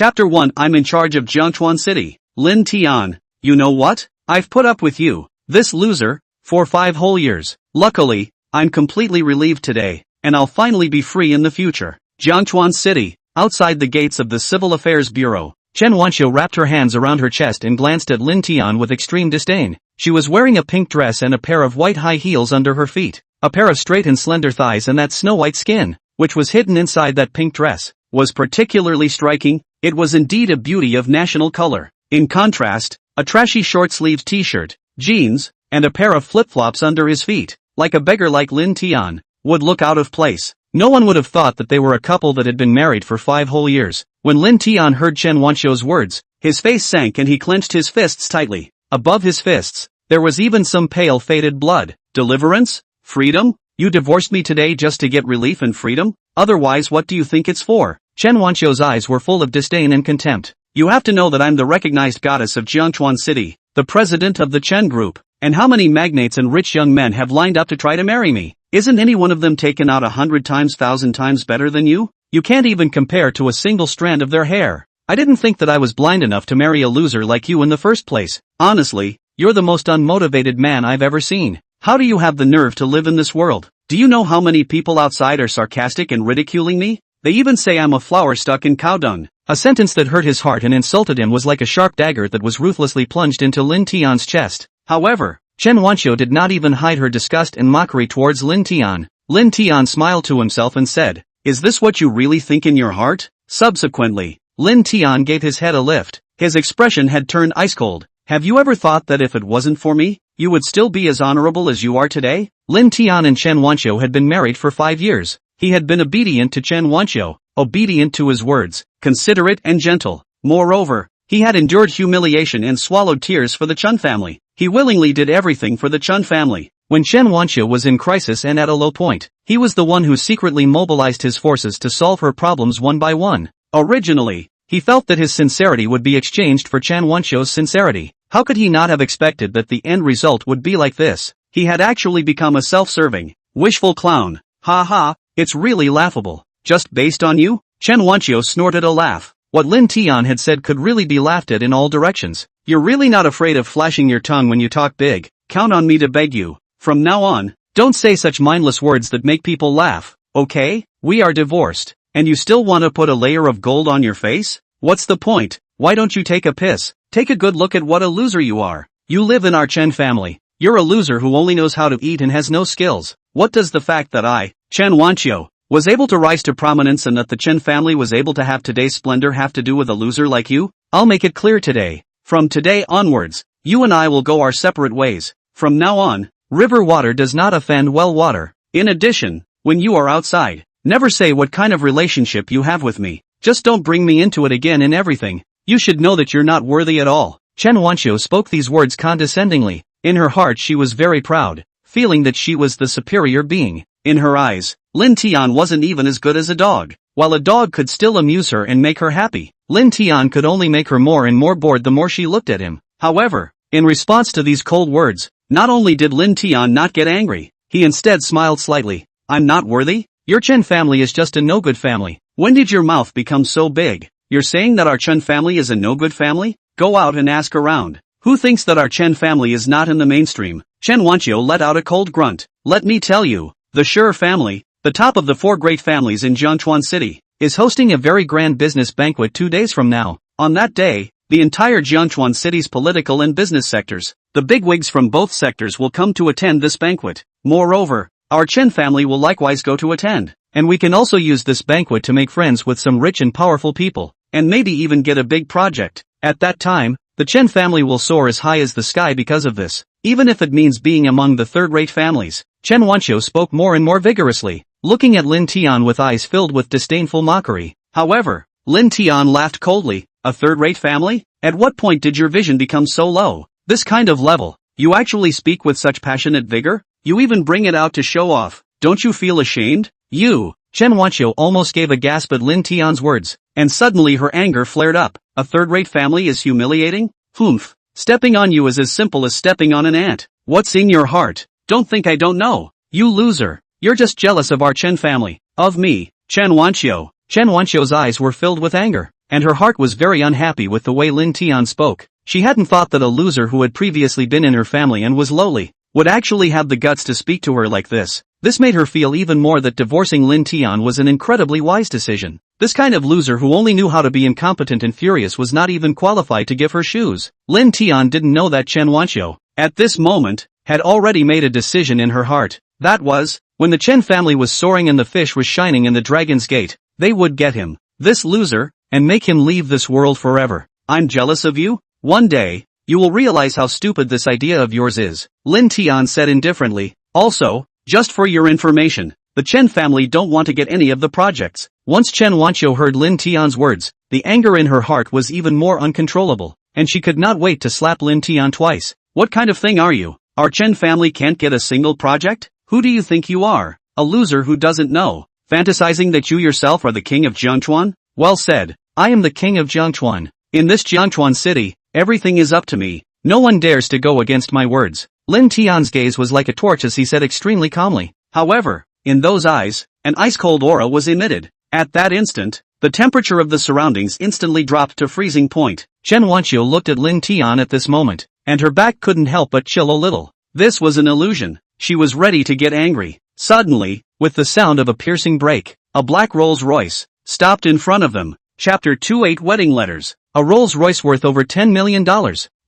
Chapter 1 I'm in charge of Jiangchuan City. Lin Tian. You know what? I've put up with you, this loser, for 5 whole years. Luckily, I'm completely relieved today, and I'll finally be free in the future. Jiangchuan City. Outside the gates of the Civil Affairs Bureau, Chen Wanqiu wrapped her hands around her chest and glanced at Lin Tian with extreme disdain. She was wearing a pink dress and a pair of white high heels under her feet. A pair of straight and slender thighs and that snow-white skin, which was hidden inside that pink dress, was particularly striking. It was indeed a beauty of national color. In contrast, a trashy short-sleeved t-shirt, jeans, and a pair of flip-flops under his feet, like a beggar like Lin Tian, would look out of place. No one would have thought that they were a couple that had been married for 5 whole years. When Lin Tian heard Chen Wanqiu's words, his face sank and he clenched his fists tightly. Above his fists, there was even some pale faded blood. Deliverance? Freedom? You divorced me today just to get relief and freedom? Otherwise what do you think it's for? Chen Wanqiu's eyes were full of disdain and contempt. You have to know that I'm the recognized goddess of Jiangchuan City, the president of the Chen Group, and how many magnates and rich young men have lined up to try to marry me? Isn't any one of them taken out 100 times 1,000 times better than you? You can't even compare to a single strand of their hair. I didn't think that I was blind enough to marry a loser like you in the first place. Honestly, you're the most unmotivated man I've ever seen. How do you have the nerve to live in this world? Do you know how many people outside are sarcastic and ridiculing me? They even say I'm a flower stuck in cow dung. A sentence that hurt his heart and insulted him was like a sharp dagger that was ruthlessly plunged into Lin Tian's chest. However, Chen Wanqiu did not even hide her disgust and mockery towards Lin Tian. Lin Tian smiled to himself and said, "Is this what you really think in your heart?" Subsequently, Lin Tian gave his head a lift. His expression had turned ice cold. Have you ever thought that if it wasn't for me, you would still be as honorable as you are today? Lin Tian and Chen Wanqiu had been married for 5 years. He had been obedient to Chen Wanqiu, obedient to his words, considerate and gentle. Moreover, he had endured humiliation and swallowed tears for the Chen family. He willingly did everything for the Chen family. When Chen Wanqiu was in crisis and at a low point, he was the one who secretly mobilized his forces to solve her problems one by one. Originally, he felt that his sincerity would be exchanged for Chen Wanqiu's sincerity. How could he not have expected that the end result would be like this? He had actually become a self-serving, wishful clown. Ha ha, it's really laughable. Just based on you? Chen Wanqiu snorted a laugh. What Lin Tian had said could really be laughed at in all directions. You're really not afraid of flashing your tongue when you talk big. Count on me to beg you. From now on, don't say such mindless words that make people laugh, okay? We are divorced, and you still want to put a layer of gold on your face? What's the point? Why don't you take a piss? Take a good look at what a loser you are. You live in our Chen family. You're a loser who only knows how to eat and has no skills. What does the fact that I, Chen Wanqiu, was able to rise to prominence and that the Chen family was able to have today's splendor have to do with a loser like you? I'll make it clear today. From today onwards, you and I will go our separate ways. From now on, river water does not offend well water. In addition, when you are outside, never say what kind of relationship you have with me. Just don't bring me into it again in everything. You should know that you're not worthy at all. Chen Wanqiu spoke these words condescendingly. In her heart she was very proud, feeling that she was the superior being. In her eyes, Lin Tian wasn't even as good as a dog. While a dog could still amuse her and make her happy, Lin Tian could only make her more and more bored the more she looked at him. However, in response to these cold words, not only did Lin Tian not get angry, he instead smiled slightly. I'm not worthy? Your Chen family is just a no-good family. When did your mouth become so big? You're saying that our Chen family is a no-good family? Go out and ask around. Who thinks that our Chen family is not in the mainstream? Chen Wanqiu let out a cold grunt. Let me tell you, the Sure family, the top of the 4 great families in Jiangchuan City, is hosting a very grand business banquet 2 days from now. On that day, the entire Jiangchuan City's political and business sectors, the bigwigs from both sectors will come to attend this banquet. Moreover, our Chen family will likewise go to attend. And we can also use this banquet to make friends with some rich and powerful people, and maybe even get a big project. At that time, the Chen family will soar as high as the sky because of this, even if it means being among the third-rate families. Chen Wanqiu spoke more and more vigorously, looking at Lin Tian with eyes filled with disdainful mockery. However, Lin Tian laughed coldly. A third-rate family? At what point did your vision become so low? This kind of level. You actually speak with such passionate vigor? You even bring it out to show off. Don't you feel ashamed? You. Chen Wanqiu almost gave a gasp at Lin Tian's words, and suddenly her anger flared up. A third-rate family is humiliating? Humph. Stepping on you is as simple as stepping on an ant. What's in your heart? Don't think I don't know. You loser. You're just jealous of our Chen family. Of me, Chen Wanqiu. Chen Wanqiu's eyes were filled with anger. and her heart was very unhappy with the way Lin Tian spoke. She hadn't thought that a loser who had previously been in her family and was lowly would actually have the guts to speak to her like this. This made her feel even more that divorcing Lin Tian was an incredibly wise decision. This kind of loser who only knew how to be incompetent and furious was not even qualified to give her shoes. Lin Tian didn't know that Chen Wanqiu, at this moment, had already made a decision in her heart. That was, when the Chen family was soaring and the fish was shining in the Dragon's Gate, they would get him, this loser, and make him leave this world forever. I'm jealous of you? One day, you will realize how stupid this idea of yours is, Lin Tian said indifferently. Also, just for your information, the Chen family don't want to get any of the projects. Once Chen Wanqiu heard Lin Tian's words, the anger in her heart was even more uncontrollable, and she could not wait to slap Lin Tian twice. What kind of thing are you? Our Chen family can't get a single project? Who do you think you are? A loser who doesn't know, fantasizing that you yourself are the king of Jiangchuan? Well said, I am the king of Jiangchuan. In this Jiangchuan city, everything is up to me. No one dares to go against my words. Lin Tian's gaze was like a torch as he said extremely calmly. However, in those eyes, an ice-cold aura was emitted. At that instant, the temperature of the surroundings instantly dropped to freezing point. Chen Wanqiu looked at Lin Tian at this moment, and her back couldn't help but chill a little. This was an illusion. She was ready to get angry. Suddenly, with the sound of a piercing brake, a black Rolls-Royce stopped in front of them. Chapter 28 Wedding Letters. A Rolls-Royce worth over $10 million.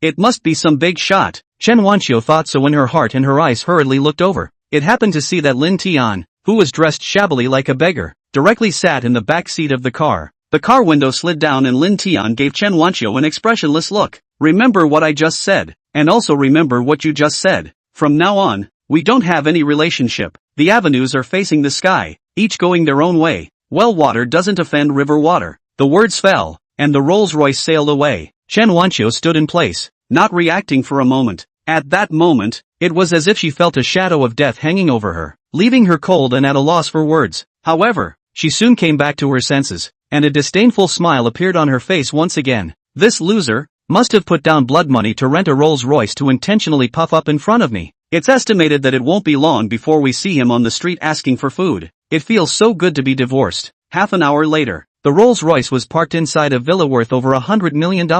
It must be some big shot. Chen Wanqiu thought so when her heart and her eyes hurriedly looked over. It happened to see that Lin Tian, who was dressed shabbily like a beggar, directly sat in the back seat of the car. The car window slid down and Lin Tian gave Chen Wanqiu an expressionless look. Remember what I just said, and also remember what you just said. From now on, we don't have any relationship. The avenues are facing the sky, each going their own way. Well, water doesn't offend river water. The words fell, and the Rolls-Royce sailed away. Chen Wanqiu stood in place, not reacting for a moment. At that moment, it was as if she felt a shadow of death hanging over her, leaving her cold and at a loss for words. However, she soon came back to her senses, and a disdainful smile appeared on her face once again. This loser must have put down blood money to rent a Rolls-Royce to intentionally puff up in front of me. It's estimated that it won't be long before we see him on the street asking for food. It feels so good to be divorced. Half an hour later, the Rolls-Royce was parked inside a villa worth over $100 million.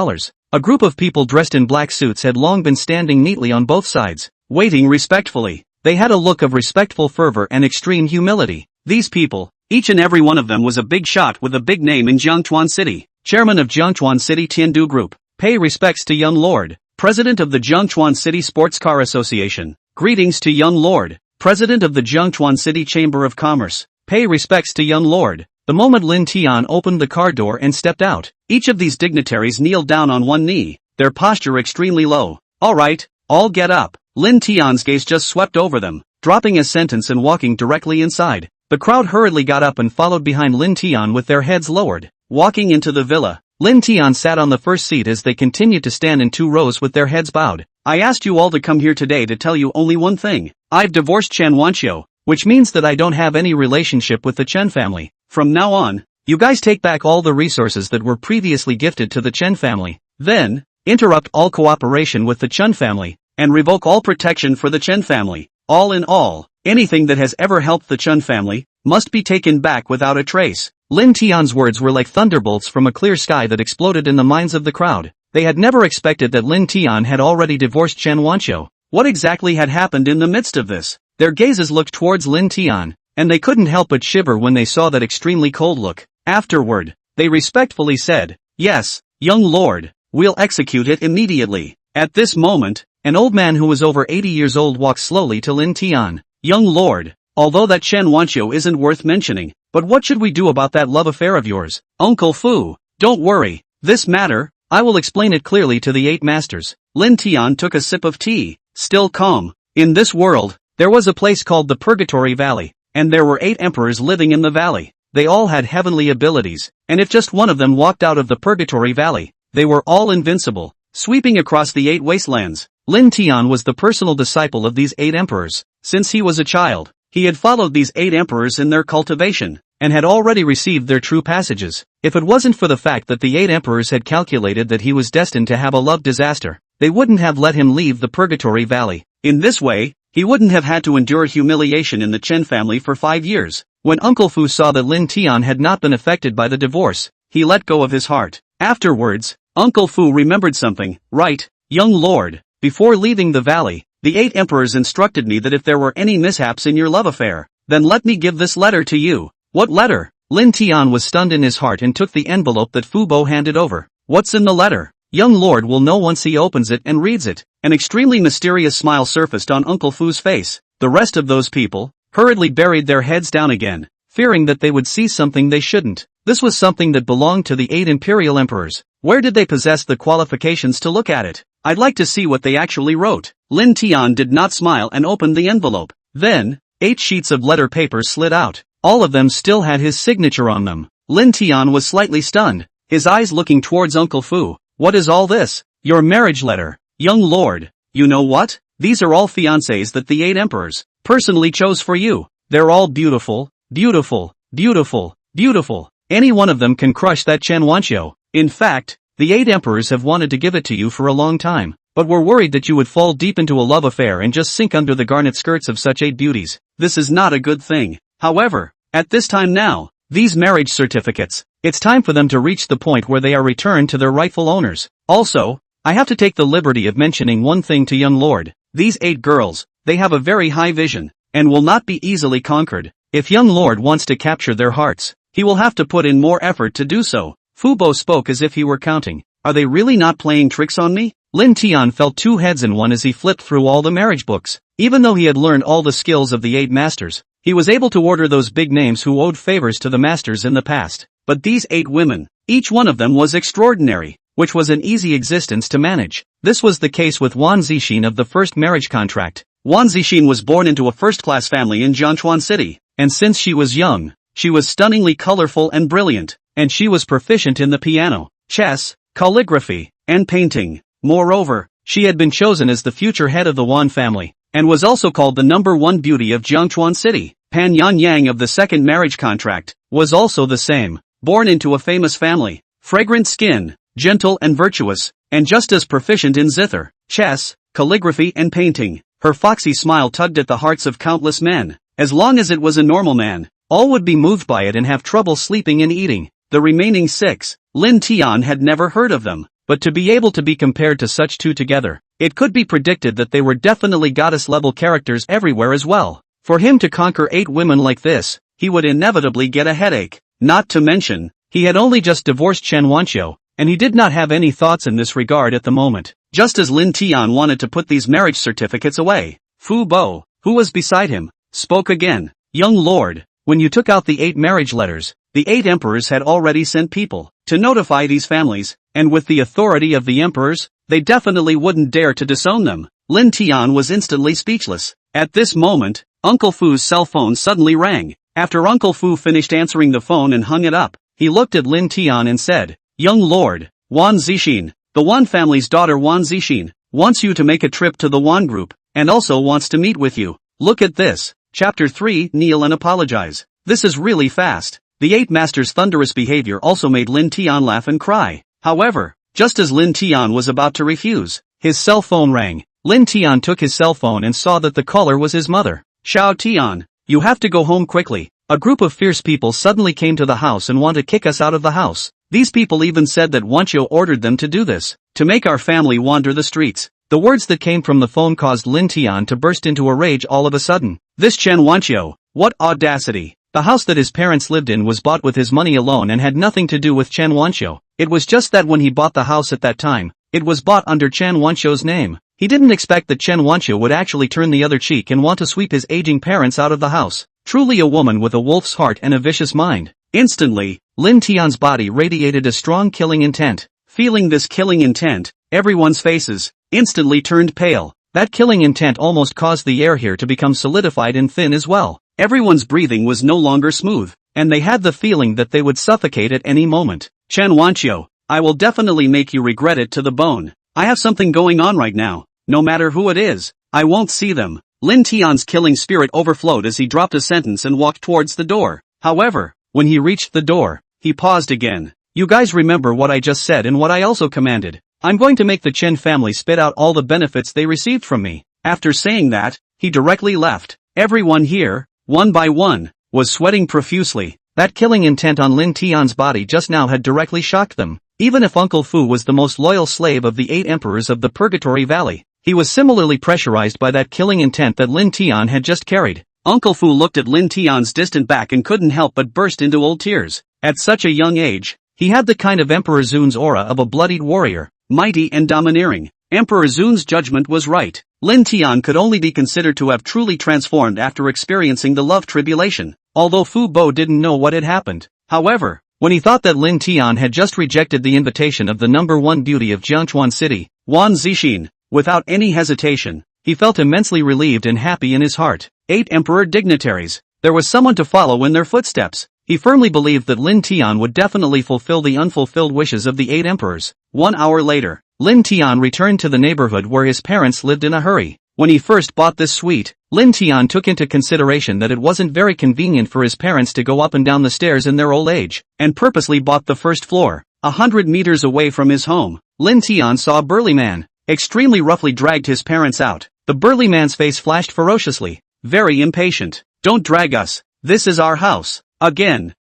A group of people dressed in black suits had long been standing neatly on both sides, waiting respectfully. They had a look of respectful fervor and extreme humility. These people, each and every one of them was a big shot with a big name in Jiangchuan City. Chairman of Jiangchuan City Tiandu Group. Pay respects to Young Lord. President of the Jiangchuan City Sports Car Association. Greetings to Young Lord. President of the Jiangchuan City Chamber of Commerce. Pay respects to Young Lord. The moment Lin Tian opened the car door and stepped out, each of these dignitaries kneeled down on one knee, their posture extremely low. Alright, all get up. Lin Tian's gaze just swept over them, dropping a sentence and walking directly inside. The crowd hurriedly got up and followed behind Lin Tian with their heads lowered. Walking into the villa, Lin Tian sat on the first seat as they continued to stand in two rows with their heads bowed. I asked you all to come here today to tell you only one thing. I've divorced Chen Wanqiu, which means that I don't have any relationship with the Chen family. From now on, you guys take back all the resources that were previously gifted to the Chen family. Then, interrupt all cooperation with the Chen family, and revoke all protection for the Chen family. All in all, anything that has ever helped the Chen family, must be taken back without a trace. Lin Tian's words were like thunderbolts from a clear sky that exploded in the minds of the crowd. They had never expected that Lin Tian had already divorced Chen Wanqiu. What exactly had happened in the midst of this? Their gazes looked towards Lin Tian, and they couldn't help but shiver when they saw that extremely cold look. Afterward, they respectfully said, "Yes, young lord, we'll execute it immediately." At this moment, an old man who was over 80 years old walked slowly to Lin Tian. "Young lord, although that Chen Wanqiu isn't worth mentioning, but what should we do about that love affair of yours? Uncle Fu, don't worry, this matter, I will explain it clearly to the 8 masters." Lin Tian took a sip of tea, still calm. In this world, there was a place called the Purgatory Valley, and there were 8 emperors living in the valley. They all had heavenly abilities, and if just one of them walked out of the Purgatory Valley, they were all invincible, sweeping across the 8 wastelands. Lin Tian was the personal disciple of these 8 emperors. Since he was a child, he had followed these 8 emperors in their cultivation, and had already received their true passages. If it wasn't for the fact that the 8 emperors had calculated that he was destined to have a love disaster, they wouldn't have let him leave the Purgatory Valley. In this way, he wouldn't have had to endure humiliation in the Chen family for 5 years. When Uncle Fu saw that Lin Tian had not been affected by the divorce, he let go of his heart. Afterwards, Uncle Fu remembered something. Right, young lord, before leaving the valley, the 8 emperors instructed me that if there were any mishaps in your love affair, then let me give this letter to you. What letter? Lin Tian was stunned in his heart and took the envelope that Fu Bo handed over. What's in the letter? Young lord will know once he opens it and reads it. An extremely mysterious smile surfaced on Uncle Fu's face. The rest of those people hurriedly buried their heads down again, fearing that they would see something they shouldn't. This was something that belonged to the 8 imperial emperors. Where did they possess the qualifications to look at it? I'd like to see what they actually wrote. Lin Tian did not smile and opened the envelope. Then, 8 sheets of letter paper slid out. All of them still had his signature on them. Lin Tian was slightly stunned, his eyes looking towards Uncle Fu. What is all this? Your marriage letter. Young lord, you know what? These are all fiancés that the 8 emperors personally chose for you. They're all beautiful, beautiful, beautiful, beautiful. Any one of them can crush that Chen Wanqiu. In fact, the 8 emperors have wanted to give it to you for a long time, but were worried that you would fall deep into a love affair and just sink under the garnet skirts of such 8 beauties. This is not a good thing. However, at this time now, these marriage certificates, it's time for them to reach the point where they are returned to their rightful owners. Also, I have to take the liberty of mentioning one thing to young lord. These 8 girls, they have a very high vision, and will not be easily conquered. If young lord wants to capture their hearts, he will have to put in more effort to do so. Fu Bo spoke as if he were counting. Are they really not playing tricks on me? Lin Tian felt 2 heads in one as he flipped through all the marriage books. Even though he had learned all the skills of the 8 masters, he was able to order those big names who owed favors to the masters in the past. But these 8 women, each one of them was extraordinary, which was an easy existence to manage. This was the case with Wan Zixin of the first marriage contract. Wan Zixin was born into a first-class family in Jiangchuan City, and since she was young, she was stunningly colorful and brilliant, and she was proficient in the piano, chess, calligraphy, and painting. Moreover, she had been chosen as the future head of the Wan family, and was also called the #1 beauty of Jiangchuan City. Pan Yan Yang of the second marriage contract was also the same, born into a famous family, fragrant skin, gentle and virtuous, and just as proficient in zither, chess, calligraphy and painting. Her foxy smile tugged at the hearts of countless men. As long as it was a normal man, all would be moved by it and have trouble sleeping and eating. The remaining 6, Lin Tian had never heard of them, but to be able to be compared to such 2 together, it could be predicted that they were definitely goddess-level characters everywhere as well. For him to conquer 8 women like this, he would inevitably get a headache. Not to mention, he had only just divorced Chen Wanqiu, and he did not have any thoughts in this regard at the moment. Just as Lin Tian wanted to put these marriage certificates away, Fu Bo, who was beside him, spoke again. Young lord, when you took out the 8 marriage letters, the 8 emperors had already sent people to notify these families, and with the authority of the emperors, they definitely wouldn't dare to disown them. Lin Tian was instantly speechless. At this moment, Uncle Fu's cell phone suddenly rang. After Uncle Fu finished answering the phone and hung it up, he looked at Lin Tian and said, Young lord, Wan Zixin, the Wan family's daughter Wan Zixin, wants you to make a trip to the Wan group, and also wants to meet with you. Look at this. Chapter 3, Kneel and Apologize. This is really fast. The 8 masters' thunderous behavior also made Lin Tian laugh and cry. However, just as Lin Tian was about to refuse, his cell phone rang. Lin Tian took his cell phone and saw that the caller was his mother. Xiao Tian, you have to go home quickly. A group of fierce people suddenly came to the house and want to kick us out of the house. These people even said that Wanqiu ordered them to do this, to make our family wander the streets. The words that came from the phone caused Lin Tian to burst into a rage all of a sudden. This Chen Wanqiu, what audacity! The house that his parents lived in was bought with his money alone and had nothing to do with Chen Wanqiu. It was just that when he bought the house at that time, it was bought under Chen Wanqiu's name. He didn't expect that Chen Wanqiu would actually turn the other cheek and want to sweep his aging parents out of the house. Truly a woman with a wolf's heart and a vicious mind. Instantly, Lin Tian's body radiated a strong killing intent. Feeling this killing intent, everyone's faces instantly turned pale. That killing intent almost caused the air here to become solidified and thin as well. Everyone's breathing was no longer smooth, and they had the feeling that they would suffocate at any moment. Chen Wanqiu, I will definitely make you regret it to the bone. I have something going on right now. No matter who it is, I won't see them. Lin Tian's killing spirit overflowed as he dropped a sentence and walked towards the door. However, when he reached the door, he paused again. You guys remember what I just said and what I also commanded. I'm going to make the Chen family spit out all the benefits they received from me. After saying that, he directly left. Everyone here, one by one, was sweating profusely. That killing intent on Lin Tian's body just now had directly shocked them. Even if Uncle Fu was the most loyal slave of the 8 emperors of the Purgatory Valley, he was similarly pressurized by that killing intent that Lin Tian had just carried. Uncle Fu looked at Lin Tian's distant back and couldn't help but burst into old tears. At such a young age, he had the kind of Emperor Zun's aura of a bloodied warrior, mighty and domineering. Emperor Zun's judgment was right. Lin Tian could only be considered to have truly transformed after experiencing the love tribulation, although Fu Bo didn't know what had happened. However, when he thought that Lin Tian had just rejected the invitation of the number 1 beauty of Jiangchuan City, Wan Zixin, without any hesitation, he felt immensely relieved and happy in his heart. 8 emperor dignitaries. There was someone to follow in their footsteps. He firmly believed that Lin Tian would definitely fulfill the unfulfilled wishes of the 8 emperors. 1 hour later, Lin Tian returned to the neighborhood where his parents lived in a hurry. When he first bought this suite, Lin Tian took into consideration that it wasn't very convenient for his parents to go up and down the stairs in their old age, and purposely bought the first floor. 100 meters away from his home, Lin Tian saw a burly man, extremely roughly dragged his parents out. The burly man's face flashed ferociously, very impatient. Don't drag us, this is our house. Again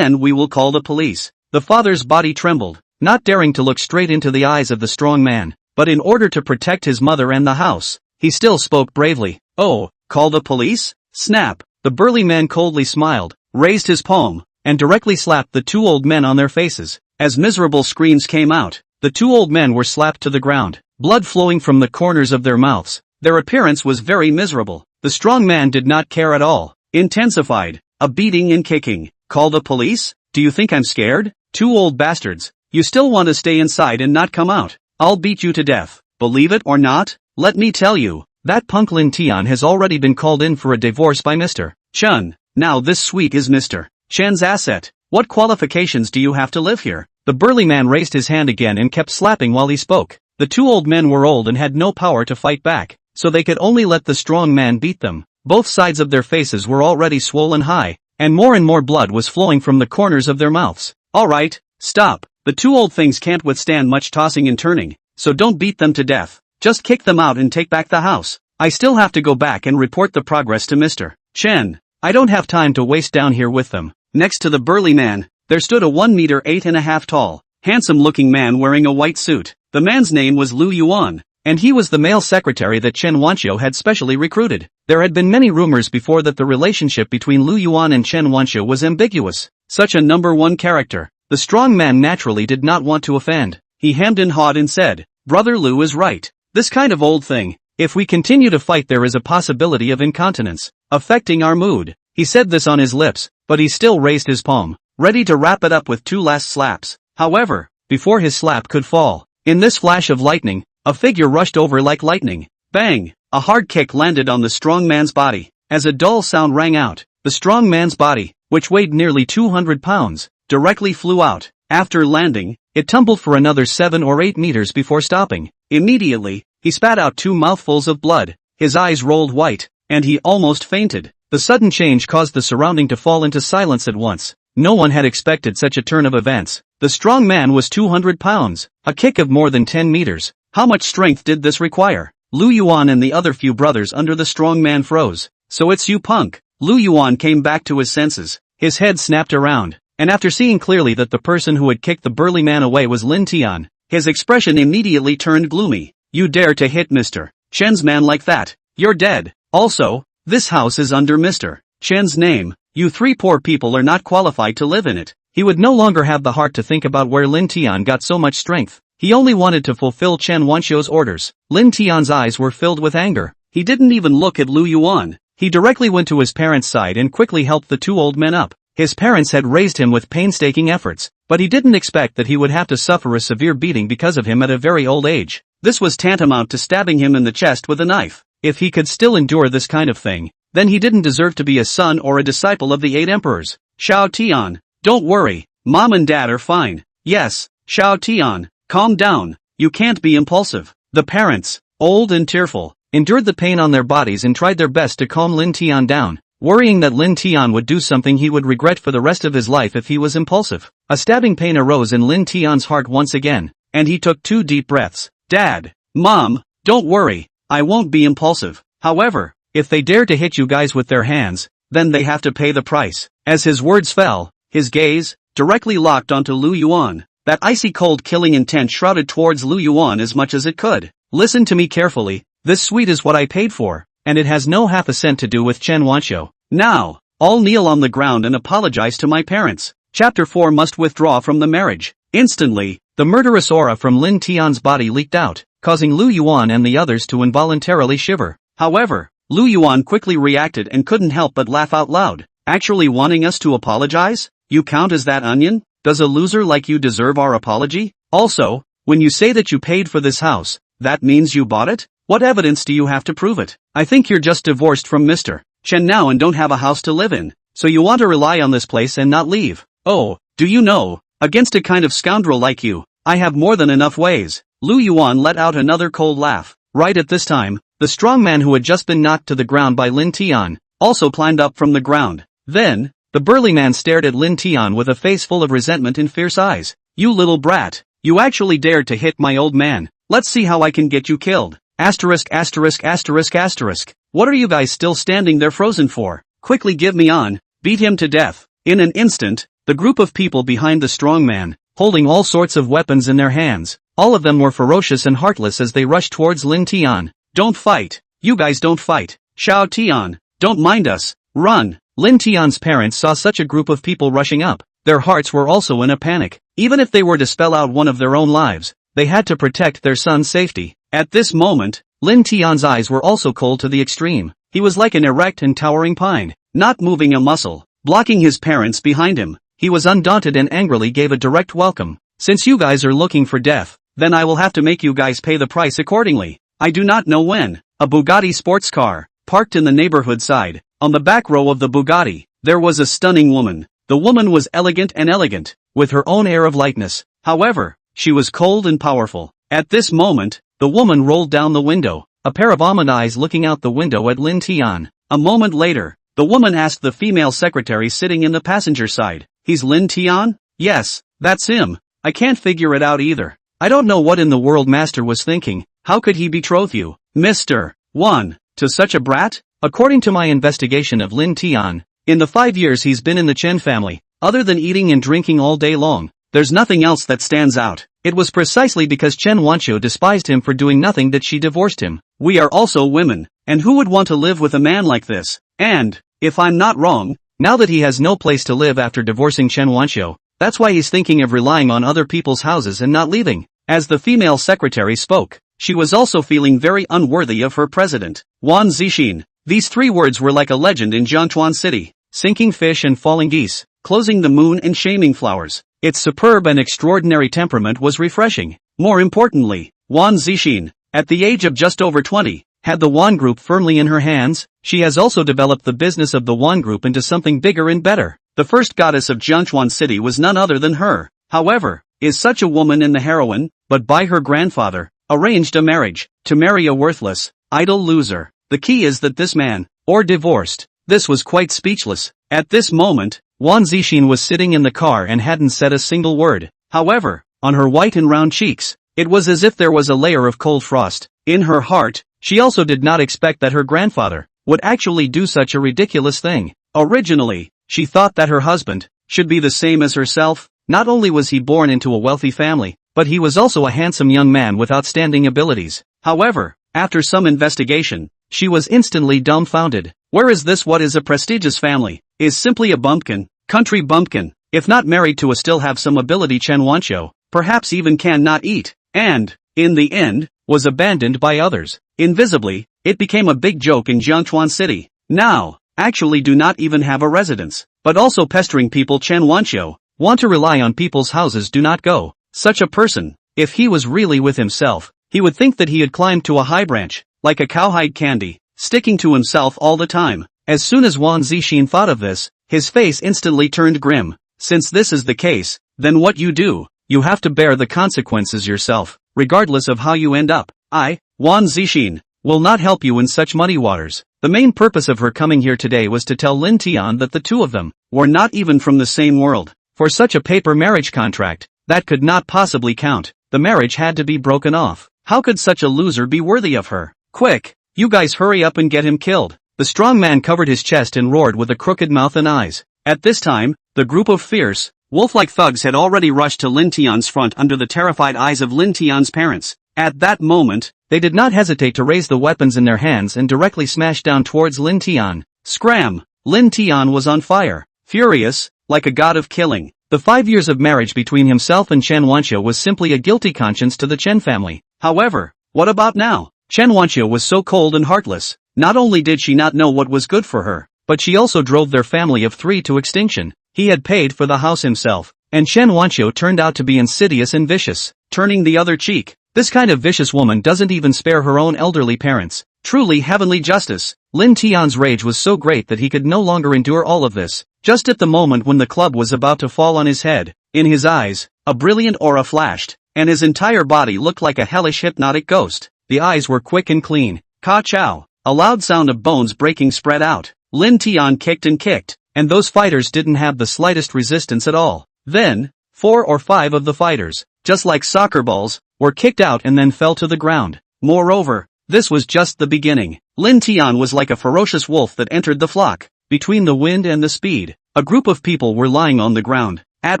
we will call the police. The father's body trembled, not daring to look straight into the eyes of the strong man, but in order to protect his mother and the house, he still spoke bravely. Oh, call the police? Snap! The burly man coldly smiled, raised his palm, and directly slapped the 2 old men on their faces. As miserable screams came out, the 2 old men were slapped to the ground, blood flowing from the corners of their mouths. Their appearance was very miserable. The strong man did not care at all. Intensified, a beating and kicking. Call the police? Do you think I'm scared? 2 old bastards. You still want to stay inside and not come out? I'll beat you to death. Believe it or not? Let me tell you, that punk Lin Tian has already been called in for a divorce by Mr. Chen. Now this suite is Mr. Chen's asset. What qualifications do you have to live here? The burly man raised his hand again and kept slapping while he spoke. The 2 old men were old and had no power to fight back, so they could only let the strong man beat them. Both sides of their faces were already swollen high, and more blood was flowing from the corners of their mouths. Alright, stop. The 2 old things can't withstand much tossing and turning, so don't beat them to death. Just kick them out and take back the house. I still have to go back and report the progress to Mr. Chen. I don't have time to waste down here with them. Next to the burly man, there stood a 1 meter 8.5 tall, handsome-looking man wearing a white suit. The man's name was Lu Yuan, and he was the male secretary that Chen Wanxiu had specially recruited. There had been many rumors before that the relationship between Lu Yuan and Chen Wanxiu was ambiguous. Such a number 1 character, the strong man naturally did not want to offend. He hemmed and hawed and said, Brother Lu is right. This kind of old thing, if we continue to fight there is a possibility of incontinence, affecting our mood. He said this on his lips, but he still raised his palm, ready to wrap it up with 2 last slaps. However, before his slap could fall, in this flash of lightning, a figure rushed over like lightning. Bang! A hard kick landed on the strong man's body. As a dull sound rang out, the strong man's body, which weighed nearly 200 pounds, directly flew out. After landing, it tumbled for another 7 or 8 meters before stopping. Immediately, he spat out 2 mouthfuls of blood. His eyes rolled white, and he almost fainted. The sudden change caused the surrounding to fall into silence at once. No one had expected such a turn of events. The strong man was 200 pounds, a kick of more than 10 meters. How much strength did this require? Lu Yuan and the other few brothers under the strong man froze. So it's you, punk. Lu Yuan came back to his senses. His head snapped around, and after seeing clearly that the person who had kicked the burly man away was Lin Tian, his expression immediately turned gloomy. You dare to hit Mr. Chen's man like that? You're dead. Also, this house is under Mr. Chen's name. You 3 poor people are not qualified to live in it. He would no longer have the heart to think about where Lin Tian got so much strength. He only wanted to fulfill Chen Wanxiu's orders. Lin Tian's eyes were filled with anger. He didn't even look at Lu Yuan. He directly went to his parents' side and quickly helped the 2 old men up. His parents had raised him with painstaking efforts, but he didn't expect that he would have to suffer a severe beating because of him at a very old age. This was tantamount to stabbing him in the chest with a knife. If he could still endure this kind of thing, then he didn't deserve to be a son or a disciple of the 8 emperors. Xiao Tian, don't worry, Mom and Dad are fine. Yes, Xiao Tian, calm down, you can't be impulsive. The parents, old and tearful, endured the pain on their bodies and tried their best to calm Lin Tian down, worrying that Lin Tian would do something he would regret for the rest of his life if he was impulsive. A stabbing pain arose in Lin Tian's heart once again, and he took 2 deep breaths. Dad, Mom, don't worry, I won't be impulsive. However, if they dare to hit you guys with their hands, then they have to pay the price. As his words fell, his gaze, directly locked onto Lu Yuan. That icy cold killing intent shrouded towards Lu Yuan as much as it could. Listen to me carefully, this suite is what I paid for, and it has no half a cent to do with Chen Wanxiu. Now, all kneel on the ground and apologize to my parents. Chapter 4 must withdraw from the marriage. Instantly, the murderous aura from Lin Tian's body leaked out, causing Lu Yuan and the others to involuntarily shiver. However, Lu Yuan quickly reacted and couldn't help but laugh out loud. Actually wanting us to apologize? You count as that onion? Does a loser like you deserve our apology? Also, when you say that you paid for this house, that means you bought it? What evidence do you have to prove it? I think you're just divorced from Mr. Chen now and don't have a house to live in, so you want to rely on this place and not leave. Oh, do you know, against a kind of scoundrel like you, I have more than enough ways. Lu Yuan let out another cold laugh. Right at this time, the strong man who had just been knocked to the ground by Lin Tian, also climbed up from the ground. Then, the burly man stared at Lin Tian with a face full of resentment and fierce eyes. You little brat, you actually dared to hit my old man. Let's see how I can get you killed. Asterisk asterisk asterisk asterisk. What are you guys still standing there frozen for? Quickly give me on, beat him to death. In an instant, the group of people behind the strong man, holding all sorts of weapons in their hands, all of them were ferocious and heartless as they rushed towards Lin Tian. Don't fight. You guys don't fight. Xiao Tian, don't mind us. Run. Lin Tian's parents saw such a group of people rushing up. Their hearts were also in a panic. Even if they were to spell out one of their own lives, they had to protect their son's safety. At this moment, Lin Tian's eyes were also cold to the extreme. He was like an erect and towering pine, not moving a muscle, blocking his parents behind him. He was undaunted and angrily gave a direct welcome. Since you guys are looking for death, then I will have to make you guys pay the price accordingly. I do not know when. A Bugatti sports car, parked in the neighborhood side. On the back row of the Bugatti, there was a stunning woman. The woman was elegant, with her own air of lightness. However, she was cold and powerful. At this moment, the woman rolled down the window, a pair of almond eyes looking out the window at Lin Tian. A moment later, the woman asked the female secretary sitting in the passenger side, "He's Lin Tian?" "Yes, that's him. I can't figure it out either. I don't know what in the world Master was thinking. How could he betroth you, Mr. 1, to such a brat?" According to my investigation of Lin Tian, in the 5 years he's been in the Chen family, other than eating and drinking all day long, there's nothing else that stands out. It was precisely because Chen Wanxiu despised him for doing nothing that she divorced him. We are also women, and who would want to live with a man like this? And, if I'm not wrong, now that he has no place to live after divorcing Chen Wanxiu, that's why he's thinking of relying on other people's houses and not leaving. As the female secretary spoke, she was also feeling very unworthy of her president, Wan Zixin. These 3 words were like a legend in Jiangchuan City: sinking fish and falling geese, closing the moon and shaming flowers. Its superb and extraordinary temperament was refreshing. More importantly, Wan Zixin, at the age of just over 20, had the Wan Group firmly in her hands. She has also developed the business of the Wan Group into something bigger and better. The first goddess of Jiangchuan City was none other than her. However, is such a woman in the heroine, but by her grandfather, arranged a marriage, to marry a worthless, idle loser. The key is that this man, or divorced. This was quite speechless. At this moment, Wan Zixin was sitting in the car and hadn't said a single word. However, on her white and round cheeks, it was as if there was a layer of cold frost. In her heart, she also did not expect that her grandfather would actually do such a ridiculous thing. Originally, she thought that her husband should be the same as herself. Not only was he born into a wealthy family, but he was also a handsome young man with outstanding abilities. However, after some investigation, she was instantly dumbfounded. Where is this? What is a prestigious family? Is simply a bumpkin, country bumpkin, if not married to a still have some ability Chen Wanxiu, perhaps even can not eat, and, in the end, was abandoned by others. Invisibly, it became a big joke in Jiangchuan City. Now, actually do not even have a residence, but also pestering people. Chen Wanxiu, want to rely on people's houses, do not go. Such a person, if he was really with himself, he would think that he had climbed to a high branch, like a cowhide candy, sticking to himself all the time. As soon as Wan Zixin thought of this, his face instantly turned grim. Since this is the case, then what you do, you have to bear the consequences yourself, regardless of how you end up. I, Wan Zixin, will not help you in such muddy waters. The main purpose of her coming here today was to tell Lin Tian that the two of them were not even from the same world. For such a paper marriage contract, that could not possibly count. The marriage had to be broken off. How could such a loser be worthy of her? Quick, you guys hurry up and get him killed. The strong man covered his chest and roared with a crooked mouth and eyes. At this time, the group of fierce, wolf-like thugs had already rushed to Lin Tian's front under the terrified eyes of Lin Tian's parents. At that moment, they did not hesitate to raise the weapons in their hands and directly smash down towards Lin Tian. Scram! Lin Tian was on fire, furious, like a god of killing. The 5 years of marriage between himself and Chen Wanqiu was simply a guilty conscience to the Chen family. However, what about now? Chen Wanqiu was so cold and heartless. Not only did she not know what was good for her, but she also drove their family of 3 to extinction. He had paid for the house himself, and Chen Wanqiu turned out to be insidious and vicious, turning the other cheek. This kind of vicious woman doesn't even spare her own elderly parents. Truly heavenly justice. Lin Tian's rage was so great that he could no longer endure all of this. Just at the moment when the club was about to fall on his head, in his eyes, a brilliant aura flashed, and his entire body looked like a hellish hypnotic ghost. The eyes were quick and clean. Ka-chow! A loud sound of bones breaking spread out. Lin Tian kicked and kicked, and those fighters didn't have the slightest resistance at all. Then, 4 or 5 of the fighters, just like soccer balls, were kicked out and then fell to the ground. Moreover, this was just the beginning. Lin Tian was like a ferocious wolf that entered the flock. Between the wind and the speed, a group of people were lying on the ground. At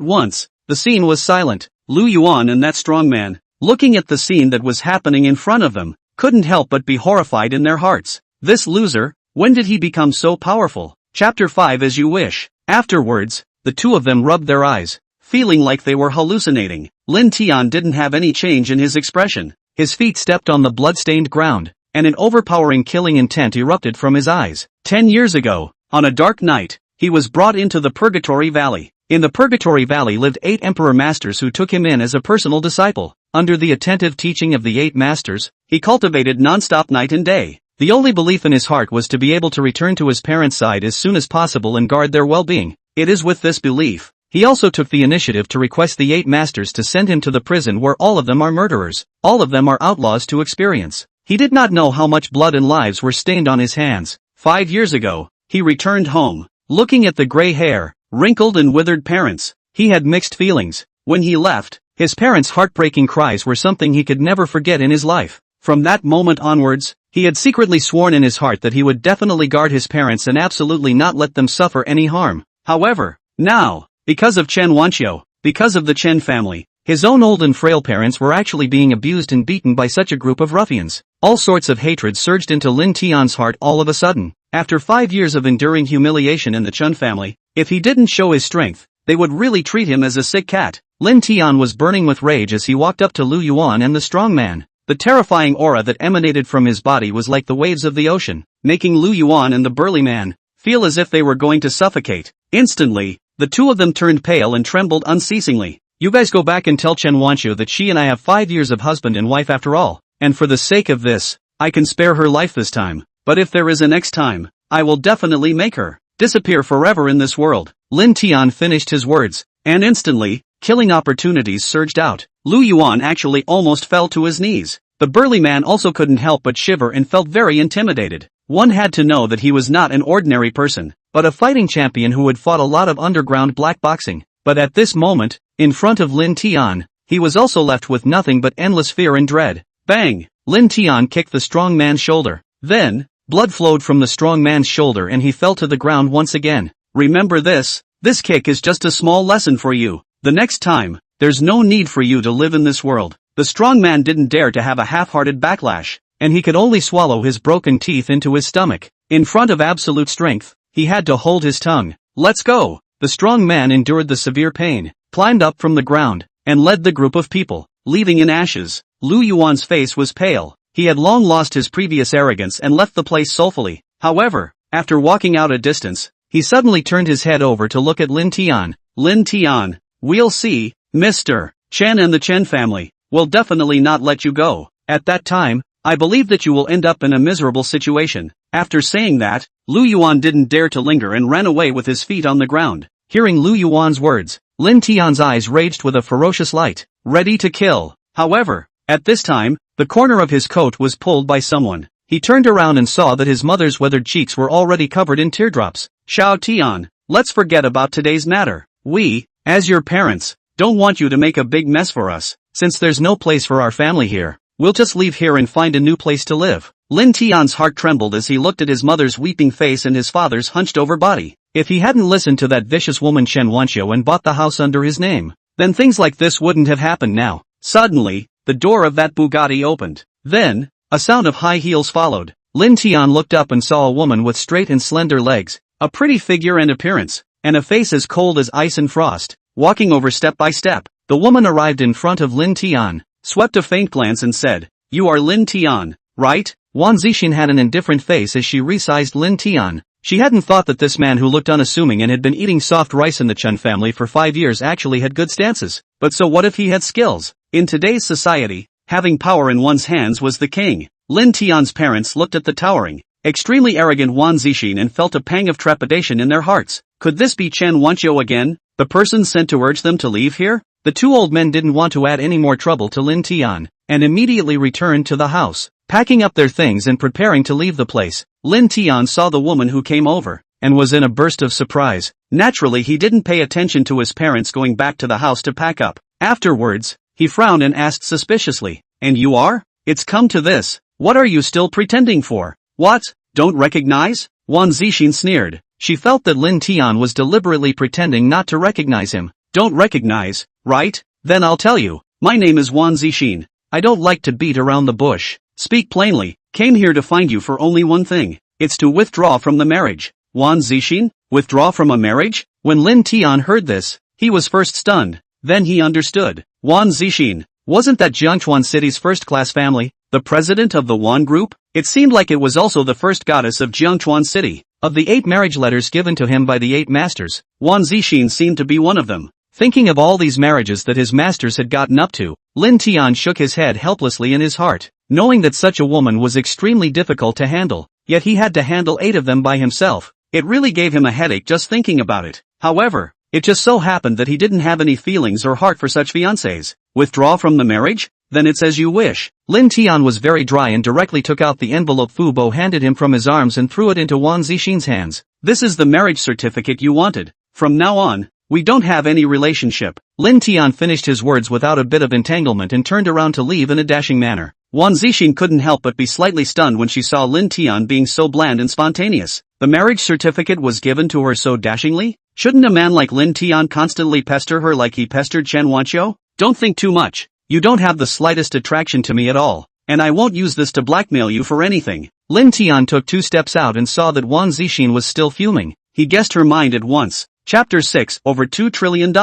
once, the scene was silent. Lu Yuan and that strong man, looking at the scene that was happening in front of them, couldn't help but be horrified in their hearts. This loser, when did he become so powerful? Chapter 5 As you wish. Afterwards, the two of them rubbed their eyes, feeling like they were hallucinating. Lin Tian didn't have any change in his expression. His feet stepped on the blood-stained ground, and an overpowering killing intent erupted from his eyes. 10 years ago, on a dark night, he was brought into the Purgatory Valley. In the Purgatory Valley lived 8 Emperor Masters who took him in as a personal disciple. Under the attentive teaching of the 8 Masters, he cultivated non-stop night and day. The only belief in his heart was to be able to return to his parents' side as soon as possible and guard their well-being. It is with this belief, he also took the initiative to request the 8 Masters to send him to the prison where all of them are murderers. All of them are outlaws to experience. He did not know how much blood and lives were stained on his hands. 5 years ago, he returned home, looking at the gray hair, wrinkled and withered parents. He had mixed feelings. When he left, his parents' heartbreaking cries were something he could never forget in his life. From that moment onwards, he had secretly sworn in his heart that he would definitely guard his parents and absolutely not let them suffer any harm. However, now, because of Chen Wanqiu, because of the Chen family, his own old and frail parents were actually being abused and beaten by such a group of ruffians. All sorts of hatred surged into Lin Tian's heart all of a sudden. After 5 years of enduring humiliation in the Chen family, if he didn't show his strength, they would really treat him as a sick cat. Lin Tian was burning with rage as he walked up to Lu Yuan and the strong man. The terrifying aura that emanated from his body was like the waves of the ocean, making Lu Yuan and the burly man feel as if they were going to suffocate. Instantly, the two of them turned pale and trembled unceasingly. You guys go back and tell Chen Wanqiu that she and I have 5 years of husband and wife after all, and for the sake of this, I can spare her life this time, but if there is a next time, I will definitely make her disappear forever in this world. Lin Tian finished his words, and instantly, killing opportunities surged out. Lu Yuan actually almost fell to his knees. The burly man also couldn't help but shiver and felt very intimidated. One had to know that he was not an ordinary person, but a fighting champion who had fought a lot of underground black boxing. But at this moment, in front of Lin Tian, he was also left with nothing but endless fear and dread. Bang! Lin Tian kicked the strong man's shoulder. Then, blood flowed from the strong man's shoulder and he fell to the ground once again. Remember this kick is just a small lesson for you. The next time, there's no need for you to live in this world. The strong man didn't dare to have a half-hearted backlash, and he could only swallow his broken teeth into his stomach. In front of absolute strength, he had to hold his tongue. Let's go! The strong man endured the severe pain, climbed up from the ground, and led the group of people, leaving in ashes. Lu Yuan's face was pale. He had long lost his previous arrogance and left the place sulfully. However, after walking out a distance, he suddenly turned his head over to look at Lin Tian. Lin Tian, we'll see, Mr. Chen and the Chen family will definitely not let you go. At that time, I believe that you will end up in a miserable situation. After saying that, Lu Yuan didn't dare to linger and ran away with his feet on the ground. Hearing Lu Yuan's words, Lin Tian's eyes raged with a ferocious light, ready to kill. However, at this time, the corner of his coat was pulled by someone. He turned around and saw that his mother's weathered cheeks were already covered in teardrops. Xiao Tian, let's forget about today's matter. We, as your parents, don't want you to make a big mess for us. Since there's no place for our family here, we'll just leave here and find a new place to live. Lin Tian's heart trembled as he looked at his mother's weeping face and his father's hunched over body. If he hadn't listened to that vicious woman Chen Wanxiu and bought the house under his name, then things like this wouldn't have happened now. Suddenly, the door of that Bugatti opened. Then, a sound of high heels followed. Lin Tian looked up and saw a woman with straight and slender legs, a pretty figure and appearance, and a face as cold as ice and frost, walking over step by step. The woman arrived in front of Lin Tian, swept a faint glance and said, "You are Lin Tian, right?" Wan Zixin had an indifferent face as she resized Lin Tian. She hadn't thought that this man who looked unassuming and had been eating soft rice in the Chen family for 5 years actually had good stances. But so what if he had skills? In today's society, having power in one's hands was the king. Lin Tian's parents looked at the towering, extremely arrogant Wan Zixin and felt a pang of trepidation in their hearts. Could this be Chen Wanqiu again, the person sent to urge them to leave here? The two old men didn't want to add any more trouble to Lin Tian, and immediately returned to the house, packing up their things and preparing to leave the place. Lin Tian saw the woman who came over, and was in a burst of surprise. Naturally he didn't pay attention to his parents going back to the house to pack up. Afterwards, he frowned and asked suspiciously, "And you are? It's come to this. What are you still pretending for? What? Don't recognize?" Wan Zixin sneered. She felt that Lin Tian was deliberately pretending not to recognize him. "Don't recognize, right? Then I'll tell you. My name is Wan Zixin. I don't like to beat around the bush. Speak plainly. Came here to find you for only one thing. It's to withdraw from the marriage." Wan Zixin? Withdraw from a marriage? When Lin Tian heard this, he was first stunned. Then he understood. Wan Zixin, wasn't that Jiangchuan City's first-class family, the president of the Wan Group? It seemed like it was also the first goddess of Jiangchuan City. Of the 8 marriage letters given to him by the 8 masters, Wan Zixin seemed to be one of them. Thinking of all these marriages that his masters had gotten up to, Lin Tian shook his head helplessly in his heart, knowing that such a woman was extremely difficult to handle, yet he had to handle 8 of them by himself. It really gave him a headache just thinking about it. However, it just so happened that he didn't have any feelings or heart for such fiancés. Withdraw from the marriage? Then it's as you wish. Lin Tian was very dry and directly took out the envelope Fu Bo handed him from his arms and threw it into Wan Zixin's hands. "This is the marriage certificate you wanted. From now on, we don't have any relationship." Lin Tian finished his words without a bit of entanglement and turned around to leave in a dashing manner. Wan Zixin couldn't help but be slightly stunned when she saw Lin Tian being so bland and spontaneous. The marriage certificate was given to her so dashingly? Shouldn't a man like Lin Tian constantly pester her like he pestered Chen Wanqiu? Don't think too much. You don't have the slightest attraction to me at all, and I won't use this to blackmail you for anything. Lin Tian took 2 steps out and saw that Wan Zixin was still fuming. He guessed her mind at once. Chapter 6 Over $2 trillion.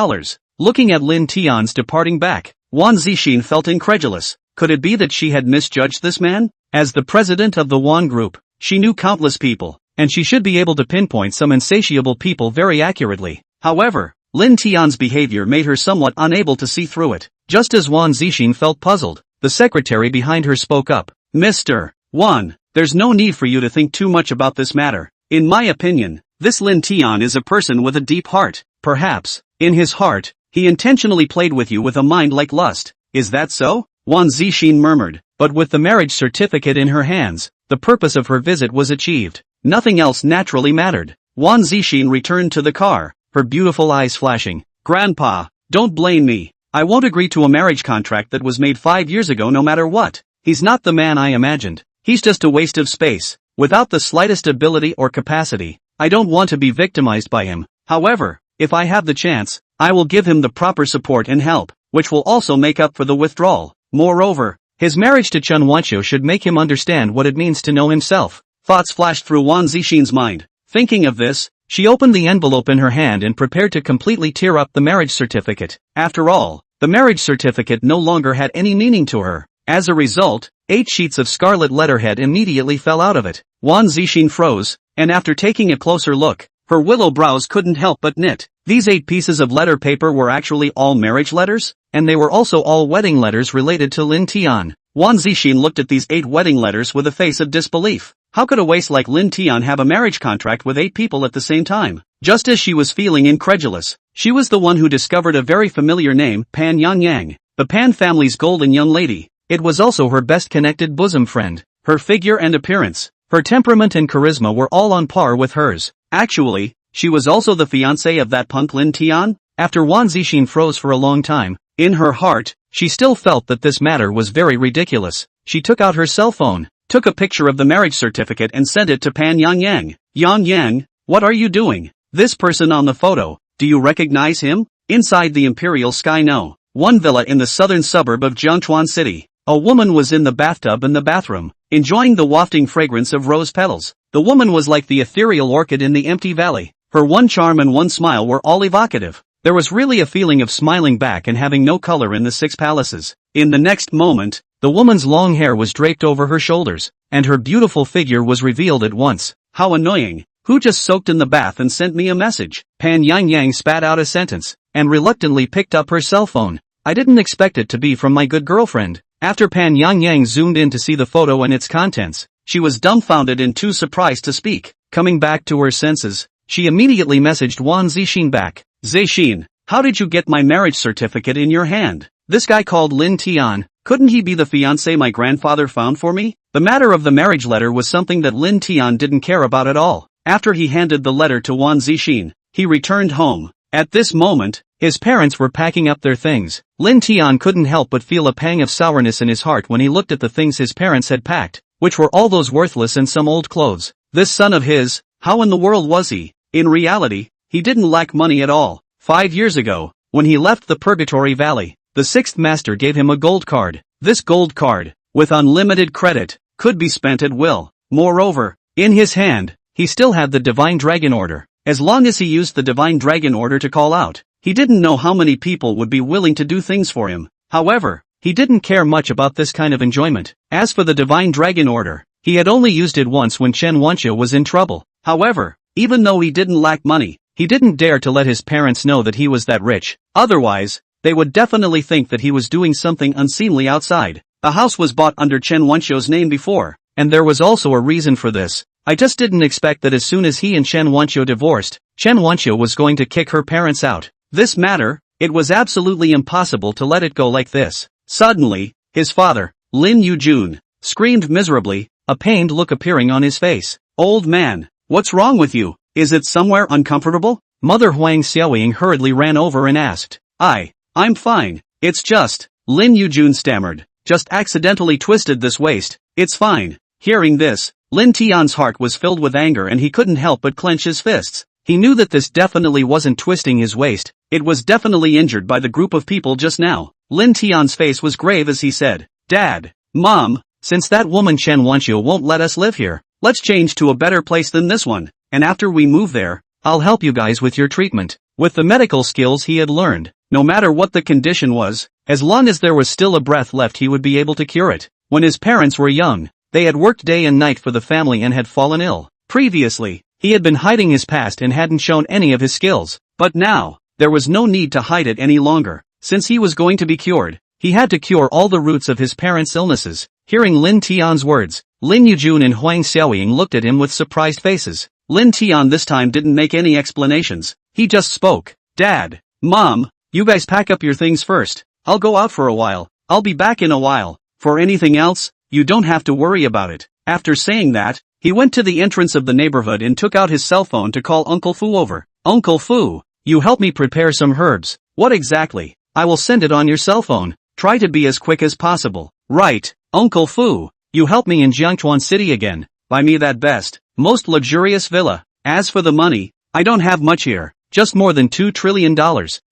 Looking at Lin Tian's departing back, Wan Zixin felt incredulous. Could it be that she had misjudged this man? As the president of the Wan Group, she knew countless people, and she should be able to pinpoint some insatiable people very accurately. However, Lin Tian's behavior made her somewhat unable to see through it. Just as Wan Zixin felt puzzled, the secretary behind her spoke up. "Mr. Wan, there's no need for you to think too much about this matter. In my opinion, this Lin Tian is a person with a deep heart. Perhaps, in his heart, he intentionally played with you with a mind like lust. Is that so?" Wan Zixin murmured. But with the marriage certificate in her hands, the purpose of her visit was achieved. Nothing else naturally mattered. Wan Zixin returned to the car, her beautiful eyes flashing. "Grandpa, don't blame me. I won't agree to a marriage contract that was made 5 years ago no matter what. He's not the man I imagined. He's just a waste of space, without the slightest ability or capacity. I don't want to be victimized by him. However, if I have the chance, I will give him the proper support and help, which will also make up for the withdrawal. Moreover, his marriage to Chen Wanqiu should make him understand what it means to know himself." Thoughts flashed through Wan Zixin's mind. Thinking of this, she opened the envelope in her hand and prepared to completely tear up the marriage certificate. After all, the marriage certificate no longer had any meaning to her. As a result, 8 sheets of scarlet letterhead immediately fell out of it. Wan Zixin froze, and after taking a closer look, her willow brows couldn't help but knit. These 8 pieces of letter paper were actually all marriage letters, and they were also all wedding letters related to Lin Tian. Wan Zixin looked at these 8 wedding letters with a face of disbelief. How could a waste like Lin Tian have a marriage contract with 8 people at the same time? Just as she was feeling incredulous, she was the one who discovered a very familiar name, Pan Yangyang, the Pan family's golden young lady. It was also her best connected bosom friend. Her figure and appearance, her temperament and charisma were all on par with hers. Actually, she was also the fiancée of that punk Lin Tian. After Wan Zixin froze for a long time, in her heart, she still felt that this matter was very ridiculous. She took out her cell phone, took a picture of the marriage certificate and sent it to Pan Yangyang. "Yangyang, what are you doing? This person on the photo, do you recognize him? Inside the Imperial Sky No. 1 villa in the southern suburb of Jiangchuan City, a woman was in the bathtub in the bathroom, enjoying the wafting fragrance of rose petals. The woman was like the ethereal orchid in the empty valley. Her one charm and one smile were all evocative. There was really a feeling of smiling back and having no color in the 6 palaces. In the next moment, the woman's long hair was draped over her shoulders, and her beautiful figure was revealed at once. How annoying. Who just soaked in the bath and sent me a message? Pan Yang Yang spat out a sentence, and reluctantly picked up her cell phone. I didn't expect it to be from my good girlfriend. After Pan Yang Yang zoomed in to see the photo and its contents, she was dumbfounded and too surprised to speak. Coming back to her senses, she immediately messaged Wan Zixin back. Zixin, how did you get my marriage certificate in your hand? This guy called Lin Tian, couldn't he be the fiancé my grandfather found for me? The matter of the marriage letter was something that Lin Tian didn't care about at all. After he handed the letter to Wan Zixin, he returned home. At this moment, his parents were packing up their things. Lin Tian couldn't help but feel a pang of sourness in his heart when he looked at the things his parents had packed, which were all those worthless and some old clothes. This son of his, how in the world was he? In reality, he didn't lack money at all. 5 years ago, when he left the Purgatory Valley, the 6th master gave him a gold card. This gold card, with unlimited credit, could be spent at will. Moreover, in his hand, he still had the Divine Dragon Order. As long as he used the Divine Dragon Order to call out, he didn't know how many people would be willing to do things for him. However, he didn't care much about this kind of enjoyment. As for the Divine Dragon Order, he had only used it once when Chen Wanqiu was in trouble. However, even though he didn't lack money, he didn't dare to let his parents know that he was that rich. Otherwise, they would definitely think that he was doing something unseemly outside. The house was bought under Chen Wanqiu's name before, and there was also a reason for this. I just didn't expect that as soon as he and Chen Wanqiu divorced, Chen Wanqiu was going to kick her parents out. This matter, it was absolutely impossible to let it go like this. Suddenly, his father, Lin Yujun, screamed miserably, a pained look appearing on his face. Old man, what's wrong with you? Is it somewhere uncomfortable? Mother Huang Xiaoying hurriedly ran over and asked. I'm fine. It's just, Lin Yujun stammered, just accidentally twisted this waist. It's fine. Hearing this, Lin Tian's heart was filled with anger and he couldn't help but clench his fists. He knew that this definitely wasn't twisting his waist, it was definitely injured by the group of people just now. Lin Tian's face was grave as he said, Dad, Mom, since that woman Chen Wanqiu won't let us live here, let's change to a better place than this one, and after we move there, I'll help you guys with your treatment. With the medical skills he had learned, no matter what the condition was, as long as there was still a breath left he would be able to cure it. When his parents were young, they had worked day and night for the family and had fallen ill. Previously, he had been hiding his past and hadn't shown any of his skills. But now, there was no need to hide it any longer. Since he was going to be cured, he had to cure all the roots of his parents' illnesses. Hearing Lin Tian's words, Lin Yujun and Huang Xiaoying looked at him with surprised faces. Lin Tian this time didn't make any explanations. He just spoke. Dad, Mom, you guys pack up your things first. I'll go out for a while. I'll be back in a while. For anything else, you don't have to worry about it. After saying that, he went to the entrance of the neighborhood and took out his cell phone to call Uncle Fu over. Uncle Fu, you help me prepare some herbs. What exactly? I will send it on your cell phone. Try to be as quick as possible. Right, Uncle Fu, you help me in Jiangchuan City again. Buy me that best, most luxurious villa. As for the money, I don't have much here. Just more than $2 trillion.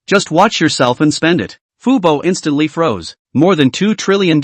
Just watch yourself and spend it. Fu Bo instantly froze. More than $2 trillion.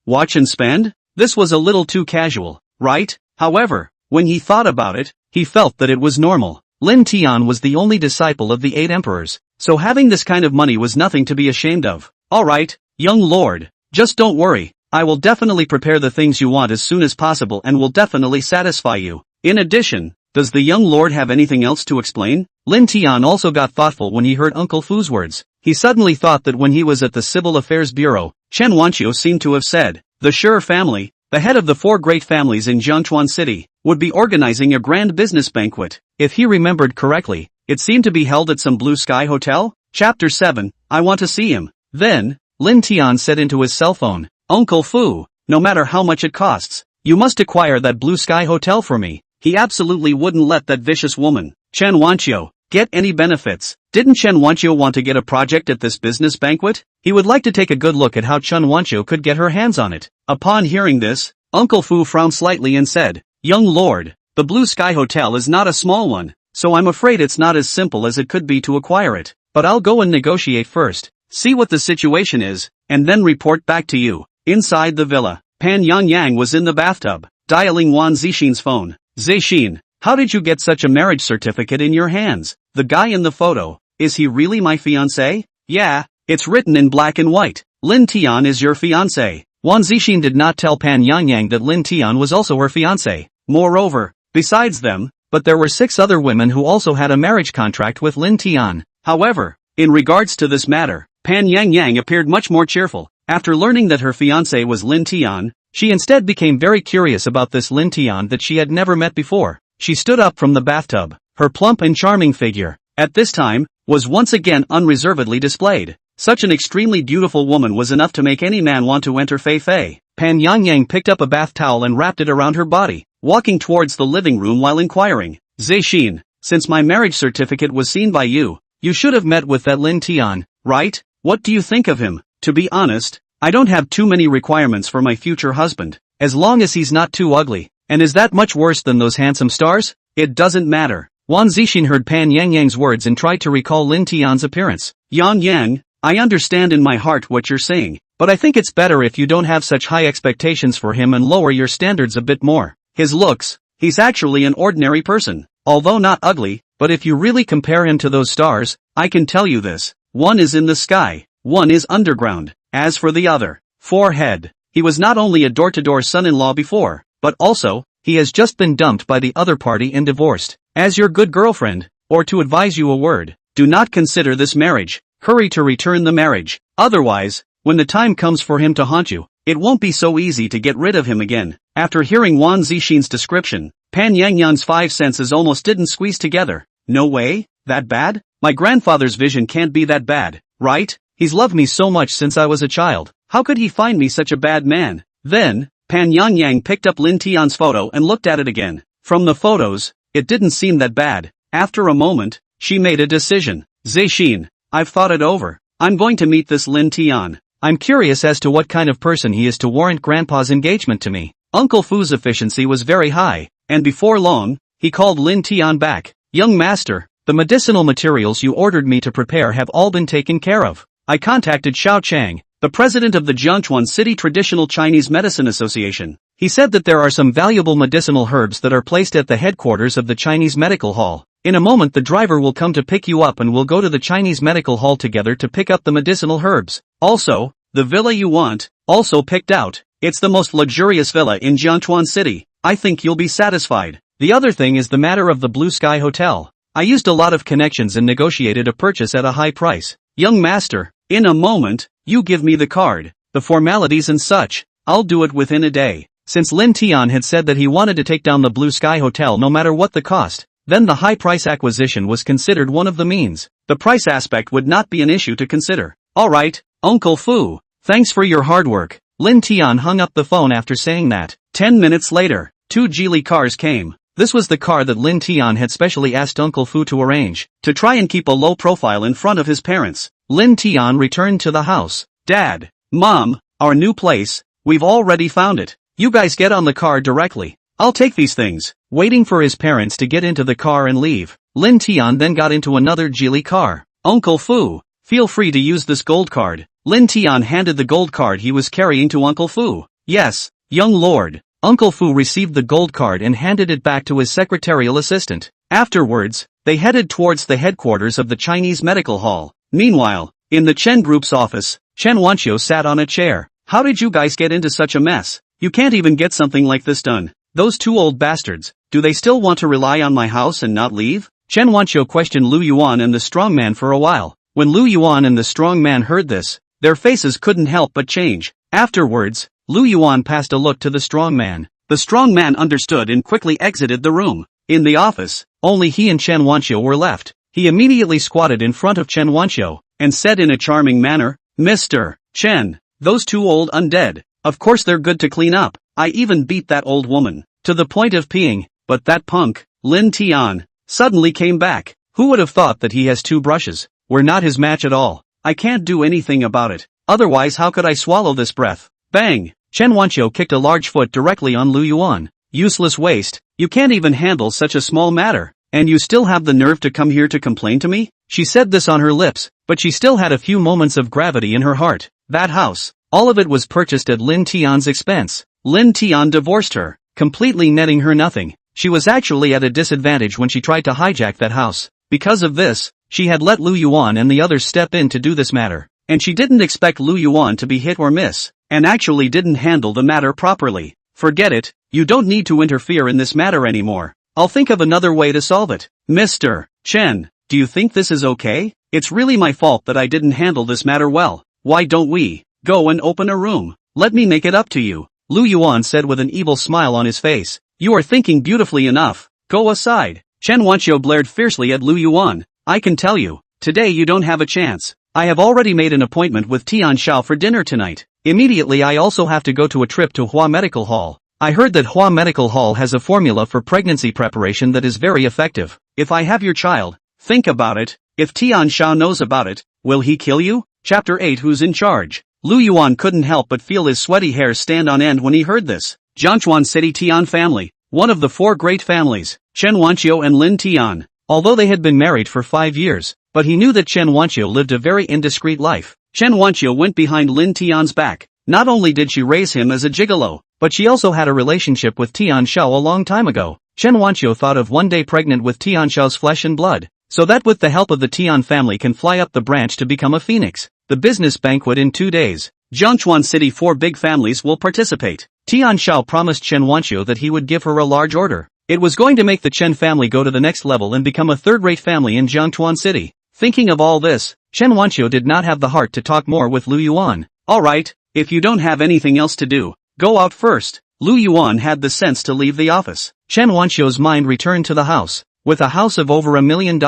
Watch and spend? This was a little too casual, right? However, when he thought about it, he felt that it was normal. Lin Tian was the only disciple of the 8 emperors, so having this kind of money was nothing to be ashamed of. Alright, young lord, just don't worry. I will definitely prepare the things you want as soon as possible and will definitely satisfy you. In addition, does the young lord have anything else to explain? Lin Tian also got thoughtful when he heard Uncle Fu's words. He suddenly thought that when he was at the Civil Affairs Bureau, Chen Wanqiu seemed to have said, the Shi family, the head of the 4 great families in Jiangchuan City, would be organizing a grand business banquet. If he remembered correctly, it seemed to be held at some Blue Sky Hotel? Chapter 7, I want to see him. Then, Lin Tian said into his cell phone, Uncle Fu, no matter how much it costs, you must acquire that Blue Sky Hotel for me. He absolutely wouldn't let that vicious woman, Chen Wanqiu, get any benefits. Didn't Chen Wanqiu want to get a project at this business banquet? He would like to take a good look at how Chen Wanqiu could get her hands on it. Upon hearing this, Uncle Fu frowned slightly and said, Young lord, the Blue Sky Hotel is not a small one. so I'm afraid it's not as simple as it could be to acquire it. But I'll go and negotiate first, see what the situation is, and then report back to you. Inside the villa, Pan Yangyang was in the bathtub, dialing Wan Zixin's phone. Zixin, how did you get such a marriage certificate in your hands? The guy in the photo, is he really my fiancé? Yeah, it's written in black and white. Lin Tian is your fiancé. Wan Zixin did not tell Pan Yangyang that Lin Tian was also her fiancé. Moreover, besides them, but there were 6 other women who also had a marriage contract with Lin Tian. However, in regards to this matter, Pan Yangyang appeared much more cheerful. After learning that her fiancé was Lin Tian, she instead became very curious about this Lin Tian that she had never met before. She stood up from the bathtub. Her plump and charming figure, at this time, was once again unreservedly displayed. Such an extremely beautiful woman was enough to make any man want to enter Fei Fei. Pan Yangyang picked up a bath towel and wrapped it around her body, walking towards the living room while inquiring. Zixin, since my marriage certificate was seen by you, you should have met with that Lin Tian, right? What do you think of him? To be honest, I don't have too many requirements for my future husband, as long as he's not too ugly. And is that much worse than those handsome stars? It doesn't matter. Wan Zixin heard Pan Yangyang's words and tried to recall Lin Tian's appearance. Yang, I understand in my heart what you're saying, but I think it's better if you don't have such high expectations for him and lower your standards a bit more. His looks, he's actually an ordinary person, although not ugly, but if you really compare him to those stars, I can tell you this, one is in the sky, one is underground. As for the other, forehead, he was not only a door-to-door son-in-law before, but also, he has just been dumped by the other party and divorced. As your good girlfriend, or to advise you a word, do not consider this marriage, hurry to return the marriage, otherwise, when the time comes for him to haunt you, it won't be so easy to get rid of him again. After hearing Wan Zixin's description, Pan Yangyang's 5 senses almost didn't squeeze together. No way? That bad? My grandfather's vision can't be that bad, right? He's loved me so much since I was a child. How could he find me such a bad man? Then, Pan Yangyang picked up Lin Tian's photo and looked at it again. From the photos, it didn't seem that bad. After a moment, she made a decision. Zixin, I've thought it over. I'm going to meet this Lin Tian. I'm curious as to what kind of person he is to warrant Grandpa's engagement to me. Uncle Fu's efficiency was very high, and before long, he called Lin Tian back. Young master, the medicinal materials you ordered me to prepare have all been taken care of. I contacted Xiao Chang, the president of the Jiangchuan City Traditional Chinese Medicine Association. He said that there are some valuable medicinal herbs that are placed at the headquarters of the Chinese Medical Hall. In a moment the driver will come to pick you up and we'll go to the Chinese Medical Hall together to pick up the medicinal herbs. Also, the villa you want, also picked out. It's the most luxurious villa in Jiangchuan City. I think you'll be satisfied. The other thing is the matter of the Blue Sky Hotel. I used a lot of connections and negotiated a purchase at a high price. Young master, in a moment, you give me the card, the formalities and such, I'll do it within a day. Since Lin Tian had said that he wanted to take down the Blue Sky Hotel no matter what the cost, then the high price acquisition was considered one of the means. The price aspect would not be an issue to consider. Alright, Uncle Fu, thanks for your hard work. Lin Tian hung up the phone after saying that. 10 minutes later, 2 Geely cars came. This was the car that Lin Tian had specially asked Uncle Fu to arrange, to try and keep a low profile in front of his parents. Lin Tian returned to the house. Dad, Mom, our new place, we've already found it. You guys get on the car directly. I'll take these things. Waiting for his parents to get into the car and leave, Lin Tian then got into another Geely car. Uncle Fu, feel free to use this gold card. Lin Tian handed the gold card he was carrying to Uncle Fu. Yes, young lord. Uncle Fu received the gold card and handed it back to his secretarial assistant. Afterwards, they headed towards the headquarters of the Chinese Medical Hall. Meanwhile, in the Chen Group's office, Chen Wanqiu sat on a chair. How did you guys get into such a mess? You can't even get something like this done. Those 2 old bastards, do they still want to rely on my house and not leave? Chen Wanqiu questioned Lu Yuan and the strong man for a while. When Lu Yuan and the strong man heard this, their faces couldn't help but change. Afterwards, Lu Yuan passed a look to the strong man. The strong man understood and quickly exited the room. In the office, only he and Chen Wanqiu were left. He immediately squatted in front of Chen Wanqiu, and said in a charming manner, Mr. Chen, those 2 old undead, of course they're good to clean up. I even beat that old woman, to the point of peeing, but that punk, Lin Tian, suddenly came back. Who would have thought that he has 2 brushes? We're not his match at all. I can't do anything about it. Otherwise how could I swallow this breath? Bang! Chen Wanqiu kicked a large foot directly on Lu Yuan. Useless waste, you can't even handle such a small matter. And you still have the nerve to come here to complain to me? She said this on her lips, but she still had a few moments of gravity in her heart. That house, all of it was purchased at Lin Tian's expense. Lin Tian divorced her, completely netting her nothing. She was actually at a disadvantage when she tried to hijack that house. Because of this, she had let Lu Yuan and the others step in to do this matter. And she didn't expect Lu Yuan to be hit or miss, and actually didn't handle the matter properly. Forget it, you don't need to interfere in this matter anymore. I'll think of another way to solve it. Mr. Chen, do you think this is okay? It's really my fault that I didn't handle this matter well. Why don't we go and open a room? Let me make it up to you. Lu Yuan said with an evil smile on his face. You are thinking beautifully enough. Go aside. Chen Wanqiu blared fiercely at Lu Yuan. I can tell you, today you don't have a chance. I have already made an appointment with Tian Shao for dinner tonight. Immediately I also have to go to a trip to Hua Medical Hall. I heard that Hua Medical Hall has a formula for pregnancy preparation that is very effective. If I have your child, think about it. If Tian Shao knows about it, will he kill you? Chapter 8 Who's in charge? Lu Yuan couldn't help but feel his sweaty hair stand on end when he heard this. Jiangchuan City Tian family, one of the four great families, Chen Wanqiu and Lin Tian. Although they had been married for 5 years, but he knew that Chen Wanqiu lived a very indiscreet life. Chen Wanqiu went behind Lin Tian's back. Not only did she raise him as a gigolo, but she also had a relationship with Tian Shao a long time ago. Chen Wanqiu thought of one day pregnant with Tian Shao's flesh and blood, so that with the help of the Tian family can fly up the branch to become a phoenix. The business banquet in 2 days. Jiangchuan City 4 big families will participate. Tian Shao promised Chen Wanqiu that he would give her a large order. It was going to make the Chen family go to the next level and become a third-rate family in Jiangchuan City. Thinking of all this, Chen Wanqiu did not have the heart to talk more with Lu Yuan. Alright, if you don't have anything else to do, go out first. Lu Yuan had the sense to leave the office. Chen Wanqiu's mind returned to the house. With a house of over $1 million,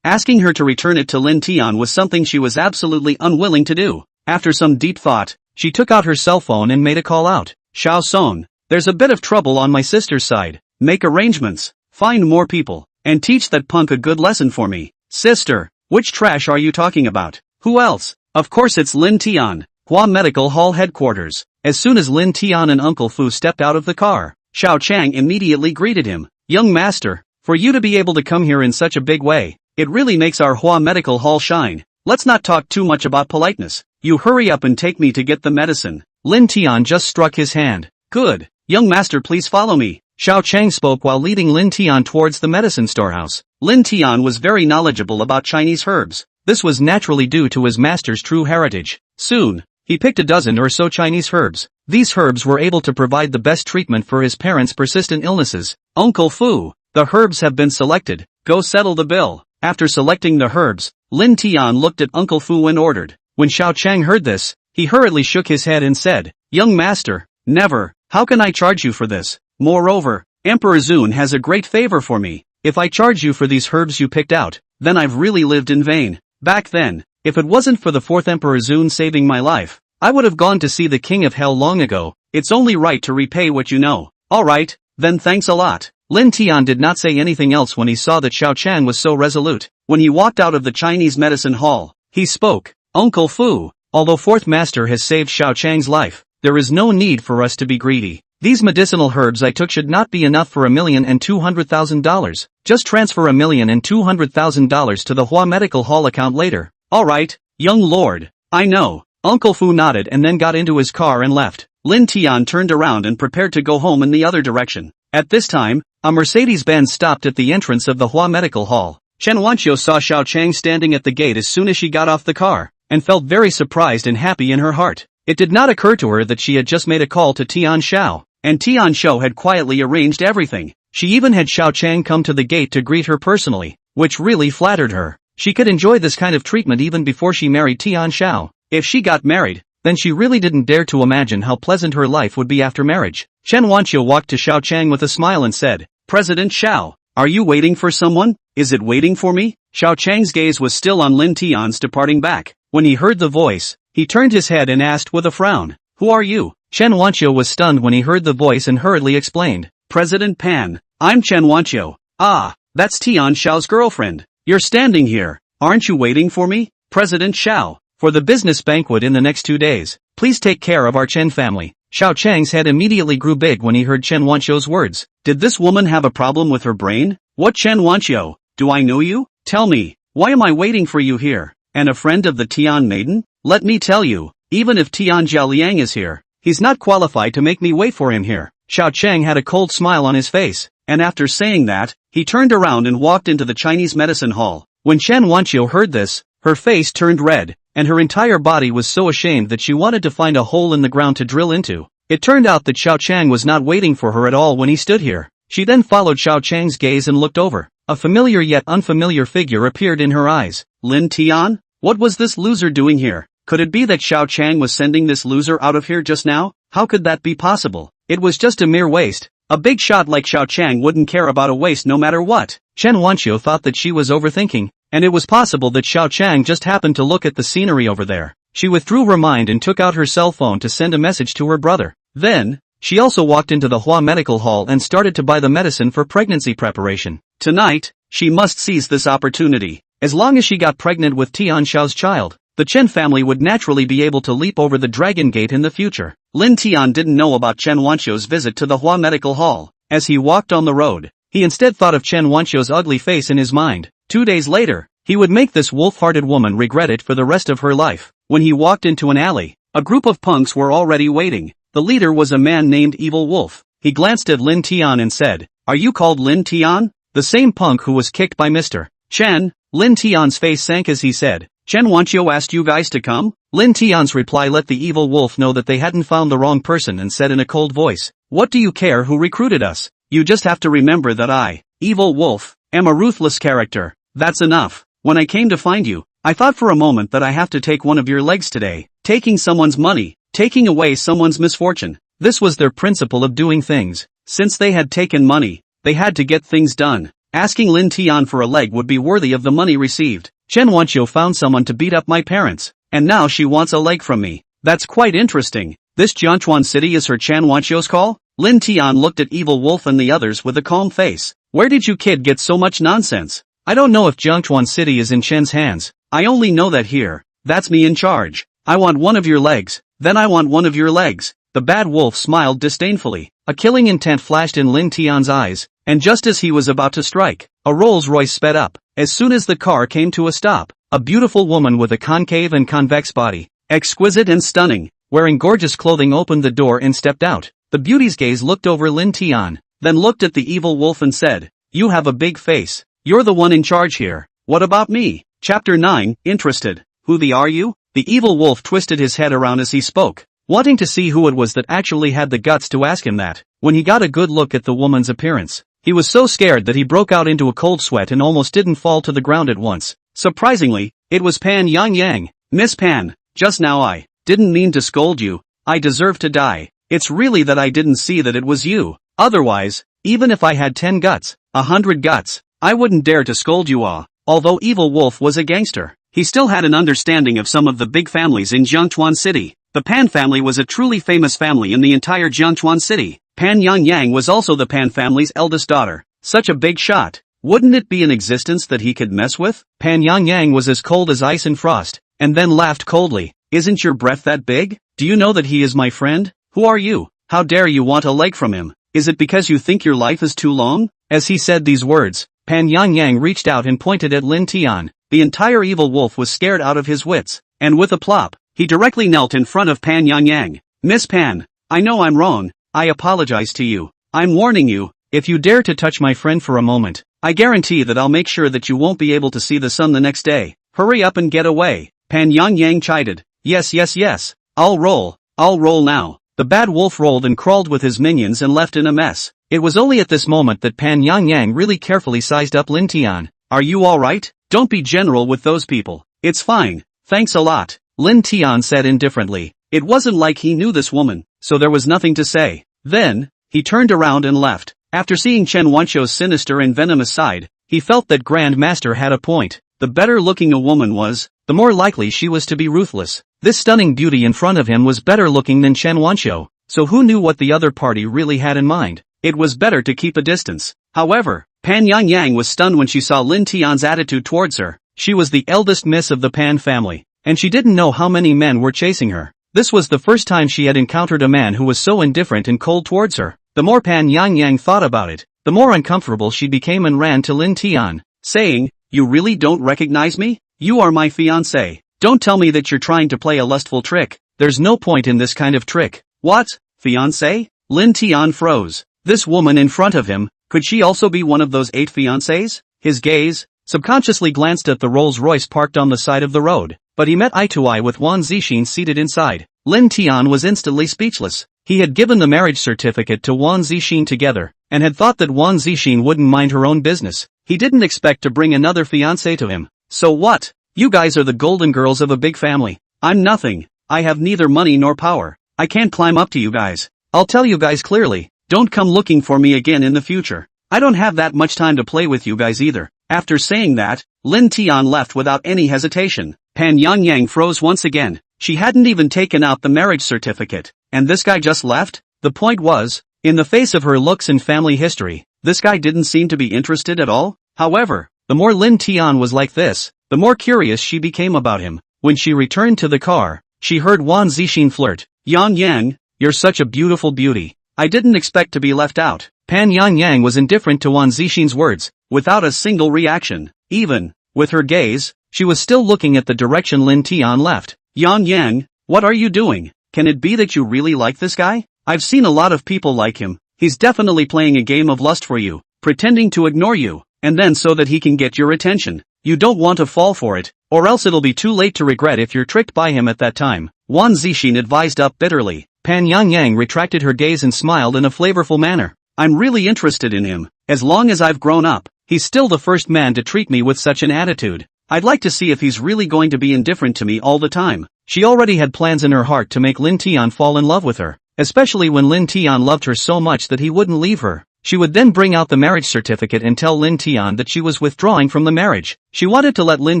asking her to return it to Lin Tian was something she was absolutely unwilling to do. After some deep thought, she took out her cell phone and made a call out. Xiao Song, there's a bit of trouble on my sister's side. Make arrangements, find more people, and teach that punk a good lesson for me. Sister, which trash are you talking about? Who else? Of course it's Lin Tian, Hua Medical Hall headquarters. As soon as Lin Tian and Uncle Fu stepped out of the car, Xiao Chang immediately greeted him. Young master, for you to be able to come here in such a big way, it really makes our Hua Medical Hall shine. Let's not talk too much about politeness. You hurry up and take me to get the medicine. Lin Tian just struck his hand. Good. Young master, please follow me. Xiao Chang spoke while leading Lin Tian towards the medicine storehouse. Lin Tian was very knowledgeable about Chinese herbs. This was naturally due to his master's true heritage. Soon, he picked a dozen or so Chinese herbs. These herbs were able to provide the best treatment for his parents' persistent illnesses. Uncle Fu, the herbs have been selected. Go settle the bill. After selecting the herbs, Lin Tian looked at Uncle Fu and ordered. When Xiao Chang heard this, he hurriedly shook his head and said, Young master, never. How can I charge you for this? Moreover, Emperor Zun has a great favor for me. If I charge you for these herbs you picked out, then I've really lived in vain. Back then, if it wasn't for the 4th Emperor Zun saving my life, I would have gone to see the King of Hell long ago. It's only right to repay what you know. Alright, then thanks a lot. Lin Tian did not say anything else when he saw that Xiao Chang was so resolute. When he walked out of the Chinese medicine hall, he spoke. Uncle Fu, although 4th Master has saved Xiao Chang's life, there is no need for us to be greedy. These medicinal herbs I took should not be enough for $1,200,000. Just transfer $1,200,000 to the Hua Medical Hall account later. Alright, young lord. I know. Uncle Fu nodded and then got into his car and left. Lin Tian turned around and prepared to go home in the other direction. At this time, a Mercedes-Benz stopped at the entrance of the Hua Medical Hall. Chen Wanqiu saw Xiao Chang standing at the gate as soon as she got off the car, and felt very surprised and happy in her heart. It did not occur to her that she had just made a call to Tian Shao, and Tian Shao had quietly arranged everything. She even had Xiao Chang come to the gate to greet her personally, which really flattered her. She could enjoy this kind of treatment even before she married Tian Shao. If she got married, then she really didn't dare to imagine how pleasant her life would be after marriage. Chen Wanqiu walked to Xiao Chang with a smile and said, President Shao, are you waiting for someone? Is it waiting for me? Xiao Chang's gaze was still on Lin Tian's departing back. When he heard the voice, he turned his head and asked with a frown, Who are you? Chen Wanqiu was stunned when he heard the voice and hurriedly explained, President Pan, I'm Chen Wanqiu. Ah, that's Tian Shao's girlfriend. You're standing here, aren't you waiting for me? President Shao, for the business banquet in the next 2 days, please take care of our Chen family. Xiao Chang's head immediately grew big when he heard Chen Wanqiu's words. Did this woman have a problem with her brain? What Chen Wanqiu, do I know you? Tell me, why am I waiting for you here? And a friend of the Tian maiden? Let me tell you, even if Tian Jialiang is here, he's not qualified to make me wait for him here. Xiao Chang had a cold smile on his face, and after saying that, he turned around and walked into the Chinese medicine hall. When Chen Wanqiu heard this, her face turned red, and her entire body was so ashamed that she wanted to find a hole in the ground to drill into. It turned out that Xiao Chang was not waiting for her at all when he stood here. She then followed Xiao Chang's gaze and looked over. A familiar yet unfamiliar figure appeared in her eyes. Lin Tian? What was this loser doing here? Could it be that Xiao Chang was sending this loser out of here just now? How could that be possible? It was just a mere waste. A big shot like Xiao Chang wouldn't care about a waste no matter what. Chen Wanqiu thought that she was overthinking, and it was possible that Xiao Chang just happened to look at the scenery over there. She withdrew her mind and took out her cell phone to send a message to her brother. Then, she also walked into the Hua Medical Hall and started to buy the medicine for pregnancy preparation. Tonight, she must seize this opportunity. As long as she got pregnant with Tian Xiao's child, the Chen family would naturally be able to leap over the Dragon Gate in the future. Lin Tian didn't know about Chen Wanqiu's visit to the Hua Medical Hall. As he walked on the road, he instead thought of Chen Wanqiu's ugly face in his mind. 2 days later, he would make this wolf-hearted woman regret it for the rest of her life. When he walked into an alley, a group of punks were already waiting. The leader was a man named Evil Wolf. He glanced at Lin Tian and said, "Are you called Lin Tian? The same punk who was kicked by Mr. Chen?" Lin Tian's face sank as he said, "Chen Wanqiu asked you guys to come?" Lin Tian's reply let the Evil Wolf know that they hadn't found the wrong person and said in a cold voice, "What do you care who recruited us? You just have to remember that I, Evil Wolf, am a ruthless character. That's enough. When I came to find you, I thought for a moment that I have to take one of your legs today. Taking someone's money, taking away someone's misfortune. This was their principle of doing things. Since they had taken money, they had to get things done. Asking Lin Tian for a leg would be worthy of the money received. Chen Wanqiu found someone to beat up my parents, and now she wants a leg from me. That's quite interesting. This Jiangchuan city is her Chen Wanqiu's call?" Lin Tian looked at Evil Wolf and the others with a calm face. "Where did you kid get so much nonsense? I don't know if Jiangchuan city is in Chen's hands. I only know that here, that's me in charge. I want one of your legs, then I want one of your legs." The bad wolf smiled disdainfully. A killing intent flashed in Lin Tian's eyes, and just as he was about to strike, a Rolls-Royce sped up. As soon as the car came to a stop, a beautiful woman with a concave and convex body, exquisite and stunning, wearing gorgeous clothing opened the door and stepped out. The beauty's gaze looked over Lin Tian, then looked at the Evil Wolf and said, "You have a big face. You're the one in charge here. What about me?" Chapter 9, Interested. Who the are you? The Evil Wolf twisted his head around as he spoke, wanting to see who it was that actually had the guts to ask him that. When he got a good look at the woman's appearance, he was so scared that he broke out into a cold sweat and almost didn't fall to the ground at once. Surprisingly, it was Pan Yang. "Miss Pan, just now I didn't mean to scold you. I deserve to die. It's really that I didn't see that it was you. Otherwise, even if I had 10 guts, 100 guts, I wouldn't dare to scold you all." Although Evil Wolf was a gangster, he still had an understanding of some of the big families in Jiangchuan City. The Pan family was a truly famous family in the entire Jiangchuan City. Pan Yang was also the Pan family's eldest daughter. Such a big shot. Wouldn't it be an existence that he could mess with? Pan Yang was as cold as ice and frost, and then laughed coldly. "Isn't your breath that big? Do you know that he is my friend? Who are you? How dare you want a leg from him? Is it because you think your life is too long?" As he said these words, Pan Yang reached out and pointed at Lin Tian. The entire Evil Wolf was scared out of his wits, and with a plop, he directly knelt in front of Pan Yang. "Miss Pan, I know I'm wrong. I apologize to you. I'm warning you, if you dare to touch my friend for a moment, I guarantee that I'll make sure that you won't be able to see the sun the next day. Hurry up and get away." Pan Yang chided. Yes. I'll roll now." The bad wolf rolled and crawled with his minions and left in a mess. It was only at this moment that Pan Yang really carefully sized up Lin Tian. "Are you alright? Don't be general with those people." "It's fine, thanks a lot," Lin Tian said indifferently. It wasn't like he knew this woman, so there was nothing to say. Then, he turned around and left. After seeing Chen Wanqiu's sinister and venomous side, he felt that Grand Master had a point. The better looking a woman was, the more likely she was to be ruthless. This stunning beauty in front of him was better looking than Chen Wanqiu, so who knew what the other party really had in mind? It was better to keep a distance. However, Pan Yang was stunned when she saw Lin Tian's attitude towards her. She was the eldest miss of the Pan family, and she didn't know how many men were chasing her. This was the first time she had encountered a man who was so indifferent and cold towards her. The more Pan Yang thought about it, the more uncomfortable she became and ran to Lin Tian, saying, "You really don't recognize me? You are my fiancé. Don't tell me that you're trying to play a lustful trick. There's no point in this kind of trick." "What? Fiancé?" Lin Tian froze. This woman in front of him, could she also be one of those 8 fiancés? His gaze subconsciously glanced at the Rolls-Royce parked on the side of the road, but he met eye to eye with Wang Zixin seated inside. Lin Tian was instantly speechless. He had given the marriage certificate to Wang Zixin together, and had thought that Wang Zixin wouldn't mind her own business. He didn't expect to bring another fiancé to him. "So what? You guys are the golden girls of a big family. I'm nothing. I have neither money nor power. I can't climb up to you guys. I'll tell you guys clearly, don't come looking for me again in the future. I don't have that much time to play with you guys either." After saying that, Lin Tian left without any hesitation. Pan Yangyang froze once again. She hadn't even taken out the marriage certificate, and this guy just left? The point was, in the face of her looks and family history, this guy didn't seem to be interested at all. However, the more Lin Tian was like this, the more curious she became about him. When she returned to the car, she heard Wang Zixin flirt. "Yang Yang, you're such a beautiful beauty. I didn't expect to be left out." Pan Yangyang was indifferent to Wang Zixin's words, without a single reaction. Even with her gaze, she was still looking at the direction Lin Tian left. "Yang Yang, what are you doing? Can it be that you really like this guy? I've seen a lot of people like him. He's definitely playing a game of lust for you, pretending to ignore you, and then so that he can get your attention. You don't want to fall for it, or else it'll be too late to regret if you're tricked by him at that time." Wang Zixin advised up bitterly. Pan Yangyang retracted her gaze and smiled in a flavorful manner. "I'm really interested in him. As long as I've grown up, he's still the first man to treat me with such an attitude. I'd like to see if he's really going to be indifferent to me all the time." She already had plans in her heart to make Lin Tian fall in love with her, especially when Lin Tian loved her so much that he wouldn't leave her. She would then bring out the marriage certificate and tell Lin Tian that she was withdrawing from the marriage. She wanted to let Lin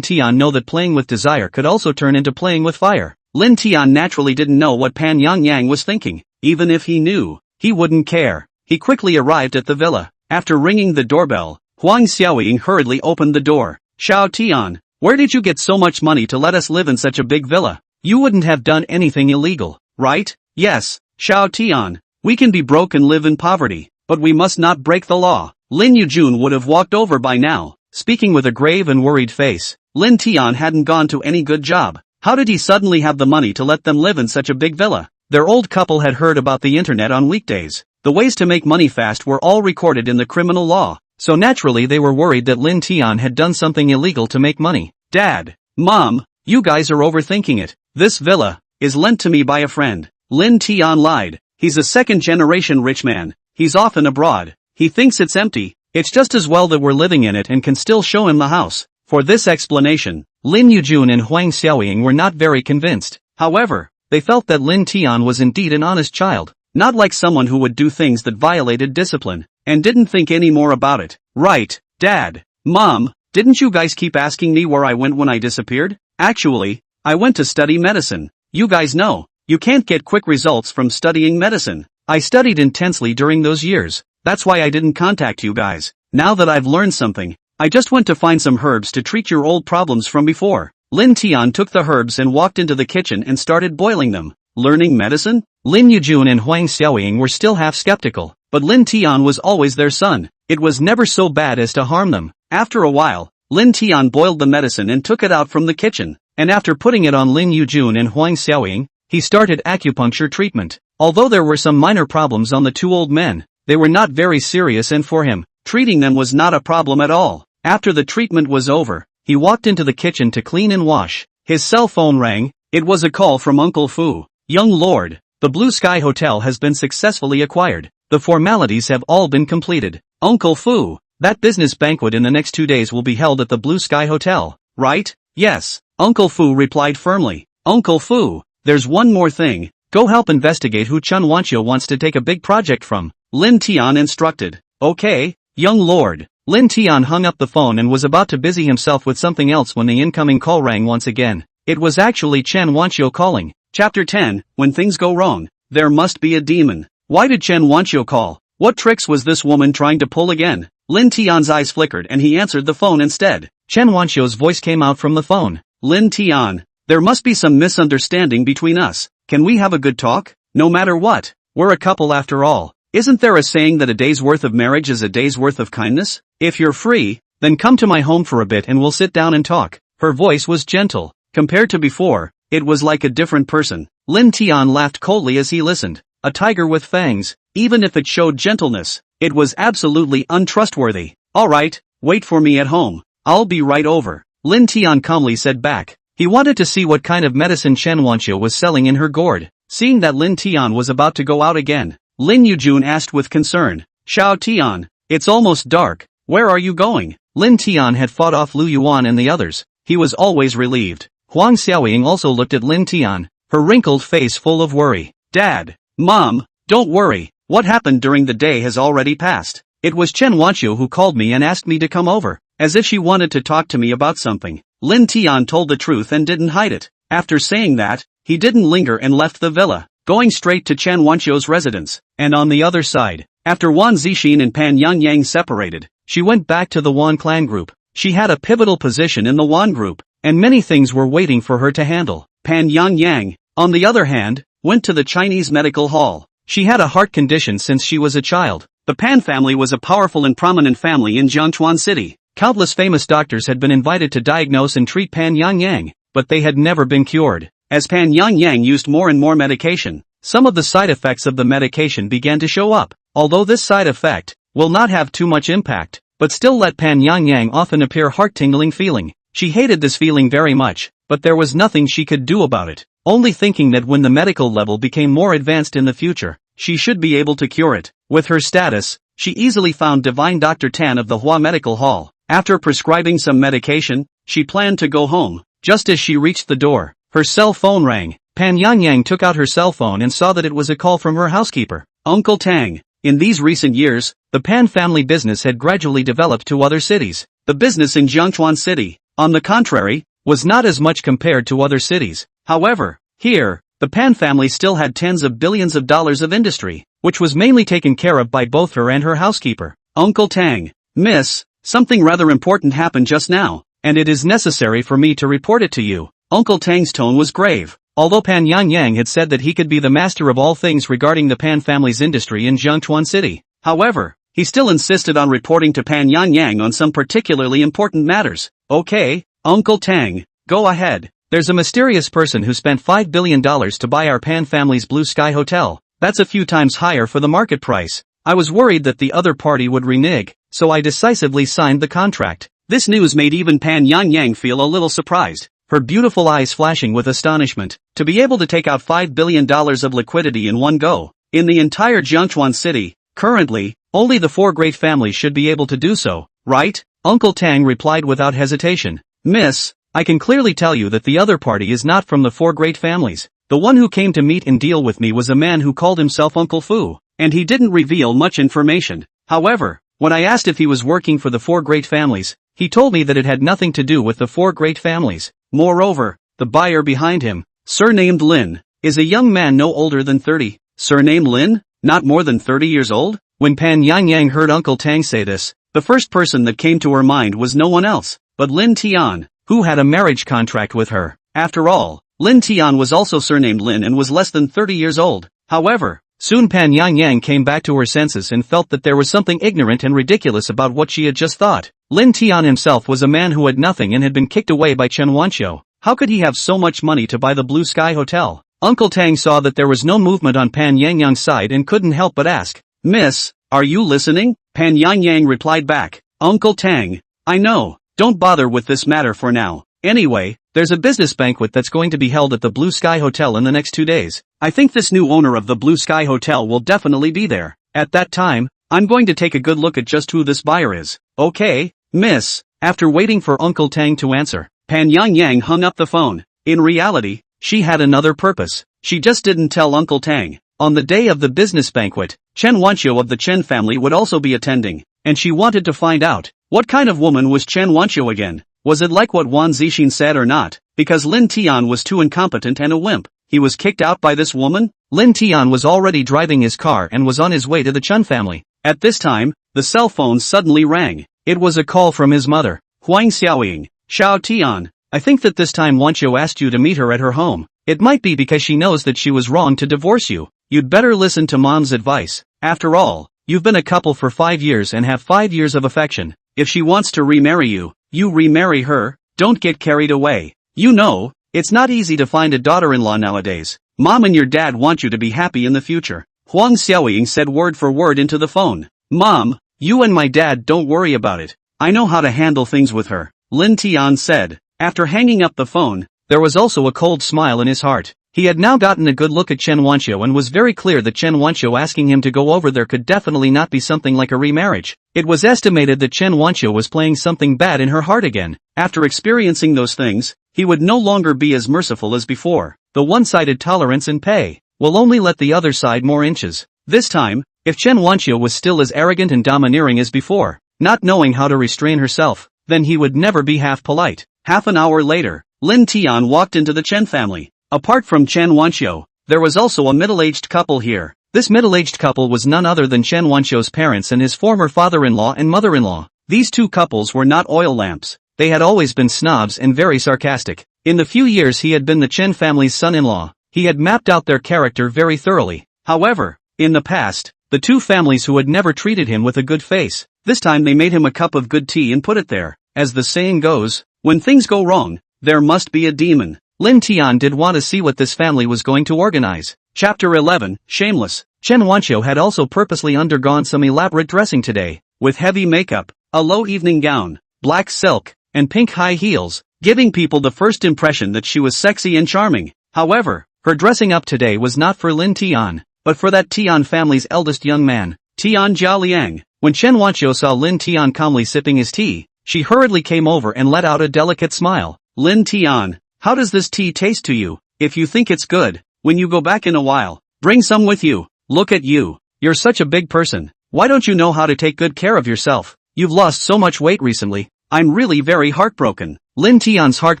Tian know that playing with desire could also turn into playing with fire. Lin Tian naturally didn't know what Pan Yangyang was thinking. Even if he knew, he wouldn't care. He quickly arrived at the villa. After ringing the doorbell, Huang Xiaoying hurriedly opened the door. "Xiao Tian, where did you get so much money to let us live in such a big villa? You wouldn't have done anything illegal, right?" "Yes, Xiao Tian. We can be broke and live in poverty, but we must not break the law." Lin Yujun would have walked over by now, speaking with a grave and worried face. Lin Tian hadn't gone to any good job. How did he suddenly have the money to let them live in such a big villa? Their old couple had heard about the internet on weekdays. The ways to make money fast were all recorded in the criminal law, so naturally they were worried that Lin Tian had done something illegal to make money. "Dad, Mom, you guys are overthinking it. This villa is lent to me by a friend." Lin Tian lied. "He's a second-generation rich man. He's often abroad. He thinks it's empty. It's just as well that we're living in it and can still show him the house." For this explanation, Lin Yujun and Huang Xiaoying were not very convinced. However, they felt that Lin Tian was indeed an honest child, not like someone who would do things that violated discipline, and didn't think any more about it. "Right, Dad, Mom, didn't you guys keep asking me where I went when I disappeared? Actually, I went to study medicine. You guys know, you can't get quick results from studying medicine. I studied intensely during those years. That's why I didn't contact you guys. Now that I've learned something, I just went to find some herbs to treat your old problems from before." Lin Tian took the herbs and walked into the kitchen and started boiling them. Learning medicine? Lin Yujun and Huang Xiaoying were still half skeptical, but Lin Tian was always their son. It was never so bad as to harm them. After a while, Lin Tian boiled the medicine and took it out from the kitchen, and after putting it on Lin Yujun and Huang Xiaoying, he started acupuncture treatment. Although there were some minor problems on the two old men, they were not very serious, and for him, treating them was not a problem at all. After the treatment was over, he walked into the kitchen to clean and wash. His cell phone rang. It was a call from Uncle Fu. "Young Lord, the Blue Sky Hotel has been successfully acquired. The formalities have all been completed." "Uncle Fu, that business banquet in the next 2 days will be held at the Blue Sky Hotel, right?" "Yes," Uncle Fu replied firmly. "Uncle Fu, there's one more thing. Go help investigate who Chen Wanqiu wants to take a big project from," Lin Tian instructed. "Okay, young lord." Lin Tian hung up the phone and was about to busy himself with something else when the incoming call rang once again. It was actually Chen Wanqiu calling. Chapter 10, When Things Go Wrong. There must be a demon. Why did Chen Wanqiu call? What tricks was this woman trying to pull again? Lin Tian's eyes flickered and he answered the phone instead. Chen Wanqiu's voice came out from the phone. "Lin Tian, there must be some misunderstanding between us. Can we have a good talk? No matter what, we're a couple after all. Isn't there a saying that a day's worth of marriage is a day's worth of kindness? If you're free, then come to my home for a bit and we'll sit down and talk. Her voice was gentle. Compared to before, it was like a different person. Lin Tian laughed coldly as he listened. A tiger with fangs, even if it showed gentleness, it was absolutely untrustworthy. Alright, wait for me at home. I'll be right over. Lin Tian calmly said back. He wanted to see what kind of medicine Chen Wanqiu was selling in her gourd. Seeing that Lin Tian was about to go out again, Lin Yujun asked with concern. Xiao Tian, it's almost dark. Where are you going? Lin Tian had fought off Lu Yuan and the others. He was always relieved. Huang Xiaoying also looked at Lin Tian, her wrinkled face full of worry. Dad, Mom, don't worry. What happened during the day has already passed. It was Chen Wanqiu who called me and asked me to come over, as if she wanted to talk to me about something. Lin Tian told the truth and didn't hide it. After saying that, he didn't linger and left the villa, going straight to Chen Wanqiu's residence. And on the other side, after Wan Zixin and Pan Yangyang separated, she went back to the Wan clan group. She had a pivotal position in the Wan group, and many things were waiting for her to handle. Pan Yangyang, on the other hand, went to the Chinese medical hall. She had a heart condition since she was a child. The Pan family was a powerful and prominent family in Jiangchuan City. Countless famous doctors had been invited to diagnose and treat Pan Yangyang, but they had never been cured. As Pan Yangyang used more and more medication, some of the side effects of the medication began to show up. Although this side effect will not have too much impact, but still let Pan Yangyang often appear heart-tingling feeling. She hated this feeling very much, but there was nothing she could do about it, only thinking that when the medical level became more advanced in the future, she should be able to cure it. With her status, she easily found Divine Dr. Tan of the Hua Medical Hall. After prescribing some medication, she planned to go home. Just as she reached the door, her cell phone rang. Pan Yangyang took out her cell phone and saw that it was a call from her housekeeper, Uncle Tang. In these recent years, the Pan family business had gradually developed to other cities. The business in Jiangchuan City, on the contrary, was not as much compared to other cities. However, here, the Pan family still had tens of billions of dollars of industry, which was mainly taken care of by both her and her housekeeper. Uncle Tang, Miss, something rather important happened just now, and it is necessary for me to report it to you. Uncle Tang's tone was grave. Although Pan Yangyang had said that he could be the master of all things regarding the Pan family's industry in Jiangchuan City, however, he still insisted on reporting to Pan Yangyang on some particularly important matters. Okay, Uncle Tang, go ahead. There's a mysterious person who spent $5 billion to buy our Pan family's Blue Sky Hotel. That's a few times higher for the market price. I was worried that the other party would renege, so I decisively signed the contract. This news made even Pan Yangyang feel a little surprised, her beautiful eyes flashing with astonishment. To be able to take out $5 billion of liquidity in one go, in the entire Jiangchuan City, currently, only the four great families should be able to do so, right? Uncle Tang replied without hesitation. Miss, I can clearly tell you that the other party is not from the four great families. The one who came to meet and deal with me was a man who called himself Uncle Fu, and he didn't reveal much information. However, when I asked if he was working for the four great families, he told me that it had nothing to do with the four great families. Moreover, the buyer behind him, surnamed Lin, is a young man no older than 30. Surnamed Lin? Not more than 30 years old? When Pan Yangyang heard Uncle Tang say this, the first person that came to her mind was no one else but Lin Tian, who had a marriage contract with her. After all, Lin Tian was also surnamed Lin and was less than 30 years old. However, soon Pan Yangyang came back to her senses and felt that there was something ignorant and ridiculous about what she had just thought. Lin Tian himself was a man who had nothing and had been kicked away by Chen Wanqiu. How could he have so much money to buy the Blue Sky Hotel? Uncle Tang saw that there was no movement on Pan Yangyang's side and couldn't help but ask, Miss, are you listening? Pan Yangyang replied back, Uncle Tang, I know, don't bother with this matter for now. Anyway, there's a business banquet that's going to be held at the Blue Sky Hotel in the next 2 days. I think this new owner of the Blue Sky Hotel will definitely be there. At that time, I'm going to take a good look at just who this buyer is. Okay, Miss. After waiting for Uncle Tang to answer, Pan Yangyang hung up the phone. In reality, she had another purpose. She just didn't tell Uncle Tang. On the day of the business banquet, Chen Wanqiu of the Chen family would also be attending, and she wanted to find out, what kind of woman was Chen Wanqiu again? Was it like what Wan Zixin said or not? Because Lin Tian was too incompetent and a wimp, he was kicked out by this woman? Lin Tian was already driving his car and was on his way to the Chen family. At this time, the cell phone suddenly rang. It was a call from his mother. Huang Xiaoying, Xiao Tian, I think that this time Wanqiu asked you to meet her at her home. It might be because she knows that she was wrong to divorce you. you'd better listen to mom's advice. After all, you've been a couple for 5 years and have 5 years of affection. If she wants to remarry you, you remarry her, don't get carried away. You know, it's not easy to find a daughter-in-law nowadays. Mom and your dad want you to be happy in the future. Huang Xiaoying said word for word into the phone. Mom, you and my dad don't worry about it. I know how to handle things with her, Lin Tian said. After hanging up the phone, there was also a cold smile in his heart. He had now gotten a good look at Chen Wanqiu and was very clear that Chen Wanqiu asking him to go over there could definitely not be something like a remarriage. It was estimated that Chen Wanqiu was playing something bad in her heart again. After experiencing those things, he would no longer be as merciful as before. The one-sided tolerance and pay will only let the other side more inches. This time, if Chen Wanqiu was still as arrogant and domineering as before, not knowing how to restrain herself, then he would never be half polite. Half an hour later, Lin Tian walked into the Chen family. Apart from Chen Wanqiu, there was also a middle-aged couple here. This middle-aged couple was none other than Chen Wanqiu's parents and his former father-in-law and mother-in-law. These two couples were not oil lamps. They had always been snobs and very sarcastic. In the few years he had been the Chen family's son-in-law, he had mapped out their character very thoroughly. However, in the past, the two families who had never treated him with a good face, this time they made him a cup of good tea and put it there. As the saying goes, when things go wrong, there must be a demon. Lin Tian did want to see what this family was going to organize. Chapter 11, Shameless. Chen Wanqiu had also purposely undergone some elaborate dressing today, with heavy makeup, a low evening gown, black silk, and pink high heels, giving people the first impression that she was sexy and charming. However, her dressing up today was not for Lin Tian, but for that Tian family's eldest young man, Tian Jialiang. When Chen Wanqiu saw Lin Tian calmly sipping his tea, she hurriedly came over and let out a delicate smile. Lin Tian, how does this tea taste to you? If you think it's good, when you go back in a while, bring some with you. Look at you. You're such a big person. Why don't you know how to take good care of yourself? You've lost so much weight recently. I'm really very heartbroken. Lin Tian's heart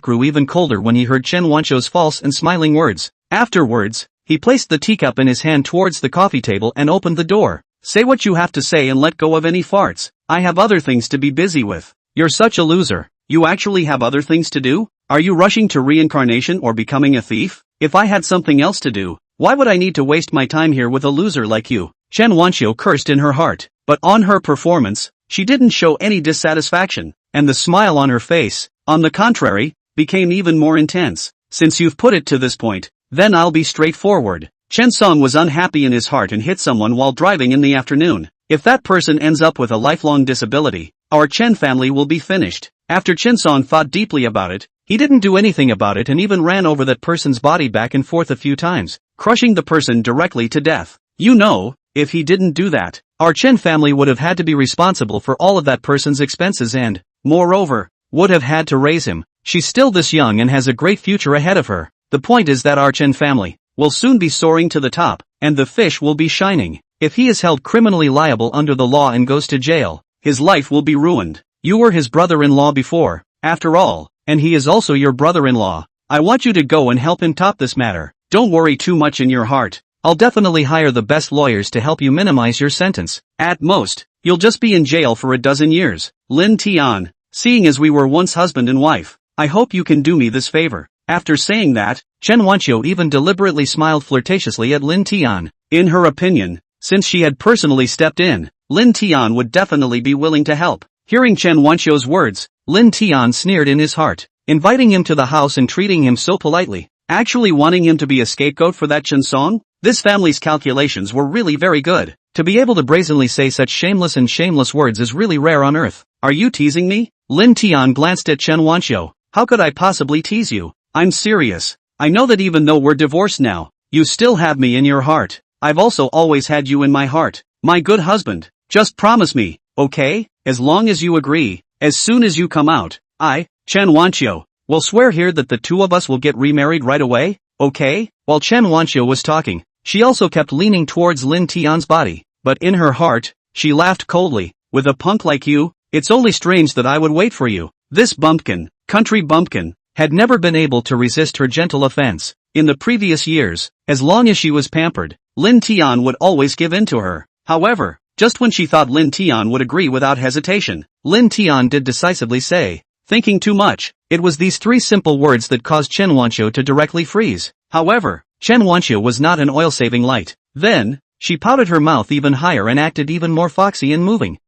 grew even colder when he heard Chen Wanqiu's false and smiling words. Afterwards, he placed the teacup in his hand towards the coffee table and opened the door. Say what you have to say and let go of any farts. I have other things to be busy with. You're such a loser. You actually have other things to do? Are you rushing to reincarnation or becoming a thief? If I had something else to do, why would I need to waste my time here with a loser like you? Chen Wanqiu cursed in her heart, but on her performance, she didn't show any dissatisfaction, and the smile on her face, on the contrary, became even more intense. Since you've put it to this point, then I'll be straightforward. Chen Song was unhappy in his heart and hit someone while driving in the afternoon. If that person ends up with a lifelong disability, our Chen family will be finished. After Chen Song thought deeply about it, he didn't do anything about it and even ran over that person's body back and forth a few times, crushing the person directly to death. You know, if he didn't do that, our Chen family would have had to be responsible for all of that person's expenses and, moreover, would have had to raise him. She's still this young and has a great future ahead of her. The point is that our Chen family will soon be soaring to the top, and the fish will be shining. If he is held criminally liable under the law and goes to jail, his life will be ruined. You were his brother-in-law before, after all, and he is also your brother-in-law. I want you to go and help him top this matter. Don't worry too much in your heart. I'll definitely hire the best lawyers to help you minimize your sentence. At most, you'll just be in jail for a dozen years. Lin Tian, seeing as we were once husband and wife, I hope you can do me this favor. After saying that, Chen Wanqiu even deliberately smiled flirtatiously at Lin Tian. In her opinion, since she had personally stepped in, Lin Tian would definitely be willing to help. Hearing Chen Wanqiu's words, Lin Tian sneered in his heart, inviting him to the house and treating him so politely, actually wanting him to be a scapegoat for that Chen Song? This family's calculations were really very good. To be able to brazenly say such shameless words is really rare on earth. Are you teasing me? Lin Tian glanced at Chen Wanqiu. How could I possibly tease you? I'm serious. I know that even though we're divorced now, you still have me in your heart. I've also always had you in my heart. My good husband. Just promise me, okay? As long as you agree, as soon as you come out, I, Chen Wanqiu, will swear here that the two of us will get remarried right away, okay? While Chen Wanqiu was talking, she also kept leaning towards Lin Tian's body, but in her heart, she laughed coldly. With a punk like you, it's only strange that I would wait for you. This bumpkin, country bumpkin, had never been able to resist her gentle offense. In the previous years, as long as she was pampered, Lin Tian would always give in to her. However, just when she thought Lin Tian would agree without hesitation, Lin Tian did decisively say, thinking too much. It was these three simple words that caused Chen Wanqiu to directly freeze. However, Chen Wanqiu was not an oil-saving light. Then, she pouted her mouth even higher and acted even more foxy and moving.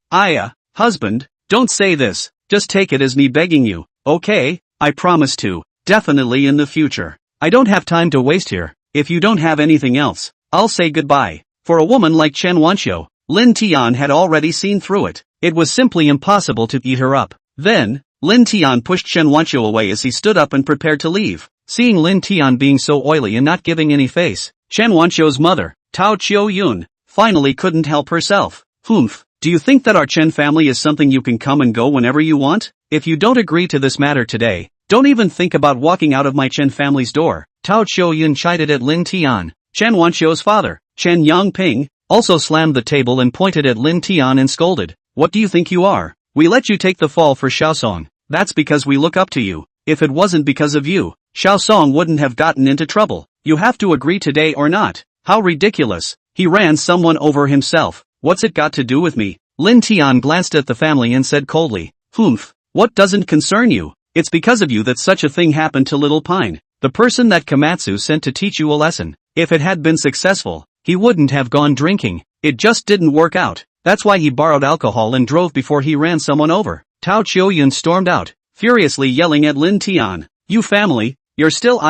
Husband, don't say this, just take it as me begging you, okay? I promise to, definitely in the future. I don't have time to waste here. If you don't have anything else, I'll say goodbye. For a woman like Chen Wanxiu, Lin Tian had already seen through it. It was simply impossible to eat her up. Then, Lin Tian pushed Chen Wanxiu away as he stood up and prepared to leave. Seeing Lin Tian being so oily and not giving any face, Chen Wanxiu's mother, Tao Chiu Yun, finally couldn't help herself. Humph, do you think that our Chen family is something you can come and go whenever you want? If you don't agree to this matter today, don't even think about walking out of my Chen family's door. Tao Chiu Yun chided at Lin Tian. Chen Wanxiu's father, Chen Yangping, also slammed the table and pointed at Lin Tian and scolded. What do you think you are? We let you take the fall for Xiaosong. That's because we look up to you. If it wasn't because of you, Xiaosong wouldn't have gotten into trouble. You have to agree today or not. How ridiculous. He ran someone over himself. What's it got to do with me? Lin Tian glanced at the family and said coldly. Humph. What doesn't concern you? It's because of you that such a thing happened to Little Pine, the person that Komatsu sent to teach you a lesson. If it had been successful, he wouldn't have gone drinking. It just didn't work out. That's why he borrowed alcohol and drove before he ran someone over. Tao Chiu-yun stormed out, furiously yelling at Lin Tian. You family, you're still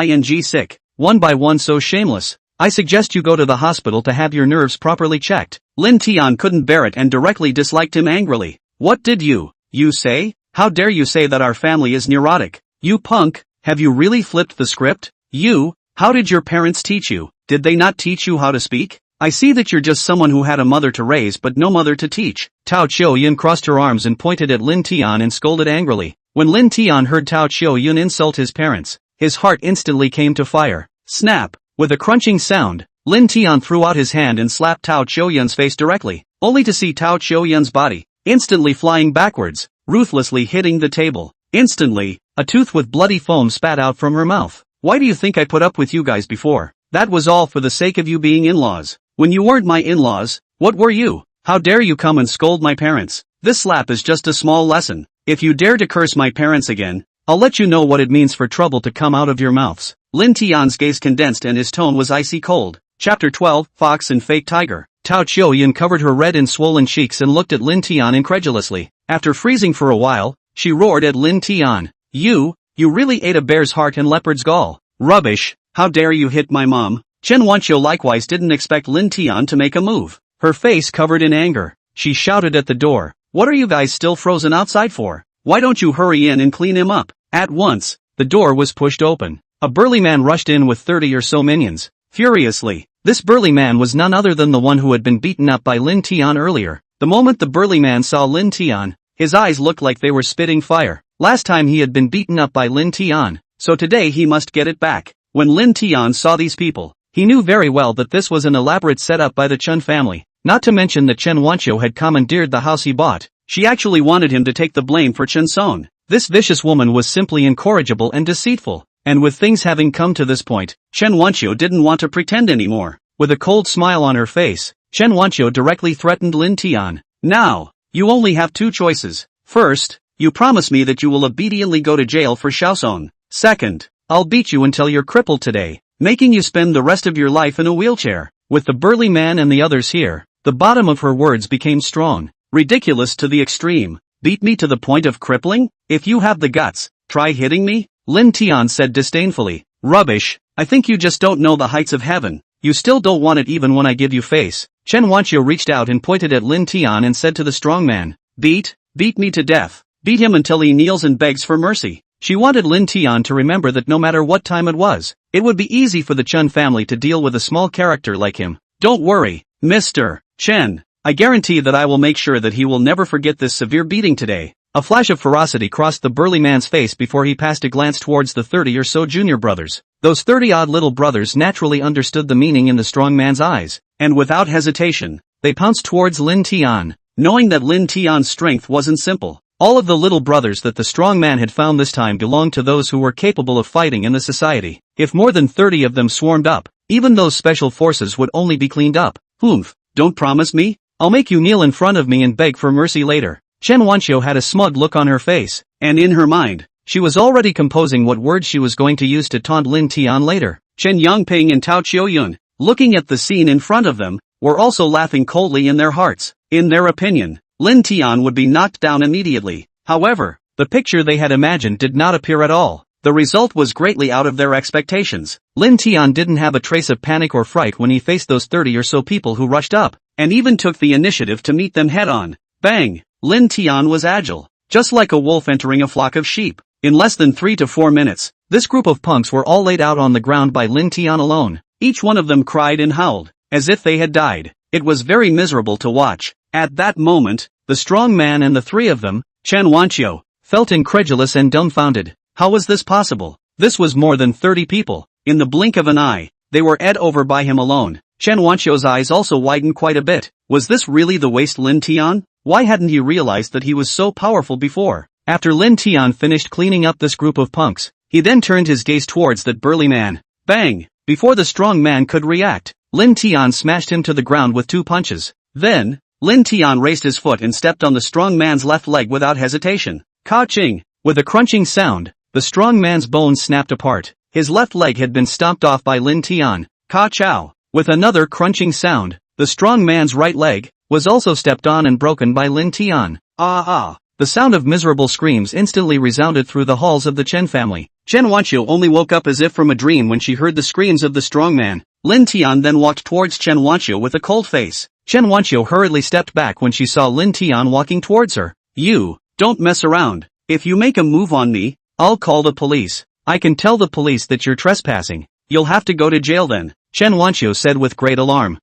sick. One by one so shameless. I suggest you go to the hospital to have your nerves properly checked. Lin Tian couldn't bear it and directly disliked him angrily. What did you say? How dare you say that our family is neurotic? You punk, have you really flipped the script? How did your parents teach you? Did they not teach you how to speak? I see that you're just someone who had a mother to raise but no mother to teach. Tao Chiu-yun crossed her arms and pointed at Lin Tian and scolded angrily. When Lin Tian heard Tao Chiu-yun insult his parents, his heart instantly came to fire. Snap! With a crunching sound, Lin Tian threw out his hand and slapped Tao Chiu-yun's face directly, only to see Tao Chiu-yun's body instantly flying backwards, ruthlessly hitting the table. Instantly, a tooth with bloody foam spat out from her mouth. Why do you think I put up with you guys before? That was all for the sake of you being in-laws. When you weren't my in-laws, what were you? How dare you come and scold my parents? This slap is just a small lesson. If you dare to curse my parents again, I'll let you know what it means for trouble to come out of your mouths. Lin Tian's gaze condensed and his tone was icy cold. Chapter 12, Fox and Fake Tiger. Tao Chiu-yun covered her red and swollen cheeks and looked at Lin Tian incredulously. After freezing for a while, she roared at Lin Tian. You really ate a bear's heart and leopard's gall. Rubbish, how dare you hit my mom? Chen Wanxiu likewise didn't expect Lin Tian to make a move. Her face covered in anger, she shouted at the door. What are you guys still frozen outside for? Why don't you hurry in and clean him up? At once, the door was pushed open. A burly man rushed in with 30 or so minions. Furiously, this burly man was none other than the one who had been beaten up by Lin Tian earlier. The moment the burly man saw Lin Tian, his eyes looked like they were spitting fire. Last time he had been beaten up by Lin Tian, so today he must get it back. When Lin Tian saw these people, he knew very well that this was an elaborate setup by the Chen family, not to mention that Chen Wanxiu had commandeered the house he bought. She actually wanted him to take the blame for Chen Song. This vicious woman was simply incorrigible and deceitful, and with things having come to this point, Chen Wanxiu didn't want to pretend anymore. With a cold smile on her face, Chen Wanxiu directly threatened Lin Tian. Now, you only have two choices. First, you promise me that you will obediently go to jail for Xiaosong. Second, I'll beat you until you're crippled today, making you spend the rest of your life in a wheelchair. With the burly man and the others here, the bottom of her words became strong. Ridiculous to the extreme. Beat me to the point of crippling? If you have the guts, try hitting me? Lin Tian said disdainfully. Rubbish, I think you just don't know the heights of heaven. You still don't want it even when I give you face. Chen Wanxiu reached out and pointed at Lin Tian and said to the strong man. Beat me to death. Beat him until he kneels and begs for mercy. She wanted Lin Tian to remember that no matter what time it was, it would be easy for the Chen family to deal with a small character like him. Don't worry, Mr. Chen. I guarantee that I will make sure that he will never forget this severe beating today. A flash of ferocity crossed the burly man's face before he passed a glance towards the 30 or so junior brothers. Those 30-odd little brothers naturally understood the meaning in the strong man's eyes, and without hesitation, they pounced towards Lin Tian, knowing that Lin Tian's strength wasn't simple. All of the little brothers that the strong man had found this time belonged to those who were capable of fighting in the society. If more than 30 of them swarmed up, even those special forces would only be cleaned up. Humph, don't promise me? I'll make you kneel in front of me and beg for mercy later. Chen Wanxiu had a smug look on her face, and in her mind, she was already composing what words she was going to use to taunt Lin Tian later. Chen Yangping and Tao Chiu-yun, looking at the scene in front of them, were also laughing coldly in their hearts. In their opinion, Lin Tian would be knocked down immediately. However, the picture they had imagined did not appear at all. The result was greatly out of their expectations. Lin Tian didn't have a trace of panic or fright when he faced those 30 or so people who rushed up, and even took the initiative to meet them head-on. Bang! Lin Tian was agile, just like a wolf entering a flock of sheep. In less than 3 to 4 minutes, this group of punks were all laid out on the ground by Lin Tian alone. Each one of them cried and howled, as if they had died. It was very miserable to watch. At that moment, the strong man and the three of them, Chen Wanqiu, felt incredulous and dumbfounded. How was this possible? This was more than 30 people. In the blink of an eye, they were ed over by him alone. Chen Wanqiu's eyes also widened quite a bit. Was this really the waste Lin Tian? Why hadn't he realized that he was so powerful before? After Lin Tian finished cleaning up this group of punks, he then turned his gaze towards that burly man. Bang! Before the strong man could react, Lin Tian smashed him to the ground with 2 punches. Then, Lin Tian raised his foot and stepped on the strong man's left leg without hesitation. Ka-ching! With a crunching sound, the strong man's bones snapped apart. His left leg had been stomped off by Lin Tian. Ka-chow! With another crunching sound, the strong man's right leg was also stepped on and broken by Lin Tian. Ah! The sound of miserable screams instantly resounded through the halls of the Chen family. Chen Wanqiu only woke up as if from a dream when she heard the screams of the strong man. Lin Tian then walked towards Chen Wanqiu with a cold face. Chen Wanqiu hurriedly stepped back when she saw Lin Tian walking towards her. You, don't mess around. If you make a move on me, I'll call the police. I can tell the police that you're trespassing. You'll have to go to jail then, Chen Wanqiu said with great alarm.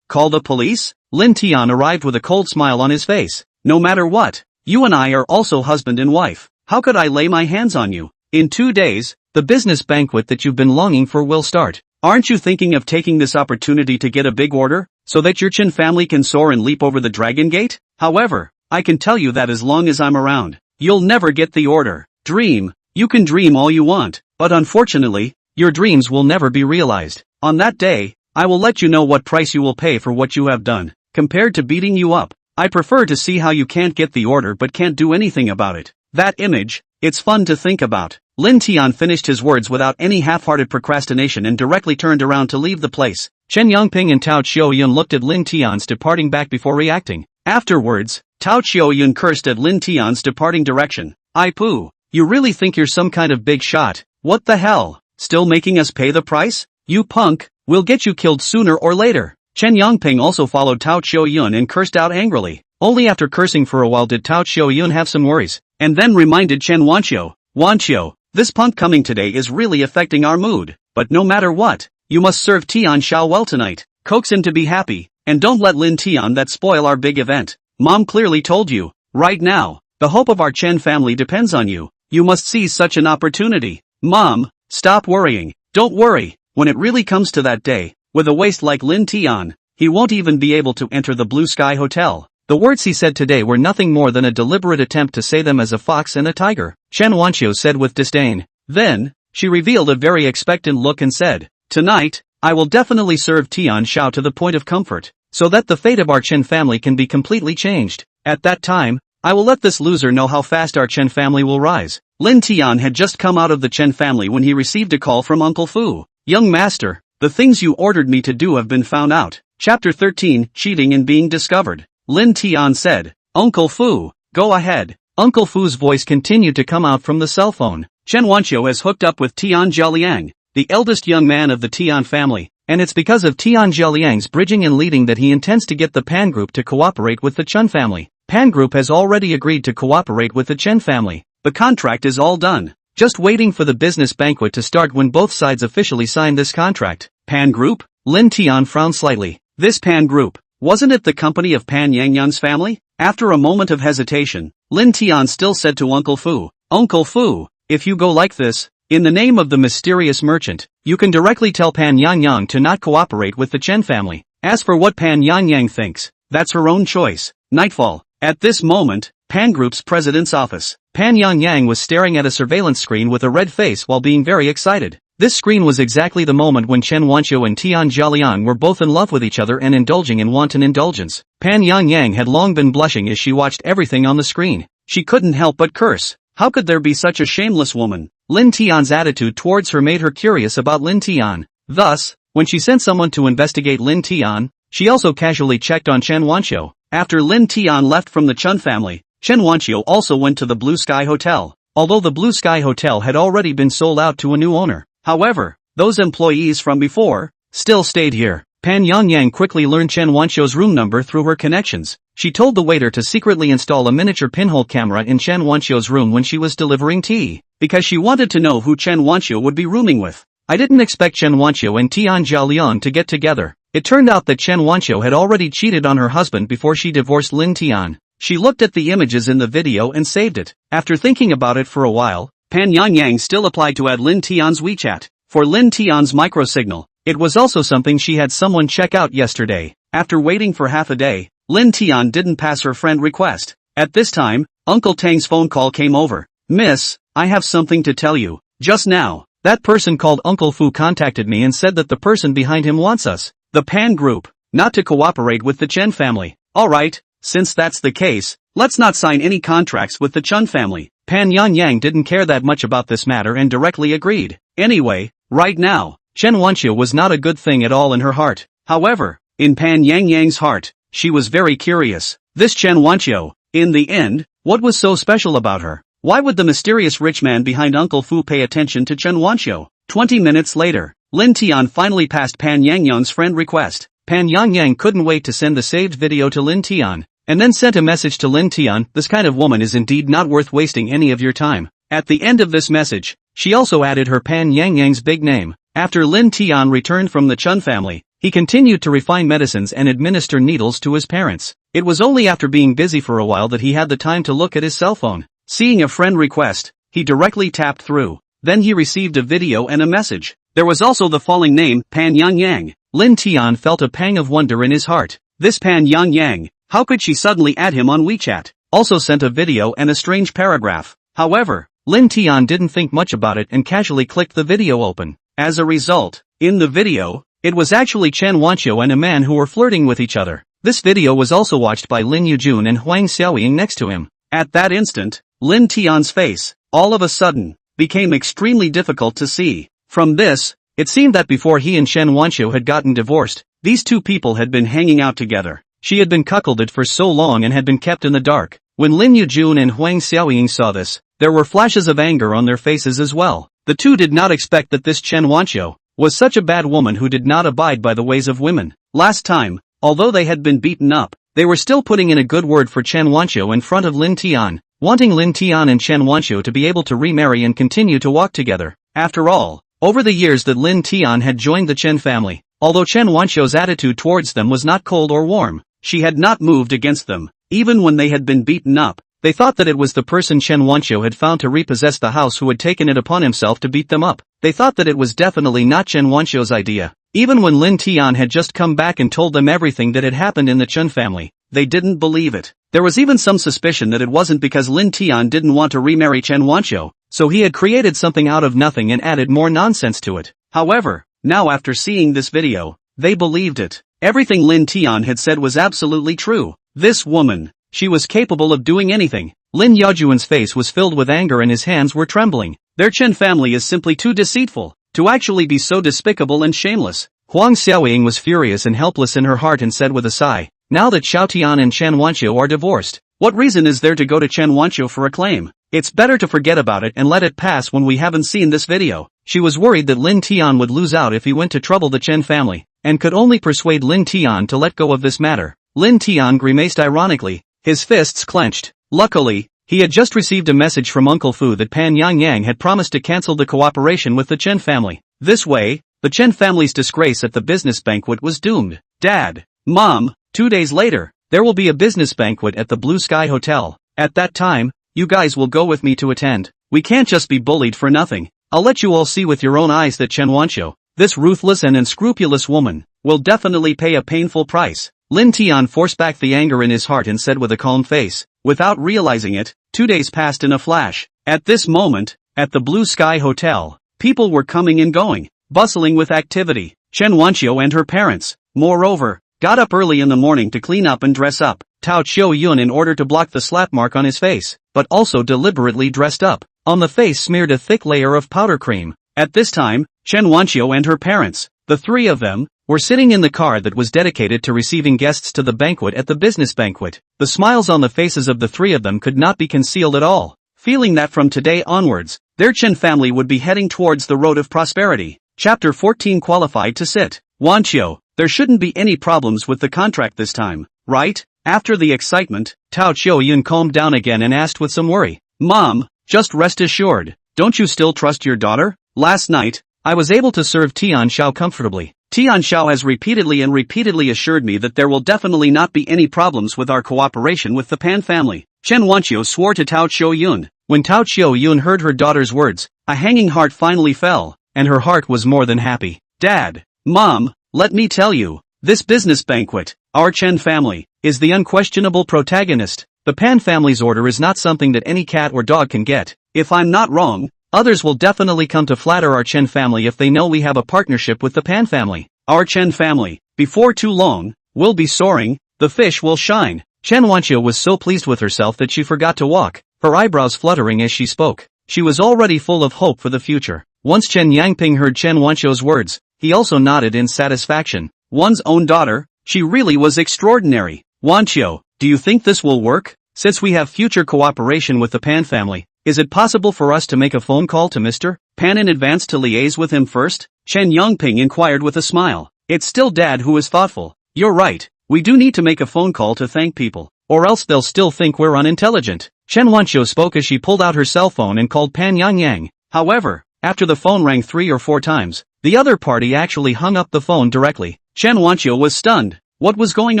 Call the police? Lin Tian arrived with a cold smile on his face. No matter what, you and I are also husband and wife. How could I lay my hands on you? In 2 days, the business banquet that you've been longing for will start. Aren't you thinking of taking this opportunity to get a big order, so that your Chen family can soar and leap over the Dragon Gate? However, I can tell you that as long as I'm around, you'll never get the order. Dream. You can dream all you want, but unfortunately, your dreams will never be realized. On that day, I will let you know what price you will pay for what you have done. Compared to beating you up, I prefer to see how you can't get the order but can't do anything about it. That image, it's fun to think about. Lin Tian finished his words without any half-hearted procrastination and directly turned around to leave the place. Chen Yongping and Tao Qiuyun looked at Lin Tian's departing back before reacting. Afterwards, Tao Qiuyun cursed at Lin Tian's departing direction. I poo. You really think you're some kind of big shot? What the hell? Still making us pay the price? You punk, we'll get you killed sooner or later. Chen Yongping also followed Tao Qiuyun and cursed out angrily. Only after cursing for a while did Tao Qiuyun have some worries, and then reminded Chen Wanqiu. Wanqiu, this punk coming today is really affecting our mood, but no matter what, you must serve Tian Xiao well tonight. Coax him to be happy, and don't let Lin Tian that spoil our big event. Mom clearly told you. Right now, the hope of our Chen family depends on you. You must seize such an opportunity. Mom, stop worrying. Don't worry. When it really comes to that day, with a waist like Lin Tian, he won't even be able to enter the Blue Sky Hotel. The words he said today were nothing more than a deliberate attempt to say them as a fox and a tiger, Chen Wanqiu said with disdain. Then, she revealed a very expectant look and said, Tonight, I will definitely serve Tian Xiao to the point of comfort, so that the fate of our Chen family can be completely changed. At that time, I will let this loser know how fast our Chen family will rise. Lin Tian had just come out of the Chen family when he received a call from Uncle Fu. Young master, the things you ordered me to do have been found out. Chapter 13, Cheating and Being Discovered. Lin Tian said, Uncle Fu, go ahead. Uncle Fu's voice continued to come out from the cell phone. Chen Wanqiu has hooked up with Tian Jialiang, the eldest young man of the Tian family, and it's because of Tian Jialiang's bridging and leading that he intends to get the Pan Group to cooperate with the Chen family. Pan Group has already agreed to cooperate with the Chen family. The contract is all done. Just waiting for the business banquet to start when both sides officially sign this contract. Pan Group? Lin Tian frowned slightly. This Pan Group, wasn't it the company of Pan Yangyun's family? After a moment of hesitation, Lin Tian still said to Uncle Fu, Uncle Fu, if you go like this, in the name of the mysterious merchant, you can directly tell Pan Yangyang to not cooperate with the Chen family. As for what Pan Yangyang thinks, that's her own choice. Nightfall. At this moment, Pan Group's president's office. Pan Yangyang was staring at a surveillance screen with a red face while being very excited. This screen was exactly the moment when Chen Wanqiu and Tian Jialiang were both in love with each other and indulging in wanton indulgence. Pan Yangyang had long been blushing as she watched everything on the screen. She couldn't help but curse. How could there be such a shameless woman? Lin Tian's attitude towards her made her curious about Lin Tian. Thus, When she sent someone to investigate Lin Tian, she also casually checked on Chen Wanqiu. After Lin Tian left from the Chun family, Chen Wanqiu also went to the Blue Sky Hotel. Although the Blue Sky Hotel had already been sold out to a new owner, however, those employees from before still stayed here. Pan Yangyang quickly learned Chen Wanqiu's room number through her connections. She told the waiter to secretly install a miniature pinhole camera in Chen Wanqiu's room when she was delivering tea, because she wanted to know who Chen Wanqiu would be rooming with. I didn't expect Chen Wanqiu and Tian Jialian to get together. It turned out that Chen Wanqiu had already cheated on her husband before she divorced Lin Tian. She looked at the images in the video and saved it. After thinking about it for a while, Pan Yangyang still applied to add Lin Tian's WeChat. For Lin Tian's microsignal, it was also something she had someone check out yesterday. After waiting for half a day, Lin Tian didn't pass her friend request. At this time, Uncle Tang's phone call came over. "Miss, I have something to tell you. Just now, that person called Uncle Fu contacted me and said that the person behind him wants us, the Pan Group, not to cooperate with the Chen family." "Alright, since that's the case, let's not sign any contracts with the Chun family." Pan Yangyang didn't care that much about this matter and directly agreed. Anyway, right now, Chen Wanqiu was not a good thing at all in her heart. However, in Pan Yangyang's heart, she was very curious. This Chen Wanqiu, in the end, what was so special about her? Why would the mysterious rich man behind Uncle Fu pay attention to Chen Wanqiu? 20 minutes later, Lin Tian finally passed Pan Yangyang's friend request. Pan Yangyang couldn't wait to send the saved video to Lin Tian, and then sent a message to Lin Tian. "This kind of woman is indeed not worth wasting any of your time." At the end of this message, she also added her Pan Yangyang's big name. After Lin Tian returned from the Chun family, he continued to refine medicines and administer needles to his parents. It was only after being busy for a while that he had the time to look at his cell phone. Seeing a friend request, he directly tapped through. Then he received a video and a message. There was also the following name, Pan Yangyang. Lin Tian felt a pang of wonder in his heart. This Pan Yangyang, how could she suddenly add him on WeChat? Also sent a video and a strange paragraph. However, Lin Tian didn't think much about it and casually clicked the video open. As a result, in the video, it was actually Chen Wanqiu and a man who were flirting with each other. This video was also watched by Lin Yujun and Huang Xiaoying next to him. At that instant, Lin Tian's face, all of a sudden, became extremely difficult to see. From this, it seemed that before he and Chen Wanqiu had gotten divorced, these two people had been hanging out together. She had been cuckolded for so long and had been kept in the dark. When Lin Yujun and Huang Xiaoying saw this, there were flashes of anger on their faces as well. The two did not expect that this Chen Wanqiu was such a bad woman who did not abide by the ways of women. Last time, although they had been beaten up, they were still putting in a good word for Chen Wanqiu in front of Lin Tian, wanting Lin Tian and Chen Wanqiu to be able to remarry and continue to walk together. After all, over the years that Lin Tian had joined the Chen family, although Chen Wanqiu's attitude towards them was not cold or warm, she had not moved against them. Even when they had been beaten up, they thought that it was the person Chen Wanqiu had found to repossess the house who had taken it upon himself to beat them up. They thought that it was definitely not Chen Wanqiu's idea. Even when Lin Tian had just come back and told them everything that had happened in the Chen family, they didn't believe it. There was even some suspicion that it wasn't because Lin Tian didn't want to remarry Chen Wanqiu, so he had created something out of nothing and added more nonsense to it. However, now after seeing this video, they believed it. Everything Lin Tian had said was absolutely true. This woman, she was capable of doing anything. Lin Yaojuan's face was filled with anger and his hands were trembling. Their Chen family is simply too deceitful to actually be so despicable and shameless. Huang Xiaoying was furious and helpless in her heart and said with a sigh, "Now that Xiao Tian and Chen Wanqiu are divorced, what reason is there to go to Chen Wanqiu for a claim? It's better to forget about it and let it pass when we haven't seen this video." She was worried that Lin Tian would lose out if he went to trouble the Chen family, and could only persuade Lin Tian to let go of this matter. Lin Tian grimaced ironically, his fists clenched. Luckily, he had just received a message from Uncle Fu that Pan Yangyang had promised to cancel the cooperation with the Chen family. This way, the Chen family's disgrace at the business banquet was doomed. "Dad, Mom, 2 days later, there will be a business banquet at the Blue Sky Hotel. At that time, you guys will go with me to attend. We can't just be bullied for nothing. I'll let you all see with your own eyes that Chen Wanqiu, this ruthless and unscrupulous woman, will definitely pay a painful price." Lin Tian forced back the anger in his heart and said with a calm face. Without realizing it, 2 days passed in a flash. At this moment, at the Blue Sky Hotel, people were coming and going, bustling with activity. Chen Wanqiu and her parents, moreover, got up early in the morning to clean up and dress up. Tao Qiu Yun in order to block the slap mark on his face, but also deliberately dressed up. On the face smeared a thick layer of powder cream. At this time, Chen Wanqiu and her parents, The three of them were sitting in the car that was dedicated to receiving guests to the banquet at the business banquet. The smiles on the faces of the three of them could not be concealed at all, feeling that from today onwards, their Chen family would be heading towards the road of prosperity. Chapter 14 Qualified to sit. Wanqiu, there shouldn't be any problems with the contract this time, right? After the excitement, Tao Qiuyun calmed down again and asked with some worry, Mom, just rest assured, don't you still trust your daughter? Last night, I was able to serve Tian Xiao comfortably. Tian Xiao has repeatedly assured me that there will definitely not be any problems with our cooperation with the Pan family. Chen Wanqiu swore to Tao Qiuyun. When Tao Qiuyun heard her daughter's words, a hanging heart finally fell, and her heart was more than happy. Dad, Mom, let me tell you, this business banquet, our Chen family, is the unquestionable protagonist. The Pan family's order is not something that any cat or dog can get. If I'm not wrong, others will definitely come to flatter our Chen family if they know we have a partnership with the Pan family. Our Chen family, before too long, will be soaring, the fish will shine. Chen Wanqiu was so pleased with herself that she forgot to walk, her eyebrows fluttering as she spoke. She was already full of hope for the future. Once Chen Yangping heard Chen Wanqiu's words, he also nodded in satisfaction. One's own daughter, she really was extraordinary. Wanqiu, do you think this will work? Since we have future cooperation with the Pan family, is it possible for us to make a phone call to Mr. Pan in advance to liaise with him first? Chen Yangping inquired with a smile. It's still Dad who is thoughtful. You're right, we do need to make a phone call to thank people, or else they'll still think we're unintelligent. Chen Wanqiu spoke as she pulled out her cell phone and called Pan Yangyang. However, after the phone rang 3 or 4 times, the other party actually hung up the phone directly. Chen Wanqiu was stunned. What was going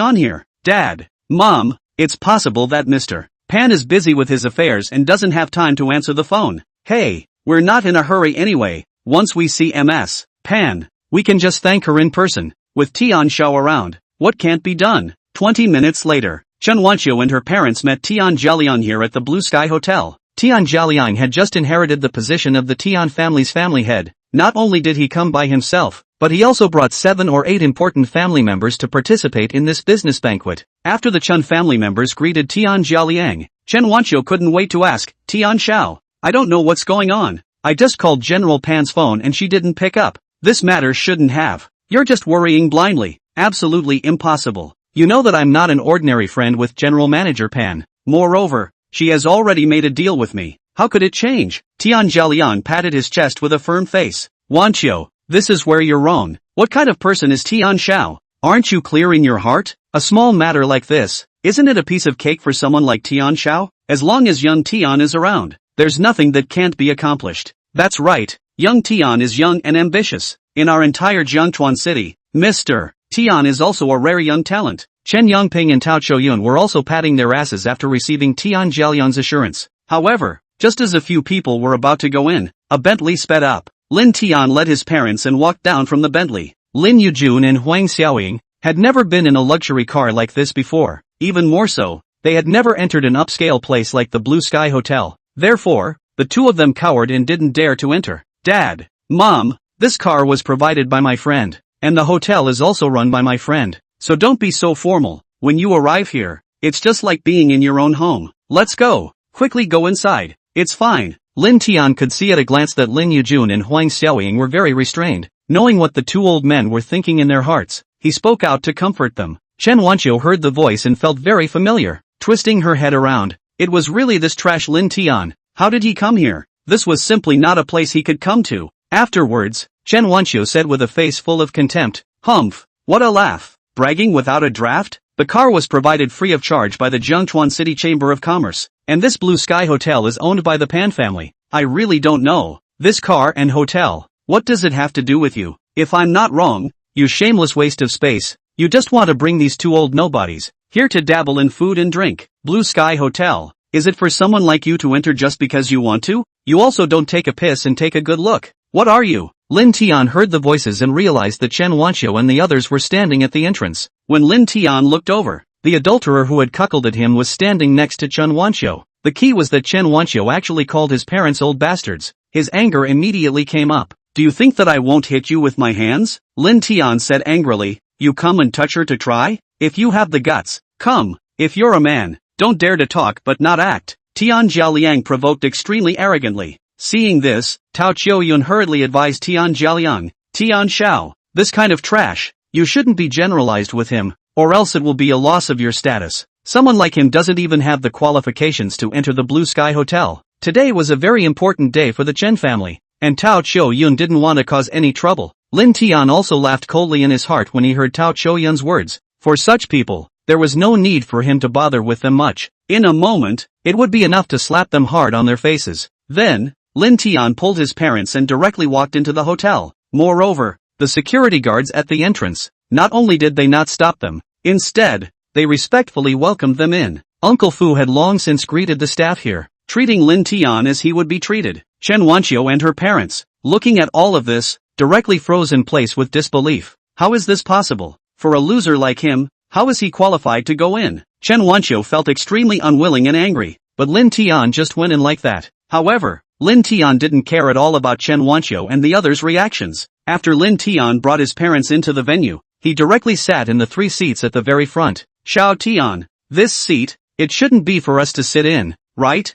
on here? Dad, Mom, it's possible that Mr. Pan is busy with his affairs and doesn't have time to answer the phone. Hey, we're not in a hurry anyway. Once we see Ms. Pan, we can just thank her in person. With Tian Xiao around, what can't be done? 20 minutes later, Chen Wanqiu and her parents met Tian Jialiang here at the Blue Sky Hotel. Tian Jialiang had just inherited the position of the Tian family's family head. Not only did he come by himself, but he also brought 7 or 8 important family members to participate in this business banquet. After the Chen family members greeted Tian Jialiang, Chen Wanqiu couldn't wait to ask, Tian Xiao, I don't know what's going on. I just called General Pan's phone and she didn't pick up. This matter shouldn't have. You're just worrying blindly. Absolutely impossible. You know that I'm not an ordinary friend with General Manager Pan. Moreover, she has already made a deal with me. How could it change? Tian Jialiang patted his chest with a firm face. Wanqiu, this is where you're wrong. What kind of person is Tian Xiao? Aren't you clear in your heart? A small matter like this, isn't it a piece of cake for someone like Tian Xiao? As long as young Tian is around, there's nothing that can't be accomplished. That's right, young Tian is young and ambitious. In our entire Jiangchuan city, Mr. Tian is also a rare young talent. Chen Yangping and Tao Qiuyun were also patting their asses after receiving Tian Jialiang's assurance. However, just as a few people were about to go in, a Bentley sped up. Lin Tian led his parents and walked down from the Bentley. Lin Yujun and Huang Xiaoying had never been in a luxury car like this before. Even more so, they had never entered an upscale place like the Blue Sky Hotel. Therefore, the two of them cowered and didn't dare to enter. Dad, Mom, this car was provided by my friend, and the hotel is also run by my friend. So don't be so formal. When you arrive here, it's just like being in your own home. Let's go. Quickly go inside. It's fine. Lin Tian could see at a glance that Lin Yujun and Huang Xiaoying were very restrained. Knowing what the two old men were thinking in their hearts, he spoke out to comfort them. Chen Wanqiu heard the voice and felt very familiar. Twisting her head around, it was really this trash Lin Tian. How did he come here? This was simply not a place he could come to. Afterwards, Chen Wanqiu said with a face full of contempt, Humph, what a laugh. Bragging without a draft? The car was provided free of charge by the Jiangchuan City Chamber of Commerce, and this Blue Sky Hotel is owned by the Pan family. I really don't know. This car and hotel, what does it have to do with you? If I'm not wrong, you shameless waste of space, you just want to bring these two old nobodies here to dabble in food and drink. Blue Sky Hotel, is it for someone like you to enter just because you want to? You also don't take a piss and take a good look. What are you? Lin Tian heard the voices and realized that Chen Wanqiu and the others were standing at the entrance. When Lin Tian looked over, the adulterer who had cuckolded him was standing next to Chen Wanqiu. The key was that Chen Wanqiu actually called his parents old bastards. His anger immediately came up. Do you think that I won't hit you with my hands? Lin Tian said angrily. You come and touch her to try? If you have the guts, come. If you're a man, don't dare to talk but not act. Tian Jialiang provoked extremely arrogantly. Seeing this, Tao Qiuyun hurriedly advised Tian Jialiang, Tian Xiao, This kind of trash, you shouldn't be generalized with him, or else it will be a loss of your status. Someone like him doesn't even have the qualifications to enter the Blue Sky Hotel. Today was a very important day for the Chen family, and Tao Chou-yun didn't want to cause any trouble. Lin Tian also laughed coldly in his heart when he heard Tao Chou-yun's words. For such people, there was no need for him to bother with them much. In a moment, it would be enough to slap them hard on their faces. Then, Lin Tian pulled his parents and directly walked into the hotel. Moreover, the security guards at the entrance, not only did they not stop them, instead, they respectfully welcomed them in. Uncle Fu had long since greeted the staff here, treating Lin Tian as he would be treated. Chen Wanqiu and her parents, looking at all of this, directly froze in place with disbelief. How is this possible? For a loser like him, how is he qualified to go in? Chen Wanqiu felt extremely unwilling and angry, but Lin Tian just went in like that. However, Lin Tian didn't care at all about Chen Wanqiu and the others' reactions. After Lin Tian brought his parents into the venue, he directly sat in the 3 seats at the very front. Xiao Tian, this seat, it shouldn't be for us to sit in, right?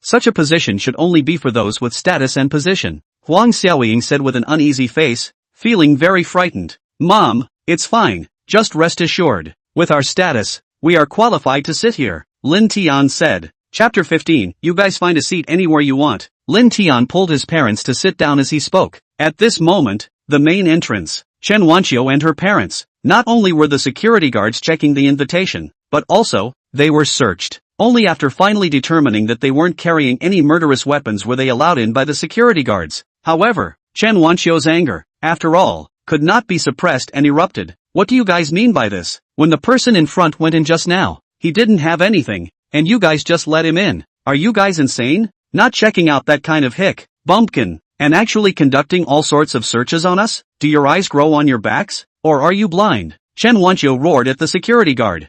Such a position should only be for those with status and position. Huang Xiaoying said with an uneasy face, feeling very frightened. Mom, it's fine, just rest assured. With our status, we are qualified to sit here, Lin Tian said. Chapter 15, you guys find a seat anywhere you want. Lin Tian pulled his parents to sit down as he spoke. At this moment, the main entrance, Chen Wanqiu and her parents, not only were the security guards checking the invitation, but also, they were searched. Only after finally determining that they weren't carrying any murderous weapons were they allowed in by the security guards. However, Chen Wanqiu's anger, after all, could not be suppressed and erupted. What do you guys mean by this? When the person in front went in just now, he didn't have anything, and you guys just let him in. Are you guys insane? Not checking out that kind of hick, bumpkin, and actually conducting all sorts of searches on us? Do your eyes grow on your backs? Or are you blind? Chen Wanqiu roared at the security guard.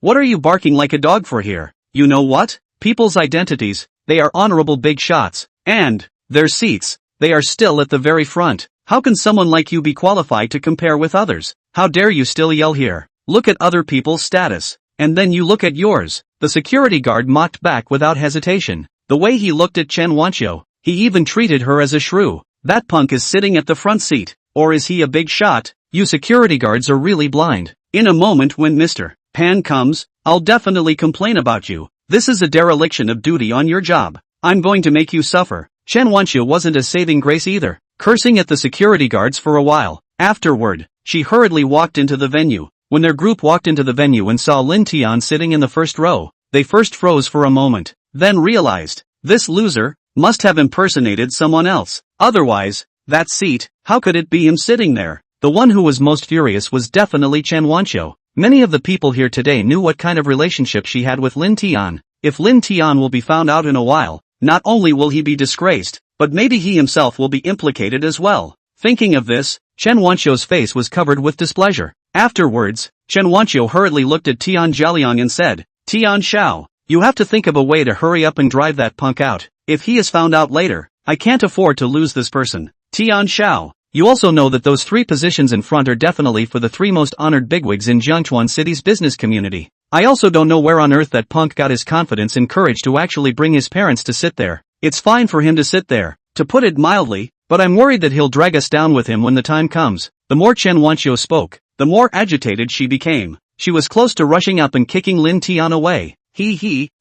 What are you barking like a dog for here? You know what? People's identities, they are honorable big shots, and their seats, they are still at the very front. How can someone like you be qualified to compare with others? How dare you still yell here? Look at other people's status, and then you look at yours. The security guard mocked back without hesitation. The way he looked at Chen Wanqiu, he even treated her as a shrew. That punk is sitting at the front seat, or is he a big shot? You security guards are really blind. In a moment when Mr. Pan comes, I'll definitely complain about you. This is a dereliction of duty on your job. I'm going to make you suffer. Chen Wanqiu wasn't a saving grace either, cursing at the security guards for a while. Afterward, she hurriedly walked into the venue. When their group walked into the venue and saw Lin Tian sitting in the first row, they first froze for a moment, then realized, this loser must have impersonated someone else. Otherwise, that seat, how could it be him sitting there? The one who was most furious was definitely Chen Wanqiu. Many of the people here today knew what kind of relationship she had with Lin Tian. If Lin Tian will be found out in a while, not only will he be disgraced, but maybe he himself will be implicated as well. Thinking of this, Chen Wanqiu's face was covered with displeasure. Afterwards, Chen Wanqiu hurriedly looked at Tian Jialiang and said, Tian Xiao, you have to think of a way to hurry up and drive that punk out. If he is found out later, I can't afford to lose this person. Tian Xiao, you also know that those 3 positions in front are definitely for the 3 most honored bigwigs in Jiangchuan City's business community. I also don't know where on earth that punk got his confidence and courage to actually bring his parents to sit there. It's fine for him to sit there, to put it mildly, but I'm worried that he'll drag us down with him when the time comes. The more Chen Wanqiu spoke, the more agitated she became. She was close to rushing up and kicking Lin Tian away.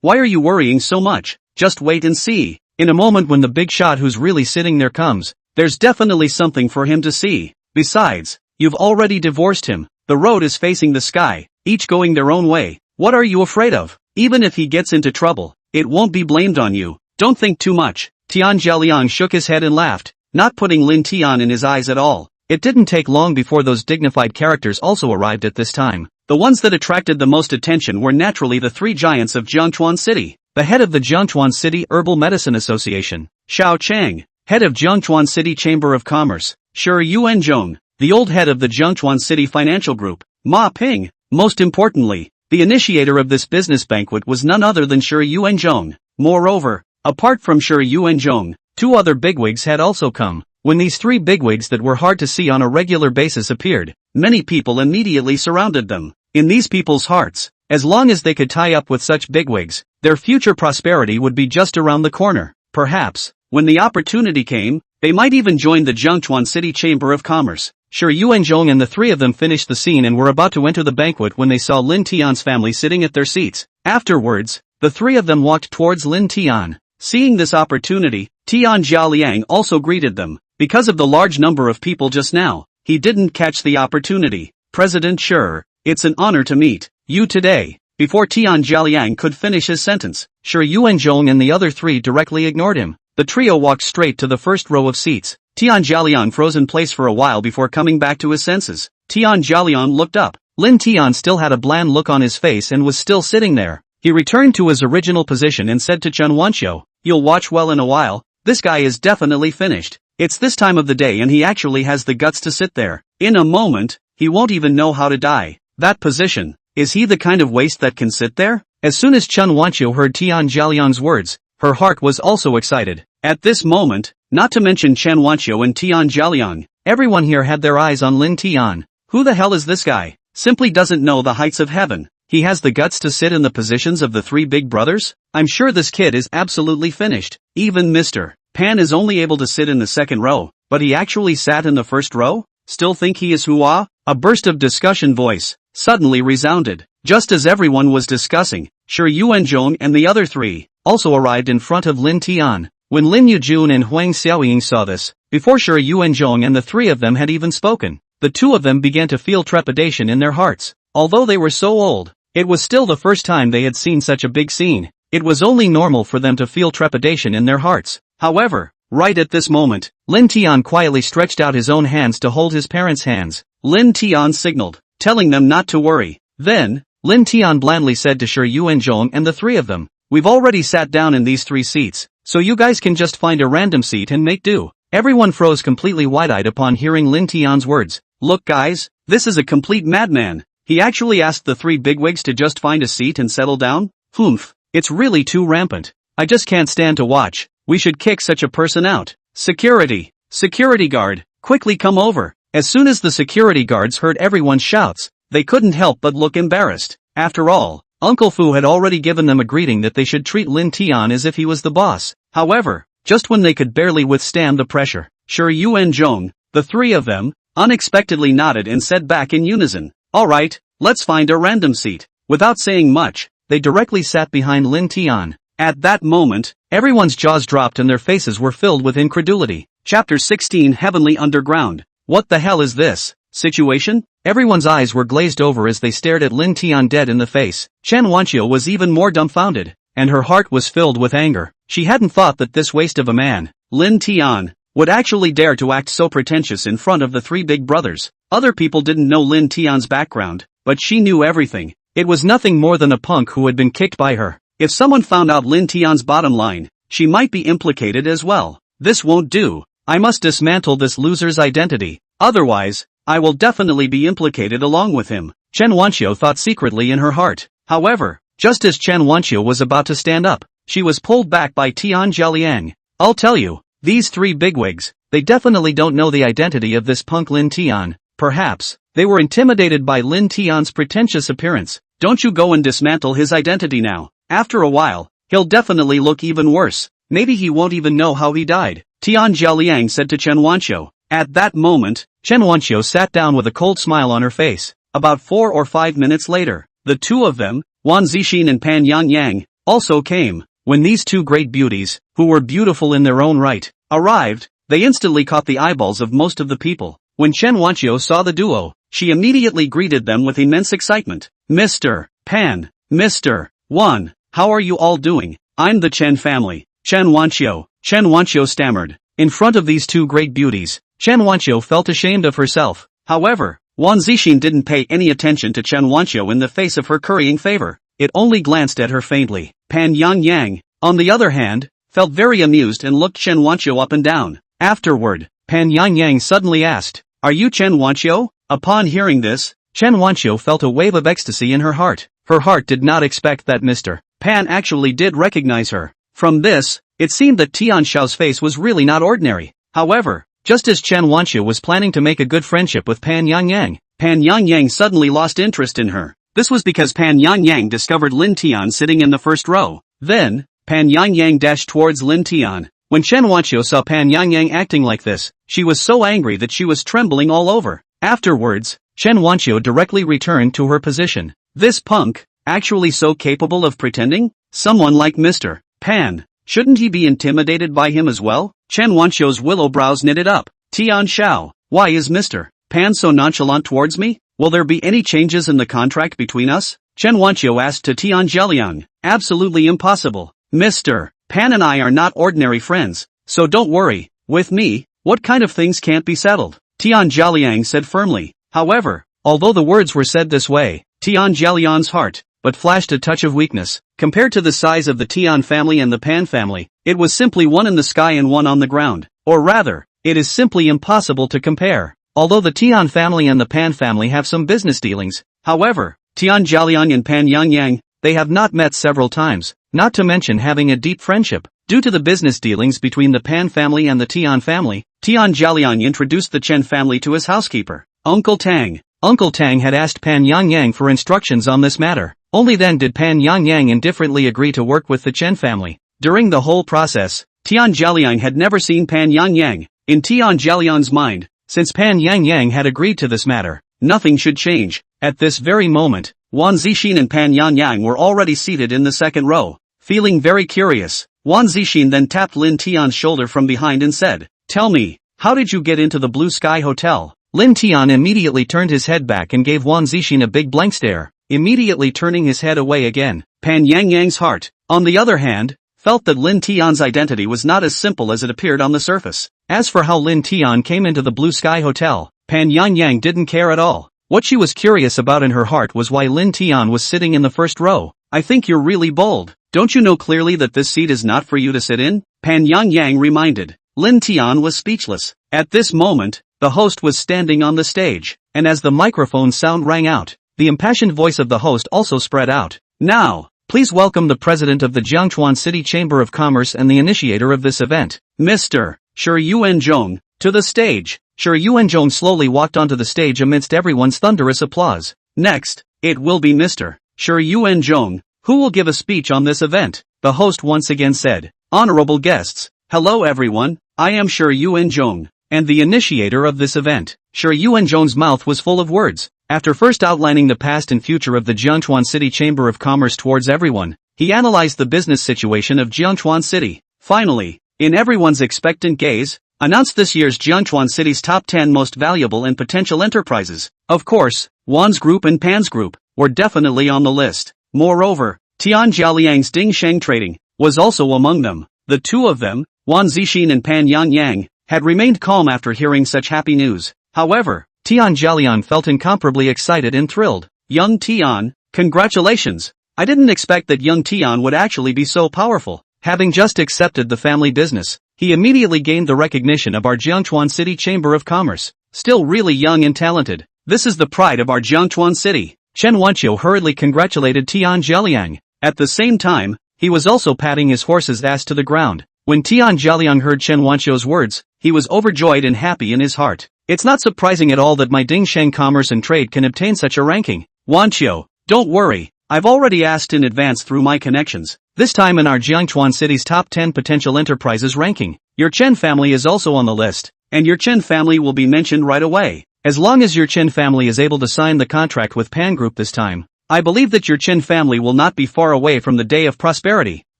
Why are you worrying so much? Just wait and see. In a moment when the big shot who's really sitting there comes, there's definitely something for him to see. Besides, you've already divorced him. The road is facing the sky, each going their own way. What are you afraid of? Even if he gets into trouble, it won't be blamed on you. Don't think too much. Tian Jialiang shook his head and laughed, not putting Lin Tian in his eyes at all. It didn't take long before those dignified characters also arrived at this time. The ones that attracted the most attention were naturally the 3 giants of Jiangchuan City. The head of the Jiangchuan City Herbal Medicine Association, Xiao Chang, head of Jiangchuan City Chamber of Commerce, Shi Yuanzhong, the old head of the Jiangchuan City Financial Group, Ma Ping. Most importantly, the initiator of this business banquet was none other than Shi Yuanzhong. Moreover, apart from Shi Yuanzhong, 2 other bigwigs had also come. When these 3 bigwigs that were hard to see on a regular basis appeared, many people immediately surrounded them. In these people's hearts, as long as they could tie up with such bigwigs, their future prosperity would be just around the corner. Perhaps, when the opportunity came, They might even join the Zhengchuan City Chamber of Commerce. Sure, Yuanzhong and the three of them finished the scene and were about to enter the banquet when they saw Lin Tian's family sitting at their seats. Afterwards, the three of them walked towards Lin Tian. Seeing this opportunity, Tian Jialiang also greeted them. Because of the large number of people just now, he didn't catch the opportunity. President Sure, it's an honor to meet you today. Before Tian Jialiang could finish his sentence, Sure Yuanzhong and the other three directly ignored him. The trio walked straight to the first row of seats. Tian Jialiang froze in place for a while before coming back to his senses. Tian Jialiang looked up. Lin Tian still had a bland look on his face and was still sitting there. He returned to his original position and said to Chen Wanqiu, "You'll watch well in a while. This guy is definitely finished. It's this time of the day and he actually has the guts to sit there. In a moment, he won't even know how to die. That position. Is he the kind of waste that can sit there?" As soon as Chen Wanqiu heard Tian Jialiang's words, her heart was also excited. At this moment, not to mention Chen Wanqiu and Tian Jialiang, everyone here had their eyes on Lin Tian. Who the hell is this guy? Simply doesn't know the heights of heaven. He has the guts to sit in the positions of the three big brothers? I'm sure this kid is absolutely finished. Even Mr. Pan is only able to sit in the second row, but he actually sat in the first row? Still think he is Hua? A burst of discussion voice suddenly resounded. Just as everyone was discussing, Sure Yuanzhong and the other three also arrived in front of Lin Tian. When Lin Yujun and Huang Xiaoying saw this, before Sure Yuanzhong and the three of them had even spoken, the two of them began to feel trepidation in their hearts. Although they were so old, it was still the first time they had seen such a big scene. It was only normal for them to feel trepidation in their hearts. However, right at this moment, Lin Tian quietly stretched out his own hands to hold his parents' hands. Lin Tian signaled, telling them not to worry. Then, Lin Tian blandly said to Sure Yuanzhong and the three of them, "We've already sat down in these three seats, so you guys can just find a random seat and make do." Everyone froze completely wide-eyed upon hearing Lin Tian's words. "Look guys, this is a complete madman. He actually asked the three bigwigs to just find a seat and settle down? Humph, it's really too rampant. I just can't stand to watch. We should kick such a person out. Security! Security guard, quickly come over." As soon as the security guards heard everyone's shouts, they couldn't help but look embarrassed. After all, Uncle Fu had already given them a greeting that they should treat Lin Tian as if he was the boss. However, just when they could barely withstand the pressure, Sure Yuanzhong, the three of them, unexpectedly nodded and said back in unison, "Alright, let's find a random seat." Without saying much, they directly sat behind Lin Tian. At that moment, everyone's jaws dropped and their faces were filled with incredulity. Chapter 16 Heavenly Underground. What the hell is this situation? Everyone's eyes were glazed over as they stared at Lin Tian dead in the face. Chen Wanqiu was even more dumbfounded, and her heart was filled with anger. She hadn't thought that this waste of a man, Lin Tian, would actually dare to act so pretentious in front of the three big brothers. Other people didn't know Lin Tian's background, but she knew everything. It was nothing more than a punk who had been kicked by her. If someone found out Lin Tian's bottom line, she might be implicated as well. This won't do. I must dismantle this loser's identity. Otherwise, I will definitely be implicated along with him. Chen Wanqiu thought secretly in her heart. However, just as Chen Wanqiu was about to stand up, she was pulled back by Tian Jialiang. "I'll tell you, these three bigwigs, they definitely don't know the identity of this punk Lin Tian. Perhaps, they were intimidated by Lin Tian's pretentious appearance. Don't you go and dismantle his identity now. After a while, he'll definitely look even worse. Maybe he won't even know how he died," Tian Jialiang said to Chen Wanqiu. At that moment, Chen Wanqiu sat down with a cold smile on her face. About 4 or 5 minutes later, the two of them, Wan Zixin and Pan Yangyang, also came. When these two great beauties, who were beautiful in their own right, arrived, they instantly caught the eyeballs of most of the people. When Chen Wanqiu saw the duo, she immediately greeted them with immense excitement. "Mr. Pan, Mr. Wan, how are you all doing? I'm the Chen family, Chen Wanqiu stammered. In front of these two great beauties, Chen Wanqiu felt ashamed of herself. However, Wan Zixin didn't pay any attention to Chen Wanqiu in the face of her currying favor. It only glanced at her faintly. Pan Yangyang, on the other hand, felt very amused and looked Chen Wanqiu up and down. Afterward, Pan Yangyang suddenly asked, "Are you Chen Wanqiu?" Upon hearing this, Chen Wanqiu felt a wave of ecstasy in her heart. Her heart did not expect that Mr. Pan actually did recognize her. From this, it seemed that Tian Xiao's face was really not ordinary. However, just as Chen Wanqiu was planning to make a good friendship with Pan Yangyang suddenly lost interest in her. This was because Pan Yangyang discovered Lin Tian sitting in the first row. Then, Pan Yangyang dashed towards Lin Tian. When Chen Wanqiu saw Pan Yangyang acting like this, she was so angry that she was trembling all over. Afterwards, Chen Wanqiu directly returned to her position. This punk, actually so capable of pretending? Someone like Mr. Pan, shouldn't he be intimidated by him as well? Chen Wanqiu's willow brows knitted up. Tian Xiao, why is Mr. Pan so nonchalant towards me? Will there be any changes in the contract between us? Chen Wanqiu asked to Tian Zheliang. Absolutely impossible. Mr. Pan and I are not ordinary friends, so don't worry. With me, what kind of things can't be settled? Tian Zheliang said firmly. However, although the words were said this way, Tian Zheliang's heart but flashed a touch of weakness. Compared to the size of the Tian family and the Pan family, it was simply one in the sky and one on the ground. Or rather, it is simply impossible to compare. Although the Tian family and the Pan family have some business dealings, however, Tian Zheliang and Pan Yangyang, they have not met several times, not to mention having a deep friendship. Due to the business dealings between the Pan family and the Tian family, Tian Zheliang introduced the Chen family to his housekeeper, Uncle Tang. Uncle Tang had asked Pan Yangyang for instructions on this matter. Only then did Pan Yangyang indifferently agree to work with the Chen family. During the whole process, Tian Zheliang had never seen Pan Yangyang. In Tian Zheliang's mind, since Pan Yangyang had agreed to this matter, nothing should change. At this very moment, Wan Zixin and Pan Yangyang were already seated in the second row. Feeling very curious, Wan Zixin then tapped Lin Tian's shoulder from behind and said, "Tell me, how did you get into the Blue Sky Hotel?" Lin Tian immediately turned his head back and gave Wan Zixin a big blank stare, immediately turning his head away again. Pan Yangyang's heart, on the other hand, felt that Lin Tian's identity was not as simple as it appeared on the surface. As for how Lin Tian came into the Blue Sky Hotel, Pan Yangyang didn't care at all. What she was curious about in her heart was why Lin Tian was sitting in the first row. "I think you're really bold. Don't you know clearly that this seat is not for you to sit in?" Pan Yangyang reminded. Lin Tian was speechless. At this moment, the host was standing on the stage, and as the microphone sound rang out, the impassioned voice of the host also spread out. "Now, please welcome the president of the Jiangchuan City Chamber of Commerce and the initiator of this event, Mr. Shi Yuanzhong, to the stage." Shi Yuanzhong slowly walked onto the stage amidst everyone's thunderous applause. Next, it will be Mr. Shi Yuanzhong, who will give a speech on this event. The host once again said, "Honorable guests, hello everyone, I am Shi Yuanzhong, and the initiator of this event." Shi Yuanzhong's mouth was full of words. After first outlining the past and future of the Jiangchuan City Chamber of Commerce towards everyone, he analyzed the business situation of Jiangchuan City. Finally, in everyone's expectant gaze, announced this year's Jiangchuan City's top 10 most valuable and potential enterprises. Of course, Wan's group and Pan's group were definitely on the list. Moreover, Tian Zhaliang's Dingsheng Trading was also among them. The two of them, Wan Zixin and Pan Yangyang, had remained calm after hearing such happy news. However, Tian Zhaliang felt incomparably excited and thrilled. "Young Tian, congratulations! I didn't expect that young Tian would actually be so powerful." Having just accepted the family business, he immediately gained the recognition of our Jiangchuan City Chamber of Commerce. Still really young and talented. This is the pride of our Jiangchuan City. Chen Wanqiu hurriedly congratulated Tian Zhaliang. At the same time, he was also patting his horse's ass to the ground. When Tian Zhaliang heard Chen Wanqiu's words, he was overjoyed and happy in his heart. "It's not surprising at all that my Dingsheng Commerce and Trade can obtain such a ranking. Wanqiu, don't worry, I've already asked in advance through my connections. This time in our Jiangchuan City's top 10 potential enterprises ranking, your Chen family is also on the list, and your Chen family will be mentioned right away. As long as your Chen family is able to sign the contract with Pan Group this time, I believe that your Chen family will not be far away from the day of prosperity,"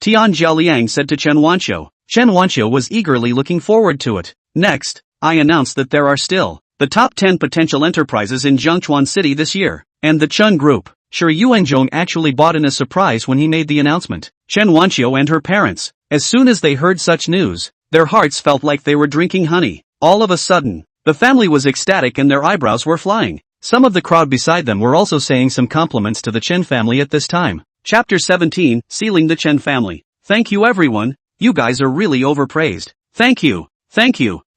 Tian Zhaliang said to Chen Wanqiu. Chen Wanqiu was eagerly looking forward to it. "Next, I announced that there are still the top 10 potential enterprises in Jiangchuan City this year, and the Chen Group." Shi Yuanzhong actually bought in a surprise when he made the announcement. Chen Wanqiu and her parents, as soon as they heard such news, their hearts felt like they were drinking honey. All of a sudden, the family was ecstatic and their eyebrows were flying. Some of the crowd beside them were also saying some compliments to the Chen family at this time. Chapter 17, Sealing the Chen Family. "Thank you everyone, you guys are really overpraised. Thank you,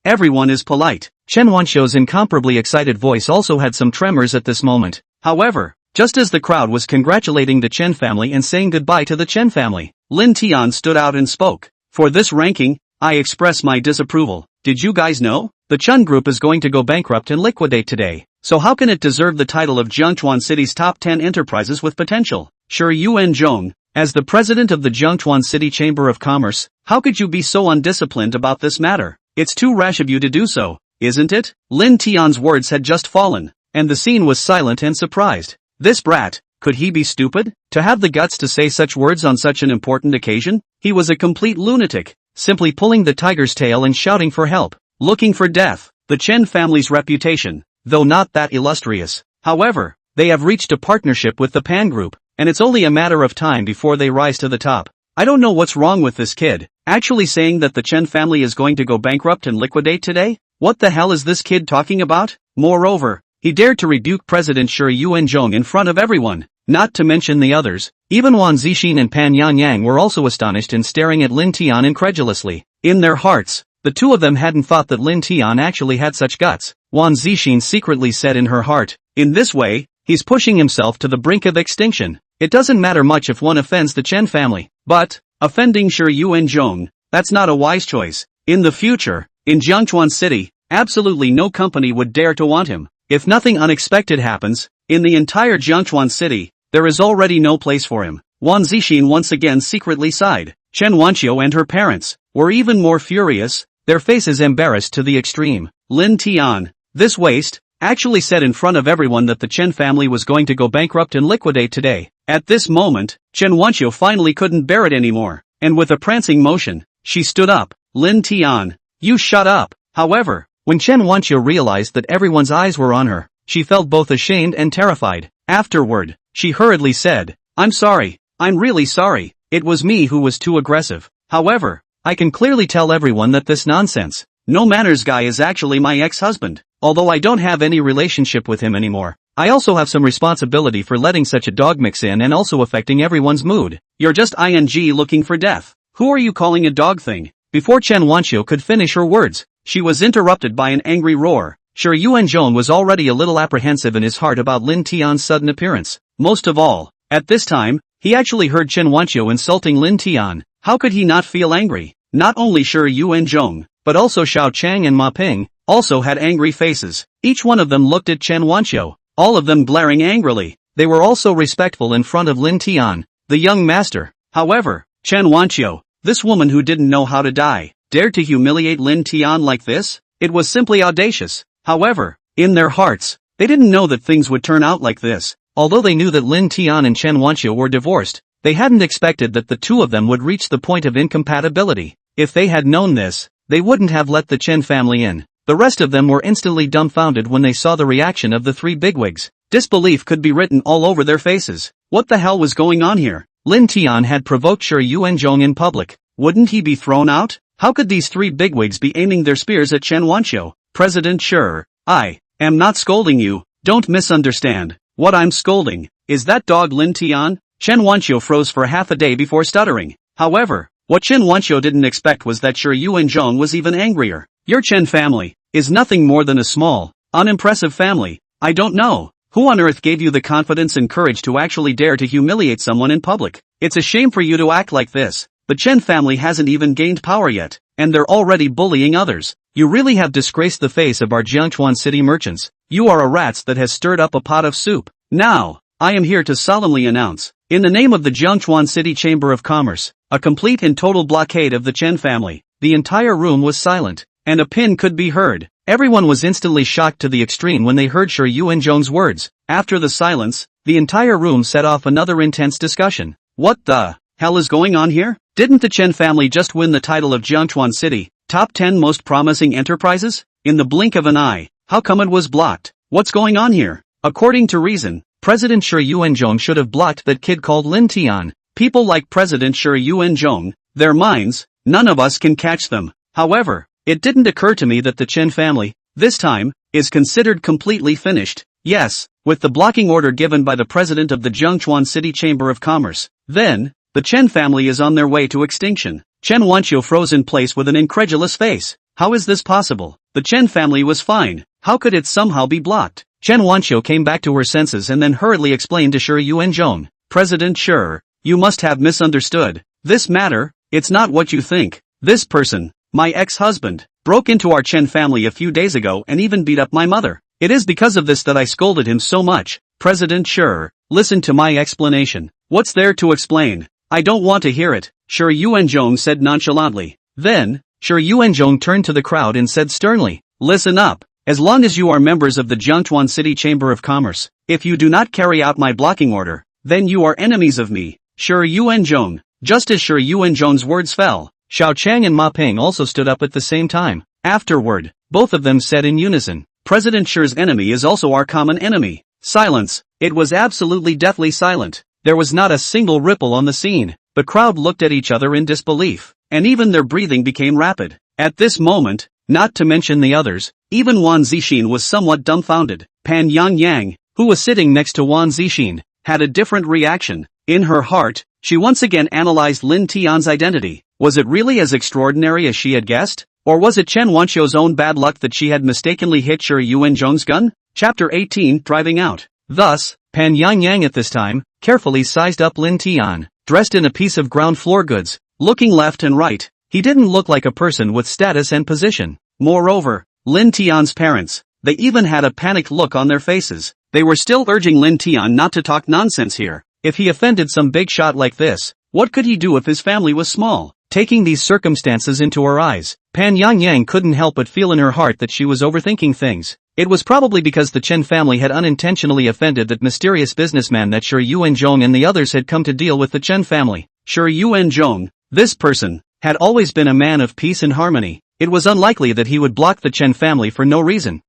everyone is polite." Chen Wanqiu's incomparably excited voice also had some tremors at this moment. However, just as the crowd was congratulating the Chen family and saying goodbye to the Chen family, Lin Tian stood out and spoke. "For this ranking, I express my disapproval. Did you guys know? The Chen Group is going to go bankrupt and liquidate today. So how can it deserve the title of Jiangchuan City's top 10 enterprises with potential?" Shi Yuanzhong, As the president of the Zhengchuan City Chamber of Commerce, how could you be so undisciplined about this matter? It's too rash of you to do so, isn't it? Lin Tian's words had just fallen, and the scene was silent and surprised. This brat, could he be stupid? To have the guts to say such words on such an important occasion? He was a complete lunatic, simply pulling the tiger's tail and shouting for help, looking for death. The Chen family's reputation, though not that illustrious. However, they have reached a partnership with the Pan Group, and it's only a matter of time before they rise to the top. I don't know what's wrong with this kid, actually saying that the Chen family is going to go bankrupt and liquidate today? What the hell is this kid talking about? Moreover, he dared to rebuke President Shi Yuanzhong in front of everyone, not to mention the others. Even Wan Zixin and Pan Yangyang were also astonished and staring at Lin Tian incredulously. In their hearts, the two of them hadn't thought that Lin Tian actually had such guts. Wan Zixin secretly said in her heart, in this way, he's pushing himself to the brink of extinction. It doesn't matter much if one offends the Chen family, but offending Shi Yuanzhong, that's not a wise choice. In the future, in Zhengchuan City, absolutely no company would dare to want him. If nothing unexpected happens, in the entire Zhengchuan City, there is already no place for him. Wan Zixin once again secretly sighed. Chen Wanqiu and her parents were even more furious, their faces embarrassed to the extreme. Lin Tian, this waste, actually said in front of everyone that the Chen family was going to go bankrupt and liquidate today. At this moment, Chen Wanqiu finally couldn't bear it anymore, and with a prancing motion, she stood up. Lin Tian, you shut up. However, when Chen Wanqiu realized that everyone's eyes were on her, she felt both ashamed and terrified. Afterward, she hurriedly said, I'm sorry, I'm really sorry, it was me who was too aggressive. However, I can clearly tell everyone that this nonsense, no manners guy is actually my ex-husband. Although I don't have any relationship with him anymore, I also have some responsibility for letting such a dog mix in and also affecting everyone's mood. You're just ing looking for death. Who are you calling a dog thing? Before Chen Wanqiu could finish her words, she was interrupted by an angry roar. Shi Yuanzhong was already a little apprehensive in his heart about Lin Tian's sudden appearance. Most of all, at this time, he actually heard Chen Wanqiu insulting Lin Tian. How could he not feel angry? Not only Shi Yuanzhong, but also Xiao Chang and Ma Ping, also had angry faces. Each one of them looked at Chen Wanqiu, all of them glaring angrily. They were also respectful in front of Lin Tian, the young master. However, Chen Wanqiu, this woman who didn't know how to die, dared to humiliate Lin Tian like this? It was simply audacious. However, in their hearts, they didn't know that things would turn out like this. Although they knew that Lin Tian and Chen Wanqiu were divorced, they hadn't expected that the two of them would reach the point of incompatibility. If they had known this, they wouldn't have let the Chen family in. The rest of them were instantly dumbfounded when they saw the reaction of the three bigwigs. Disbelief could be written all over their faces. What the hell was going on here? Lin Tian had provoked Shi Yuanzhong in public. Wouldn't he be thrown out? How could these three bigwigs be aiming their spears at Chen Wanqiu? President Shi, I am not scolding you. Don't misunderstand. What I'm scolding is that dog Lin Tian. Chen Wanqiu froze for half a day before stuttering. However, what Chen Wanqiu didn't expect was that Shi Yuanzhong was even angrier. Your Chen family is nothing more than a small, unimpressive family. I don't know who on earth gave you the confidence and courage to actually dare to humiliate someone in public. It's a shame for you to act like this. The Chen family hasn't even gained power yet, and they're already bullying others. You really have disgraced the face of our Zhengchuan city merchants. You are a rat that has stirred up a pot of soup. Now, I am here to solemnly announce, in the name of the Zhengchuan City Chamber of Commerce, a complete and total blockade of the Chen family. The entire room was silent, and a pin could be heard. Everyone was instantly shocked to the extreme when they heard Shi Yuanzhong's words. After the silence, the entire room set off another intense discussion. What the hell is going on here? Didn't the Chen family just win the title of Zhengchuan City Top 10 Most Promising Enterprises? In the blink of an eye, how come it was blocked? What's going on here? According to reason, President Shi Yuanzhong should have blocked that kid called Lin Tian. People like President Shi Yuanzhong, their minds, none of us can catch them. However, it didn't occur to me that the Chen family, this time, is considered completely finished. Yes, with the blocking order given by the president of the Zhengchuan City Chamber of Commerce, then, the Chen family is on their way to extinction. Chen Wanqiu froze in place with an incredulous face. How is this possible? The Chen family was fine. How could it somehow be blocked? Chen Wanqiu came back to her senses and then hurriedly explained to Shi Yuanzhong, President Shi, you must have misunderstood. This matter, it's not what you think. This person, my ex-husband, broke into our Chen family a few days ago and even beat up my mother. It is because of this that I scolded him so much. President Shi, listen to my explanation. What's there to explain? I don't want to hear it, Shi Yuanzhong said nonchalantly. Then, Shi Yuanzhong turned to the crowd and said sternly, listen up. As long as you are members of the Jiangchuan City Chamber of Commerce, if you do not carry out my blocking order, then you are enemies of me, Shi Yuanzhong. Just as Shi Yuanzhong's words fell, Xiao Chang and Ma Ping also stood up at the same time. Afterward, both of them said in unison, President Shi's enemy is also our common enemy. Silence. It was absolutely deathly silent. There was not a single ripple on the scene. The crowd looked at each other in disbelief, and even their breathing became rapid. At this moment, not to mention the others, even Wan Zixin was somewhat dumbfounded. Pan Yangyang, who was sitting next to Wan Zixin, had a different reaction. In her heart, she once again analyzed Lin Tian's identity. Was it really as extraordinary as she had guessed? Or was it Chen Wanqiu's own bad luck that she had mistakenly hit Shi Yuanzhong's gun? Chapter 18, Driving Out. Thus, Pan Yangyang at this time, carefully sized up Lin Tian, dressed in a piece of ground floor goods, looking left and right. He didn't look like a person with status and position. Moreover, Lin Tian's parents, they even had a panicked look on their faces. They were still urging Lin Tian not to talk nonsense here. If he offended some big shot like this, what could he do if his family was small? Taking these circumstances into her eyes, Pan Yangyang couldn't help but feel in her heart that she was overthinking things. It was probably because the Chen family had unintentionally offended that mysterious businessman that Shi Yuanzhong and the others had come to deal with the Chen family. Shi Yuanzhong, this person, had always been a man of peace and harmony. It was unlikely that he would block the Chen family for no reason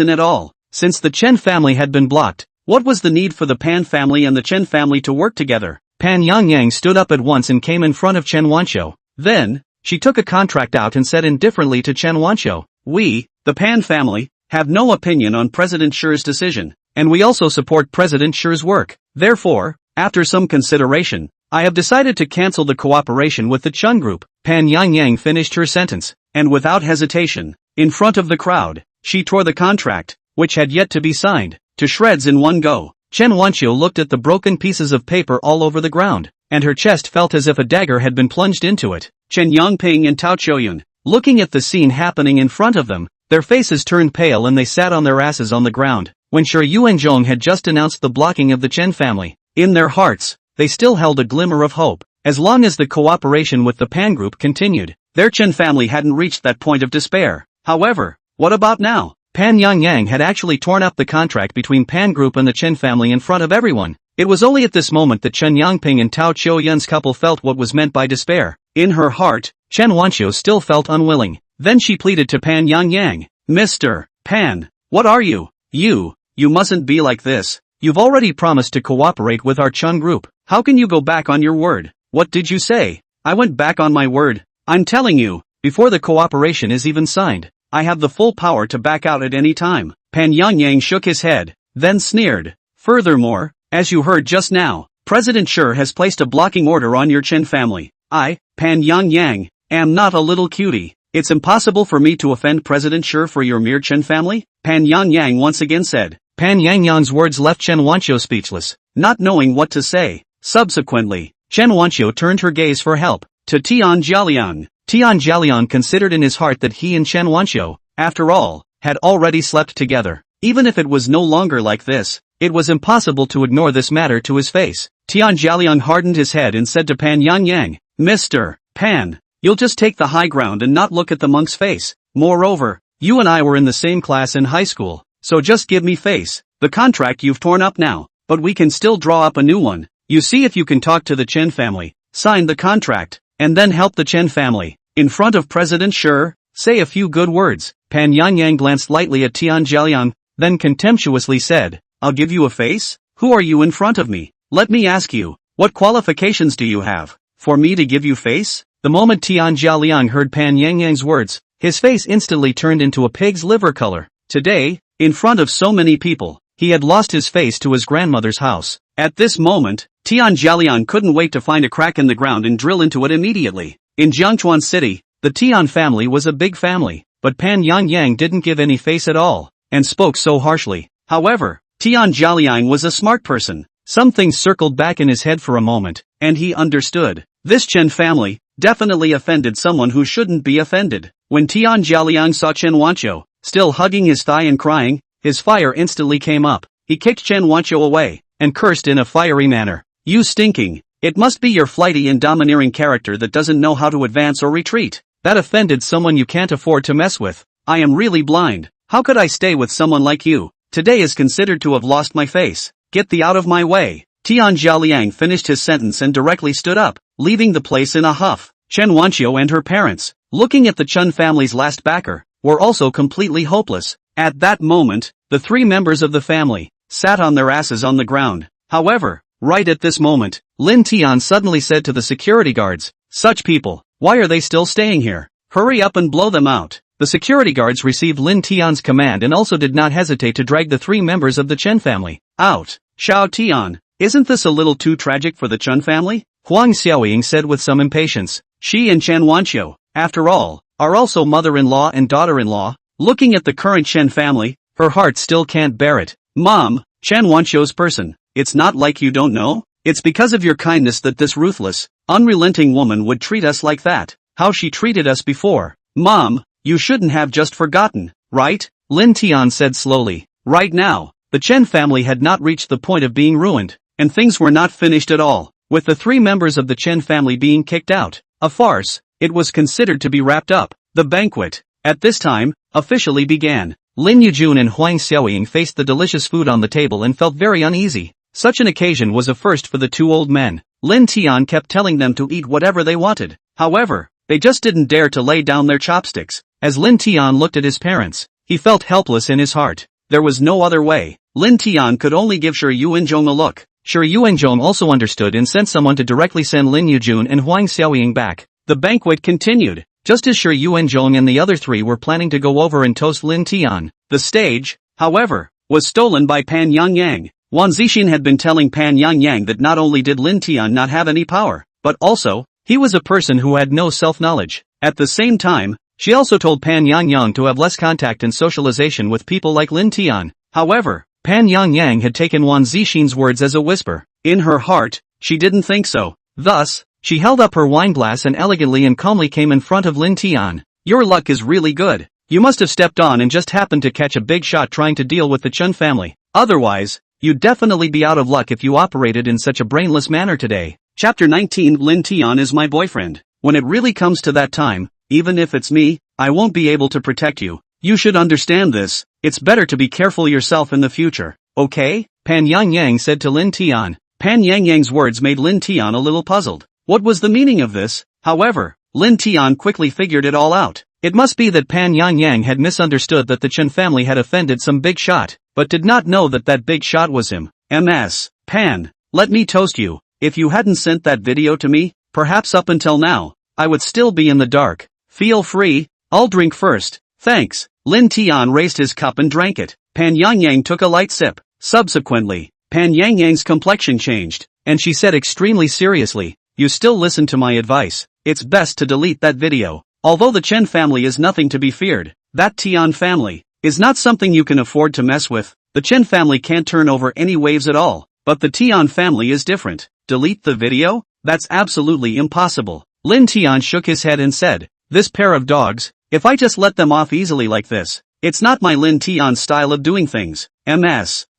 at all. Since the Chen family had been blocked, what was the need for the Pan family and the Chen family to work together? Pan Yangyang stood up at once and came in front of Chen Wanqiu. Then, she took a contract out and said indifferently to Chen Wanqiu, we, the Pan family, have no opinion on President Shi's decision, and we also support President Shi's work. Therefore, after some consideration, I have decided to cancel the cooperation with the Chun group. Pan Yangyang finished her sentence, and without hesitation, in front of the crowd, she tore the contract, which had yet to be signed, to shreds in one go. Chen Wanqiu looked at the broken pieces of paper all over the ground, and her chest felt as if a dagger had been plunged into it. Chen Yangping and Tao Qiuyun, looking at the scene happening in front of them, their faces turned pale and they sat on their asses on the ground. When Shi Yuanzhong had just announced the blocking of the Chen family, in their hearts, they still held a glimmer of hope. As long as the cooperation with the Pan group continued, their Chen family hadn't reached that point of despair. However, what about now? Pan Yangyang had actually torn up the contract between Pan group and the Chen family in front of everyone. It was only at this moment that Chen Yangping and Tao Qiuyun's couple felt what was meant by despair. In her heart, Chen Wanqiu still felt unwilling. Then she pleaded to Pan Yangyang, Mr. Pan, what are you? You mustn't be like this. You've already promised to cooperate with our Chun group. How can you go back on your word? What did you say? I went back on my word. I'm telling you, before the cooperation is even signed, I have the full power to back out at any time. Pan Yangyang shook his head, then sneered. Furthermore, as you heard just now, President Shi has placed a blocking order on your Chen family. I, Pan Yangyang, am not a little cutie. It's impossible for me to offend President Shi for your mere Chen family? Pan Yangyang once again said. Pan Yangyang's words left Chen Wanqiu speechless, not knowing what to say. Subsequently, Chen Wanqiu turned her gaze for help to Tian Jialiang. Tian Jialiang considered in his heart that he and Chen Wanqiu, after all, had already slept together. Even if it was no longer like this, it was impossible to ignore this matter to his face. Tian Jialiang hardened his head and said to Pan Yangyang, Mr. Pan, you'll just take the high ground and not look at the monk's face. Moreover, you and I were in the same class in high school, so just give me face. The contract you've torn up now, but we can still draw up a new one. You see if you can talk to the Chen family, sign the contract, and then help the Chen family, in front of President Shi, say a few good words. Pan Yangyang glanced lightly at Tian Jialiang, then contemptuously said, I'll give you a face? Who are you in front of me? Let me ask you, what qualifications do you have for me to give you face? The moment Tian Jialiang heard Pan Yangyang's words, his face instantly turned into a pig's liver color. Today, in front of so many people, he had lost his face to his grandmother's house. At this moment, Tian Jialiang couldn't wait to find a crack in the ground and drill into it immediately. In Jiangchuan City, the Tian family was a big family, but Pan Yangyang didn't give any face at all, and spoke so harshly. However, Tian Jialiang was a smart person. Some things circled back in his head for a moment, and he understood. This Chen family definitely offended someone who shouldn't be offended. When Tian Jialiang saw Chen Wanqiu, still hugging his thigh and crying, his fire instantly came up. He kicked Chen Wanqiu away, and cursed in a fiery manner. You stinking, It must be your flighty and domineering character that doesn't know how to advance or retreat. That offended someone you can't afford to mess with. I am really blind. How could I stay with someone like you? Today is considered to have lost my face. Get thee out of my way. Tian Jialiang finished his sentence and directly stood up, leaving the place in a huff. Chen Wanqiu and her parents, looking at the Chun family's last backer, were also completely hopeless. At that moment, the three members of the family sat on their asses on the ground. However, right at this moment, Lin Tian suddenly said to the security guards, "Such people, why are they still staying here? Hurry up and blow them out." The security guards received Lin Tian's command and also did not hesitate to drag the three members of the Chen family out. "Xiao Tian, isn't this a little too tragic for the Chun family?" Huang Xiaoying said with some impatience. She and Chen Wanqiu, after all, are also mother-in-law and daughter-in-law. Looking at the current Chen family, her heart still can't bear it. "Mom, Chen Wanqiu's person, it's not like you don't know? It's because of your kindness that this ruthless, unrelenting woman would treat us like that. How she treated us before. Mom, you shouldn't have just forgotten, right?" Lin Tian said slowly. Right now, the Chen family had not reached the point of being ruined, and things were not finished at all. With the three members of the Chen family being kicked out, a farce, it was considered to be wrapped up. The banquet, at this time, officially began. Lin Yujun and Huang Xiaoying faced the delicious food on the table and felt very uneasy. Such an occasion was a first for the two old men. Lin Tian kept telling them to eat whatever they wanted. However, they just didn't dare to lay down their chopsticks. As Lin Tian looked at his parents, he felt helpless in his heart. There was no other way. Lin Tian could only give Shi Yuanzhong a look. Shi Yuanzhong also understood and sent someone to directly send Lin Yujun and Huang Xiaoying back. The banquet continued. Just as Shi Yuanzhong and the other three were planning to go over and toast Lin Tian, the stage, however, was stolen by Pan Yangyang. Wan Zixin had been telling Pan Yangyang that not only did Lin Tian not have any power, but also, he was a person who had no self-knowledge. At the same time, she also told Pan Yangyang to have less contact and socialization with people like Lin Tian. However, Pan Yangyang had taken Wan Zixin's words as a whisper. In her heart, she didn't think so. Thus, she held up her wineglass and elegantly and calmly came in front of Lin Tian. "Your luck is really good. You must have stepped on and just happened to catch a big shot trying to deal with the Chun family. Otherwise, you'd definitely be out of luck if you operated in such a brainless manner today." Chapter 19 Lin Tian is my boyfriend. When it really comes to that time, even if it's me, I won't be able to protect you. You should understand this. It's better to be careful yourself in the future, okay? Pan Yangyang said to Lin Tian. Pan Yangyang's words made Lin Tian a little puzzled. What was the meaning of this? However, Lin Tian quickly figured it all out. It must be that Pan Yangyang had misunderstood that the Chen family had offended some big shot, but did not know that that big shot was him. Pan, let me toast you. If you hadn't sent that video to me, perhaps up until now, I would still be in the dark. Feel free, I'll drink first. Thanks. Lin Tian raised his cup and drank it. Pan Yangyang took a light sip. Subsequently, Pan Yangyang's complexion changed, and she said extremely seriously, "You still listen to my advice. It's best to delete that video. Although the Chen family is nothing to be feared, that Tian family is not something you can afford to mess with. The Chen family can't turn over any waves at all, but the Tian family is different. Delete the video? That's absolutely impossible." Lin Tian shook his head and said, "This pair of dogs, if I just let them off easily like this, it's not my Lin Tian style of doing things.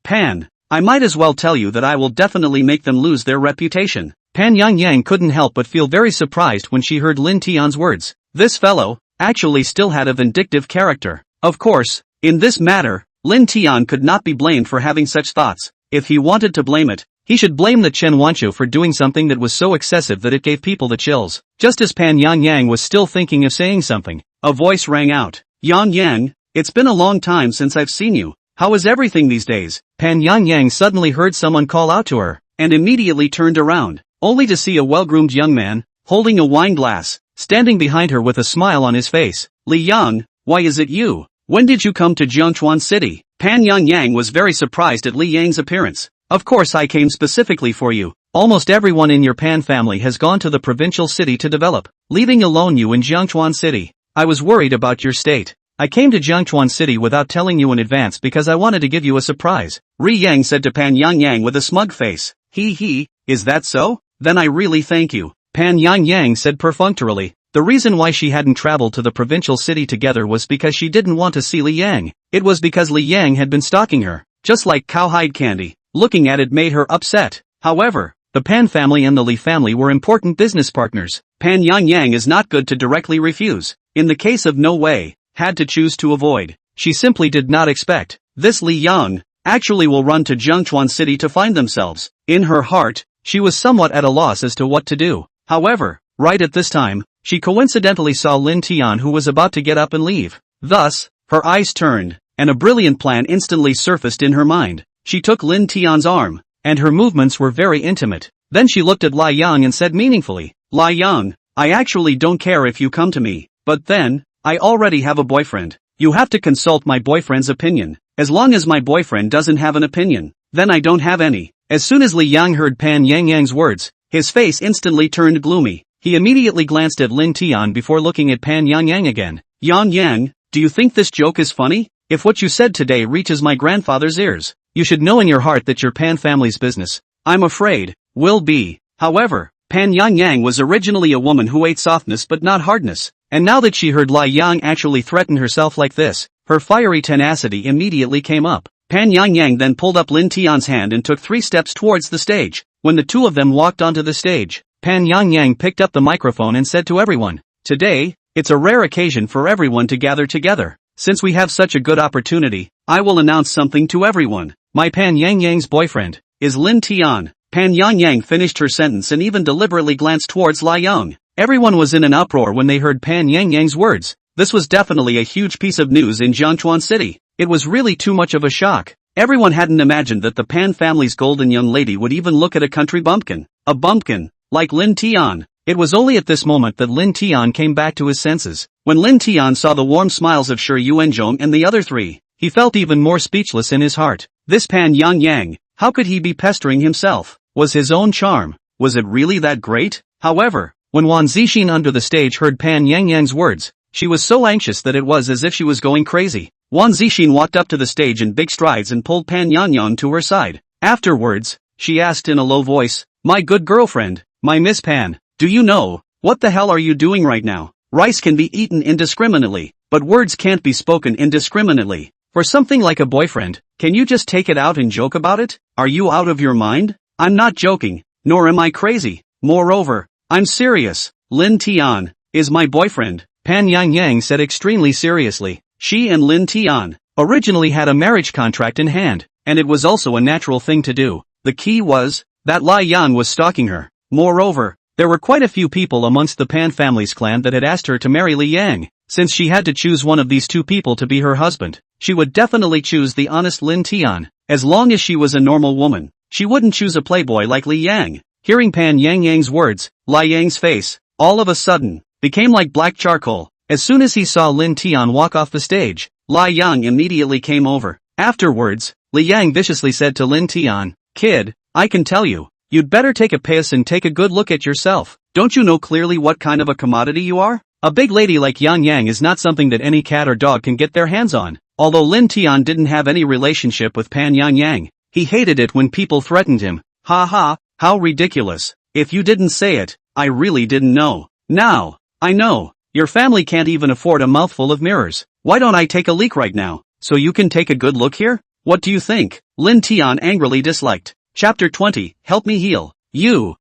Pan, I might as well tell you that I will definitely make them lose their reputation." Pan Yangyang couldn't help but feel very surprised when she heard Lin Tian's words. This fellow, actually still had a vindictive character. Of course, in this matter, Lin Tian could not be blamed for having such thoughts. If he wanted to blame it, he should blame the Chen Wanqiu for doing something that was so excessive that it gave people the chills. Just as Pan Yangyang was still thinking of saying something, a voice rang out. "Yangyang, it's been a long time since I've seen you. How is everything these days?" Pan Yangyang suddenly heard someone call out to her, and immediately turned around, only to see a well-groomed young man, holding a wine glass, standing behind her with a smile on his face. "Li Yang, why is it you? When did you come to Jiangchuan City?" Pan Yangyang was very surprised at Li Yang's appearance. "Of course I came specifically for you. Almost everyone in your Pan family has gone to the provincial city to develop, leaving alone you in Jiangchuan City. I was worried about your state. I came to Jiangchuan City without telling you in advance because I wanted to give you a surprise." Ri Yang said to Pan Yangyang with a smug face. Is that so? Then I really thank you." Pan Yangyang said perfunctorily. The reason why she hadn't traveled to the provincial city together was because she didn't want to see Li Yang. It was because Li Yang had been stalking her, just like cowhide candy. Looking at it made her upset. However, The Pan family and the Li family were important business partners. Pan Yang is not good to directly refuse. In the case of no way, had to choose to avoid. She simply did not expect. This Li Yang actually will run to Zhengchuan City to find themselves. In her heart, she was somewhat at a loss as to what to do. However, right at this time, she coincidentally saw Lin Tian, who was about to get up and leave. Thus, her eyes turned, and a brilliant plan instantly surfaced in her mind. She took Lin Tian's arm, and her movements were very intimate. Then she looked at Lai Yang and said meaningfully, "Lai Yang, I actually don't care if you come to me, but then, I already have a boyfriend. You have to consult my boyfriend's opinion. As long as my boyfriend doesn't have an opinion, then I don't have any." As soon as Li Yang heard Pan Yang's words, his face instantly turned gloomy. He immediately glanced at Lin Tian before looking at Pan Yang again. "Yang, do you think this joke is funny? If what you said today reaches my grandfather's ears, you should know in your heart that your Pan family's business, I'm afraid, will be." However, Pan Yang was originally a woman who ate softness but not hardness, and now that she heard Lai Yang actually threaten herself like this, her fiery tenacity immediately came up. Pan Yang then pulled up Lin Tian's hand and took 3 steps towards the stage. When the two of them walked onto the stage, Pan Yang picked up the microphone and said to everyone, "Today, it's a rare occasion for everyone to gather together. Since we have such a good opportunity, I will announce something to everyone. My Pan Yang's boyfriend is Lin Tian." Pan Yang finished her sentence and even deliberately glanced towards Lai Yang. Everyone was in an uproar when they heard Pan Yang's words. This was definitely a huge piece of news in Zhengchuan City. It was really too much of a shock. Everyone hadn't imagined that the Pan family's golden young lady would even look at a country bumpkin. A bumpkin, like Lin Tian. It was only at this moment that Lin Tian came back to his senses. When Lin Tian saw the warm smiles of Shi Yuanzhong and the other 3, he felt even more speechless in his heart. This Pan Yang, how could he be pestering himself? Was his own charm, was it really that great? However, when Wan Zixin under the stage heard Pan Yang's words, she was so anxious that it was as if she was going crazy. Wan Zixin walked up to the stage in big strides and pulled Pan Yang to her side. Afterwards, she asked in a low voice, "My good girlfriend, my Miss Pan, do you know, what the hell are you doing right now? Rice can be eaten indiscriminately, but words can't be spoken indiscriminately. For something like a boyfriend, can you just take it out and joke about it? Are you out of your mind?" "I'm not joking, nor am I crazy. Moreover, I'm serious. Lin Tian is my boyfriend," Pan Yang said extremely seriously. She and Lin Tian originally had a marriage contract in hand, and it was also a natural thing to do. The key was that Lai Yang was stalking her. Moreover, there were quite a few people amongst the Pan family's clan that had asked her to marry Li Yang. Since she had to choose one of these 2 people to be her husband, she would definitely choose the honest Lin Tian. As long as she was a normal woman, she wouldn't choose a playboy like Li Yang. Hearing Pan Yang's words, Lai Yang's face, all of a sudden, became like black charcoal. As soon as he saw Lin Tian walk off the stage, Lai Yang immediately came over. Afterwards, Li Yang viciously said to Lin Tian, "Kid, I can tell you, you'd better take a pace and take a good look at yourself. Don't you know clearly what kind of a commodity you are? A big lady like Yang is not something that any cat or dog can get their hands on." Although Lin Tian didn't have any relationship with Pan Yang, he hated it when people threatened him. "Ha ha, how ridiculous. If you didn't say it, I really didn't know. Now, I know. Your family can't even afford a mouthful of mirrors. Why don't I take a leak right now, so you can take a good look here? What do you think?" Lin Tian angrily disliked. Chapter 20, Help Me Heal. You.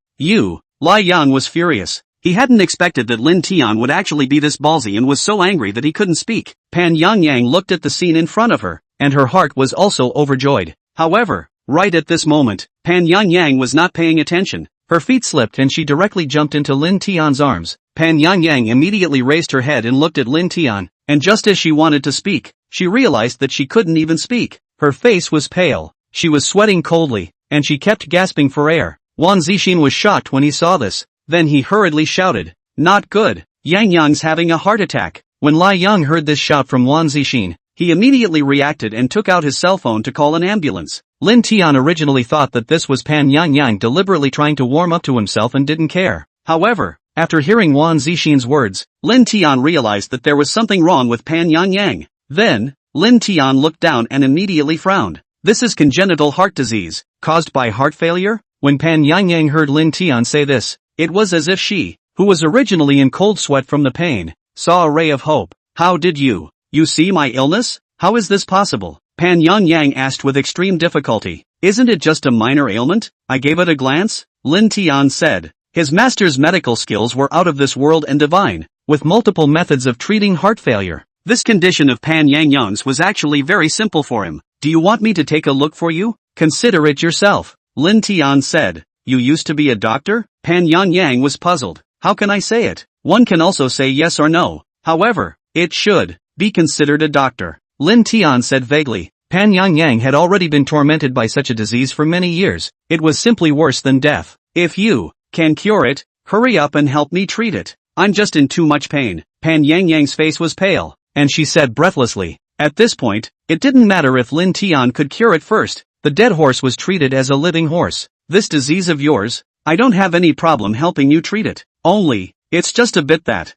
Lai Yang was furious. He hadn't expected that Lin Tian would actually be this ballsy and was so angry that he couldn't speak. Pan Yang looked at the scene in front of her, and her heart was also overjoyed. However, right at this moment, Pan Yang was not paying attention. Her feet slipped and she directly jumped into Lin Tian's arms. Pan Yang immediately raised her head and looked at Lin Tian, and just as she wanted to speak, she realized that she couldn't even speak. Her face was pale, she was sweating coldly, and she kept gasping for air. Wan Zixin was shocked when he saw this. Then he hurriedly shouted, "Not good, Yang's having a heart attack." When Lai Yang heard this shout from Wan Zixin, he immediately reacted and took out his cell phone to call an ambulance. Lin Tian originally thought that this was Pan Yang deliberately trying to warm up to himself and didn't care. However, after hearing Wan Zixin's words, Lin Tian realized that there was something wrong with Pan Yang. Then, Lin Tian looked down and immediately frowned. "This is congenital heart disease, caused by heart failure?" When Pan Yang heard Lin Tian say this, it was as if she, who was originally in cold sweat from the pain, saw a ray of hope. "How did you see my illness? How is this possible?" Pan Yang asked with extreme difficulty. Isn't it just a minor ailment? I gave it a glance, Lin Tian said. His master's medical skills were out of this world and divine, with multiple methods of treating heart failure. This condition of Pan Yangyang's was actually very simple for him. Do you want me to take a look for you? Consider it yourself, Lin Tian said. You used to be a doctor? Pan Yangyang was puzzled. How can I say it? One can also say yes or no. However, it should be considered a doctor. Lin Tian said vaguely. Pan Yangyang had already been tormented by such a disease for many years. It was simply worse than death. If you can cure it, hurry up and help me treat it. I'm just in too much pain. Pan Yangyang's face was pale, and she said breathlessly. At this point, it didn't matter if Lin Tian could cure it first. The dead horse was treated as a living horse. This disease of yours, I don't have any problem helping you treat it. Only, it's just a bit that.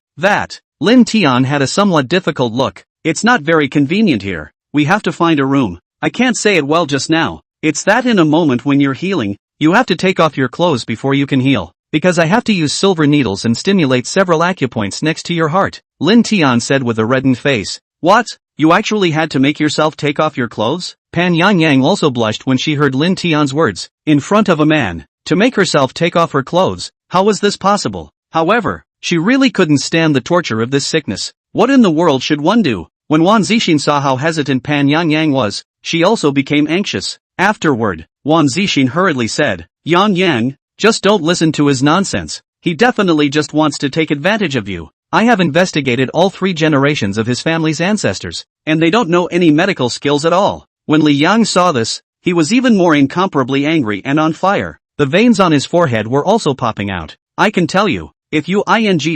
Lin Tian had a somewhat difficult look. It's not very convenient here. We have to find a room. I can't say it well just now. It's that in a moment when you're healing, you have to take off your clothes before you can heal. Because I have to use silver needles and stimulate several acupoints next to your heart, Lin Tian said with a reddened face. What? You actually had to make yourself take off your clothes? Pan Yangyang also blushed when she heard Lin Tian's words. In front of a man. To make herself take off her clothes. How was this possible? However, she really couldn't stand the torture of this sickness. What in the world should one do? When Wan Zixin saw how hesitant Pan Yangyang was, she also became anxious. Afterward, Wan Zixin hurriedly said, Yang, just don't listen to his nonsense. He definitely just wants to take advantage of you. I have investigated all 3 generations of his family's ancestors, and they don't know any medical skills at all. When Li Yang saw this, he was even more incomparably angry and on fire. The veins on his forehead were also popping out. I can tell you, if you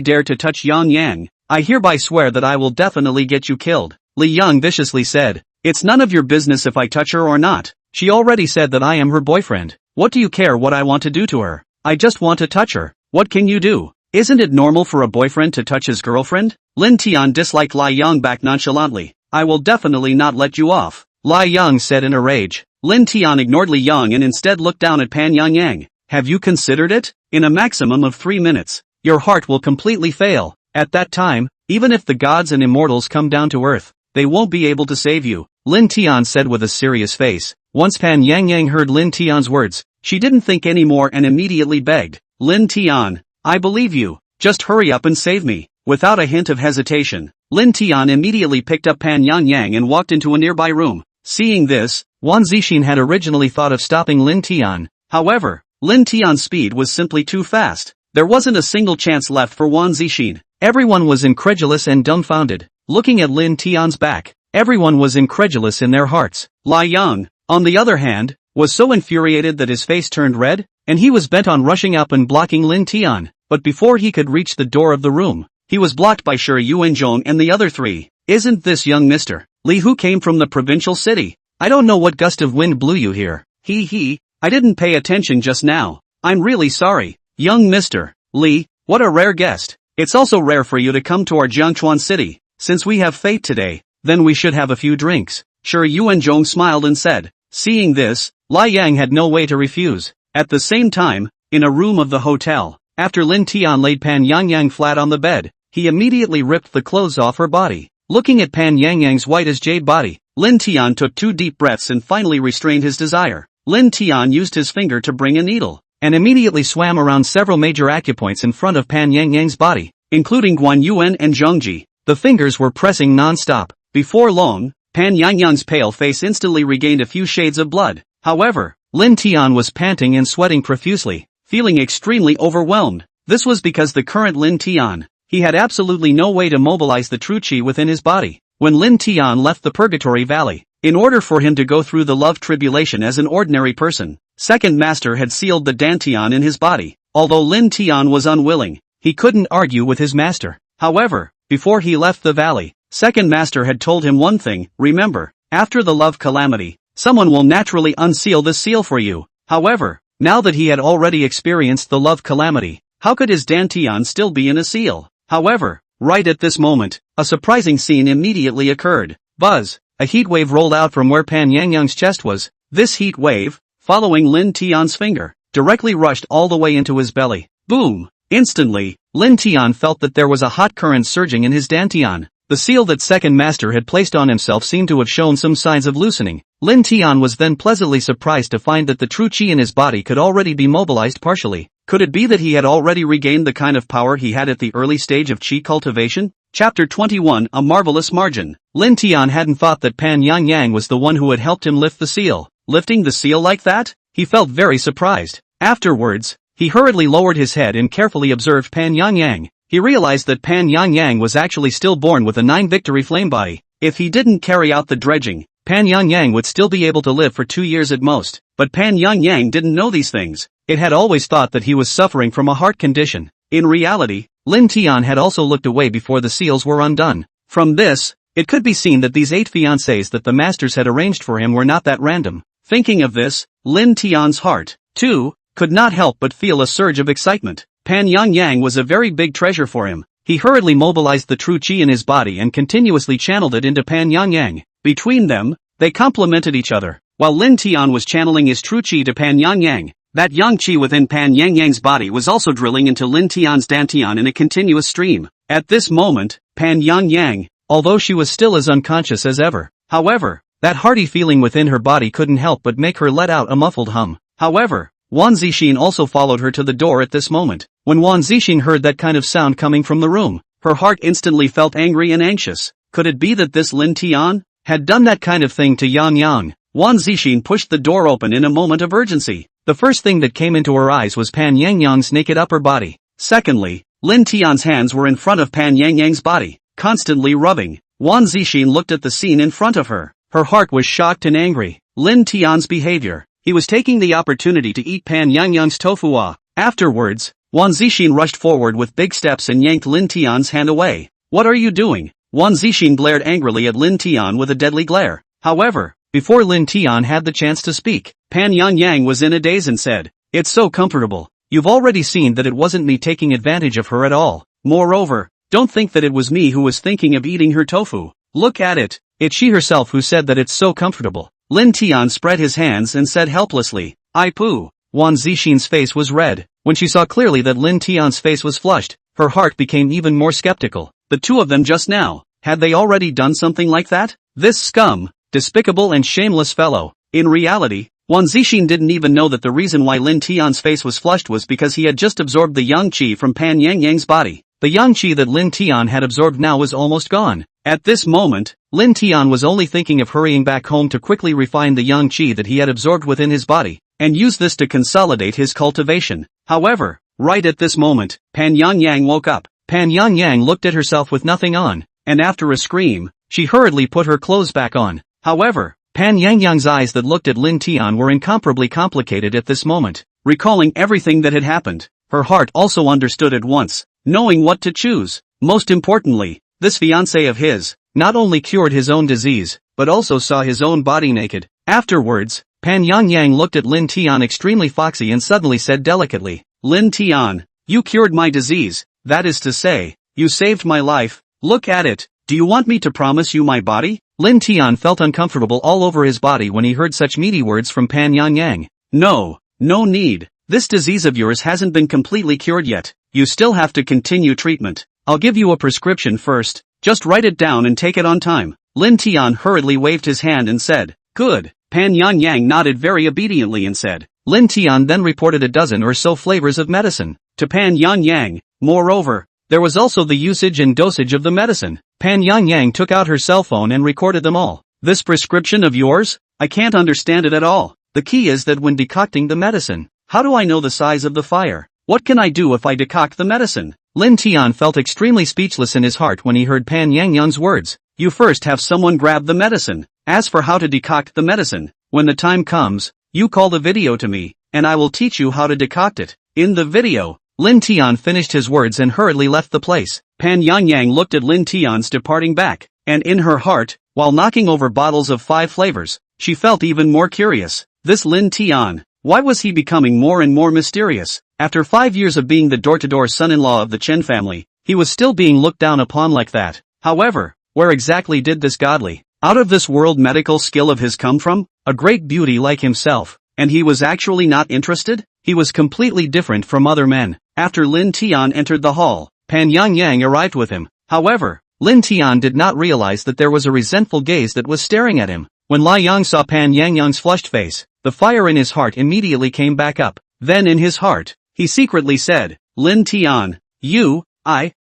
dare to touch Yang, I hereby swear that I will definitely get you killed, Li Yang viciously said. It's none of your business if I touch her or not. She already said that I am her boyfriend. What do you care what I want to do to her? I just want to touch her. What can you do? Isn't it normal for a boyfriend to touch his girlfriend? Lin Tian disliked Li Yang back nonchalantly. I will definitely not let you off, Li Yang said in a rage. Lin Tian ignored Li Yang and instead looked down at Pan Yangyang. Have you considered it? In a maximum of 3 minutes, your heart will completely fail. At that time, even if the gods and immortals come down to earth, they won't be able to save you, Lin Tian said with a serious face. Once Pan Yangyang heard Lin Tian's words, she didn't think anymore and immediately begged. Lin Tian, I believe you. Just hurry up and save me. Without a hint of hesitation, Lin Tian immediately picked up Pan Yangyang and walked into a nearby room. Seeing this, Wan Zixin had originally thought of stopping Lin Tian. However, Lin Tian's speed was simply too fast. There wasn't a single chance left for Wan Zixin. Everyone was incredulous and dumbfounded. Looking at Lin Tian's back, everyone was incredulous in their hearts. Li Yang, on the other hand, was so infuriated that his face turned red, and he was bent on rushing up and blocking Lin Tian. But before he could reach the door of the room, he was blocked by Shi Yuanzhong and the other 3. Isn't this young Mr. Li who came from the provincial city? I don't know what gust of wind blew you here. I didn't pay attention just now. I'm really sorry. Young Mr. Li, what a rare guest. It's also rare for you to come to our Jiangchuan city. Since we have fate today, then we should have a few drinks. Shi Yuanzhong smiled and said. Seeing this, Li Yang had no way to refuse. At the same time, in a room of the hotel, after Lin Tian laid Pan Yangyang flat on the bed, he immediately ripped the clothes off her body. Looking at Pan Yangyang's white as jade body, Lin Tian took 2 deep breaths and finally restrained his desire. Lin Tian used his finger to bring a needle, and immediately swam around several major acupoints in front of Pan Yangyang's body, including Guan Yuan and Zhongji. The fingers were pressing non-stop. Before long, Pan Yangyang's pale face instantly regained a few shades of blood. However, Lin Tian was panting and sweating profusely, feeling extremely overwhelmed. This was because the current Lin Tian, he had absolutely no way to mobilize the true qi within his body. When Lin Tian left the Purgatory Valley, in order for him to go through the love tribulation as an ordinary person, Second Master had sealed the Dantian in his body. Although Lin Tian was unwilling, he couldn't argue with his master. However, before he left the valley, Second Master had told him one thing. Remember, after the love calamity, someone will naturally unseal this seal for you. However, now that he had already experienced the love calamity, how could his Dantian still be in a seal? However, right at this moment, a surprising scene immediately occurred. Buzz! A heat wave rolled out from where Pan Yangyang's chest was. This heat wave, following Lin Tian's finger, directly rushed all the way into his belly. Boom! Instantly, Lin Tian felt that there was a hot current surging in his Dantian. The seal that second master had placed on himself seemed to have shown some signs of loosening. Lin Tian was then pleasantly surprised to find that the true chi in his body could already be mobilized partially. Could it be that he had already regained the kind of power he had at the early stage of chi cultivation? Chapter 21, A Marvelous Margin. Lin Tian hadn't thought that Pan Yang was the one who had helped him lift the seal. Lifting the seal like that? He felt very surprised. Afterwards, he hurriedly lowered his head and carefully observed Pan Yang. He realized that Pan Yang was actually still born with a 9 victory flame body. If he didn't carry out the dredging, Pan Yang would still be able to live for 2 years at most. But Pan Yang didn't know these things. It had always thought that he was suffering from a heart condition. In reality, Lin Tian had also looked away before the seals were undone. From this, it could be seen that these 8 fiancés that the masters had arranged for him were not that random. Thinking of this, Lin Tian's heart, too, could not help but feel a surge of excitement. Pan Yang was a very big treasure for him. He hurriedly mobilized the true chi in his body and continuously channeled it into Pan Yang. Between them, they complemented each other. While Lin Tian was channeling his true chi to Pan Yang, that yang chi within Pan Yang's body was also drilling into Lin Tian's dantian in a continuous stream. At this moment, Pan Yang, although she was still as unconscious as ever, however, that hearty feeling within her body couldn't help but make her let out a muffled hum. However, Wan Zixin also followed her to the door at this moment. When Wan Zixin heard that kind of sound coming from the room, her heart instantly felt angry and anxious. Could it be that this Lin Tian had done that kind of thing to Yang? Wan Zixin pushed the door open in a moment of urgency. The first thing that came into her eyes was Pan Yang's naked upper body. Secondly, Lin Tian's hands were in front of Pan Yang's body, constantly rubbing. Wan Zixin looked at the scene in front of her. Her heart was shocked and angry. Lin Tian's behavior. He was taking the opportunity to eat Pan Yang's tofu. Afterwards, Wan Zixin rushed forward with big steps and yanked Lin Tian's hand away. What are you doing? Wan Zixin glared angrily at Lin Tian with a deadly glare. However, before Lin Tian had the chance to speak, Pan Yang was in a daze and said, "It's so comfortable. You've already seen that it wasn't me taking advantage of her at all. Moreover, don't think that it was me who was thinking of eating her tofu. Look at it. It's she herself who said that it's so comfortable." Lin Tian spread his hands and said helplessly, "I poo." Wan Zixin's face was red. When she saw clearly that Lin Tian's face was flushed, her heart became even more skeptical. The two of them just now, had they already done something like that? This scum, despicable and shameless fellow. In reality, Wan Zixin didn't even know that the reason why Lin Tian's face was flushed was because he had just absorbed the yang qi from Pan Yang's body. The yang qi that Lin Tian had absorbed now was almost gone. At this moment, Lin Tian was only thinking of hurrying back home to quickly refine the yang qi that he had absorbed within his body, and use this to consolidate his cultivation. However, right at this moment, Pan Yang woke up. Pan Yang looked at herself with nothing on, and after a scream, she hurriedly put her clothes back on. However, Pan Yang's eyes that looked at Lin Tian were incomparably complicated at this moment. Recalling everything that had happened, her heart also understood at once, knowing what to choose. Most importantly, this fiancé of his, not only cured his own disease, but also saw his own body naked. Afterwards, Pan Yang looked at Lin Tian extremely foxy and suddenly said delicately, "Lin Tian, you cured my disease, that is to say, you saved my life. Look at it. Do you want me to promise you my body?" Lin Tian felt uncomfortable all over his body when he heard such meaty words from Pan Yang. "No, no need. This disease of yours hasn't been completely cured yet. You still have to continue treatment. I'll give you a prescription first. Just write it down and take it on time." Lin Tian hurriedly waved his hand and said, "Good." Pan Yang nodded very obediently and said. Lin Tian then reported a dozen or so flavors of medicine to Pan Yang. Moreover, there was also the usage and dosage of the medicine. Pan Yang took out her cell phone and recorded them all. "This prescription of yours? I can't understand it at all. The key is that when decocting the medicine, how do I know the size of the fire? What can I do if I decoct the medicine?" Lin Tian felt extremely speechless in his heart when he heard Pan Yang's words. "You first have someone grab the medicine. As for how to decoct the medicine, when the time comes, you call the video to me, and I will teach you how to decoct it." In the video, Lin Tian finished his words and hurriedly left the place. Pan Yang looked at Lin Tian's departing back, and in her heart, while knocking over bottles of 5 flavors, she felt even more curious. This Lin Tian, why was he becoming more and more mysterious? After 5 years of being the door-to-door son-in-law of the Chen family, he was still being looked down upon like that. However, where exactly did this godly, out-of-this-world medical skill of his come from? A great beauty like himself, and he was actually not interested? He was completely different from other men. After Lin Tian entered the hall, Pan Yang arrived with him. However, Lin Tian did not realize that there was a resentful gaze that was staring at him. When Lai Yang saw Pan Yangyang's flushed face, the fire in his heart immediately came back up. Then in his heart, he secretly said, Lin Tian, Li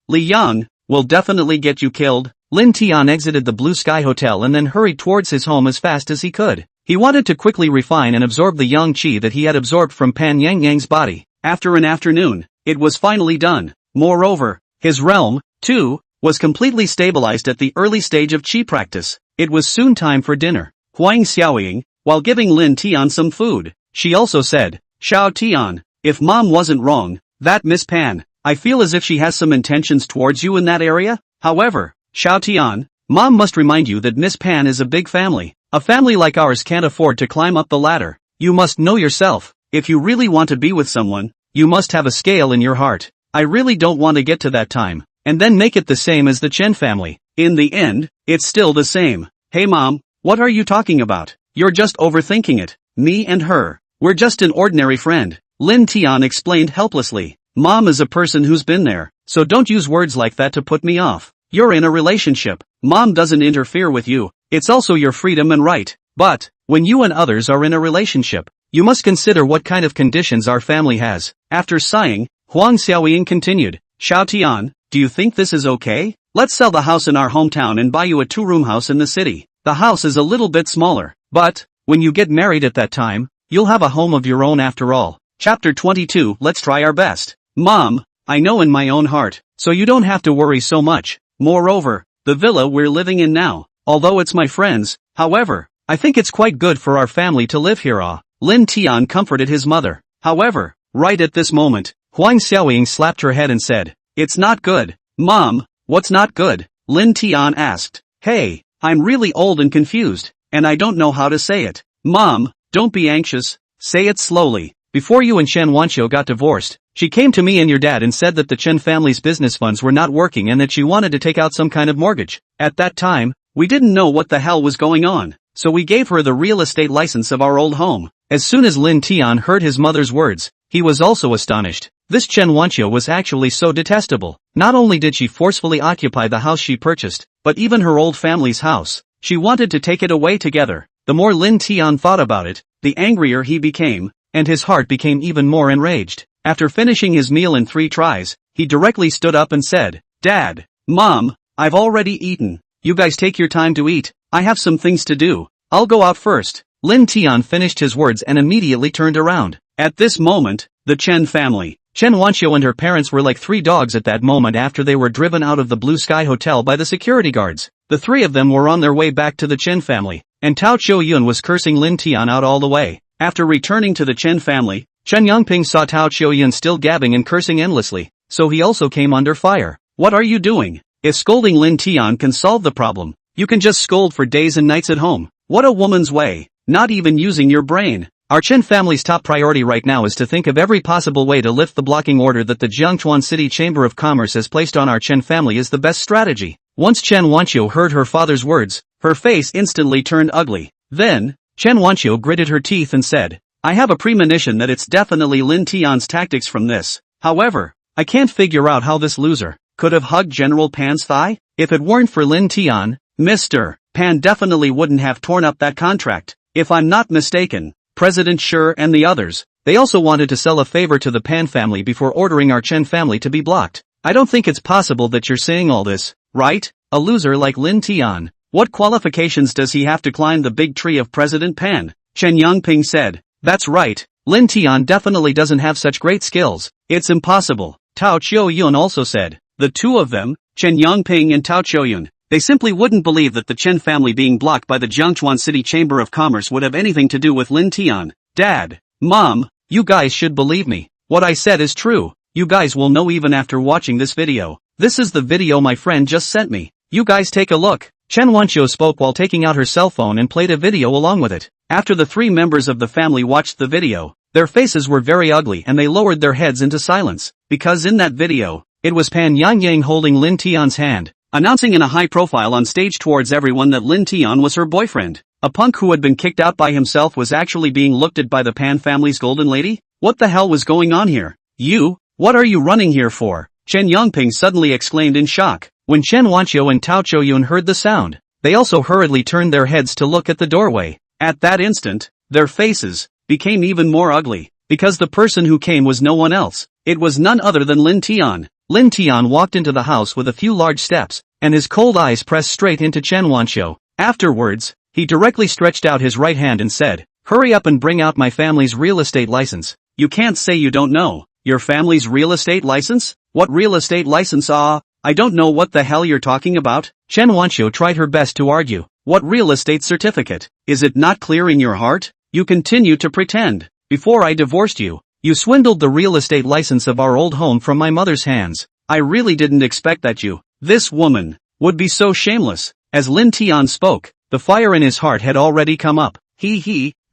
Yang, will definitely get you killed. Lin Tian exited the Blue Sky Hotel and then hurried towards his home as fast as he could. He wanted to quickly refine and absorb the yang qi that he had absorbed from Pan Yangyang's body. After an afternoon, it was finally done. Moreover, his realm, too, was completely stabilized at the early stage of qi practice. It was soon time for dinner. Huang Xiaoying, while giving Lin Tian some food, she also said, Xiao Tian, if mom wasn't wrong, that Miss Pan, I feel as if she has some intentions towards you in that area. However, Xiao Tian, mom must remind you that Miss Pan is a big family. A family like ours can't afford to climb up the ladder. You must know yourself. If you really want to be with someone, you must have a scale in your heart. I really don't want to get to that time, and then make it the same as the Chen family. In the end, it's still the same. Hey mom, what are you talking about? You're just overthinking it. Me and her, we're just an ordinary friend. Lin Tian explained helplessly. Mom is a person who's been there, so don't use words like that to put me off. You're in a relationship. Mom doesn't interfere with you. It's also your freedom and right. But, when you and others are in a relationship, you must consider what kind of conditions our family has. After sighing, Huang Xiaoying continued, Xiao Tian, do you think this is okay? Let's sell the house in our hometown and buy you a 2-room house in the city. The house is a little bit smaller, but, when you get married at that time, you'll have a home of your own after all. Chapter 22, Let's try our best. Mom, I know in my own heart, so you don't have to worry so much. Moreover, the villa we're living in now, although it's my friend's, however, I think it's quite good for our family to live here. Lin Tian comforted his mother. However, right at this moment, Huang Xiaoying slapped her head and said, It's not good. Mom, what's not good? Lin Tian asked. Hey, I'm really old and confused, and I don't know how to say it. Mom, don't be anxious, say it slowly. Before you and Chen Wanqiu got divorced, she came to me and your dad and said that the Chen family's business funds were not working and that she wanted to take out some kind of mortgage. At that time, we didn't know what the hell was going on, so we gave her the real estate license of our old home. As soon as Lin Tian heard his mother's words, he was also astonished. This Chen Wanqiu was actually so detestable. Not only did she forcefully occupy the house she purchased, but even her old family's house. She wanted to take it away together. The more Lin Tian thought about it, the angrier he became, and his heart became even more enraged. After finishing his meal in 3 tries, he directly stood up and said, Dad, Mom, I've already eaten. You guys take your time to eat. I have some things to do. I'll go out first. Lin Tian finished his words and immediately turned around. At this moment, the Chen family, Chen Wanqiu and her parents were like 3 dogs at that moment after they were driven out of the Blue Sky Hotel by the security guards. The 3 of them were on their way back to the Chen family, and Tao Qiuyun was cursing Lin Tian out all the way. After returning to the Chen family, Chen Yangping saw Tao Qiuyun still gabbing and cursing endlessly, so he also came under fire. What are you doing? If scolding Lin Tian can solve the problem, you can just scold for days and nights at home. What a woman's way, not even using your brain. Our Chen family's top priority right now is to think of every possible way to lift the blocking order that the Jiangchuan City Chamber of Commerce has placed on our Chen family is the best strategy. Once Chen Wanqiu heard her father's words, her face instantly turned ugly. Then, Chen Wanqiu gritted her teeth and said, I have a premonition that it's definitely Lin Tian's tactics from this. However, I can't figure out how this loser could have hugged General Pan's thigh. If it weren't for Lin Tian, Mr. Pan definitely wouldn't have torn up that contract. If I'm not mistaken, President Shi and the others, they also wanted to sell a favor to the Pan family before ordering our Chen family to be blocked. I don't think it's possible that you're saying all this, right? A loser like Lin Tian. What qualifications does he have to climb the big tree of President Pan? Chen Yangping said. That's right, Lin Tian definitely doesn't have such great skills. It's impossible. Tao Qiuyun also said. The 2 of them, Chen Yangping and Tao Qiuyun, they simply wouldn't believe that the Chen family being blocked by the Jiangchuan City Chamber of Commerce would have anything to do with Lin Tian. Dad, Mom, you guys should believe me. What I said is true. You guys will know even after watching this video. This is the video my friend just sent me. You guys take a look. Chen Wanqiu spoke while taking out her cell phone and played a video along with it. After the 3 members of the family watched the video, their faces were very ugly and they lowered their heads into silence, because in that video, it was Pan Yangyang holding Lin Tian's hand, announcing in a high profile on stage towards everyone that Lin Tian was her boyfriend. A punk who had been kicked out by himself was actually being looked at by the Pan family's golden lady? What the hell was going on here? You, what are you running here for? Chen Yangping suddenly exclaimed in shock. When Chen Wanqiu and Tao Choyun heard the sound, they also hurriedly turned their heads to look at the doorway. At that instant, their faces became even more ugly, because the person who came was no one else. It was none other than Lin Tian. Lin Tian walked into the house with a few large steps, and his cold eyes pressed straight into Chen Wanqiu. Afterwards, he directly stretched out his right hand and said, "Hurry up and bring out my family's real estate license." "You can't say you don't know. Your family's real estate license? What real estate license? I don't know what the hell you're talking about." Chen Wanqiu tried her best to argue. "What real estate certificate? Is it not clear in your heart? You continue to pretend. Before I divorced you, you swindled the real estate license of our old home from my mother's hands. I really didn't expect that you, this woman, would be so shameless." As Lin Tian spoke, the fire in his heart had already come up.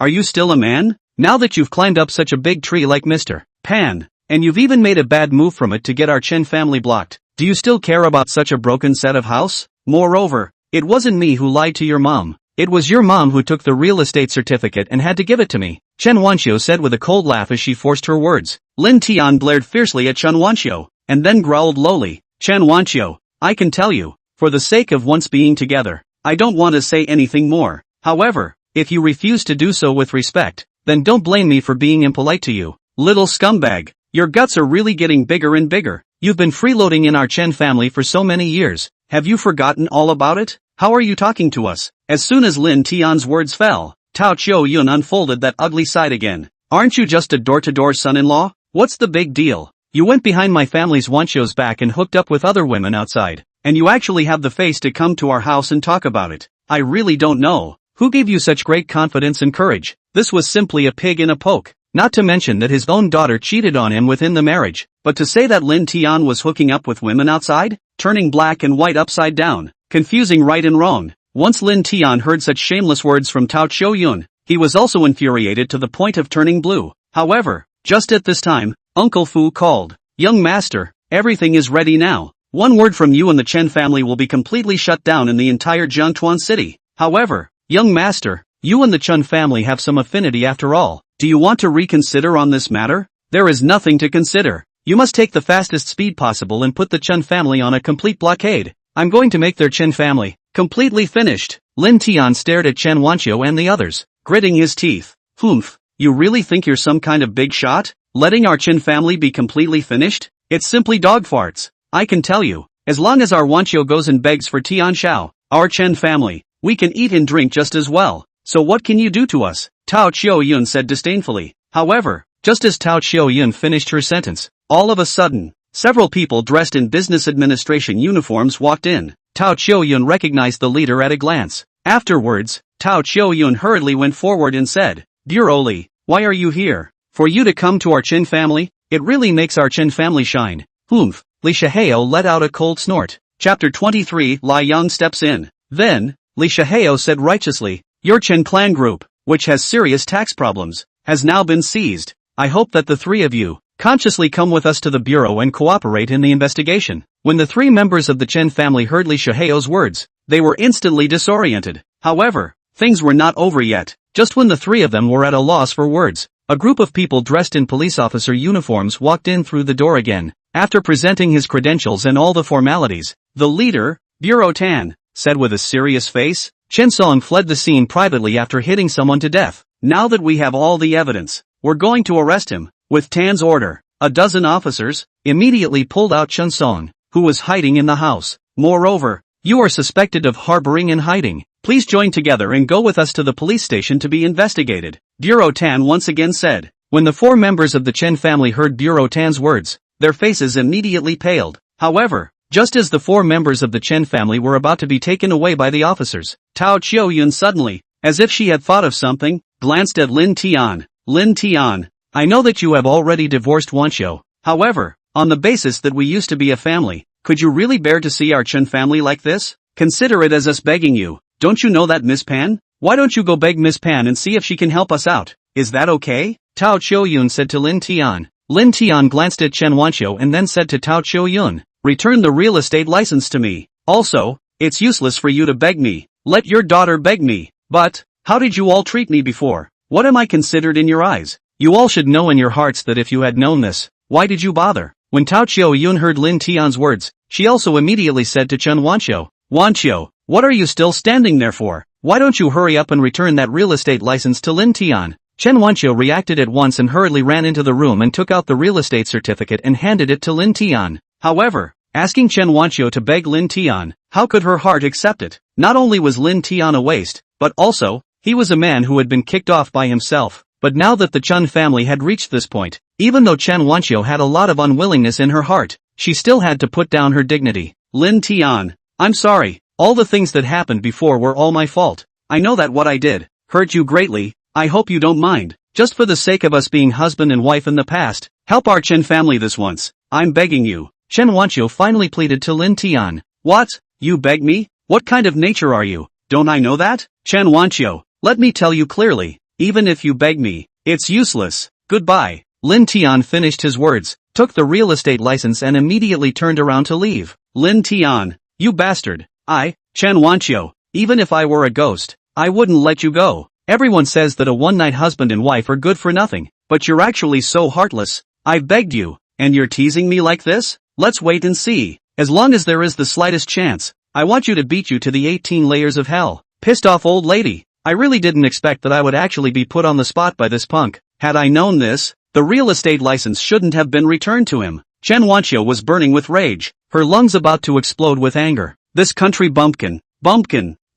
Are you still a man? Now that you've climbed up such a big tree like Mr. Pan, and you've even made a bad move from it to get our Chen family blocked, do you still care about such a broken set of house? Moreover, it wasn't me who lied to your mom. It was your mom who took the real estate certificate and had to give it to me, Chen Wanqiu said with a cold laugh as she forced her words. Lin Tian glared fiercely at Chen Wanqiu, and then growled lowly, "Chen Wanqiu, I can tell you, for the sake of once being together, I don't want to say anything more. However, if you refuse to do so with respect, then don't blame me for being impolite to you. Little scumbag, your guts are really getting bigger and bigger. You've been freeloading in our Chen family for so many years. Have you forgotten all about it? How are you talking to us?" As soon as Lin Tian's words fell, Tao Choyun unfolded that ugly side again. "Aren't you just a door-to-door son-in-law? What's the big deal? You went behind my family's Wanqiu's back and hooked up with other women outside, and you actually have the face to come to our house and talk about it. I really don't know who gave you such great confidence and courage. This was simply a pig in a poke. Not to mention that his own daughter cheated on him within the marriage, but to say that Lin Tian was hooking up with women outside, turning black and white upside down, confusing right and wrong." Once Lin Tian heard such shameless words from Tao Choyun, he was also infuriated to the point of turning blue. However, just at this time, Uncle Fu called. "Young master, everything is ready now. One word from you and the Chen family will be completely shut down in the entire Jiangtuan city. However, young master, you and the Chen family have some affinity after all. Do you want to reconsider on this matter?" "There is nothing to consider. You must take the fastest speed possible and put the Chen family on a complete blockade. I'm going to make their Chen family completely finished." Lin Tian stared at Chen Wanqiu and the others, gritting his teeth. "Humph, you really think you're some kind of big shot? Letting our Chen family be completely finished? It's simply dog farts. I can tell you, as long as our Wanqiu goes and begs for Tian Shao, our Chen family, we can eat and drink just as well. So what can you do to us?" Tao Choyun said disdainfully. However, just as Tao Choyun finished her sentence, all of a sudden, several people dressed in business administration uniforms walked in. Tao Choyun recognized the leader at a glance. Afterwards, Tao Choyun hurriedly went forward and said, "Bureau Li, why are you here? For you to come to our Chen family? It really makes our Chen family shine." "Humph." Li Shihao let out a cold snort. Chapter 23 Lai Yang steps in. Then, Li Shihao said righteously, "Your Chen clan group, which has serious tax problems, has now been seized. I hope that the three of you consciously come with us to the bureau and cooperate in the investigation." When the three members of the Chen family heard Li Shihao's words, they were instantly disoriented. However, things were not over yet. Just when the three of them were at a loss for words, a group of people dressed in police officer uniforms walked in through the door again. After presenting his credentials and all the formalities, the leader, Bureau Tan, said with a serious face, "Chen Song fled the scene privately after hitting someone to death. Now that we have all the evidence, we're going to arrest him." With Tan's order, a dozen officers immediately pulled out Chen Song, who was hiding in the house. "Moreover, you are suspected of harboring and hiding. Please join together and go with us to the police station to be investigated," Bureau Tan once again said. When the four members of the Chen family heard Bureau Tan's words, their faces immediately paled. However, just as the four members of the Chen family were about to be taken away by the officers, Tao Choyun suddenly, as if she had thought of something, glanced at Lin Tian. "Lin Tian, I know that you have already divorced Wanqiu. However, on the basis that we used to be a family, could you really bear to see our Chen family like this? Consider it as us begging you. Don't you know that Miss Pan? Why don't you go beg Miss Pan and see if she can help us out? Is that okay?" Tao Choyun said to Lin Tian. Lin Tian glanced at Chen Wanqiu and then said to Tao Choyun, "Return the real estate license to me. Also, it's useless for you to beg me. Let your daughter beg me. But, how did you all treat me before? What am I considered in your eyes? You all should know in your hearts that if you had known this, why did you bother? When Tao Qiu-yun heard Lin Tian's words, she also immediately said to Chen Wanqiu, "Wanqiu, what are you still standing there for? Why don't you hurry up and return that real estate license to Lin Tian?" Chen Wanqiu reacted at once and hurriedly ran into the room and took out the real estate certificate and handed it to Lin Tian. However, asking Chen Wanqiu to beg Lin Tian, how could her heart accept it? Not only was Lin Tian a waste, but also, he was a man who had been kicked off by himself. But now that the Chen family had reached this point, even though Chen Wanqiu had a lot of unwillingness in her heart, she still had to put down her dignity. "Lin Tian, I'm sorry, all the things that happened before were all my fault. I know that what I did hurt you greatly. I hope you don't mind. Just for the sake of us being husband and wife in the past, help our Chen family this once. I'm begging you." Chen Wanqiu finally pleaded to Lin Tian. "What? You beg me? What kind of nature are you? Don't I know that? Chen Wanqiu, let me tell you clearly, even if you beg me, it's useless. Goodbye." Lin Tian finished his words, took the real estate license and immediately turned around to leave. "Lin Tian, you bastard. Chen Wanqiu, even if I were a ghost, I wouldn't let you go. Everyone says that a one-night husband and wife are good for nothing, but you're actually so heartless. I've begged you, and you're teasing me like this? Let's wait and see. As long as there is the slightest chance, I want you to beat you to the 18 layers of hell." Pissed off old lady. I really didn't expect that I would actually be put on the spot by this punk. Had I known this, the real estate license shouldn't have been returned to him. Chen Wanqiu was burning with rage, her lungs about to explode with anger. This country bumpkin,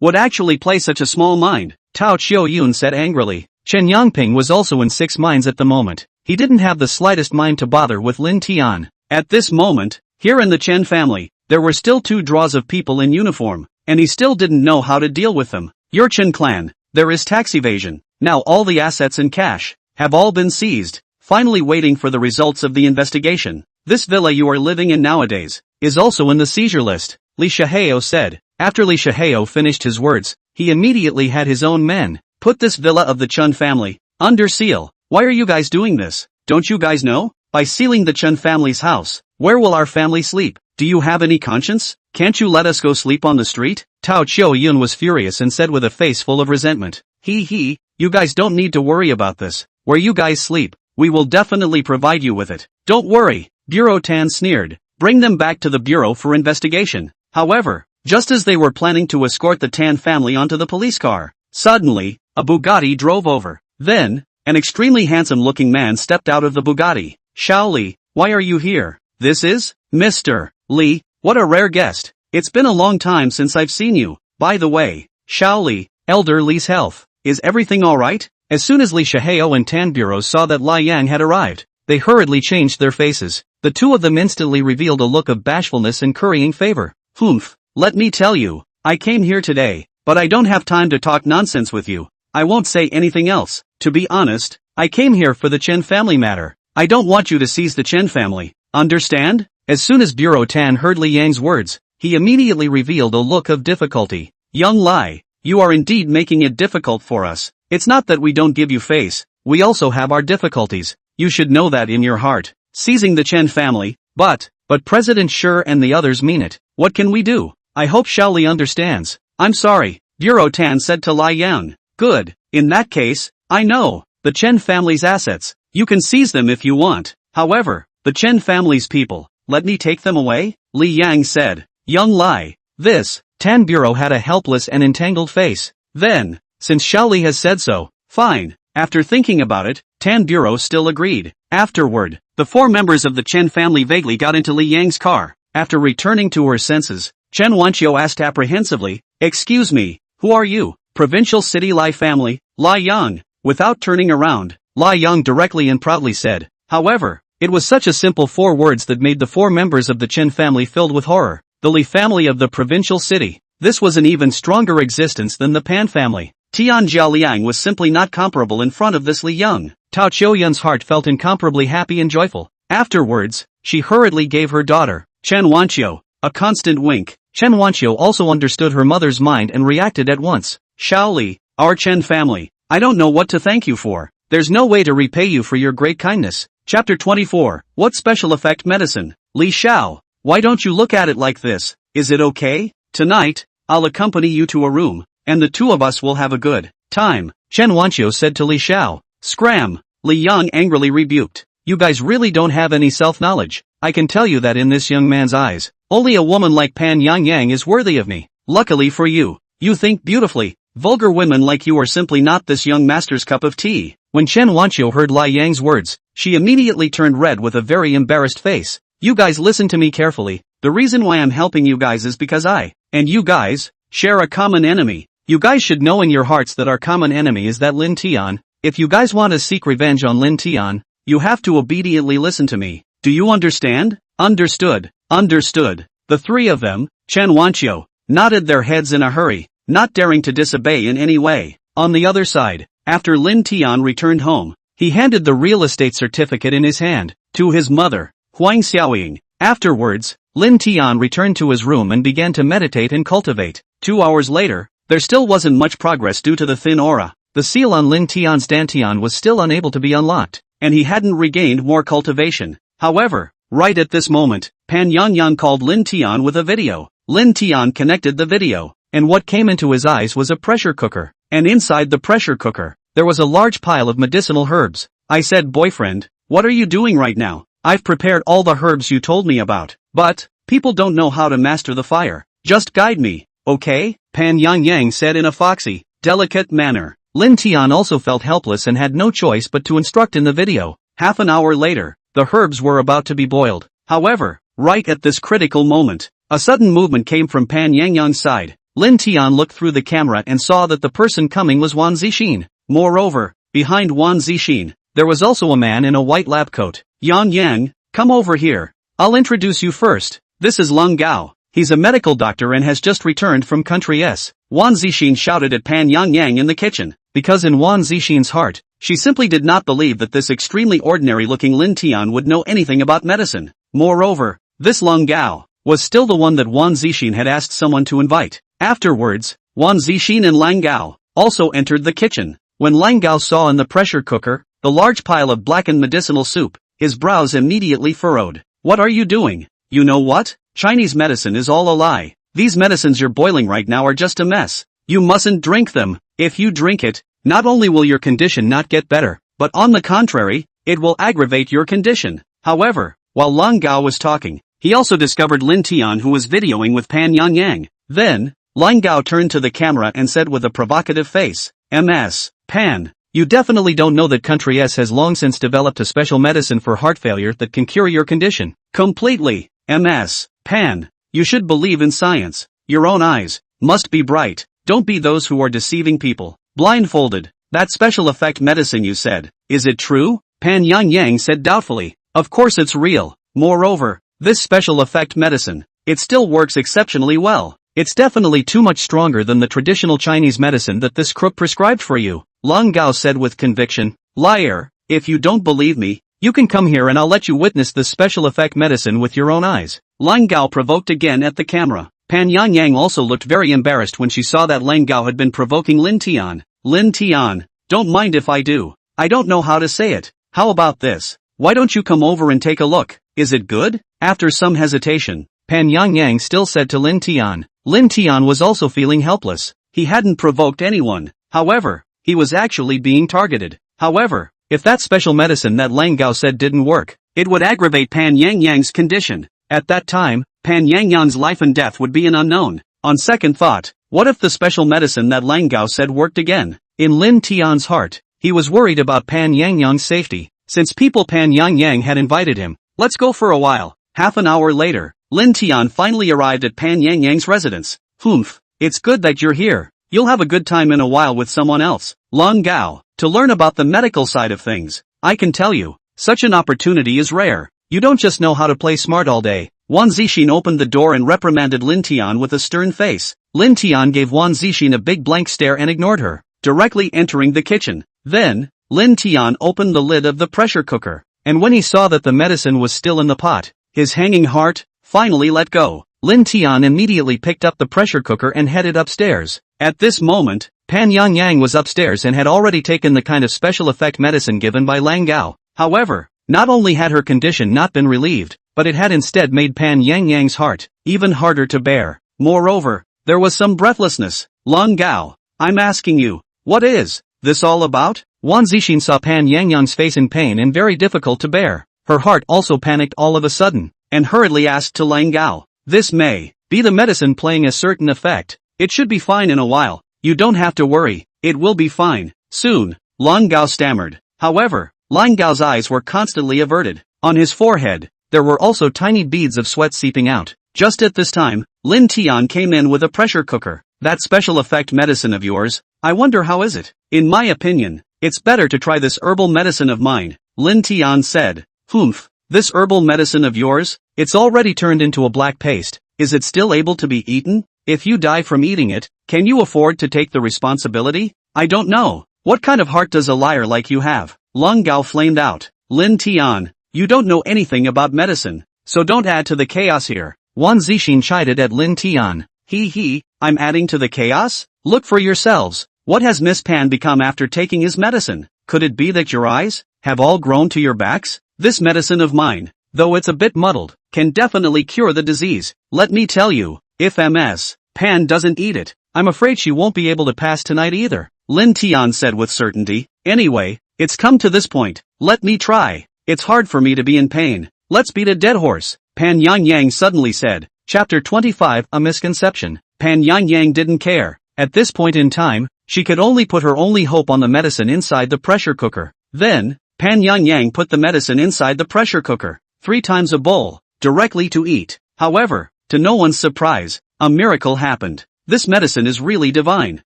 would actually play such a small mind, Tao Qiu-yun said angrily. Chen Yangping was also in six minds at the moment. He didn't have the slightest mind to bother with Lin Tian. At this moment, here in the Chen family, there were still two draws of people in uniform, and he still didn't know how to deal with them. "Your Chen clan, there is tax evasion. Now all the assets and cash have all been seized. Finally waiting for the results of the investigation. This villa you are living in nowadays is also in the seizure list," Li Shihao said. After Li Shihao finished his words, he immediately had his own men put this villa of the Chen family under seal. "Why are you guys doing this? Don't you guys know? By sealing the Chen family's house, where will our family sleep? Do you have any conscience? Can't you let us go sleep on the street?" Tao Qiu-yun was furious and said with a face full of resentment. You guys don't need to worry about this. Where you guys sleep, we will definitely provide you with it. Don't worry." Bureau Tan sneered. "Bring them back to the bureau for investigation." However, just as they were planning to escort the Tan family onto the police car, suddenly, a Bugatti drove over. Then, an extremely handsome-looking man stepped out of the Bugatti. "Xiao Li, why are you here? This is Mr. Li. What a rare guest. It's been a long time since I've seen you. By the way, Xiao Li, Elder Li's health. Is everything alright?" As soon as Li Shihao and Tan Bureau saw that Lai Yang had arrived, they hurriedly changed their faces. The two of them instantly revealed a look of bashfulness and currying favor. "Humph, let me tell you, I came here today, but I don't have time to talk nonsense with you. I won't say anything else. To be honest, I came here for the Chen family matter. I don't want you to seize the Chen family. Understand?" As soon as Bureau Tan heard Li Yang's words, he immediately revealed a look of difficulty. "Young Lai, you are indeed making it difficult for us. It's not that we don't give you face, we also have our difficulties. You should know that in your heart. Seizing the Chen family, but President Shi and the others mean it. What can we do? I hope Xiao Li understands." "I'm sorry," Bureau Tan said to Lai Yang. "Good, in that case, I know the Chen family's assets. You can seize them if you want. However, the Chen family's people, let me take them away?" Li Yang said. "Young Lai, this." Tan Bureau had a helpless and entangled face. Then, since Xiao Li has said so, fine. After thinking about it, Tan Bureau still agreed. Afterward, the four members of the Chen family vaguely got into Li Yang's car. After returning to her senses, Chen Wanqiu asked apprehensively, "Excuse me, who are you?" "Provincial City Lai family, Lai Yang." Without turning around, Lai Yang directly and proudly said. However, it was such a simple 4 words that made the 4 members of the Chen family filled with horror. The Li family of the provincial city. This was an even stronger existence than the Pan family. Tian Jialiang was simply not comparable in front of this Li Yang. Tao Qiu-yun's heart felt incomparably happy and joyful. Afterwards, she hurriedly gave her daughter, Chen Wanqiu, a constant wink. Chen Wanqiu also understood her mother's mind and reacted at once. "Xiao Li, our Chen family, I don't know what to thank you for. There's no way to repay you for your great kindness." Chapter 24, What Special Effect Medicine? Li Xiao, why don't you look at it like this? Is it okay? Tonight, I'll accompany you to a room, and the two of us will have a good time, Chen Wanqiu said to Li Xiao. Scram! Li Yang angrily rebuked. You guys really don't have any self-knowledge. I can tell you that in this young man's eyes, only a woman like Pan Yang is worthy of me. Luckily for you, you think beautifully. Vulgar women like you are simply not this young master's cup of tea. When Chen Wanqiu heard Lai Yang's words, she immediately turned red with a very embarrassed face. You guys listen to me carefully. The reason why I'm helping you guys is because I, and you guys, share a common enemy. You guys should know in your hearts that our common enemy is that Lin Tian. If you guys want to seek revenge on Lin Tian, you have to obediently listen to me. Do you understand? Understood. Understood. The three of them, Chen Wanqiu, nodded their heads in a hurry, not daring to disobey in any way. On the other side, after Lin Tian returned home, he handed the real estate certificate in his hand to his mother, Huang Xiaoying. Afterwards, Lin Tian returned to his room and began to meditate and cultivate. 2 hours later, there still wasn't much progress due to the thin aura. The seal on Lin Tian's dantian was still unable to be unlocked, and he hadn't regained more cultivation. However, right at this moment, Pan Yang called Lin Tian with a video. Lin Tian connected the video, and what came into his eyes was a pressure cooker, and inside the pressure cooker, there was a large pile of medicinal herbs. I said, boyfriend, what are you doing right now? I've prepared all the herbs you told me about, but people don't know how to master the fire. Just guide me, okay? Pan Yang said in a foxy, delicate manner. Lin Tian also felt helpless and had no choice but to instruct in the video. Half an hour later, the herbs were about to be boiled. However, right at this critical moment, a sudden movement came from Pan Yang's side. Lin Tian looked through the camera and saw that the person coming was Wan Zixin. Moreover, behind Wan Zixin, there was also a man in a white lab coat. Yang, come over here. I'll introduce you first. This is Leng Gao. He's a medical doctor and has just returned from country S. Wan Zixin shouted at Pan Yang in the kitchen, because in Wan Zixin's heart, she simply did not believe that this extremely ordinary-looking Lin Tian would know anything about medicine. Moreover, this Leng Gao was still the one that Wan Zixin had asked someone to invite. Afterwards, Wan Zixin and Leng Gao also entered the kitchen. When Leng Gao saw in the pressure cooker the large pile of blackened medicinal soup, his brows immediately furrowed. What are you doing? You know what? Chinese medicine is all a lie. These medicines you're boiling right now are just a mess. You mustn't drink them. If you drink it, not only will your condition not get better, but on the contrary, it will aggravate your condition. However, while Leng Gao was talking, he also discovered Lin Tian who was videoing with Pan Yang. Then, Leng Gao turned to the camera and said with a provocative face, MS, Pan, you definitely don't know that country S has long since developed a special medicine for heart failure that can cure your condition. Completely. MS, Pan, you should believe in science. Your own eyes must be bright. Don't be those who are deceiving people. Blindfolded. That special effect medicine you said, is it true? Pan Yang said doubtfully. Of course it's real. Moreover, this special effect medicine, it still works exceptionally well. It's definitely too much stronger than the traditional Chinese medicine that this crook prescribed for you. Leng Gao said with conviction. Liar, if you don't believe me, you can come here and I'll let you witness this special effect medicine with your own eyes. Leng Gao provoked again at the camera. Pan Yang also looked very embarrassed when she saw that Leng Gao had been provoking Lin Tian. Lin Tian, don't mind if I do. I don't know how to say it. How about this? Why don't you come over and take a look? Is it good? After some hesitation, Pan Yang still said to Lin Tian. Lin Tian was also feeling helpless. He hadn't provoked anyone. However, he was actually being targeted. However, if that special medicine that Leng Gao said didn't work, it would aggravate Pan Yang's condition. At that time, Pan Yang's life and death would be an unknown. On second thought, what if the special medicine that Leng Gao said worked again? In Lin Tian's heart, he was worried about Pan Yang's safety, since people Pan Yang had invited him. Let's go for a while. Half an hour later, Lin Tian finally arrived at Pan Yang's residence. Humph, it's good that you're here. You'll have a good time in a while with someone else. Leng Gao, to learn about the medical side of things. I can tell you, such an opportunity is rare. You don't just know how to play smart all day. Wan Zixin opened the door and reprimanded Lin Tian with a stern face. Lin Tian gave Wan Zixin a big blank stare and ignored her, directly entering the kitchen. Then, Lin Tian opened the lid of the pressure cooker, and when he saw that the medicine was still in the pot, his hanging heart finally let go. Lin Tian immediately picked up the pressure cooker and headed upstairs. At this moment, Pan Yang was upstairs and had already taken the kind of special effect medicine given by Leng Gao. However, not only had her condition not been relieved, but it had instead made Pan Yang's heart even harder to bear. Moreover, there was some breathlessness. Leng Gao, I'm asking you, what is this all about? Wan Zixin saw Pan Yangyang's face in pain and very difficult to bear. Her heart also panicked all of a sudden, and hurriedly asked to Lang Gao, "This may be the medicine playing a certain effect. It should be fine in a while. You don't have to worry, it will be fine, soon," Lang Gao stammered. However, Lang Gao's eyes were constantly averted. On his forehead, there were also tiny beads of sweat seeping out. Just at this time, Lin Tian came in with a pressure cooker. "That special effect medicine of yours, I wonder how is it? In my opinion, it's better to try this herbal medicine of mine," Lin Tian said. "Humph, this herbal medicine of yours? It's already turned into a black paste. Is it still able to be eaten? If you die from eating it, can you afford to take the responsibility? I don't know. What kind of heart does a liar like you have?" Lang Gao flamed out. "Lin Tian, you don't know anything about medicine, so don't add to the chaos here." Wan Zixin chided at Lin Tian. He, "I'm adding to the chaos? Look for yourselves. What has Miss Pan become after taking his medicine? Could it be that your eyes have all grown to your backs? This medicine of mine, though it's a bit muddled, can definitely cure the disease. Let me tell you, if Ms. Pan doesn't eat it, I'm afraid she won't be able to pass tonight either," Lin Tian said with certainty. "Anyway, it's come to this point. Let me try. It's hard for me to be in pain. Let's beat a dead horse," Pan Yangyang suddenly said. Chapter 25, A Misconception. Pan Yangyang didn't care. At this point in time, she could only put her only hope on the medicine inside the pressure cooker. Then, Pan Yangyang put the medicine inside the pressure cooker, 3 times a bowl, directly to eat. However, to no one's surprise, a miracle happened. "This medicine is really divine.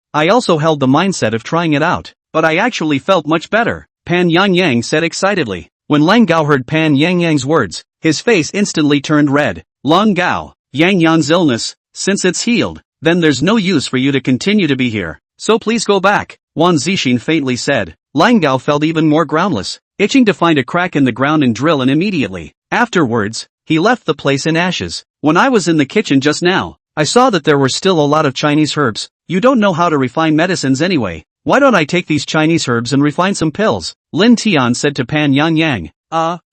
I also held the mindset of trying it out, but I actually felt much better," Pan Yangyang said excitedly. When Lang Gao heard Pan Yangyang's words, his face instantly turned red. "Lang Gao, Yangyan's illness, since it's healed, then there's no use for you to continue to be here, so please go back," Wan Zixin faintly said. Lang Gao felt even more groundless, itching to find a crack in the ground and drill in immediately. Afterwards, he left the place in ashes. "When I was in the kitchen just now, I saw that there were still a lot of Chinese herbs. You don't know how to refine medicines anyway. Why don't I take these Chinese herbs and refine some pills?" Lin Tian said to Pan Yangyang.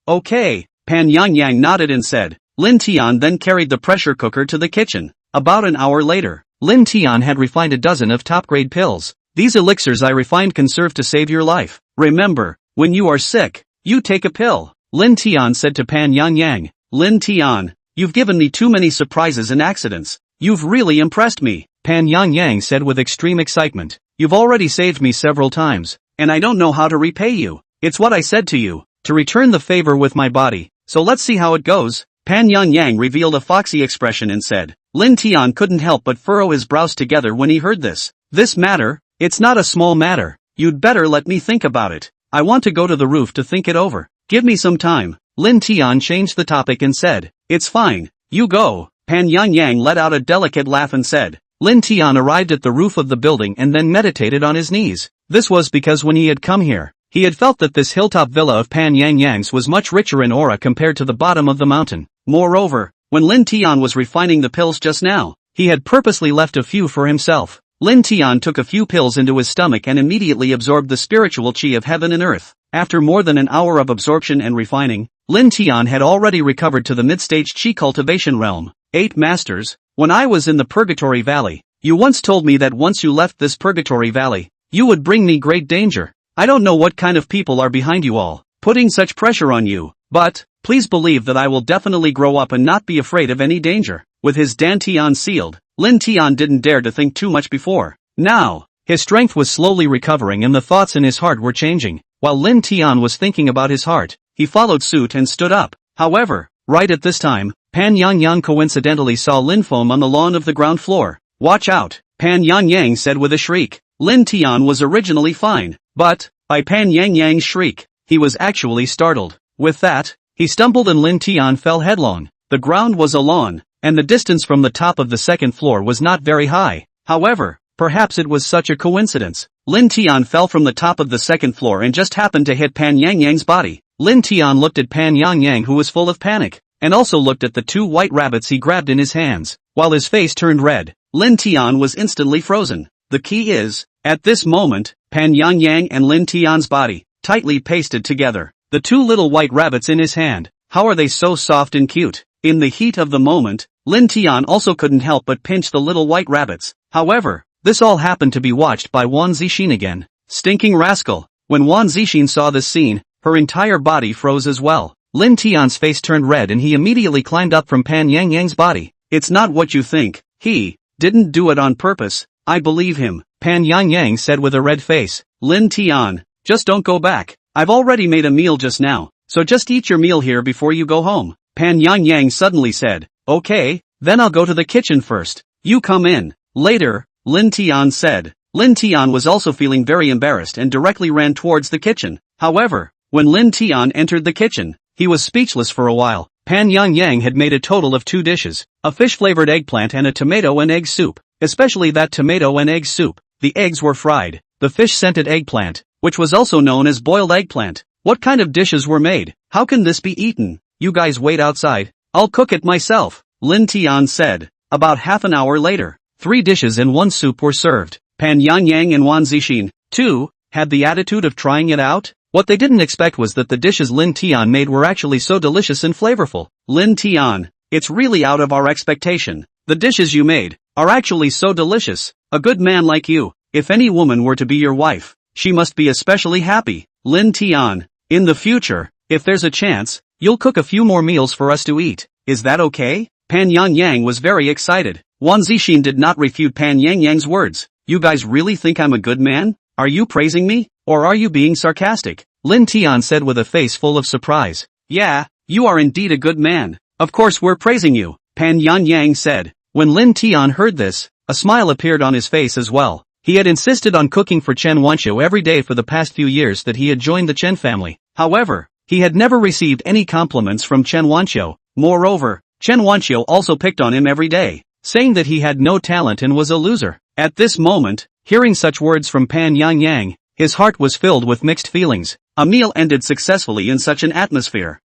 Okay. Pan Yangyang nodded and said. Lin Tian then carried the pressure cooker to the kitchen. About an hour later, Lin Tian had refined a dozen of top-grade pills. "These elixirs I refined can serve to save your life. Remember, when you are sick, you take a pill," Lin Tian said to Pan Yangyang. "Lin Tian, you've given me too many surprises and accidents. You've really impressed me," Pan Yangyang said with extreme excitement. "You've already saved me several times, and I don't know how to repay you. It's what I said to you, to return the favor with my body, so let's see how it goes." Pan Yangyang revealed a foxy expression and said. Lin Tian couldn't help but furrow his brows together when he heard this. "This matter? It's not a small matter. You'd better let me think about it. I want to go to the roof to think it over. Give me some time." Lin Tian changed the topic and said. "It's fine. You go." Pan Yangyang let out a delicate laugh and said. Lin Tian arrived at the roof of the building and then meditated on his knees. This was because when he had come here, he had felt that this hilltop villa of Pan Yangyang's was much richer in aura compared to the bottom of the mountain. Moreover, when Lin Tian was refining the pills just now, he had purposely left a few for himself. Lin Tian took a few pills into his stomach and immediately absorbed the spiritual chi of heaven and earth. After more than an hour of absorption and refining, Lin Tian had already recovered to the mid-stage chi cultivation realm. 8 Masters, when I was in the Purgatory Valley, you once told me that once you left this Purgatory Valley, you would bring me great danger. I don't know what kind of people are behind you all, putting such pressure on you, but please believe that I will definitely grow up and not be afraid of any danger. With his dantian sealed, Lin Tian didn't dare to think too much before. Now, his strength was slowly recovering and the thoughts in his heart were changing. While Lin Tian was thinking about his heart, he followed suit and stood up. However, right at this time, Pan Yangyang coincidentally saw Lin Feng on the lawn of the ground floor. "Watch out," Pan Yangyang said with a shriek. Lin Tian was originally fine, but, by Pan Yangyang's shriek, he was actually startled. With that, he stumbled and Lin Tian fell headlong. The ground was a lawn, and the distance from the top of the second floor was not very high. However, perhaps it was such a coincidence. Lin Tian fell from the top of the second floor and just happened to hit Pan Yangyang's body. Lin Tian looked at Pan Yangyang who was full of panic, and also looked at the 2 white rabbits he grabbed in his hands. While his face turned red, Lin Tian was instantly frozen. The key is, at this moment, Pan Yangyang and Lin Tian's body, tightly pasted together. The 2 little white rabbits in his hand, how are they so soft and cute? In the heat of the moment, Lin Tian also couldn't help but pinch the little white rabbits. However, this all happened to be watched by Wan Zixin again. "Stinking rascal, When Wan Zixin saw this scene, her entire body froze as well. Lin Tian's face turned red and he immediately climbed up from Pan Yang Yang's body. It's not what you think. He didn't do it on purpose. I believe him, Pan Yang Yang said with a red face. Lin Tian, just don't go back. I've already made a meal just now, so just eat your meal here before you go home. Pan Yang Yang suddenly said. Okay, then I'll go to the kitchen first. You come in. Later, Lin Tian said. Lin Tian was also feeling very embarrassed and directly ran towards the kitchen. However, when Lin Tian entered the kitchen, he was speechless for a while. Pan Yang Yang had made a total of 2 dishes, a fish-flavored eggplant and a tomato and egg soup, especially that tomato and egg soup. The eggs were fried. The fish-scented eggplant, which was also known as boiled eggplant. What kind of dishes were made? How can this be eaten? You guys wait outside. I'll cook it myself, Lin Tian said. About half an hour later, 3 dishes and 1 soup were served. Pan Yang Yang and Wan Zixin, too, had the attitude of trying it out. What they didn't expect was that the dishes Lin Tian made were actually so delicious and flavorful. Lin Tian, it's really out of our expectation. The dishes you made are actually so delicious. A good man like you, if any woman were to be your wife, she must be especially happy. Lin Tian, in the future, if there's a chance, you'll cook a few more meals for us to eat. Is that okay? Pan Yang Yang was very excited. Wan Zixin did not refute Pan Yang Yang's words. You guys really think I'm a good man? Are you praising me? Or are you being sarcastic? Lin Tian said with a face full of surprise. Yeah, you are indeed a good man. Of course we're praising you, Pan Yang Yang said. When Lin Tian heard this, a smile appeared on his face as well. He had insisted on cooking for Chen Wanqiu every day for the past few years that he had joined the Chen family. However, he had never received any compliments from Chen Wanqiu. Moreover, Chen Wanqiu also picked on him every day, saying that he had no talent and was a loser. At this moment, hearing such words from Pan Yang Yang, his heart was filled with mixed feelings. A meal ended successfully in such an atmosphere.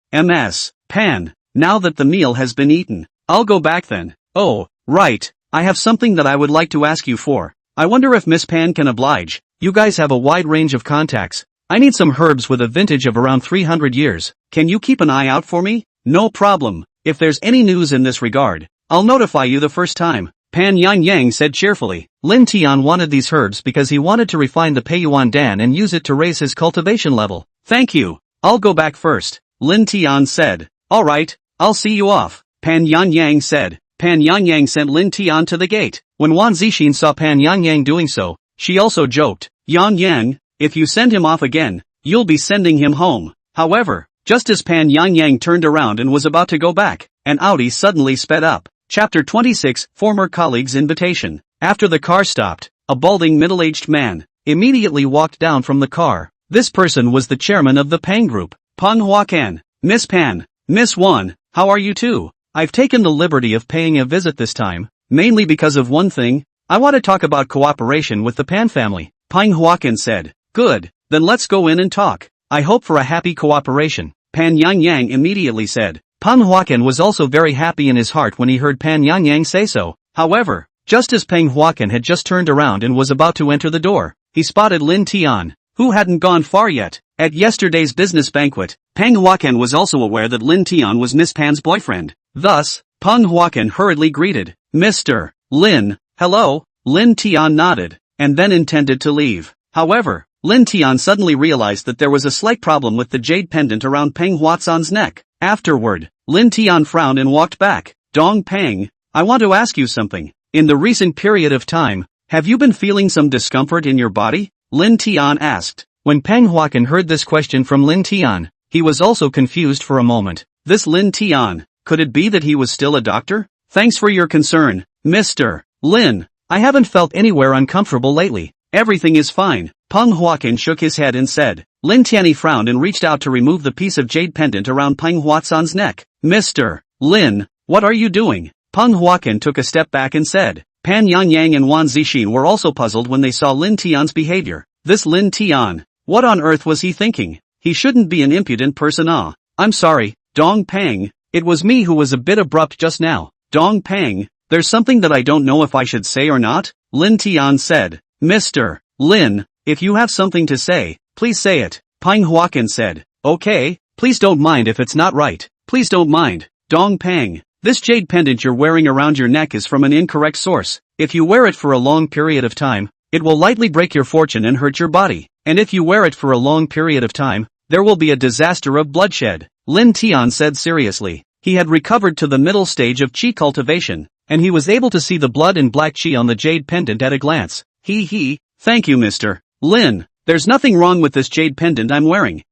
Pan, now that the meal has been eaten, I'll go back then. Oh, right, I have something that I would like to ask you for. I wonder if Miss Pan can oblige. You guys have a wide range of contacts. I need some herbs with a vintage of around 300 years. Can you keep an eye out for me? No problem. If there's any news in this regard, I'll notify you the first time, Pan Yang Yang said cheerfully. Lin Tian wanted these herbs because he wanted to refine the Peiyuan Dan and use it to raise his cultivation level. Thank you. I'll go back first, Lin Tian said. Alright, I'll see you off, Pan Yang Yang said. Pan Yang Yang sent Lin Tian to the gate. When Wan Zixin saw Pan Yang Yang doing so, she also joked. Yang Yang, if you send him off again, you'll be sending him home. However, just as Pan Yang Yang turned around and was about to go back, an Audi suddenly sped up. Chapter 26, Former Colleague's Invitation. After the car stopped, a balding middle-aged man immediately walked down from the car. This person was the chairman of the Pang Group. Manhwa Can. Miss Pan, Miss Wan, how are you too? I've taken the liberty of paying a visit this time, mainly because of one thing. I want to talk about cooperation with the Pan family. Manhwa Can said. Good, then let's go in and talk. I hope for a happy cooperation, Pan Yang Yang immediately said. Manhwa Can was also very happy in his heart when he heard Pan Yang Yang say so. However, just as Manhwa Can had just turned around and was about to enter the door, he spotted Lin Tian, who hadn't gone far yet. At yesterday's business banquet, Manhwa Can was also aware that Lin Tian was Miss Pan's boyfriend. Thus, Manhwa Can hurriedly greeted, Mr. Lin. Hello. Lin Tian nodded, and then intended to leave. However, Lin Tian suddenly realized that there was a slight problem with the jade pendant around Peng Huatsan's neck. Afterward, Lin Tian frowned and walked back. Dong Peng, I want to ask you something. In the recent period of time, have you been feeling some discomfort in your body? Lin Tian asked. When Peng Huacan heard this question from Lin Tian, he was also confused for a moment. This Lin Tian, could it be that he was still a doctor? Thanks for your concern, Mr. Lin. I haven't felt anywhere uncomfortable lately. Everything is fine. Peng Huacan shook his head and said. Lin Tianyi frowned and reached out to remove the piece of jade pendant around Peng Huatsan's neck. Mr. Lin, what are you doing? Peng Huacan took a step back and said. Pan Yang Yang and Wan Zixin were also puzzled when they saw Lin Tian's behavior. This Lin Tian, what on earth was he thinking? He shouldn't be an impudent person. I'm sorry, Dong Peng, it was me who was a bit abrupt just now. Dong Peng, there's something that I don't know if I should say or not, Lin Tian said. Mr. Lin, if you have something to say, please say it, Peng Huacan said. Okay, please don't mind if it's not right. Please don't mind, Dong Peng. This jade pendant you're wearing around your neck is from an incorrect source. If you wear it for a long period of time, it will lightly break your fortune and hurt your body. and if you wear it for a long period of time, there will be a disaster of bloodshed. Lin Tian said seriously. He had recovered to the middle stage of qi cultivation, and he was able to see the blood and black qi on the jade pendant at a glance. Thank you Mr. Lin. There's nothing wrong with this jade pendant I'm wearing.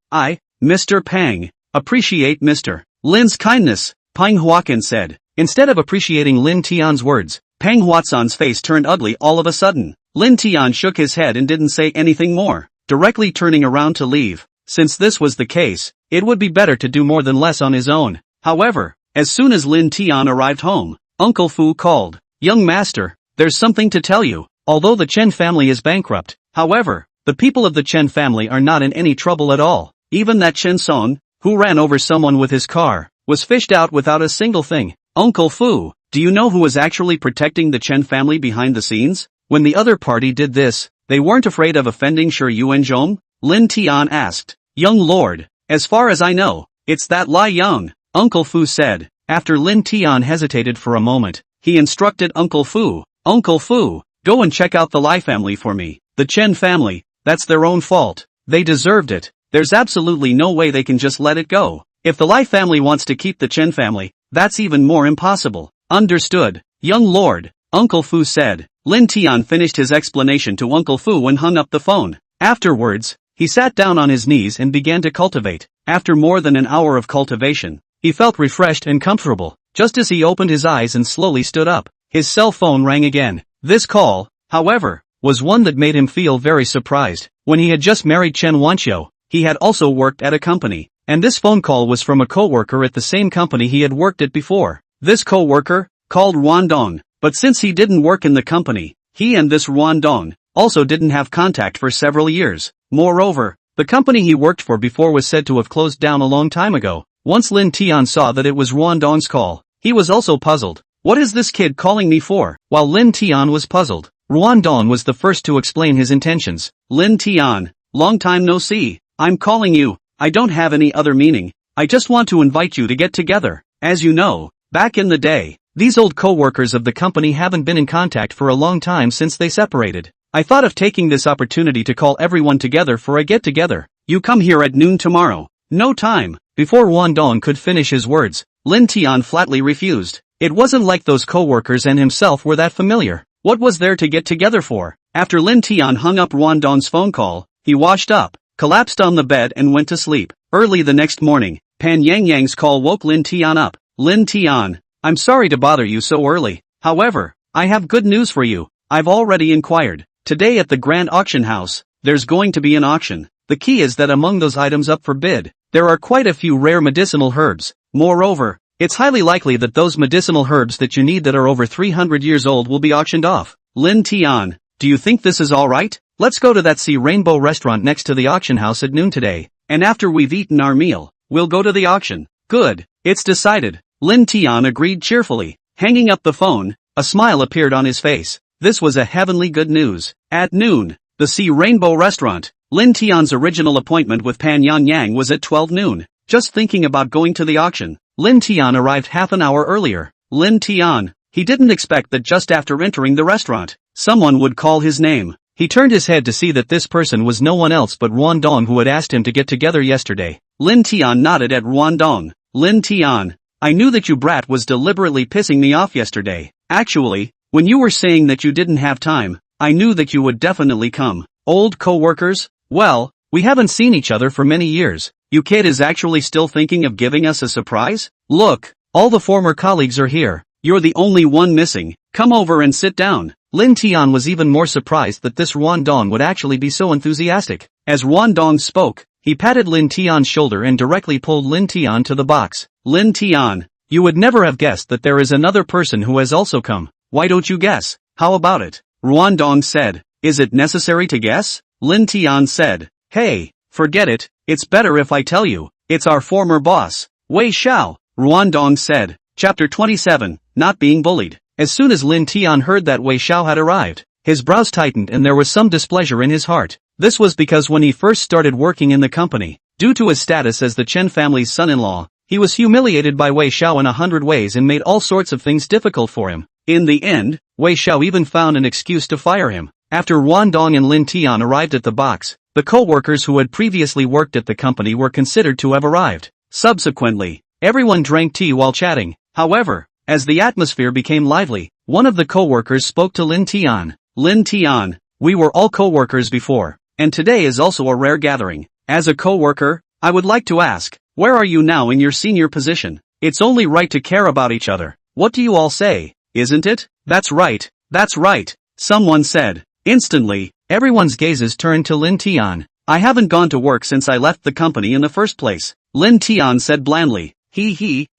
Mr. Pang, appreciate Mr. Lin's kindness, Pang Huacan said. Instead of appreciating Lin Tian's words, Pang Huacan's face turned ugly all of a sudden. Lin Tian shook his head and didn't say anything more, directly turning around to leave. Since this was the case, it would be better to do more than less on his own. However, as soon as Lin Tian arrived home, Uncle Fu called. Young master, there's something to tell you. Although the Chen family is bankrupt, however, the people of the Chen family are not in any trouble at all. Even that Chen Song, who ran over someone with his car, was fished out without a single thing. Uncle Fu, do you know who was actually protecting the Chen family behind the scenes? When the other party did this, they weren't afraid of offending Shi Yuanzhong? Lin Tian asked. Young lord, as far as I know, it's that Lai Yang, Uncle Fu said. After Lin Tian hesitated for a moment, he instructed Uncle Fu, Uncle Fu, go and check out the Lai family for me. The Chen family, that's their own fault. They deserved it. There's absolutely no way they can just let it go. If the Lai family wants to keep the Chen family, that's even more impossible. Understood, young lord, Uncle Fu said. Lin Tian finished his explanation to Uncle Fu and hung up the phone. Afterwards, he sat down on his knees and began to cultivate. After more than an hour of cultivation, he felt refreshed and comfortable. Just as he opened his eyes and slowly stood up, his cell phone rang again. This call, however, was one that made him feel very surprised. When he had just married Chen Wanqiu, he had also worked at a company, and this phone call was from a co-worker at the same company he had worked at before. This co-worker, called Ruan Dong, but since he didn't work in the company, he and this Ruan Dong also didn't have contact for several years. Moreover, the company he worked for before was said to have closed down a long time ago. Once Lin Tian saw that it was Ruan Dong's call, he was also puzzled. What is this kid calling me for? While Lin Tian was puzzled, Ruan Dong was the first to explain his intentions. Lin Tian, long time no see. I'm calling you. I don't have any other meaning. I just want to invite you to get together. As you know, back in the day, these old co-workers of the company haven't been in contact for a long time since they separated. I thought of taking this opportunity to call everyone together for a get-together. You come here at noon tomorrow. No time. Before Ruan Dong could finish his words, Lin Tian flatly refused. It wasn't like those co-workers and himself were that familiar. What was there to get together for? After Lin Tian hung up Ruan Dong's phone call, he washed up, collapsed on the bed and went to sleep. Early the next morning, Pan Yang Yang's call woke Lin Tian up. Lin Tian, I'm sorry to bother you so early. However, I have good news for you. I've already inquired. Today at the Grand Auction House, there's going to be an auction. The key is that among those items up for bid, there are quite a few rare medicinal herbs. Moreover, it's highly likely that those medicinal herbs that you need that are over 300 years old will be auctioned off. Lin Tian, do you think this is alright? Let's go to that Sea Rainbow restaurant next to the auction house at noon today, and after we've eaten our meal, we'll go to the auction. Good, it's decided. Lin Tian agreed cheerfully. Hanging up the phone, a smile appeared on his face. This was a heavenly good news. At noon, the Sea Rainbow restaurant. Lin Tian's original appointment with Pan Yan Yang was at 12 noon. Just thinking about going to the auction, Lin Tian arrived half an hour earlier. Lin Tian, he didn't expect that just after entering the restaurant, someone would call his name. He turned his head to see that this person was no one else but Ruan Dong, who had asked him to get together yesterday. Lin Tian nodded at Ruan Dong. Lin Tian, I knew that you brat was deliberately pissing me off yesterday. Actually, when you were saying that you didn't have time, I knew that you would definitely come. Old co-workers? Well, we haven't seen each other for many years. You kid is actually still thinking of giving us a surprise? Look, all the former colleagues are here. You're the only one missing. Come over and sit down. Lin Tian was even more surprised that this Ruan Dong would actually be so enthusiastic. As Ruan Dong spoke, he patted Lin Tian's shoulder and directly pulled Lin Tian to the box. Lin Tian, you would never have guessed that there is another person who has also come. Why don't you guess? How about it? Ruan Dong said. Is it necessary to guess? Lin Tian said. Hey, forget it. It's better if I tell you. It's our former boss, Wei Xiao. Ruan Dong said. Chapter 27, Not Being Bullied. As soon as Lin Tian heard that Wei Xiao had arrived, his brows tightened and there was some displeasure in his heart. This was because when he first started working in the company, due to his status as the Chen family's son-in-law, he was humiliated by Wei Xiao in 100 ways and made all sorts of things difficult for him. In the end, Wei Xiao even found an excuse to fire him. After Ruan Dong and Lin Tian arrived at the box, The co-workers who had previously worked at the company were considered to have arrived. Subsequently, everyone drank tea while chatting. However, as the atmosphere became lively, one of the co-workers spoke to Lin Tian. Lin Tian, we were all co-workers before, and today is also a rare gathering. As a co-worker, I would like to ask, where are you now in your senior position? It's only right to care about each other. What do you all say, isn't it? That's right, someone said. Instantly, everyone's gazes turned to Lin Tian. I haven't gone to work since I left the company in the first place, Lin Tian said blandly.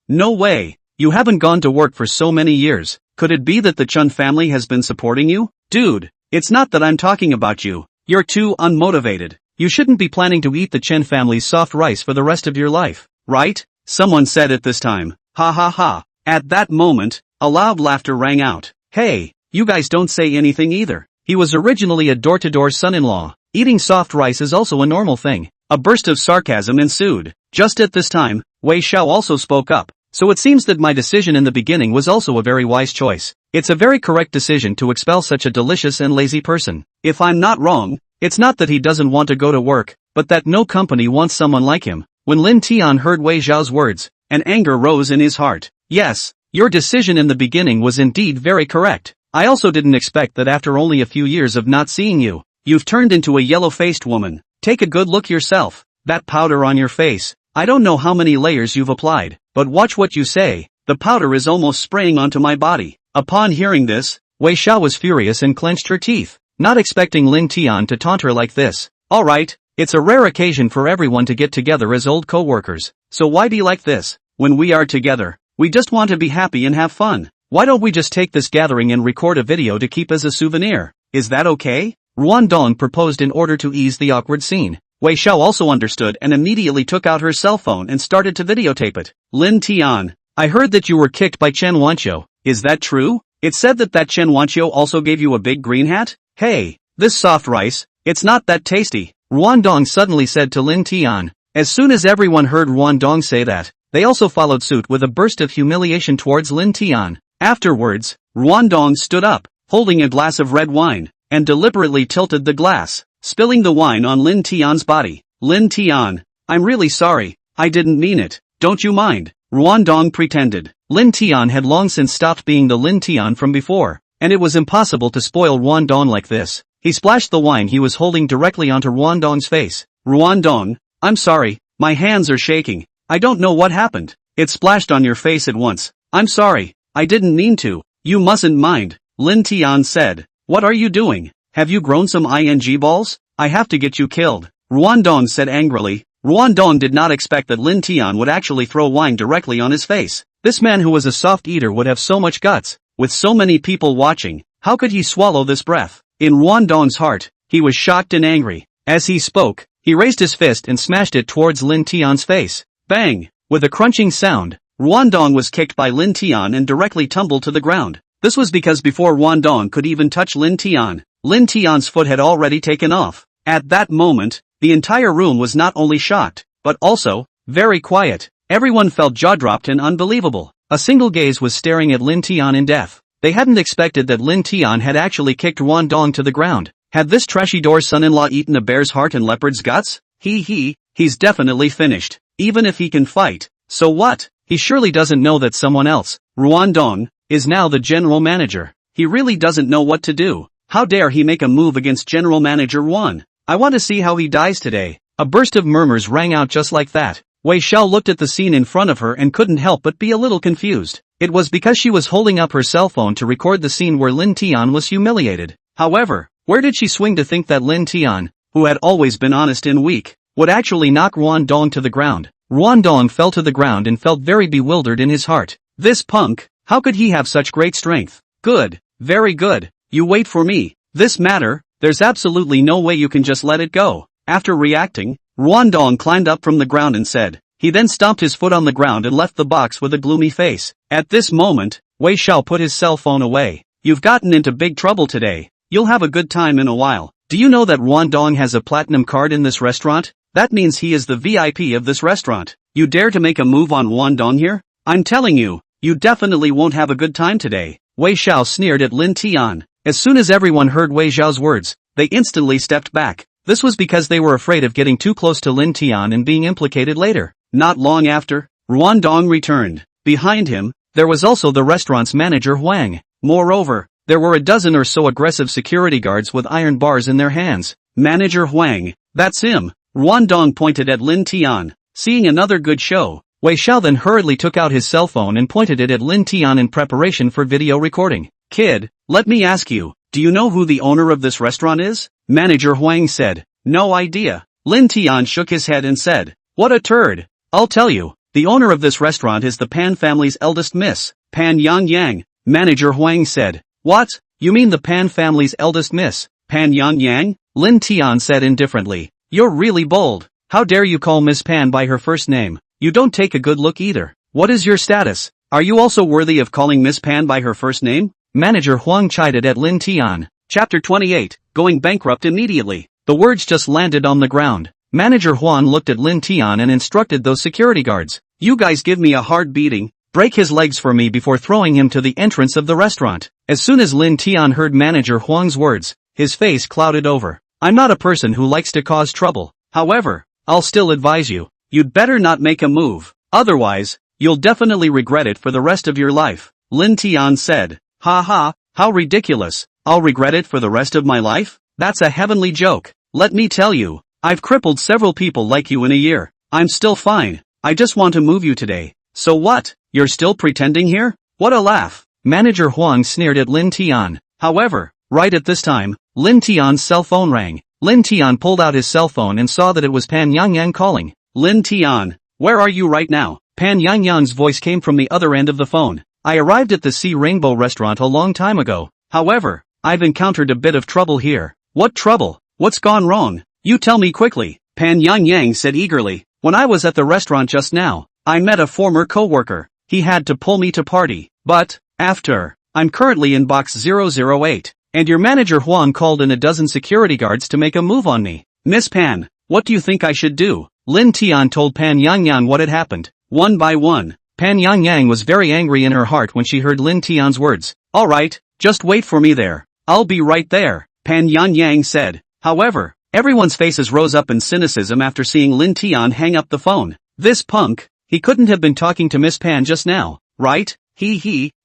No way. You haven't gone to work for so many years. Could it be that the Chun family has been supporting you? Dude, it's not that I'm talking about you. You're too unmotivated. You shouldn't be planning to eat the Chen family's soft rice for the rest of your life, right? Someone said at this time. Ha ha ha. At that moment, a loud laughter rang out. Hey, you guys don't say anything either. He was originally a door-to-door son-in-law. Eating soft rice is also a normal thing. A burst of sarcasm ensued. Just at this time, Wei Xiao also spoke up. So it seems that my decision in the beginning was also a very wise choice. It's a very correct decision to expel such a delicious and lazy person. If I'm not wrong, it's not that he doesn't want to go to work, but that no company wants someone like him. When Lin Tian heard Wei Xiao's words, an anger rose in his heart. Yes, your decision in the beginning was indeed very correct. I also didn't expect that after only a few years of not seeing you, you've turned into a yellow-faced woman. Take a good look yourself. That powder on your face. I don't know how many layers you've applied, but watch what you say. The powder is almost spraying onto my body. Upon hearing this, Wei Xiao was furious and clenched her teeth, not expecting Lin Tian to taunt her like this. Alright, it's a rare occasion for everyone to get together as old co-workers, so why be like this? When we are together, we just want to be happy and have fun. Why don't we just take this gathering and record a video to keep as a souvenir? Is that okay? Ruan Dong proposed in order to ease the awkward scene. Wei Xiao also understood and immediately took out her cell phone and started to videotape it. Lin Tian, I heard that you were kicked by Chen Wanqiu. Is that true? It said that Chen Wanqiu also gave you a big green hat? Hey, this soft rice, it's not that tasty, Ruan Dong suddenly said to Lin Tian. As soon as everyone heard Ruan Dong say that, they also followed suit with a burst of humiliation towards Lin Tian. Afterwards, Ruan Dong stood up, holding a glass of red wine, and deliberately tilted the glass, spilling the wine on Lin Tian's body. Lin Tian, I'm really sorry, I didn't mean it, don't you mind, Ruan Dong pretended. Lin Tian had long since stopped being the Lin Tian from before, and it was impossible to spoil Ruan Dong like this. He splashed the wine he was holding directly onto Ruan Dong's face. Ruan Dong, I'm sorry, my hands are shaking, I don't know what happened. It splashed on your face at once. I'm sorry, I didn't mean to. You mustn't mind, Lin Tian said. What are you doing? Have you grown some ing balls? I have to get you killed, Ruan Dong said angrily. Ruan Dong did not expect that Lin Tian would actually throw wine directly on his face. This man who was a soft eater would have so much guts. With so many people watching, how could he swallow this breath? In Ruan Dong's heart, he was shocked and angry. As he spoke, he raised his fist and smashed it towards Lin Tian's face. Bang! With a crunching sound, Ruan Dong was kicked by Lin Tian and directly tumbled to the ground. This was because before Ruan Dong could even touch Lin Tian's foot had already taken off. At that moment, the entire room was not only shocked, but also very quiet. Everyone felt jaw-dropped and unbelievable. A single gaze was staring at Lin Tian in death. They hadn't expected that Lin Tian had actually kicked Ruan Dong to the ground. Had this trashy door son-in-law eaten a bear's heart and leopard's guts? He's definitely finished. Even if he can fight, so what? He surely doesn't know that someone else, Ruan Dong, is now the general manager. He really doesn't know what to do. How dare he make a move against General Manager Ruan? I want to see how he dies today. A burst of murmurs rang out just like that. Wei Xiao looked at the scene in front of her and couldn't help but be a little confused. It was because she was holding up her cell phone to record the scene where Lin Tian was humiliated. However, where did she swing to think that Lin Tian, who had always been honest and weak, would actually knock Ruan Dong to the ground? Ruan Dong fell to the ground and felt very bewildered in his heart. This punk, how could he have such great strength? Good, very good. You wait for me. This matter, there's absolutely no way you can just let it go. After reacting, Ruan Dong climbed up from the ground and said. He then stomped his foot on the ground and left the box with a gloomy face. At this moment, Wei Xiao put his cell phone away. You've gotten into big trouble today. You'll have a good time in a while. Do you know that Ruan Dong has a platinum card in this restaurant? That means he is the VIP of this restaurant. You dare to make a move on Ruan Dong here? I'm telling you, you definitely won't have a good time today. Wei Xiao sneered at Lin Tian. As soon as everyone heard Wei Xiao's words, they instantly stepped back. This was because they were afraid of getting too close to Lin Tian and being implicated later. Not long after, Ruan Dong returned. Behind him, there was also the restaurant's manager Huang. Moreover, there were a dozen or so aggressive security guards with iron bars in their hands. Manager Huang, that's him. Ruan Dong pointed at Lin Tian. Seeing another good show, Wei Xiao then hurriedly took out his cell phone and pointed it at Lin Tian in preparation for video recording. Kid, let me ask you, do you know who the owner of this restaurant is? Manager Huang said. No idea. Lin Tian shook his head and said, what a turd. I'll tell you, the owner of this restaurant is the Pan family's eldest miss, Pan Yang. Manager Huang said. What? You mean the Pan family's eldest miss, Pan Yang? Lin Tian said indifferently. You're really bold. How dare you call Miss Pan by her first name? You don't take a good look either. What is your status? Are you also worthy of calling Miss Pan by her first name? Manager Huang chided at Lin Tian. Chapter 28, Going Bankrupt Immediately. The words just landed on the ground. Manager Huang looked at Lin Tian and instructed those security guards. You guys give me a hard beating. Break his legs for me before throwing him to the entrance of the restaurant. As soon as Lin Tian heard Manager Huang's words, his face clouded over. I'm not a person who likes to cause trouble. However, I'll still advise you. You'd better not make a move. Otherwise, you'll definitely regret it for the rest of your life. Lin Tian said. Ha ha, how ridiculous. I'll regret it for the rest of my life? That's a heavenly joke. Let me tell you, I've crippled several people like you in a year. I'm still fine. I just want to move you today. So what? You're still pretending here? What a laugh. Manager Huang sneered at Lin Tian. However, right at this time, Lin Tian's cell phone rang. Lin Tian pulled out his cell phone and saw that it was Pan Yang calling. Lin Tian, where are you right now? Pan Yang's voice came from the other end of the phone. I arrived at the Sea Rainbow restaurant a long time ago. However, I've encountered a bit of trouble here. What trouble? What's gone wrong? You tell me quickly, Pan Yang said eagerly. When I was at the restaurant just now, I met a former co-worker. He had to pull me to party. But, after, I'm currently in box 008, and your manager Huang called in a dozen security guards to make a move on me. Miss Pan, what do you think I should do? Lin Tian told Pan Yang what had happened. One by one, Pan Yang was very angry in her heart when she heard Lin Tian's words. Alright, just wait for me there. I'll be right there, Pan Yang said. However, everyone's faces rose up in cynicism after seeing Lin Tian hang up the phone. This punk, he couldn't have been talking to Miss Pan just now, right?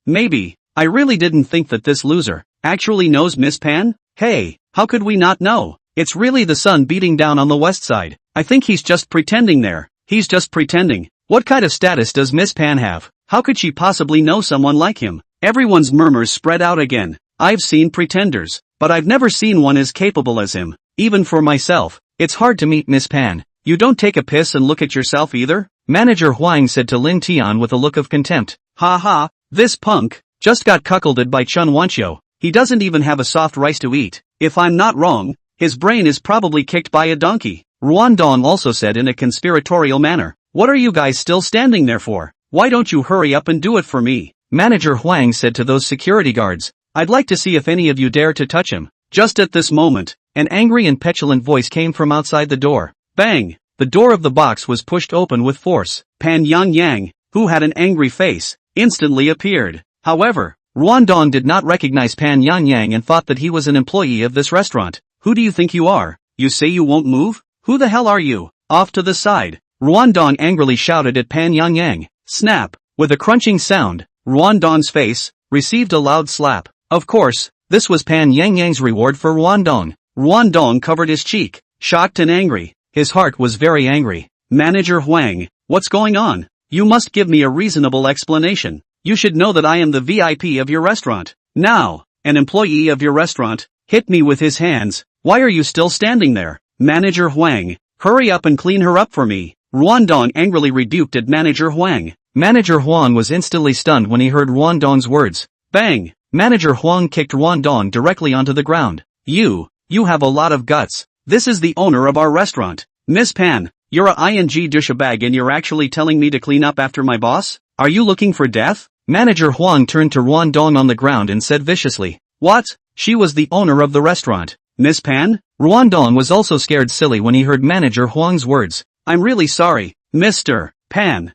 Maybe. I really didn't think that this loser actually knows Miss Pan? Hey, how could we not know? It's really the sun beating down on the west side. I think he's just pretending there. He's just pretending. What kind of status does Miss Pan have? How could she possibly know someone like him? Everyone's murmurs spread out again. I've seen pretenders, but I've never seen one as capable as him. Even for myself, it's hard to meet Miss Pan. You don't take a piss and look at yourself either? Manager Huang said to Lin Tian with a look of contempt. Ha ha, this punk just got cuckolded by Chun Wanqiu. He doesn't even have a soft rice to eat. If I'm not wrong, his brain is probably kicked by a donkey. Ruan Dong also said in a conspiratorial manner. What are you guys still standing there for? Why don't you hurry up and do it for me? Manager Huang said to those security guards. I'd like to see if any of you dare to touch him. Just at this moment, an angry and petulant voice came from outside the door. Bang! The door of the box was pushed open with force. Pan Yang, who had an angry face, instantly appeared. However, Ruan Dong did not recognize Pan Yang and thought that he was an employee of this restaurant. Who do you think you are? You say you won't move? Who the hell are you? Off to the side. Ruan Dong angrily shouted at Pan Yang. Snap! With a crunching sound, Ruan Dong's face received a loud slap. Of course, this was Pan Yang's reward for Ruan Dong. Ruan Dong covered his cheek, shocked and angry. His heart was very angry. Manager Huang, what's going on? You must give me a reasonable explanation. You should know that I am the VIP of your restaurant. Now, an employee of your restaurant hit me with his hands. Why are you still standing there? Manager Huang, hurry up and clean her up for me. Ruan Dong angrily rebuked at Manager Huang. Manager Huang was instantly stunned when he heard Ruan Dong's words. Bang! Manager Huang kicked Ruan Dong directly onto the ground. You have a lot of guts. This is the owner of our restaurant. Miss Pan, you're a ing douchebag and you're actually telling me to clean up after my boss? Are you looking for death? Manager Huang turned to Ruan Dong on the ground and said viciously. What? She was the owner of the restaurant. Miss Pan? Ruan Dong was also scared silly when he heard Manager Huang's words. I'm really sorry, Mr. Pan.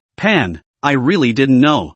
I really didn't know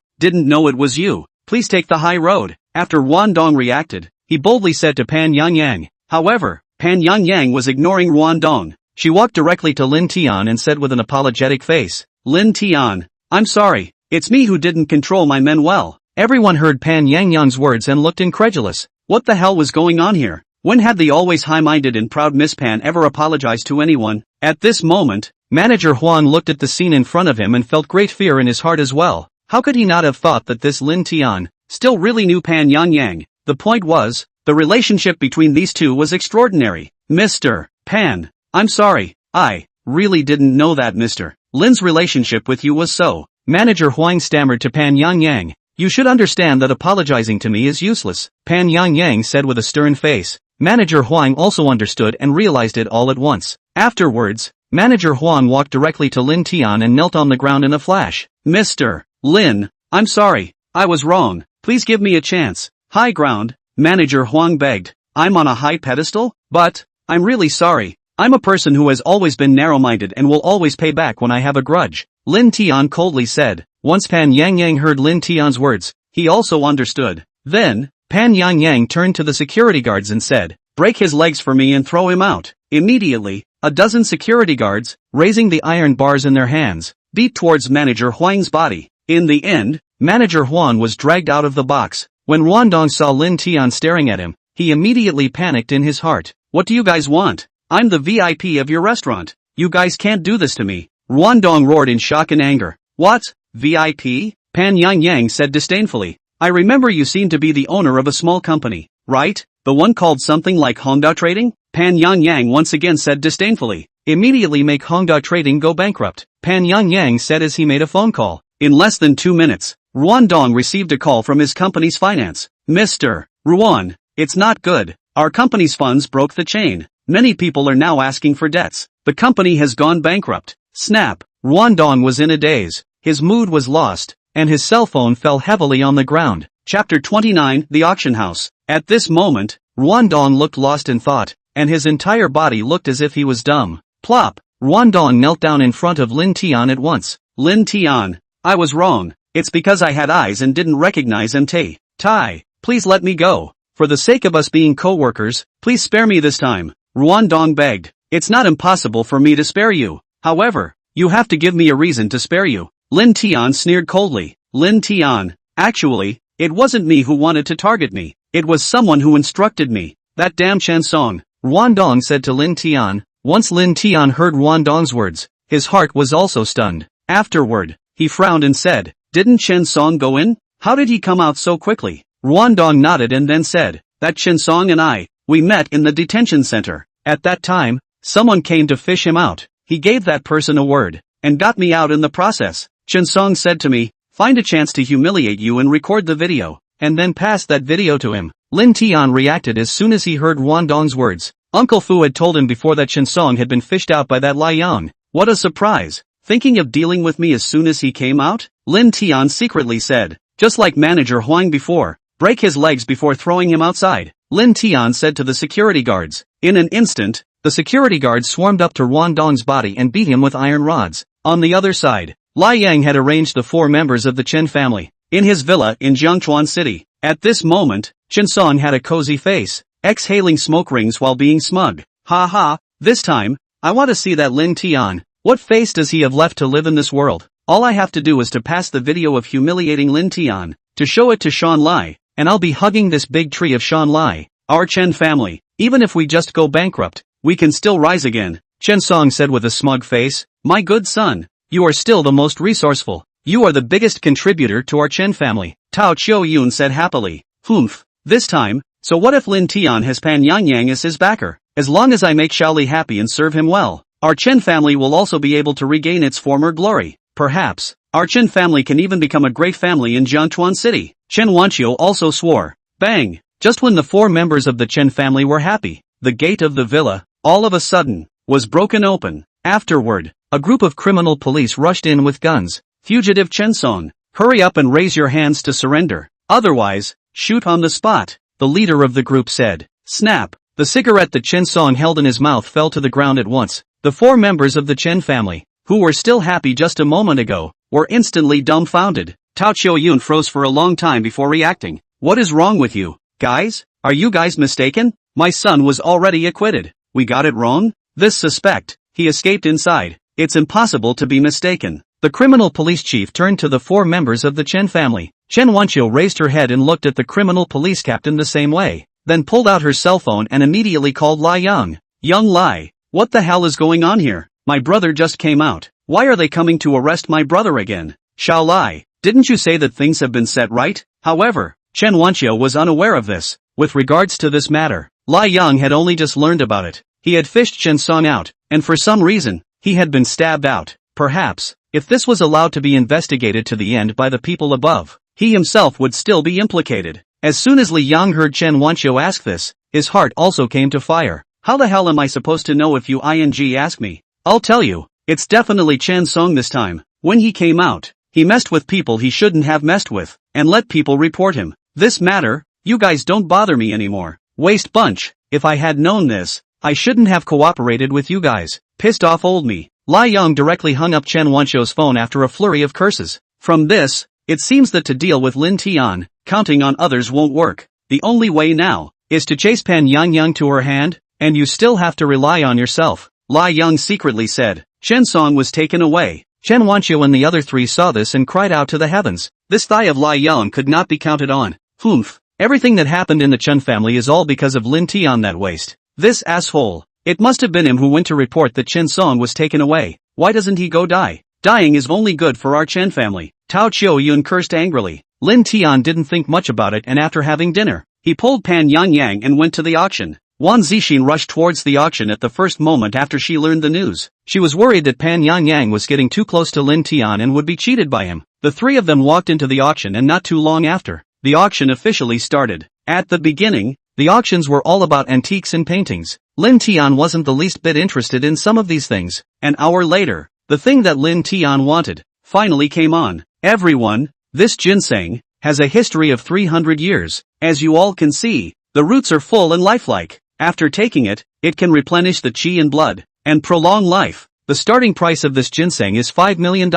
it was you. Please take the high road. After Ruan Dong reacted, he boldly said to Pan Yang. However, Pan Yang was ignoring Ruan Dong. She walked directly to Lin Tian and said with an apologetic face, "Lin Tian, I'm sorry, it's me who didn't control my men well." Everyone heard Pan Yang's words and looked incredulous. What the hell was going on here? When had the always high-minded and proud Miss Pan ever apologized to anyone? At this moment, Manager Huang looked at the scene in front of him and felt great fear in his heart as well. How could he not have thought that this Lin Tian still really knew Pan Yang? The point was, the relationship between these two was extraordinary. Mr. Pan, I'm sorry, I really didn't know that Mr. Lin's relationship with you was so. Manager Huang stammered to Pan Yang. You should understand that apologizing to me is useless, Pan Yang said with a stern face. Manager Huang also understood and realized it all at once. Afterwards, Manager Huang walked directly to Lin Tian and knelt on the ground in a flash. Mr. Lin, I'm sorry, I was wrong, please give me a chance. High ground, Manager Huang begged. I'm on a high pedestal? But, I'm really sorry. I'm a person who has always been narrow-minded and will always pay back when I have a grudge, Lin Tian coldly said. Once Pan Yang heard Lin Tian's words, he also understood. Then, Pan Yang turned to the security guards and said, "Break his legs for me and throw him out." Immediately, a dozen security guards, raising the iron bars in their hands, beat towards Manager Huang's body. In the end, Manager Huang was dragged out of the box. When Ruandong saw Lin Tian staring at him, he immediately panicked in his heart. What do you guys want? I'm the VIP of your restaurant. You guys can't do this to me. Ruandong roared in shock and anger. What? VIP? Pan Yang said disdainfully. I remember you seem to be the owner of a small company, right? The one called something like Hongda Trading? Pan Yang once again said disdainfully. Immediately make Hongda Trading go bankrupt, Pan Yang said as he made a phone call. In less than 2 minutes, Ruandong received a call from his company's finance. Mr. Ruan, it's not good. Our company's funds broke the chain. Many people are now asking for debts. The company has gone bankrupt. Snap. Ruandong was in a daze. His mood was lost, and his cell phone fell heavily on the ground. Chapter 29, The Auction House. At this moment, Ruandong looked lost in thought, and his entire body looked as if he was dumb. Plop. Ruandong knelt down in front of Lin Tian at once. Lin Tian, I was wrong. It's because I had eyes and didn't recognize MT. Tai, please let me go. For the sake of us being co-workers, please spare me this time. Ruandong begged. It's not impossible for me to spare you. However, you have to give me a reason to spare you. Lin Tian sneered coldly. Lin Tian, actually, it wasn't me who wanted to target me. It was someone who instructed me. That damn Chen Song. Ruandong said to Lin Tian. Once Lin Tian heard Ruandong's words, his heart was also stunned. Afterward, he frowned and said, didn't Chen Song go in? How did he come out so quickly? Ruandong nodded and then said, that Chen Song and I, we met in the detention center. At that time, someone came to fish him out. He gave that person a word, and got me out in the process. Chen Song said to me, find a chance to humiliate you and record the video, and then pass that video to him. Lin Tian reacted as soon as he heard Ruandong's words. Uncle Fu had told him before that Chen Song had been fished out by that Lai Yang. What a surprise. Thinking of dealing with me as soon as he came out? Lin Tian secretly said, just like Manager Huang before, break his legs before throwing him outside. Lin Tian said to the security guards. In an instant, the security guards swarmed up to Ruandong's body and beat him with iron rods. On the other side, Lai Yang had arranged the 4 members of the Chen family in his villa in Jiangchuan City. At this moment, Chen Song had a cozy face, exhaling smoke rings while being smug. Ha ha, this time, I want to see that Lin Tian. What face does he have left to live in this world? All I have to do is to pass the video of humiliating Lin Tian, to show it to Shan Lai, and I'll be hugging this big tree of Shan Lai. Our Chen family, even if we just go bankrupt, we can still rise again, Chen Song said with a smug face. My good son, you are still the most resourceful. You are the biggest contributor to our Chen family, Tao Chiu Yun said happily. Humph, this time, so what if Lin Tian has Pan Yang as his backer? As long as I make Shaoli happy and serve him well, our Chen family will also be able to regain its former glory. Perhaps, our Chen family can even become a great family in Jiangchuan City. Chen Wanqiu also swore. Bang! Just when the 4 members of the Chen family were happy, the gate of the villa, all of a sudden, was broken open. Afterward, a group of criminal police rushed in with guns. Fugitive Chen Song, hurry up and raise your hands to surrender. Otherwise, shoot on the spot, the leader of the group said. Snap! The cigarette that Chen Song held in his mouth fell to the ground at once. The 4 members of the Chen family, who were still happy just a moment ago, were instantly dumbfounded. Tao Chiu Yun froze for a long time before reacting. What is wrong with you, guys? Are you guys mistaken? My son was already acquitted. We got it wrong? This suspect, he escaped inside. It's impossible to be mistaken. The criminal police chief turned to the 4 members of the Chen family. Chen Wanqiu raised her head and looked at the criminal police captain the same way, then pulled out her cell phone and immediately called Lai Yang. Young Lai, what the hell is going on here? My brother just came out. Why are they coming to arrest my brother again? Xiao Lai, didn't you say that things have been set right? However, Chen Wanqiu was unaware of this. With regards to this matter, Lai Yang had only just learned about it. He had fished Chen Song out, and for some reason, he had been stabbed out. Perhaps, if this was allowed to be investigated to the end by the people above, he himself would still be implicated. As soon as Li Yang heard Chen Wanqiu ask this, his heart also came to fire. How the hell am I supposed to know if you ask me? I'll tell you, it's definitely Chen Song this time. When he came out, he messed with people he shouldn't have messed with, and let people report him. This matter, you guys don't bother me anymore. Waste bunch, if I had known this, I shouldn't have cooperated with you guys. Pissed off old me. Lai Yang directly hung up Chen Wanqiu's phone after a flurry of curses. From this, it seems that to deal with Lin Tian, counting on others won't work. The only way now, is to chase Pan Yang to her hand, and you still have to rely on yourself. Lai Yang secretly said. Chen Song was taken away. Chen Wanqiu and the other 3 saw this and cried out to the heavens. This thigh of Lai Yang could not be counted on. Humph. Everything that happened in the Chen family is all because of Lin Tian, that waste. This asshole. It must have been him who went to report that Chen Song was taken away. Why doesn't he go die? Dying is only good for our Chen family. Tao Qiu Yun cursed angrily. Lin Tian didn't think much about it, and after having dinner, he pulled Pan Yang and went to the auction. Wan Zixin rushed towards the auction at the first moment after she learned the news. She was worried that Pan Yang was getting too close to Lin Tian and would be cheated by him. The 3 of them walked into the auction, and not too long after, the auction officially started. At the beginning, the auctions were all about antiques and paintings. Lin Tian wasn't the least bit interested in some of these things. An hour later, the thing that Lin Tian wanted finally came on. Everyone, this ginseng has a history of 300 years. As you all can see, the roots are full and lifelike. After taking it, it can replenish the qi in blood and prolong life. The starting price of this ginseng is $5 million,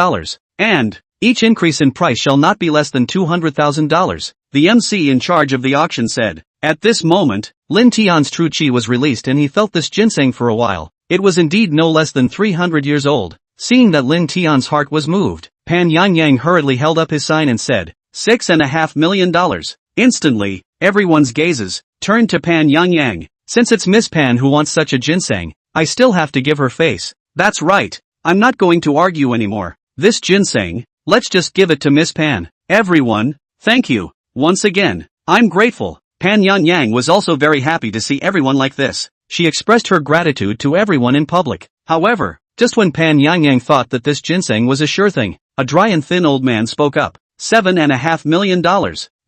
and each increase in price shall not be less than $200,000. The MC in charge of the auction said. At this moment, Lin Tian's true qi was released and he felt this ginseng for a while. It was indeed no less than 300 years old. Seeing that Lin Tian's heart was moved, Pan Yang hurriedly held up his sign and said, $6.5 million. Instantly, everyone's gazes turned to Pan Yang. Since it's Miss Pan who wants such a ginseng, I still have to give her face. That's right, I'm not going to argue anymore. This ginseng, let's just give it to Miss Pan. Everyone, thank you. Once again, I'm grateful. Pan Yang was also very happy to see everyone like this. She expressed her gratitude to everyone in public. However, just when Pan Yang thought that this ginseng was a sure thing, a dry and thin old man spoke up. $7.5 million.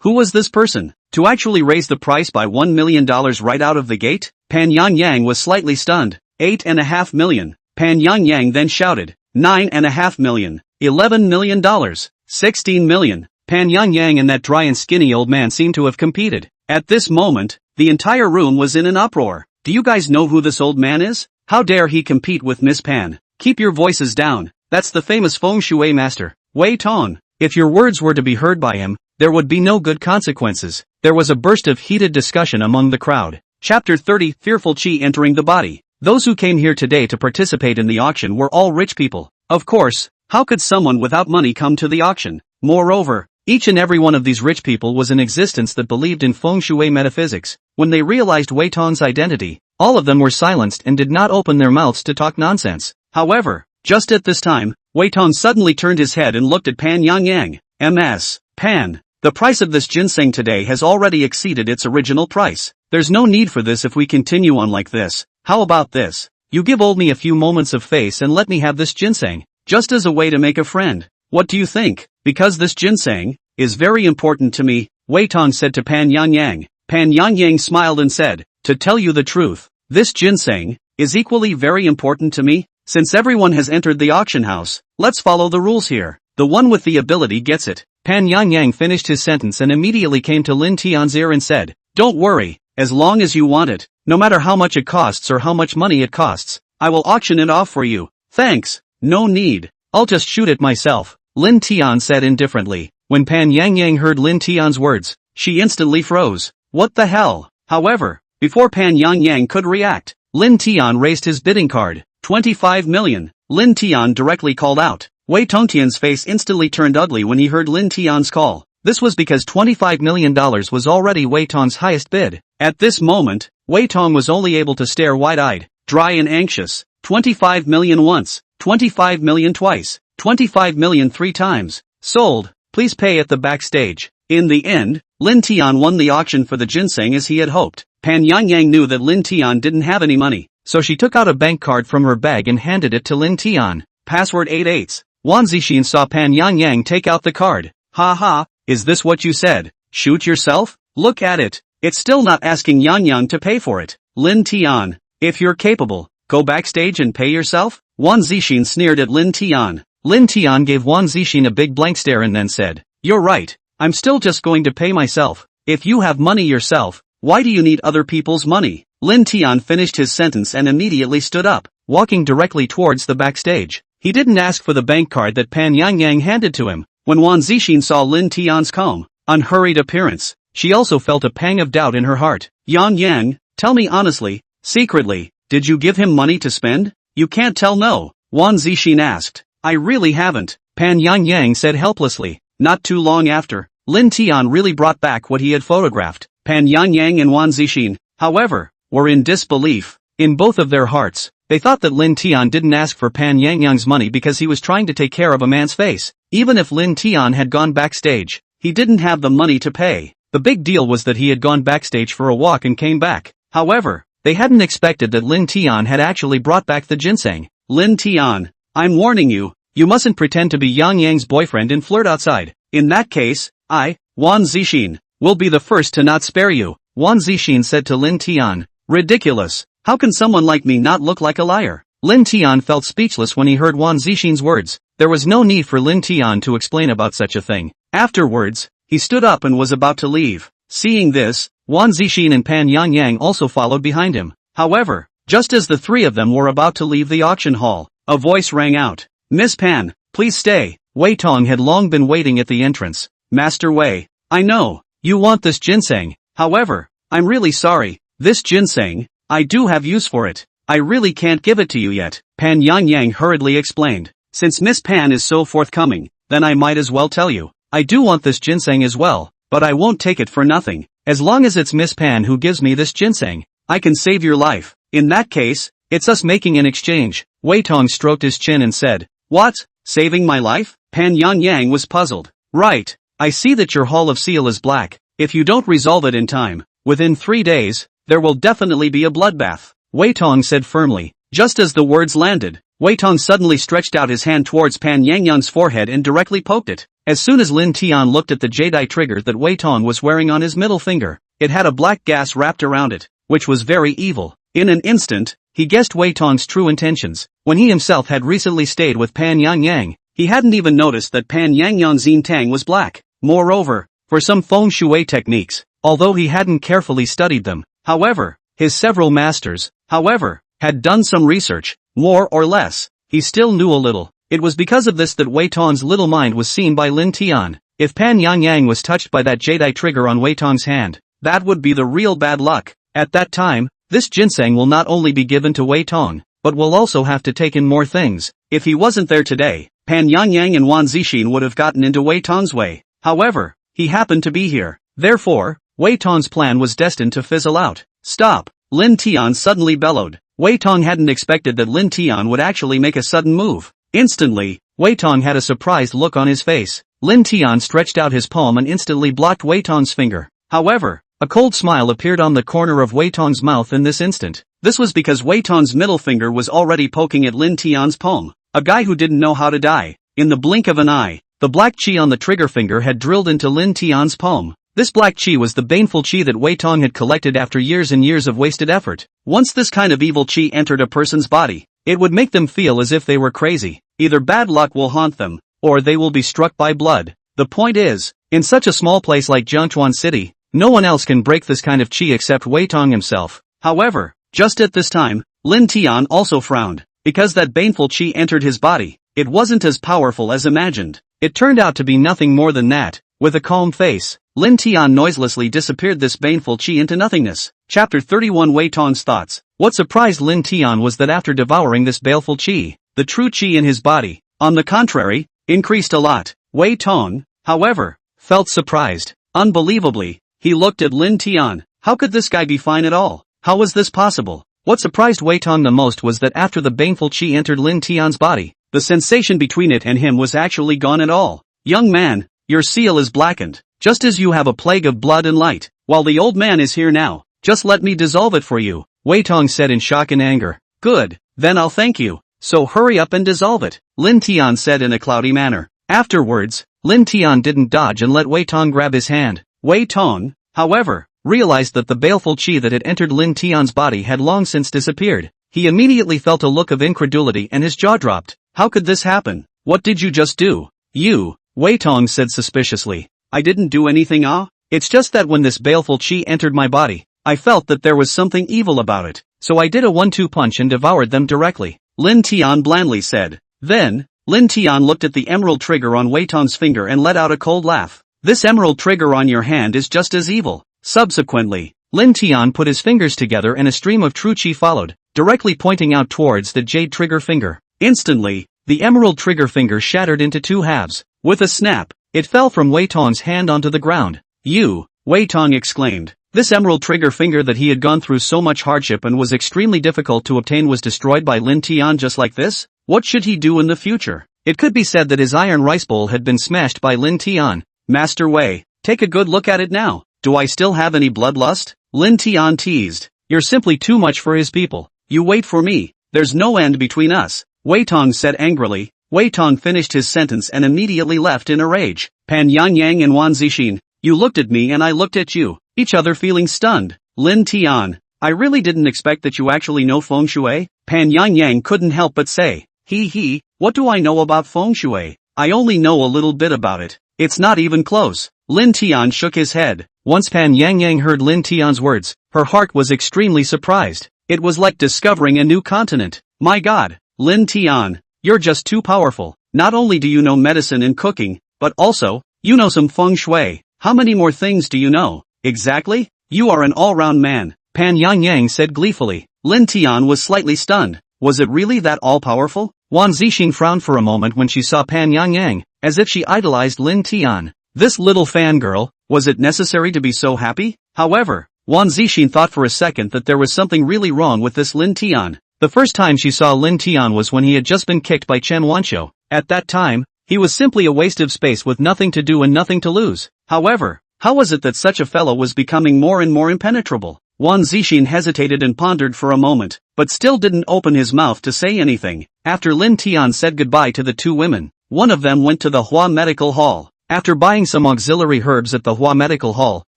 Who was this person? To actually raise the price by $1 million right out of the gate? Pan Yang was slightly stunned. $8.5 million. Pan Yang then shouted. $9.5 million. $11 million. $16 million. Pan Yang and that dry and skinny old man seemed to have competed. At this moment, the entire room was in an uproar. Do you guys know who this old man is? How dare he compete with Miss Pan? Keep your voices down. That's the famous feng shui master, Wei Tong. If your words were to be heard by him, there would be no good consequences. There was a burst of heated discussion among the crowd. Chapter 30, Fearful Qi Entering the Body. Those who came here today to participate in the auction were all rich people. Of course, how could someone without money come to the auction? Moreover, each and every one of these rich people was in existence that believed in feng shui metaphysics. When they realized Wei Tong's identity, all of them were silenced and did not open their mouths to talk nonsense. However, just at this time, Wei Tong suddenly turned his head and looked at Pan Yang. Ms. Pan, the price of this ginseng today has already exceeded its original price. There's no need for this if we continue on like this. How about this? You give old me a few moments of face and let me have this ginseng, just as a way to make a friend. What do you think? Because this ginseng is very important to me, Wei Tong said to Pan Yang. Pan Yang smiled and said, to tell you the truth, this ginseng is equally very important to me. Since everyone has entered the auction house, let's follow the rules here. The one with the ability gets it. Pan Yang finished his sentence and immediately came to Lin Tian's ear and said, don't worry, as long as you want it, no matter how much it costs or how much money it costs, I will auction it off for you. Thanks, no need, I'll just shoot it myself, Lin Tian said indifferently. When Pan Yang heard Lin Tian's words, she instantly froze. What the hell? However, Before Pan Yang could react, Lin Tian raised his bidding card. 25 million. Lin Tian directly called out. Wei Tongtian's face instantly turned ugly when he heard Lin Tian's call. This was because $25 million was already Wei Tong's highest bid. At this moment, Wei Tong was only able to stare wide-eyed, dry and anxious. 25 million once, 25 million twice, 25 million 3 times. Sold, please pay at the backstage. In the end, Lin Tian won the auction for the ginseng as he had hoped. Pan Yang knew that Lin Tian didn't have any money, so she took out a bank card from her bag and handed it to Lin Tian. Password 88. Wan Zixin saw Pan Yang take out the card. Ha ha, is this what you said? Shoot yourself? Look at it. It's still not asking Yang to pay for it. Lin Tian, if you're capable, go backstage and pay yourself? Wan Zixin sneered at Lin Tian. Lin Tian gave Wan Zixin a big blank stare and then said, "You're right. I'm still just going to pay myself. If you have money yourself, why do you need other people's money?" Lin Tian finished his sentence and immediately stood up, walking directly towards the backstage. He didn't ask for the bank card that Pan Yang handed to him. When Wan Zixin saw Lin Tian's calm, unhurried appearance, she also felt a pang of doubt in her heart. Yang, tell me honestly, secretly, did you give him money to spend? You can't tell no, Wan Zixin asked. I really haven't, Pan Yang said helplessly. Not too long after, Lin Tian really brought back what he had photographed. Pan Yang and Wan Zixin, however, were in disbelief. In both of their hearts, they thought that Lin Tian didn't ask for Pan Yang's money because he was trying to take care of a man's face. Even if Lin Tian had gone backstage, he didn't have the money to pay. The big deal was that he had gone backstage for a walk and came back. However, they hadn't expected that Lin Tian had actually brought back the ginseng. Lin Tian, I'm warning you, you mustn't pretend to be Yang's boyfriend and flirt outside. In that case, I, Wan Zixin, will be the first to not spare you, Wan Zixin said to Lin Tian. Ridiculous. How can someone like me not look like a liar? Lin Tian felt speechless when he heard Wan Zixin's words. There was no need for Lin Tian to explain about such a thing. Afterwards, he stood up and was about to leave. Seeing this, Wan Zixin and Pan Yang also followed behind him. However, just as the three of them were about to leave the auction hall, a voice rang out. Miss Pan, please stay. Wei Tong had long been waiting at the entrance. Master Wei, I know, you want this ginseng. However, I'm really sorry, this ginseng, I do have use for it. I really can't give it to you yet, Pan Yang hurriedly explained. Since Miss Pan is so forthcoming, then I might as well tell you. I do want this ginseng as well, but I won't take it for nothing. As long as it's Miss Pan who gives me this ginseng, I can save your life. In that case, it's us making an exchange. Wei Tong stroked his chin and said, What? Saving my life? Pan Yang was puzzled. Right. I see that your Hall of Seal is black. If you don't resolve it in time, within 3 days, there will definitely be a bloodbath, Wei Tong said firmly. Just as the words landed, Wei Tong suddenly stretched out his hand towards Pan Yang's forehead and directly poked it. As soon as Lin Tian looked at the jade trigger that Wei Tong was wearing on his middle finger, it had a black gas wrapped around it, which was very evil. In an instant, he guessed Wei Tong's true intentions. When he himself had recently stayed with Pan Yang, he hadn't even noticed that Pan Yang's Tang was black. Moreover, for some feng shui techniques, although he hadn't carefully studied them, however, his several masters, however, had done some research, more or less, he still knew a little. It was because of this that Wei Tong's little mind was seen by Lin Tian. If Pan Yang was touched by that jade trigger on Wei Tong's hand, that would be the real bad luck. At that time, this ginseng will not only be given to Wei Tong, but will also have to take in more things. If he wasn't there today, Pan Yang and Wan Zixin would have gotten into Wei Tong's way. However, he happened to be here. Therefore, Wei Tong's plan was destined to fizzle out. Stop! Lin Tian suddenly bellowed. Wei Tong hadn't expected that Lin Tian would actually make a sudden move. Instantly, Wei Tong had a surprised look on his face. Lin Tian stretched out his palm and instantly blocked Wei Tong's finger. However, a cold smile appeared on the corner of Wei Tong's mouth in this instant. This was because Wei Tong's middle finger was already poking at Lin Tian's palm. A guy who didn't know how to die. In the blink of an eye, the black chi on the trigger finger had drilled into Lin Tian's palm. This black chi was the baneful chi that Wei Tong had collected after years and years of wasted effort. Once this kind of evil chi entered a person's body, it would make them feel as if they were crazy. Either bad luck will haunt them, or they will be struck by blood. The point is, in such a small place like Jiangchuan City, no one else can break this kind of chi except Wei Tong himself. However, just at this time, Lin Tian also frowned. Because that baneful chi entered his body, it wasn't as powerful as imagined. It turned out to be nothing more than that. With a calm face, Lin Tian noiselessly disappeared this baneful chi into nothingness. Chapter 31 Wei Tong's thoughts. What surprised Lin Tian was that after devouring this baleful chi, the true chi in his body, on the contrary, increased a lot. Wei Tong, however, felt surprised. Unbelievably, he looked at Lin Tian. How could this guy be fine at all? How was this possible? What surprised Wei Tong the most was that after the baneful chi entered Lin Tian's body, the sensation between it and him was actually gone at all. Young man, your seal is blackened, just as you have a plague of blood and light. While the old man is here now, just let me dissolve it for you, Wei Tong said in shock and anger. Good, then I'll thank you, so hurry up and dissolve it, Lin Tian said in a cloudy manner. Afterwards, Lin Tian didn't dodge and let Wei Tong grab his hand. Wei Tong, however, realized that the baleful chi that had entered Lin Tian's body had long since disappeared. He immediately felt a look of incredulity and his jaw dropped. How could this happen? What did you just do? You, Wei Tong said suspiciously. I didn't do anything. It's just that when this baleful chi entered my body, I felt that there was something evil about it, so I did a 1-2 punch and devoured them directly, Lin Tian blandly said. Then, Lin Tian looked at the emerald trigger on Wei Tong's finger and let out a cold laugh. This emerald trigger on your hand is just as evil. Subsequently, Lin Tian put his fingers together and a stream of true chi followed, directly pointing out towards the jade trigger finger. Instantly, the emerald trigger finger shattered into 2 halves. With a snap, it fell from Wei Tong's hand onto the ground. You, Wei Tong exclaimed. This emerald trigger finger that he had gone through so much hardship and was extremely difficult to obtain was destroyed by Lin Tian just like this? What should he do in the future? It could be said that his iron rice bowl had been smashed by Lin Tian. Master Wei, take a good look at it now. Do I still have any bloodlust? Lin Tian teased. You're simply too much for his people. You wait for me. There's no end between us, Wei Tong said angrily. Wei Tong finished his sentence and immediately left in a rage. Pan Yangyang and Wan Zixin, you looked at me and I looked at you, each other feeling stunned. Lin Tian, I really didn't expect that you actually know feng shui. Pan Yangyang couldn't help but say. He, what do I know about feng shui? I only know a little bit about it. It's not even close. Lin Tian shook his head. Once Pan Yangyang heard Lin Tian's words, her heart was extremely surprised. It was like discovering a new continent. My God, Lin Tian, you're just too powerful. Not only do you know medicine and cooking, but also, you know some feng shui. How many more things do you know? Exactly? You are an all-round man, Pan Yangyang said gleefully. Lin Tian was slightly stunned. Was it really that all-powerful? Wan Zixin frowned for a moment when she saw Pan Yangyang, as if she idolized Lin Tian. This little fangirl, was it necessary to be so happy? However, Wan Zixin thought for a second that there was something really wrong with this Lin Tian. The first time she saw Lin Tian was when he had just been kicked by Chen Wanqiu. At that time, he was simply a waste of space with nothing to do and nothing to lose. However, how was it that such a fellow was becoming more and more impenetrable? Wan Zixin hesitated and pondered for a moment, but still didn't open his mouth to say anything. After Lin Tian said goodbye to the 2 women, one of them went to the Hua Medical Hall. After buying some auxiliary herbs at the Hua Medical Hall,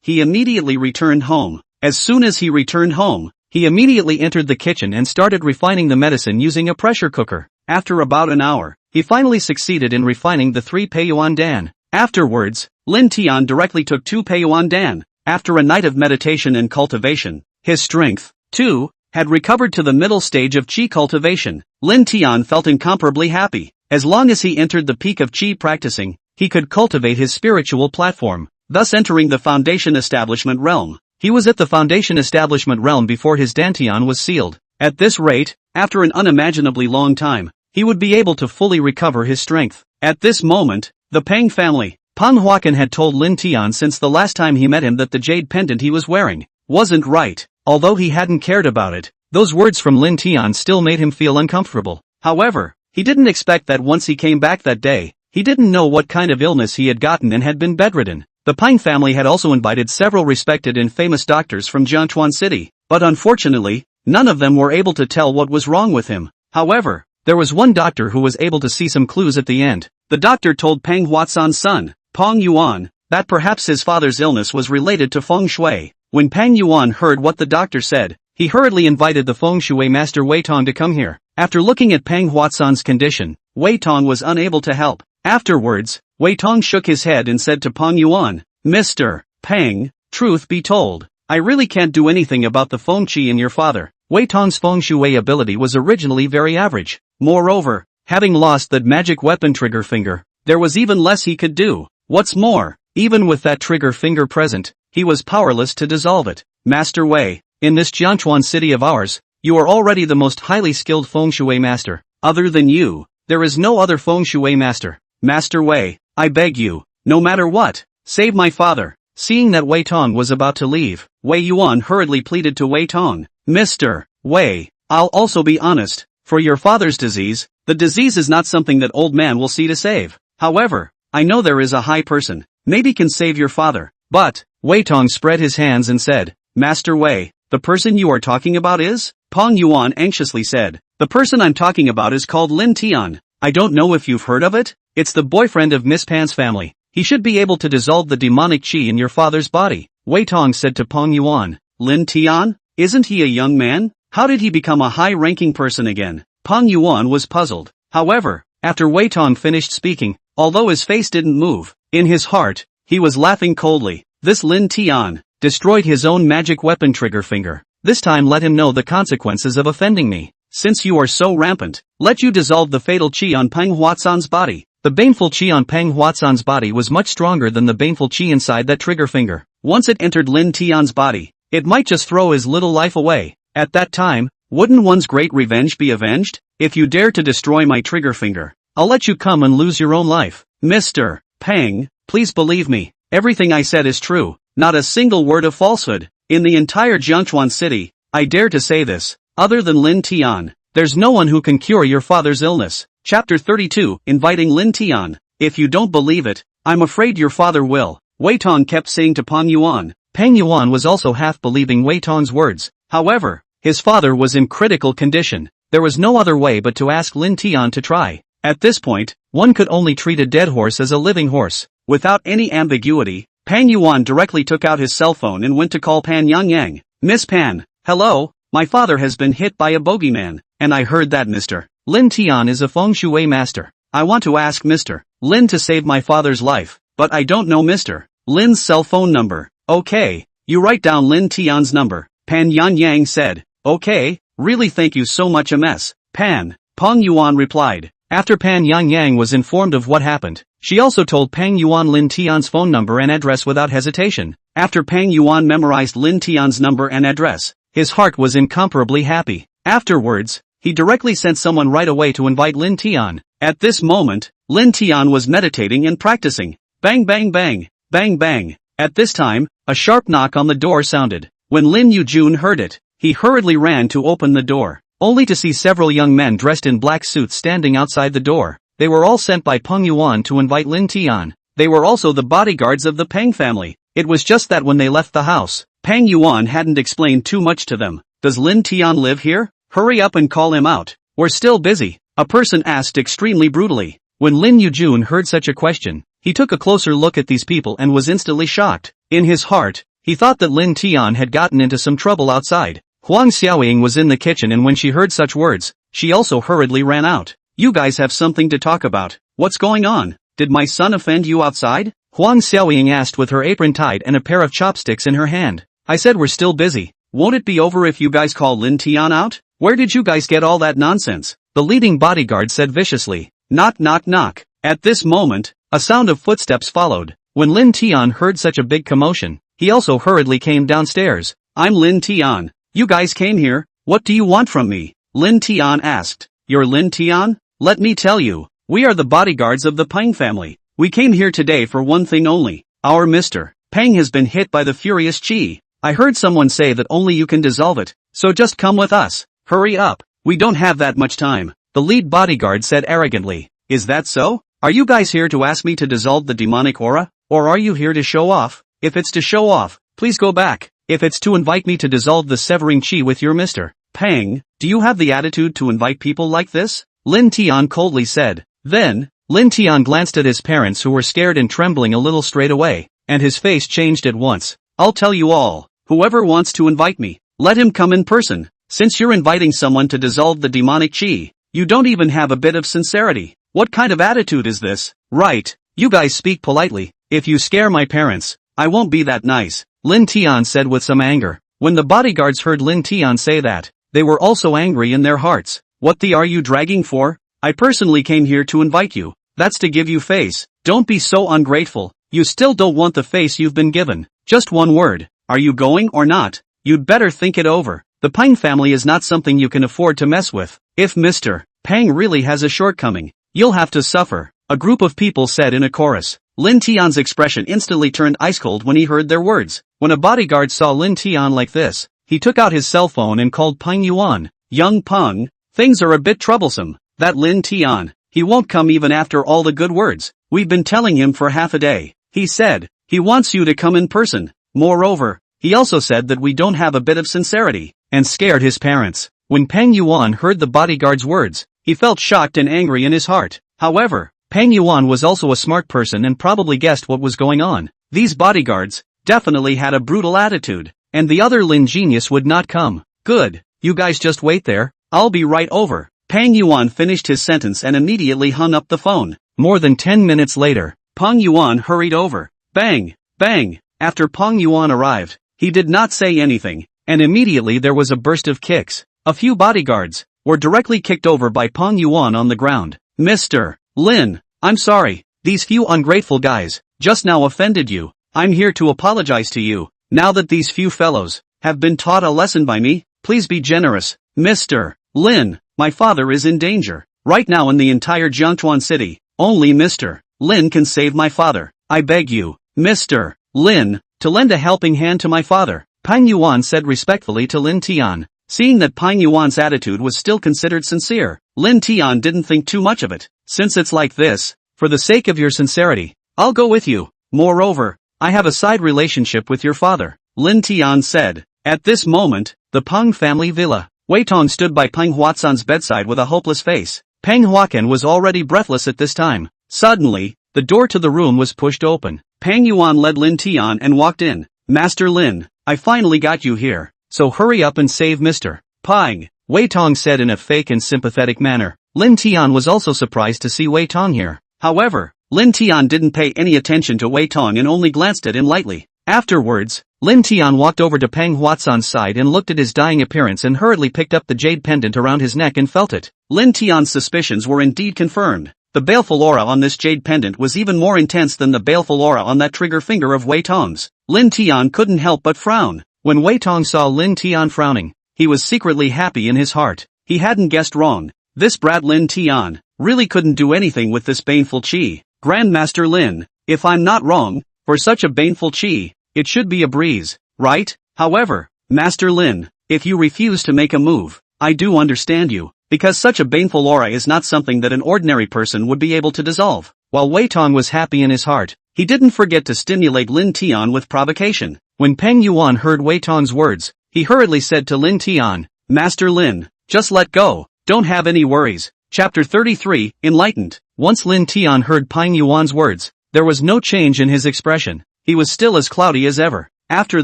he immediately returned home. As soon as he returned home, he immediately entered the kitchen and started refining the medicine using a pressure cooker. After about an hour, he finally succeeded in refining the 3 Peiyuan Dan. Afterwards, Lin Tian directly took 2 Peiyuan Dan. After a night of meditation and cultivation, his strength, too, had recovered to the middle stage of Qi cultivation. Lin Tian felt incomparably happy. As long as he entered the peak of Qi practicing, he could cultivate his spiritual platform, thus entering the Foundation Establishment realm. He was at the Foundation Establishment realm before his Dantian was sealed. At this rate, after an unimaginably long time, he would be able to fully recover his strength. At this moment, the Pang family, Pan Huacan had told Lin Tian since the last time he met him that the jade pendant he was wearing wasn't right. Although he hadn't cared about it, those words from Lin Tian still made him feel uncomfortable. However, he didn't expect that once he came back that day, he didn't know what kind of illness he had gotten and had been bedridden. The Pine family had also invited several respected and famous doctors from Jiangchuan City, but unfortunately, none of them were able to tell what was wrong with him. However, there was one doctor who was able to see some clues at the end. The doctor told Pang Huatsan's son, Pang Yuan, that perhaps his father's illness was related to feng shui. When Pang Yuan heard what the doctor said, he hurriedly invited the feng shui master Wei Tong to come here. After looking at Pang Huatsan's condition, Wei Tong was unable to help. Afterwards, Wei Tong shook his head and said to Pang Yuan, Mr. Pang, truth be told, I really can't do anything about the feng qi in your father. Wei Tong's feng shui ability was originally very average. Moreover, having lost that magic weapon trigger finger, there was even less he could do. What's more, Even with that trigger finger present, he was powerless to dissolve it. Master Wei, in this Jiangchuan city of ours, you are already the most highly skilled feng shui master. Other than you, there is no other feng shui master. Master Wei, I beg you, no matter what, save my father. Seeing that Wei Tong was about to leave, Wei Yuan hurriedly pleaded to Wei Tong. Mr. Wei, I'll also be honest, for your father's disease, the disease is not something that old man will see to save. However, I know there is a high person, maybe can save your father. But, Wei Tong spread his hands and said, Master Wei, the person you are talking about is? Peng Yuan anxiously said, the person I'm talking about is called Lin Tian. I don't know if you've heard of it? It's the boyfriend of Miss Pan's family. He should be able to dissolve the demonic qi in your father's body. Wei Tong said to Peng Yuan. Lin Tian? Isn't he a young man? How did he become a high-ranking person again? Peng Yuan was puzzled. However, after Wei Tong finished speaking, although his face didn't move, in his heart, he was laughing coldly. This Lin Tian destroyed his own magic weapon trigger finger. This time let him know the consequences of offending me. Since you are so rampant, let you dissolve the fatal qi on Peng Huatsan's body. The baneful qi on Peng Huatsan's body was much stronger than the baneful qi inside that trigger finger. Once it entered Lin Tian's body, it might just throw his little life away. At that time, wouldn't one's great revenge be avenged? If you dare to destroy my trigger finger, I'll let you come and lose your own life. Mr. Peng, please believe me, everything I said is true, not a single word of falsehood. In the entire Jiangchuan city, I dare to say this, other than Lin Tian, there's no one who can cure your father's illness. Chapter 32, Inviting Lin Tian. If you don't believe it, I'm afraid your father will. Wei Tong kept saying to Peng Yuan. Peng Yuan was also half believing Wei Tong's words. However, his father was in critical condition. There was no other way but to ask Lin Tian to try. At this point, one could only treat a dead horse as a living horse. Without any ambiguity, Peng Yuan directly took out his cell phone and went to call Pan Yangyang. Miss Pan, hello, my father has been hit by a bogeyman, and I heard that Mr. Lin Tian is a feng shui master. I want to ask Mr. Lin to save my father's life, but I don't know Mr. Lin's cell phone number. Okay, you write down Lin Tian's number, Pan Yangyang said. Okay, really thank you so much MS. Pan, Peng Yuan replied. After Pan Yangyang was informed of what happened, she also told Peng Yuan Lin Tian's phone number and address without hesitation. After Peng Yuan memorized Lin Tian's number and address, his heart was incomparably happy. Afterwards, he directly sent someone right away to invite Lin Tian. At this moment, Lin Tian was meditating and practicing. Bang bang bang, bang bang. At this time, a sharp knock on the door sounded. When Lin Yujun heard it, he hurriedly ran to open the door, only to see several young men dressed in black suits standing outside the door. They were all sent by Peng Yuan to invite Lin Tian. They were also the bodyguards of the Peng family. It was just that when they left the house, Peng Yuan hadn't explained too much to them. Does Lin Tian live here? Hurry up and call him out. We're still busy, a person asked extremely brutally. When Lin Yujun heard such a question, he took a closer look at these people and was instantly shocked. In his heart, he thought that Lin Tian had gotten into some trouble outside. Huang Xiaoying was in the kitchen and when she heard such words, she also hurriedly ran out. You guys have something to talk about. What's going on? Did my son offend you outside? Huang Xiaoying asked with her apron tied and a pair of chopsticks in her hand. I said we're still busy. Won't it be over if you guys call Lin Tian out? Where did you guys get all that nonsense? The leading bodyguard said viciously. Knock knock knock. At this moment, a sound of footsteps followed. When Lin Tian heard such a big commotion, he also hurriedly came downstairs. I'm Lin Tian. You guys came here, what do you want from me? Lin Tian asked. You're Lin Tian? Let me tell you, we are the bodyguards of the Peng family. We came here today for one thing only. Our Mr. Peng has been hit by the furious qi. I heard someone say that only you can dissolve it, so just come with us. Hurry up, we don't have that much time. The lead bodyguard said arrogantly. Is that so? Are you guys here to ask me to dissolve the demonic aura? Or are you here to show off? If it's to show off, please go back. If it's to invite me to dissolve the severing qi with your Mr. Peng, do you have the attitude to invite people like this? Lin Tian coldly said. Then, Lin Tian glanced at his parents who were scared and trembling a little straight away, and his face changed at once. I'll tell you all, whoever wants to invite me, let him come in person. Since you're inviting someone to dissolve the demonic qi, you don't even have a bit of sincerity. What kind of attitude is this? Right, you guys speak politely. If you scare my parents, I won't be that nice, Lin Tian said with some anger. When the bodyguards heard Lin Tian say that, they were also angry in their hearts. What the are you dragging for? I personally came here to invite you. That's to give you face. Don't be so ungrateful. You still don't want the face you've been given. Just one word. Are you going or not? You'd better think it over. The Pang family is not something you can afford to mess with. If Mr. Pang really has a shortcoming, you'll have to suffer, a group of people said in a chorus. Lin Tian's expression instantly turned ice cold when he heard their words. When a bodyguard saw Lin Tian like this, he took out his cell phone and called Pang Yuan. Young Pang, things are a bit troublesome. That Lin Tian, he won't come even after all the good words. We've been telling him for half a day. He said, he wants you to come in person. Moreover, he also said that we don't have a bit of sincerity, and scared his parents. When Pang Yuan heard the bodyguard's words, he felt shocked and angry in his heart. However, Pang Yuan was also a smart person and probably guessed what was going on. These bodyguards definitely had a brutal attitude, and the other Lin genius would not come. Good, you guys just wait there, I'll be right over. Pang Yuan finished his sentence and immediately hung up the phone. More than 10 minutes later, Pang Yuan hurried over. Bang, bang. After Pang Yuan arrived, he did not say anything, and immediately there was a burst of kicks. A few bodyguards were directly kicked over by Pang Yuan on the ground. Mr. Lin, I'm sorry, these few ungrateful guys just now offended you. I'm here to apologize to you. Now that these few fellows have been taught a lesson by me, please be generous. Mr. Lin, my father is in danger. Right now in the entire Jiangchuan city, only Mr. Lin can save my father. I beg you, Mr. Lin, to lend a helping hand to my father, Pang Yuan said respectfully to Lin Tian. Seeing that Pang Yuan's attitude was still considered sincere, Lin Tian didn't think too much of it. Since it's like this, for the sake of your sincerity, I'll go with you. Moreover, I have a side relationship with your father, Lin Tian said. At this moment, the Pang family villa. Wei Tong stood by Pang Huatsan's bedside with a hopeless face. Pang Huacan was already breathless at this time. Suddenly, the door to the room was pushed open. Pang Yuan led Lin Tian and walked in. Master Lin, I finally got you here, so hurry up and save Mr. Pang, Wei Tong said in a fake and sympathetic manner. Lin Tian was also surprised to see Wei Tong here. However, Lin Tian didn't pay any attention to Wei Tong and only glanced at him lightly. Afterwards, Lin Tian walked over to Pang Huatsan's side and looked at his dying appearance and hurriedly picked up the jade pendant around his neck and felt it. Lin Tian's suspicions were indeed confirmed. The baleful aura on this jade pendant was even more intense than the baleful aura on that trigger finger of Wei Tong's. Lin Tian couldn't help but frown. When Wei Tong saw Lin Tian frowning, he was secretly happy in his heart. He hadn't guessed wrong. This brat Lin Tian really couldn't do anything with this baneful chi. Grandmaster Lin, if I'm not wrong, for such a baneful chi, it should be a breeze, right? However, Master Lin, if you refuse to make a move, I do understand you, because such a baneful aura is not something that an ordinary person would be able to dissolve. While Wei Tong was happy in his heart, he didn't forget to stimulate Lin Tian with provocation. When Pang Yuan heard Wei Tong's words, he hurriedly said to Lin Tian, Master Lin, just let go, don't have any worries. Chapter 33, Enlightened. Once Lin Tian heard Pang Yuan's words, there was no change in his expression. He was still as cloudy as ever. After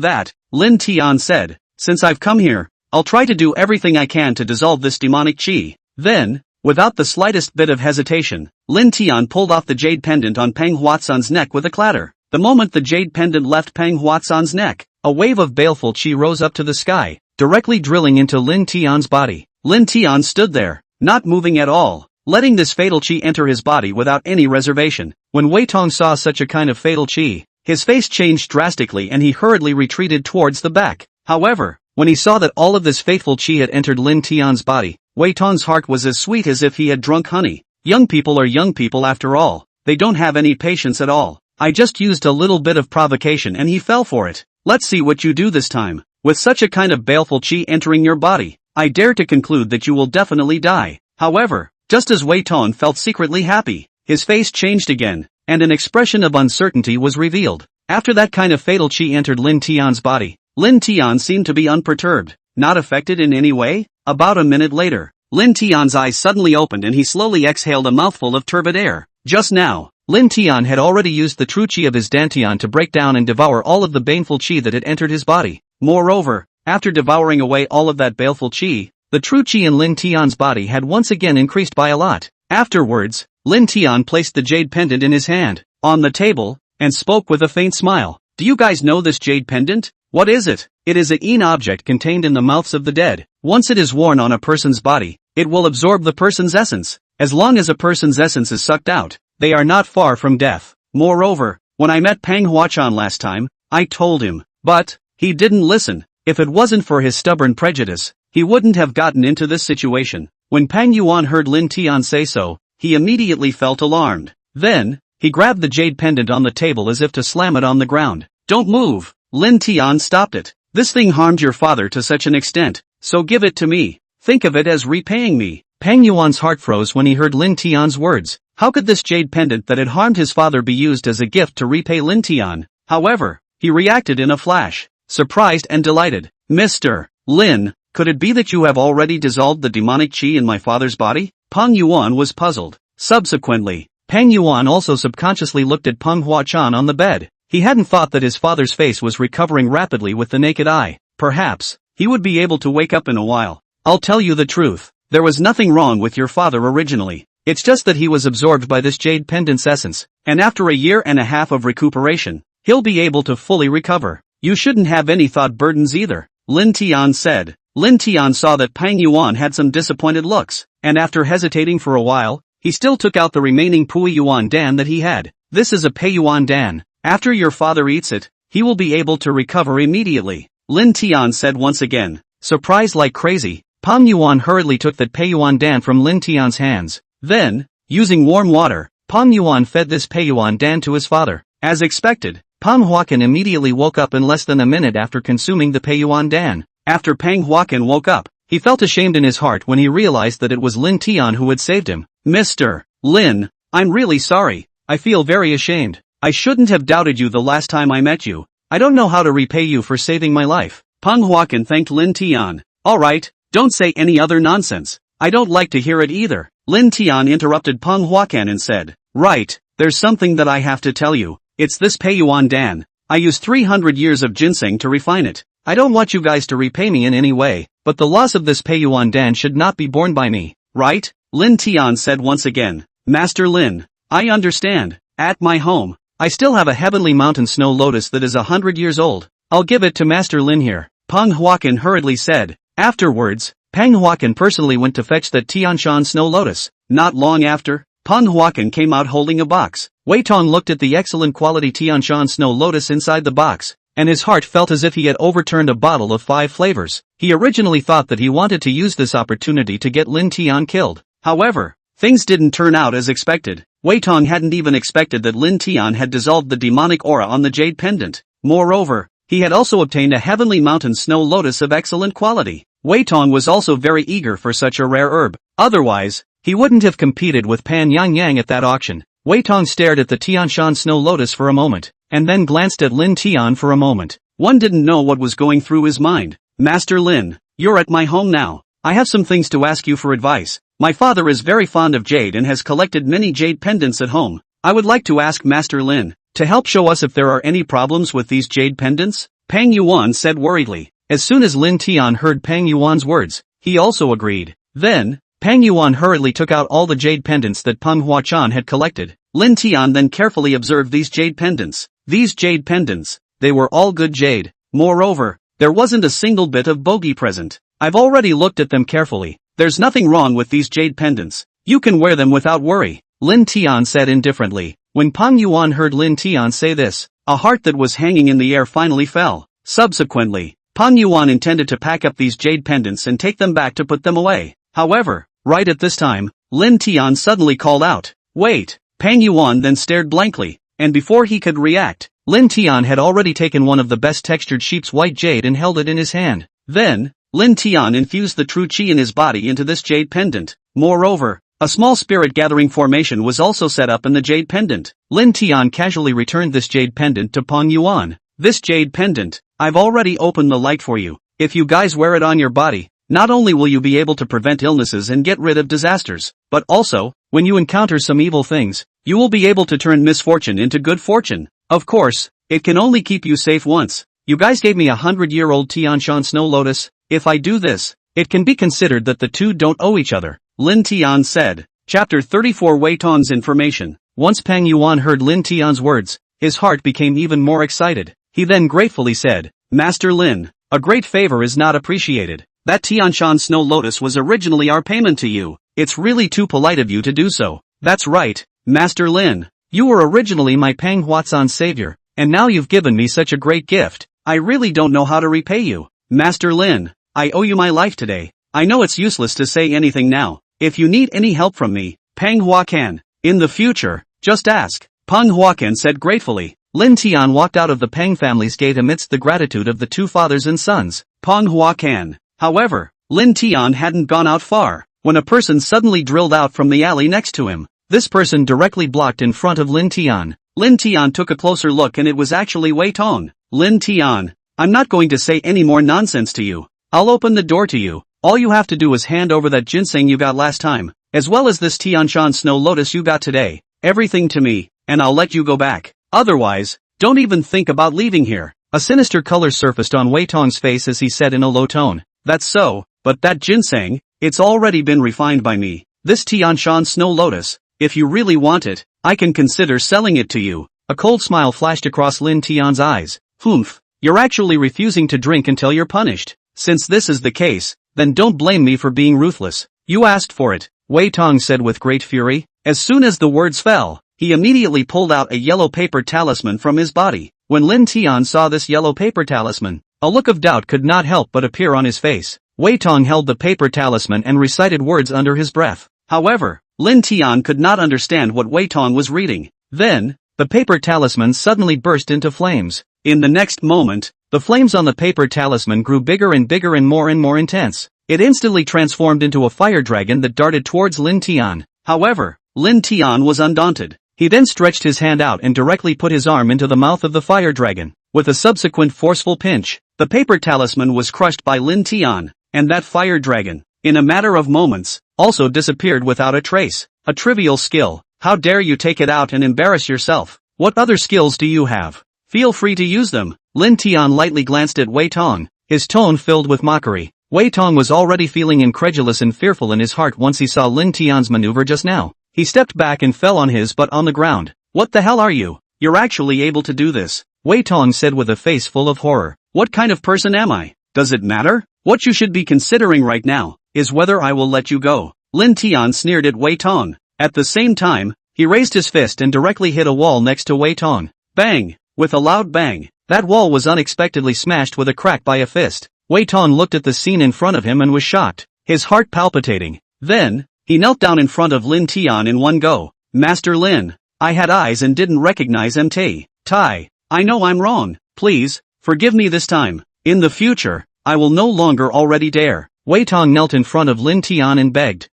that, Lin Tian said, since I've come here, I'll try to do everything I can to dissolve this demonic chi. Then, without the slightest bit of hesitation, Lin Tian pulled off the jade pendant on Pang Huatsan's neck with a clatter. The moment the jade pendant left Pang Huatsan's neck, a wave of baleful chi rose up to the sky, directly drilling into Lin Tian's body. Lin Tian stood there, not moving at all, letting this fatal chi enter his body without any reservation. When Wei Tong saw such a kind of fatal chi, his face changed drastically and he hurriedly retreated towards the back. However, when he saw that all of this fateful chi had entered Lin Tian's body, Wei Tong's heart was as sweet as if he had drunk honey. Young people are young people after all. They don't have any patience at all. I just used a little bit of provocation and he fell for it. Let's see what you do this time. With such a kind of baleful chi entering your body, I dare to conclude that you will definitely die. However, just as Wei Tong felt secretly happy, his face changed again, and an expression of uncertainty was revealed. After that kind of fatal chi entered Lin Tian's body, Lin Tian seemed to be unperturbed, not affected in any way. About a minute later, Lin Tian's eyes suddenly opened and he slowly exhaled a mouthful of turbid air. Just now, Lin Tian had already used the true chi of his dantian to break down and devour all of the baneful chi that had entered his body. Moreover, after devouring away all of that baleful chi, the true chi in Lin Tian's body had once again increased by a lot. Afterwards, Lin Tian placed the jade pendant in his hand, on the table, and spoke with a faint smile. Do you guys know this jade pendant? What is it? It is an object contained in the mouths of the dead. Once it is worn on a person's body, it will absorb the person's essence. As long as a person's essence is sucked out, they are not far from death. Moreover, When I met Pang Hua-chan last time, I told him, but he didn't listen. If it wasn't for his stubborn prejudice, he wouldn't have gotten into this situation. When Pang Yuan heard Lin Tian say so, he immediately felt alarmed. Then, he grabbed the jade pendant on the table as if to slam it on the ground. Don't move! Lin Tian stopped it. This thing harmed your father to such an extent, so give it to me. Think of it as repaying me. Pang Yuan's heart froze when he heard Lin Tian's words. How could this jade pendant that had harmed his father be used as a gift to repay Lin Tian? However, he reacted in a flash, surprised and delighted. Mr. Lin, could it be that you have already dissolved the demonic qi in my father's body? Pang Yuan was puzzled. Subsequently, Pang Yuan also subconsciously looked at Peng Hua-chan on the bed. He hadn't thought that his father's face was recovering rapidly with the naked eye. Perhaps, he would be able to wake up in a while. I'll tell you the truth. There was nothing wrong with your father originally. It's just that he was absorbed by this jade pendant's essence, and after a year and a half of recuperation, he'll be able to fully recover. You shouldn't have any thought burdens either, Lin Tian said. Lin Tian saw that Pang Yuan had some disappointed looks, and after hesitating for a while, he still took out the remaining Pui Yuan Dan that he had. This is a Pei Yuan Dan. After your father eats it, he will be able to recover immediately, Lin Tian said once again. Surprised like crazy, Pang Yuan hurriedly took that Pei Yuan Dan from Lin Tian's hands. Then, using warm water, Pang Yuan fed this Pei Yuan Dan to his father. As expected, Pang Huacan immediately woke up in less than a minute after consuming the Pei Yuan Dan. After Pang Huacan woke up, he felt ashamed in his heart when he realized that it was Lin Tian who had saved him. Mr. Lin, I'm really sorry. I feel very ashamed. I shouldn't have doubted you the last time I met you. I don't know how to repay you for saving my life. Pang Huacan thanked Lin Tian. Alright, don't say any other nonsense. I don't like to hear it either. Lin Tian interrupted Pang Huacan and said, right, there's something that I have to tell you. It's this Pei Yuan Dan. I used 300 years of ginseng to refine it. I don't want you guys to repay me in any way, but the loss of this Pei Yuan Dan should not be borne by me, right? Lin Tian said once again. Master Lin, I understand. At my home, I still have a heavenly mountain snow lotus that is 100 years old. I'll give it to Master Lin here, Pang Huacan hurriedly said. Afterwards, Pang Huacan personally went to fetch the Tianshan snow lotus. Not long after, Pang Huacan came out holding a box. Wei Tong looked at the excellent quality Tianshan snow lotus inside the box, and his heart felt as if he had overturned a bottle of 5 flavors. He originally thought that he wanted to use this opportunity to get Lin Tian killed. However, things didn't turn out as expected. Wei Tong hadn't even expected that Lin Tian had dissolved the demonic aura on the jade pendant. Moreover, he had also obtained a heavenly mountain snow lotus of excellent quality. Wei Tong was also very eager for such a rare herb. Otherwise, he wouldn't have competed with Pan Yang Yang at that auction. Wei Tong stared at the Tianshan snow lotus for a moment, and then glanced at Lin Tian for a moment. One didn't know what was going through his mind. Master Lin, you're at my home now. I have some things to ask you for advice. My father is very fond of jade and has collected many jade pendants at home. I would like to ask Master Lin to help show us if there are any problems with these jade pendants. Pang Yuan said worriedly. As soon as Lin Tian heard Pang Yuan's words, he also agreed. Then, Pang Yuan hurriedly took out all the jade pendants that Peng Huachan had collected. Lin Tian then carefully observed these jade pendants. These jade pendants, they were all good jade. Moreover, there wasn't a single bit of bogey present. I've already looked at them carefully. There's nothing wrong with these jade pendants. You can wear them without worry, Lin Tian said indifferently. When Pang Yuan heard Lin Tian say this, a heart that was hanging in the air finally fell. Subsequently, Pang Yuan intended to pack up these jade pendants and take them back to put them away. However, right at this time, Lin Tian suddenly called out, "Wait!" Pang Yuan then stared blankly, and before he could react, Lin Tian had already taken one of the best textured sheep's white jade and held it in his hand. Then, Lin Tian infused the true qi in his body into this jade pendant. Moreover, a small spirit gathering formation was also set up in the jade pendant. Lin Tian casually returned this jade pendant to Pang Yuan. "This jade pendant, I've already opened the light for you. If you guys wear it on your body, not only will you be able to prevent illnesses and get rid of disasters, but also, when you encounter some evil things, you will be able to turn misfortune into good fortune. Of course, it can only keep you safe once. You guys gave me 100-year-old Tianshan Snow Lotus. If I do this, it can be considered that the two don't owe each other," Lin Tian said. Chapter 34 Wei Tong's information. Once Pang Yuan heard Lin Tian's words, his heart became even more excited. He then gratefully said, "Master Lin, a great favor is not appreciated. That Tianshan Snow Lotus was originally our payment to you. It's really too polite of you to do so." "That's right, Master Lin. You were originally my Manhwa savior, and now you've given me such a great gift. I really don't know how to repay you. Master Lin, I owe you my life today. I know it's useless to say anything now. If you need any help from me, Manhwa can. In the future, just ask. Manhwa can said gratefully. Lin Tian walked out of the Pang family's gate amidst the gratitude of the two fathers and sons. Manhwa can. However, Lin Tian hadn't gone out far, when a person suddenly drilled out from the alley next to him. This person directly blocked in front of Lin Tian. Lin Tian took a closer look and it was actually Wei Tong. Lin Tian, I'm not going to say any more nonsense to you. I'll open the door to you. All you have to do is hand over that ginseng you got last time, as well as this Tianshan snow lotus you got today, everything to me, and I'll let you go back. Otherwise, don't even think about leaving here. A sinister color surfaced on Wei Tong's face as he said in a low tone. That's so, but that ginseng, it's already been refined by me. This Tianshan snow lotus, if you really want it, I can consider selling it to you. A cold smile flashed across Lin Tian's eyes. Humph, you're actually refusing to drink until you're punished. Since this is the case, then don't blame me for being ruthless. You asked for it, Wei Tong said with great fury. As soon as the words fell, he immediately pulled out a yellow paper talisman from his body. When Lin Tian saw this yellow paper talisman, a look of doubt could not help but appear on his face. Wei Tong held the paper talisman and recited words under his breath. However, Lin Tian could not understand what Wei Tong was reading. Then, the paper talisman suddenly burst into flames. In the next moment, the flames on the paper talisman grew bigger and more intense. It instantly transformed into a fire dragon that darted towards Lin Tian. However, Lin Tian was undaunted. He then stretched his hand out and directly put his arm into the mouth of the fire dragon. With a subsequent forceful pinch, the paper talisman was crushed by Lin Tian, and that fire dragon, in a matter of moments, also disappeared without a trace. A trivial skill. How dare you take it out and embarrass yourself? What other skills do you have? Feel free to use them. Lin Tian lightly glanced at Wei Tong, his tone filled with mockery. Wei Tong was already feeling incredulous and fearful in his heart once he saw Lin Tian's maneuver just now. He stepped back and fell on his butt on the ground. What the hell are you? You're actually able to do this, Wei Tong said with a face full of horror. What kind of person am I? Does it matter? What you should be considering right now is whether I will let you go. Lin Tian sneered at Wei Tong. At the same time, he raised his fist and directly hit a wall next to Wei Tong. Bang! With a loud bang, that wall was unexpectedly smashed with a crack by a fist. Wei Tong looked at the scene in front of him and was shocked, his heart palpitating. Then, he knelt down in front of Lin Tian in one go. Master Lin, I had eyes and didn't recognize MT. Tai, I know I'm wrong. Please, forgive me this time. In the future, I will no longer already dare. Wei Tong knelt in front of Lin Tian and begged.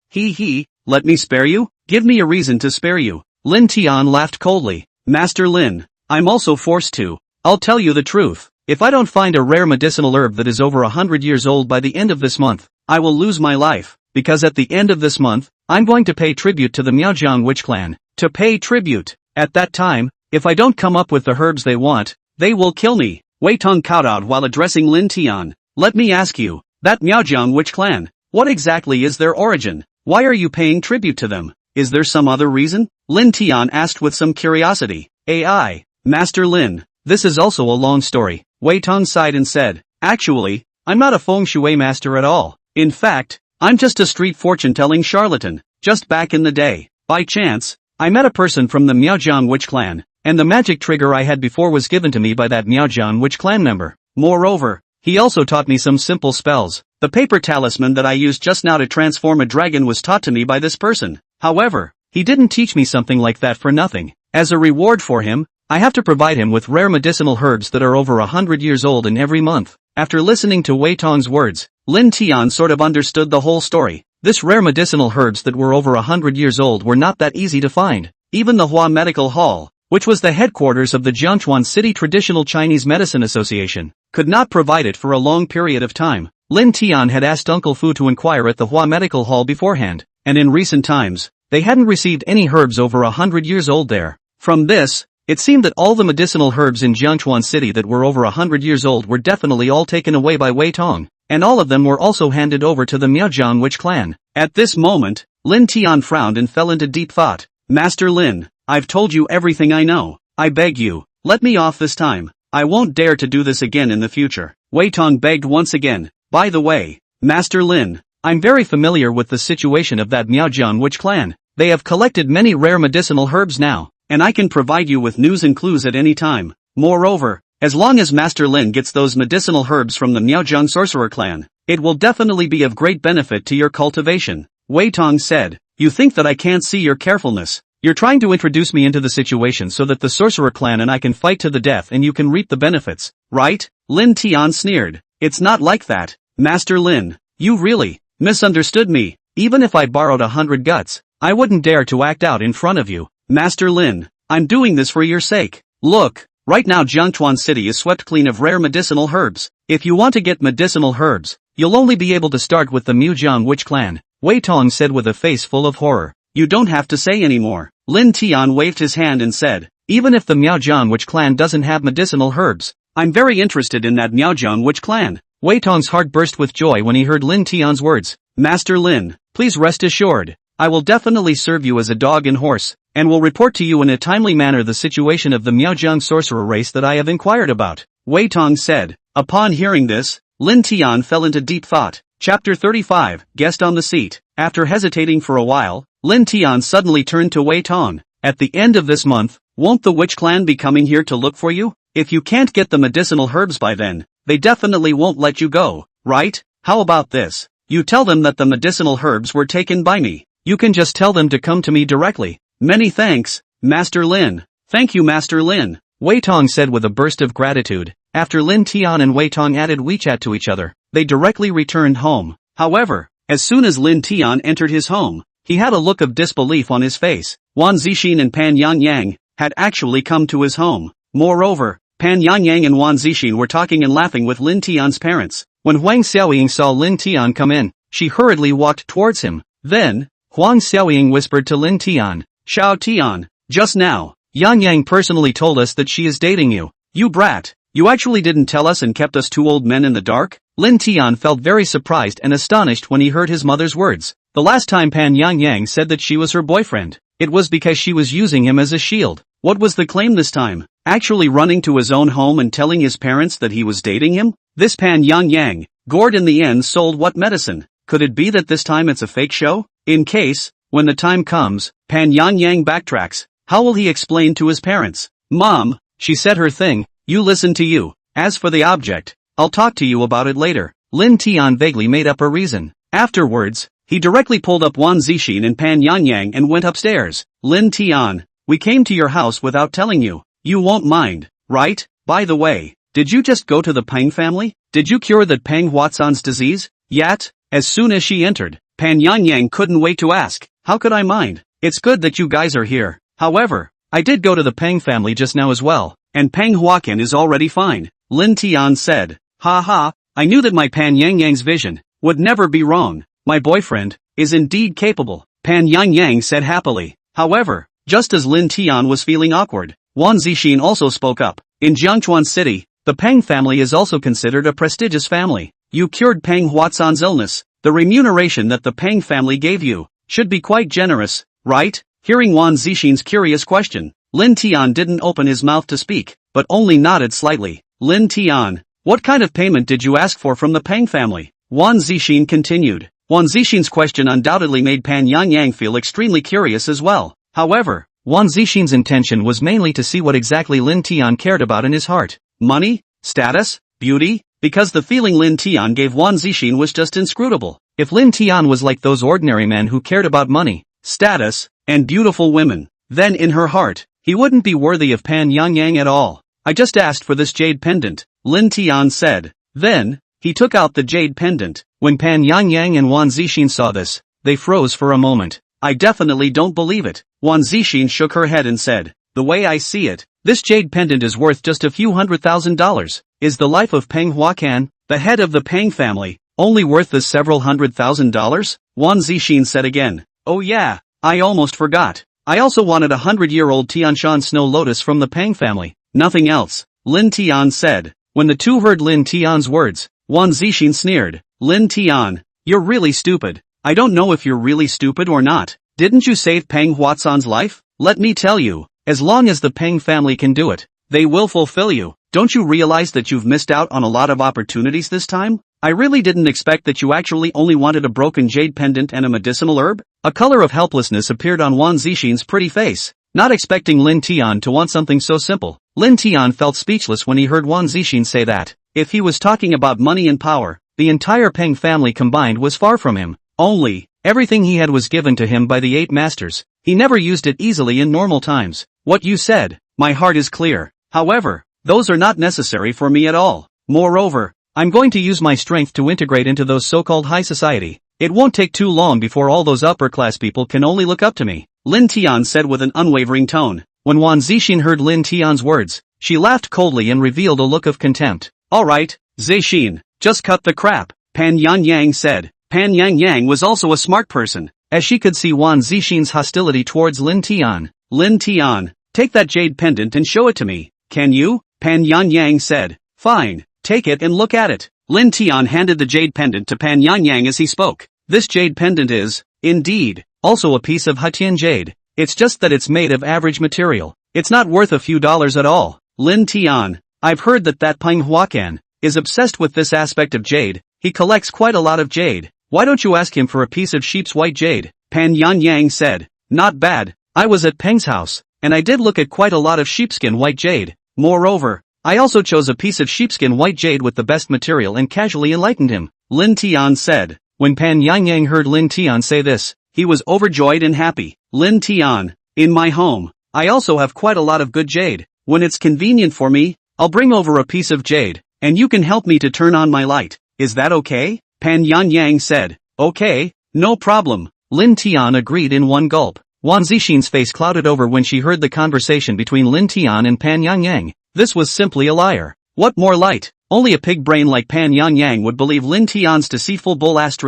Let me spare you? Give me a reason to spare you. Lin Tian laughed coldly. Master Lin, I'm also forced to. I'll tell you the truth. If I don't find a rare medicinal herb that is over 100 years old by the end of this month, I will lose my life, because at the end of this month, I'm going to pay tribute to the Miaojiang witch clan. To pay tribute. At that time, if I don't come up with the herbs they want, they will kill me. Wei Tong kowtowed while addressing Lin Tian. Let me ask you, that Miaojiang witch clan, what exactly is their origin? Why are you paying tribute to them? Is there some other reason? Lin Tian asked with some curiosity. AI, Master Lin, this is also a long story. Wei Tong sighed and said, actually, I'm not a feng shui master at all. In fact, I'm just a street fortune-telling charlatan. Just back in the day, by chance, I met a person from the Miaojiang witch clan, and the magic trigger I had before was given to me by that Miaojiang witch clan member. Moreover, he also taught me some simple spells. The paper talisman that I used just now to transform a dragon was taught to me by this person. However, he didn't teach me something like that for nothing. As a reward for him, I have to provide him with rare medicinal herbs that are over 100 years old in every month. After listening to Wei Tong's words, Lin Tian sort of understood the whole story. This rare medicinal herbs that were over 100 years old were not that easy to find. Even the Hua Medical Hall, which was the headquarters of the Jiangchuan City Traditional Chinese Medicine Association, could not provide it for a long period of time. Lin Tian had asked Uncle Fu to inquire at the Hua Medical Hall beforehand, and in recent times, they hadn't received any herbs over 100 years old there. From this, it seemed that all the medicinal herbs in Jiangchuan City that were over 100 years old were definitely all taken away by Wei Tong, and all of them were also handed over to the Miaojiang witch clan. At this moment, Lin Tian frowned and fell into deep thought. Master Lin, I've told you everything I know. I beg you, let me off this time. I won't dare to do this again in the future. Wei Tong begged once again. By the way, Master Lin, I'm very familiar with the situation of that Miaojiang witch clan. They have collected many rare medicinal herbs now. and I can provide you with news and clues at any time. Moreover, as long as Master Lin gets those medicinal herbs from the Miaozhong sorcerer clan, it will definitely be of great benefit to your cultivation. Wei Tong said, you think that I can't see your carefulness? You're trying to introduce me into the situation so that the sorcerer clan and I can fight to the death and you can reap the benefits, right? Lin Tian sneered. It's not like that, Master Lin. You really misunderstood me. Even if I borrowed 100 guts, I wouldn't dare to act out in front of you. Master Lin, I'm doing this for your sake. Look, right now Jiangchuan City is swept clean of rare medicinal herbs. If you want to get medicinal herbs, you'll only be able to start with the Miaozhong witch clan, Wei Tong said with a face full of horror. You don't have to say anymore. Lin Tian waved his hand and said, even if the Miaozhong witch clan doesn't have medicinal herbs, I'm very interested in that Miaozhong witch clan. Wei Tong's heart burst with joy when he heard Lin Tian's words. Master Lin, please rest assured, I will definitely serve you as a dog and horse, and will report to you in a timely manner the situation of the Miaozhong sorcerer race that I have inquired about. Wei Tong said. Upon hearing this, Lin Tian fell into deep thought. Chapter 35, Guest on the Seat. After hesitating for a while, Lin Tian suddenly turned to Wei Tong. At the end of this month, won't the witch clan be coming here to look for you? If you can't get the medicinal herbs by then, they definitely won't let you go, right? How about this? You tell them that the medicinal herbs were taken by me. You can just tell them to come to me directly. Many thanks, Master Lin. Thank you, Master Lin, Wei Tong said with a burst of gratitude. After Lin Tian and Wei Tong added WeChat to each other, they directly returned home. However, as soon as Lin Tian entered his home, he had a look of disbelief on his face. Wan Zixin and Pan Yangyang had actually come to his home. Moreover, Pan Yangyang and Wan Zixin were talking and laughing with Lin Tian's parents. When Huang Xiaoying saw Lin Tian come in, she hurriedly walked towards him. Then, Huang Xiaoying whispered to Lin Tian, Xiao Tian, just now, Yang Yang personally told us that she is dating you. You brat, you actually didn't tell us and kept us two old men in the dark? Lin Tian felt very surprised and astonished when he heard his mother's words. The last time Pan Yangyang said that she was her boyfriend, it was because she was using him as a shield. What was the claim this time? Actually running to his own home and telling his parents that he was dating him? This Pan Yangyang, gourd in the end sold what medicine? Could it be that this time it's a fake show? In case, when the time comes, Pan Yangyang backtracks, how will he explain to his parents? Mom, she said her thing, you listen to you. As for the object, I'll talk to you about it later. Lin Tian vaguely made up a reason. Afterwards, he directly pulled up Wan Zixin and Pan Yangyang and went upstairs. Lin Tian, we came to your house without telling you. You won't mind, right? By the way, did you just go to the Peng family? Did you cure that Peng Huatson's disease? Yet? As soon as she entered, Pan Yangyang couldn't wait to ask, how could I mind? It's good that you guys are here. However, I did go to the Peng family just now as well, and Peng Huaqian is already fine. Lin Tian said, ha ha, I knew that my Pan Yangyang's vision would never be wrong. My boyfriend is indeed capable, Pan Yangyang said happily. However, just as Lin Tian was feeling awkward, Wan Zixin also spoke up. In Jiangchuan City, the Peng family is also considered a prestigious family. You cured Peng Huatson's illness. The remuneration that the Peng family gave you should be quite generous, right? Hearing Wan Zixin's curious question, Lin Tian didn't open his mouth to speak, but only nodded slightly. Lin Tian, what kind of payment did you ask for from the Peng family? Wan Zixin continued. Wan Zixin's question undoubtedly made Pan Yangyang feel extremely curious as well. However, Wan Zixin's intention was mainly to see what exactly Lin Tian cared about in his heart. Money? Status? Beauty? Because the feeling Lin Tian gave Wan Zixin was just inscrutable. If Lin Tian was like those ordinary men who cared about money, status, and beautiful women, then in her heart, he wouldn't be worthy of Pan Yangyang at all. I just asked for this jade pendant, Lin Tian said. Then, he took out the jade pendant. When Pan Yangyang and Wan Zixin saw this, they froze for a moment. I definitely don't believe it. Wan Zixin shook her head and said, the way I see it, this jade pendant is worth just a few $100,000. Is the life of Peng Huaqian, the head of the Peng family, only worth the several $100,000? Wan Zixin said again. Oh yeah, I almost forgot. I also wanted 100-year-old Tianshan snow lotus from the Peng family. Nothing else, Lin Tian said. When the two heard Lin Tian's words, Wan Zixin sneered. Lin Tian, you're really stupid. I don't know if you're really stupid or not. Didn't you save Peng Huatson's life? Let me tell you, as long as the Peng family can do it, they will fulfill you. Don't you realize that you've missed out on a lot of opportunities this time? I really didn't expect that you actually only wanted a broken jade pendant and a medicinal herb. A color of helplessness appeared on Wan Zixin's pretty face. not expecting Lin Tian to want something so simple. Lin Tian felt speechless when he heard Wan Zixin say that. If he was talking about money and power, the entire Peng family combined was far from him. Only, everything he had was given to him by the 8 masters. He never used it easily in normal times. What you said, my heart is clear. However, those are not necessary for me at all. Moreover, I'm going to use my strength to integrate into those so-called high society. It won't take too long before all those upper-class people can only look up to me, Lin Tian said with an unwavering tone. When Wan Zixin heard Lin Tian's words, she laughed coldly and revealed a look of contempt. Alright, Zixin, just cut the crap, Pan Yang said. Pan Yang was also a smart person, as she could see Wan Zixin's hostility towards Lin Tian. Lin Tian, take that jade pendant and show it to me, can you? Pan Yang said. Fine, take it and look at it. Lin Tian handed the jade pendant to Pan Yang as he spoke. This jade pendant is, indeed, also a piece of Hatian jade. It's just that it's made of average material. It's not worth a few dollars at all. Lin Tian, I've heard that Peng Huacan is obsessed with this aspect of jade. He collects quite a lot of jade. Why don't you ask him for a piece of sheep's white jade? Pan Yang said. Not bad. I was at Peng's house, and I did look at quite a lot of sheepskin white jade. Moreover, I also chose a piece of sheepskin white jade with the best material and casually enlightened him, Lin Tian said. When Pan Yang heard Lin Tian say this, he was overjoyed and happy. Lin Tian, in my home, I also have quite a lot of good jade. When it's convenient for me, I'll bring over a piece of jade, and you can help me to turn on my light. Is that okay? Pan Yang said. Okay, no problem. Lin Tian agreed in one gulp. Wan Zixin's face clouded over when she heard the conversation between Lin Tian and Pan Yang. This was simply a liar. What more light? Only a pig brain like Pan Yang would believe Lin Tian's deceitful bull ********.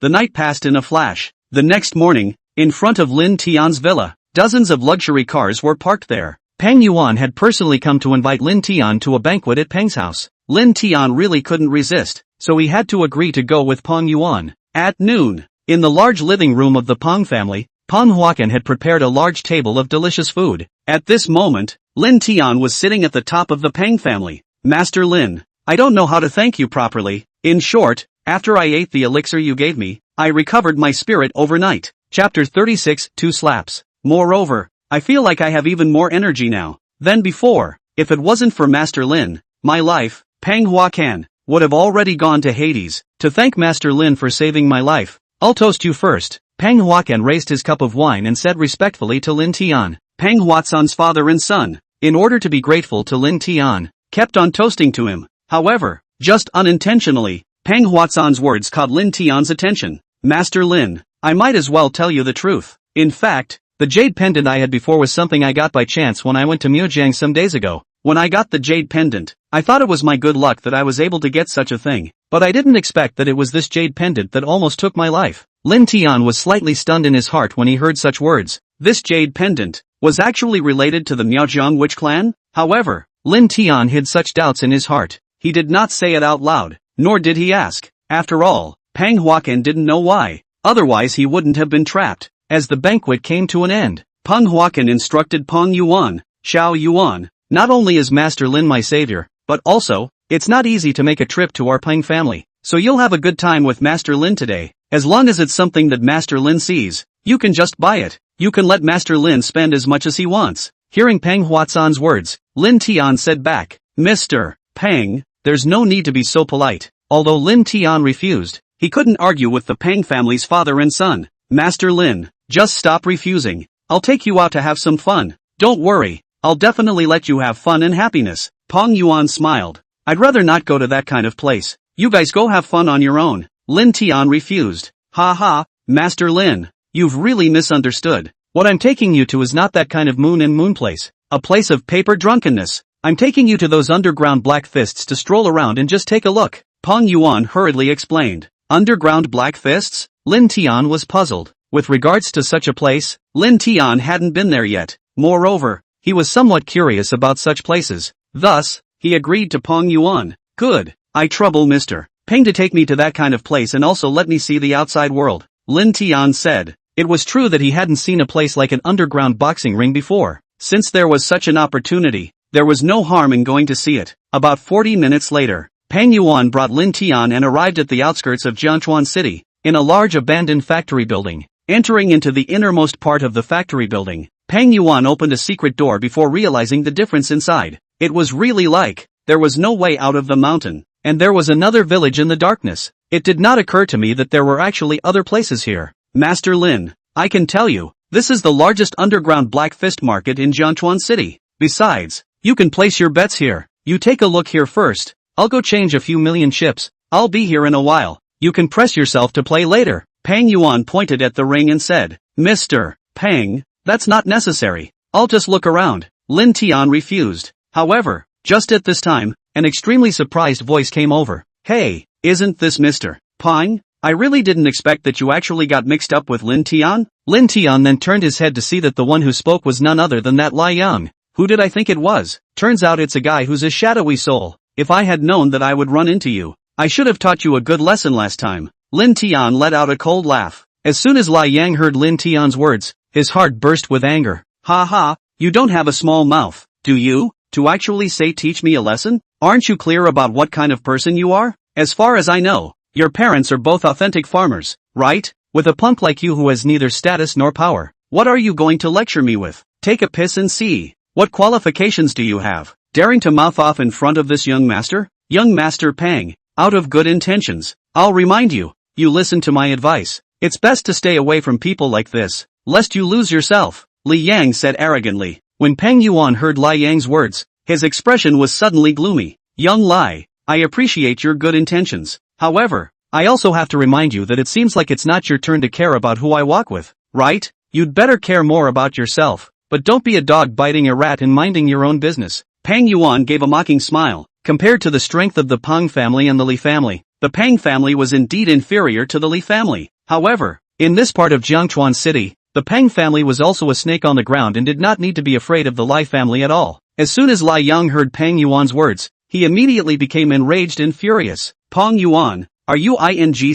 The night passed in a flash. The next morning, in front of Lin Tian's villa, dozens of luxury cars were parked there. Peng Yuan had personally come to invite Lin Tian to a banquet at Peng's house. Lin Tian really couldn't resist, so he had to agree to go with Peng Yuan. At noon, in the large living room of the Peng family, Peng Huacan had prepared a large table of delicious food. At this moment, Lin Tian was sitting at the top of the Peng family. Master Lin, I don't know how to thank you properly. In short, after I ate the elixir you gave me, I recovered my spirit overnight. Chapter 36, 2 slaps. Moreover, I feel like I have even more energy now than before. If it wasn't for Master Lin, my life, Peng Huacan, would have already gone to Hades. To thank Master Lin for saving my life, I'll toast you first. Peng Huacan raised his cup of wine and said respectfully to Lin Tian. Peng Huacan's father and son, in order to be grateful to Lin Tian, kept on toasting to him. However, just unintentionally, Peng Huacan's words caught Lin Tian's attention. Master Lin, I might as well tell you the truth. In fact, the jade pendant I had before was something I got by chance when I went to Mujiang some days ago. When I got the jade pendant, I thought it was my good luck that I was able to get such a thing, but I didn't expect that it was this jade pendant that almost took my life. Lin Tian was slightly stunned in his heart when he heard such words. This jade pendant was actually related to the Miaojiang witch clan? However, Lin Tian hid such doubts in his heart. He did not say it out loud, nor did he ask. After all, Peng Huacan didn't know why. Otherwise he wouldn't have been trapped. As the banquet came to an end, Peng Huacan instructed Peng Yuan, Xiao Yuan, not only is Master Lin my savior, but also, it's not easy to make a trip to our Peng family, so you'll have a good time with Master Lin today. As long as it's something that Master Lin sees, you can just buy it. You can let Master Lin spend as much as he wants. Hearing Peng Huacan's words, Lin Tian said back, Mr. Peng, there's no need to be so polite. Although Lin Tian refused, he couldn't argue with the Peng family's father and son. Master Lin, just stop refusing. I'll take you out to have some fun. Don't worry, I'll definitely let you have fun and happiness. Peng Yuan smiled. I'd rather not go to that kind of place. You guys go have fun on your own. Lin Tian refused. Ha ha, Master Lin, you've really misunderstood. What I'm taking you to is not that kind of moon place. A place of paper drunkenness. I'm taking you to those underground black fists to stroll around and just take a look. Peng Yuan hurriedly explained. Underground black fists? Lin Tian was puzzled. With regards to such a place, Lin Tian hadn't been there yet. Moreover, he was somewhat curious about such places. Thus, he agreed to Peng Yuan. Good. I trouble Mr. Peng to take me to that kind of place and also let me see the outside world. Lin Tian said. It was true that he hadn't seen a place like an underground boxing ring before. Since there was such an opportunity, there was no harm in going to see it. About 40 minutes later, Peng Yuan brought Lin Tian and arrived at the outskirts of Jiangchuan City, in a large abandoned factory building. Entering into the innermost part of the factory building, Pang Yuan opened a secret door before realizing the difference inside. It was really like there was no way out of the mountain, and there was another village in the darkness. It did not occur to me that there were actually other places here. Master Lin, I can tell you, this is the largest underground Black Fist market in Jiangchuan City. Besides, you can place your bets here. You take a look here first. I'll go change a few million chips. I'll be here in a while. You can press yourself to play later. Pang Yuan pointed at the ring and said, Mr. Pang, that's not necessary. I'll just look around. Lin Tian refused. However, just at this time, an extremely surprised voice came over. Hey, isn't this Mr. Pang? I really didn't expect that you actually got mixed up with Lin Tian. Lin Tian then turned his head to see that the one who spoke was none other than that Lai Yang. Who did I think it was? Turns out it's a guy who's a shadowy soul. If I had known that I would run into you, I should have taught you a good lesson last time. Lin Tian let out a cold laugh. As soon as Lai Yang heard Lin Tian's words, his heart burst with anger. Ha ha, you don't have a small mouth, do you? To actually say teach me a lesson? Aren't you clear about what kind of person you are? As far as I know, your parents are both authentic farmers, right? With a punk like you who has neither status nor power, what are you going to lecture me with? Take a piss and see. What qualifications do you have? Daring to mouth off in front of this young master? Young Master Pang, out of good intentions, I'll remind you, you listen to my advice. It's best to stay away from people like this, lest you lose yourself, Li Yang said arrogantly. When Pang Yuan heard Lai Yang's words, his expression was suddenly gloomy. Young Lai, I appreciate your good intentions. However, I also have to remind you that it seems like it's not your turn to care about who I walk with, right? You'd better care more about yourself, but don't be a dog biting a rat and minding your own business. Pang Yuan gave a mocking smile. Compared to the strength of the Pang family and the Li family, the Pang family was indeed inferior to the Li family. However, in this part of Jiangchuan City, the Pang family was also a snake on the ground and did not need to be afraid of the Lai family at all. As soon as Lai Yang heard Pang Yuan's words, he immediately became enraged and furious. Pang Yuan, are you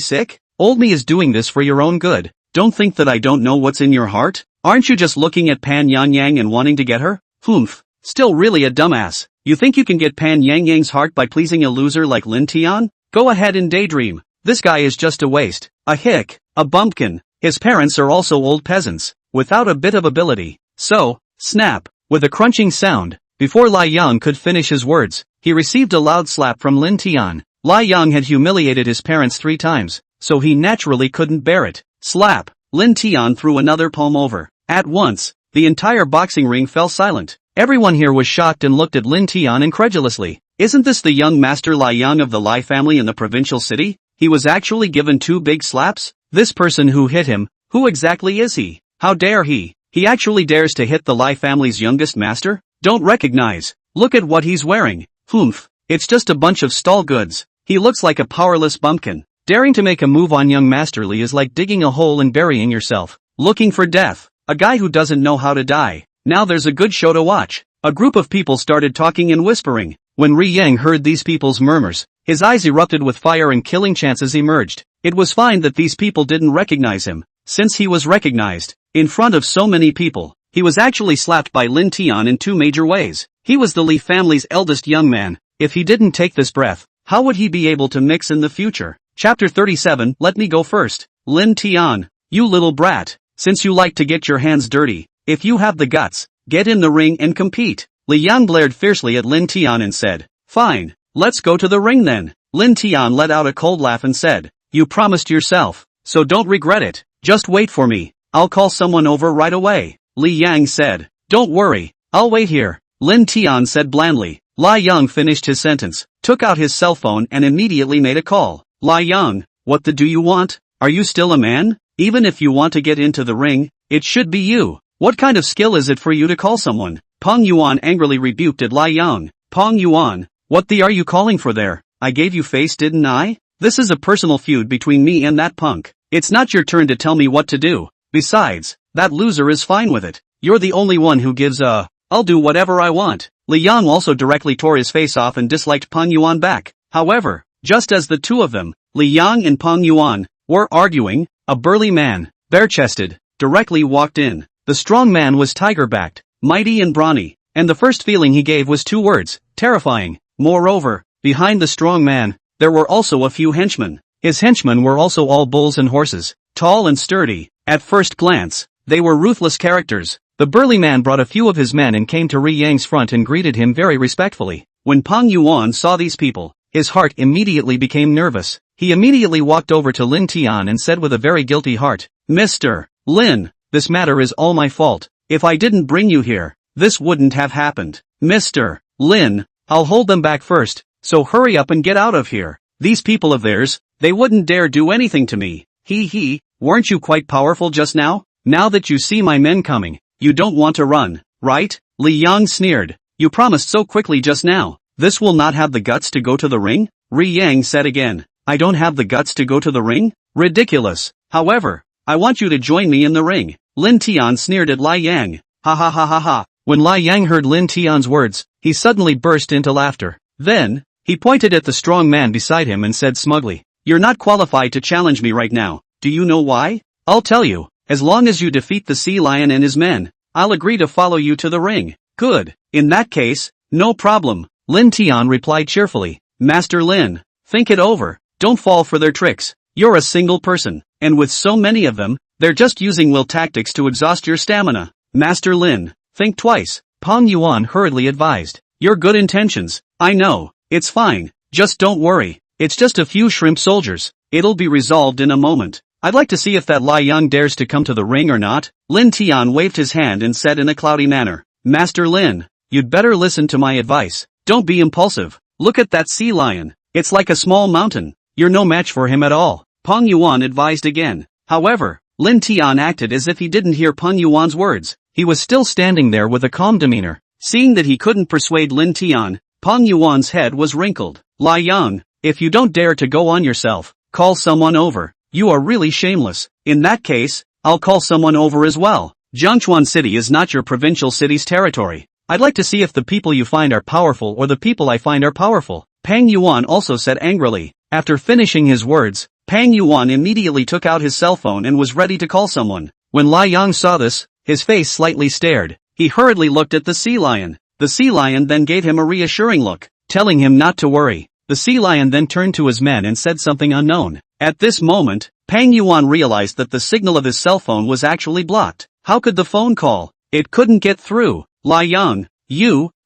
sick? Old me is doing this for your own good. Don't think that I don't know what's in your heart. Aren't you just looking at Pan Yang Yang and wanting to get her? Humph. Still really a dumbass. You think you can get Pan Yang Yang's heart by pleasing a loser like Lin Tian? Go ahead and daydream. This guy is just a waste, a hick, a bumpkin. His parents are also old peasants, without a bit of ability. So, snap, with a crunching sound, before Lai Yang could finish his words, he received a loud slap from Lin Tian. Lai Yang had humiliated his parents 3 times, so he naturally couldn't bear it. Slap! Lin Tian threw another palm over. At once, the entire boxing ring fell silent. Everyone here was shocked and looked at Lin Tian incredulously. Isn't this the young master Lai Yang of the Lai family in the provincial city? He was actually given 2 big slaps? This person who hit him, who exactly is he? How dare he? He actually dares to hit the Lai family's youngest master? Don't recognize. Look at what he's wearing. Humph. It's just a bunch of stall goods. He looks like a powerless bumpkin. Daring to make a move on young Master Li is like digging a hole and burying yourself. Looking for death. A guy who doesn't know how to die. Now there's a good show to watch. A group of people started talking and whispering. When Ri Yang heard these people's murmurs, his eyes erupted with fire and killing chances emerged. It was fine that these people didn't recognize him, since he was recognized. In front of so many people, he was actually slapped by Lin Tian in 2 major ways. He was the Li family's eldest young man. If he didn't take this breath, how would he be able to mix in the future? Chapter 37, Let me go first. Lin Tian, you little brat, since you like to get your hands dirty, if you have the guts, get in the ring and compete. Li Yang glared fiercely at Lin Tian and said, fine, let's go to the ring then. Lin Tian let out a cold laugh and said, you promised yourself, so don't regret it. Just wait for me, I'll call someone over right away. Li Yang said, don't worry, I'll wait here. Lin Tian said blandly. Lai Yang finished his sentence, took out his cell phone and immediately made a call. Lai Yang, what the do you want? Are you still a man? Even if you want to get into the ring, it should be you. What kind of skill is it for you to call someone? Pang Yuan angrily rebuked at Lai Yang. Pang Yuan, what the are you calling for there? I gave you face, didn't I? This is a personal feud between me and that punk. It's not your turn to tell me what to do. Besides, that loser is fine with it. You're the only one who gives a, I'll do whatever I want. Li Yang also directly tore his face off and disliked Pang Yuan back. However, just as the two of them, Li Yang and Pang Yuan, were arguing, a burly man, bare-chested, directly walked in. The strong man was tiger-backed, mighty and brawny, and the first feeling he gave was 2 words, terrifying. Moreover, behind the strong man, there were also a few henchmen. His henchmen were also all bulls and horses, tall and sturdy, At first glance, they were ruthless characters. The burly man brought a few of his men and came to Ri Yang's front and greeted him very respectfully. When Pang Yuan saw these people, his heart immediately became nervous. He immediately walked over to Lin Tian and said with a very guilty heart, "Mr. Lin, this matter is all my fault. If I didn't bring you here, this wouldn't have happened. Mr. Lin, I'll hold them back first, so hurry up and get out of here. These people of theirs, they wouldn't dare do anything to me. Weren't you quite powerful just now? Now that you see my men coming, you don't want to run, right?" Li Yang sneered. "You promised so quickly just now. This will not have the guts to go to the ring?" Ri Yang said again. "I don't have the guts to go to the ring? Ridiculous. However, I want you to join me in the ring." Lin Tian sneered at Li Yang. Ha ha ha ha ha. When Li Yang heard Lin Tian's words, he suddenly burst into laughter. Then, he pointed at the strong man beside him and said smugly, "You're not qualified to challenge me right now. Do you know why? I'll tell you. As long as you defeat the sea lion and his men, I'll agree to follow you to the ring." "Good. In that case, no problem," Lin Tian replied cheerfully. "Master Lin, think it over. Don't fall for their tricks. You're a single person, and with so many of them, they're just using will tactics to exhaust your stamina. Master Lin, think twice," Pang Yuan hurriedly advised. "Your good intentions, I know. It's fine. Just don't worry. It's just a few shrimp soldiers. It'll be resolved in a moment. I'd like to see if that Li Yang dares to come to the ring or not." Lin Tian waved his hand and said in a cloudy manner, "Master Lin, you'd better listen to my advice. Don't be impulsive. Look at that sea lion. It's like a small mountain. You're no match for him at all," Pang Yuan advised again. However, Lin Tian acted as if he didn't hear Pang Yuan's words. He was still standing there with a calm demeanor. Seeing that he couldn't persuade Lin Tian, Pang Yuan's head was wrinkled. "Li Yang, if you don't dare to go on yourself, call someone over. You are really shameless. In that case, I'll call someone over as well. Jiangchuan City is not your provincial city's territory. I'd like to see if the people you find are powerful or the people I find are powerful," Pang Yuan also said angrily. After finishing his words, Pang Yuan immediately took out his cell phone and was ready to call someone. When Li Yang saw this, his face slightly stared. He hurriedly looked at the sea lion. The sea lion then gave him a reassuring look, telling him not to worry. The sea lion then turned to his men and said something unknown. At this moment, Pang Yuan realized that the signal of his cell phone was actually blocked. How could the phone call? It couldn't get through. "Li Yang,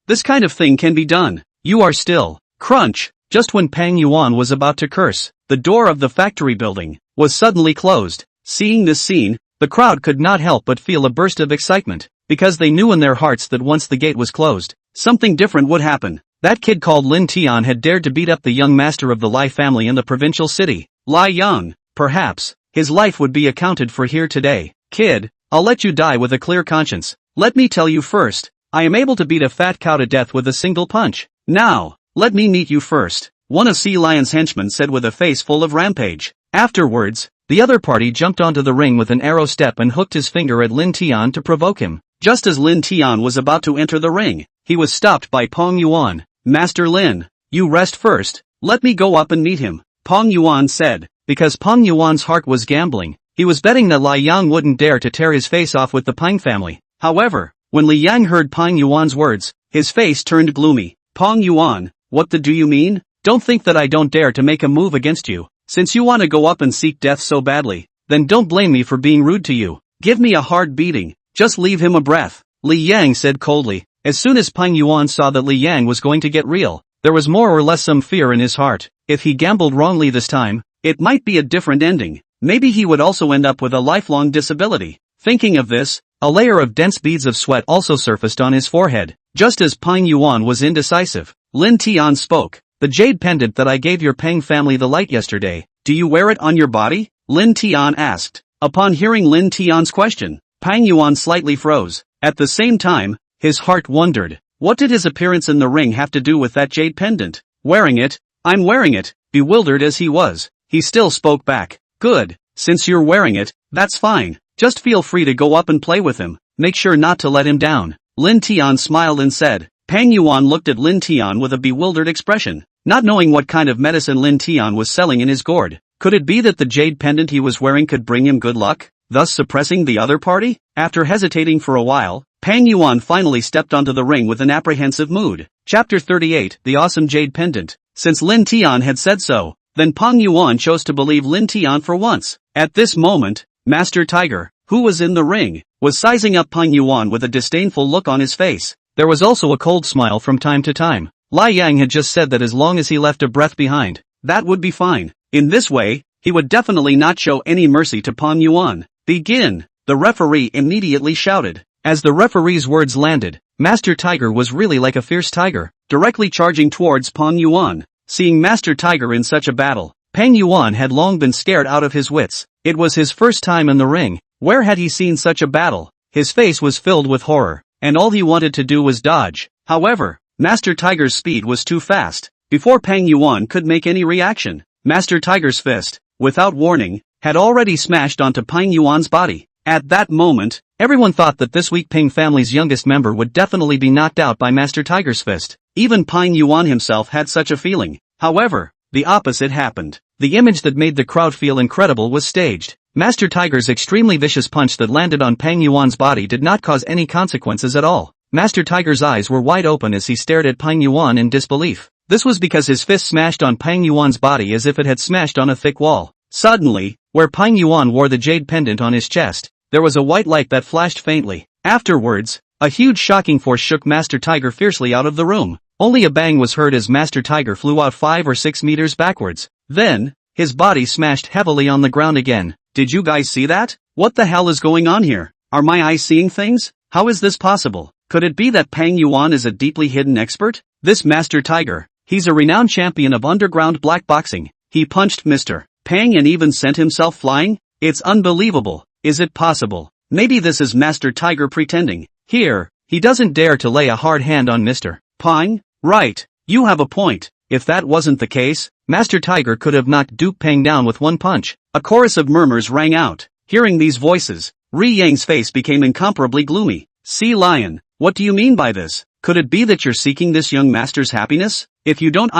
this kind of thing can be done. You are still." Crunch! Just when Pang Yuan was about to curse, the door of the factory building was suddenly closed. Seeing this scene, the crowd could not help but feel a burst of excitement, because they knew in their hearts that once the gate was closed, something different would happen. That kid called Lin Tian had dared to beat up the young master of the Lai family in the provincial city. Li Yang, perhaps, his life would be accounted for here today. "Kid, I'll let you die with a clear conscience. Let me tell you first, I am able to beat a fat cow to death with a single punch. Now, let me meet you first," one of Sea Lion's henchmen said with a face full of rampage. Afterwards, the other party jumped onto the ring with an arrow step and hooked his finger at Lin Tian to provoke him. Just as Lin Tian was about to enter the ring, he was stopped by Pang Yuan. "Master Lin, you rest first. Let me go up and meet him," Pang Yuan said. Because Pang Yuan's heart was gambling, he was betting that Li Yang wouldn't dare to tear his face off with the Pang family. However, when Li Yang heard Pang Yuan's words, his face turned gloomy. "Pang Yuan, what do you mean? Don't think that I don't dare to make a move against you. Since you want to go up and seek death so badly, then don't blame me for being rude to you. Give me a hard beating. Just leave him a breath," Li Yang said coldly. As soon as Pang Yuan saw that Li Yang was going to get real, there was more or less some fear in his heart. If he gambled wrongly this time, it might be a different ending. Maybe he would also end up with a lifelong disability. Thinking of this, a layer of dense beads of sweat also surfaced on his forehead. Just as Pang Yuan was indecisive, Lin Tian spoke. "The jade pendant that I gave your Pang family the light yesterday, do you wear it on your body?" Lin Tian asked. Upon hearing Lin Tian's question, Pang Yuan slightly froze. At the same time, his heart wondered, what did his appearance in the ring have to do with that jade pendant? "Wearing it? I'm wearing it." Bewildered as he was, he still spoke back. "Good, since you're wearing it, that's fine. Just feel free to go up and play with him. Make sure not to let him down." Lin Tian smiled and said. Pang Yuan looked at Lin Tian with a bewildered expression, not knowing what kind of medicine Lin Tian was selling in his gourd. Could it be that the jade pendant he was wearing could bring him good luck, thus suppressing the other party? After hesitating for a while, Pang Yuan finally stepped onto the ring with an apprehensive mood. Chapter 38, The Awesome Jade Pendant. Since Lin Tian had said so, then Pang Yuan chose to believe Lin Tian for once. At this moment, Master Tiger, who was in the ring, was sizing up Pang Yuan with a disdainful look on his face. There was also a cold smile from time to time. Lai Yang had just said that as long as he left a breath behind, that would be fine. In this way, he would definitely not show any mercy to Pang Yuan. Begin! The referee immediately shouted. As the referee's words landed, Master Tiger was really like a fierce tiger, directly charging towards Pang Yuan. Seeing Master Tiger in such a battle, Pang Yuan had long been scared out of his wits. It was his first time in the ring. Where had he seen such a battle? His face was filled with horror, and all he wanted to do was dodge. However, Master Tiger's speed was too fast. Before Pang Yuan could make any reaction, Master Tiger's fist, without warning, had already smashed onto Pang Yuan's body. At that moment, everyone thought that this weak Ping family's youngest member would definitely be knocked out by Master Tiger's fist. Even Pang Yuan himself had such a feeling. However, the opposite happened. The image that made the crowd feel incredible was staged. Master Tiger's extremely vicious punch that landed on Pang Yuan's body did not cause any consequences at all. Master Tiger's eyes were wide open as he stared at Pang Yuan in disbelief. This was because his fist smashed on Pang Yuan's body as if it had smashed on a thick wall. Suddenly, where Pang Yuan wore the jade pendant on his chest, there was a white light that flashed faintly. Afterwards, a huge shocking force shook Master Tiger fiercely out of the room. Only a bang was heard as Master Tiger flew out 5 or 6 meters backwards. Then, his body smashed heavily on the ground again. Did you guys see that? What the hell is going on here? Are my eyes seeing things? How is this possible? Could it be that Pang Yuan is a deeply hidden expert? This Master Tiger, he's a renowned champion of underground black boxing. He punched Mr. Pang and even sent himself flying? It's unbelievable. Is it possible? Maybe this is Master Tiger pretending. Here, he doesn't dare to lay a hard hand on Mr. Pang? Right, you have a point. If that wasn't the case, Master Tiger could have knocked Duke Pang down with one punch. A chorus of murmurs rang out. Hearing these voices, Ri Yang's face became incomparably gloomy. Sea Lion, what do you mean by this? Could it be that you're seeking this young master's happiness? If you don't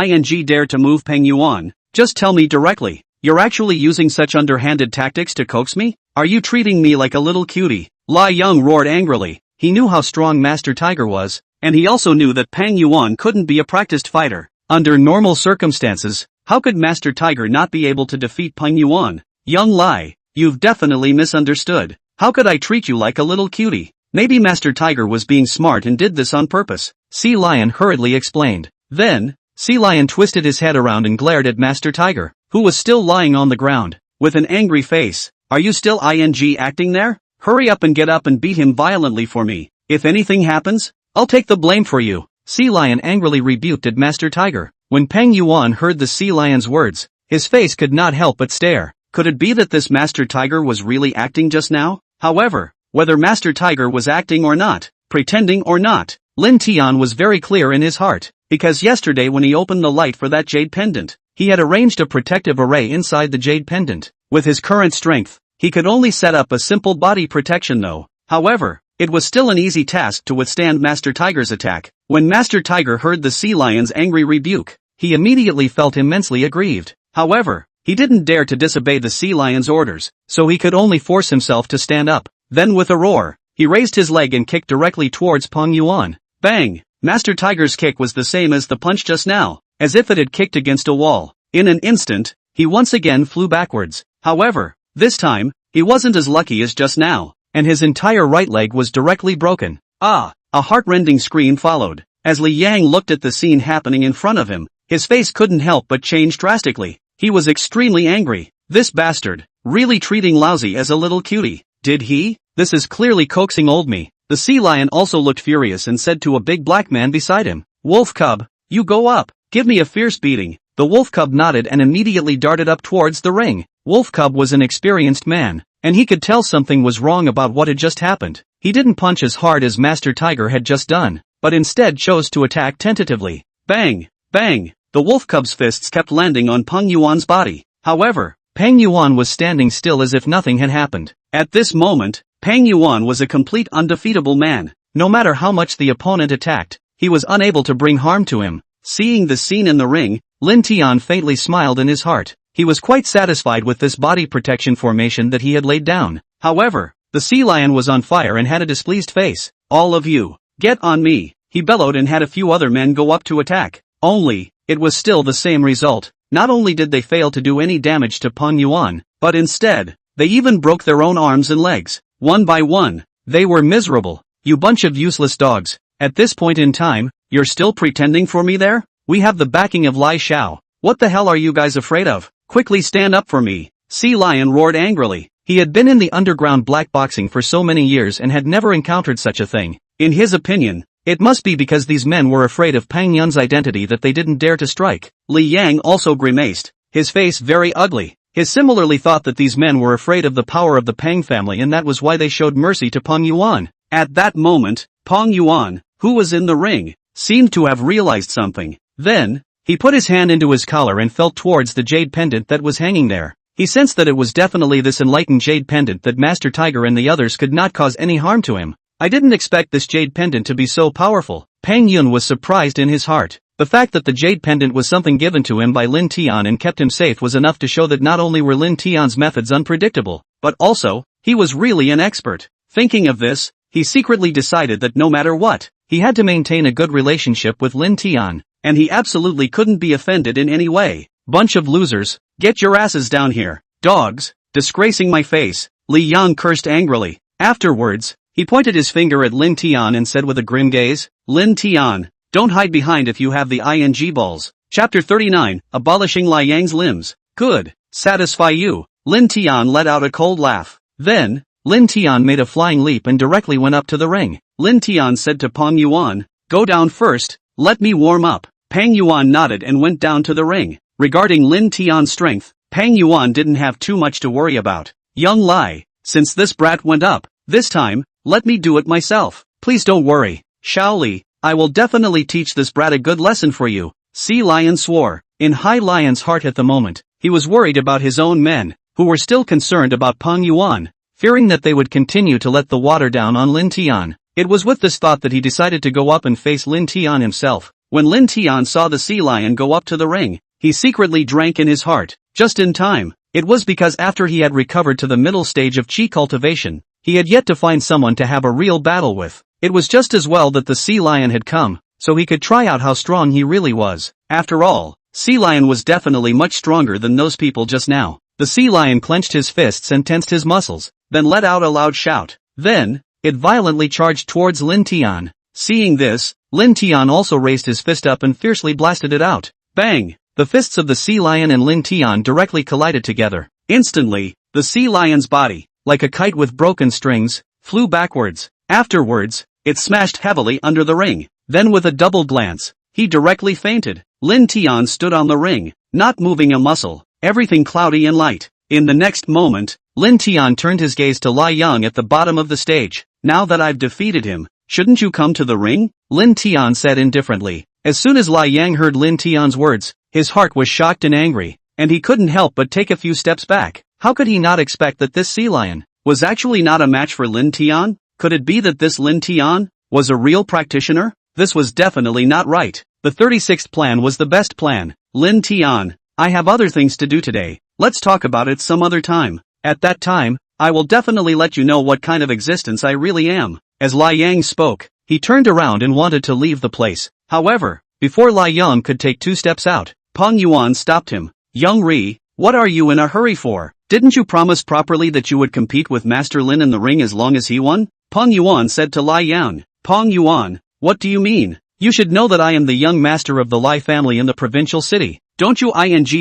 dare to move Pang Yuan, just tell me directly. You're actually using such underhanded tactics to coax me? Are you treating me like a little cutie? Lai Yang roared angrily. He knew how strong Master Tiger was, and he also knew that Pang Yuan couldn't be a practiced fighter. Under normal circumstances, how could Master Tiger not be able to defeat Pang Yuan? Young Lai, you've definitely misunderstood. How could I treat you like a little cutie? Maybe Master Tiger was being smart and did this on purpose. Sea Lion hurriedly explained. Then, Sea Lion twisted his head around and glared at Master Tiger, who was still lying on the ground, with an angry face. Are you still acting there? Hurry up and get up and beat him violently for me. If anything happens, I'll take the blame for you. Sea Lion angrily rebuked at Master Tiger. When Pang Yuan heard the Sea Lion's words, his face could not help but stare. Could it be that this Master Tiger was really acting just now? However, whether Master Tiger was acting or not, pretending or not, Lin Tian was very clear in his heart, because yesterday when he opened the light for that jade pendant, he had arranged a protective array inside the jade pendant. With his current strength, he could only set up a simple body protection though. However, it was still an easy task to withstand Master Tiger's attack. When Master Tiger heard the Sea Lion's angry rebuke, he immediately felt immensely aggrieved. However, he didn't dare to disobey the Sea Lion's orders, so he could only force himself to stand up. Then with a roar, he raised his leg and kicked directly towards Pang Yuan. Bang! Master Tiger's kick was the same as the punch just now, as if it had kicked against a wall. In an instant, he once again flew backwards. However, this time, he wasn't as lucky as just now, and his entire right leg was directly broken. Ah! A heart-rending scream followed. As Li Yang looked at the scene happening in front of him, his face couldn't help but change drastically. He was extremely angry. This bastard, really treating Lousy as a little cutie. Did he? This is clearly coaxing old me. The Sea Lion also looked furious and said to a big black man beside him, Wolf Cub, you go up, give me a fierce beating. The Wolf Cub nodded and immediately darted up towards the ring. Wolf Cub was an experienced man, and he could tell something was wrong about what had just happened. He didn't punch as hard as Master Tiger had just done, but instead chose to attack tentatively. Bang! Bang! The Wolf Cub's fists kept landing on Pang Yuan's body. However, Pang Yuan was standing still as if nothing had happened. At this moment, Pang Yuan was a complete undefeatable man. No matter how much the opponent attacked, he was unable to bring harm to him. Seeing the scene in the ring, Lin Tian faintly smiled in his heart. He was quite satisfied with this body protection formation that he had laid down. However, the Sea Lion was on fire and had a displeased face. All of you, get on me, he bellowed and had a few other men go up to attack. Only, it was still the same result. Not only did they fail to do any damage to Pang Yuan, but instead, They even broke their own arms and legs. One by one. They were miserable. You bunch of useless dogs. At this point in time, you're still pretending for me there? We have the backing of Lai Xiao. What the hell are you guys afraid of? Quickly stand up for me. Sea Lion roared angrily. He had been in the underground black boxing for so many years and had never encountered such a thing. In his opinion, it must be because these men were afraid of Pang Yun's identity that they didn't dare to strike. Li Yang also grimaced, his face very ugly. He similarly thought that these men were afraid of the power of the Pang family and that was why they showed mercy to Peng Yuan. At that moment, Peng Yuan, who was in the ring, seemed to have realized something. Then, he put his hand into his collar and felt towards the jade pendant that was hanging there. He sensed that it was definitely this enlightened jade pendant that Master Tiger and the others could not cause any harm to him. I didn't expect this jade pendant to be so powerful. Peng Yun was surprised in his heart. The fact that the jade pendant was something given to him by Lin Tian and kept him safe was enough to show that not only were Lin Tian's methods unpredictable, but also, he was really an expert. Thinking of this, he secretly decided that no matter what, he had to maintain a good relationship with Lin Tian, and he absolutely couldn't be offended in any way. Bunch of losers, get your asses down here. Dogs, disgracing my face. Li Yang cursed angrily. Afterwards, he pointed his finger at Lin Tian and said with a grim gaze, Lin Tian, don't hide behind if you have the ing balls. Chapter 39, Abolishing Lai Yang's Limbs. Good, satisfy you. Lin Tian let out a cold laugh. Then, Lin Tian made a flying leap and directly went up to the ring. Lin Tian said to Peng Yuan, go down first, let me warm up. Peng Yuan nodded and went down to the ring. Regarding Lin Tian's strength, Peng Yuan didn't have too much to worry about. Young Lai, since this brat went up, this time, let me do it myself. Please don't worry, Xiao Li, I will definitely teach this brat a good lesson for you. Sea Lion swore. In Hai Lion's heart at the moment, he was worried about his own men, who were still concerned about Peng Yuan, fearing that they would continue to let the water down on Lin Tian. It was with this thought that he decided to go up and face Lin Tian himself. When Lin Tian saw the Sea Lion go up to the ring, he secretly drank in his heart, just in time. It was because after he had recovered to the middle stage of Qi cultivation, he had yet to find someone to have a real battle with. It was just as well that the Sea Lion had come, so he could try out how strong he really was. After all, Sea Lion was definitely much stronger than those people just now. The Sea Lion clenched his fists and tensed his muscles, then let out a loud shout. Then, it violently charged towards Lin Tian. Seeing this, Lin Tian also raised his fist up and fiercely blasted it out. Bang! The fists of the Sea Lion and Lin Tian directly collided together. Instantly, the Sea Lion's body, like a kite with broken strings, flew backwards. Afterwards, it smashed heavily under the ring. Then with a double glance, he directly fainted. Lin Tian stood on the ring, not moving a muscle, everything cloudy and light. In the next moment, Lin Tian turned his gaze to Lai Yang at the bottom of the stage. Now that I've defeated him, shouldn't you come to the ring? Lin Tian said indifferently. As soon as Lai Yang heard Lin Tian's words, his heart was shocked and angry, and he couldn't help but take a few steps back. How could he not expect that this Sea Lion was actually not a match for Lin Tian? Could it be that this Lin Tian was a real practitioner? This was definitely not right. The 36th plan was the best plan. Lin Tian, I have other things to do today. Let's talk about it some other time. At that time, I will definitely let you know what kind of existence I really am. As Lai Yang spoke, he turned around and wanted to leave the place. However, before Lai Yang could take 2 steps out, Peng Yuan stopped him. Young Ri, what are you in a hurry for? Didn't you promise properly that you would compete with Master Lin in the ring as long as he won? Peng Yuan said to Lai Yang. Peng Yuan, what do you mean? You should know that I am the young master of the Lai family in the provincial city. Don't you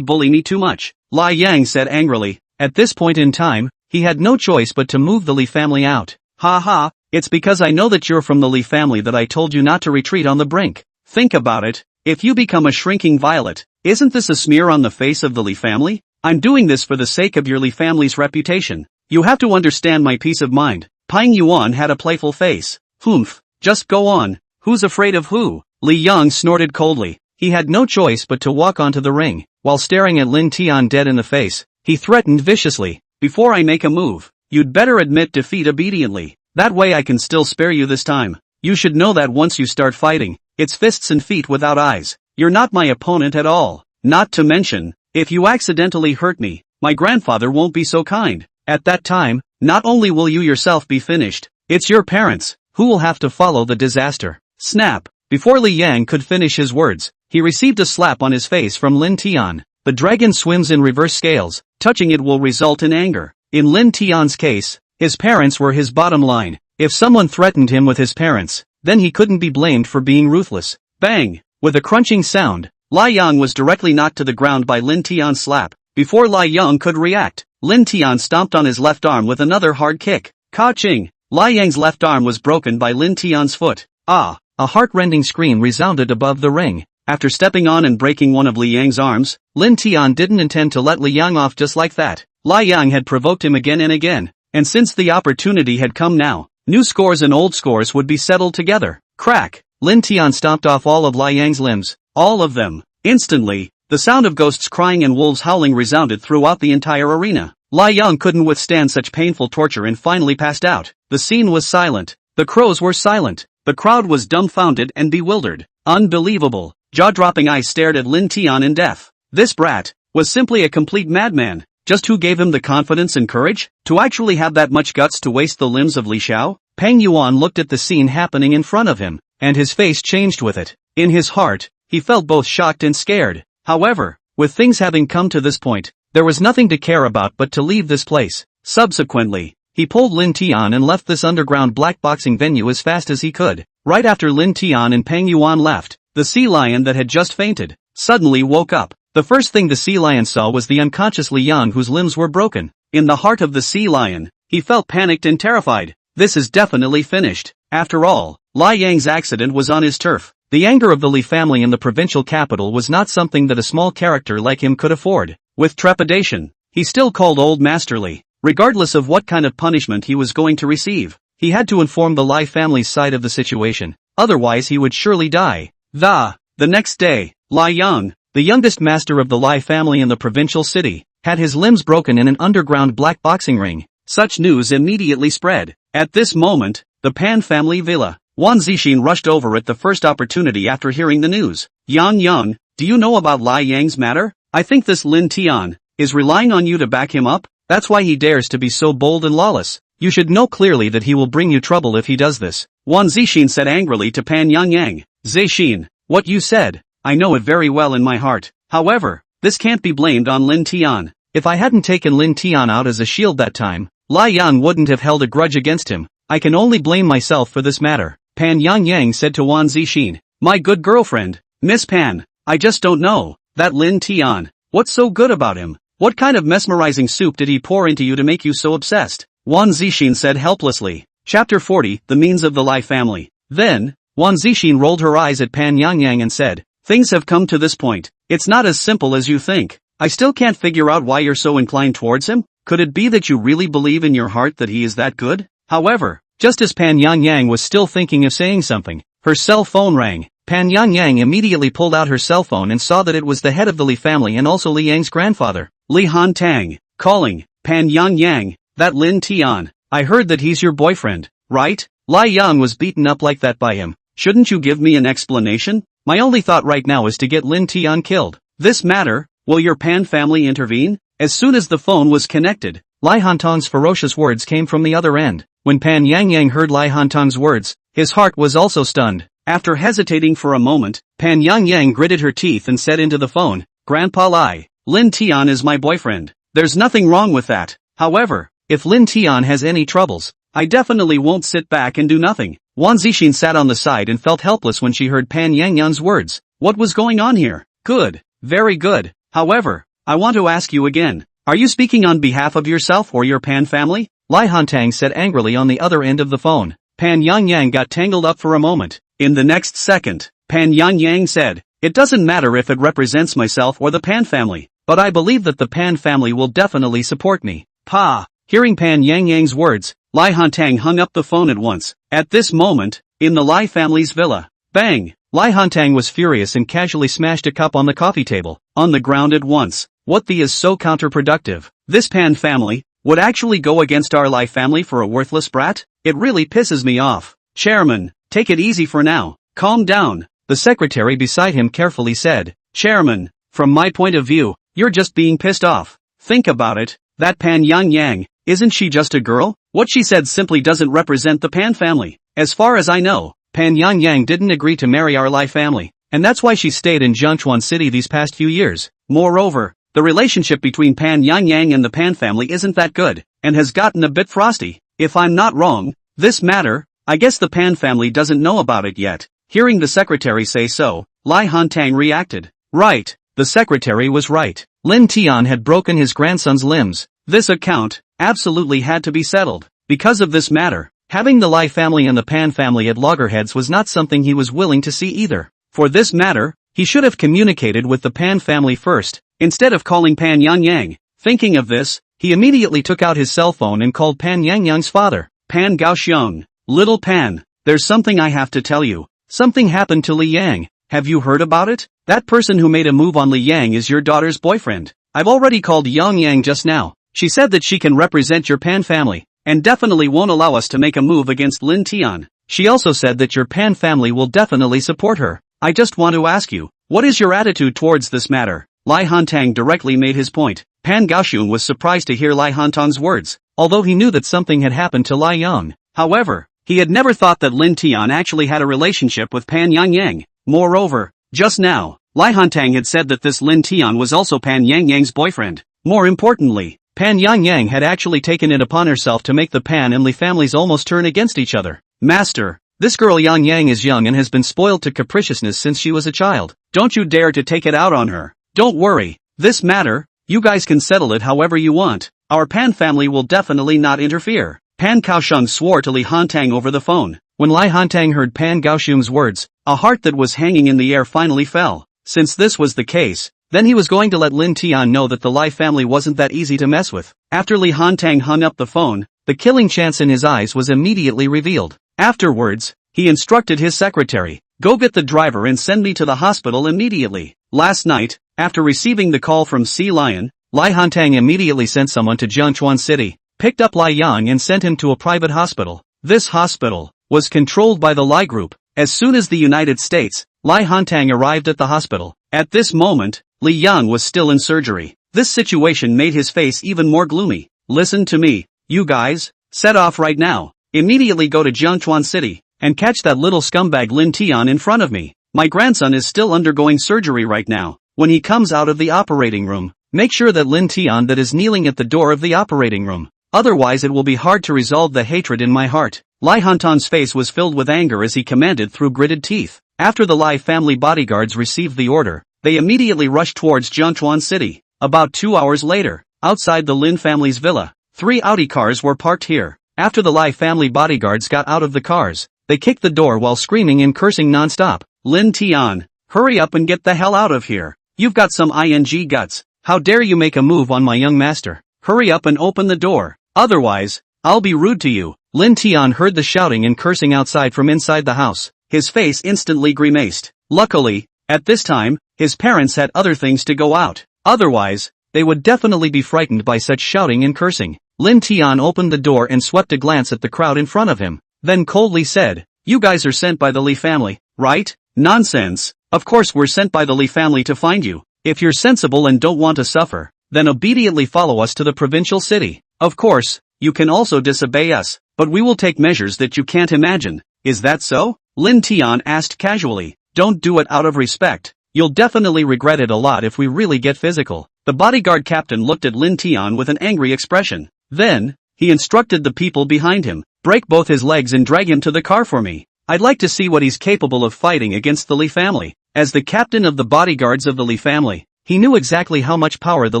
bully me too much? Lai Yang said angrily. At this point in time, he had no choice but to move the Li family out. Ha ha, it's because I know that you're from the Li family that I told you not to retreat on the brink. Think about it, if you become a shrinking violet, isn't this a smear on the face of the Li family? I'm doing this for the sake of your Li family's reputation. You have to understand my peace of mind. Peng Yuan had a playful face. Humph, just go on, who's afraid of who? Li Yang snorted coldly. He had no choice but to walk onto the ring. While staring at Lin Tian dead in the face, he threatened viciously. Before I make a move, you'd better admit defeat obediently. That way I can still spare you this time. You should know that once you start fighting, it's fists and feet without eyes. You're not my opponent at all. Not to mention, if you accidentally hurt me, my grandfather won't be so kind. At that time, not only will you yourself be finished, it's your parents who will have to follow the disaster. Snap! Before Li Yang could finish his words, he received a slap on his face from Lin Tian. The dragon swims in reverse scales, touching it will result in anger. In Lin Tian's case, his parents were his bottom line. If someone threatened him with his parents, then he couldn't be blamed for being ruthless. Bang! With a crunching sound, Lai Yang was directly knocked to the ground by Lin Tian's slap. Before Lai Yang could react, Lin Tian stomped on his left arm with another hard kick. Ka-ching! Lai Yang's left arm was broken by Lin Tian's foot. Ah! A heart-rending scream resounded above the ring. After stepping on and breaking one of Li Yang's arms, Lin Tian didn't intend to let Li Yang off just like that. Lai Yang had provoked him again and again, and since the opportunity had come now, new scores and old scores would be settled together. Crack! Lin Tian stomped off all of Lai Yang's limbs. All of them. Instantly, the sound of ghosts crying and wolves howling resounded throughout the entire arena. Lai Yang couldn't withstand such painful torture and finally passed out. The scene was silent. The crows were silent. The crowd was dumbfounded and bewildered. Unbelievable. Jaw-dropping eyes stared at Lin Tian in death. This brat was simply a complete madman. Just who gave him the confidence and courage to actually have that much guts to waste the limbs of Li Xiao? Peng Yuan looked at the scene happening in front of him, and his face changed with it. In his heart, he felt both shocked and scared. However, with things having come to this point, there was nothing to care about but to leave this place. Subsequently, he pulled Lin Tian and left this underground black boxing venue as fast as he could. Right after Lin Tian and Peng Yuan left, the sea lion that had just fainted suddenly woke up. The first thing the sea lion saw was the unconscious Li Yang whose limbs were broken. In the heart of the sea lion, he felt panicked and terrified. This is definitely finished. After all, Lai Yang's accident was on his turf. The anger of the Li family in the provincial capital was not something that a small character like him could afford. With trepidation, he still called Old Master Li. Regardless of what kind of punishment he was going to receive, he had to inform the Lai family's side of the situation. Otherwise he would surely die. The next day, Lai Yang, the youngest master of the Lai family in the provincial city, had his limbs broken in an underground black boxing ring. Such news immediately spread. At this moment, the Pan family villa. Wan Zixin rushed over at the first opportunity after hearing the news. Yang, do you know about Lai Yang's matter? I think this Lin Tian is relying on you to back him up. That's why he dares to be so bold and lawless. You should know clearly that he will bring you trouble if he does this. Wan Zixin said angrily to Pan Yang. Zixin, what you said, I know it very well in my heart. However, this can't be blamed on Lin Tian. If I hadn't taken Lin Tian out as a shield that time, Lai Yan wouldn't have held a grudge against him. I can only blame myself for this matter. Pan Yang said to Wan Zixin. My good girlfriend, Miss Pan, I just don't know. That Lin Tian, what's so good about him? What kind of mesmerizing soup did he pour into you to make you so obsessed? Wan Zixin said helplessly. Chapter 40, The Means of the Lai Family. Then, Wan Zixin rolled her eyes at Pan Yang and said, things have come to this point. It's not as simple as you think. I still can't figure out why you're so inclined towards him. Could it be that you really believe in your heart that he is that good? However, just as Pan Yang was still thinking of saying something, her cell phone rang. Pan Yang immediately pulled out her cell phone and saw that it was the head of the Li family and also Li Yang's grandfather, Li Hantang, calling. Pan Yang, that Lin Tian, I heard that he's your boyfriend, right? Lai Yang was beaten up like that by him. Shouldn't you give me an explanation? My only thought right now is to get Lin Tian killed. This matter, will your Pan family intervene? As soon as the phone was connected, Lai Hantang's ferocious words came from the other end. When Pan Yang heard Lai Hantang's words, his heart was also stunned. After hesitating for a moment, Pan Yang gritted her teeth and said into the phone, Grandpa Lai, Lin Tian is my boyfriend. There's nothing wrong with that. However, if Lin Tian has any troubles, I definitely won't sit back and do nothing. Wan Zixin sat on the side and felt helpless when she heard Pan Yang's words. What was going on here? Good. Very good. However, I want to ask you again. Are you speaking on behalf of yourself or your Pan family? Lai Hantang said angrily on the other end of the phone. Pan Yang got tangled up for a moment. In the next second, Pan Yang said, it doesn't matter if it represents myself or the Pan family, but I believe that the Pan family will definitely support me. Pa! Hearing Pan Yang's words, Lai Hantang hung up the phone at once. At this moment, in the Lai family's villa, bang! Lai Hantang was furious and casually smashed a cup on the coffee table, on the ground at once. What the is so counterproductive? This Pan family would actually go against our Lai family for a worthless brat? It really pisses me off. Chairman, take it easy for now. Calm down. The secretary beside him carefully said. Chairman, from my point of view, you're just being pissed off. Think about it. That Pan Yang, isn't she just a girl? What she said simply doesn't represent the Pan family. As far as I know, Pan Yang didn't agree to marry our Lai family, and that's why she stayed in Jiangchuan City these past few years. Moreover, the relationship between Pan Yang and the Pan family isn't that good, and has gotten a bit frosty. If I'm not wrong, this matter, I guess the Pan family doesn't know about it yet. Hearing the secretary say so, Lai Hantang reacted. Right, the secretary was right. Lin Tian had broken his grandson's limbs. This account absolutely had to be settled. Because of this matter, having the Lai family and the Pan family at loggerheads was not something he was willing to see either. For this matter, he should have communicated with the Pan family first, instead of calling Pan Yang. Thinking of this, he immediately took out his cell phone and called Pan Yang's father. Pan Gaoxiong. Little Pan, there's something I have to tell you. Something happened to Li Yang. Have you heard about it? That person who made a move on Li Yang is your daughter's boyfriend. I've already called Yang just now. She said that she can represent your Pan family, and definitely won't allow us to make a move against Lin Tian. She also said that your Pan family will definitely support her. I just want to ask you, what is your attitude towards this matter? Lai Hantang directly made his point. Pan Gaoxiong was surprised to hear Lai Hantang's words, although he knew that something had happened to Lai Yang. However, he had never thought that Lin Tian actually had a relationship with Pan Yang. Moreover, just now, Lai Hantang had said that this Lin Tian was also Pan Yang's boyfriend. More importantly, Pan Yang had actually taken it upon herself to make the Pan and Li families almost turn against each other. Master, this girl Yang is young and has been spoiled to capriciousness since she was a child. Don't you dare to take it out on her. Don't worry, this matter, you guys can settle it however you want. Our Pan family will definitely not interfere. Pan Kaoxiong swore to Li Hantang over the phone. When Lai Hantang heard Pan Gaoxiong's words, a heart that was hanging in the air finally fell. Since this was the case, then he was going to let Lin Tian know that the Lai family wasn't that easy to mess with. After Li Hantang hung up the phone, the killing chance in his eyes was immediately revealed. Afterwards, he instructed his secretary, go get the driver and send me to the hospital immediately. Last night, after receiving the call from Sea Lion, Lai Hantang immediately sent someone to Jiangchuan City, picked up Lai Yang and sent him to a private hospital. This hospital was controlled by the Lai Group. As soon as the United States, Lai Hantang arrived at the hospital. At this moment, Li Yang was still in surgery. This situation made his face even more gloomy. Listen to me, you guys, set off right now. Immediately go to Jiangchuan City, and catch that little scumbag Lin Tian in front of me. My grandson is still undergoing surgery right now. When he comes out of the operating room, make sure that Lin Tian that is kneeling at the door of the operating room. Otherwise it will be hard to resolve the hatred in my heart. Lai Hantang's face was filled with anger as he commanded through gritted teeth. After the Lai family bodyguards received the order, they immediately rushed towards Jiangchuan City. About 2 hours later, outside the Lin family's villa, 3 Audi cars were parked here. After the Lai family bodyguards got out of the cars, they kicked the door while screaming and cursing non-stop. Lin Tian, hurry up and get the hell out of here. You've got some ing guts. How dare you make a move on my young master? Hurry up and open the door. Otherwise, I'll be rude to you. Lin Tian heard the shouting and cursing outside from inside the house. His face instantly grimaced. Luckily, at this time, his parents had other things to go out. Otherwise, they would definitely be frightened by such shouting and cursing. Lin Tian opened the door and swept a glance at the crowd in front of him, then coldly said, you guys are sent by the Li family, right? Nonsense. Of course we're sent by the Li family to find you. If you're sensible and don't want to suffer, then obediently follow us to the provincial city. Of course, you can also disobey us, but we will take measures that you can't imagine. Is that so? Lin Tian asked casually. Don't do it out of respect. You'll definitely regret it a lot if we really get physical. The bodyguard captain looked at Lin Tian with an angry expression. Then, he instructed the people behind him, break both his legs and drag him to the car for me. I'd like to see what he's capable of fighting against the Li family. As the captain of the bodyguards of the Li family, he knew exactly how much power the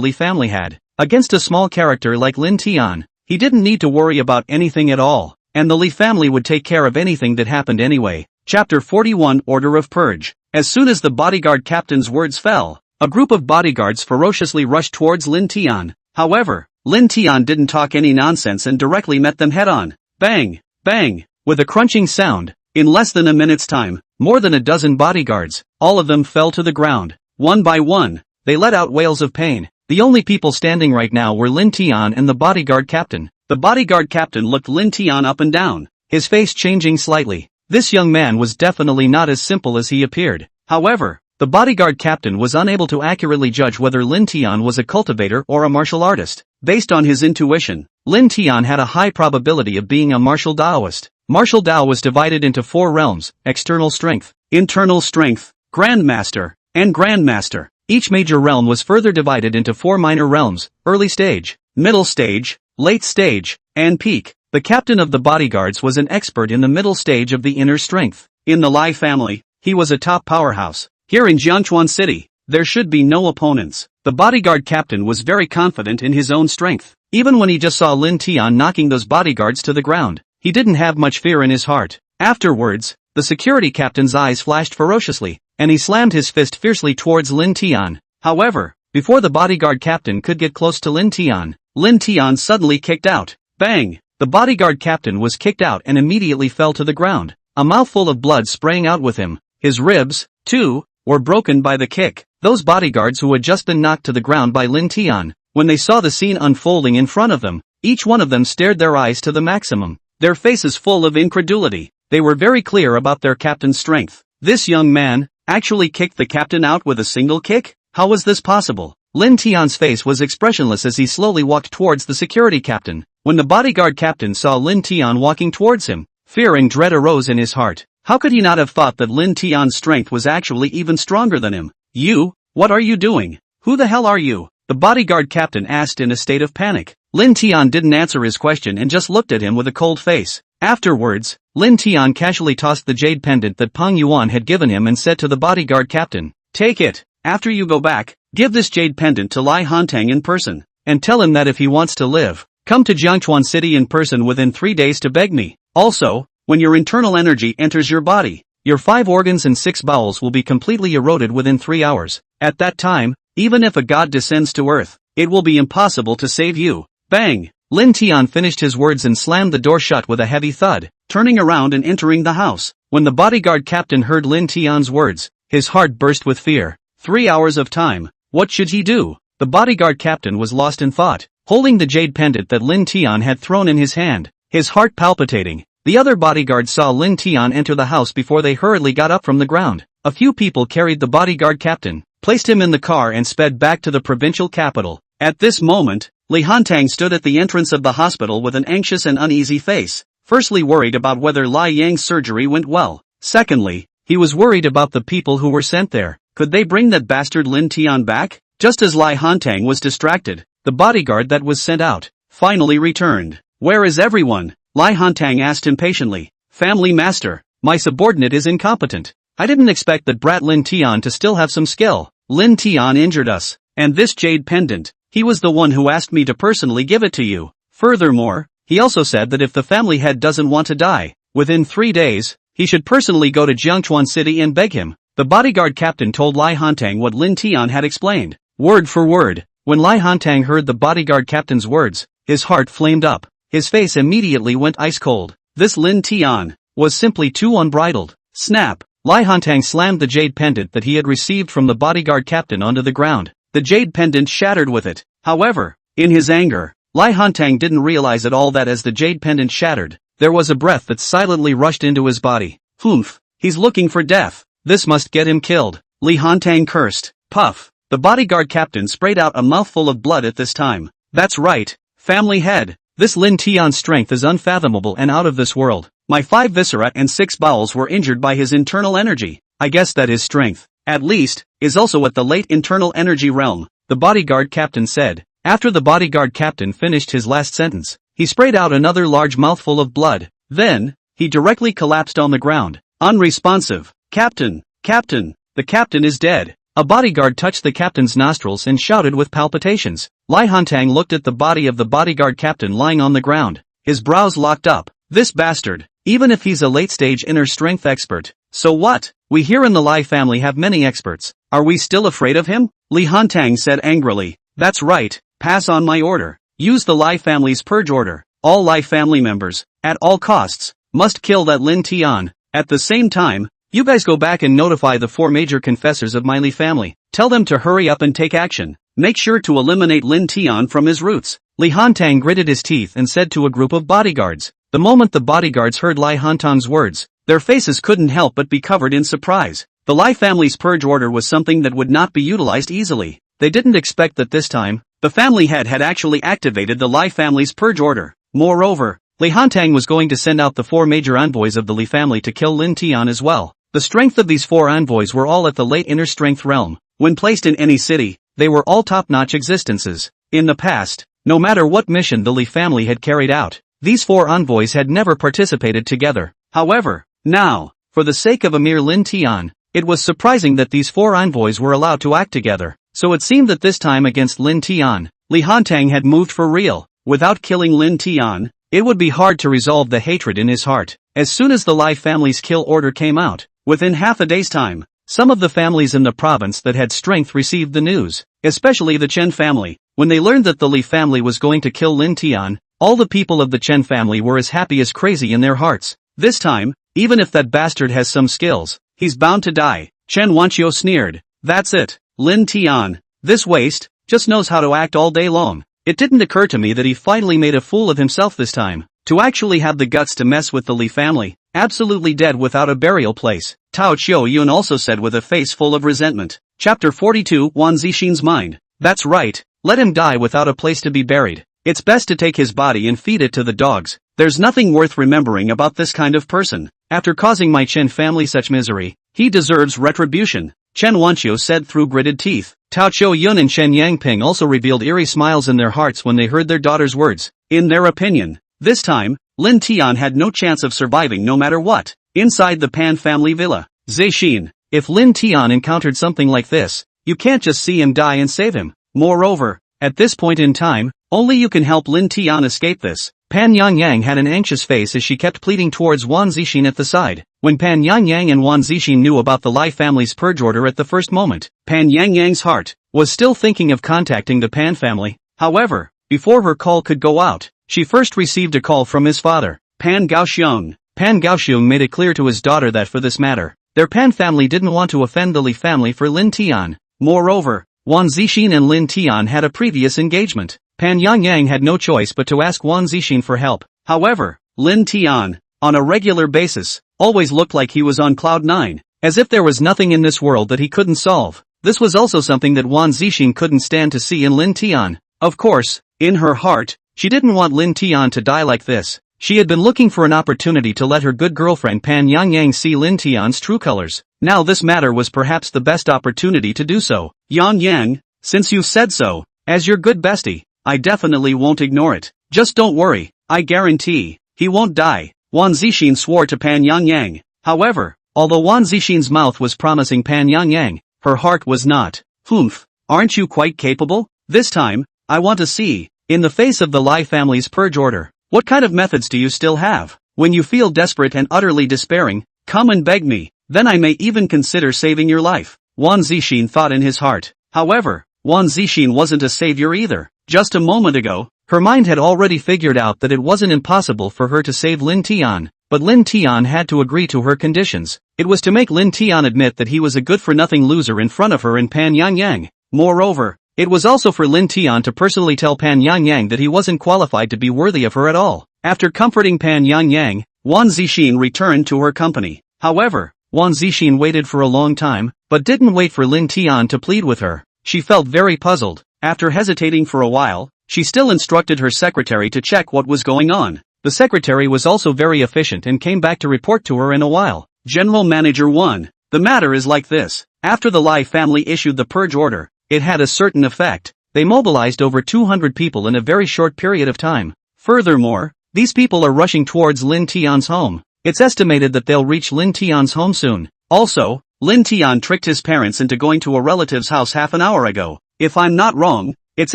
Li family had. Against a small character like Lin Tian, he didn't need to worry about anything at all, and the Li family would take care of anything that happened anyway. Chapter 41 Order of Purge. As soon as the bodyguard captain's words fell, a group of bodyguards ferociously rushed towards Lin Tian. However, Lin Tian didn't talk any nonsense and directly met them head-on. Bang! Bang! With a crunching sound, in less than a minute's time, more than a dozen bodyguards, all of them fell to the ground. One by one, they let out wails of pain. The only people standing right now were Lin Tian and the bodyguard captain. The bodyguard captain looked Lin Tian up and down, his face changing slightly. This young man was definitely not as simple as he appeared. However, the bodyguard captain was unable to accurately judge whether Lin Tian was a cultivator or a martial artist. Based on his intuition, Lin Tian had a high probability of being a martial Daoist. Martial Dao was divided into 4 realms: external strength, internal strength, Grandmaster, and Grandmaster. Each major realm was further divided into 4 minor realms: early stage, middle stage, late stage, and peak. The captain of the bodyguards was an expert in the middle stage of the inner strength. In the Lai family, he was a top powerhouse. Here in Jiangchuan City, there should be no opponents. The bodyguard captain was very confident in his own strength. Even when he just saw Lin Tian knocking those bodyguards to the ground, he didn't have much fear in his heart. Afterwards, the security captain's eyes flashed ferociously, and he slammed his fist fiercely towards Lin Tian. However, before the bodyguard captain could get close to Lin Tian suddenly kicked out. Bang! The bodyguard captain was kicked out and immediately fell to the ground. A mouthful of blood sprang out with him. His ribs, too, were broken by the kick. Those bodyguards who had just been knocked to the ground by Lin Tian, when they saw the scene unfolding in front of them, each one of them stared their eyes to the maximum, their faces full of incredulity. They were very clear about their captain's strength. This young man actually kicked the captain out with a single kick? How was this possible? Lin Tian's face was expressionless as he slowly walked towards the security captain. When the bodyguard captain saw Lin Tian walking towards him, fear and dread arose in his heart. How could he not have thought that Lin Tian's strength was actually even stronger than him? You? What are you doing? Who the hell are you? The bodyguard captain asked in a state of panic. Lin Tian didn't answer his question and just looked at him with a cold face. Afterwards, Lin Tian casually tossed the jade pendant that Peng Yuan had given him and said to the bodyguard captain, "Take it. After you go back, give this jade pendant to Lai Hantang in person, and tell him that if he wants to live, come to Jiangchuan City in person within 3 days to beg me. Also, when your internal energy enters your body, your 5 organs and 6 bowels will be completely eroded within 3 hours. At that time, even if a god descends to earth, it will be impossible to save you." Bang! Lin Tian finished his words and slammed the door shut with a heavy thud, turning around and entering the house. When the bodyguard captain heard Lin Tian's words, his heart burst with fear. 3 hours of time. What should he do? The bodyguard captain was lost in thought, holding the jade pendant that Lin Tian had thrown in his hand, his heart palpitating. The other bodyguards saw Lin Tian enter the house before they hurriedly got up from the ground. A few people carried the bodyguard captain, placed him in the car and sped back to the provincial capital. At this moment, Li Hantang stood at the entrance of the hospital with an anxious and uneasy face. Firstly, worried about whether Lai Yang's surgery went well. Secondly, he was worried about the people who were sent there. Could they bring that bastard Lin Tian back? Just as Lai Hantang was distracted, the bodyguard that was sent out finally returned. "Where is everyone?" Lai Hantang asked impatiently. "Family master, my subordinate is incompetent. I didn't expect that brat Lin Tian to still have some skill. Lin Tian injured us, and this jade pendant, he was the one who asked me to personally give it to you. Furthermore, he also said that if the family head doesn't want to die within 3 days, he should personally go to Jiangchuan City and beg him." The bodyguard captain told Lai Hantang what Lin Tian had explained, word for word. When Lai Hantang heard the bodyguard captain's words, his heart flamed up. His face immediately went ice cold. This Lin Tian was simply too unbridled. Snap! Lai Hantang slammed the jade pendant that he had received from the bodyguard captain onto the ground. The jade pendant shattered with it. However, in his anger, Lai Hantang didn't realize at all that as the jade pendant shattered, there was a breath that silently rushed into his body. Humph! He's looking for death. This must get him killed. Li Hantang cursed. Puff! The bodyguard captain sprayed out a mouthful of blood at this time. That's right, family head. This Lin Tian's strength is unfathomable and out of this world. My 5 viscera and 6 bowels were injured by his internal energy. I guess that his strength, at least, is also at the late internal energy realm, the bodyguard captain said. After the bodyguard captain finished his last sentence, he sprayed out another large mouthful of blood. Then, he directly collapsed on the ground, unresponsive. "Captain, Captain, the captain is dead." A bodyguard touched the captain's nostrils and shouted with palpitations. Lai Hantang looked at the body of the bodyguard captain lying on the ground. His brows locked up. This bastard, even if he's a late-stage inner strength expert, so what? We here in the Lai family have many experts. Are we still afraid of him? Li Hantang said angrily. That's right, pass on my order. Use the Lai family's purge order. All Lai family members, at all costs, must kill that Lin Tian. At the same time, you guys go back and notify the 4 major confessors of my Li family. Tell them to hurry up and take action. Make sure to eliminate Lin Tian from his roots. Li Hantang gritted his teeth and said to a group of bodyguards. The moment the bodyguards heard Lai Hantang's words, their faces couldn't help but be covered in surprise. The Lai family's purge order was something that would not be utilized easily. They didn't expect that this time, the family head had actually activated the Lai family's purge order. Moreover, Li Hantang was going to send out the 4 major envoys of the Li family to kill Lin Tian as well. The strength of these 4 envoys were all at the late inner strength realm. When placed in any city, they were all top-notch existences. In the past, no matter what mission the Li family had carried out, these 4 envoys had never participated together. However, now, for the sake of Emir Lin Tian, it was surprising that these 4 envoys were allowed to act together. So it seemed that this time against Lin Tian, Li Hantang had moved for real. Without killing Lin Tian, it would be hard to resolve the hatred in his heart. As soon as the Li family's kill order came out, within half a day's time, some of the families in the province that had strength received the news, especially the Chen family. When they learned that the Li family was going to kill Lin Tian, all the people of the Chen family were as happy as crazy in their hearts. This time, even if that bastard has some skills, he's bound to die. Chen Wanqiu sneered. That's it. Lin Tian, this waste, just knows how to act all day long. It didn't occur to me that he finally made a fool of himself this time. To actually have the guts to mess with the Li family, absolutely dead without a burial place. Tao Qiu Yun also said with a face full of resentment. Chapter 42 Wan Zixin's mind. That's right, let him die without a place to be buried. It's best to take his body and feed it to the dogs. There's nothing worth remembering about this kind of person. After causing my Chen family such misery, he deserves retribution. Chen Wanqiu said through gritted teeth. Tao Qiu Yun and Shen Yangping also revealed eerie smiles in their hearts when they heard their daughter's words. In their opinion, this time, Lin Tian had no chance of surviving no matter what. Inside the Pan family villa, Zexin, if Lin Tian encountered something like this, you can't just see him die and save him. Moreover, at this point in time, only you can help Lin Tian escape this. Pan Yangyang had an anxious face as she kept pleading towards Wan Zixin at the side. When Pan Yangyang and Wan Zixin knew about the Lai family's purge order at the first moment, Pan Yangyang's heart was still thinking of contacting the Pan family. However, before her call could go out, she first received a call from his father, Pan Gaoxiong. Pan Gaoxiong made it clear to his daughter that for this matter, their Pan family didn't want to offend the Li family for Lin Tian. Moreover, Wan Zixin and Lin Tian had a previous engagement. Pan Yangyang had no choice but to ask Wan Zixin for help. However, Lin Tian, on a regular basis, always looked like he was on cloud 9, as if there was nothing in this world that he couldn't solve. This was also something that Wan Zixin couldn't stand to see in Lin Tian. Of course, in her heart, she didn't want Lin Tian to die like this. She had been looking for an opportunity to let her good girlfriend Pan Yangyang see Lin Tian's true colors. Now this matter was perhaps the best opportunity to do so. Yang Yang, since you've said so, as your good bestie, I definitely won't ignore it. Just don't worry, I guarantee, he won't die. Wan Zixin swore to Pan Yangyang. However, although Wan Zixin's mouth was promising Pan Yangyang, her heart was not. Humph, aren't you quite capable? This time, I want to see, in the face of the Lai family's purge order, what kind of methods do you still have? When you feel desperate and utterly despairing, come and beg me, then I may even consider saving your life. Wan Zixin thought in his heart. However, Wan Zixin wasn't a savior either. Just a moment ago, her mind had already figured out that it wasn't impossible for her to save Lin Tian, but Lin Tian had to agree to her conditions. It was to make Lin Tian admit that he was a good-for-nothing loser in front of her and Pan Yangyang. Moreover, it was also for Lin Tian to personally tell Pan Yangyang that he wasn't qualified to be worthy of her at all. After comforting Pan Yangyang, Wan Zixin returned to her company. However, Wan Zixin waited for a long time, but didn't wait for Lin Tian to plead with her. She felt very puzzled. After hesitating for a while, she still instructed her secretary to check what was going on. The secretary was also very efficient and came back to report to her in a while. General Manager 1. The matter is like this. After the Lai family issued the purge order, it had a certain effect. They mobilized over 200 people in a very short period of time. Furthermore, these people are rushing towards Lin Tian's home. It's estimated that they'll reach Lin Tian's home soon. Also, Lin Tian tricked his parents into going to a relative's house half an hour ago. If I'm not wrong, it's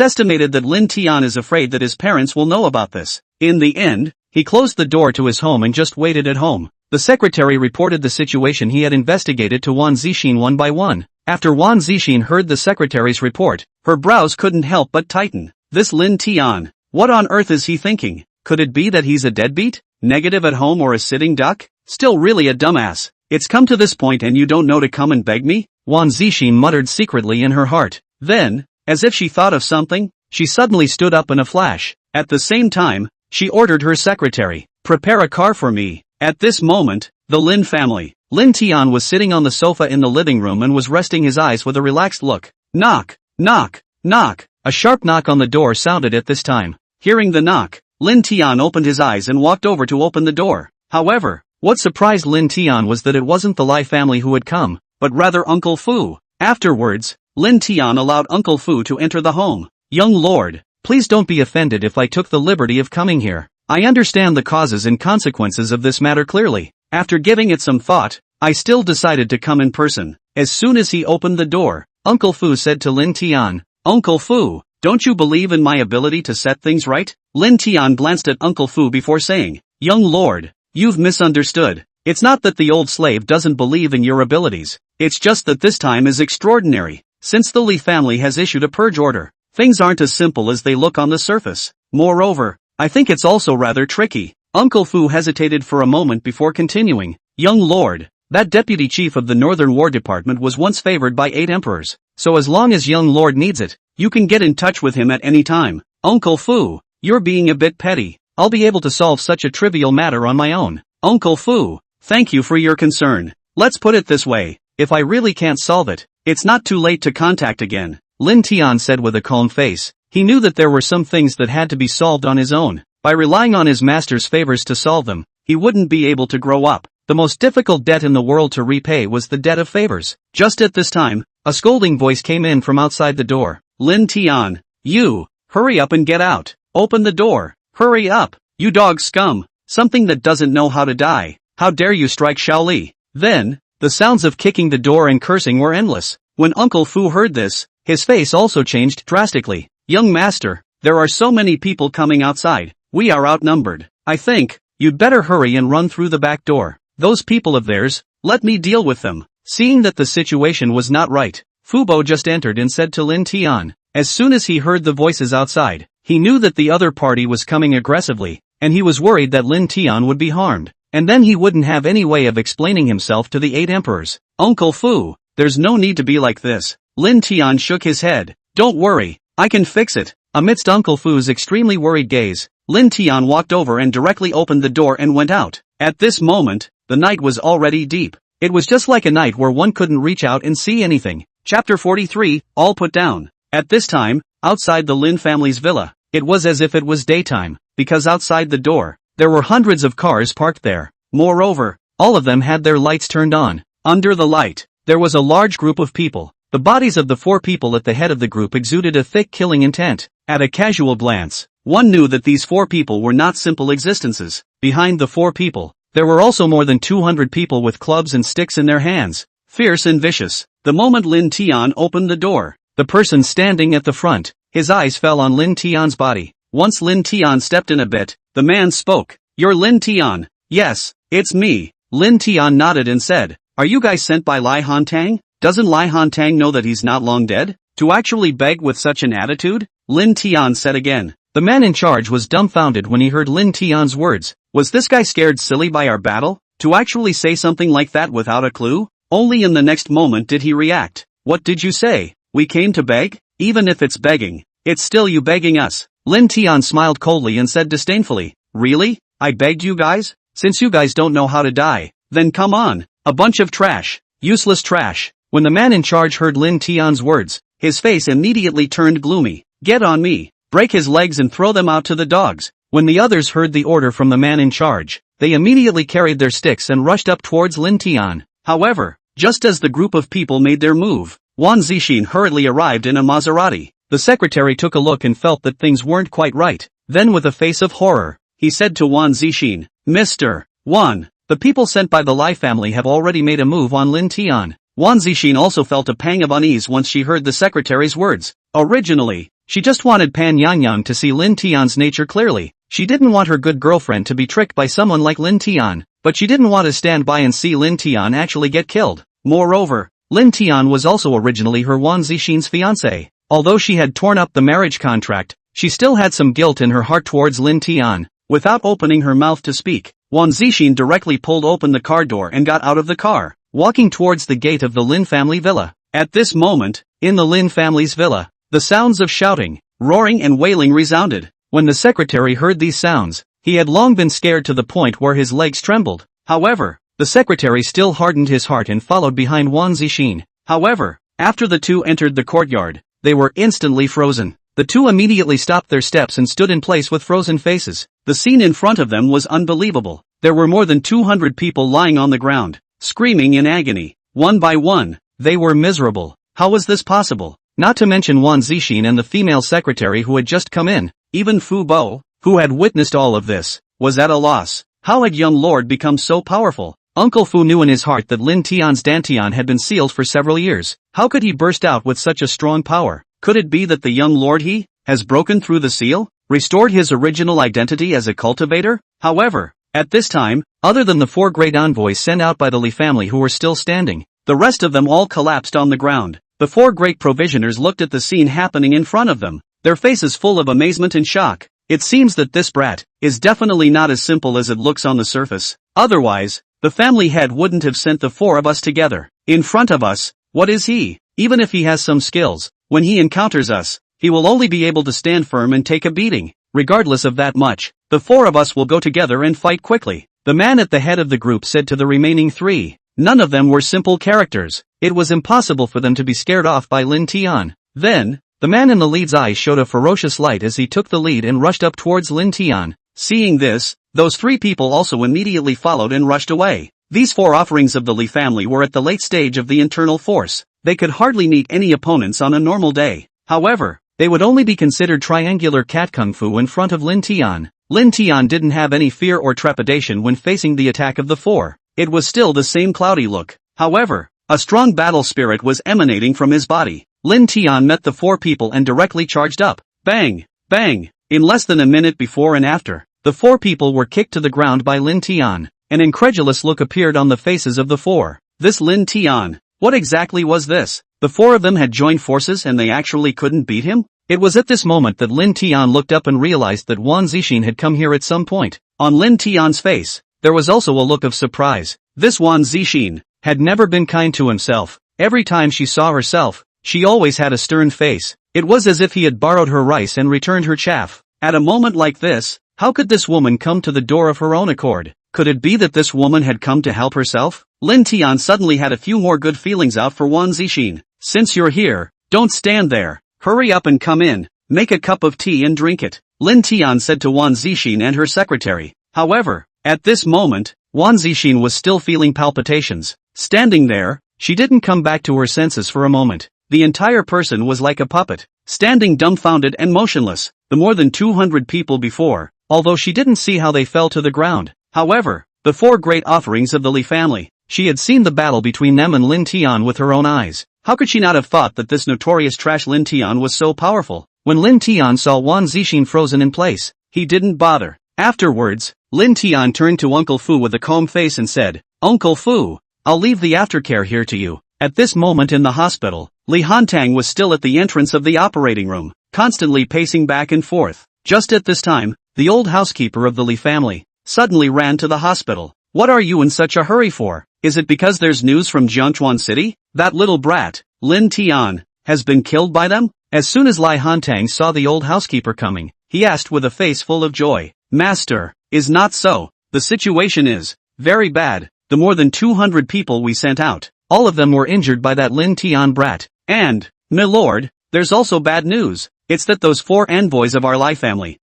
estimated that Lin Tian is afraid that his parents will know about this. In the end, he closed the door to his home and just waited at home. The secretary reported the situation he had investigated to Wan Zixin one by one. After Wan Zixin heard the secretary's report, her brows couldn't help but tighten. This Lin Tian, what on earth is he thinking? Could it be that he's a deadbeat, negative at home or a sitting duck? Still really a dumbass. It's come to this point and you don't know to come and beg me? Wan Zixin muttered secretly in her heart. Then, as if she thought of something, she suddenly stood up in a flash. At the same time, she ordered her secretary, prepare a car for me. At this moment, the Lin family. Lin Tian was sitting on the sofa in the living room and was resting his eyes with a relaxed look. Knock, knock, knock. A sharp knock on the door sounded at this time. Hearing the knock, Lin Tian opened his eyes and walked over to open the door. However, what surprised Lin Tian was that it wasn't the Lai family who had come, but rather Uncle Fu. Afterwards, Lin Tian allowed Uncle Fu to enter the home. Young lord, please don't be offended if I took the liberty of coming here. I understand the causes and consequences of this matter clearly. After giving it some thought, I still decided to come in person. As soon as he opened the door, Uncle Fu said to Lin Tian, Uncle Fu, don't you believe in my ability to set things right? Lin Tian glanced at Uncle Fu before saying, Young lord, you've misunderstood. It's not that the old slave doesn't believe in your abilities. It's just that this time is extraordinary. Since the Li family has issued a purge order, things aren't as simple as they look on the surface. Moreover, I think it's also rather tricky. Uncle Fu hesitated for a moment before continuing. Young lord, that deputy chief of the Northern War Department was once favored by 8 emperors, so as long as young lord needs it, you can get in touch with him at any time. Uncle Fu, you're being a bit petty. I'll be able to solve such a trivial matter on my own. Uncle Fu, thank you for your concern. Let's put it this way, if I really can't solve it, it's not too late to contact again. Lin Tian said with a calm face. He knew that there were some things that had to be solved on his own. By relying on his master's favors to solve them, he wouldn't be able to grow up. The most difficult debt in the world to repay was the debt of favors. Just at this time, a scolding voice came in from outside the door. Lin Tian, you, hurry up and get out. Open the door. Hurry up, you dog scum. Something that doesn't know how to die. How dare you strike Shaoli? Then, the sounds of kicking the door and cursing were endless. When Uncle Fu heard this, his face also changed drastically. Young master, there are so many people coming outside. We are outnumbered. I think, you'd better hurry and run through the back door. Those people of theirs, let me deal with them. Seeing that the situation was not right, Fubo just entered and said to Lin Tian. As soon as he heard the voices outside, he knew that the other party was coming aggressively, and he was worried that Lin Tian would be harmed. And then he wouldn't have any way of explaining himself to the 8 emperors. Uncle Fu, there's no need to be like this. Lin Tian shook his head. Don't worry, I can fix it. Amidst Uncle Fu's extremely worried gaze, Lin Tian walked over and directly opened the door and went out. At this moment, the night was already deep. It was just like a night where one couldn't reach out and see anything. Chapter 43, All Put Down. At this time, outside the Lin family's villa, it was as if it was daytime, because outside the door, there were hundreds of cars parked there. Moreover, all of them had their lights turned on. Under the light, there was a large group of people. The bodies of the 4 people at the head of the group exuded a thick killing intent. At a casual glance, one knew that these 4 people were not simple existences. Behind the 4 people, there were also more than 200 people with clubs and sticks in their hands, fierce and vicious. The moment Lin Tian opened the door, the person standing at the front, his eyes fell on Lin Tian's body. Once Lin Tian stepped in a bit, the man spoke. You're Lin Tian? Yes, it's me. Lin Tian nodded and said, are you guys sent by Lai Hantang? Doesn't Lai Hantang know that he's not long dead? To actually beg with such an attitude? Lin Tian said again. The man in charge was dumbfounded when he heard Lin Tian's words. Was this guy scared silly by our battle? To actually say something like that without a clue? Only in the next moment did he react. What did you say? We came to beg? Even if it's begging, it's still you begging us. Lin Tian smiled coldly and said disdainfully, really? I begged you guys? Since you guys don't know how to die, then come on. A bunch of trash. Useless trash. When the man in charge heard Lin Tian's words, his face immediately turned gloomy. Get on me. Break his legs and throw them out to the dogs. When the others heard the order from the man in charge, they immediately carried their sticks and rushed up towards Lin Tian. However, just as the group of people made their move, Wan Zixin hurriedly arrived in a Maserati. The secretary took a look and felt that things weren't quite right. Then with a face of horror, he said to Wan Zixin, Mr. Wan, the people sent by the Lai family have already made a move on Lin Tian. Wan Zixin also felt a pang of unease once she heard the secretary's words. Originally, she just wanted Pan Yangyang to see Lin Tian's nature clearly. She didn't want her good girlfriend to be tricked by someone like Lin Tian, but she didn't want to stand by and see Lin Tian actually get killed. Moreover, Lin Tian was also originally her Wan Zixin's fiancé. Although she had torn up the marriage contract, she still had some guilt in her heart towards Lin Tian. Without opening her mouth to speak, Wan Zixin directly pulled open the car door and got out of the car, walking towards the gate of the Lin family villa. At this moment, in the Lin family's villa, the sounds of shouting, roaring and wailing resounded. When the secretary heard these sounds, he had long been scared to the point where his legs trembled. However, the secretary still hardened his heart and followed behind Wan Zixin. However, after the two entered the courtyard, they were instantly frozen. The two immediately stopped their steps and stood in place with frozen faces. The scene in front of them was unbelievable. There were more than 200 people lying on the ground, screaming in agony. One by one, they were miserable. How was this possible? Not to mention Wan Zixin and the female secretary who had just come in. Even Fu Bo, who had witnessed all of this, was at a loss. How had young lord become so powerful? Uncle Fu knew in his heart that Lin Tian's dantian had been sealed for several years. How could he burst out with such a strong power? Could it be that the young lord has broken through the seal, restored his original identity as a cultivator? However, at this time, other than the 4 great envoys sent out by the Li family who were still standing, the rest of them all collapsed on the ground. The 4 great provisioners looked at the scene happening in front of them, their faces full of amazement and shock. It seems that this brat is definitely not as simple as it looks on the surface. Otherwise, the family head wouldn't have sent the 4 of us together. In front of us, what is he? Even if he has some skills, when he encounters us, he will only be able to stand firm and take a beating. Regardless of that much, the 4 of us will go together and fight quickly. The man at the head of the group said to the remaining 3. None of them were simple characters. It was impossible for them to be scared off by Lin Tian. Then, the man in the lead's eyes showed a ferocious light as he took the lead and rushed up towards Lin Tian. Seeing this, those 3 people also immediately followed and rushed away. These 4 offerings of the Li family were at the late stage of the internal force. They could hardly meet any opponents on a normal day. However, they would only be considered triangular cat kung fu in front of Lin Tian. Lin Tian didn't have any fear or trepidation when facing the attack of the 4. It was still the same cloudy look. However, a strong battle spirit was emanating from his body. Lin Tian met the 4 people and directly charged up. Bang! Bang! In less than a minute before and after, the 4 people were kicked to the ground by Lin Tian. An incredulous look appeared on the faces of the 4. This Lin Tian, what exactly was this? The 4 of them had joined forces and they actually couldn't beat him? It was at this moment that Lin Tian looked up and realized that Wan Zixin had come here at some point. On Lin Tian's face, there was also a look of surprise. This Wan Zixin had never been kind to himself. Every time she saw herself, she always had a stern face. It was as if he had borrowed her rice and returned her chaff. At a moment like this, how could this woman come to the door of her own accord? Could it be that this woman had come to help herself? Lin Tian suddenly had a few more good feelings out for Wan Zixin. Since you're here, don't stand there. Hurry up and come in. Make a cup of tea and drink it, Lin Tian said to Wan Zixin and her secretary. However, at this moment, Wan Zixin was still feeling palpitations. Standing there, she didn't come back to her senses for a moment. The entire person was like a puppet, standing dumbfounded and motionless. The more than 200 people before, although she didn't see how they fell to the ground. However, the 4 great offerings of the Li family, she had seen the battle between them and Lin Tian with her own eyes. How could she not have thought that this notorious trash Lin Tian was so powerful? When Lin Tian saw Wan Zixin frozen in place, he didn't bother. Afterwards, Lin Tian turned to Uncle Fu with a calm face and said, Uncle Fu, I'll leave the aftercare here to you. At this moment in the hospital, Li Hantang was still at the entrance of the operating room, constantly pacing back and forth. Just at this time, the old housekeeper of the Li family suddenly ran to the hospital. What are you in such a hurry for? Is it because there's news from Jiangchuan City? That little brat, Lin Tian, has been killed by them? As soon as Li Hantang saw the old housekeeper coming, he asked with a face full of joy. Master, is not so. The situation is very bad. The more than 200 people we sent out, all of them were injured by that Lin Tian brat. And, my lord, there's also bad news. It's that those 4 envoys of our Li family,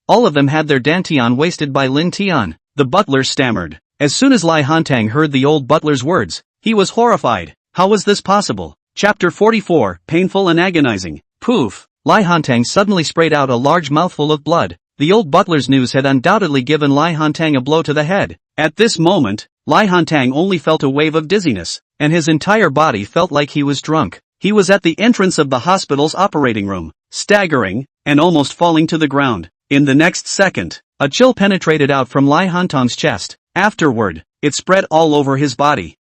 all of them had their dantian wasted by Lin Tian. The butler stammered. As soon as Li Hantang heard the old butler's words, he was horrified. How was this possible? Chapter 44, Painful and Agonizing. Poof! Li Hantang suddenly sprayed out a large mouthful of blood. The old butler's news had undoubtedly given Li Hantang a blow to the head. At this moment, Li Hantang only felt a wave of dizziness, and his entire body felt like he was drunk. He was at the entrance of the hospital's operating room, staggering, and almost falling to the ground. In the next second, a chill penetrated out from Li Hantang's chest. Afterward, it spread all over his body.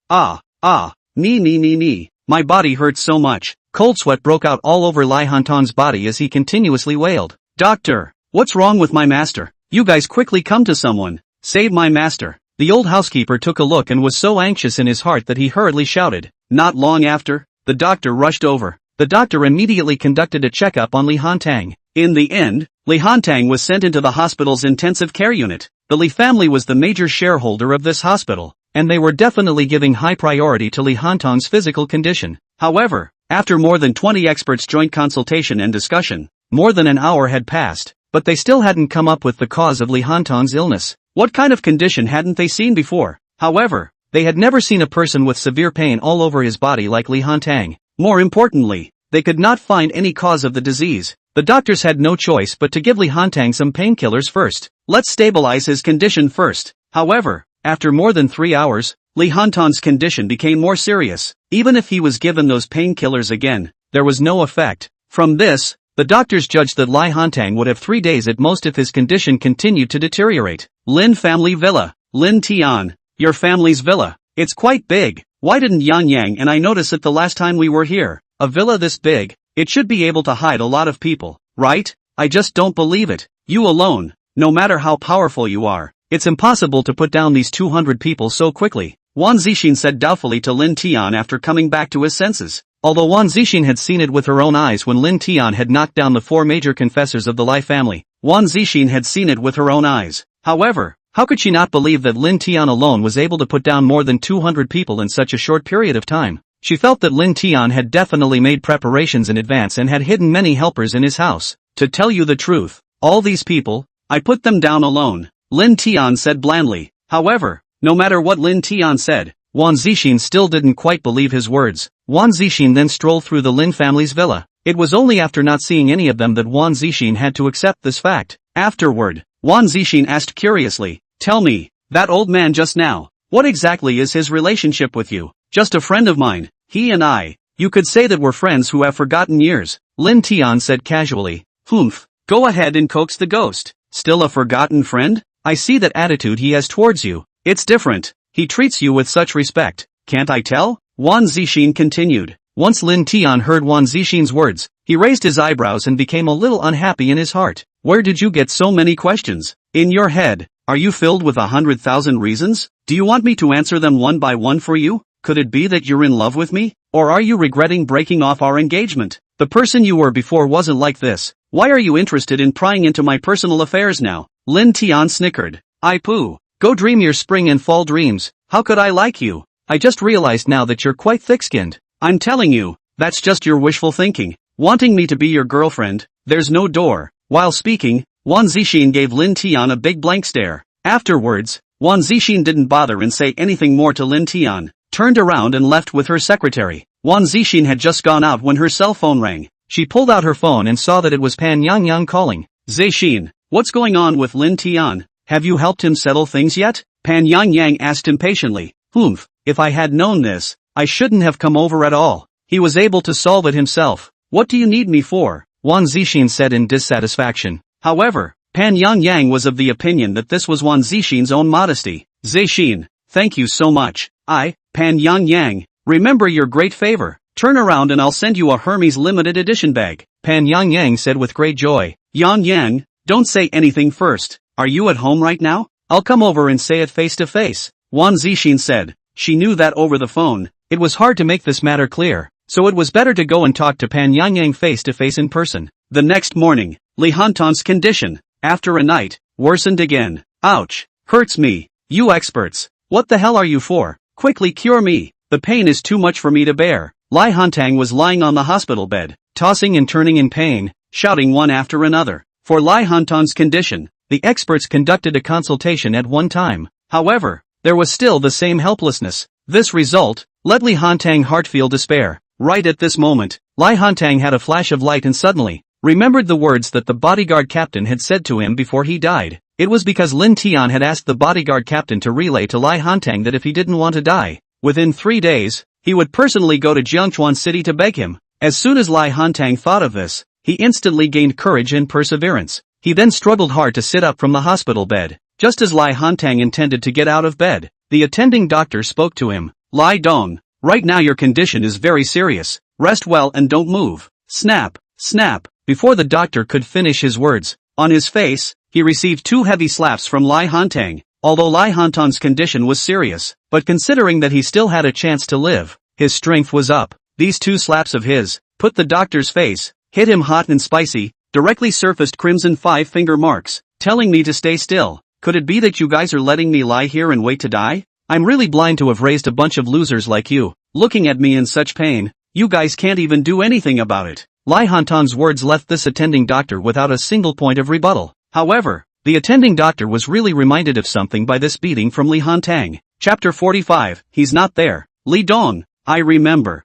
Nee. My body hurts so much. Cold sweat broke out all over Li Hantang's body as he continuously wailed. Doctor, what's wrong with my master? You guys quickly come to someone. Save my master. The old housekeeper took a look and was so anxious in his heart that he hurriedly shouted. Not long after, the doctor rushed over. The doctor immediately conducted a checkup on Li Hantang. In the end, Li Hantang was sent into the hospital's intensive care unit. The Li family was the major shareholder of this hospital, and they were definitely giving high priority to Li Hantang's physical condition. However, after more than 20 experts' joint consultation and discussion, more than an hour had passed, but they still hadn't come up with the cause of Li Hantang's illness. What kind of condition hadn't they seen before? However, they had never seen a person with severe pain all over his body like Li Hantang. More importantly, they could not find any cause of the disease. The doctors had no choice but to give Li Hantang some painkillers first. Let's stabilize his condition first. However, after more than 3 hours, Li Hantang's condition became more serious. Even if he was given those painkillers again, there was no effect. From this, the doctors judged that Li Hantang would have 3 days at most if his condition continued to deteriorate. Lin family villa. Lin Tian, your family's villa. It's quite big. Why didn't Yang Yang and I notice it the last time we were here? A villa this big, it should be able to hide a lot of people, right? I just don't believe it. You alone, no matter how powerful you are, it's impossible to put down these 200 people so quickly. Wan Zixin said doubtfully to Lin Tian after coming back to his senses. Although Wan Zixin had seen it with her own eyes when Lin Tian had knocked down the 4 major confessors of the Lai family, Wan Zixin had seen it with her own eyes. However, how could she not believe that Lin Tian alone was able to put down more than 200 people in such a short period of time? She felt that Lin Tian had definitely made preparations in advance and had hidden many helpers in his house. To tell you the truth, all these people, I put them down alone, Lin Tian said blandly. However, no matter what Lin Tian said, Wan Zixin still didn't quite believe his words. Wan Zixin then strolled through the Lin family's villa. It was only after not seeing any of them that Wan Zixin had to accept this fact. Afterward, Wan Zixin asked curiously, "Tell me, that old man just now, what exactly is his relationship with you?" "Just a friend of mine. He and I, you could say that we're friends who have forgotten years," Lin Tian said casually. "Humph, go ahead and coax the ghost. Still a forgotten friend? I see that attitude he has towards you. It's different. He treats you with such respect. Can't I tell?" Wan Zixin continued. Once Lin Tian heard Wan Zixin's words, he raised his eyebrows and became a little unhappy in his heart. "Where did you get so many questions? In your head, are you filled with 100,000 reasons? Do you want me to answer them one by one for you? Could it be that you're in love with me? Or are you regretting breaking off our engagement? The person you were before wasn't like this. Why are you interested in prying into my personal affairs now?" Lin Tian snickered. "I poo. Go dream your spring and fall dreams. How could I like you? I just realized now that you're quite thick-skinned. I'm telling you, that's just your wishful thinking. Wanting me to be your girlfriend, there's no door." While speaking, Wan Zixin gave Lin Tian a big blank stare. Afterwards, Wan Zixin didn't bother and say anything more to Lin Tian, turned around and left with her secretary. Wan Zixin had just gone out when her cell phone rang. She pulled out her phone and saw that it was Pan Yang calling. "Zixin, what's going on with Lin Tian? Have you helped him settle things yet?" Pan Yang asked impatiently. "Humph, if I had known this, I shouldn't have come over at all. He was able to solve it himself. What do you need me for?" Wan Zixin said in dissatisfaction. However, Pan Yang was of the opinion that this was Wan Zixin's own modesty. "Zixin, thank you so much. Pan Yang, remember your great favor. Turn around and I'll send you a Hermes limited edition bag," Pan Yang said with great joy. "Yang, don't say anything first. Are you at home right now? I'll come over and say it face to face," Wan Zixin said. She knew that over the phone, it was hard to make this matter clear, so it was better to go and talk to Pan Yang face to face in person. The next morning, Li Hantang's condition, after a night, worsened again. "Ouch, hurts me. You experts, what the hell are you for? Quickly cure me. The pain is too much for me to bear." Li Hantang was lying on the hospital bed, tossing and turning in pain, shouting one after another. For Li Hantang's condition, the experts conducted a consultation at one time. However, there was still the same helplessness. This result let Li Hantang heart feel despair. Right at this moment, Li Hantang had a flash of light and suddenly remembered the words that the bodyguard captain had said to him before he died. It was because Lin Tian had asked the bodyguard captain to relay to Li Hantang that if he didn't want to die, within 3 days, he would personally go to Jiangchuan City to beg him. As soon as Li Hantang thought of this, he instantly gained courage and perseverance. He then struggled hard to sit up from the hospital bed. Just as Li Hantang intended to get out of bed, the attending doctor spoke to him. "Li Dong, right now your condition is very serious. Rest well and don't move." Snap, snap. Before the doctor could finish his words, on his face, he received 2 heavy slaps from Li Hantang. Although Li Hantang's condition was serious, but considering that he still had a chance to live, his strength was up. These 2 slaps of his put the doctor's face, hit him hot and spicy, directly surfaced crimson 5-finger marks, telling me to stay still. "Could it be that you guys are letting me lie here and wait to die? I'm really blind to have raised a bunch of losers like you. Looking at me in such pain, you guys can't even do anything about it." Li Hantang's words left this attending doctor without a single point of rebuttal. However, the attending doctor was really reminded of something by this beating from Li Hantang. Chapter 45, He's Not There. "Li Dong, I remember.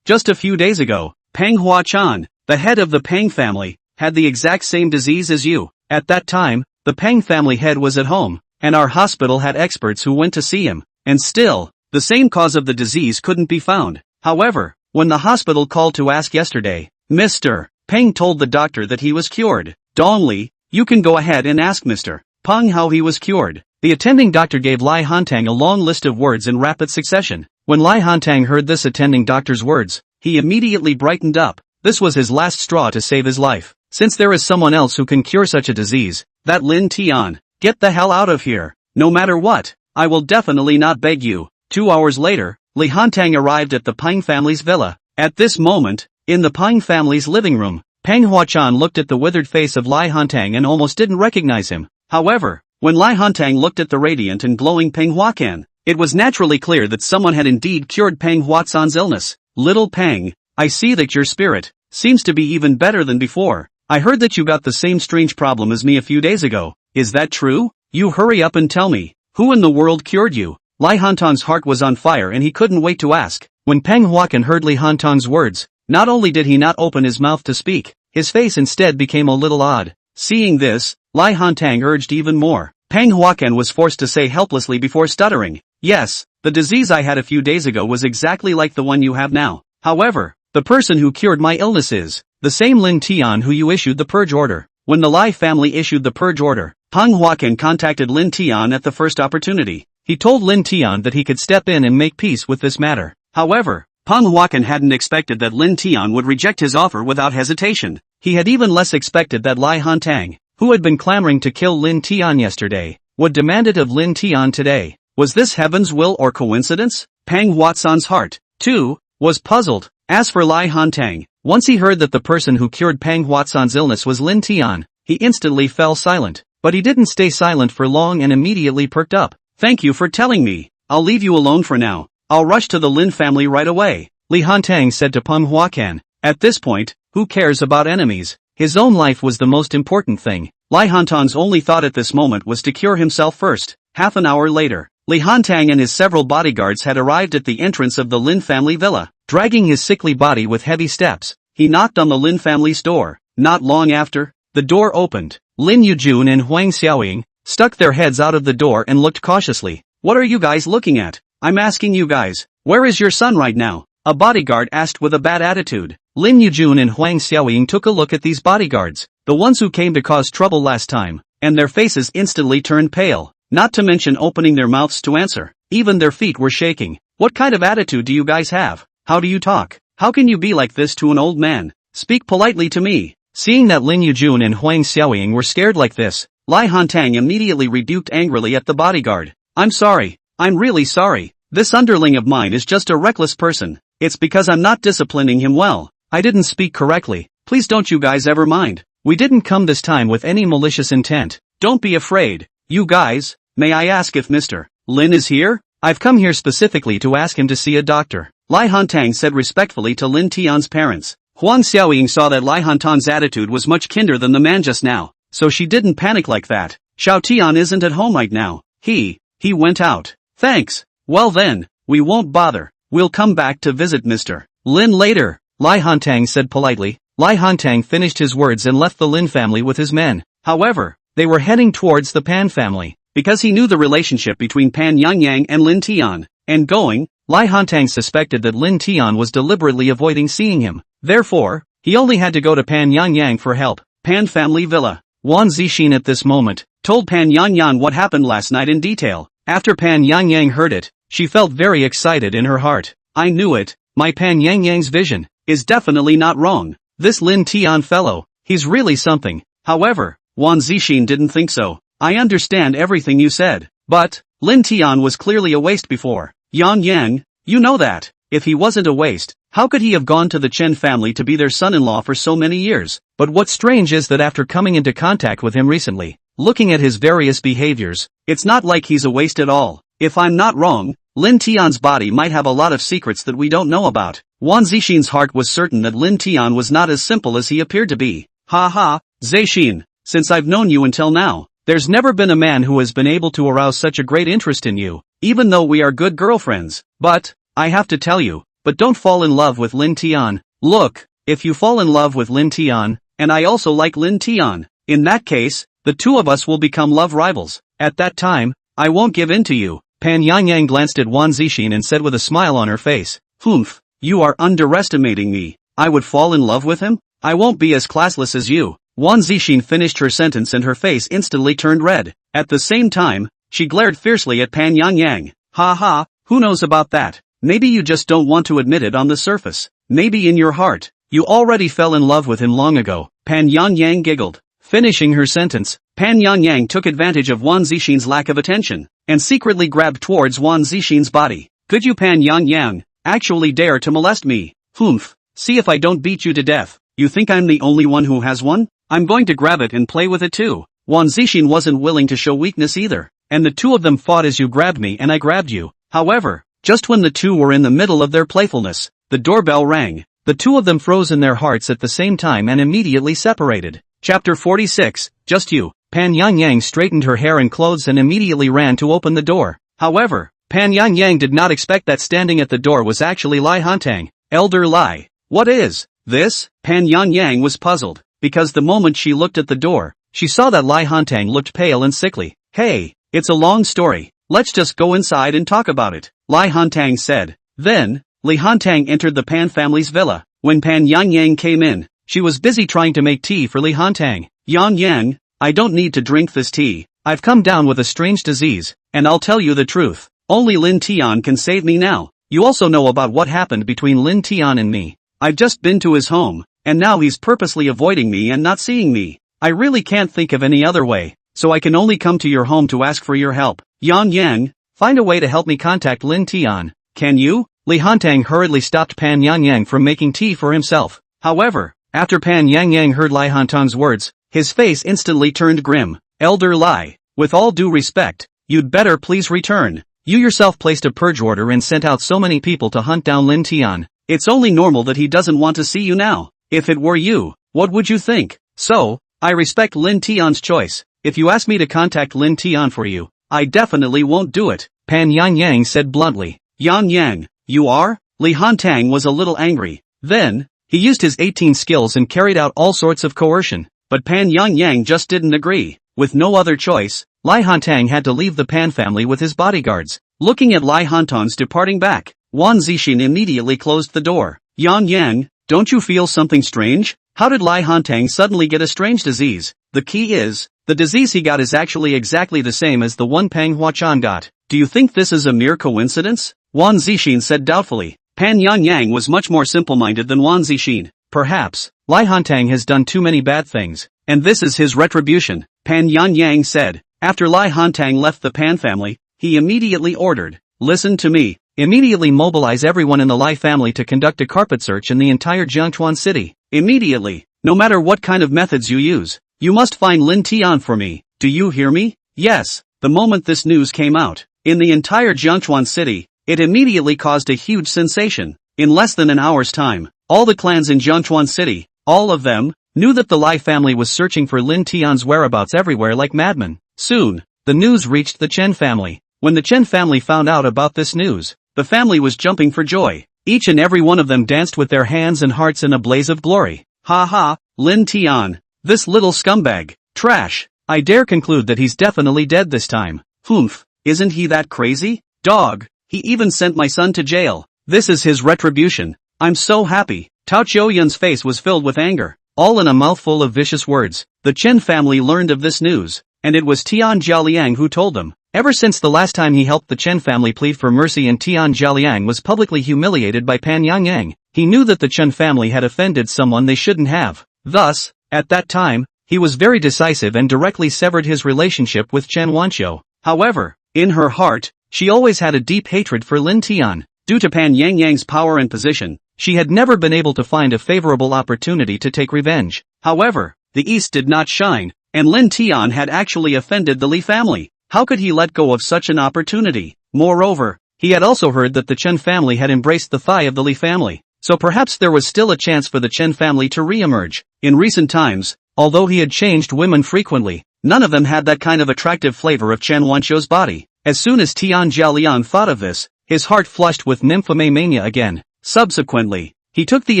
Just a few days ago, Pang Hua-chan, the head of the Pang family, had the exact same disease as you. At that time, the Pang family head was at home, and our hospital had experts who went to see him, and still, the same cause of the disease couldn't be found. However, when the hospital called to ask yesterday, Mr. Pang told the doctor that he was cured. Dongli, you can go ahead and ask Mr. Pang how he was cured. The attending doctor gave Lai Hantang a long list of words in rapid succession. When Lai Hantang heard this attending doctor's words, he immediately brightened up. This was his last straw to save his life. Since there is someone else who can cure such a disease, that Lin Tian, get the hell out of here. No matter what, I will definitely not beg you. 2 hours later, Li Hantang arrived at the Pang family's villa. At this moment, in the Pang family's living room, Pang Hua-chan looked at the withered face of Lai Hantang and almost didn't recognize him. However, when Lai Hantang looked at the radiant and glowing Pang Hua-can, it was naturally clear that someone had indeed cured Pang Hua-chan's illness. Little Pang, I see that your spirit seems to be even better than before. I heard that you got the same strange problem as me a few days ago. Is that true? You hurry up and tell me, who in the world cured you? Lai Hantang's heart was on fire and he couldn't wait to ask. When Pang Hua-can heard Li Hantang's words, not only did he not open his mouth to speak, his face instead became a little odd. Seeing this, Lai Hantang urged even more. Pang Hua-can was forced to say helplessly before stuttering, yes, the disease I had a few days ago was exactly like the one you have now. However, the person who cured my illness is the same Lin Tian who you issued the purge order. When the Lai family issued the purge order, Pang Hua-can contacted Lin Tian at the first opportunity. He told Lin Tian that he could step in and make peace with this matter. However, Pang Hua-can hadn't expected that Lin Tian would reject his offer without hesitation. He had even less expected that Lai Hantang, who had been clamoring to kill Lin Tian yesterday, would demand it of Lin Tian today. Was this heaven's will or coincidence? Pang Hua-chan's heart, too, was puzzled. As for Lai Hantang, once he heard that the person who cured Pang Hua-chan's illness was Lin Tian, he instantly fell silent. But he didn't stay silent for long and immediately perked up. Thank you for telling me. I'll leave you alone for now. I'll rush to the Lin family right away, Li Hantang said to Pang Hua-can. At this point, who cares about enemies? His own life was the most important thing. Lai Hantang's only thought at this moment was to cure himself first. Half an hour later, Li Hantang and his several bodyguards had arrived at the entrance of the Lin family villa. Dragging his sickly body with heavy steps, he knocked on the Lin family's door. Not long after, the door opened. Lin Yujun and Huang Xiaoying stuck their heads out of the door and looked cautiously. What are you guys looking at? I'm asking you guys, where is your son right now? A bodyguard asked with a bad attitude. Lin Yujun and Huang Xiaoying took a look at these bodyguards, the ones who came to cause trouble last time, and their faces instantly turned pale, not to mention opening their mouths to answer. Even their feet were shaking. What kind of attitude do you guys have? How do you talk? How can you be like this to an old man? Speak politely to me. Seeing that Lin Yujun and Huang Xiaoying were scared like this, Lai Hantang immediately rebuked angrily at the bodyguard. I'm sorry. I'm really sorry. This underling of mine is just a reckless person. It's because I'm not disciplining him well. I didn't speak correctly. Please don't you guys ever mind. We didn't come this time with any malicious intent. Don't be afraid. You guys, may I ask if Mr. Lin is here? I've come here specifically to ask him to see a doctor, Lai Hantang said respectfully to Lin Tian's parents. Huang Xiaoying saw that Lai Hantang's attitude was much kinder than the man just now, so she didn't panic like that. Xiao Tian isn't at home right now. He went out. Thanks. Well then, we won't bother. We'll come back to visit Mr. Lin later, Lai Hantang said politely. Lai Hantang finished his words and left the Lin family with his men. However, they were heading towards the Pan family, because he knew the relationship between Pan Yangyang and Lin Tian. And going, Lai Hantang suspected that Lin Tian was deliberately avoiding seeing him. Therefore, he only had to go to Pan Yangyang for help. Pan family villa. Wan Zixin at this moment told Pan Yangyang what happened last night in detail. After Pan Yangyang heard it, she felt very excited in her heart. I knew it. My Pan Yangyang's vision is definitely not wrong. This Lin Tian fellow, he's really something. However, Wan Zixin didn't think so. I understand everything you said, but Lin Tian was clearly a waste before. Yang Yang, you know that. If he wasn't a waste, how could he have gone to the Chen family to be their son-in-law for so many years? But what's strange is that after coming into contact with him recently, looking at his various behaviors, it's not like he's a waste at all. If I'm not wrong, Lin Tian's body might have a lot of secrets that we don't know about. Wan Zixin's heart was certain that Lin Tian was not as simple as he appeared to be. Ha ha, Zixin, since I've known you until now, there's never been a man who has been able to arouse such a great interest in you, even though we are good girlfriends. But I have to tell you, but don't fall in love with Lin Tian. Look, if you fall in love with Lin Tian, and I also like Lin Tian, in that case, the two of us will become love rivals. At that time, I won't give in to you. Pan Yangyang glanced at Wan Zixin and said with a smile on her face, "Humph, you are underestimating me. I would fall in love with him? I won't be as classless as you." Wan Zixin finished her sentence and her face instantly turned red. At the same time, she glared fiercely at Pan Yangyang. "Ha ha, who knows about that? Maybe you just don't want to admit it on the surface. Maybe in your heart, you already fell in love with him long ago." Pan Yangyang giggled. Finishing her sentence, Pan Yangyang took advantage of Wan Zixin's lack of attention, and secretly grabbed towards Wan Zixin's body. "Could you, Pan Yangyang, actually dare to molest me? Humph, see if I don't beat you to death. You think I'm the only one who has one? I'm going to grab it and play with it too." Wan Zixin wasn't willing to show weakness either, and the two of them fought as you grabbed me and I grabbed you. However, just when the two were in the middle of their playfulness, the doorbell rang. The two of them froze in their hearts at the same time and immediately separated. Chapter 46, Just You. Pan Yangyang straightened her hair and clothes and immediately ran to open the door. However, Pan Yangyang did not expect that standing at the door was actually Lai Hantang. "Elder Lai, what is this?" Pan Yangyang was puzzled, because the moment she looked at the door, she saw that Lai Hantang looked pale and sickly. "Hey, it's a long story. Let's just go inside and talk about it," Lai Hantang said. Then, Li Hantang entered the Pan family's villa. When Pan Yangyang came in, she was busy trying to make tea for Li Hantang. "Yangyang, I don't need to drink this tea. I've come down with a strange disease, and I'll tell you the truth. Only Lin Tian can save me now. You also know about what happened between Lin Tian and me. I've just been to his home, and now he's purposely avoiding me and not seeing me. I really can't think of any other way, so I can only come to your home to ask for your help. Yangyang, find a way to help me contact Lin Tian. Can you?" Li Hantang hurriedly stopped Pan Yangyang from making tea for himself. However, after Pan Yangyang heard Lai Hantang's words, his face instantly turned grim. "Elder Lai, with all due respect, you'd better please return. You yourself placed a purge order and sent out so many people to hunt down Lin Tian. It's only normal that he doesn't want to see you now. If it were you, what would you think? So, I respect Lin Tian's choice. If you ask me to contact Lin Tian for you, I definitely won't do it," Pan Yangyang said bluntly. "Yangyang, you are?" Li Hantang was a little angry. Then, he used his 18 skills and carried out all sorts of coercion. But Pan Yangyang just didn't agree. With no other choice, Lai Hantang had to leave the Pan family with his bodyguards. Looking at Lai Hantang's departing back, Wan Zixin immediately closed the door. "Yangyang, don't you feel something strange? How did Lai Hantang suddenly get a strange disease? The key is, the disease he got is actually exactly the same as the one Pang Huachan got. Do you think this is a mere coincidence?" Wan Zixin said doubtfully. Pan Yangyang was much more simple-minded than Wan Zixin. "Perhaps, Lai Hantang has done too many bad things, and this is his retribution," Pan Yangyang said. After Lai Hantang left the Pan family, he immediately ordered, "Listen to me. Immediately mobilize everyone in the Lai family to conduct a carpet search in the entire Jiangchuan city. Immediately, no matter what kind of methods you use. You must find Lin Tian for me. Do you hear me?" Yes. The moment this news came out, in the entire Jiangchuan city, it immediately caused a huge sensation. In less than an hour's time, all the clans in Jiangchuan city, all of them, knew that the Lai family was searching for Lin Tian's whereabouts everywhere like madmen. Soon, the news reached the Chen family. When the Chen family found out about this news, the family was jumping for joy. Each and every one of them danced with their hands and hearts in a blaze of glory. "Ha ha, Lin Tian, this little scumbag, trash. I dare conclude that he's definitely dead this time. Humph, isn't he that crazy? Dog, he even sent my son to jail. This is his retribution. I'm so happy." Tao Qiuyan's face was filled with anger, all in a mouthful of vicious words. The Chen family learned of this news, and it was Tian Jialiang who told them. Ever since the last time he helped the Chen family plead for mercy and Tian Jialiang was publicly humiliated by Pan Yangyang, he knew that the Chen family had offended someone they shouldn't have. Thus, at that time, he was very decisive and directly severed his relationship with Chen Wanqiu. However, in her heart, she always had a deep hatred for Lin Tian. Due to Pan Yangyang's power and position, she had never been able to find a favorable opportunity to take revenge. However, the East did not shine, and Lin Tian had actually offended the Li family. How could he let go of such an opportunity? Moreover, he had also heard that the Chen family had embraced the thigh of the Li family, so perhaps there was still a chance for the Chen family to re-emerge. In recent times, although he had changed women frequently, none of them had that kind of attractive flavor of Chen Wanqiu's body. As soon as Tian Jialiang thought of this, his heart flushed with nymphomania again. Subsequently, he took the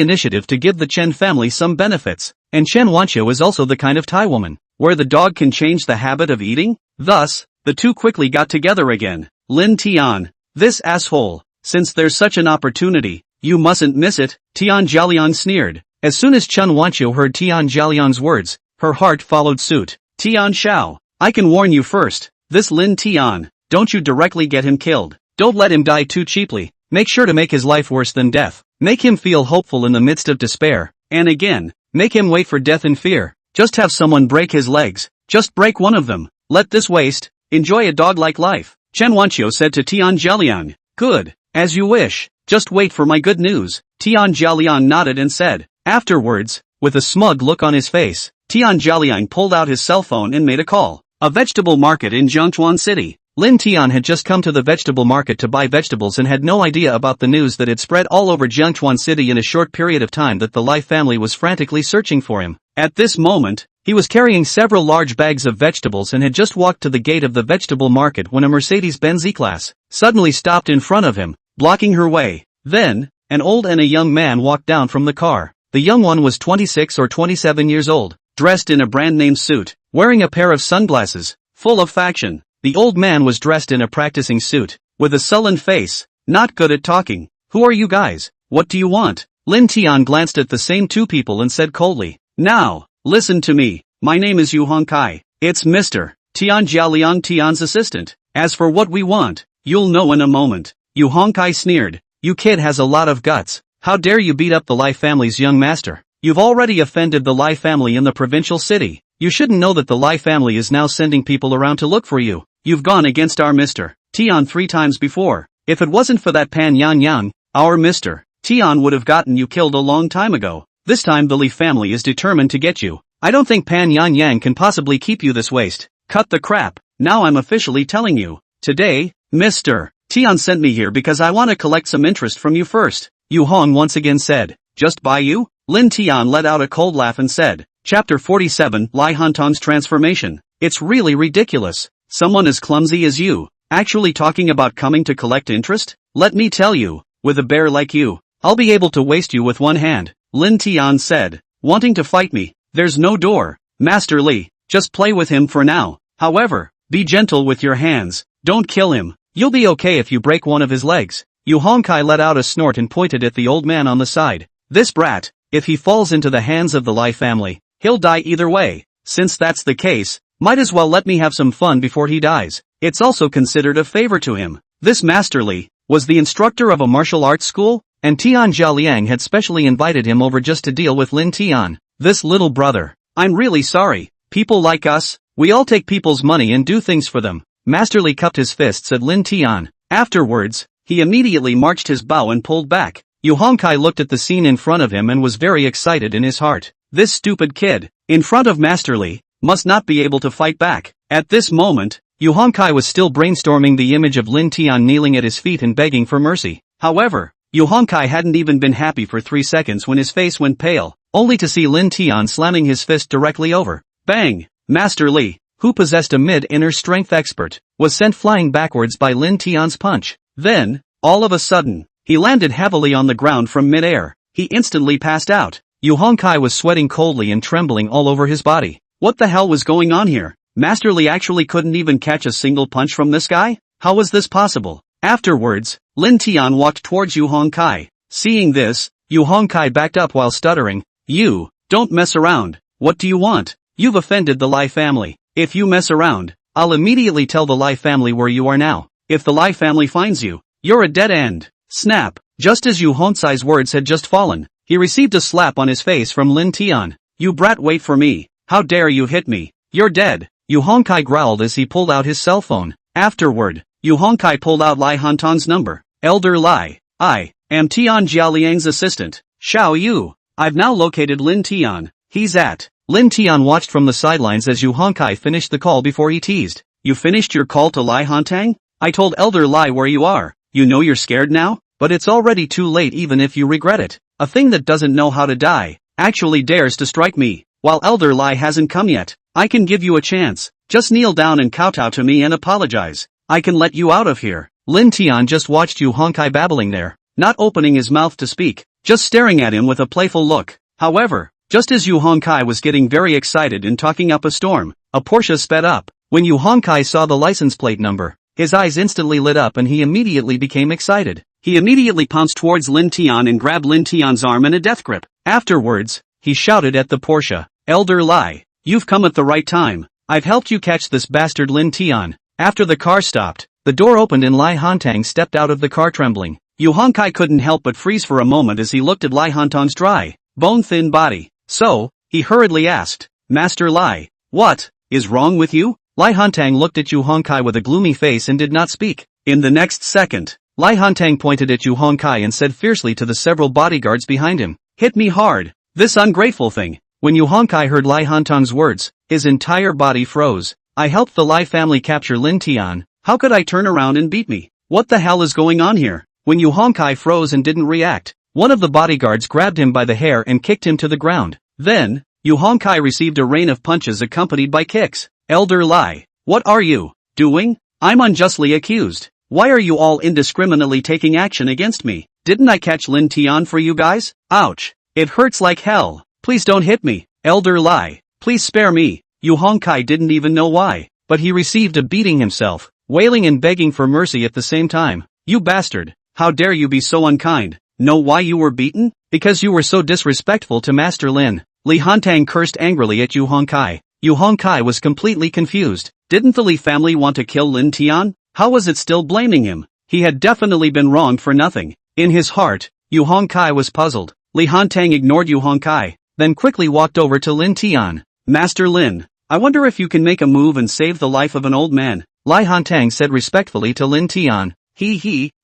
initiative to give the Chen family some benefits, and Chen Wanqiu is also the kind of Thai woman, where the dog can change the habit of eating. Thus, the two quickly got together again. Lin Tian, this asshole, since there's such an opportunity, you mustn't miss it, Tian Jialiang sneered. As soon as Chen Wanqiu heard Tian Jialiang's words, her heart followed suit. Tian Xiao, I can warn you first, this Lin Tian, don't you directly get him killed. Don't let him die too cheaply. Make sure to make his life worse than death. Make him feel hopeful in the midst of despair. And again, make him wait for death in fear. Just have someone break his legs. Just break one of them. Let this waste. Enjoy a dog-like life. Chen Wanqiu said to Tian Jialiang. Good. As you wish. Just wait for my good news. Tian Jialiang nodded and said. Afterwards, with a smug look on his face, Tian Jialiang pulled out his cell phone and made a call. A vegetable market in Zhengchuan City. Lin Tian had just come to the vegetable market to buy vegetables and had no idea about the news that had spread all over Zhengchuan City in a short period of time that the Lai family was frantically searching for him. At this moment, he was carrying several large bags of vegetables and had just walked to the gate of the vegetable market when a Mercedes-Benz E-Class suddenly stopped in front of him, blocking her way. Then, an old and a young man walked down from the car. The young one was 26 or 27 years old, dressed in a brand-name suit, wearing a pair of sunglasses, full of faction. The old man was dressed in a practicing suit, with a sullen face, not good at talking. Who are you guys? What do you want? Lin Tian glanced at the same two people and said coldly. Now, listen to me. My name is Yu Hongkai. It's Mr. Tian Jialiang, Tian's assistant. As for what we want, you'll know in a moment. Yu Hongkai sneered. You kid has a lot of guts. How dare you beat up the Lai family's young master? You've already offended the Lai family in the provincial city. You shouldn't know that the Lai family is now sending people around to look for you. You've gone against our Mr. Tian 3 times before. If it wasn't for that Pan Yan Yang, our Mr. Tian would have gotten you killed a long time ago. This time the Li family is determined to get you. I don't think Pan Yan Yang can possibly keep you this waste. Cut the crap. Now I'm officially telling you. Today, Mr. Tian sent me here because I want to collect some interest from you first. Yu Hong once again said. Just by you? Lin Tian let out a cold laugh and said. Chapter 47 Lai Hantong's Transformation. It's really ridiculous. Someone as clumsy as you, actually talking about coming to collect interest? Let me tell you, with a bear like you, I'll be able to waste you with one hand, Lin Tian said. Wanting to fight me? There's no door. Master Li, just play with him for now. However, be gentle with your hands. Don't kill him. You'll be okay if you break one of his legs. Yu Hongkai let out a snort and pointed at the old man on the side. This brat, if he falls into the hands of the Lai family, he'll die either way. Since that's the case, might as well let me have some fun before he dies. It's also considered a favor to him. This Master Li was the instructor of a martial arts school, and Tian Jialiang had specially invited him over just to deal with Lin Tian, this little brother. I'm really sorry. People like us, we all take people's money and do things for them. Master Li cupped his fists at Lin Tian. Afterwards, he immediately marched his bow and pulled back. Yu Hongkai looked at the scene in front of him and was very excited in his heart. This stupid kid, in front of Master Li, must not be able to fight back. At this moment, Yu Hongkai was still brainstorming the image of Lin Tian kneeling at his feet and begging for mercy. However, Yu Hongkai hadn't even been happy for 3 seconds when his face went pale, only to see Lin Tian slamming his fist directly over. Bang! Master Li, who possessed a mid-inner strength expert, was sent flying backwards by Lin Tian's punch. Then, all of a sudden, he landed heavily on the ground from mid-air. He instantly passed out. Yu Hongkai was sweating coldly and trembling all over his body. What the hell was going on here? Master Li actually couldn't even catch a single punch from this guy? How was this possible? Afterwards, Lin Tian walked towards Yu Hongkai. Seeing this, Yu Hongkai backed up while stuttering. You, don't mess around. What do you want? You've offended the Lai family. If you mess around, I'll immediately tell the Lai family where you are now. If the Lai family finds you, you're a dead end. Snap. Just as Yu Hongkai's words had just fallen, he received a slap on his face from Lin Tian. You brat, wait for me. How dare you hit me? You're dead. Yu Hongkai growled as he pulled out his cell phone. Afterward, Yu Hongkai pulled out Lai Hantong's number. Elder Lai, I am Tian Jialiang's assistant, Xiao Yu. I've now located Lin Tian. He's at. Lin Tian watched from the sidelines as Yu Hongkai finished the call before he teased. You finished your call to Lai Hantang? I told Elder Lai where you are. You know you're scared now? But it's already too late even if you regret it. A thing that doesn't know how to die actually dares to strike me. While Elder Lai hasn't come yet, I can give you a chance. Just kneel down and kowtow to me and apologize. I can let you out of here. Lin Tian just watched Yu Hongkai babbling there. not opening his mouth to speak, just staring at him with a playful look. However, just as Yu Hongkai was getting very excited and talking up a storm, a Porsche sped up. When Yu Hongkai saw the license plate number, his eyes instantly lit up and he immediately became excited. He immediately pounced towards Lin Tian and grabbed Lin Tian's arm in a death grip. Afterwards, he shouted at the Porsche, "Elder Lai, you've come at the right time. I've helped you catch this bastard Lin Tian." After the car stopped, the door opened and Lai Hantang stepped out of the car trembling. Yu Hongkai couldn't help but freeze for a moment as he looked at Lai Hantang's dry, bone-thin body. So, he hurriedly asked, "Master Lai, what is wrong with you?" Lai Hantang looked at Yu Hongkai with a gloomy face and did not speak. In the next second, Lai Hantang pointed at Yu Hongkai and said fiercely to the several bodyguards behind him, "Hit me hard, this ungrateful thing." When Yu Hongkai heard Lai Hantang's words, his entire body froze. "I helped the Lai family capture Lin Tian, how could I turn around and beat me? What the hell is going on here?" When Yu Hongkai froze and didn't react, one of the bodyguards grabbed him by the hair and kicked him to the ground. Then, Yu Hongkai received a rain of punches accompanied by kicks. "Elder Lai, what are you doing? I'm unjustly accused. Why are you all indiscriminately taking action against me? Didn't I catch Lin Tian for you guys? Ouch. It hurts like hell. Please don't hit me. Elder Lai, please spare me." Yu Hongkai didn't even know why, but he received a beating himself, wailing and begging for mercy at the same time. "You bastard, how dare you be so unkind? Know why you were beaten? Because you were so disrespectful to Master Lin." Li Hantang cursed angrily at Yu Hongkai. Yu Hongkai was completely confused. Didn't the Li family want to kill Lin Tian? How was it still blaming him? He had definitely been wronged for nothing. In his heart, Yu Hongkai was puzzled. Li Hantang ignored Yu Hongkai, then quickly walked over to Lin Tian. "Master Lin, I wonder if you can make a move and save the life of an old man," Li Hantang said respectfully to Lin Tian.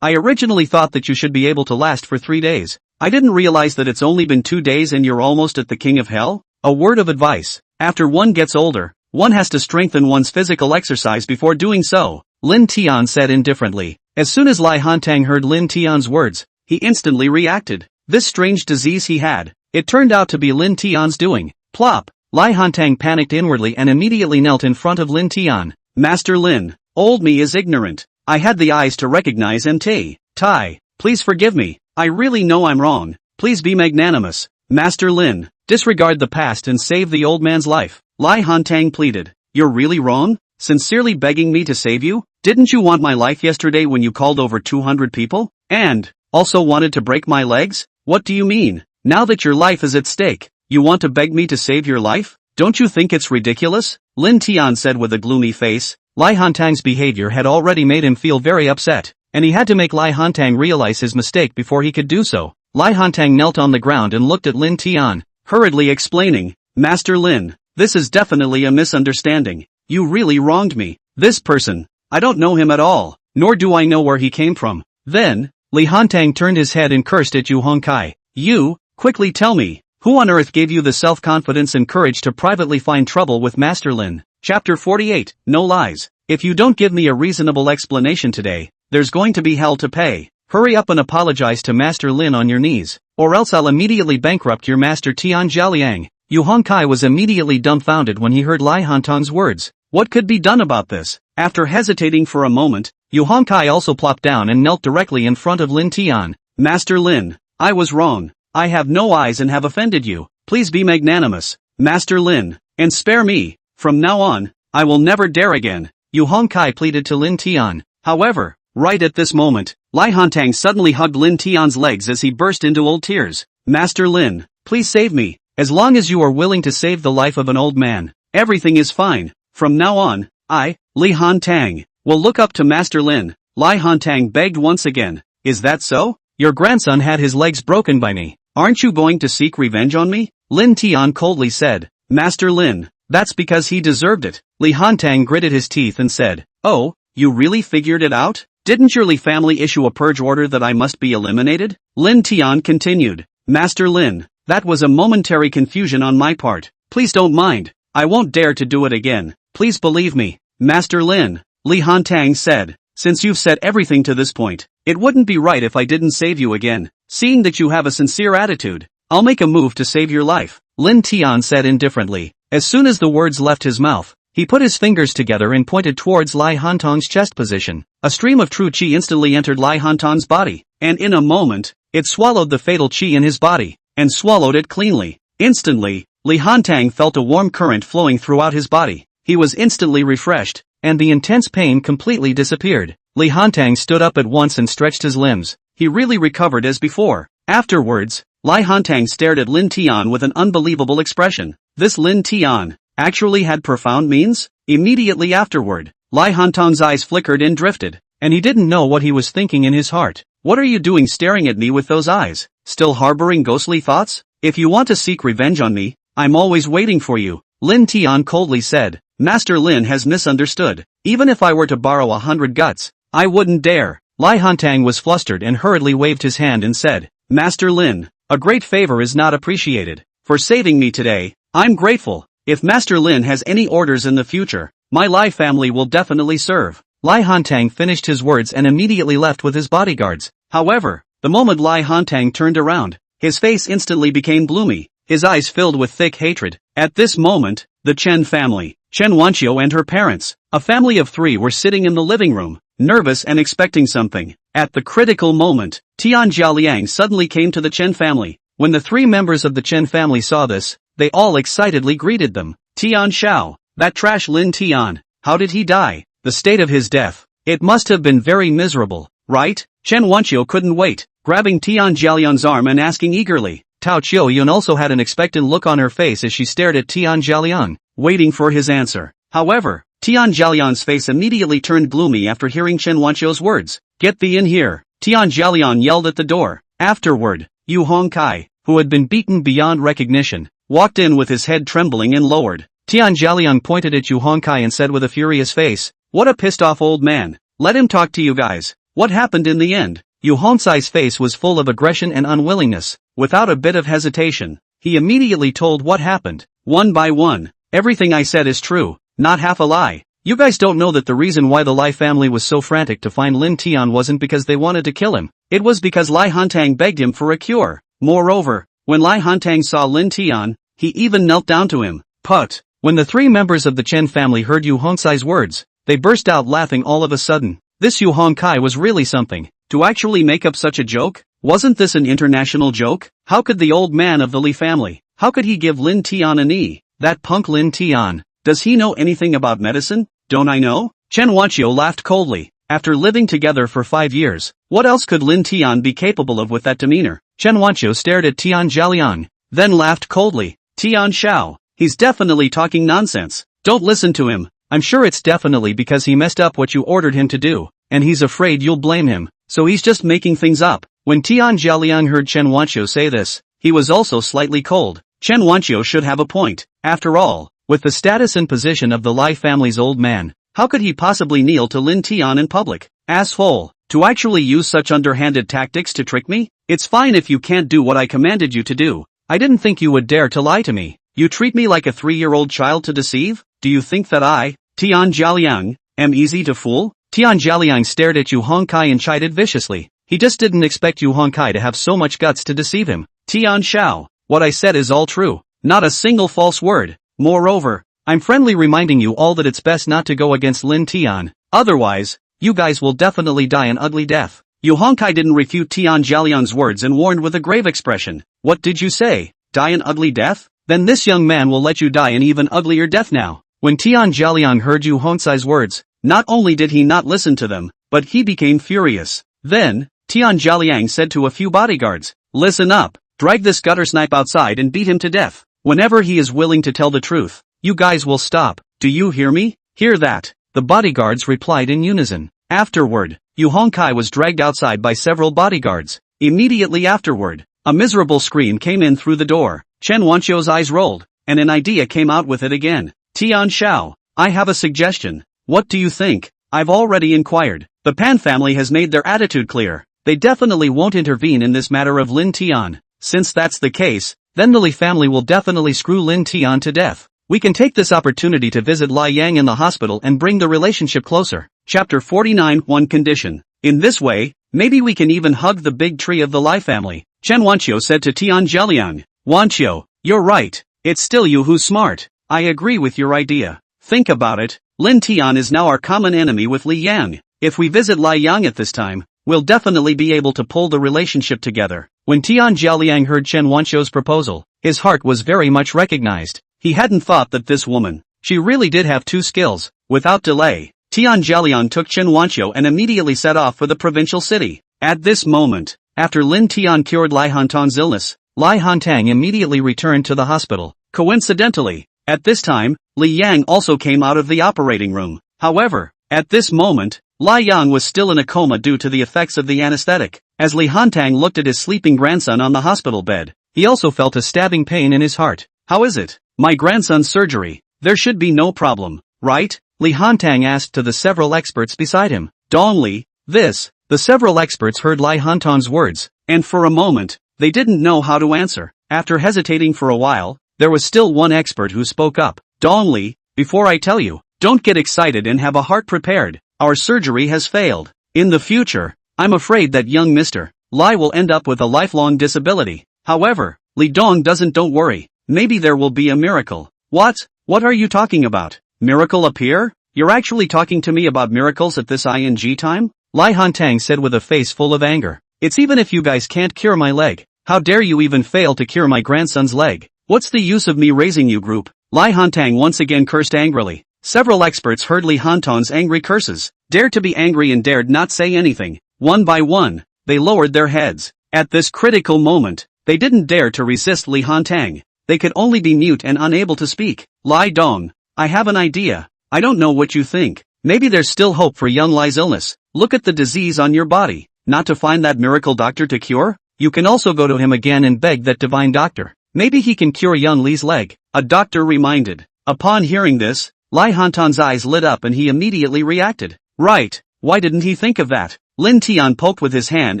I originally thought that you should be able to last for 3 days. I didn't realize that it's only been 2 days and you're almost at the king of hell." A word of advice. After one gets older, one has to strengthen one's physical exercise before doing so, Lin Tian said indifferently. As soon as Lai Hantang heard Lin Tian's words, he instantly reacted. This strange disease he had, it turned out to be Lin Tian's doing. Plop! Lai Hantang panicked inwardly and immediately knelt in front of Lin Tian. "Master Lin, old me is ignorant. I had the eyes to recognize MT. Tai, please forgive me. I really know I'm wrong. Please be magnanimous. Master Lin, disregard the past and save the old man's life." Lai Hantang pleaded. "You're really wrong? Sincerely begging me to save you? Didn't you want my life yesterday when you called over 200 people? And also wanted to break my legs? What do you mean? Now that your life is at stake, you want to beg me to save your life? Don't you think it's ridiculous?" Lin Tian said with a gloomy face. Lai Hantang's behavior had already made him feel very upset, and he had to make Lai Hantang realize his mistake before he could do so. Lai Hantang knelt on the ground and looked at Lin Tian, hurriedly explaining, "Master Lin, this is definitely a misunderstanding. You really wronged me. This person, I don't know him at all, nor do I know where he came from." Then, Li Hantang turned his head and cursed at Yu Hongkai. "You, quickly tell me, who on earth gave you the self-confidence and courage to privately find trouble with Master Lin?" Chapter 48, No Lies. "If you don't give me a reasonable explanation today, there's going to be hell to pay. Hurry up and apologize to Master Lin on your knees, or else I'll immediately bankrupt your master Tian Jialiang." Yu Hongkai was immediately dumbfounded when he heard Lai Hantang's words. What could be done about this? After hesitating for a moment, Yu Hongkai also plopped down and knelt directly in front of Lin Tian. "Master Lin, I was wrong. I have no eyes and have offended you. Please be magnanimous, Master Lin, and spare me. From now on, I will never dare again," Yu Hongkai pleaded to Lin Tian. However, right at this moment, Lai Hantang suddenly hugged Lin Tian's legs as he burst into old tears. "Master Lin, please save me. As long as you are willing to save the life of an old man, everything is fine. From now on, I, Li Hantang, will look up to Master Lin." Lai Hantang begged once again. "Is that so? Your grandson had his legs broken by me. Aren't you going to seek revenge on me?" Lin Tian coldly said. "Master Lin, that's because he deserved it." Li Hantang gritted his teeth and said, "Oh, you really figured it out? Didn't your Li family issue a purge order that I must be eliminated?" Lin Tian continued. "Master Lin, that was a momentary confusion on my part. Please don't mind. I won't dare to do it again. Please believe me, Master Lin," Li Hantang said. "Since you've said everything to this point, it wouldn't be right if I didn't save you again. Seeing that you have a sincere attitude, I'll make a move to save your life," Lin Tian said indifferently. As soon as the words left his mouth, He put his fingers together and pointed towards Lai Hantong's chest position. A stream of true qi instantly entered Lai Hantong's body, and in a moment, it swallowed the fatal qi in his body, and swallowed it cleanly. Instantly, Li Hantang felt a warm current flowing throughout his body. He was instantly refreshed, and the intense pain completely disappeared. Li Hantang stood up at once and stretched his limbs. He really recovered as before. Afterwards, Lai Hantang stared at Lin Tian with an unbelievable expression. This Lin Tian actually had profound means? Immediately afterward, Lai Hantang's eyes flickered and drifted, and he didn't know what he was thinking in his heart. What are you doing staring at me with those eyes? Still harboring ghostly thoughts? If you want to seek revenge on me, I'm always waiting for you, Lin Tian coldly said. Master Lin has misunderstood. Even if I were to borrow 100 guts, I wouldn't dare. Lai Hantang was flustered and hurriedly waved his hand and said, Master Lin, a great favor is not appreciated. For saving me today, I'm grateful. If Master Lin has any orders in the future, my Lai family will definitely serve. Lai Hantang finished his words and immediately left with his bodyguards. However, the moment Lai Hantang turned around, his face instantly became gloomy, his eyes filled with thick hatred. At this moment, the Chen family, Chen Wanqiu and her parents, a family of 3 were sitting in the living room, nervous and expecting something. At the critical moment, Tian Jialiang suddenly came to the Chen family. When the 3 members of the Chen family saw this, they all excitedly greeted them. Tian Xiao, that trash Lin Tian, how did he die? The state of his death. It must have been very miserable, right? Chen Wanqiu couldn't wait, grabbing Tian Jialiang's arm and asking eagerly. Tao Qiuyun also had an expectant look on her face as she stared at Tian Jialiang, waiting for his answer. However, Tian Jialiang's face immediately turned gloomy after hearing Chen Wanqiu's words. Get thee in here, Tian Jialiang yelled at the door. Afterward, Yu Hongkai, who had been beaten beyond recognition, walked in with his head trembling and lowered. Tian Jialiang pointed at Yu Hongkai and said with a furious face, what a pissed off old man. Let him talk to you guys. What happened in the end? Yu Hongkai's face was full of aggression and unwillingness. Without a bit of hesitation, he immediately told what happened. One by one, everything I said is true, not half a lie. You guys don't know that the reason why the Lai family was so frantic to find Lin Tian wasn't because they wanted to kill him. It was because Lai Hantang begged him for a cure. Moreover, when Lai Hantang saw Lin Tian, he even knelt down to him. But, when the 3 members of the Chen family heard Yu Hongkai's words, they burst out laughing all of a sudden. This Yu Hongkai was really something. To actually make up such a joke? Wasn't this an international joke? How could the old man of the Li family, how could he give Lin Tian a knee? That punk Lin Tian. Does he know anything about medicine? Don't I know? Chen Wanqiu laughed coldly. After living together for 5 years, what else could Lin Tian be capable of with that demeanor? Chen Wanqiu stared at Tian Jialiang, then laughed coldly. Tian Xiao, he's definitely talking nonsense. Don't listen to him. I'm sure it's definitely because he messed up what you ordered him to do, and he's afraid you'll blame him, so he's just making things up. When Tian Jialiang heard Chen Wanqiu say this, he was also slightly cold. Chen Wanqiu should have a point. After all, with the status and position of the Lai family's old man, how could he possibly kneel to Lin Tian in public? Asshole, to actually use such underhanded tactics to trick me? It's fine if you can't do what I commanded you to do. I didn't think you would dare to lie to me. You treat me like a 3-year-old child to deceive? Do you think that I, Tian Jialiang, am easy to fool? Tian Jialiang stared at Yu Hongkai and chided viciously. He just didn't expect Yu Hongkai to have so much guts to deceive him. Tian Xiao, what I said is all true. Not a single false word. Moreover, I'm friendly reminding you all that it's best not to go against Lin Tian. Otherwise, you guys will definitely die an ugly death. Yu Hongkai didn't refute Tian Jialiang's words and warned with a grave expression. What did you say? Die an ugly death? Then this young man will let you die an even uglier death now. When Tian Jialiang heard Yu Hongkai's words, not only did he not listen to them, but he became furious. Then, Tian Jialiang said to a few bodyguards, listen up, drag this gutter snipe outside and beat him to death. Whenever he is willing to tell the truth, you guys will stop. Do you hear me? Hear that? The bodyguards replied in unison. Afterward, Yu Hongkai was dragged outside by several bodyguards. Immediately afterward, a miserable scream came in through the door. Chen Wanqiu's eyes rolled, and an idea came out with it again. Tian Xiao, I have a suggestion. What do you think? I've already inquired. The Pan family has made their attitude clear. They definitely won't intervene in this matter of Lin Tian. Since that's the case, then the Li family will definitely screw Lin Tian to death. We can take this opportunity to visit Lai Yang in the hospital and bring the relationship closer. Chapter 49 One condition. In this way, maybe we can even hug the big tree of the Lai family. Chen Wanqiu said to Tian Jialiang. Wanqiu, you're right. It's still you who's smart. I agree with your idea. Think about it, Lin Tian is now our common enemy with Li Yang. If we visit Lai Yang at this time, we'll definitely be able to pull the relationship together. When Tian Jiaoliang heard Chen Wanqiu's proposal, his heart was very much recognized. He hadn't thought that this woman, she really did have two skills. Without delay, Tian Jiaoliang took Chen Wanqiu and immediately set off for the provincial city. At this moment, after Lin Tian cured Lai Hantang's illness, Lai Hantang immediately returned to the hospital. Coincidentally, at this time, Li Yang also came out of the operating room. However, at this moment, Lai Yang was still in a coma due to the effects of the anesthetic. As Li Hantang looked at his sleeping grandson on the hospital bed, he also felt a stabbing pain in his heart. How is it? My grandson's surgery. There should be no problem, right? Li Hantang asked to the several experts beside him. Dongli, this. The several experts heard Lai Hantang's words, and for a moment, they didn't know how to answer. After hesitating for a while, there was still one expert who spoke up. Dongli, before I tell you, don't get excited and have a heart prepared. Our surgery has failed. In the future, I'm afraid that young Mr. Lai will end up with a lifelong disability. However, Li Dong don't worry. Maybe there will be a miracle. What? What are you talking about? Miracle appear? You're actually talking to me about miracles at this ing time? Lai Hantang said with a face full of anger. It's even if you guys can't cure my leg. How dare you even fail to cure my grandson's leg? What's the use of me raising you group? Lai Hantang once again cursed angrily. Several experts heard Li Hantang's angry curses, dared to be angry and dared not say anything. One by one, they lowered their heads. At this critical moment, they didn't dare to resist Li Hantang. They could only be mute and unable to speak. Lai Dong, I have an idea. I don't know what you think. Maybe there's still hope for young Lai's illness. Look at the disease on your body. Not to find that miracle doctor to cure? You can also go to him again and beg that divine doctor. Maybe he can cure young Li's leg. A doctor reminded. Upon hearing this, Lai Hantang's eyes lit up and he immediately reacted. Right, why didn't he think of that? Lin Tian poked with his hand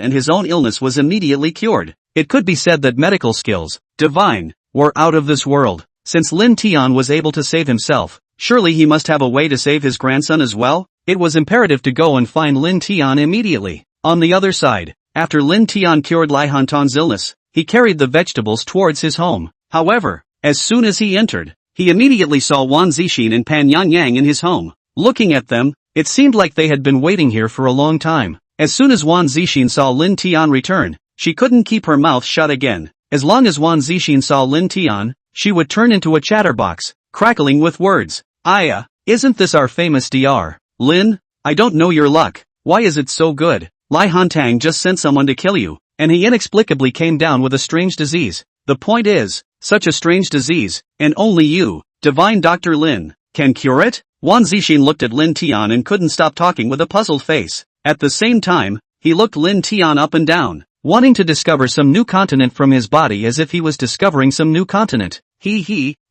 and his own illness was immediately cured. It could be said that medical skills, divine, were out of this world. Since Lin Tian was able to save himself, surely he must have a way to save his grandson as well? It was imperative to go and find Lin Tian immediately. On the other side, after Lin Tian cured Lai Hantang's illness, he carried the vegetables towards his home. However, as soon as he entered, he immediately saw Wan Zixin and Pan Yangyang in his home. Looking at them, it seemed like they had been waiting here for a long time. As soon as Wan Zixin saw Lin Tian return, she couldn't keep her mouth shut again. As long as Wan Zixin saw Lin Tian, she would turn into a chatterbox, crackling with words. Aya, isn't this our famous Dr. Lin? I don't know your luck. Why is it so good? Lai Hantang just sent someone to kill you, and he inexplicably came down with a strange disease. The point is, such a strange disease, and only you, divine Dr. Lin, can cure it? Wan Zixin looked at Lin Tian and couldn't stop talking with a puzzled face. At the same time, he looked Lin Tian up and down, wanting to discover some new continent from his body as if he was discovering some new continent.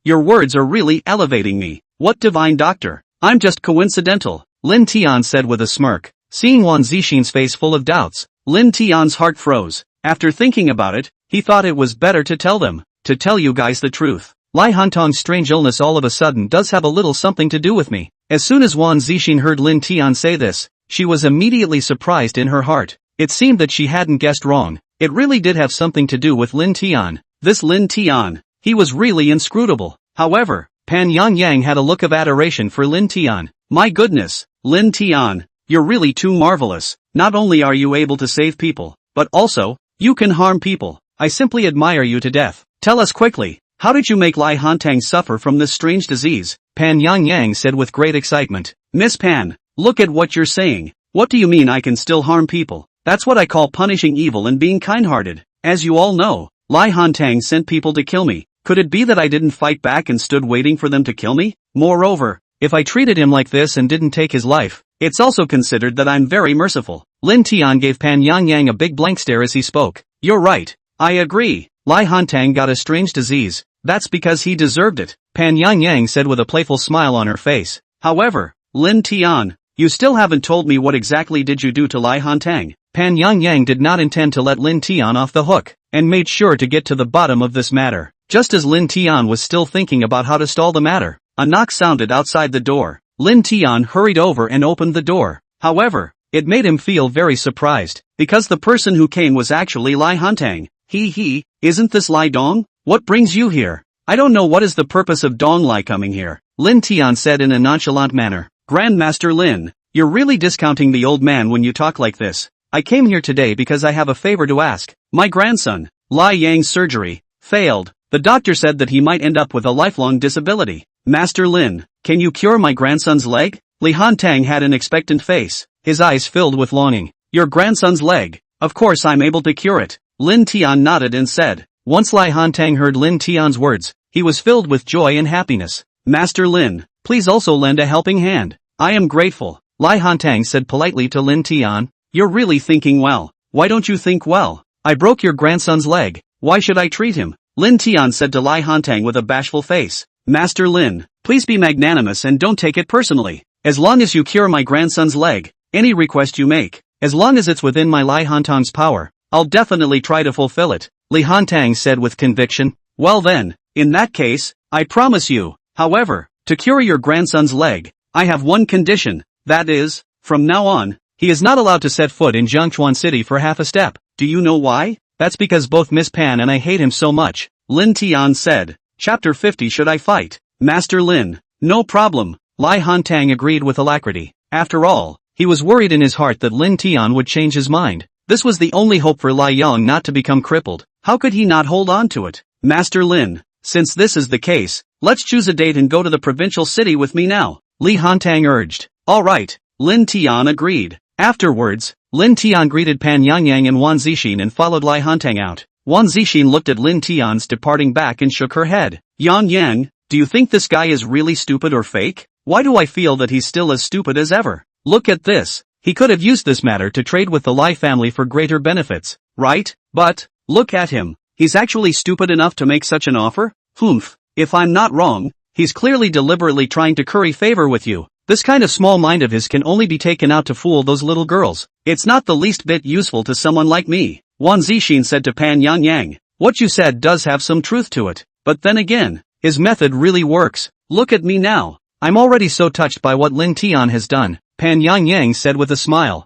Your words are really elevating me. What divine doctor? I'm just coincidental, Lin Tian said with a smirk. Seeing Wan Zixin's face full of doubts, Lin Tian's heart froze. After thinking about it, he thought it was better to tell them, to tell you guys the truth. Lai Hantang's strange illness all of a sudden does have a little something to do with me. As soon as Wan Zixin heard Lin Tian say this, she was immediately surprised in her heart. It seemed that she hadn't guessed wrong. It really did have something to do with Lin Tian. This Lin Tian, he was really inscrutable. However, Pan Yangyang had a look of adoration for Lin Tian. My goodness, Lin Tian, you're really too marvelous. Not only are you able to save people, but also, you can harm people. I simply admire you to death. Tell us quickly, how did you make Lai Hantang suffer from this strange disease? Pan Yangyang said with great excitement. Miss Pan, look at what you're saying. What do you mean I can still harm people? That's what I call punishing evil and being kind-hearted. As you all know, Lai Hantang sent people to kill me. Could it be that I didn't fight back and stood waiting for them to kill me? Moreover, if I treated him like this and didn't take his life, it's also considered that I'm very merciful. Lin Tian gave Pan Yangyang a big blank stare as he spoke. You're right. I agree. Lai Hantang got a strange disease. That's because he deserved it, Pan Yangyang said with a playful smile on her face. However, Lin Tian, you still haven't told me what exactly did you do to Lai Hantang. Pan Yangyang did not intend to let Lin Tian off the hook, and made sure to get to the bottom of this matter. Just as Lin Tian was still thinking about how to stall the matter, a knock sounded outside the door. Lin Tian hurried over and opened the door. However, it made him feel very surprised, because the person who came was actually Lai Hantang. Isn't this Lai Dong? What brings you here? I don't know what is the purpose of Dong Lai coming here, Lin Tian said in a nonchalant manner. Grandmaster Lin, you're really discounting the old man when you talk like this. I came here today because I have a favor to ask. My grandson, Lai Yang's surgery failed. The doctor said that he might end up with a lifelong disability. Master Lin, can you cure my grandson's leg? Li Hantang had an expectant face, his eyes filled with longing. Your grandson's leg? Of course I'm able to cure it. Lin Tian nodded and said. Once Li Hantang heard Lin Tian's words, he was filled with joy and happiness. Master Lin, please also lend a helping hand. I am grateful, Li Hantang said politely to Lin Tian. You're really thinking well. Why don't you think well? I broke your grandson's leg. Why should I treat him? Lin Tian said to Li Hantang with a bashful face. Master Lin, please be magnanimous and don't take it personally. As long as you cure my grandson's leg, any request you make, as long as it's within my Li Hantang's power, I'll definitely try to fulfill it, Li Hantang said with conviction. Well then, in that case, I promise you. However, to cure your grandson's leg, I have one condition, that is, from now on, he is not allowed to set foot in Zhengchuan City for half a step. Do you know why? That's because both Miss Pan and I hate him so much, Lin Tian said. Chapter 50. Should I fight? Master Lin, no problem, Li Hantang agreed with alacrity. After all, he was worried in his heart that Lin Tian would change his mind. This was the only hope for Lai Yang not to become crippled. How could he not hold on to it? Master Lin, since this is the case, let's choose a date and go to the provincial city with me now, Li Hantang urged. Alright, Lin Tian agreed. Afterwards, Lin Tian greeted Pan Yangyang and Wan Zixin and followed Li Hantang out. Wan Zixin looked at Lin Tian's departing back and shook her head. Yang Yang, do you think this guy is really stupid or fake? Why do I feel that he's still as stupid as ever? Look at this. He could have used this matter to trade with the Lai family for greater benefits, right? But, look at him. He's actually stupid enough to make such an offer? Humph. If I'm not wrong, he's clearly deliberately trying to curry favor with you. This kind of small mind of his can only be taken out to fool those little girls. It's not the least bit useful to someone like me, Wan Zixin said to Pan Yangyang. What you said does have some truth to it. But then again, his method really works. Look at me now. I'm already so touched by what Lin Tian has done, Pan Yangyang said with a smile.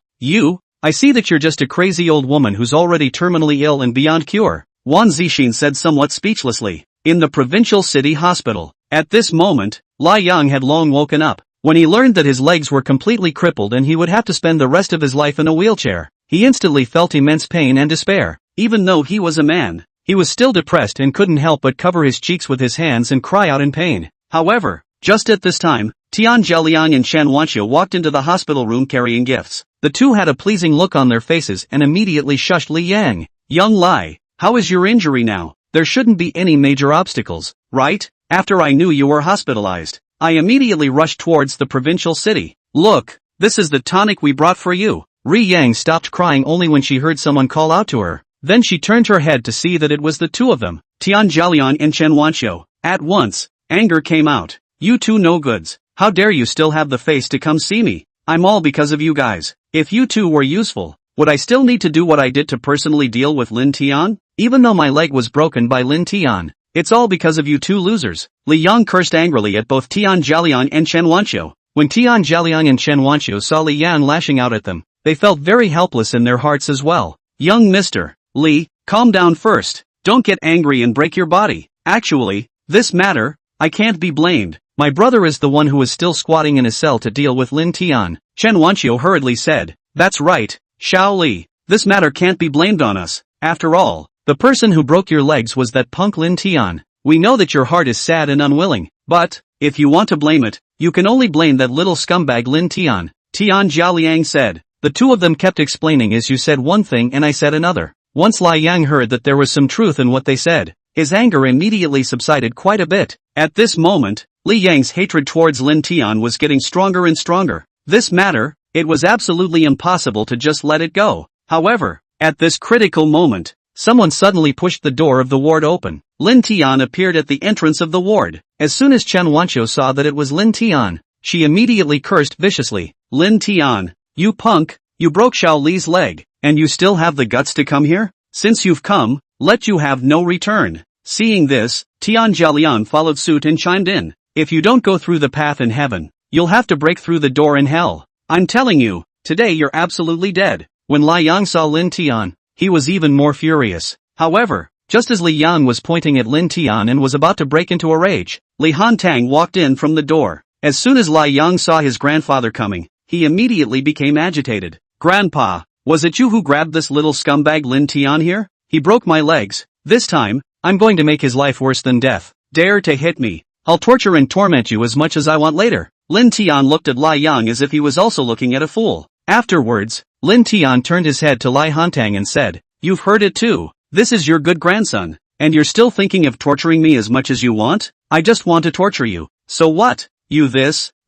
I see that you're just a crazy old woman who's already terminally ill and beyond cure, Wan Zixin said somewhat speechlessly. In the provincial city hospital, at this moment, Lai Yang had long woken up. When he learned that his legs were completely crippled and he would have to spend the rest of his life in a wheelchair, he instantly felt immense pain and despair. Even though he was a man, he was still depressed and couldn't help but cover his cheeks with his hands and cry out in pain. However, just at this time, Tian Zheliang and Shan Wanxiu walked into the hospital room carrying gifts. The two had a pleasing look on their faces and immediately shushed Li Yang. Young Lai, how is your injury now? There shouldn't be any major obstacles, right? After I knew you were hospitalized, I immediately rushed towards the provincial city. Look, this is the tonic we brought for you. Ri Yang stopped crying only when she heard someone call out to her. Then she turned her head to see that it was the two of them, Tian Zheliang and Chen Wanxiu. At once, anger came out. You two no-goods, how dare you still have the face to come see me? I'm all because of you guys. If you two were useful, would I still need to do what I did to personally deal with Lin Tian? Even though my leg was broken by Lin Tian, it's all because of you two losers. Li Yang cursed angrily at both Tian Zheliang and Chen Wanxiu. When Tian Zheliang and Chen Wanxiu saw Li Yan lashing out at them, they felt very helpless in their hearts as well. Young Mr. Li, calm down first. Don't get angry and break your body. Actually, this matter, I can't be blamed. My brother is the one who is still squatting in his cell to deal with Lin Tian. Chen Wanxiu hurriedly said. That's right, Xiao Li. This matter can't be blamed on us. After all, the person who broke your legs was that punk Lin Tian. We know that your heart is sad and unwilling, but, if you want to blame it, you can only blame that little scumbag Lin Tian. Tian Zhaliang said. The two of them kept explaining as you said one thing and I said another. Once Lai Yang heard that there was some truth in what they said, his anger immediately subsided quite a bit. At this moment, Li Yang's hatred towards Lin Tian was getting stronger and stronger. This matter, it was absolutely impossible to just let it go. However, at this critical moment, someone suddenly pushed the door of the ward open. Lin Tian appeared at the entrance of the ward. As soon as Chen Wanxiu saw that it was Lin Tian, she immediately cursed viciously. Lin Tian, you punk, you broke Xiao Li's leg, and you still have the guts to come here? Since you've come, let you have no return. Seeing this, Tian Zhalian followed suit and chimed in. If you don't go through the path in heaven, you'll have to break through the door in hell. I'm telling you, today you're absolutely dead. When Lai Yang saw Lin Tian, he was even more furious. However, Just as Li Yang was pointing at Lin Tian and was about to break into a rage, Li Hantang walked in from the door. As soon as Li Yang saw his grandfather coming, he immediately became agitated. "Grandpa, was it you who grabbed this little scumbag Lin Tian here? He broke my legs. This time, I'm going to make his life worse than death. Dare to hit me. I'll torture and torment you as much as I want later." Lin Tian looked at Li Yang as if he was also looking at a fool. Afterwards, Lin Tian turned his head to Li Hantang and said, "You've heard it too. This is your good grandson, and you're still thinking of torturing me as much as you want? I just want to torture you. So what? You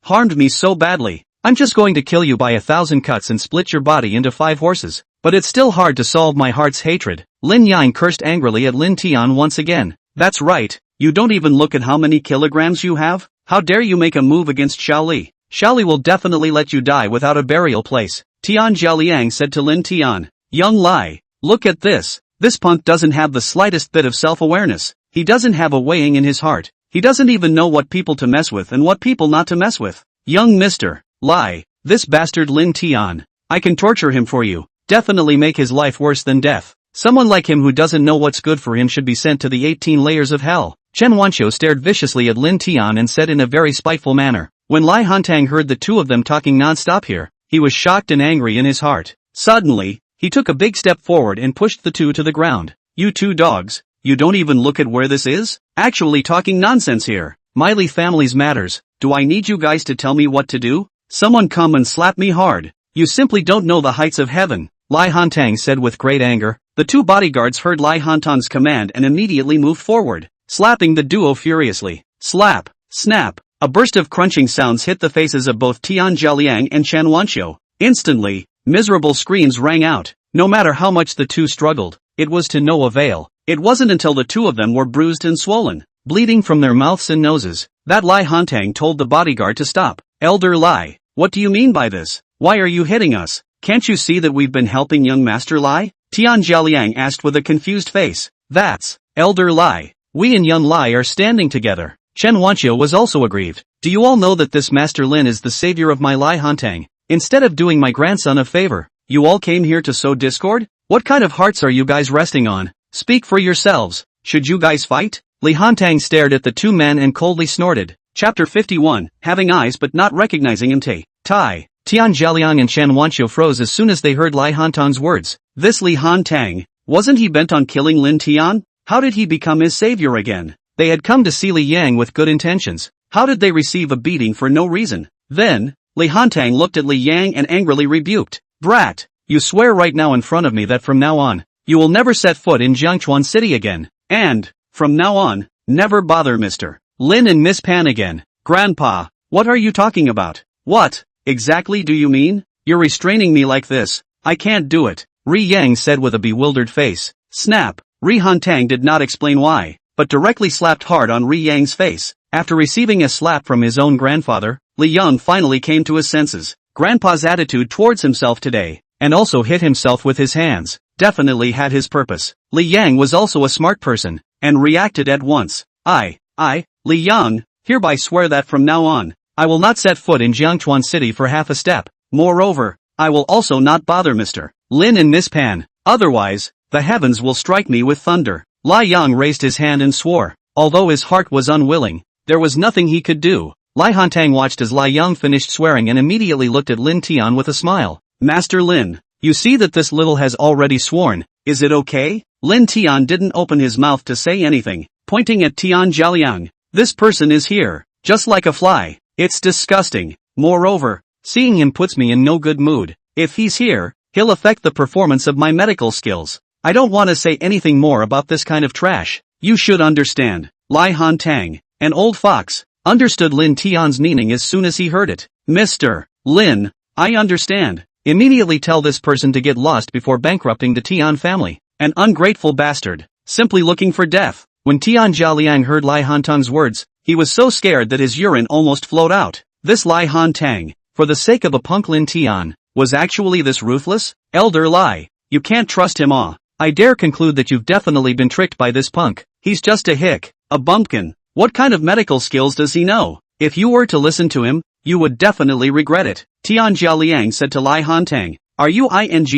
harmed me so badly. I'm just going to kill you by 1,000 cuts and split your body into 5 horses. But it's still hard to solve my heart's hatred." Lin Yang cursed angrily at Lin Tian once again. "That's right, you don't even look at how many kilograms you have? How dare you make a move against Xiaoli? Xiaoli will definitely let you die without a burial place." Tian Jialiang said to Lin Tian. "Young Lai, look at this. This punk doesn't have the slightest bit of self-awareness. He doesn't have a weighing in his heart. He doesn't even know what people to mess with and what people not to mess with. Young Mr. Lai, this bastard Lin Tian. I can torture him for you. Definitely make his life worse than death. Someone like him who doesn't know what's good for him should be sent to the 18 layers of hell." Chen Wanqiu stared viciously at Lin Tian and said in a very spiteful manner. When Li Hantang heard the two of them talking non-stop here, he was shocked and angry in his heart. Suddenly, he took a big step forward and pushed the two to the ground. "You two dogs, you don't even look at where this is? Actually talking nonsense here. My Li family's matters. Do I need you guys to tell me what to do? Someone come and slap me hard. You simply don't know the heights of heaven," Li Hantang said with great anger. The two bodyguards heard Li Hantang's command and immediately moved forward, slapping the duo furiously. Slap, snap, a burst of crunching sounds hit the faces of both Tian Jialiang and Chen Wanqiu. Instantly, miserable screams rang out. No matter how much the two struggled, it was to no avail. It wasn't until the two of them were bruised and swollen, bleeding from their mouths and noses, that Li Hantang told the bodyguard to stop. "Elder Li, what do you mean by this? Why are you hitting us? Can't you see that we've been helping young Master Li?" Tian Jialiang asked with a confused face. "That's, Elder Li, we and young Li are standing together." Chen Wanqiu was also aggrieved. "Do you all know that this Master Lin is the savior of my Li Hantang? Instead of doing my grandson a favor, you all came here to sow discord? What kind of hearts are you guys resting on? Speak for yourselves. Should you guys fight?" Li Hantang stared at the two men and coldly snorted. Chapter 51, Having Eyes but Not Recognizing Him. Tai. Tian Jialiang and Chen Wanqiu froze as soon as they heard Li Hantang's words. This Li Hantang, wasn't he bent on killing Lin Tian? How did he become his savior again? They had come to see Li Yang with good intentions. How did they receive a beating for no reason? Then, Li Hantang looked at Li Yang and angrily rebuked. "Brat, you swear right now in front of me that from now on, you will never set foot in Jiangchuan City again. And, from now on, never bother Mr. Lin and Miss Pan again." "Grandpa, what are you talking about? What exactly do you mean? You're restraining me like this. I can't do it," Ri Yang said with a bewildered face. Snap. Ri Hantang did not explain why, but directly slapped hard on Ri Yang's face. After receiving a slap from his own grandfather, Li Yang finally came to his senses. Grandpa's attitude towards himself today, and also hit himself with his hands, definitely had his purpose. Li Yang was also a smart person, and reacted at once. I, Li Yang, hereby swear that from now on, I will not set foot in Jiangchuan City for half a step. Moreover, I will also not bother Mr. Lin and Miss Pan. Otherwise, the heavens will strike me with thunder." Li Yang raised his hand and swore. Although his heart was unwilling, there was nothing he could do. Li Hantang watched as Li Yang finished swearing and immediately looked at Lin Tian with a smile. "Master Lin, you see that this little has already sworn, is it okay?" Lin Tian didn't open his mouth to say anything, pointing at Tian Jialiang. "This person is here, just like a fly. It's disgusting. Moreover, seeing him puts me in no good mood. If he's here, he'll affect the performance of my medical skills. I don't want to say anything more about this kind of trash. You should understand." Li Hantang, an old fox, understood Lin Tian's meaning as soon as he heard it. "Mr. Lin, I understand. Immediately tell this person to get lost before bankrupting the Tian family. An ungrateful bastard, simply looking for death." When Tian Jialiang heard Li Hantang's words, he was so scared that his urine almost flowed out. This Li Hantang, for the sake of a punk Lin Tian, was actually this ruthless? "Elder Li, you can't trust him. I dare conclude that you've definitely been tricked by this punk. He's just a hick, a bumpkin. What kind of medical skills does he know? If you were to listen to him, you would definitely regret it." Tian Jialiang said to Li Hantang. "Are you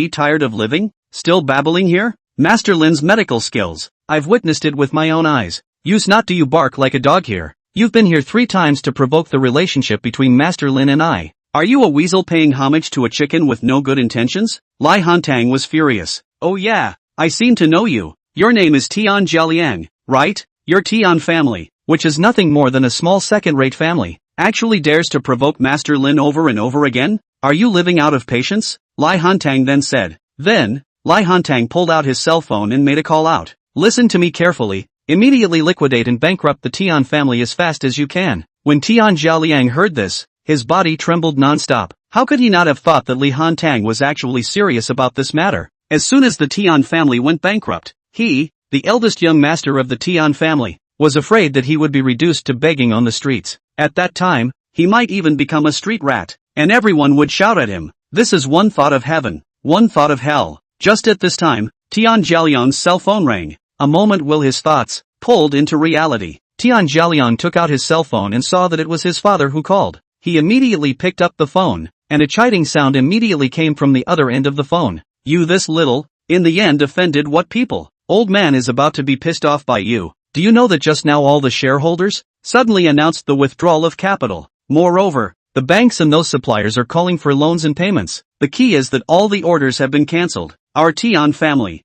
tired of living? Still babbling here? Master Lin's medical skills, I've witnessed it with my own eyes. Use not do you bark like a dog here. You've been here 3 times to provoke the relationship between Master Lin and I. Are you a weasel paying homage to a chicken with no good intentions? Lai Hantang was furious. Oh yeah, I seem to know you. Your name is Tian Jialiang, right? Your Tian family, which is nothing more than a small second-rate family, actually dares to provoke Master Lin over and over again? Are you living out of patience? Lai Hantang then said. Then, Lai Hantang pulled out his cell phone and made a call out. Listen to me carefully. Immediately liquidate and bankrupt the Tian family as fast as you can. When Tian Jialiang heard this, his body trembled non-stop. How could he not have thought that Li Hantang was actually serious about this matter? As soon as the Tian family went bankrupt, he, the eldest young master of the Tian family, was afraid that he would be reduced to begging on the streets. At that time, he might even become a street rat, and everyone would shout at him. This is one thought of heaven, one thought of hell. Just at this time, Tian Jialiang's cell phone rang. A moment will his thoughts pulled into reality. Tian Jialiang took out his cell phone and saw that it was his father who called. He immediately picked up the phone, and a chiding sound immediately came from the other end of the phone. You this little, in the end offended what people? Old man is about to be pissed off by you. Do you know that just now all the shareholders suddenly announced the withdrawal of capital? Moreover, the banks and those suppliers are calling for loans and payments. The key is that all the orders have been cancelled. Our Tian family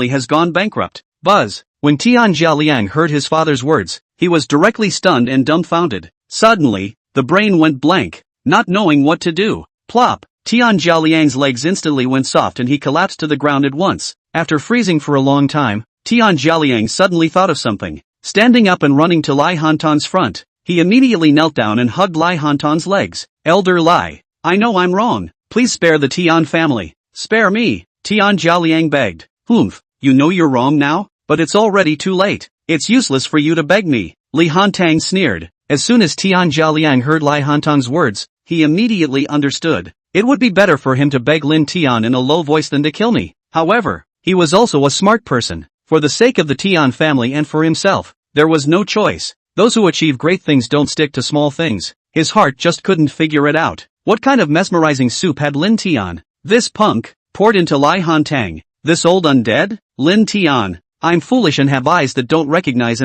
has gone bankrupt. Buzz. When Tian Jialiang heard his father's words, he was directly stunned and dumbfounded. Suddenly, the brain went blank, not knowing what to do. Plop! Tian Jialiang's legs instantly went soft and he collapsed to the ground at once. After freezing for a long time, Tian Jialiang suddenly thought of something. Standing up and running to Lai Hantang's front, he immediately knelt down and hugged Lai Hantang's legs. Elder Lai, I know I'm wrong. Please spare the Tian family. Spare me, Tian Jialiang begged. Humph, you know you're wrong now? But it's already too late. It's useless for you to beg me. Li Hantang sneered. As soon as Tian Jialiang heard Lai Hantang's words, he immediately understood. It would be better for him to beg Lin Tian in a low voice than to kill me. However, he was also a smart person. For the sake of the Tian family and for himself, there was no choice. Those who achieve great things don't stick to small things. His heart just couldn't figure it out. What kind of mesmerizing soup had Lin Tian, this punk, poured into Lai Hantang? This old undead? Lin Tian, I'm foolish and have eyes that don't recognize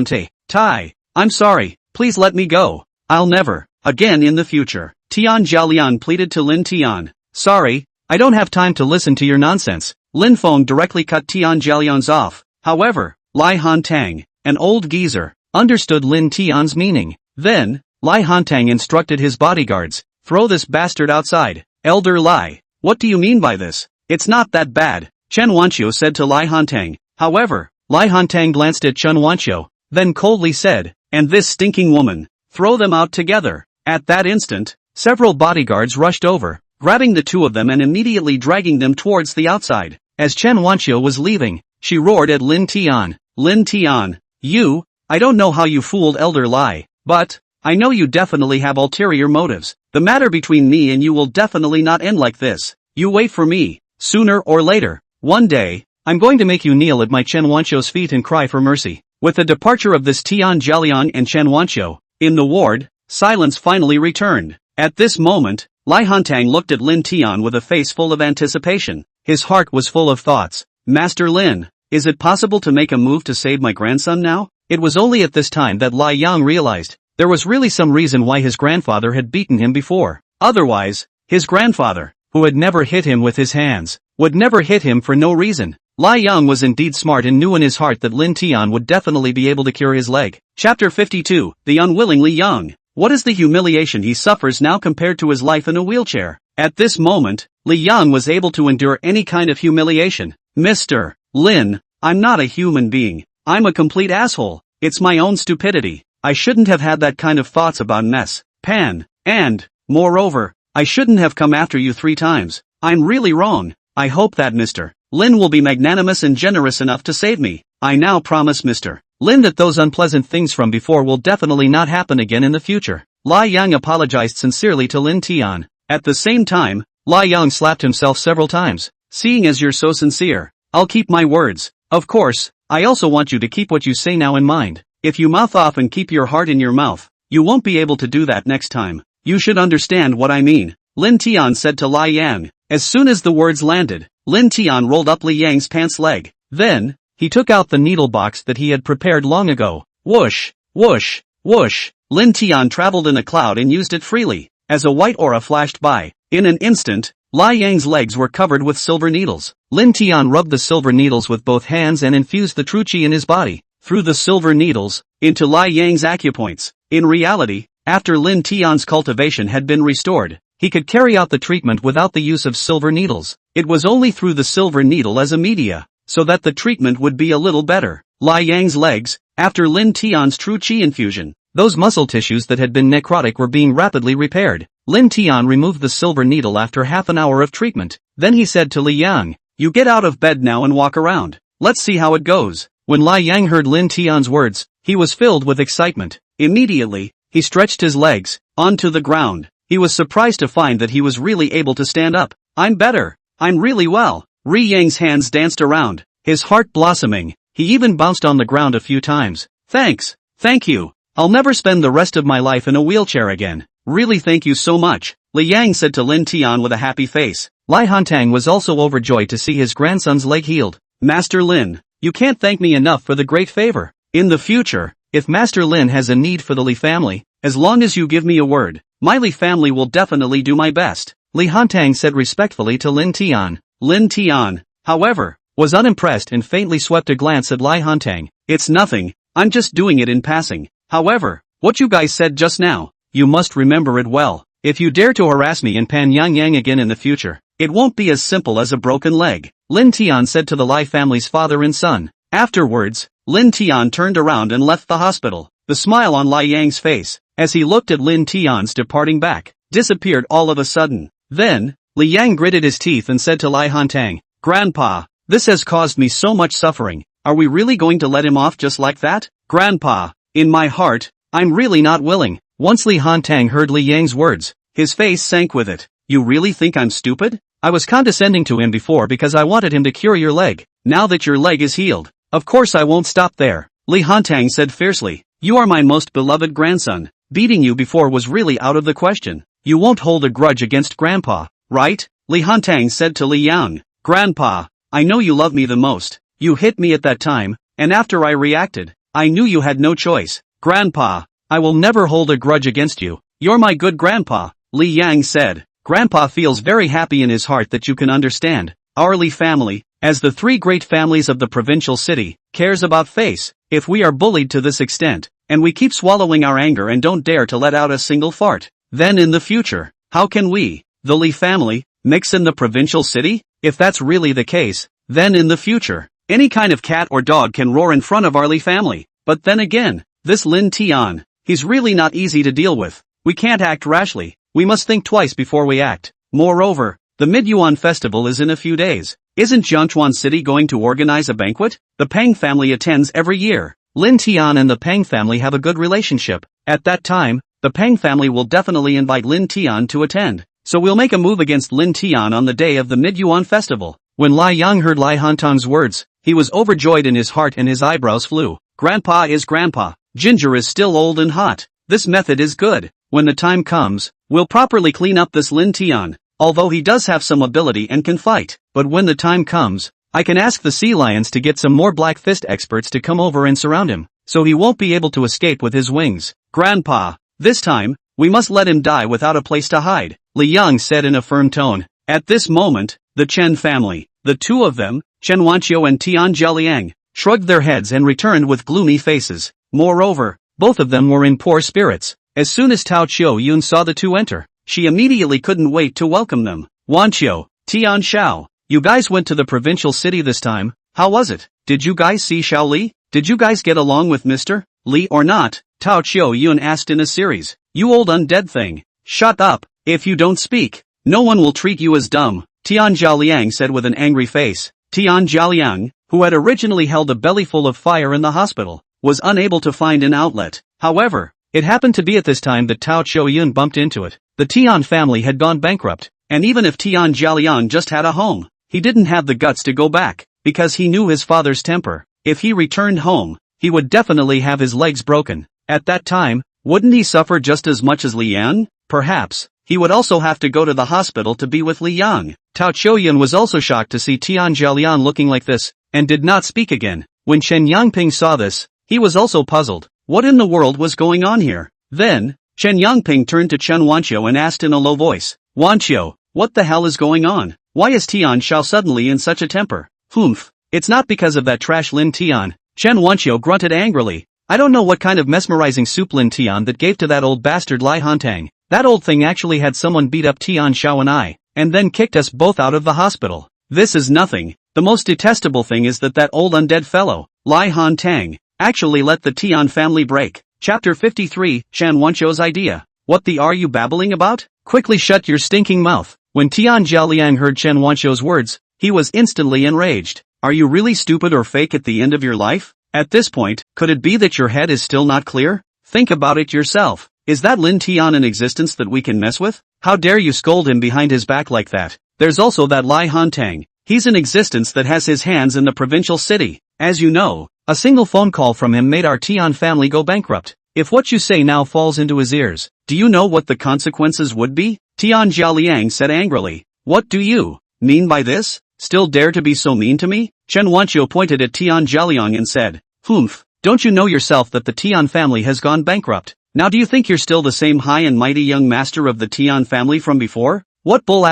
Tai. I'm sorry, please let me go. I'll never, again in the future. Tian Jialiang pleaded to Lin Tian. Sorry, I don't have time to listen to your nonsense. Lin Feng directly cut Tian Jialiang's off. However, Lai Hantang, an old geezer, understood Lin Tian's meaning. Then, Lai Hantang instructed his bodyguards, throw this bastard outside. Elder Lai, what do you mean by this? It's not that bad, Chen Wanqiu said to Lai Hantang. However, Lai Hantang glanced at Chen Wanqiu, then coldly said, and this stinking woman, throw them out together. At that instant, several bodyguards rushed over, grabbing the two of them and immediately dragging them towards the outside. As Chen Wanqiu was leaving, she roared at Lin Tian. Lin Tian, you, I don't know how you fooled Elder Lai, but, I know you definitely have ulterior motives. The matter between me and you will definitely not end like this. You wait for me. Sooner or later, one day, I'm going to make you kneel at my Chen Wanqiu's feet and cry for mercy. With the departure of this Tian Jialiang and Chen Wanqiu, in the ward, silence finally returned. At this moment, Lai Hantang looked at Lin Tian with a face full of anticipation. His heart was full of thoughts. Master Lin, is it possible to make a move to save my grandson now? It was only at this time that Lai Yang realized there was really some reason why his grandfather had beaten him before. Otherwise, his grandfather, who had never hit him with his hands, would never hit him for no reason. Lai Yang was indeed smart and knew in his heart that Lin Tian would definitely be able to cure his leg. Chapter 52, The Unwillingly Young. What is the humiliation he suffers now compared to his life in a wheelchair? At this moment, Li Yang was able to endure any kind of humiliation. Mr. Lin, I'm not a human being. I'm a complete asshole. It's my own stupidity. I shouldn't have had that kind of thoughts about mess. Pan. And, moreover, I shouldn't have come after you 3 times. I'm really wrong. I hope that Mr. Lin will be magnanimous and generous enough to save me. I now promise Mr. Lin that those unpleasant things from before will definitely not happen again in the future. Lai Yang apologized sincerely to Lin Tian. At the same time, Lai Yang slapped himself several times. Seeing as you're so sincere, I'll keep my words. Of course, I also want you to keep what you say now in mind. If you mouth off and keep your heart in your mouth, you won't be able to do that next time. You should understand what I mean. Lin Tian said to Lai Yang. As soon as the words landed, Lin Tian rolled up Li Yang's pants leg. Then, he took out the needle box that he had prepared long ago. Whoosh, whoosh, whoosh. Lin Tian traveled in a cloud and used it freely. As a white aura flashed by, in an instant, Lai Yang's legs were covered with silver needles. Lin Tian rubbed the silver needles with both hands and infused the true qi in his body, through the silver needles, into Lai Yang's acupoints. In reality, after Lin Tian's cultivation had been restored, he could carry out the treatment without the use of silver needles. It was only through the silver needle as a media, so that the treatment would be a little better. Lai Yang's legs, after Lin Tian's true qi infusion, those muscle tissues that had been necrotic were being rapidly repaired. Lin Tian removed the silver needle after half an hour of treatment. Then he said to Li Yang, "You get out of bed now and walk around. Let's see how it goes." When Li Yang heard Lin Tian's words, he was filled with excitement. Immediately, he stretched his legs onto the ground. He was surprised to find that he was really able to stand up. "I'm better. I'm really well." Ri Yang's hands danced around, his heart blossoming. He even bounced on the ground a few times. "Thanks. Thank you. I'll never spend the rest of my life in a wheelchair again. Really thank you so much," Li Yang said to Lin Tian with a happy face. Lai Hantang was also overjoyed to see his grandson's leg healed. "Master Lin, you can't thank me enough for the great favor. In the future, if Master Lin has a need for the Li family, as long as you give me a word, my Li family will definitely do my best," Li Hantang said respectfully to Lin Tian. Lin Tian, however, was unimpressed and faintly swept a glance at Lai Hantang. "It's nothing, I'm just doing it in passing. However, what you guys said just now, you must remember it well. If you dare to harass me in Panyang again in the future, it won't be as simple as a broken leg," Lin Tian said to the Lai family's father and son. Afterwards, Lin Tian turned around and left the hospital. The smile on Lai Yang's face, as he looked at Lin Tian's departing back, disappeared all of a sudden. Then, Li Yang gritted his teeth and said to Lai Hantang, "Grandpa, this has caused me so much suffering. Are we really going to let him off just like that?" "Grandpa, in my heart, I'm really not willing." Once Li Hantang heard Li Yang's words, his face sank with it. "You really think I'm stupid? I was condescending to him before because I wanted him to cure your leg. Now that your leg is healed, of course I won't stop there," Li Hantang said fiercely. "You are my most beloved grandson. Beating you before was really out of the question. You won't hold a grudge against Grandpa, right?" Li Hantang said to Li Yang. "Grandpa, I know you love me the most. You hit me at that time, and after I reacted, I knew you had no choice. Grandpa, I will never hold a grudge against you. You're my good grandpa," Li Yang said. "Grandpa feels very happy in his heart that you can understand. Our Li family, as the three great families of the provincial city, cares about face. If we are bullied to this extent, and we keep swallowing our anger and don't dare to let out a single fart, then in the future, how can we, the Li family, mix in the provincial city? If that's really the case, then in the future, any kind of cat or dog can roar in front of our Li family. But then again, this Lin Tian, he's really not easy to deal with. We can't act rashly. We must think twice before we act. Moreover, the Mid-Yuan festival is in a few days. Isn't Jiangchuan City going to organize a banquet? The Peng family attends every year. Lin Tian and the Peng family have a good relationship. At that time, the Peng family will definitely invite Lin Tian to attend. So we'll make a move against Lin Tian on the day of the Mid-Yuan festival." When Lai Yang heard Lai Hantang's words, he was overjoyed in his heart and his eyebrows flew. "Grandpa is grandpa. Ginger is still old and hot. This method is good. When the time comes, we'll properly clean up this Lin Tian. Although he does have some ability and can fight, but when the time comes, I can ask the sea lions to get some more black fist experts to come over and surround him, so he won't be able to escape with his wings. Grandpa, this time, we must let him die without a place to hide," Li Yang said in a firm tone. At this moment, the Chen family, the two of them, Chen Wanqiu and Tian Jialiang, shrugged their heads and returned with gloomy faces. Moreover, both of them were in poor spirits. As soon as Tao Qiu Yun saw the two enter, she immediately couldn't wait to welcome them. "Wanqiu, Tian Xiao, you guys went to the provincial city this time. How was it? Did you guys see Xiao Li? Did you guys get along with Mr. Li or not?" Tao Qiu Yun asked in a series. "You old undead thing. Shut up. If you don't speak, no one will treat you as dumb," Tian Jialiang said with an angry face. Tian Jialiang, who had originally held a bellyful of fire in the hospital, was unable to find an outlet. However, it happened to be at this time that Tao Qiu Yun bumped into it. The Tian family had gone bankrupt, and even if Tian Jialiang just had a home, he didn't have the guts to go back, because he knew his father's temper. If he returned home, he would definitely have his legs broken. At that time, wouldn't he suffer just as much as Li Yang? Perhaps, he would also have to go to the hospital to be with Li Yang. Tao Qiu Yun was also shocked to see Tian Jialiang looking like this. and did not speak again. When Chen Yangping saw this, he was also puzzled. What in the world was going on here? Then, Chen Yangping turned to Chen Wanqiu and asked in a low voice, Wanqiu, what the hell is going on? Why is Tian Xiao suddenly in such a temper? Humph, it's not because of that trash Lin Tian. Chen Wanqiu grunted angrily. I don't know what kind of mesmerizing soup Lin Tian that gave to that old bastard Lai Hantang. That old thing actually had someone beat up Tian Xiao and then kicked us both out of the hospital. This is nothing. The most detestable thing is that old undead fellow, Lai Hantang, actually let the Tian family break. Chapter 53, Chen Wanqiu's idea. What the are you babbling about? Quickly shut your stinking mouth. When Tian Jialiang heard Chen Wanqiu's words, he was instantly enraged. Are you really stupid or fake at the end of your life? At this point, could it be that your head is still not clear? Think about it yourself. Is that Lin Tian in existence that we can mess with? How dare you scold him behind his back like that? There's also that Lai Hantang. He's in existence that has his hands in the provincial city. As you know, a single phone call from him made our Tian family go bankrupt. If what you say now falls into his ears, do you know what the consequences would be? Tian Jialiang said angrily. What do you mean by this? Still dare to be so mean to me? Chen Wanqiu pointed at Tian Jialiang and said, Humph, don't you know yourself that the Tian family has gone bankrupt? Now do you think you're still the same high and mighty young master of the Tian family from before? What bull *****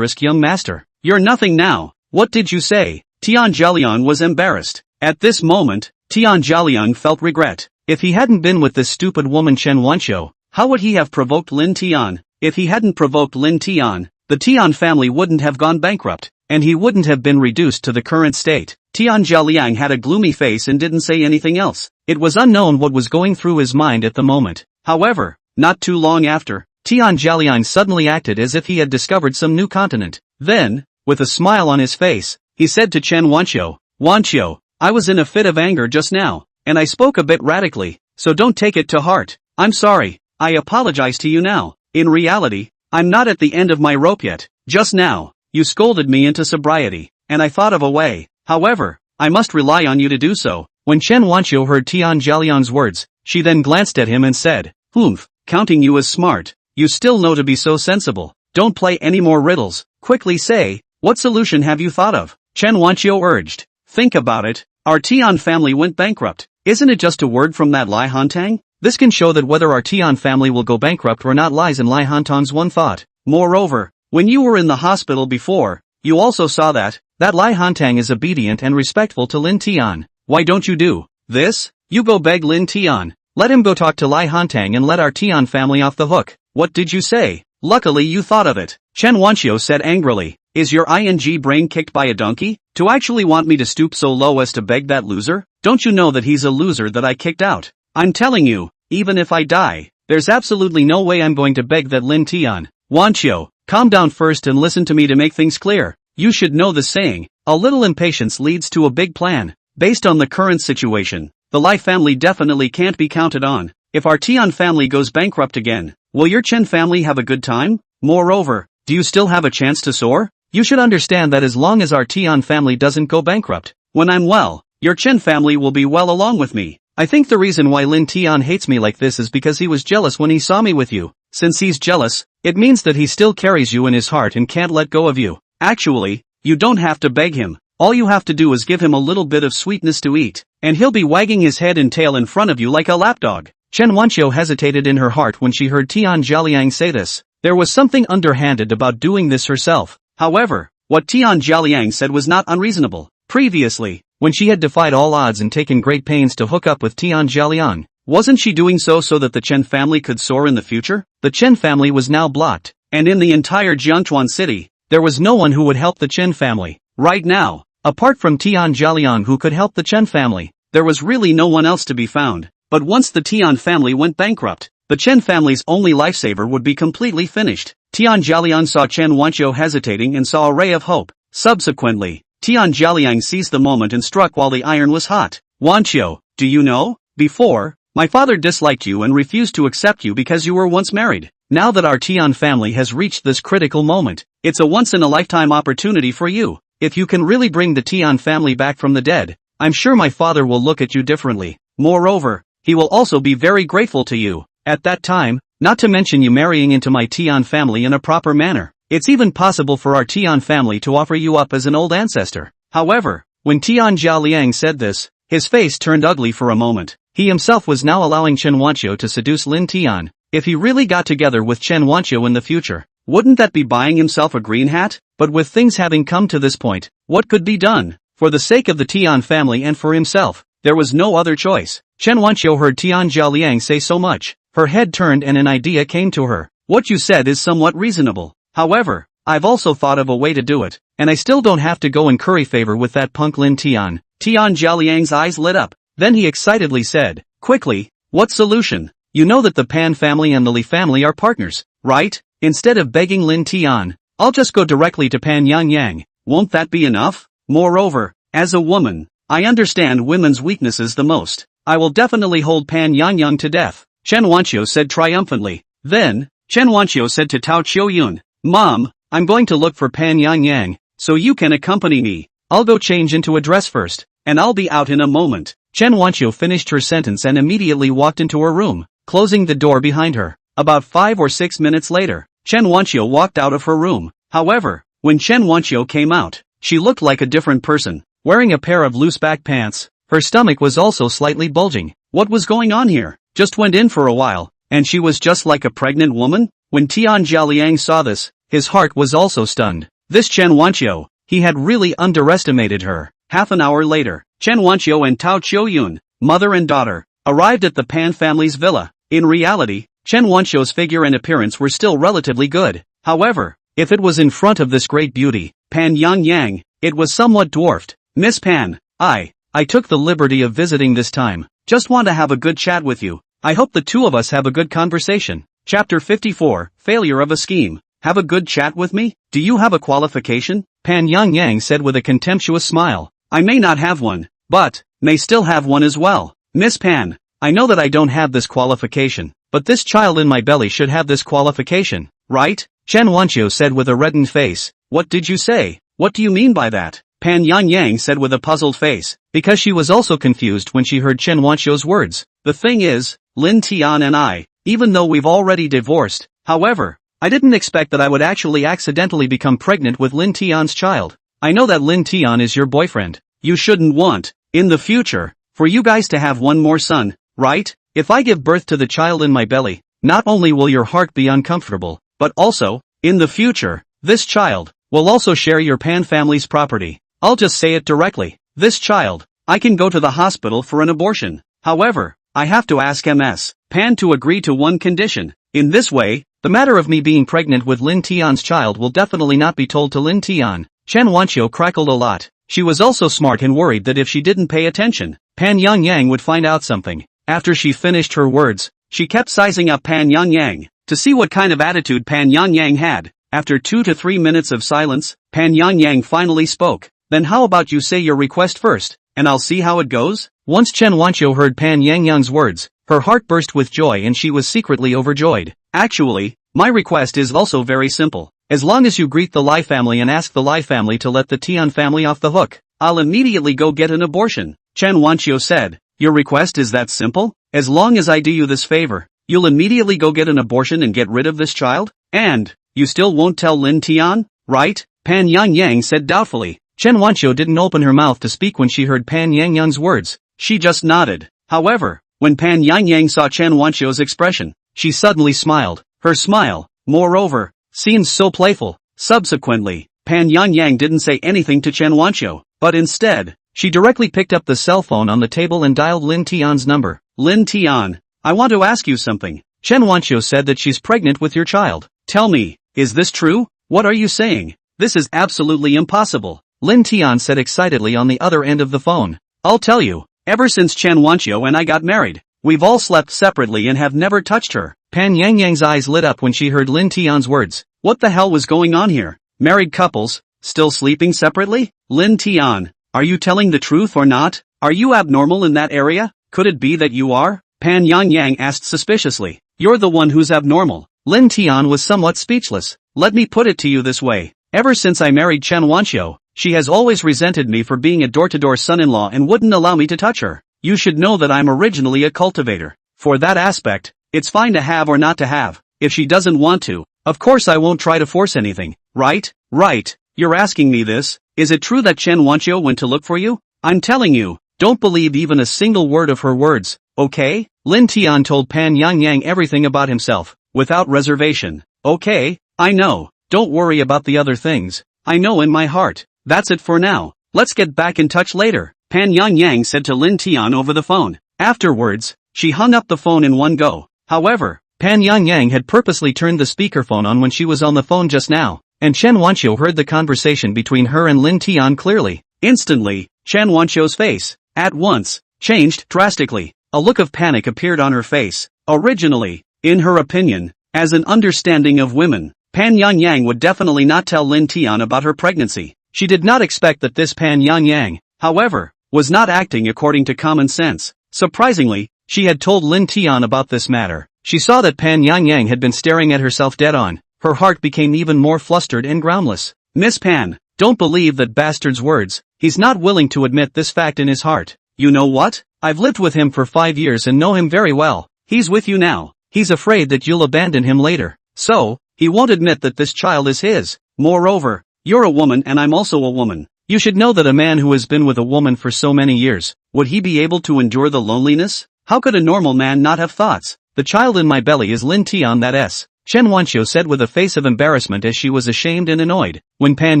young master? You're nothing now. What did you say? Tian Jialiang was embarrassed. At this moment, Tian Jialiang felt regret. If he hadn't been with this stupid woman Chen Wanqiu, how would he have provoked Lin Tian? If he hadn't provoked Lin Tian, the Tian family wouldn't have gone bankrupt, and he wouldn't have been reduced to the current state. Tian Jialiang had a gloomy face and didn't say anything else. It was unknown what was going through his mind at the moment. However, not too long after, Tian Jialiang suddenly acted as if he had discovered some new continent. Then, with a smile on his face, he said to Chen Wanqiu, Wanqiu, I was in a fit of anger just now, and I spoke a bit radically, so don't take it to heart. I'm sorry, I apologize to you now. In reality, I'm not at the end of my rope yet. Just now, you scolded me into sobriety, and I thought of a way. However, I must rely on you to do so. When Chen Wanqiu heard Tian Jialiang's words, she then glanced at him and said, Humph, counting you as smart, you still know to be so sensible. Don't play any more riddles. Quickly say, what solution have you thought of? Chen Wanqiu urged. Think about it. Our Tian family went bankrupt. Isn't it just a word from that Lai Hantang? This can show that whether our Tian family will go bankrupt or not lies in Lai Hantang's one thought. Moreover, when you were in the hospital before, you also saw that Lai Hantang is obedient and respectful to Lin Tian. Why don't you do this? You go beg Lin Tian. Let him go talk to Lai Hantang and let our Tian family off the hook. What did you say? Luckily you thought of it. Chen Wanqiu said angrily. Is your ing brain kicked by a donkey? To actually want me to stoop so low as to beg that loser? Don't you know that he's a loser that I kicked out? I'm telling you, even if I die, there's absolutely no way I'm going to beg that Lin Tian. Wanqiu, calm down first and listen to me to make things clear. You should know the saying, a little impatience leads to a big plan. Based on the current situation, the Lai family definitely can't be counted on. If our Tian family goes bankrupt again, will your Chen family have a good time? Moreover, do you still have a chance to soar? You should understand that as long as our Tian family doesn't go bankrupt, when I'm well, your Chen family will be well along with me. I think the reason why Lin Tian hates me like this is because he was jealous when he saw me with you. Since he's jealous, it means that he still carries you in his heart and can't let go of you. Actually, you don't have to beg him. All you have to do is give him a little bit of sweetness to eat, and he'll be wagging his head and tail in front of you like a lapdog. Chen Wanqiu hesitated in her heart when she heard Tian Jialiang say this. There was something underhanded about doing this herself. However, what Tian Jialiang said was not unreasonable. Previously, when she had defied all odds and taken great pains to hook up with Tian Jialiang, wasn't she doing so that the Chen family could soar in the future? The Chen family was now blocked, and in the entire Jiangchuan city, there was no one who would help the Chen family. Right now, apart from Tian Jialiang who could help the Chen family, there was really no one else to be found. But once the Tian family went bankrupt, the Chen family's only lifesaver would be completely finished. Tian Jialiang saw Chen Wanqiu hesitating and saw a ray of hope. Subsequently, Tian Jialiang seized the moment and struck while the iron was hot. Wanqiu, do you know? Before, my father disliked you and refused to accept you because you were once married. Now that our Tian family has reached this critical moment, it's a once-in-a-lifetime opportunity for you. If you can really bring the Tian family back from the dead, I'm sure my father will look at you differently. Moreover, he will also be very grateful to you. At that time, not to mention you marrying into my Tian family in a proper manner, it's even possible for our Tian family to offer you up as an old ancestor. However, when Tian Jialiang said this, his face turned ugly for a moment. He himself was now allowing Chen Wanqiu to seduce Lin Tian. If he really got together with Chen Wanqiu in the future, wouldn't that be buying himself a green hat? But with things having come to this point, what could be done? For the sake of the Tian family and for himself, there was no other choice. Chen Wanqiu heard Tian Jialiang say so much. Her head turned and an idea came to her. What you said is somewhat reasonable. However, I've also thought of a way to do it, and I still don't have to go and curry favor with that punk Lin Tian. Tian Jialiang's eyes lit up. Then he excitedly said, quickly, what solution? You know that the Pan family and the Li family are partners, right? Instead of begging Lin Tian, I'll just go directly to Pan Yang. Won't that be enough? Moreover, as a woman, I understand women's weaknesses the most. I will definitely hold Pan Yang to death, Chen Wanqiu said triumphantly. Then, Chen Wanqiu said to Tao Qiuyun, Mom, I'm going to look for Pan Yang, so you can accompany me. I'll go change into a dress first, and I'll be out in a moment. Chen Wanqiu finished her sentence and immediately walked into her room, closing the door behind her. About 5 or 6 minutes later, Chen Wanqiu walked out of her room. However, when Chen Wanqiu came out, she looked like a different person, wearing a pair of loose back pants. Her stomach was also slightly bulging. What was going on here? Just went in for a while, and she was just like a pregnant woman? When Tian Jialiang saw this, his heart was also stunned. This Chen Wanqiu, he had really underestimated her. Half an hour later, Chen Wanqiu and Tao Qiuyun, mother and daughter, arrived at the Pan family's villa. In reality, Chen Wanqiu's figure and appearance were still relatively good. However, if it was in front of this great beauty, Pan Yang, it was somewhat dwarfed. Miss Pan, I took the liberty of visiting this time. Just want to have a good chat with you. I hope the two of us have a good conversation. Chapter 54, Failure of a Scheme. Have a good chat with me? Do you have a qualification? Pan Yang said with a contemptuous smile. I may not have one, but may still have one as well. Miss Pan, I know that I don't have this qualification, but this child in my belly should have this qualification, right? Chen Wanqiu said with a reddened face. What did you say? What do you mean by that? Pan Yang said with a puzzled face, because she was also confused when she heard Chen Wanqiu's words. The thing is, Lin Tian and I, even though we've already divorced, however, I didn't expect that I would actually accidentally become pregnant with Lin Tian's child. I know that Lin Tian is your boyfriend. You shouldn't want, in the future, for you guys to have one more son, right? If I give birth to the child in my belly, not only will your heart be uncomfortable, but also, in the future, this child will also share your Pan family's property. I'll just say it directly. This child, I can go to the hospital for an abortion. However, I have to ask Ms. Pan to agree to one condition. In this way, the matter of me being pregnant with Lin Tian's child will definitely not be told to Lin Tian. Chen Wanqiu crackled a lot. She was also smart and worried that if she didn't pay attention, Pan Yang would find out something. After she finished her words, she kept sizing up Pan Yang to see what kind of attitude Pan Yang had. After 2 to 3 minutes of silence, Pan Yang finally spoke. Then how about you say your request first, and I'll see how it goes? Once Chen Wanqiu heard Pan Yang's words, her heart burst with joy and she was secretly overjoyed. Actually, my request is also very simple. As long as you greet the Lai family and ask the Lai family to let the Tian family off the hook, I'll immediately go get an abortion. Chen Wanqiu said, your request is that simple? As long as I do you this favor, you'll immediately go get an abortion and get rid of this child? And, you still won't tell Lin Tian, right? Pan Yang said doubtfully. Chen Wanqiu didn't open her mouth to speak when she heard Pan Yang's words. She just nodded. However, when Pan Yang saw Chen Wanqiu's expression, she suddenly smiled. Her smile, moreover, seemed so playful. Subsequently, Pan Yang didn't say anything to Chen Wanqiu, but instead, she directly picked up the cell phone on the table and dialed Lin Tian's number. Lin Tian, I want to ask you something. Chen Wanqiu said that she's pregnant with your child. Tell me, is this true? What are you saying? This is absolutely impossible. Lin Tian said excitedly on the other end of the phone. I'll tell you, ever since Chen Wanqiu and I got married, we've all slept separately and have never touched her. Pan Yang's eyes lit up when she heard Lin Tian's words. What the hell was going on here? Married couples, still sleeping separately? Lin Tian, are you telling the truth or not? Are you abnormal in that area? Could it be that you are? Pan Yang asked suspiciously. You're the one who's abnormal. Lin Tian was somewhat speechless. Let me put it to you this way. Ever since I married Chen Wanqiu, she has always resented me for being a door-to-door son-in-law and wouldn't allow me to touch her. You should know that I'm originally a cultivator. For that aspect, it's fine to have or not to have. If she doesn't want to, of course I won't try to force anything, right? Right. You're asking me this, is it true that Chen Wanqiu went to look for you? I'm telling you, don't believe even a single word of her words, okay? Lin Tian told Pan Yangyang everything about himself, without reservation. Okay, I know, don't worry about the other things, I know in my heart. That's it for now, let's get back in touch later, Pan Yangyang said to Lin Tian over the phone. Afterwards, she hung up the phone in one go. However, Pan Yangyang had purposely turned the speakerphone on when she was on the phone just now, and Chen Wanqiu heard the conversation between her and Lin Tian clearly. Instantly, Chen Wanqiu's face, at once, changed drastically. A look of panic appeared on her face. Originally, in her opinion, as an understanding of women, Pan Yangyang would definitely not tell Lin Tian about her pregnancy. She did not expect that this Pan Yangyang, however, was not acting according to common sense. Surprisingly, she had told Lin Tian about this matter. She saw that Pan Yangyang had been staring at herself dead on. Her heart became even more flustered and groundless. Miss Pan, don't believe that bastard's words. He's not willing to admit this fact in his heart. You know what? I've lived with him for 5 years and know him very well. He's with you now. He's afraid that you'll abandon him later. So, he won't admit that this child is his. Moreover, you're a woman and I'm also a woman. You should know that a man who has been with a woman for so many years, would he be able to endure the loneliness? How could a normal man not have thoughts? The child in my belly is Lin Tian, that s. Chen Wanqiu said with a face of embarrassment as she was ashamed and annoyed. When Pan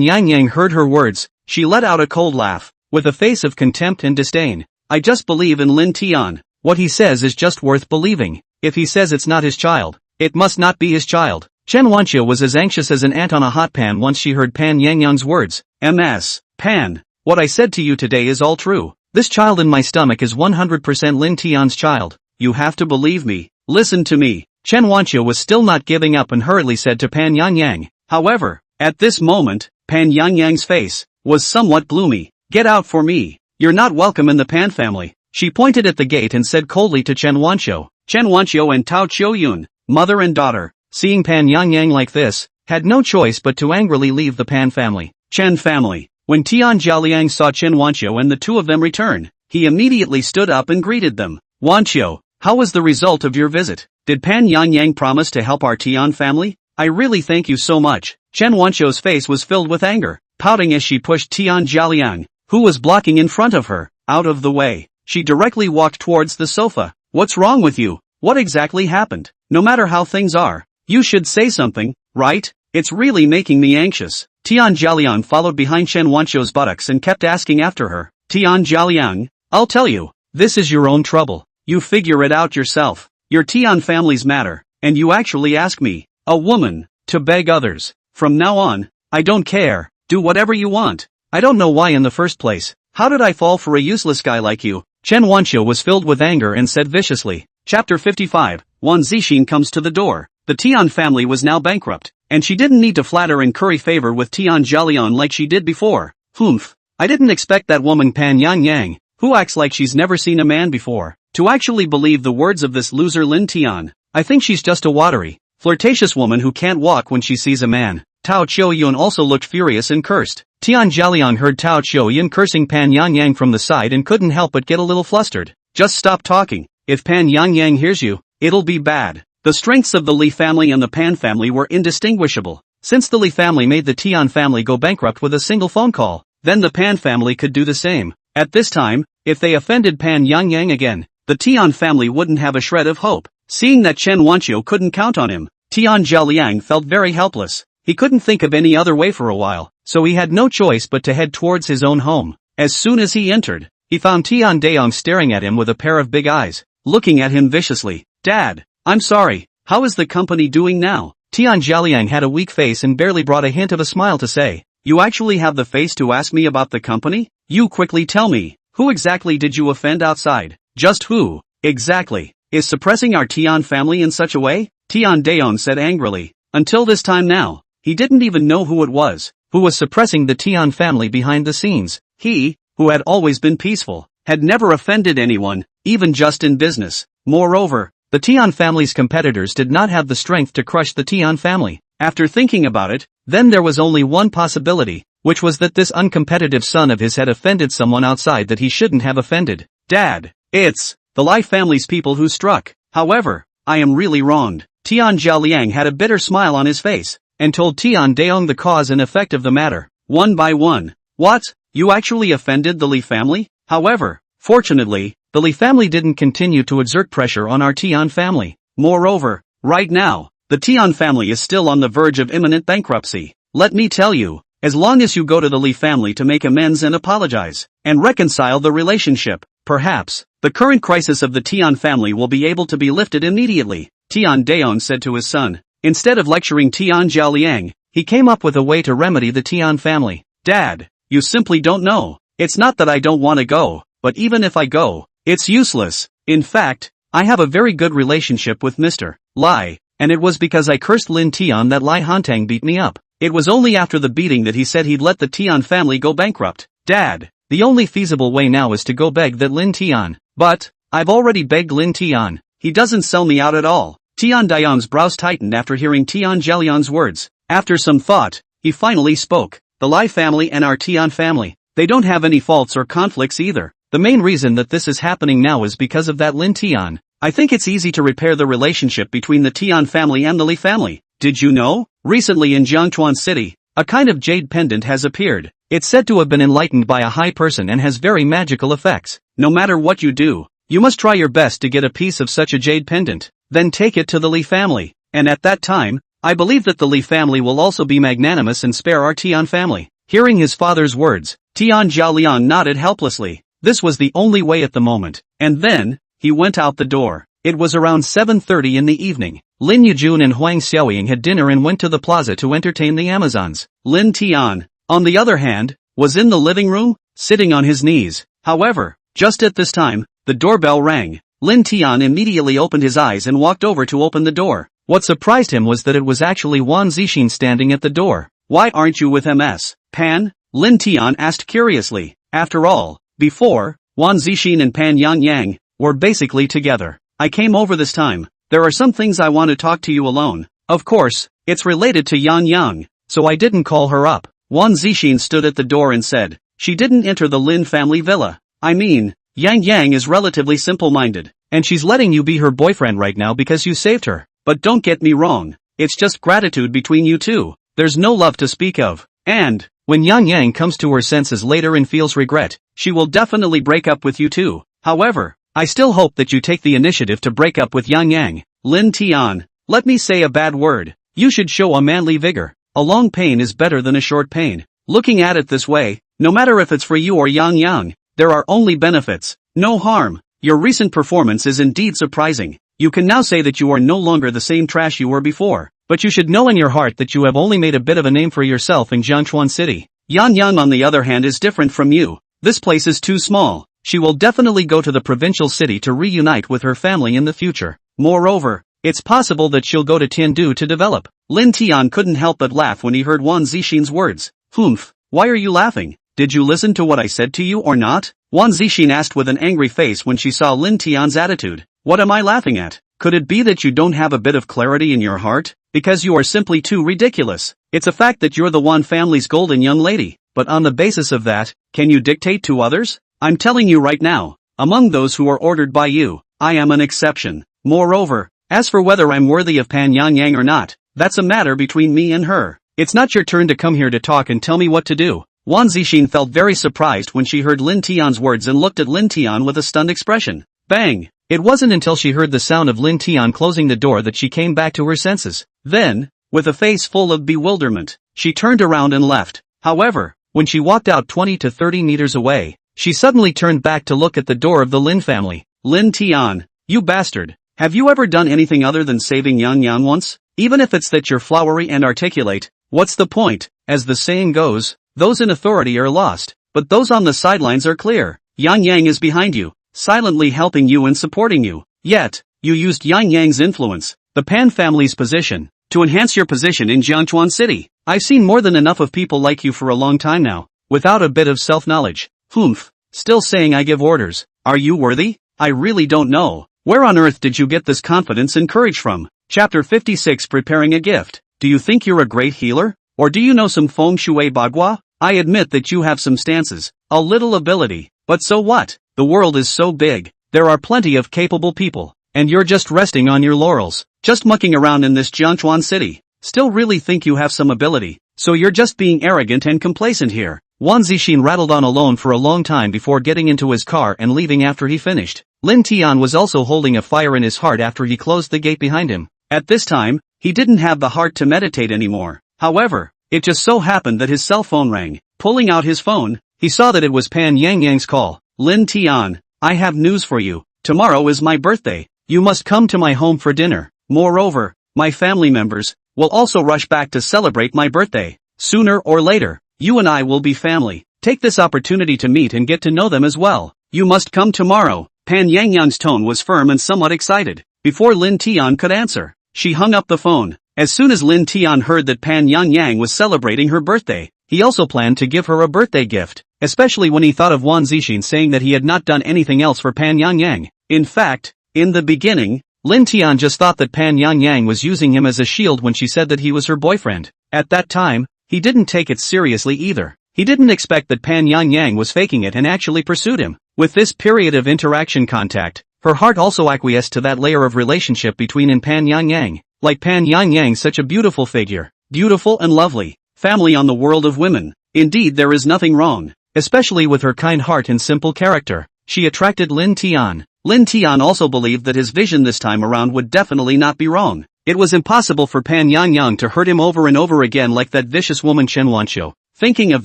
Yangyang heard her words, she let out a cold laugh, with a face of contempt and disdain. I just believe in Lin Tian. What he says is just worth believing. If he says it's not his child, it must not be his child. Chen Wanqiu was as anxious as an ant on a hot pan once she heard Pan Yangyang's words. Ms. Pan, what I said to you today is all true. This child in my stomach is 100% Lin Tian's child. You have to believe me. Listen to me. Chen Wanqiu was still not giving up and hurriedly said to Pan Yangyang. However, at this moment, Pan Yangyang's face was somewhat gloomy. Get out for me. You're not welcome in the Pan family. She pointed at the gate and said coldly to Chen Wanqiu. Chen Wanqiu and Tao Qiuyun, mother and daughter, seeing Pan Yangyang like this, had no choice but to angrily leave the Pan family. Chen family. When Tian Jialiang saw Chen Wanqiu and the two of them return, he immediately stood up and greeted them. Wanqiu, how was the result of your visit? Did Pan Yangyang promise to help our Tian family? I really thank you so much. Chen Wanqiu's face was filled with anger, pouting as she pushed Tian Jialiang, who was blocking in front of her, out of the way. She directly walked towards the sofa. What's wrong with you? What exactly happened? No matter how things are, you should say something, right? It's really making me anxious. Tian Jialiang followed behind Chen Wanqiu's buttocks and kept asking after her. Tian Jialiang, I'll tell you, this is your own trouble. You figure it out yourself. Your Tian family's matter, and you actually ask me, a woman, to beg others. From now on, I don't care. Do whatever you want. I don't know why in the first place. How did I fall for a useless guy like you? Chen Wanqiu was filled with anger and said viciously. Chapter 55, Wan Zixin comes to the door. The Tian family was now bankrupt, and she didn't need to flatter and curry favor with Tian Jialiang like she did before. Humph. I didn't expect that woman Pan Yangyang, who acts like she's never seen a man before, to actually believe the words of this loser Lin Tian. I think she's just a watery, flirtatious woman who can't walk when she sees a man. Tao Qiuyun also looked furious and cursed. Tian Jialiang heard Tao Qiuyun cursing Pan Yangyang from the side and couldn't help but get a little flustered. Just stop talking. If Pan Yangyang hears you, it'll be bad. The strengths of the Li family and the Pan family were indistinguishable. Since the Li family made the Tian family go bankrupt with a single phone call, then the Pan family could do the same. At this time, if they offended Pan Yangyang again, the Tian family wouldn't have a shred of hope. Seeing that Chen Wanqiu couldn't count on him, Tian Jialiang felt very helpless. He couldn't think of any other way for a while, so he had no choice but to head towards his own home. As soon as he entered, he found Tian Daong staring at him with a pair of big eyes, looking at him viciously. Dad, I'm sorry, how is the company doing now? Tian Jialiang had a weak face and barely brought a hint of a smile to say, you actually have the face to ask me about the company? You quickly tell me, who exactly did you offend outside? Just who, exactly, is suppressing our Tian family in such a way? Tian Daong said angrily. Until this time now, he didn't even know who it was, who was suppressing the Tian family behind the scenes. He, who had always been peaceful, had never offended anyone, even just in business. Moreover, the Tian family's competitors did not have the strength to crush the Tian family. After thinking about it, then there was only one possibility, which was that this uncompetitive son of his had offended someone outside that he shouldn't have offended. Dad, it's the Lai family's people who struck. However, I am really wronged. Tian Jialiang had a bitter smile on his face, and told Tian Daong the cause and effect of the matter. One by one, What? You actually offended the Li family? However, fortunately, the Li family didn't continue to exert pressure on our Tian family. Moreover, right now, the Tian family is still on the verge of imminent bankruptcy. Let me tell you, as long as you go to the Li family to make amends and apologize, and reconcile the relationship, perhaps, the current crisis of the Tian family will be able to be lifted immediately, Tian Daon said to his son. Instead of lecturing Tian Zhaoliang, he came up with a way to remedy the Tian family. Dad, you simply don't know. It's not that I don't want to go, but even if I go, it's useless. In fact, I have a very good relationship with Mr. Lai, and it was because I cursed Lin Tian that Lai Hantang beat me up. It was only after the beating that he said he'd let the Tian family go bankrupt. Dad, the only feasible way now is to go beg that Lin Tian. But, I've already begged Lin Tian. He doesn't sell me out at all. Tian Dayan's brows tightened after hearing Tian Zhaoliang's words. After some thought, he finally spoke. The Lai family and our Tian family, they don't have any faults or conflicts either. The main reason that this is happening now is because of that Lin Tian. I think it's easy to repair the relationship between the Tian family and the Li family. Did you know? Recently in Jiangchuan City, a kind of jade pendant has appeared. It's said to have been enlightened by a high person and has very magical effects. No matter what you do, you must try your best to get a piece of such a jade pendant. Then take it to the Li family. And at that time, I believe that the Li family will also be magnanimous and spare our Tian family. Hearing his father's words, Tian Zhaoliang nodded helplessly. This was the only way at the moment. And then, he went out the door. It was around 7:30 in the evening. Lin Yujun and Huang Xiaoying had dinner and went to the plaza to entertain the Amazons. Lin Tian, on the other hand, was in the living room, sitting on his knees. However, just at this time, the doorbell rang. Lin Tian immediately opened his eyes and walked over to open the door. What surprised him was that it was actually Wan Zixin standing at the door. Why aren't you with MS Pan? Lin Tian asked curiously. After all, before, Wan Zixin and Pan Yang were basically together. I came over this time. There are some things I want to talk to you alone. Of course, it's related to Yang, so I didn't call her up. Wan Zixin stood at the door and said, she didn't enter the Lin family villa. I mean, Yang is relatively simple-minded, and she's letting you be her boyfriend right now because you saved her. But don't get me wrong, it's just gratitude between you two. There's no love to speak of. And, when Yang comes to her senses later and feels regret, she will definitely break up with you too. However, I still hope that you take the initiative to break up with Yang. Lin Tian, let me say a bad word. You should show a manly vigor. A long pain is better than a short pain. Looking at it this way, no matter if it's for you or Yang, there are only benefits, no harm. Your recent performance is indeed surprising. You can now say that you are no longer the same trash you were before. But you should know in your heart that you have only made a bit of a name for yourself in Jiangchuan City. Yang on the other hand is different from you. This place is too small. She will definitely go to the provincial city to reunite with her family in the future. Moreover, it's possible that she'll go to Tiandu to develop. Lin Tian couldn't help but laugh when he heard Wan Zixin's words. Humph, why are you laughing? Did you listen to what I said to you or not? Wan Zixin asked with an angry face when she saw Lin Tian's attitude. What am I laughing at? Could it be that you don't have a bit of clarity in your heart? Because you are simply too ridiculous. It's a fact that you're the Wan family's golden young lady. But on the basis of that, can you dictate to others? I'm telling you right now, among those who are ordered by you, I am an exception. Moreover, as for whether I'm worthy of Pan Yang or not, that's a matter between me and her. It's not your turn to come here to talk and tell me what to do. Wan Zixin felt very surprised when she heard Lin Tian's words and looked at Lin Tian with a stunned expression. Bang! It wasn't until she heard the sound of Lin Tian closing the door that she came back to her senses. Then, with a face full of bewilderment, she turned around and left. However, when she walked out 20 to 30 meters away, she suddenly turned back to look at the door of the Lin family. Lin Tian, you bastard. Have you ever done anything other than saving Yang once? Even if it's that you're flowery and articulate, what's the point? As the saying goes, those in authority are lost, but those on the sidelines are clear. Yang is behind you, silently helping you and supporting you. Yet, you used Yang's influence, the Pan family's position, to enhance your position in Jiangchuan City. I've seen more than enough of people like you for a long time now, without a bit of self-knowledge. Humph, still saying I give orders. Are you worthy? I really don't know. Where on earth did you get this confidence and courage from? Chapter 56 Preparing a Gift. Do you think you're a great healer? Or do you know some feng shui bagua? I admit that you have some stances, a little ability, but so what? The world is so big, there are plenty of capable people, and you're just resting on your laurels, just mucking around in this Jiangchuan city. Still really think you have some ability, so you're just being arrogant and complacent here. Wang Zixin rattled on alone for a long time before getting into his car and leaving after he finished. Lin Tian was also holding a fire in his heart after he closed the gate behind him. At this time, he didn't have the heart to meditate anymore. However, it just so happened that his cell phone rang. Pulling out his phone, he saw that it was Pan Yangyang's call. Lin Tian, I have news for you. Tomorrow is my birthday. You must come to my home for dinner. Moreover, my family members will also rush back to celebrate my birthday. Sooner or later, you and I will be family. Take this opportunity to meet and get to know them as well. You must come tomorrow. Pan Yangyang's tone was firm and somewhat excited. Before Lin Tian could answer, she hung up the phone. As soon as Lin Tian heard that Pan Yangyang was celebrating her birthday, he also planned to give her a birthday gift, especially when he thought of Wang Zixin saying that he had not done anything else for Pan Yangyang. In fact, in the beginning, Lin Tian just thought that Pan Yangyang was using him as a shield when she said that he was her boyfriend. At that time, he didn't take it seriously either. He didn't expect that Pan Yangyang was faking it and actually pursued him. With this period of interaction contact, her heart also acquiesced to that layer of relationship between and Pan Yangyang. Like Pan Yangyang, such a beautiful figure, beautiful and lovely, family on the world of women. Indeed, there is nothing wrong, especially with her kind heart and simple character. She attracted Lin Tian. Lin Tian also believed that his vision this time around would definitely not be wrong. It was impossible for Pan Yangyang to hurt him over and over again like that vicious woman Chen Wanqiu. Thinking of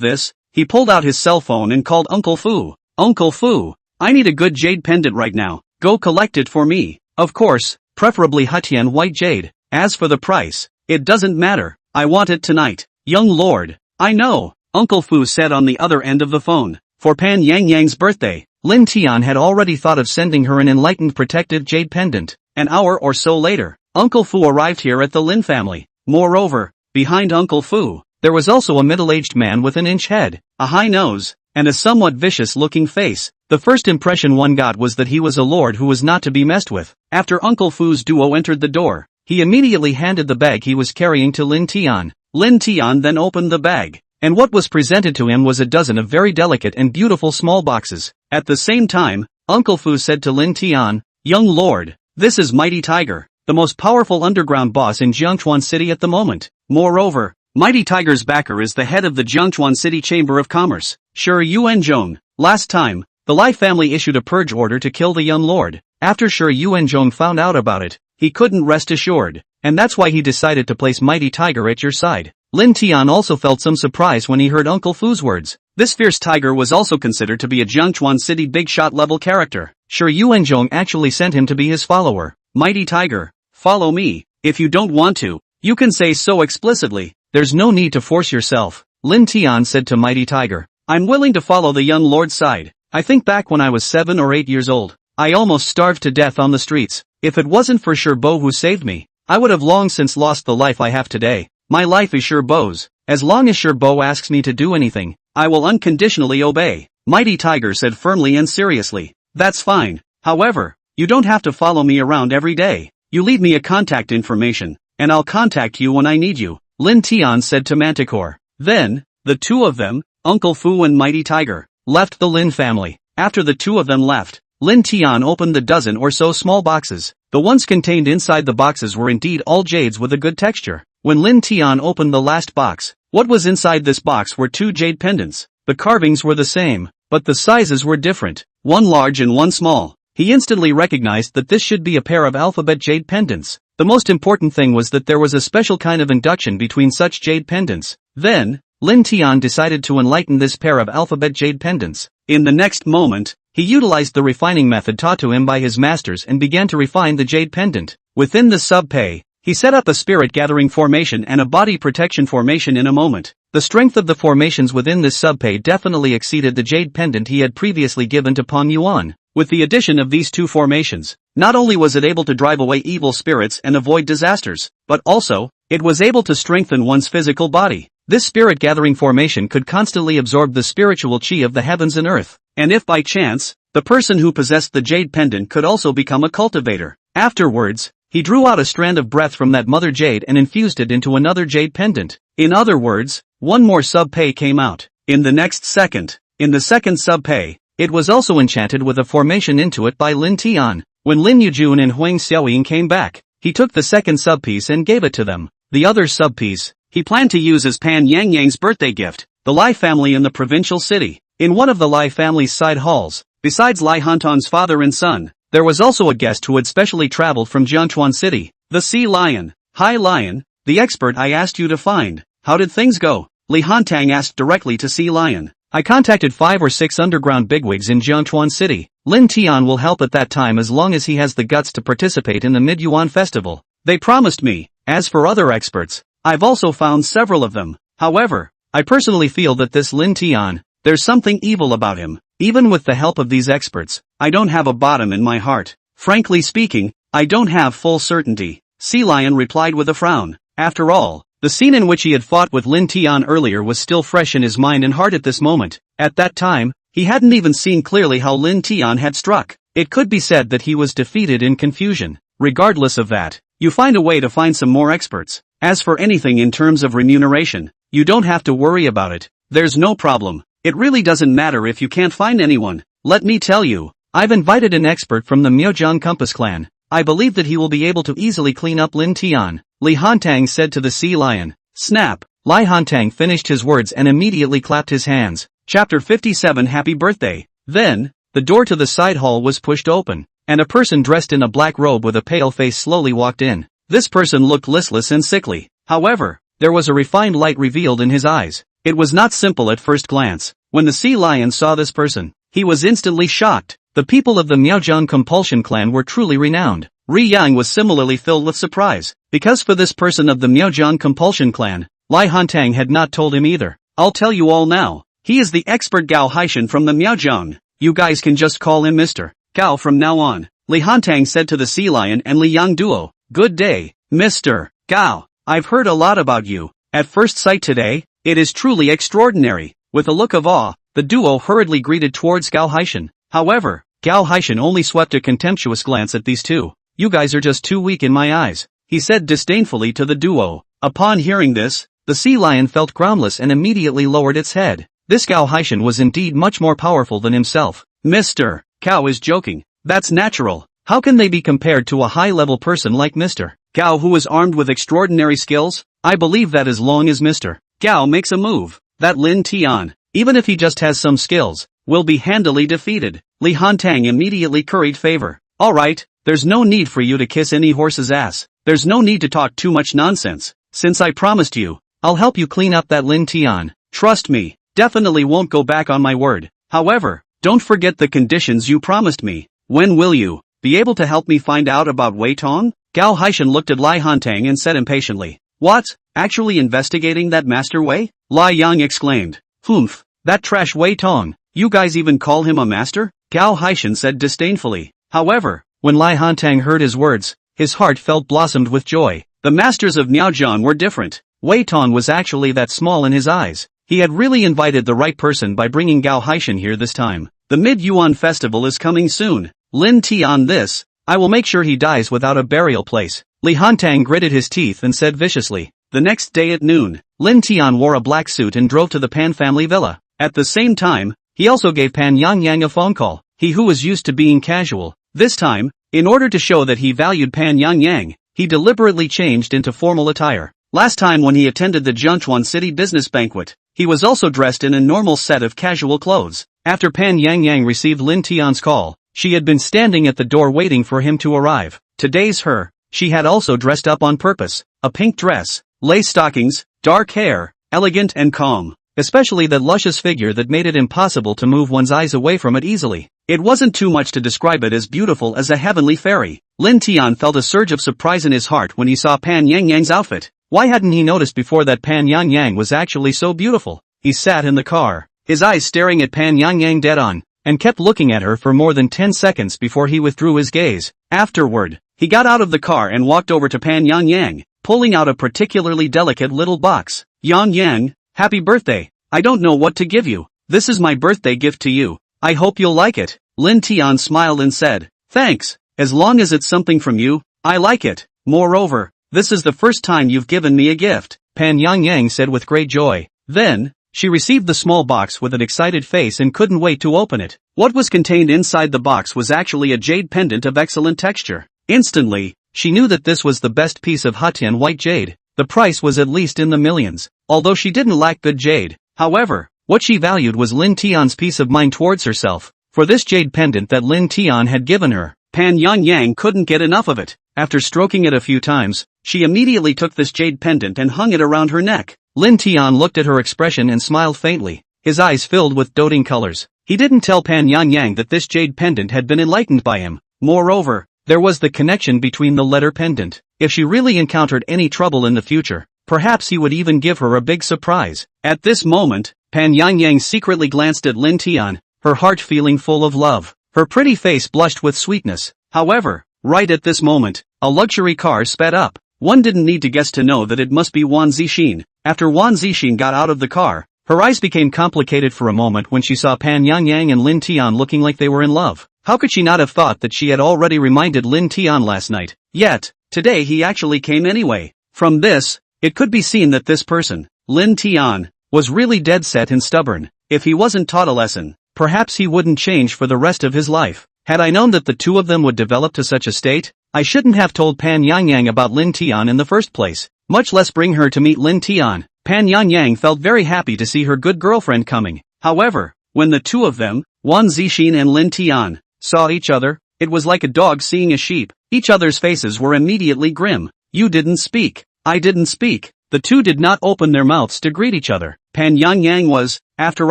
this, he pulled out his cell phone and called Uncle Fu. Uncle Fu, I need a good jade pendant right now. Go collect it for me. Of course, preferably Hutian white jade. As for the price, it doesn't matter. I want it tonight. Young lord. I know, Uncle Fu said on the other end of the phone. For Pan Yangyang's birthday, Lin Tian had already thought of sending her an enlightened protective jade pendant. An hour or so later, Uncle Fu arrived here at the Lin family. Moreover, behind Uncle Fu, there was also a middle-aged man with an inch head, a high nose, and a somewhat vicious-looking face. The first impression one got was that he was a lord who was not to be messed with. After Uncle Fu's duo entered the door, he immediately handed the bag he was carrying to Lin Tian. Lin Tian then opened the bag, and what was presented to him was a dozen of very delicate and beautiful small boxes. At the same time, Uncle Fu said to Lin Tian, Young lord, this is Mighty Tiger, the most powerful underground boss in Jiangchuan City at the moment. Moreover, Mighty Tiger's backer is the head of the Jiangchuan City Chamber of Commerce, Shi Yuanzhong. Last time, the Lai family issued a purge order to kill the young lord. After Shi Yuanzhong found out about it, he couldn't rest assured, and that's why he decided to place Mighty Tiger at your side. Lin Tian also felt some surprise when he heard Uncle Fu's words. This fierce tiger was also considered to be a Jiangchuan City big shot level character. Shi Yuanzhong actually sent him to be his follower. Mighty Tiger, follow me. If you don't want to, you can say so explicitly. There's no need to force yourself. Lin Tian said to Mighty Tiger. I'm willing to follow the young lord's side. I think back when I was 7 or 8 years old, I almost starved to death on the streets. If it wasn't for Bo who saved me, I would have long since lost the life I have today. My life is Bo's. As long as Bo asks me to do anything, I will unconditionally obey. Mighty Tiger said firmly and seriously. That's fine. However, you don't have to follow me around every day. You leave me a contact information, and I'll contact you when I need you, Lin Tian said to Manticore. Then, the two of them, Uncle Fu and Mighty Tiger, left the Lin family. After the two of them left, Lin Tian opened the dozen or so small boxes. The ones contained inside the boxes were indeed all jades with a good texture. When Lin Tian opened the last box, what was inside this box were 2 jade pendants. The carvings were the same, but the sizes were different, one large and one small. He instantly recognized that this should be a pair of alphabet jade pendants. The most important thing was that there was a special kind of induction between such jade pendants. Then, Lin Tian decided to enlighten this pair of alphabet jade pendants. In the next moment, he utilized the refining method taught to him by his masters and began to refine the jade pendant. Within the sub-pay, he set up a spirit gathering formation and a body protection formation in a moment. The strength of the formations within this sub-pay definitely exceeded the jade pendant he had previously given to Pang Yuan. With the addition of these 2 formations, not only was it able to drive away evil spirits and avoid disasters, but also, it was able to strengthen one's physical body. This spirit gathering formation could constantly absorb the spiritual chi of the heavens and earth, and if by chance, the person who possessed the jade pendant could also become a cultivator. Afterwards, he drew out a strand of breath from that mother jade and infused it into another jade pendant. In other words, one more sub-pay came out. In the next second, in the second sub-pay, it was also enchanted with a formation into it by Lin Tian. When Lin Yujun and Huang Xiaoying came back, he took the second sub-piece and gave it to them. The other sub-piece, he planned to use as Pan Yangyang's birthday gift. the Lai family in the provincial city. In one of the Lai family's side halls, besides Lai Hantong's father and son, there was also a guest who had specially traveled from Jiangchuan City, the Sea Lion. Hi Lion, the expert I asked you to find. How did things go? Li Hantang asked directly to Sea Lion. I contacted 5 or 6 underground bigwigs in Jiangchuan City. Lin Tian will help at that time as long as he has the guts to participate in the Mid-Yuan festival. They promised me. As for other experts, I've also found several of them. However, I personally feel that this Lin Tian, there's something evil about him. Even with the help of these experts, I don't have a bottom in my heart. Frankly speaking, I don't have full certainty. Sea Lion replied with a frown. After all, the scene in which he had fought with Lin Tian earlier was still fresh in his mind and heart at this moment. At that time, he hadn't even seen clearly how Lin Tian had struck. It could be said that he was defeated in confusion. Regardless of that, you find a way to find some more experts. As for anything in terms of remuneration, you don't have to worry about it. There's no problem. It really doesn't matter if you can't find anyone. Let me tell you, I've invited an expert from the Miaozhong Compass clan. I believe that he will be able to easily clean up Lin Tian, Li Hantang said to the Sea Lion. Snap! Li Hantang finished his words and immediately clapped his hands. Chapter 57 Happy Birthday. Then, the door to the side hall was pushed open, and a person dressed in a black robe with a pale face slowly walked in. This person looked listless and sickly. However, there was a refined light revealed in his eyes. It was not simple at first glance. When the Sea Lion saw this person, he was instantly shocked. The people of the Miaozhong Compulsion clan were truly renowned. Ri Yang was similarly filled with surprise, because for this person of the Miaozhong Compulsion clan, Li Hantang had not told him either. I'll tell you all now. He is the expert Gao Haishan from the Miaozhong. You guys can just call him Mr. Gao from now on, Li Hantang said to the Sea Lion and Li Yang duo. Good day, Mr. Gao. I've heard a lot about you. At first sight today, it is truly extraordinary. With a look of awe, the duo hurriedly greeted towards Gao Haishan. However, Gao Haishan only swept a contemptuous glance at these two. You guys are just too weak in my eyes, he said disdainfully to the duo. Upon hearing this, the Sea Lion felt groundless and immediately lowered its head. This Gao Haishan was indeed much more powerful than himself. Mr. Gao is joking. That's natural. How can they be compared to a high-level person like Mr. Gao who is armed with extraordinary skills? I believe that as long as Mr. Gao makes a move, that Lin Tian, even if he just has some skills, will be handily defeated. Li Hantang immediately curried favor. Alright, there's no need for you to kiss any horse's ass. There's no need to talk too much nonsense. Since I promised you, I'll help you clean up that Lin Tian. Trust me, definitely won't go back on my word. However, don't forget the conditions you promised me. When will you be able to help me find out about Wei Tong? Gao Haishan looked at Li Hantang and said impatiently. What? Actually investigating that Master Wei? Li Yang exclaimed. Humph, that trash Wei Tong. You guys even call him a master? Gao Haishan said disdainfully. However, when Li Hantang heard his words, his heart felt blossomed with joy. The masters of Miaozhong were different. Wei Tong was actually that small in his eyes. He had really invited the right person by bringing Gao Haishan here this time. The Mid-Yuan festival is coming soon. Lin Tian this, I will make sure he dies without a burial place. Li Hantang gritted his teeth and said viciously. The next day at noon, Lin Tian wore a black suit and drove to the Pan family villa. At the same time, he also gave Pan Yangyang a phone call. He who was used to being casual, this time, in order to show that he valued Pan Yangyang, he deliberately changed into formal attire. Last time when he attended the Jiangchuan City business banquet, he was also dressed in a normal set of casual clothes. After Pan Yangyang received Lin Tian's call, she had been standing at the door waiting for him to arrive. Today's her, she had also dressed up on purpose, a pink dress, lace stockings, dark hair, elegant and calm, especially that luscious figure that made it impossible to move one's eyes away from it easily. It wasn't too much to describe it as beautiful as a heavenly fairy. Lin Tian felt a surge of surprise in his heart when he saw Pan Yangyang's outfit. Why hadn't he noticed before that Pan Yangyang was actually so beautiful? He sat in the car, his eyes staring at Pan Yangyang dead on, and kept looking at her for more than 10 seconds before he withdrew his gaze. Afterward, he got out of the car and walked over to Pan Yangyang, pulling out a particularly delicate little box. Yangyang, happy birthday. I don't know what to give you. This is my birthday gift to you. I hope you'll like it. Lin Tian smiled and said, thanks, as long as it's something from you, I like it. Moreover, this is the first time you've given me a gift, Pan Yangyang said with great joy. Then, she received the small box with an excited face and couldn't wait to open it. What was contained inside the box was actually a jade pendant of excellent texture. Instantly, she knew that this was the best piece of Hatian white jade. The price was at least in the millions. Although she didn't lack good jade, However, what she valued was Lin Tian's peace of mind towards herself. For this jade pendant that Lin Tian had given her, Pan Yang couldn't get enough of it. After stroking it a few times, she immediately took this jade pendant and hung it around her neck. Lin Tian looked at her expression and smiled faintly, his eyes filled with doting colors. He didn't tell Pan Yang that this jade pendant had been enlightened by him. Moreover, there was the connection between the letter pendant. If she really encountered any trouble in the future, perhaps he would even give her a big surprise. At this moment, Pan Yang secretly glanced at Lin Tian, her heart feeling full of love. Her pretty face blushed with sweetness. However, right at this moment, a luxury car sped up. One didn't need to guess to know that it must be Wan Zixin. After Wan Zixin got out of the car, her eyes became complicated for a moment when she saw Pan Yang and Lin Tian looking like they were in love. How could she not have thought that she had already reminded Lin Tian last night? Yet, today he actually came anyway. From this, it could be seen that this person, Lin Tian, was really dead set and stubborn. If he wasn't taught a lesson, perhaps he wouldn't change for the rest of his life. Had I known that the two of them would develop to such a state, I shouldn't have told Pan Yang about Lin Tian in the first place, much less bring her to meet Lin Tian. Pan Yang felt very happy to see her good girlfriend coming. However, when the two of them, Wan Zixin and Lin Tian, saw each other, it was like a dog seeing a sheep. Each other's faces were immediately grim. You didn't speak. I didn't speak. The two did not open their mouths to greet each other. Pan Yang was, after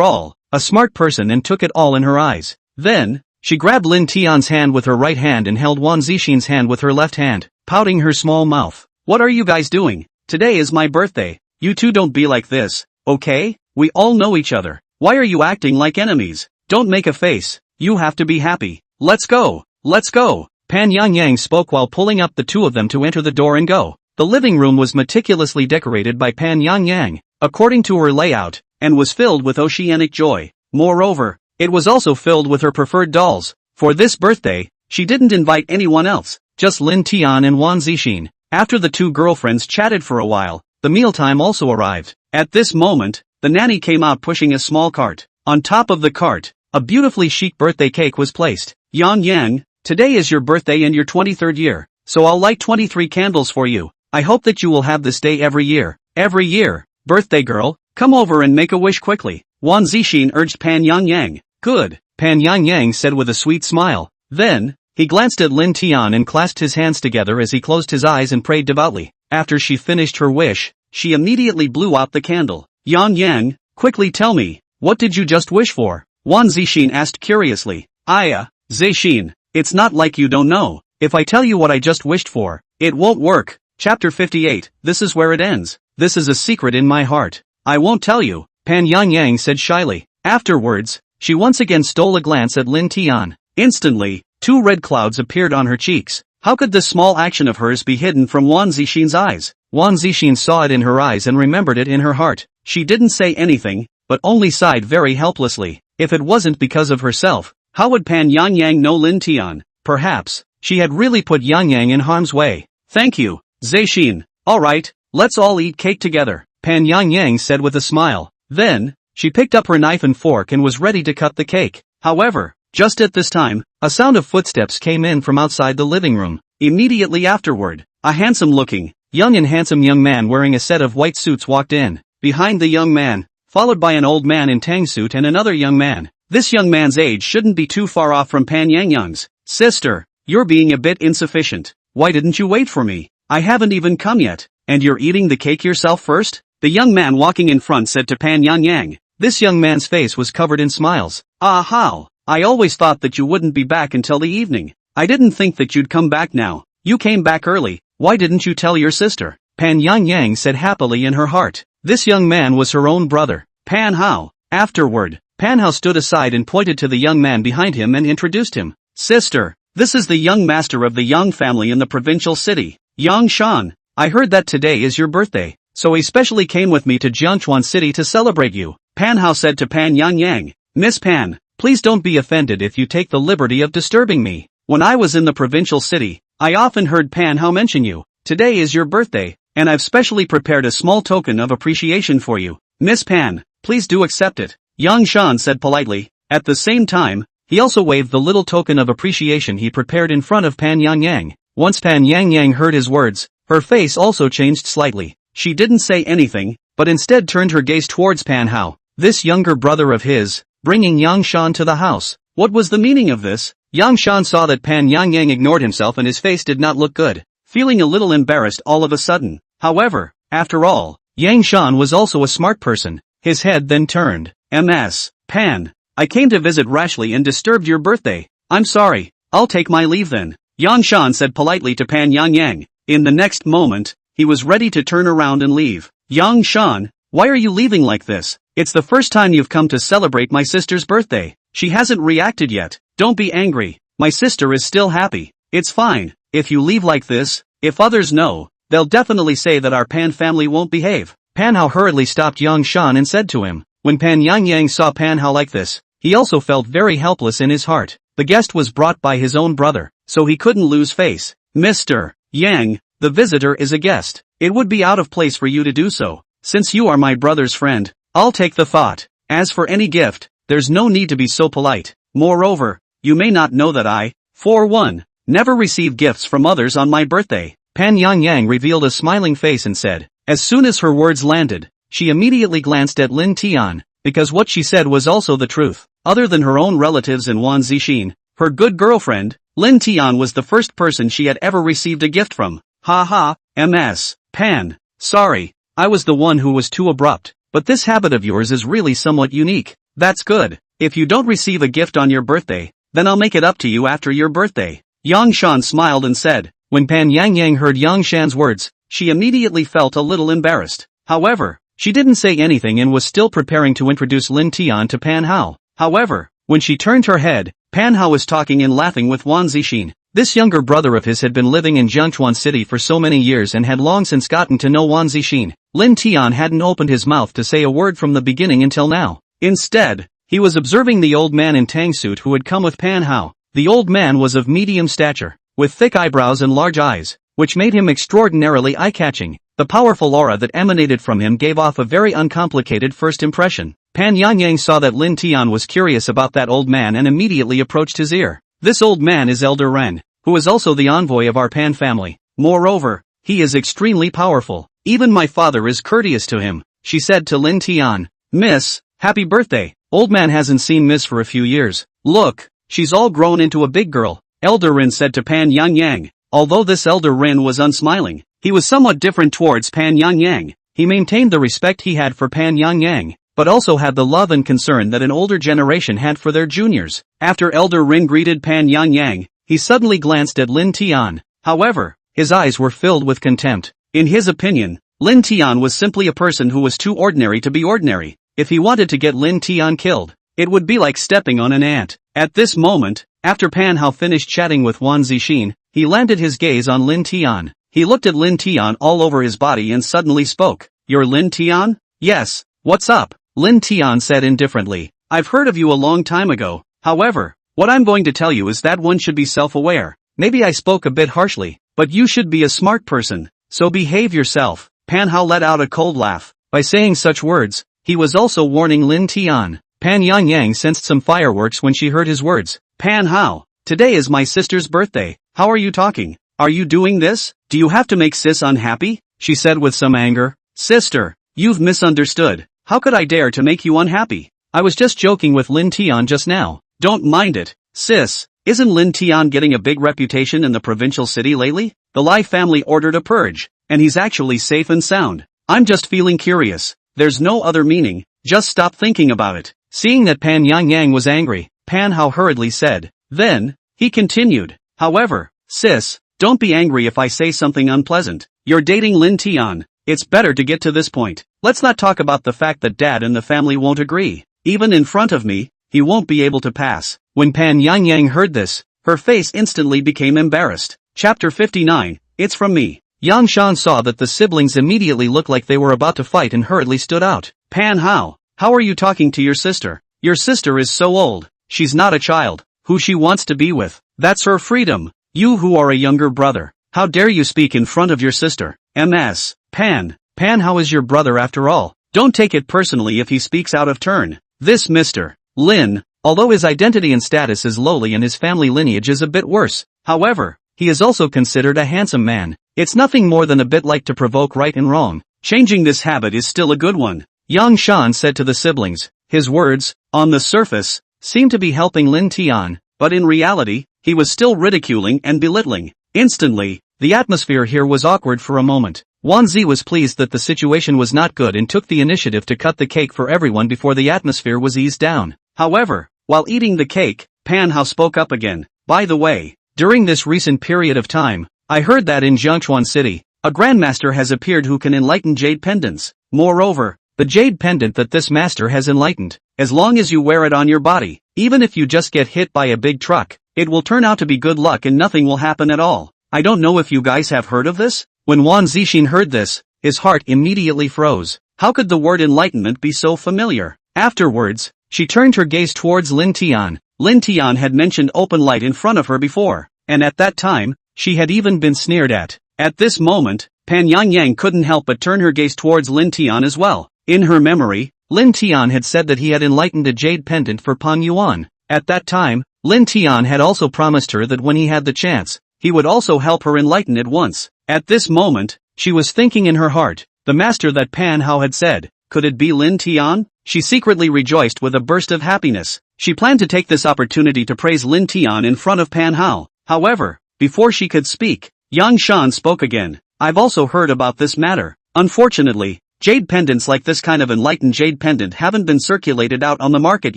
all, a smart person and took it all in her eyes. Then, she grabbed Lin Tian's hand with her right hand and held Wan Zixin's hand with her left hand, pouting her small mouth. What are you guys doing? Today is my birthday. You two don't be like this, okay? We all know each other. Why are you acting like enemies? Don't make a face. You have to be happy. Let's go. Let's go. Pan Yang spoke while pulling up the two of them to enter the door and go. The living room was meticulously decorated by Pan Yang, according to her layout, and was filled with oceanic joy. Moreover, it was also filled with her preferred dolls. For this birthday, she didn't invite anyone else, just Lin Tian and Wan Zixin. After the two girlfriends chatted for a while, the mealtime also arrived. At this moment, the nanny came out pushing a small cart. On top of the cart, a beautifully chic birthday cake was placed. Yang, today is your birthday and your 23rd year, so I'll light 23 candles for you. I hope that you will have this day every year. Every year. Birthday girl, come over and make a wish quickly. Wan Zixin urged Pan Yang. Good, Pan Yang said with a sweet smile. Then, he glanced at Lin Tian and clasped his hands together as he closed his eyes and prayed devoutly. After she finished her wish, she immediately blew out the candle. Yang, quickly tell me, what did you just wish for? Wan Zixin asked curiously. Zixin, it's not like you don't know. If I tell you what I just wished for, it won't work. Chapter 58, this is where it ends. This is a secret in my heart. I won't tell you, Pan Yang said shyly. Afterwards, she once again stole a glance at Lin Tian. Instantly, two red clouds appeared on her cheeks. How could this small action of hers be hidden from Wan Zixin's eyes? Wan Zixin saw it in her eyes and remembered it in her heart. She didn't say anything, but only sighed very helplessly. If it wasn't because of herself, how would Pan Yang know Lin Tian? Perhaps, she had really put Yang in harm's way. Thank you, Zixin. Alright, let's all eat cake together, Pan Yang said with a smile. Then, she picked up her knife and fork and was ready to cut the cake. However, just at this time, a sound of footsteps came in from outside the living room. Immediately afterward, a handsome-looking, young and handsome young man wearing a set of white suits walked in. Behind the young man, followed by an old man in tang suit and another young man. This young man's age shouldn't be too far off from Pan Yang's. Sister, you're being a bit insufficient. Why didn't you wait for me? I haven't even come yet. And you're eating the cake yourself first? The young man walking in front said to Pan Yang. This young man's face was covered in smiles. How? I always thought that you wouldn't be back until the evening. I didn't think that you'd come back now. You came back early. Why didn't you tell your sister? Pan Yang said happily in her heart. This young man was her own brother, Pan Hao. Afterward, Pan Hao stood aside and pointed to the young man behind him and introduced him. Sister, this is the young master of the Yang family in the provincial city, Yang Shan. I heard that today is your birthday, so he specially came with me to Jiangchuan City to celebrate you. Pan Hao said to Pan Yang. Miss Pan, please don't be offended if you take the liberty of disturbing me. When I was in the provincial city, I often heard Pan Hao mention you. Today is your birthday, and I've specially prepared a small token of appreciation for you. Miss Pan, please do accept it, Yang Shan said politely. At the same time, he also waved the little token of appreciation he prepared in front of Pan Yang. Once Pan Yang heard his words, her face also changed slightly. She didn't say anything, but instead turned her gaze towards Pan Hao. this younger brother of his, bringing Yang Shan to the house. What was the meaning of this? Yang Shan saw that Pan Yang ignored himself and his face did not look good, feeling a little embarrassed all of a sudden. However, after all, Yang Shan was also a smart person. His head then turned. Ms. Pan, I came to visit rashly and disturbed your birthday. I'm sorry, I'll take my leave then. Yang Shan said politely to Pan Yang. In the next moment, he was ready to turn around and leave. Yang Shan, why are you leaving like this? It's the first time you've come to celebrate my sister's birthday. She hasn't reacted yet. Don't be angry. My sister is still happy. It's fine. If you leave like this, if others know, they'll definitely say that our Pan family won't behave. Pan Hao hurriedly stopped Yang Shan and said to him. When Pan Yang saw Pan Hao like this, he also felt very helpless in his heart. The guest was brought by his own brother, so he couldn't lose face. Mr. Yang, the visitor is a guest. It would be out of place for you to do so. Since you are my brother's friend, I'll take the thought. As for any gift, there's no need to be so polite. Moreover, you may not know that I, for one, never receive gifts from others on my birthday. Pan Yang revealed a smiling face and said. As soon as her words landed, she immediately glanced at Lin Tian, because what she said was also the truth. Other than her own relatives and Wan Zixin, her good girlfriend, Lin Tian was the first person she had ever received a gift from. Ha, Ms. Pan, sorry, I was the one who was too abrupt, but this habit of yours is really somewhat unique. That's good. If you don't receive a gift on your birthday, then I'll make it up to you after your birthday. Yang Shan smiled and said. When Pan Yang heard Yang Shan's words, she immediately felt a little embarrassed. However, she didn't say anything and was still preparing to introduce Lin Tian to Pan Hao. However, when she turned her head, Pan Hao was talking and laughing with Wan Zixin. This younger brother of his had been living in Jiangchuan City for so many years and had long since gotten to know Wan Zixin. Lin Tian hadn't opened his mouth to say a word from the beginning until now. Instead, he was observing the old man in tang suit who had come with Pan Hao. The old man was of medium stature, with thick eyebrows and large eyes, which made him extraordinarily eye-catching. The powerful aura that emanated from him gave off a very uncomplicated first impression. Pan Yang saw that Lin Tian was curious about that old man and immediately approached his ear. This old man is Elder Ren, who is also the envoy of our Pan family. Moreover, he is extremely powerful. Even my father is courteous to him, she said to Lin Tian. Miss, happy birthday. Old man hasn't seen Miss for a few years. Look, she's all grown into a big girl, Elder Ren said to Pan Yang. Although this Elder Ren was unsmiling, he was somewhat different towards Pan Yang. He maintained the respect he had for Pan Yang, but also had the love and concern that an older generation had for their juniors. After Elder Ren greeted Pan Yang, he suddenly glanced at Lin Tian. However, his eyes were filled with contempt. In his opinion, Lin Tian was simply a person who was too ordinary to be ordinary. If he wanted to get Lin Tian killed, it would be like stepping on an ant. At this moment, after Pan Hao finished chatting with Wan Zixin, he landed his gaze on Lin Tian. He looked at Lin Tian all over his body and suddenly spoke. You're Lin Tian? Yes, what's up? Lin Tian said indifferently. I've heard of you a long time ago. However, what I'm going to tell you is that one should be self-aware. Maybe I spoke a bit harshly, but you should be a smart person, so behave yourself. Pan Hao let out a cold laugh. By saying such words, he was also warning Lin Tian. Pan Yang sensed some fireworks when she heard his words. Pan Hao, today is my sister's birthday. How are you talking? Are you doing this? Do you have to make sis unhappy? She said with some anger. Sister, you've misunderstood. How could I dare to make you unhappy? I was just joking with Lin Tian just now. Don't mind it. Sis, isn't Lin Tian getting a big reputation in the provincial city lately? The Lai family ordered a purge, and he's actually safe and sound. I'm just feeling curious. There's no other meaning. Just stop thinking about it. Seeing that Pan Yang was angry, Pan Hao hurriedly said. Then, he continued. However, sis, don't be angry if I say something unpleasant. You're dating Lin Tian. It's better to get to this point. Let's not talk about the fact that dad and the family won't agree. Even in front of me, he won't be able to pass. When Pan Yang heard this, her face instantly became embarrassed. Chapter 59, It's from me. Yang Shan saw that the siblings immediately looked like they were about to fight and hurriedly stood out. Pan Hao, how are you talking to your sister? Your sister is so old. She's not a child. Who she wants to be with. That's her freedom. You who are a younger brother. How dare you speak in front of your sister? Ms. Pan Hao is your brother after all. Don't take it personally if he speaks out of turn. This Mr. Lin, although his identity and status is lowly and his family lineage is a bit worse, however, he is also considered a handsome man. It's nothing more than a bit like to provoke right and wrong. Changing this habit is still a good one. Yang Shan said to the siblings. His words, on the surface, seemed to be helping Lin Tian, but in reality, he was still ridiculing and belittling. Instantly, the atmosphere here was awkward for a moment. Wan Zi was pleased that the situation was not good and took the initiative to cut the cake for everyone before the atmosphere was eased down. However, while eating the cake, Pan Hao spoke up again. By the way, during this recent period of time, I heard that in Jiangchuan City, a grandmaster has appeared who can enlighten jade pendants. Moreover, the jade pendant that this master has enlightened, as long as you wear it on your body, even if you just get hit by a big truck, it will turn out to be good luck and nothing will happen at all. I don't know if you guys have heard of this? When Wan Zixin heard this, his heart immediately froze. How could the word enlightenment be so familiar? Afterwards, she turned her gaze towards Lin Tian. Lin Tian had mentioned open light in front of her before, and at that time, she had even been sneered at. At this moment, Pan Yangyang couldn't help but turn her gaze towards Lin Tian as well. In her memory, Lin Tian had said that he had enlightened a jade pendant for Pan Yuan. At that time, Lin Tian had also promised her that when he had the chance, he would also help her enlighten it once. At this moment, she was thinking in her heart, the master that Pan Hao had said, could it be Lin Tian? She secretly rejoiced with a burst of happiness. She planned to take this opportunity to praise Lin Tian in front of Pan Hao. However, before she could speak, Yang Shan spoke again. I've also heard about this matter. Unfortunately, jade pendants like this kind of enlightened jade pendant haven't been circulated out on the market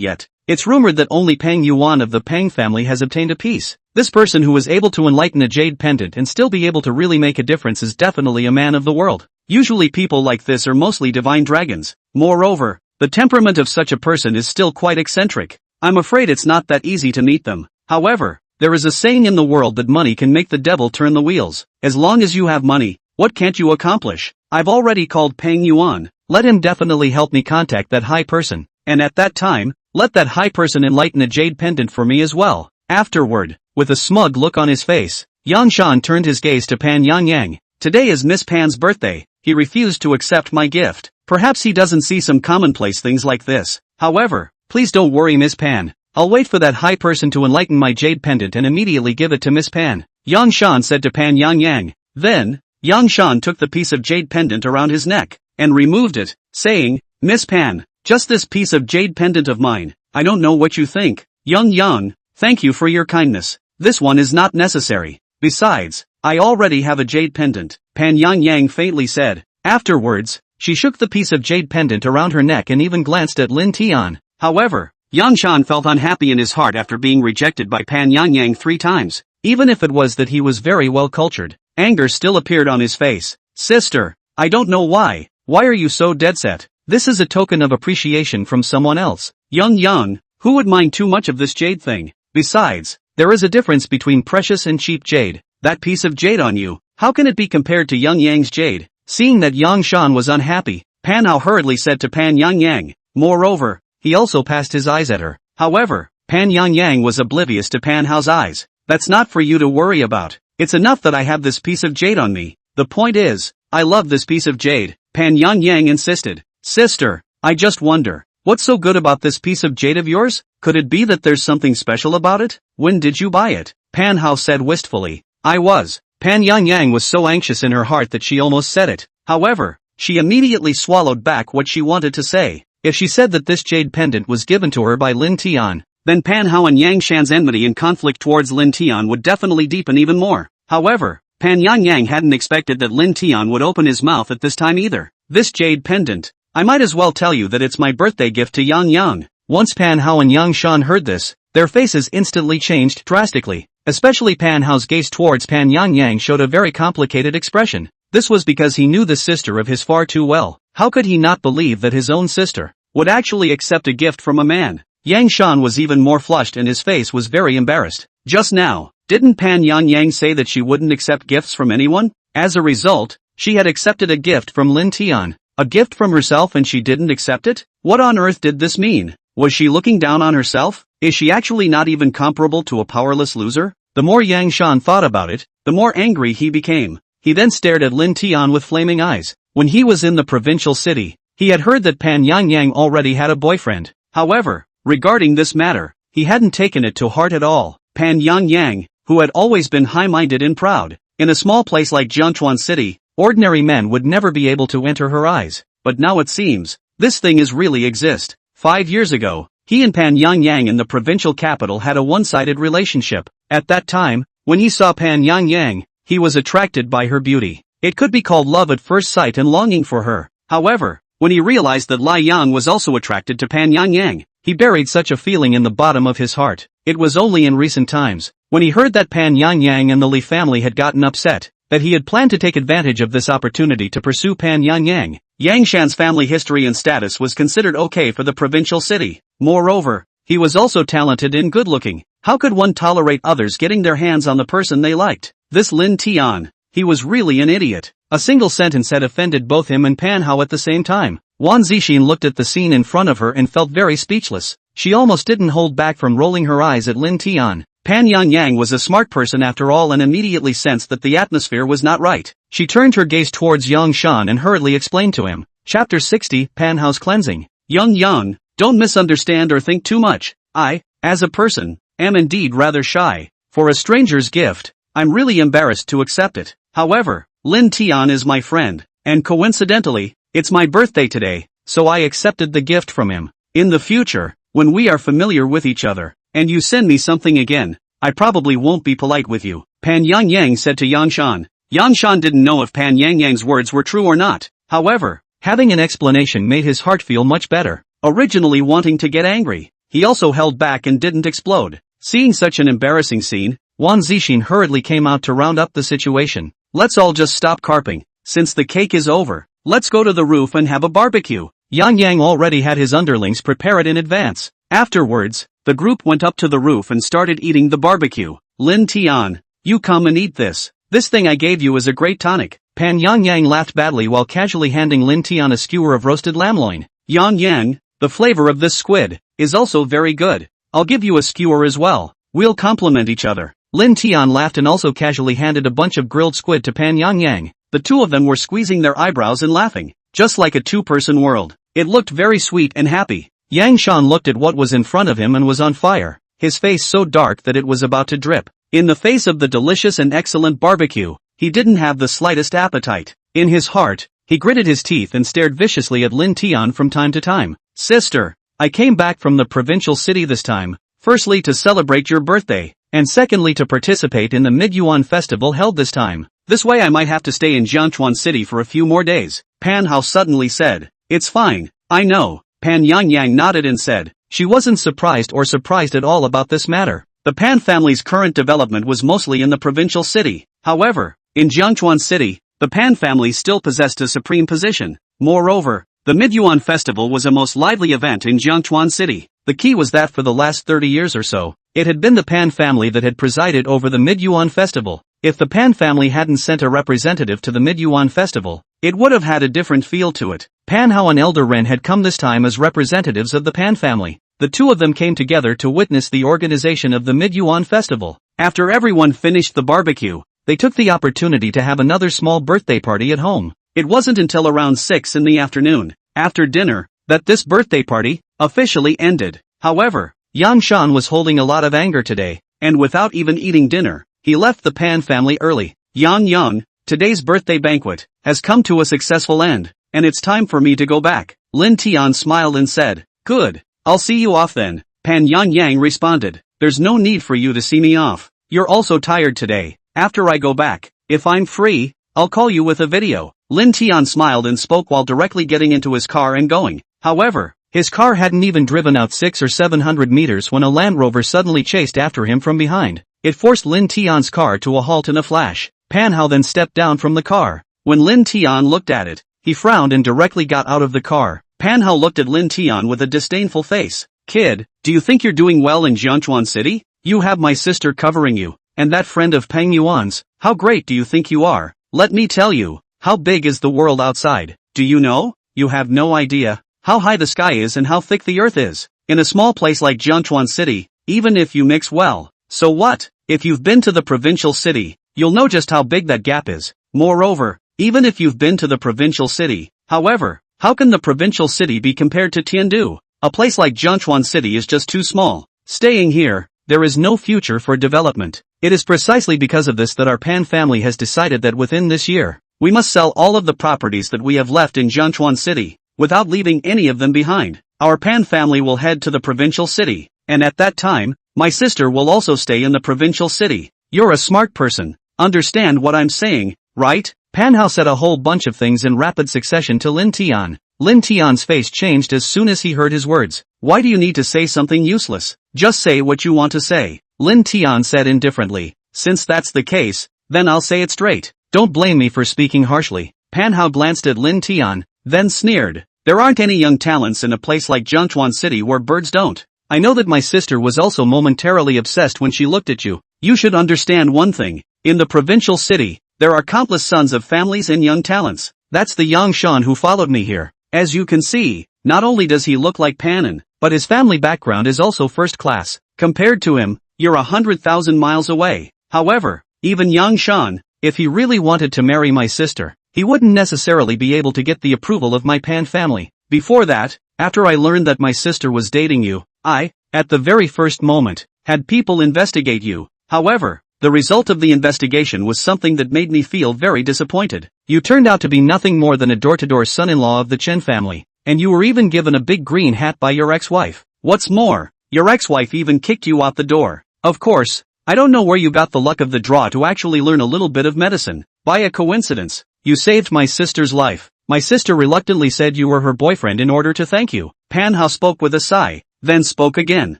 yet. It's rumored that only Pang Yuan of the Pang family has obtained a piece. This person who is able to enlighten a jade pendant and still be able to really make a difference is definitely a man of the world. Usually people like this are mostly divine dragons. Moreover, the temperament of such a person is still quite eccentric. I'm afraid it's not that easy to meet them. However, there is a saying in the world that money can make the devil turn the wheels. As long as you have money, what can't you accomplish? I've already called Pang Yuan. Let him definitely help me contact that high person. And at that time, let that high person enlighten a jade pendant for me as well. Afterward, with a smug look on his face, Yang Shan turned his gaze to Pan Yangyang. Today is Miss Pan's birthday. He refused to accept my gift. Perhaps he doesn't see some commonplace things like this. However, please don't worry Miss Pan. I'll wait for that high person to enlighten my jade pendant and immediately give it to Miss Pan. Yang Shan said to Pan Yangyang. Then, Yang Shan took the piece of jade pendant around his neck, and removed it, saying, Miss Pan, just this piece of jade pendant of mine. I don't know what you think. Yang, thank you for your kindness. This one is not necessary. Besides, I already have a jade pendant, Pan Yangyang faintly said. Afterwards, she shook the piece of jade pendant around her neck and even glanced at Lin Tian. However, Yang Shan felt unhappy in his heart after being rejected by Pan Yangyang 3 times. Even if it was that he was very well cultured, anger still appeared on his face. Sister, I don't know why. Why are you so dead set? This is a token of appreciation from someone else. Yang, who would mind too much of this jade thing? Besides, there is a difference between precious and cheap jade. That piece of jade on you, how can it be compared to Yang's jade? Seeing that Yang Shan was unhappy, Pan Hao hurriedly said to Pan Yangyang. Moreover, he also passed his eyes at her. However, Pan Yangyang was oblivious to Pan Hao's eyes. That's not for you to worry about. It's enough that I have this piece of jade on me. The point is, I love this piece of jade, Pan Yangyang insisted. Sister, I just wonder, what's so good about this piece of jade of yours? Could it be that there's something special about it? When did you buy it? Pan Hao said wistfully. Pan Yangyang was so anxious in her heart that she almost said it. However, she immediately swallowed back what she wanted to say. If she said that this jade pendant was given to her by Lin Tian, then Pan Hao and Yang Shan's enmity and conflict towards Lin Tian would definitely deepen even more. However, Pan Yangyang hadn't expected that Lin Tian would open his mouth at this time either. This jade pendant, I might as well tell you that it's my birthday gift to Yang. Once Pan Hao and Yang Shan heard this, their faces instantly changed drastically. Especially Pan Hao's gaze towards Pan Yangyang showed a very complicated expression. This was because he knew the sister of his far too well. How could he not believe that his own sister would actually accept a gift from a man? Yang Shan was even more flushed and his face was very embarrassed. Just now, didn't Pan Yangyang say that she wouldn't accept gifts from anyone? As a result, she had accepted a gift from Lin Tian. A gift from herself and she didn't accept it? What on earth did this mean? Was she looking down on herself? Is she actually not even comparable to a powerless loser? The more Yang Shan thought about it, the more angry he became. He then stared at Lin Tian with flaming eyes. When he was in the provincial city, he had heard that Pan Yangyang already had a boyfriend. However, regarding this matter, he hadn't taken it to heart at all. Pan Yangyang, who had always been high-minded and proud, in a small place like Jiangchuan City, ordinary men would never be able to enter her eyes. But now it seems, This thing is really exist. 5 years ago, he and Pan Yang in the provincial capital had a one-sided relationship. At that time, when he saw Pan Yang, he was attracted by her beauty. It could be called love at first sight and longing for her. However, when he realized that Lai Yang was also attracted to Pan Yang, he buried such a feeling in the bottom of his heart. It was only in recent times, when he heard that Pan Yang and the Li family had gotten upset, that he had planned to take advantage of this opportunity to pursue Pan Yang. Yang Shan's family history and status was considered okay for the provincial city. Moreover, he was also talented and good-looking. How could one tolerate others getting their hands on the person they liked? This Lin Tian, he was really an idiot. A single sentence had offended both him and Pan Hao at the same time. Wan Zixin looked at the scene in front of her and felt very speechless. She almost didn't hold back from rolling her eyes at Lin Tian. Pan Yang was a smart person after all and immediately sensed that the atmosphere was not right. She turned her gaze towards Yang Shan and hurriedly explained to him. Chapter 60, Pan Hao's Cleansing. Yang, don't misunderstand or think too much. I, as a person, am indeed rather shy. For a stranger's gift, I'm really embarrassed to accept it. However, Lin Tian is my friend, and coincidentally, it's my birthday today, so I accepted the gift from him. In the future, when we are familiar with each other, and you send me something again, I probably won't be polite with you, Pan Yang said to Yang Shan. Yang Shan didn't know if Pan Yang's words were true or not. However, having an explanation made his heart feel much better. Originally wanting to get angry, he also held back and didn't explode. Seeing such an embarrassing scene, Wan Zixin hurriedly came out to round up the situation. Let's all just stop carping. Since the cake is over, let's go to the roof and have a barbecue. Yang already had his underlings prepare it in advance. Afterwards, the group went up to the roof and started eating the barbecue. Lin Tian, you come and eat this. This thing I gave you is a great tonic. Pan Yang laughed badly while casually handing Lin Tian a skewer of roasted lamb loin. Yang, the flavor of this squid is also very good. I'll give you a skewer as well. We'll complement each other. Lin Tian laughed and also casually handed a bunch of grilled squid to Pan Yang. The two of them were squeezing their eyebrows and laughing, just like a two-person world. It looked very sweet and happy. Yang Shan looked at what was in front of him and was on fire, his face so dark that it was about to drip. In the face of the delicious and excellent barbecue, he didn't have the slightest appetite. In his heart, he gritted his teeth and stared viciously at Lin Tian from time to time. Sister, I came back from the provincial city this time, firstly to celebrate your birthday, and secondly to participate in the Mid-Yuan festival held this time. This way I might have to stay in Jiangchuan City for a few more days. Pan Hao suddenly said. It's fine, I know. Pan Yang nodded and said. She wasn't surprised at all about this matter. The Pan family's current development was mostly in the provincial city. However, in Jiangchuan City, the Pan family still possessed a supreme position. Moreover, the Mid-Yuan festival was a most lively event in Jiangchuan City. The key was that for the last 30 years or so, it had been the Pan family that had presided over the Mid-Yuan festival. If the Pan family hadn't sent a representative to the Mid-Yuan festival, it would have had a different feel to it. Pan Hao and Elder Ren had come this time as representatives of the Pan family. The two of them came together to witness the organization of the Mid-Yuan festival. After everyone finished the barbecue, they took the opportunity to have another small birthday party at home. It wasn't until around 6 in the afternoon, after dinner, that this birthday party officially ended. However, Yang Shan was holding a lot of anger today, and without even eating dinner, he left the Pan family early. Yang, today's birthday banquet has come to a successful end, and it's time for me to go back. Lin Tian smiled and said, Good, I'll see you off then. Pan Yang responded, There's no need for you to see me off. You're also tired today. After I go back, if I'm free, I'll call you with a video. Lin Tian smiled and spoke while directly getting into his car and going. However, his car hadn't even driven out 600 or 700 meters when a Land Rover suddenly chased after him from behind. It forced Lin Tian's car to a halt in a flash. Pan Hao then stepped down from the car. When Lin Tian looked at it, he frowned and directly got out of the car. Pan Hao looked at Lin Tian with a disdainful face. Kid, do you think you're doing well in Jiangchuan City? You have my sister covering you, and that friend of Peng Yuan's. How great do you think you are? Let me tell you, how big is the world outside? Do you know? You have no idea how high the sky is and how thick the earth is. In a small place like Jiangchuan City, even if you mix well, so what? If you've been to the provincial city, you'll know just how big that gap is. Moreover, even if you've been to the provincial city, however, how can the provincial city be compared to Tiandu? A place like Jiangchuan City is just too small. Staying here, there is no future for development. It is precisely because of this that our Pan family has decided that within this year, we must sell all of the properties that we have left in Jiangchuan City. without leaving any of them behind. Our Pan family will head to the provincial city, and at that time, my sister will also stay in the provincial city. You're a smart person. Understand what I'm saying, right? Panhao said a whole bunch of things in rapid succession to Lin Tian. Lin Tian's face changed as soon as he heard his words. Why do you need to say something useless? Just say what you want to say. Lin Tian said indifferently. Since that's the case, then I'll say it straight. Don't blame me for speaking harshly. Panhao glanced at Lin Tian, then sneered. There aren't any young talents in a place like Zhengchuan City where birds don't. I know that my sister was also momentarily obsessed when she looked at you. You should understand one thing. In the provincial city, there are countless sons of families and young talents. That's the young Shan who followed me here. As you can see, not only does he look like Panin, but his family background is also first class. Compared to him, you're 100,000 miles away. However, even young Shan, if he really wanted to marry my sister, he wouldn't necessarily be able to get the approval of my Pan family. Before that, after I learned that my sister was dating you, I, at the very first moment, had people investigate you. However, the result of the investigation was something that made me feel very disappointed. You turned out to be nothing more than a door-to-door son-in-law of the Chen family, and you were even given a big green hat by your ex-wife. What's more, your ex-wife even kicked you out the door. Of course, I don't know where you got the luck of the draw to actually learn a little bit of medicine. By a coincidence, you saved my sister's life. My sister reluctantly said you were her boyfriend in order to thank you. Panhao spoke with a sigh, then spoke again.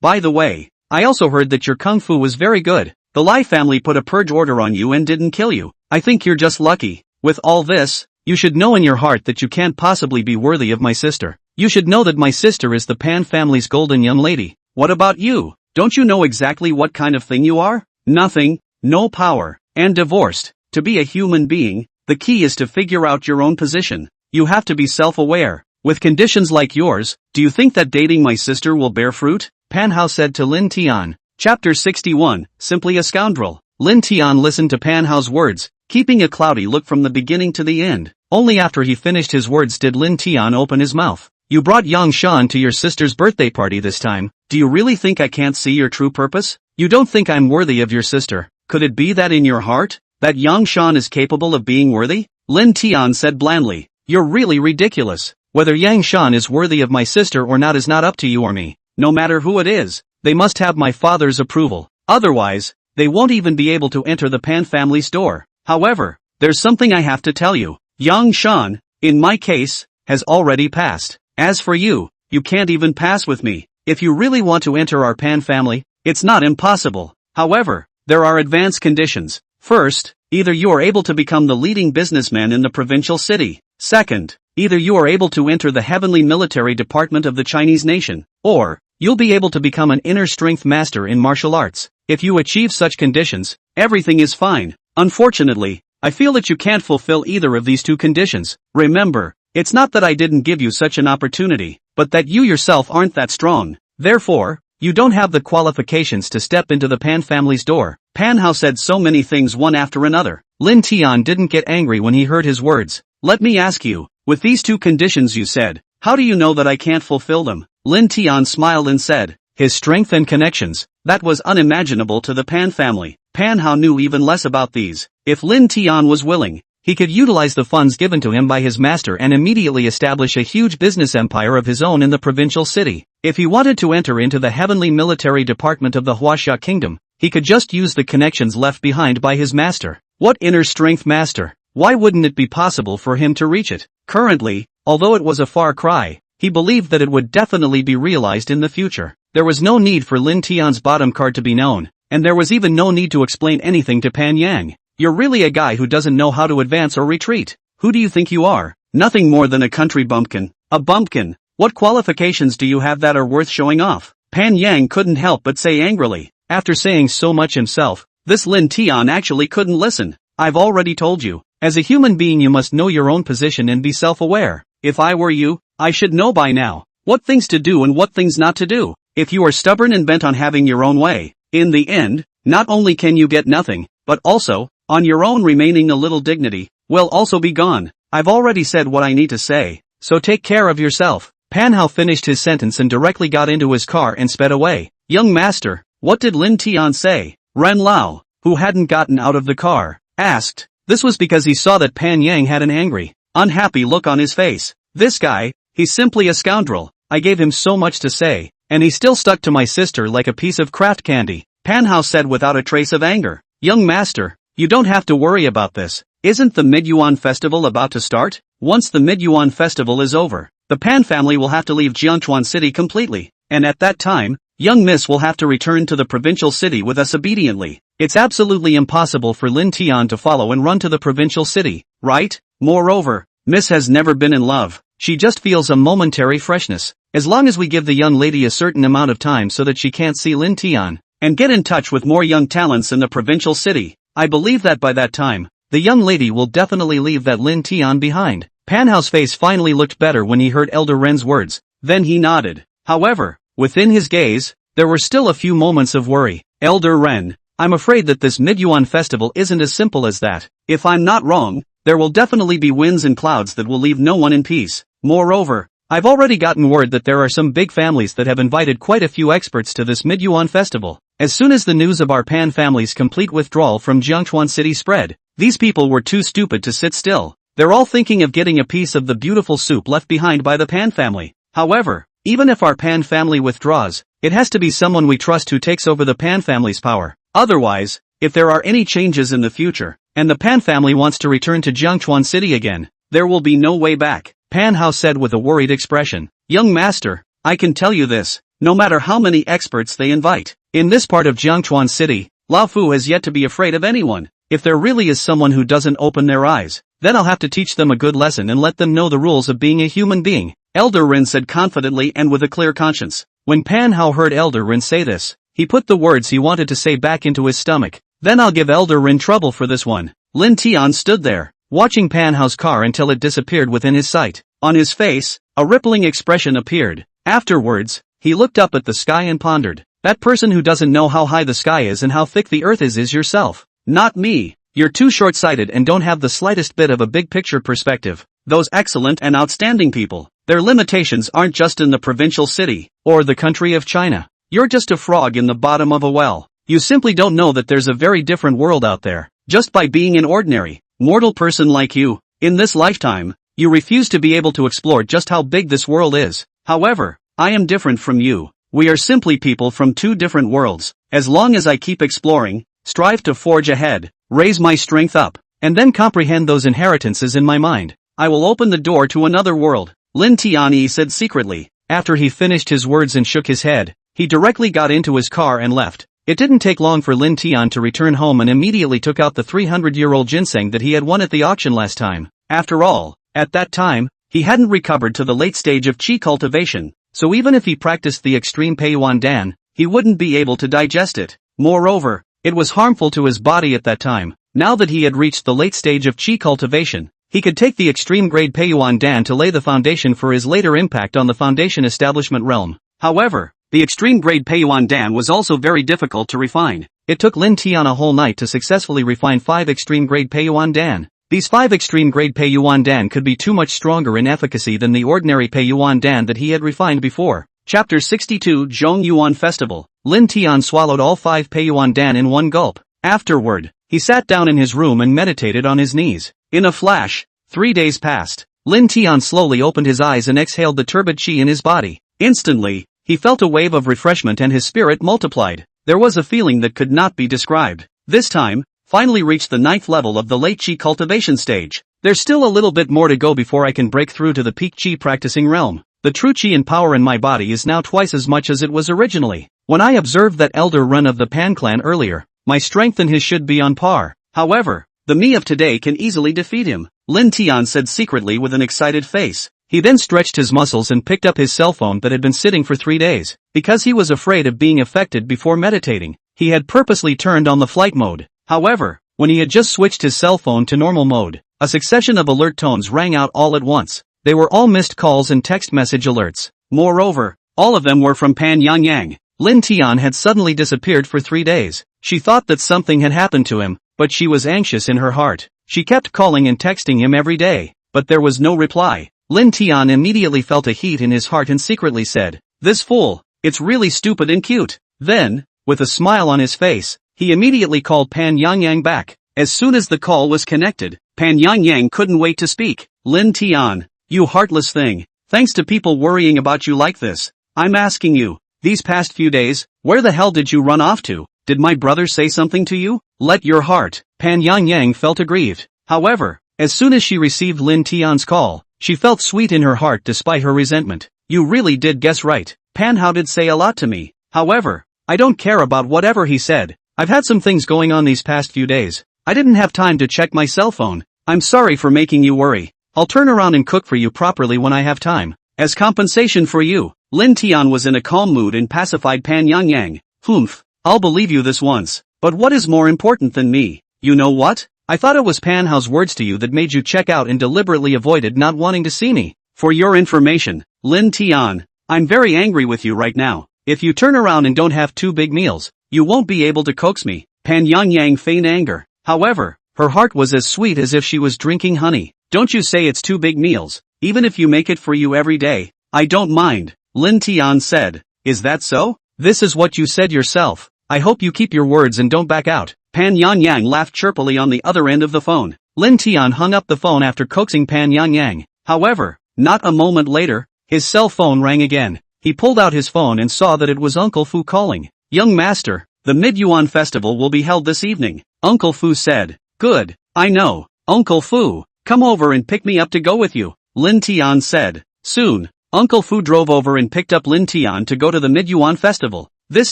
By the way, I also heard that your kung fu was very good. The Lai family put a purge order on you and didn't kill you. I think you're just lucky. With all this, you should know in your heart that you can't possibly be worthy of my sister. You should know that my sister is the Pan family's golden young lady. What about you? Don't you know exactly what kind of thing you are? Nothing, no power, and divorced. To be a human being, the key is to figure out your own position. You have to be self-aware. With conditions like yours, do you think that dating my sister will bear fruit? Panhao said to Lin Tian. Chapter 61, Simply a Scoundrel. Lin Tian listened to Panhao's words, keeping a cloudy look from the beginning to the end. Only after he finished his words did Lin Tian open his mouth. You brought Yang Shan to your sister's birthday party this time. Do you really think I can't see your true purpose? You don't think I'm worthy of your sister. Could it be that in your heart, that Yang Shan is capable of being worthy? Lin Tian said blandly. You're really ridiculous. Whether Yang Shan is worthy of my sister or not is not up to you or me. No matter who it is, they must have my father's approval. Otherwise, they won't even be able to enter the Pan family's door. However, there's something I have to tell you. Yang Shan, in my case, has already passed. As for you, you can't even pass with me. If you really want to enter our Pan family, it's not impossible. However, there are advance conditions. First, either you are able to become the leading businessman in the provincial city. Second, either you are able to enter the heavenly military department of the Chinese nation, or you'll be able to become an inner strength master in martial arts. If you achieve such conditions, everything is fine. Unfortunately, I feel that you can't fulfill either of these two conditions. Remember, it's not that I didn't give you such an opportunity, but that you yourself aren't that strong. Therefore, you don't have the qualifications to step into the Pan family's door. Panhao said so many things one after another. Lin Tian didn't get angry when he heard his words. Let me ask you, with these two conditions you said, how do you know that I can't fulfill them? Lin Tian smiled and said, his strength and connections. That was unimaginable to the Pan family. Panhao knew even less about these. If Lin Tian was willing, he could utilize the funds given to him by his master and immediately establish a huge business empire of his own in the provincial city. If he wanted to enter into the heavenly military department of the Huaxia kingdom, he could just use the connections left behind by his master. What inner strength master? Why wouldn't it be possible for him to reach it? Currently, although it was a far cry, he believed that it would definitely be realized in the future. There was no need for Lin Tian's bottom card to be known, and there was even no need to explain anything to Pan Yang. You're really a guy who doesn't know how to advance or retreat. Who do you think you are? Nothing more than a country bumpkin. A bumpkin. What qualifications do you have that are worth showing off? Pan Yang couldn't help but say angrily. After saying so much himself, this Lin Tian actually couldn't listen. I've already told you. As a human being you must know your own position and be self-aware. If I were you, I should know by now what things to do and what things not to do. If you are stubborn and bent on having your own way, in the end, not only can you get nothing, but also, on your own remaining a little dignity, will also be gone. I've already said what I need to say, so take care of yourself. Panhao finished his sentence and directly got into his car and sped away. Young master, what did Lin Tian say? Ren Lao, who hadn't gotten out of the car, asked. This was because he saw that Pan Yang had an angry, unhappy look on his face. This guy, he's simply a scoundrel. I gave him so much to say, and he still stuck to my sister like a piece of craft candy, Panhao said without a trace of anger. Young master, you don't have to worry about this. Isn't the Mid-Yuan festival about to start? Once the Mid-Yuan festival is over, the Pan family will have to leave Jiangchuan City completely, and at that time, young Miss will have to return to the provincial city with us obediently. It's absolutely impossible for Lin Tian to follow and run to the provincial city, right? Moreover, Miss has never been in love. She just feels a momentary freshness. As long as we give the young lady a certain amount of time so that she can't see Lin Tian, and get in touch with more young talents in the provincial city, I believe that by that time, the young lady will definitely leave that Lin Tian behind. Panhao's face finally looked better when he heard Elder Ren's words, then he nodded. However, within his gaze, there were still a few moments of worry. Elder Ren, I'm afraid that this Mid-Yuan festival isn't as simple as that. If I'm not wrong, there will definitely be winds and clouds that will leave no one in peace. Moreover, I've already gotten word that there are some big families that have invited quite a few experts to this Mid-Yuan festival. As soon as the news of our Pan family's complete withdrawal from Jiangchuan City spread, these people were too stupid to sit still. They're all thinking of getting a piece of the beautiful soup left behind by the Pan family. However, even if our Pan family withdraws, it has to be someone we trust who takes over the Pan family's power. Otherwise, if there are any changes in the future, and the Pan family wants to return to Jiangchuan City again, there will be no way back. Panhao said with a worried expression. Young master, I can tell you this, no matter how many experts they invite, in this part of Jiangchuan City, Lao Fu has yet to be afraid of anyone. If there really is someone who doesn't open their eyes, then I'll have to teach them a good lesson and let them know the rules of being a human being, Elder Rin said confidently and with a clear conscience. When Panhao heard Elder Rin say this, he put the words he wanted to say back into his stomach. Then I'll give Elder Rin trouble for this one. Lin Tian stood there, watching Panhao's car until it disappeared within his sight. On his face, a rippling expression appeared. Afterwards, he looked up at the sky and pondered. That person who doesn't know how high the sky is and how thick the earth is yourself. Not me. You're too short-sighted and don't have the slightest bit of a big-picture perspective. Those excellent and outstanding people, their limitations aren't just in the provincial city, or the country of China. You're just a frog in the bottom of a well. You simply don't know that there's a very different world out there, just by being an ordinary, mortal person like you. In this lifetime, you refuse to be able to explore just how big this world is. However, I am different from you. We are simply people from two different worlds. As long as I keep exploring, strive to forge ahead, raise my strength up, and then comprehend those inheritances in my mind, I will open the door to another world, Lin Tianyi said secretly. After he finished his words and shook his head, he directly got into his car and left. It didn't take long for Lin Tian to return home and immediately took out the 300-year-old ginseng that he had won at the auction last time. After all, at that time, he hadn't recovered to the late stage of qi cultivation, so even if he practiced the extreme Peiyuan Dan, he wouldn't be able to digest it. Moreover, it was harmful to his body at that time. Now that he had reached the late stage of qi cultivation, he could take the extreme grade Peiyuan Dan to lay the foundation for his later impact on the foundation establishment realm. However, the extreme grade Peiyuan Dan was also very difficult to refine. It took Lin Tian a whole night to successfully refine 5 extreme grade Peiyuan Dan. These 5 extreme grade Peiyuan Dan could be too much stronger in efficacy than the ordinary Peiyuan Dan that he had refined before. Chapter 62 Zhong Yuan Festival. Lin Tian swallowed all 5 Peiyuan Dan in one gulp. Afterward, he sat down in his room and meditated on his knees. In a flash, 3 days passed. Lin Tian slowly opened his eyes and exhaled the turbid qi in his body. Instantly, he felt a wave of refreshment and his spirit multiplied. There was a feeling that could not be described. This time, finally reached the 9th level of the late qi cultivation stage. There's still a little bit more to go before I can break through to the peak qi practicing realm. The true qi and power in my body is now twice as much as it was originally. When I observed that elder Run of the Pan clan earlier, my strength and his should be on par. However, the me of today can easily defeat him, Lin Tian said secretly with an excited face. He then stretched his muscles and picked up his cell phone that had been sitting for 3 days. Because he was afraid of being affected before meditating, he had purposely turned on the flight mode. However, when he had just switched his cell phone to normal mode, a succession of alert tones rang out all at once. They were all missed calls and text message alerts. Moreover, all of them were from Pan Yangyang. Lin Tian had suddenly disappeared for 3 days. She thought that something had happened to him, but she was anxious in her heart. She kept calling and texting him every day, but there was no reply. Lin Tian immediately felt a heat in his heart and secretly said, "This fool, it's really stupid and cute." Then, with a smile on his face, he immediately called Pan Yangyang back. As soon as the call was connected, Pan Yangyang couldn't wait to speak. "Lin Tian, you heartless thing. thanks to people worrying about you like this. I'm asking you, these past few days, where the hell did you run off to? Did my brother say something to you? Let your heart. Pan Yang felt aggrieved. However, as soon as she received Lin Tian's call, she felt sweet in her heart despite her resentment. You really did guess right. Pan Hao did say a lot to me. However, I don't care about whatever he said. I've had some things going on these past few days. I didn't have time to check my cell phone. I'm sorry for making you worry. I'll turn around and cook for you properly when I have time. As compensation for you, Lin Tian was in a calm mood and pacified Pan Yang. Humph, I'll believe you this once. But what is more important than me? You know what? I thought it was Pan Hao's words to you that made you check out and deliberately avoided not wanting to see me. For your information, Lin Tian, I'm very angry with you right now. If you turn around and don't have 2 big meals, you won't be able to coax me. Pan Yang feigned anger. However, her heart was as sweet as if she was drinking honey. Don't you say it's 2 big meals, even if you make it for you every day. I don't mind, Lin Tian said. Is that so? This is what you said yourself. I hope you keep your words and don't back out. Pan Yang laughed chirpily on the other end of the phone. Lin Tian hung up the phone after coaxing Pan Yang. However, not a moment later, his cell phone rang again. He pulled out his phone and saw that it was Uncle Fu calling. Young master, the Mid-Yuan festival will be held this evening, Uncle Fu said. Good, I know, Uncle Fu, come over and pick me up to go with you, Lin Tian said. Soon, Uncle Fu drove over and picked up Lin Tian to go to the Mid-Yuan festival. This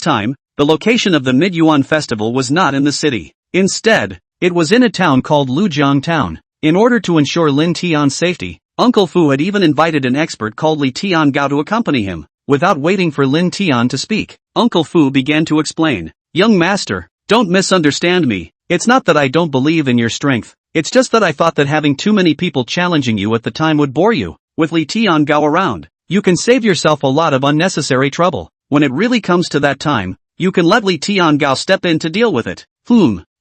time, the location of the Mid-Yuan festival was not in the city. Instead, it was in a town called Lujiang Town. In order to ensure Lin Tian's safety, Uncle Fu had even invited an expert called Li Tian Gao to accompany him. Without waiting for Lin Tian to speak, Uncle Fu began to explain. Young master, don't misunderstand me. It's not that I don't believe in your strength. It's just that I thought that having too many people challenging you at the time would bore you. With Li Tian Gao around, you can save yourself a lot of unnecessary trouble. When it really comes to that time, you can let Li Tian Gao step in to deal with it.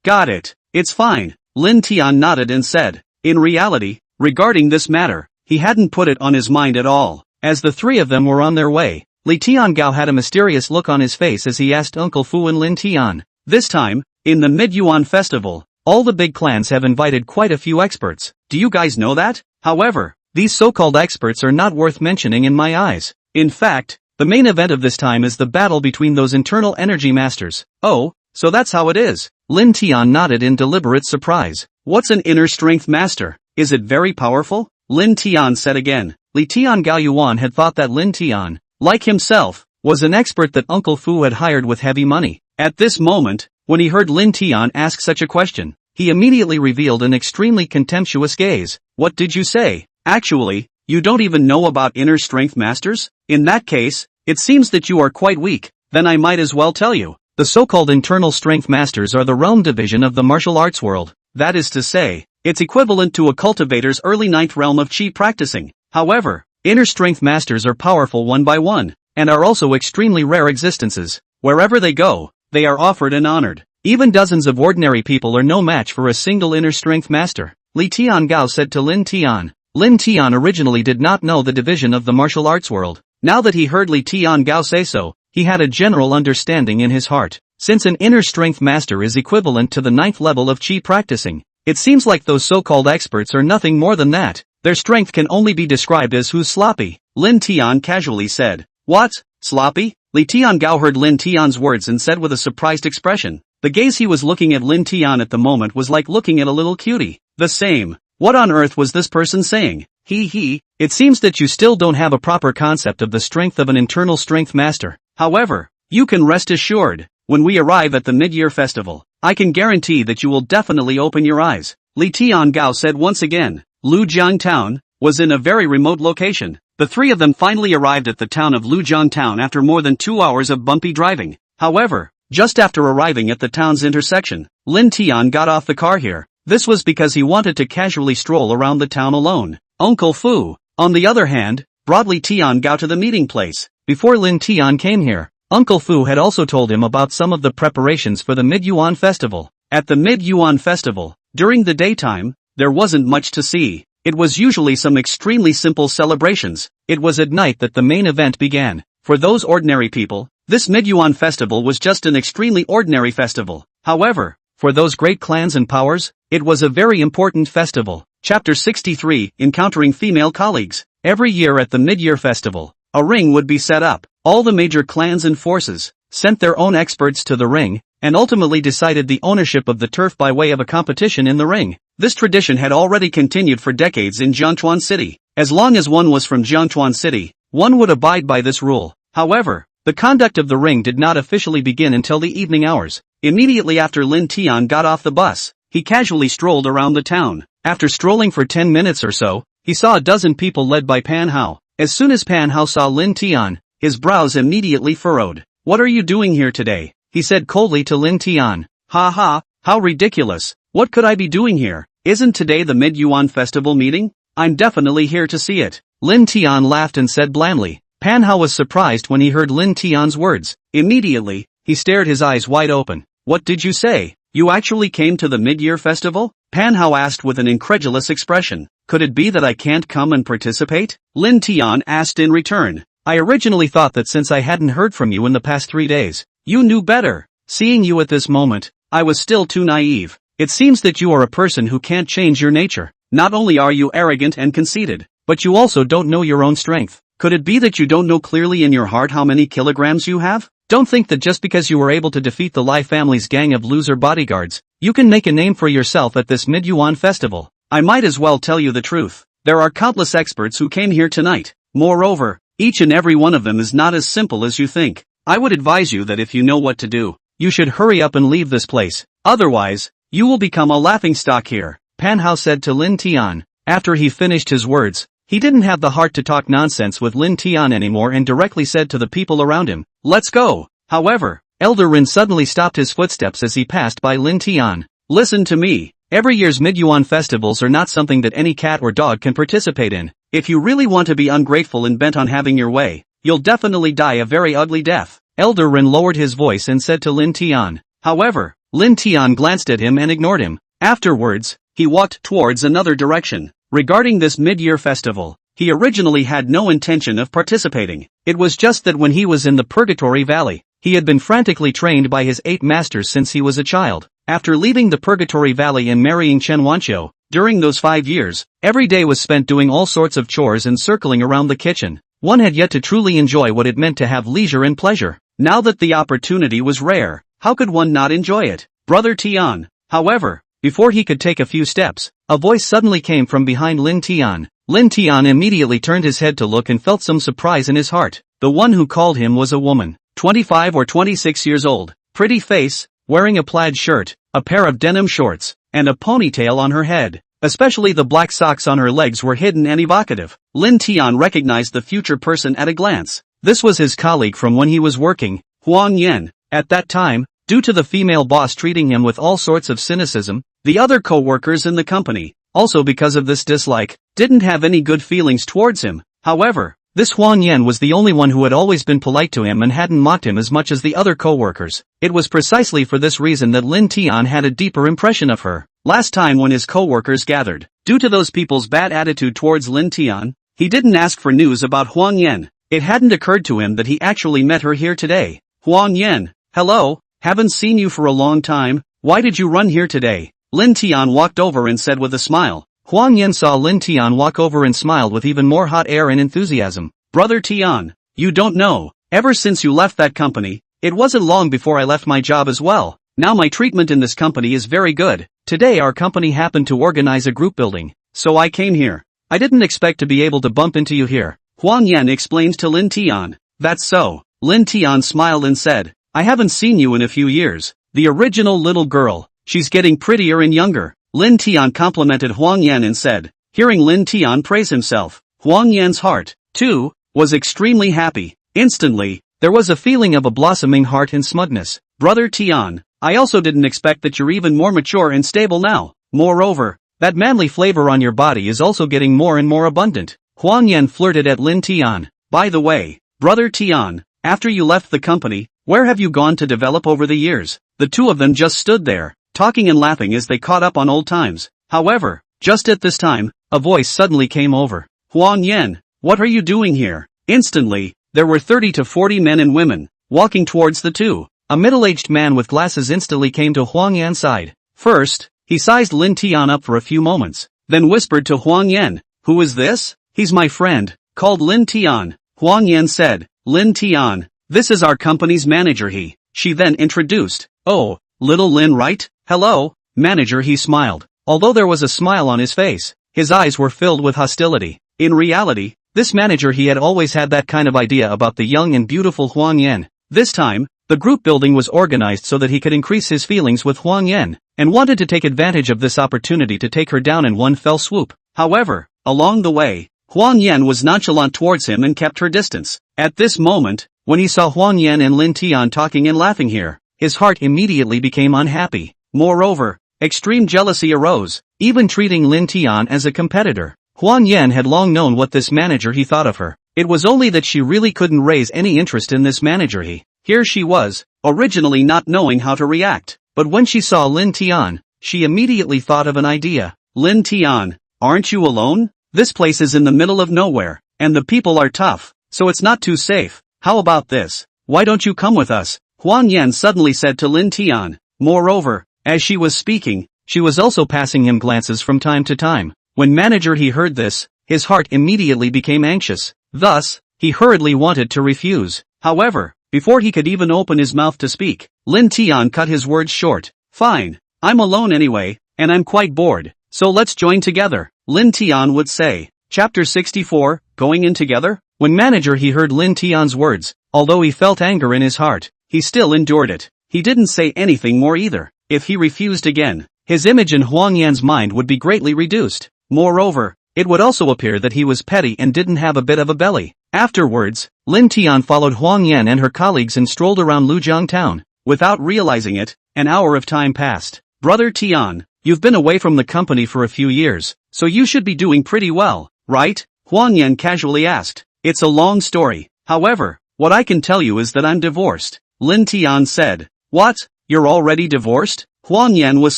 Got it. It's fine. Lin Tian nodded and said. In reality, regarding this matter, he hadn't put it on his mind at all. As the 3 of them were on their way, Li Tian Gao had a mysterious look on his face as he asked Uncle Fu and Lin Tian. This time, in the Mid-Yuan festival, all the big clans have invited quite a few experts. Do you guys know that? However, these so-called experts are not worth mentioning in my eyes. In fact, the main event of this time is the battle between those internal energy masters. Oh, so that's how it is. Lin Tian nodded in deliberate surprise. What's an inner strength master? Is it very powerful? Lin Tian said again. Li Tian Gao Yuan had thought that Lin Tian, like himself, was an expert that Uncle Fu had hired with heavy money. At this moment, when he heard Lin Tian ask such a question, he immediately revealed an extremely contemptuous gaze. What did you say? Actually, you don't even know about inner strength masters? In that case, it seems that you are quite weak. Then I might as well tell you. The so-called internal strength masters are the realm division of the martial arts world. That is to say, it's equivalent to a cultivator's early 9th realm of chi practicing. However, inner strength masters are powerful one by one, and are also extremely rare existences. Wherever they go, they are offered and honored. Even dozens of ordinary people are no match for a single inner strength master. Li Tian Gao said to Lin Tian. Lin Tian originally did not know the division of the martial arts world. Now that he heard Li Tian Gao say so, he had a general understanding in his heart. Since an inner strength master is equivalent to the 9th level of chi practicing, it seems like those so-called experts are nothing more than that. Their strength can only be described as who's sloppy. Lin Tian casually said. What? Sloppy? Li Tian Gao heard Lin Tian's words and said with a surprised expression. The gaze he was looking at Lin Tian at the moment was like looking at a little cutie. The same. What on earth was this person saying? It seems that you still don't have a proper concept of the strength of an internal strength master. However, you can rest assured, when we arrive at the mid-year festival, I can guarantee that you will definitely open your eyes. Li Tian Gao said once again. Lujiang Town was in a very remote location. The 3 of them finally arrived at the town of Lujiang Town after more than 2 hours of bumpy driving. However, just after arriving at the town's intersection, Lin Tian got off the car here. This was because he wanted to casually stroll around the town alone. Uncle Fu, on the other hand, brought Li Tian Gao to the meeting place. Before Lin Tian came here, Uncle Fu had also told him about some of the preparations for the Mid-Yuan festival. At the Mid-Yuan festival, during the daytime, there wasn't much to see. It was usually some extremely simple celebrations. It was at night that the main event began. For those ordinary people, this Mid-Yuan festival was just an extremely ordinary festival. However, for those great clans and powers, it was a very important festival. Chapter 63, Encountering Female Colleagues. Every year at the mid-year festival, a ring would be set up. All the major clans and forces sent their own experts to the ring, and ultimately decided the ownership of the turf by way of a competition in the ring. This tradition had already continued for decades in Jiangchuan City. As long as one was from Jiangchuan City, one would abide by this rule. However, the conduct of the ring did not officially begin until the evening hours. Immediately after Lin Tian got off the bus, he casually strolled around the town. After strolling for 10 minutes or so, he saw a dozen people led by Pan Hao. As soon as Pan Hao saw Lin Tian, his brows immediately furrowed. "What are you doing here today?" he said coldly to Lin Tian. "Ha ha, how ridiculous. What could I be doing here? Isn't today the Mid-Yuan festival meeting? I'm definitely here to see it." Lin Tian laughed and said blandly. Pan Hao was surprised when he heard Lin Tian's words. Immediately, he stared his eyes wide open. "What did you say? You actually came to the mid-year festival?" Pan Hao asked with an incredulous expression. "Could it be that I can't come and participate?" Lin Tian asked in return. "I originally thought that since I hadn't heard from you in the past 3 days, you knew better. Seeing you at this moment, I was still too naive. It seems that you are a person who can't change your nature. Not only are you arrogant and conceited, but you also don't know your own strength. Could it be that you don't know clearly in your heart how many kilograms you have? Don't think that just because you were able to defeat the Lai family's gang of loser bodyguards, you can make a name for yourself at this Mid-Yuan festival. I might as well tell you the truth. There are countless experts who came here tonight. Moreover, each and every one of them is not as simple as you think. I would advise you that if you know what to do, you should hurry up and leave this place. Otherwise, you will become a laughingstock here," Pan Hao said to Lin Tian. After he finished his words, he didn't have the heart to talk nonsense with Lin Tian anymore and directly said to the people around him, "Let's go." However, Elder Rin suddenly stopped his footsteps as he passed by Lin Tian. "Listen to me. Every year's Mid-Yuan festivals are not something that any cat or dog can participate in. If you really want to be ungrateful and bent on having your way, you'll definitely die a very ugly death." Elder Rin lowered his voice and said to Lin Tian. However, Lin Tian glanced at him and ignored him. Afterwards, he walked towards another direction. Regarding this mid-year festival, he originally had no intention of participating. It was just that when he was in the Purgatory Valley, he had been frantically trained by his 8 masters since he was a child. After leaving the Purgatory Valley and marrying Chen Wanqiu, during those 5 years, every day was spent doing all sorts of chores and circling around the kitchen. One had yet to truly enjoy what it meant to have leisure and pleasure. Now that the opportunity was rare, how could one not enjoy it? Brother Tian. However, before he could take a few steps, a voice suddenly came from behind Lin Tian. Lin Tian immediately turned his head to look and felt some surprise in his heart. The one who called him was a woman, 25 or 26 years old, pretty face, wearing a plaid shirt, a pair of denim shorts, and a ponytail on her head. Especially the black socks on her legs were hidden and evocative. Lin Tian recognized the future person at a glance. This was his colleague from when he was working, Huang Yan. At that time, due to the female boss treating him with all sorts of cynicism, the other co-workers in the company, also because of this dislike, didn't have any good feelings towards him. However, this Huang Yan was the only one who had always been polite to him and hadn't mocked him as much as the other co-workers. It was precisely for this reason that Lin Tian had a deeper impression of her. Last time when his co-workers gathered, due to those people's bad attitude towards Lin Tian, he didn't ask for news about Huang Yan. It hadn't occurred to him that he actually met her here today. "Huang Yan, hello, haven't seen you for a long time, why did you run here today?" Lin Tian walked over and said with a smile. Huang Yan saw Lin Tian walk over and smiled with even more hot air and enthusiasm. "Brother Tian, you don't know, ever since you left that company, it wasn't long before I left my job as well. Now my treatment in this company is very good. Today our company happened to organize a group building, so I came here. I didn't expect to be able to bump into you here." Huang Yan explained to Lin Tian. "That's so." Lin Tian smiled and said, "I haven't seen you in a few years. The original little girl, she's getting prettier and younger." Lin Tian complimented Huang Yan and said, hearing Lin Tian praise himself, Huang Yan's heart, too, was extremely happy. Instantly, there was a feeling of a blossoming heart and smugness. "Brother Tian, I also didn't expect that you're even more mature and stable now. Moreover, that manly flavor on your body is also getting more and more abundant." Huang Yan flirted at Lin Tian. "By the way, Brother Tian, after you left the company, where have you gone to develop over the years?" The two of them just stood there, talking and laughing as they caught up on old times. However, just at this time, a voice suddenly came over. "Huang Yan, what are you doing here?" Instantly, there were 30 to 40 men and women, walking towards the two. A middle-aged man with glasses instantly came to Huang Yan's side. First, he sized Lin Tian up for a few moments, then whispered to Huang Yan, "Who is this?" he's my friend, called Lin Tian. Huang Yan said, Lin Tian, this is our company's manager she then introduced. Oh, little Lin right? Hello, manager he smiled. Although there was a smile on his face, his eyes were filled with hostility. In reality, this manager he had always had that kind of idea about the young and beautiful Huang Yan. This time, the group building was organized so that he could increase his feelings with Huang Yan, and wanted to take advantage of this opportunity to take her down in one fell swoop. However, along the way, Huang Yan was nonchalant towards him and kept her distance. At this moment, when he saw Huang Yan and Lin Tian talking and laughing here, his heart immediately became unhappy. Moreover, extreme jealousy arose, even treating Lin Tian as a competitor. Huang Yan had long known what this manager he thought of her. It was only that she really couldn't raise any interest in this manager Here she was, originally not knowing how to react. But when she saw Lin Tian, she immediately thought of an idea. Lin Tian, aren't you alone? This place is in the middle of nowhere, and the people are tough, so it's not too safe. How about this? Why don't you come with us? Huang Yan suddenly said to Lin Tian. Moreover, as she was speaking, she was also passing him glances from time to time. When manager he heard this, his heart immediately became anxious. Thus, he hurriedly wanted to refuse. However, before he could even open his mouth to speak, Lin Tian cut his words short. Fine, I'm alone anyway, and I'm quite bored, so let's join together, Lin Tian would say. Chapter 64, Going in Together? When manager he heard Lin Tian's words, although he felt anger in his heart, he still endured it. He didn't say anything more either. If he refused again, his image in Huang Yan's mind would be greatly reduced. Moreover, it would also appear that he was petty and didn't have a bit of a belly. Afterwards, Lin Tian followed Huang Yan and her colleagues and strolled around Lujiang town. Without realizing it, an hour of time passed. Brother Tian, you've been away from the company for a few years, so you should be doing pretty well, right? Huang Yan casually asked. It's a long story. However, what I can tell you is that I'm divorced. Lin Tian said. What? You're already divorced? Huang Yan was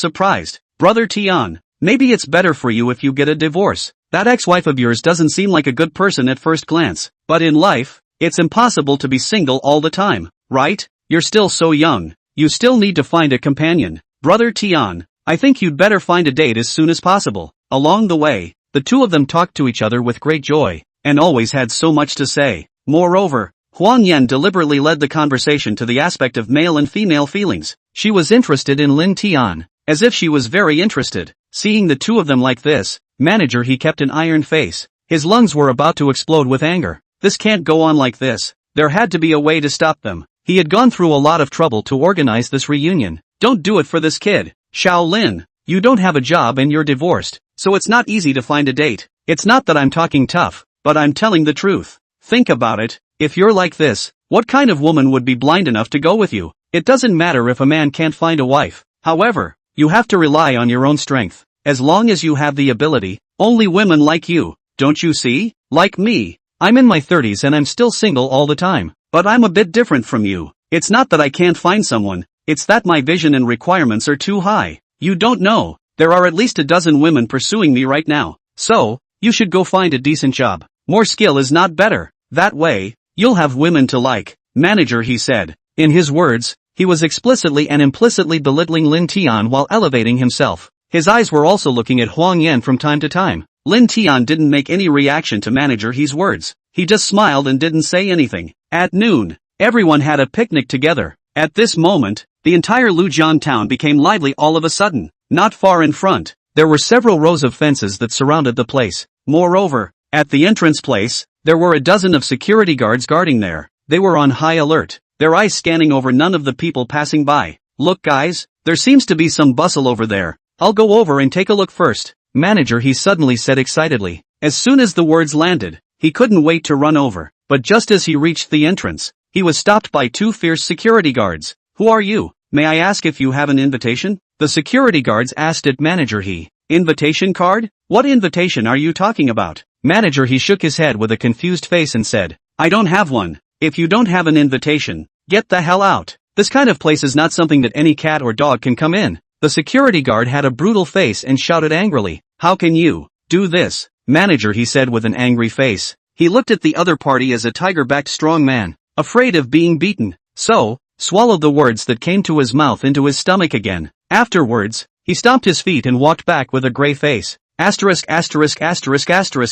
surprised. Brother Tian, maybe it's better for you if you get a divorce. That ex-wife of yours doesn't seem like a good person at first glance. But in life, it's impossible to be single all the time, right? You're still so young. You still need to find a companion. Brother Tian, I think you'd better find a date as soon as possible. Along the way, the two of them talked to each other with great joy, and always had so much to say. Moreover, Huang Yan deliberately led the conversation to the aspect of male and female feelings. She was interested in Lin Tian, as if she was very interested. Seeing the two of them like this, manager he kept an iron face. His lungs were about to explode with anger. This can't go on like this. There had to be a way to stop them. He had gone through a lot of trouble to organize this reunion. Don't do it for this kid. Xiao Lin, you don't have a job and you're divorced, so it's not easy to find a date. It's not that I'm talking tough, but I'm telling the truth. Think about it. If you're like this, what kind of woman would be blind enough to go with you? It doesn't matter if a man can't find a wife. However, you have to rely on your own strength. As long as you have the ability, only women like you, don't you see? Like me. I'm in my 30s and I'm still single all the time. But I'm a bit different from you. It's not that I can't find someone, it's that my vision and requirements are too high. You don't know, there are at least a dozen women pursuing me right now. So, you should go find a decent job. More skill is not better. That way, you'll have women to like. Manager he said. In his words, he was explicitly and implicitly belittling Lin Tian while elevating himself. His eyes were also looking at Huang Yan from time to time. Lin Tian didn't make any reaction to manager he's words. He just smiled and didn't say anything. At noon, everyone had a picnic together. At this moment, the entire Lujiang town became lively all of a sudden. Not far in front, there were several rows of fences that surrounded the place. Moreover, at the entrance place, there were a dozen of security guards guarding there. They were on high alert, their eyes scanning over none of the people passing by. Look guys, there seems to be some bustle over there. I'll go over and take a look first. Manager he suddenly said excitedly. As soon as the words landed, he couldn't wait to run over. But just as he reached the entrance, he was stopped by two fierce security guards. Who are you? May I ask if you have an invitation? The security guards asked it. Manager he. Invitation card? What invitation are you talking about? Manager he shook his head with a confused face and said, I don't have one. If you don't have an invitation, get the hell out. This kind of place is not something that any cat or dog can come in. The security guard had a brutal face and shouted angrily, How can you do this? Manager he said with an angry face. He looked at the other party as a tiger-backed strong man, afraid of being beaten, so, swallowed the words that came to his mouth into his stomach again. Afterwards, he stomped his feet and walked back with a gray face.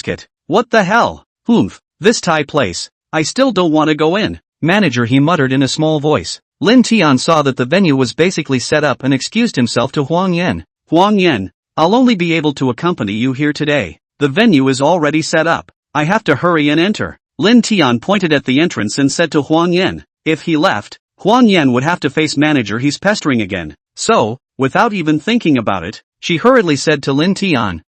It. What the hell? Oomph, this Thai place. I still don't want to go in. Manager, he muttered in a small voice. Lin Tian saw that the venue was basically set up and excused himself to Huang Yan. Huang Yan, I'll only be able to accompany you here today. The venue is already set up. I have to hurry and enter. Lin Tian pointed at the entrance and said to Huang Yan, if he left, Huang Yan would have to face manager he's pestering again. So, without even thinking about it, she hurriedly said to Lin Tian,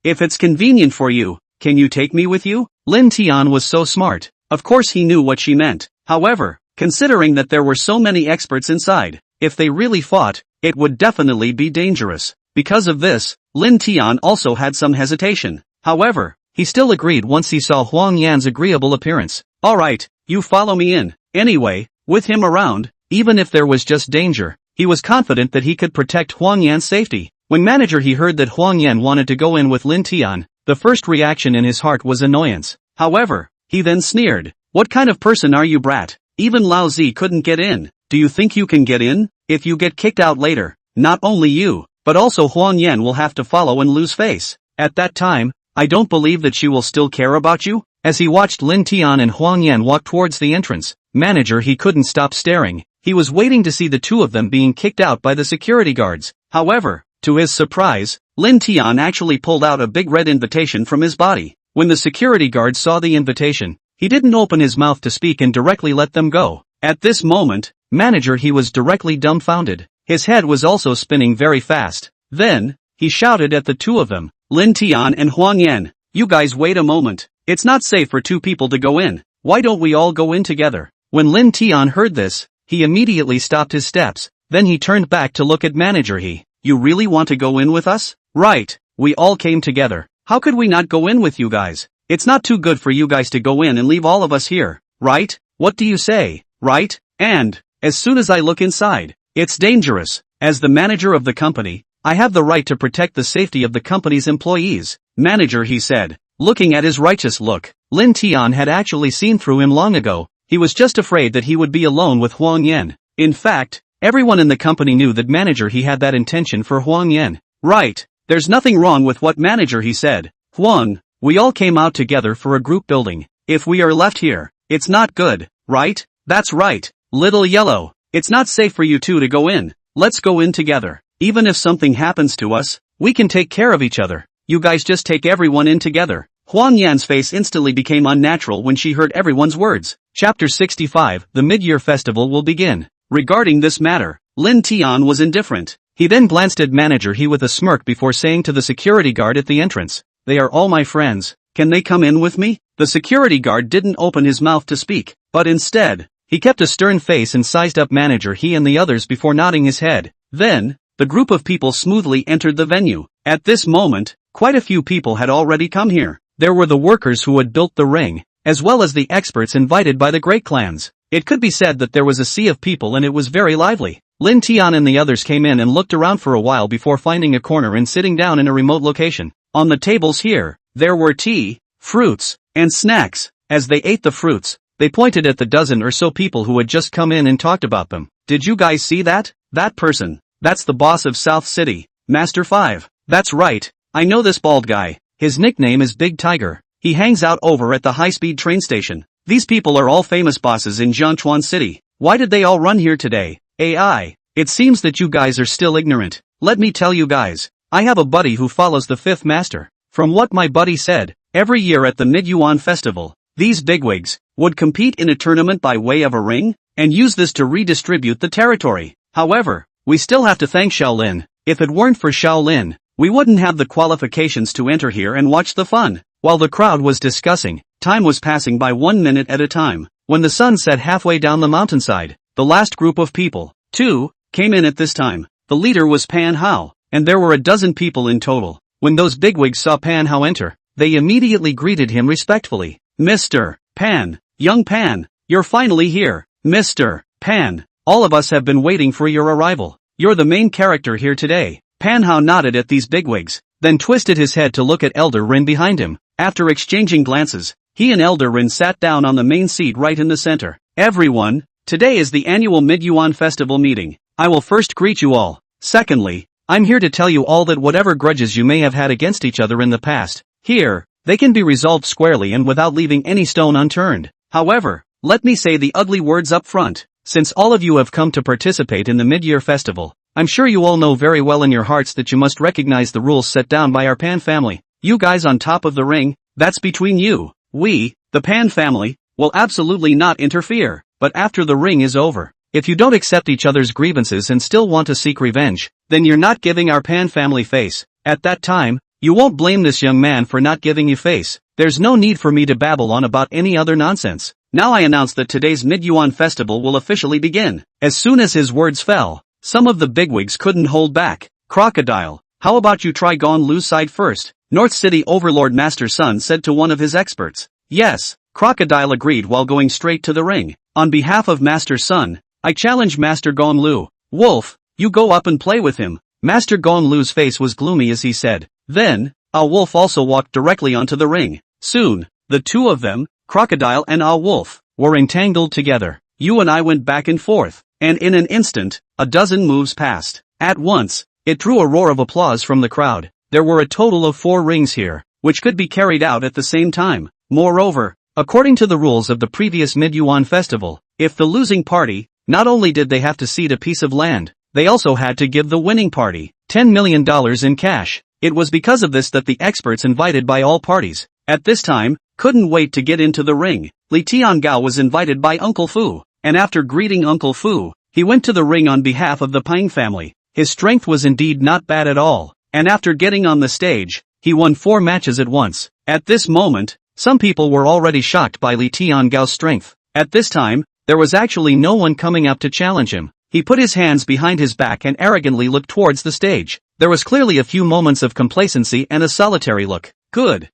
if it's convenient for you, can you take me with you? Lin Tian was so smart. Of course he knew what she meant. However, considering that there were so many experts inside, if they really fought, it would definitely be dangerous. Because of this, Lin Tian also had some hesitation. However, he still agreed once he saw Huang Yan's agreeable appearance. Alright, you follow me in. Anyway, with him around, even if there was just danger, he was confident that he could protect Huang Yan's safety. When manager he heard that Huang Yan wanted to go in with Lin Tian, the first reaction in his heart was annoyance. However, he then sneered, what kind of person are you, brat? Even Lao Zi couldn't get in. Do you think you can get in? If you get kicked out later, not only you, but also Huang Yan will have to follow and lose face. At that time, I don't believe that she will still care about you. As he watched Lin Tian and Huang Yan walk towards the entrance, manager he couldn't stop staring. He was waiting to see the two of them being kicked out by the security guards. However, to his surprise, Lin Tian actually pulled out a big red invitation from his body. When the security guard saw the invitation, he didn't open his mouth to speak and directly let them go. At this moment, manager he was directly dumbfounded. His head was also spinning very fast. Then, he shouted at the two of them, Lin Tian and Huang Yan, you guys wait a moment. It's not safe for two people to go in. Why don't we all go in together? When Lin Tian heard this, he immediately stopped his steps. Then he turned back to look at manager he. You really want to go in with us? Right, we all came together. How could we not go in with you guys? It's not too good for you guys to go in and leave all of us here, right? What do you say, right? And, as soon as I look inside, it's dangerous. As the manager of the company, I have the right to protect the safety of the company's employees. Manager, he said, looking at his righteous look. Lin Tian had actually seen through him long ago. He was just afraid that he would be alone with Huang Yan. In fact, everyone in the company knew that manager he had that intention for Huang Yan. Right, there's nothing wrong with what manager he said. Huang, we all came out together for a group building. If we are left here, it's not good, right? That's right, little yellow. It's not safe for you two to go in. Let's go in together. Even if something happens to us, we can take care of each other. You guys just take everyone in together. Huang Yan's face instantly became unnatural when she heard everyone's words. Chapter 65, the mid-year festival will begin. Regarding this matter, Lin Tian was indifferent. He then glanced at manager he with a smirk before saying to the security guard at the entrance, they are all my friends. Can they come in with me? The security guard didn't open his mouth to speak, but instead, he kept a stern face and sized up manager he and the others before nodding his head. Then, the group of people smoothly entered the venue. At this moment, quite a few people had already come here. There were the workers who had built the ring, as well as the experts invited by the great clans. It could be said that there was a sea of people and it was very lively. Lin Tian and the others came in and looked around for a while before finding a corner and sitting down in a remote location. On the tables here, there were tea, fruits, and snacks. As they ate the fruits, they pointed at the dozen or so people who had just come in and talked about them. Did you guys see that? That person. That's the boss of South City, Master 5. That's right, I know this bald guy. His nickname is Big Tiger. He hangs out over at the high-speed train station. These people are all famous bosses in Jiangchuan City. Why did they all run here today? AI. It seems that you guys are still ignorant. Let me tell you guys. I have a buddy who follows the fifth master. From what my buddy said, every year at the Mid-Yuan Festival, these bigwigs would compete in a tournament by way of a ring, and use this to redistribute the territory. However, we still have to thank Shaolin. If it weren't for Shaolin, we wouldn't have the qualifications to enter here and watch the fun. While the crowd was discussing, time was passing by 1 minute at a time. When the sun set halfway down the mountainside, the last group of people, too, came in at this time. The leader was Pan Hao, and there were a dozen people in total. When those bigwigs saw Pan Hao enter, they immediately greeted him respectfully. Mr. Pan, young Pan, you're finally here. Mr. Pan, all of us have been waiting for your arrival. You're the main character here today. Pan Hao nodded at these bigwigs, then twisted his head to look at Elder Rin behind him. After exchanging glances, he and Elder Rin sat down on the main seat right in the center. Everyone, today is the annual Mid-Yuan Festival meeting. I will first greet you all. Secondly, I'm here to tell you all that whatever grudges you may have had against each other in the past, here, they can be resolved squarely and without leaving any stone unturned. However, let me say the ugly words up front. Since all of you have come to participate in the mid-year festival, I'm sure you all know very well in your hearts that you must recognize the rules set down by our Pan family. You guys on top of the ring, that's between you. We, the Pan family, will absolutely not interfere. But after the ring is over, if you don't accept each other's grievances and still want to seek revenge, then you're not giving our Pan family face. At that time, you won't blame this young man for not giving you face. There's no need for me to babble on about any other nonsense. Now I announce that today's Mid-Yuan festival will officially begin. As soon as his words fell, some of the bigwigs couldn't hold back. Crocodile, how about you try Gong Lu's side first? North City Overlord Master Sun said to one of his experts. Yes, Crocodile agreed while going straight to the ring. On behalf of Master Sun, I challenge Master Gong Lu. Wolf, you go up and play with him. Master Gong Lu's face was gloomy as he said. Then, A Wolf also walked directly onto the ring. Soon, the two of them, Crocodile and A Wolf, were entangled together. You and I went back and forth, and in an instant, a dozen moves passed. At once, it drew a roar of applause from the crowd. There were a total of 4 rings here, which could be carried out at the same time. Moreover, according to the rules of the previous Mid-Yuan festival, if the losing party, not only did they have to cede a piece of land, they also had to give the winning party $10 million in cash. It was because of this that the experts invited by all parties, at this time, couldn't wait to get into the ring. Li Tiangao was invited by Uncle Fu, and after greeting Uncle Fu, he went to the ring on behalf of the Pang family. His strength was indeed not bad at all, and after getting on the stage, he won 4 matches at once. At this moment, some people were already shocked by Li Tiangao's strength. At this time, there was actually no one coming up to challenge him. He put his hands behind his back and arrogantly looked towards the stage. There was clearly a few moments of complacency and a solitary look. Good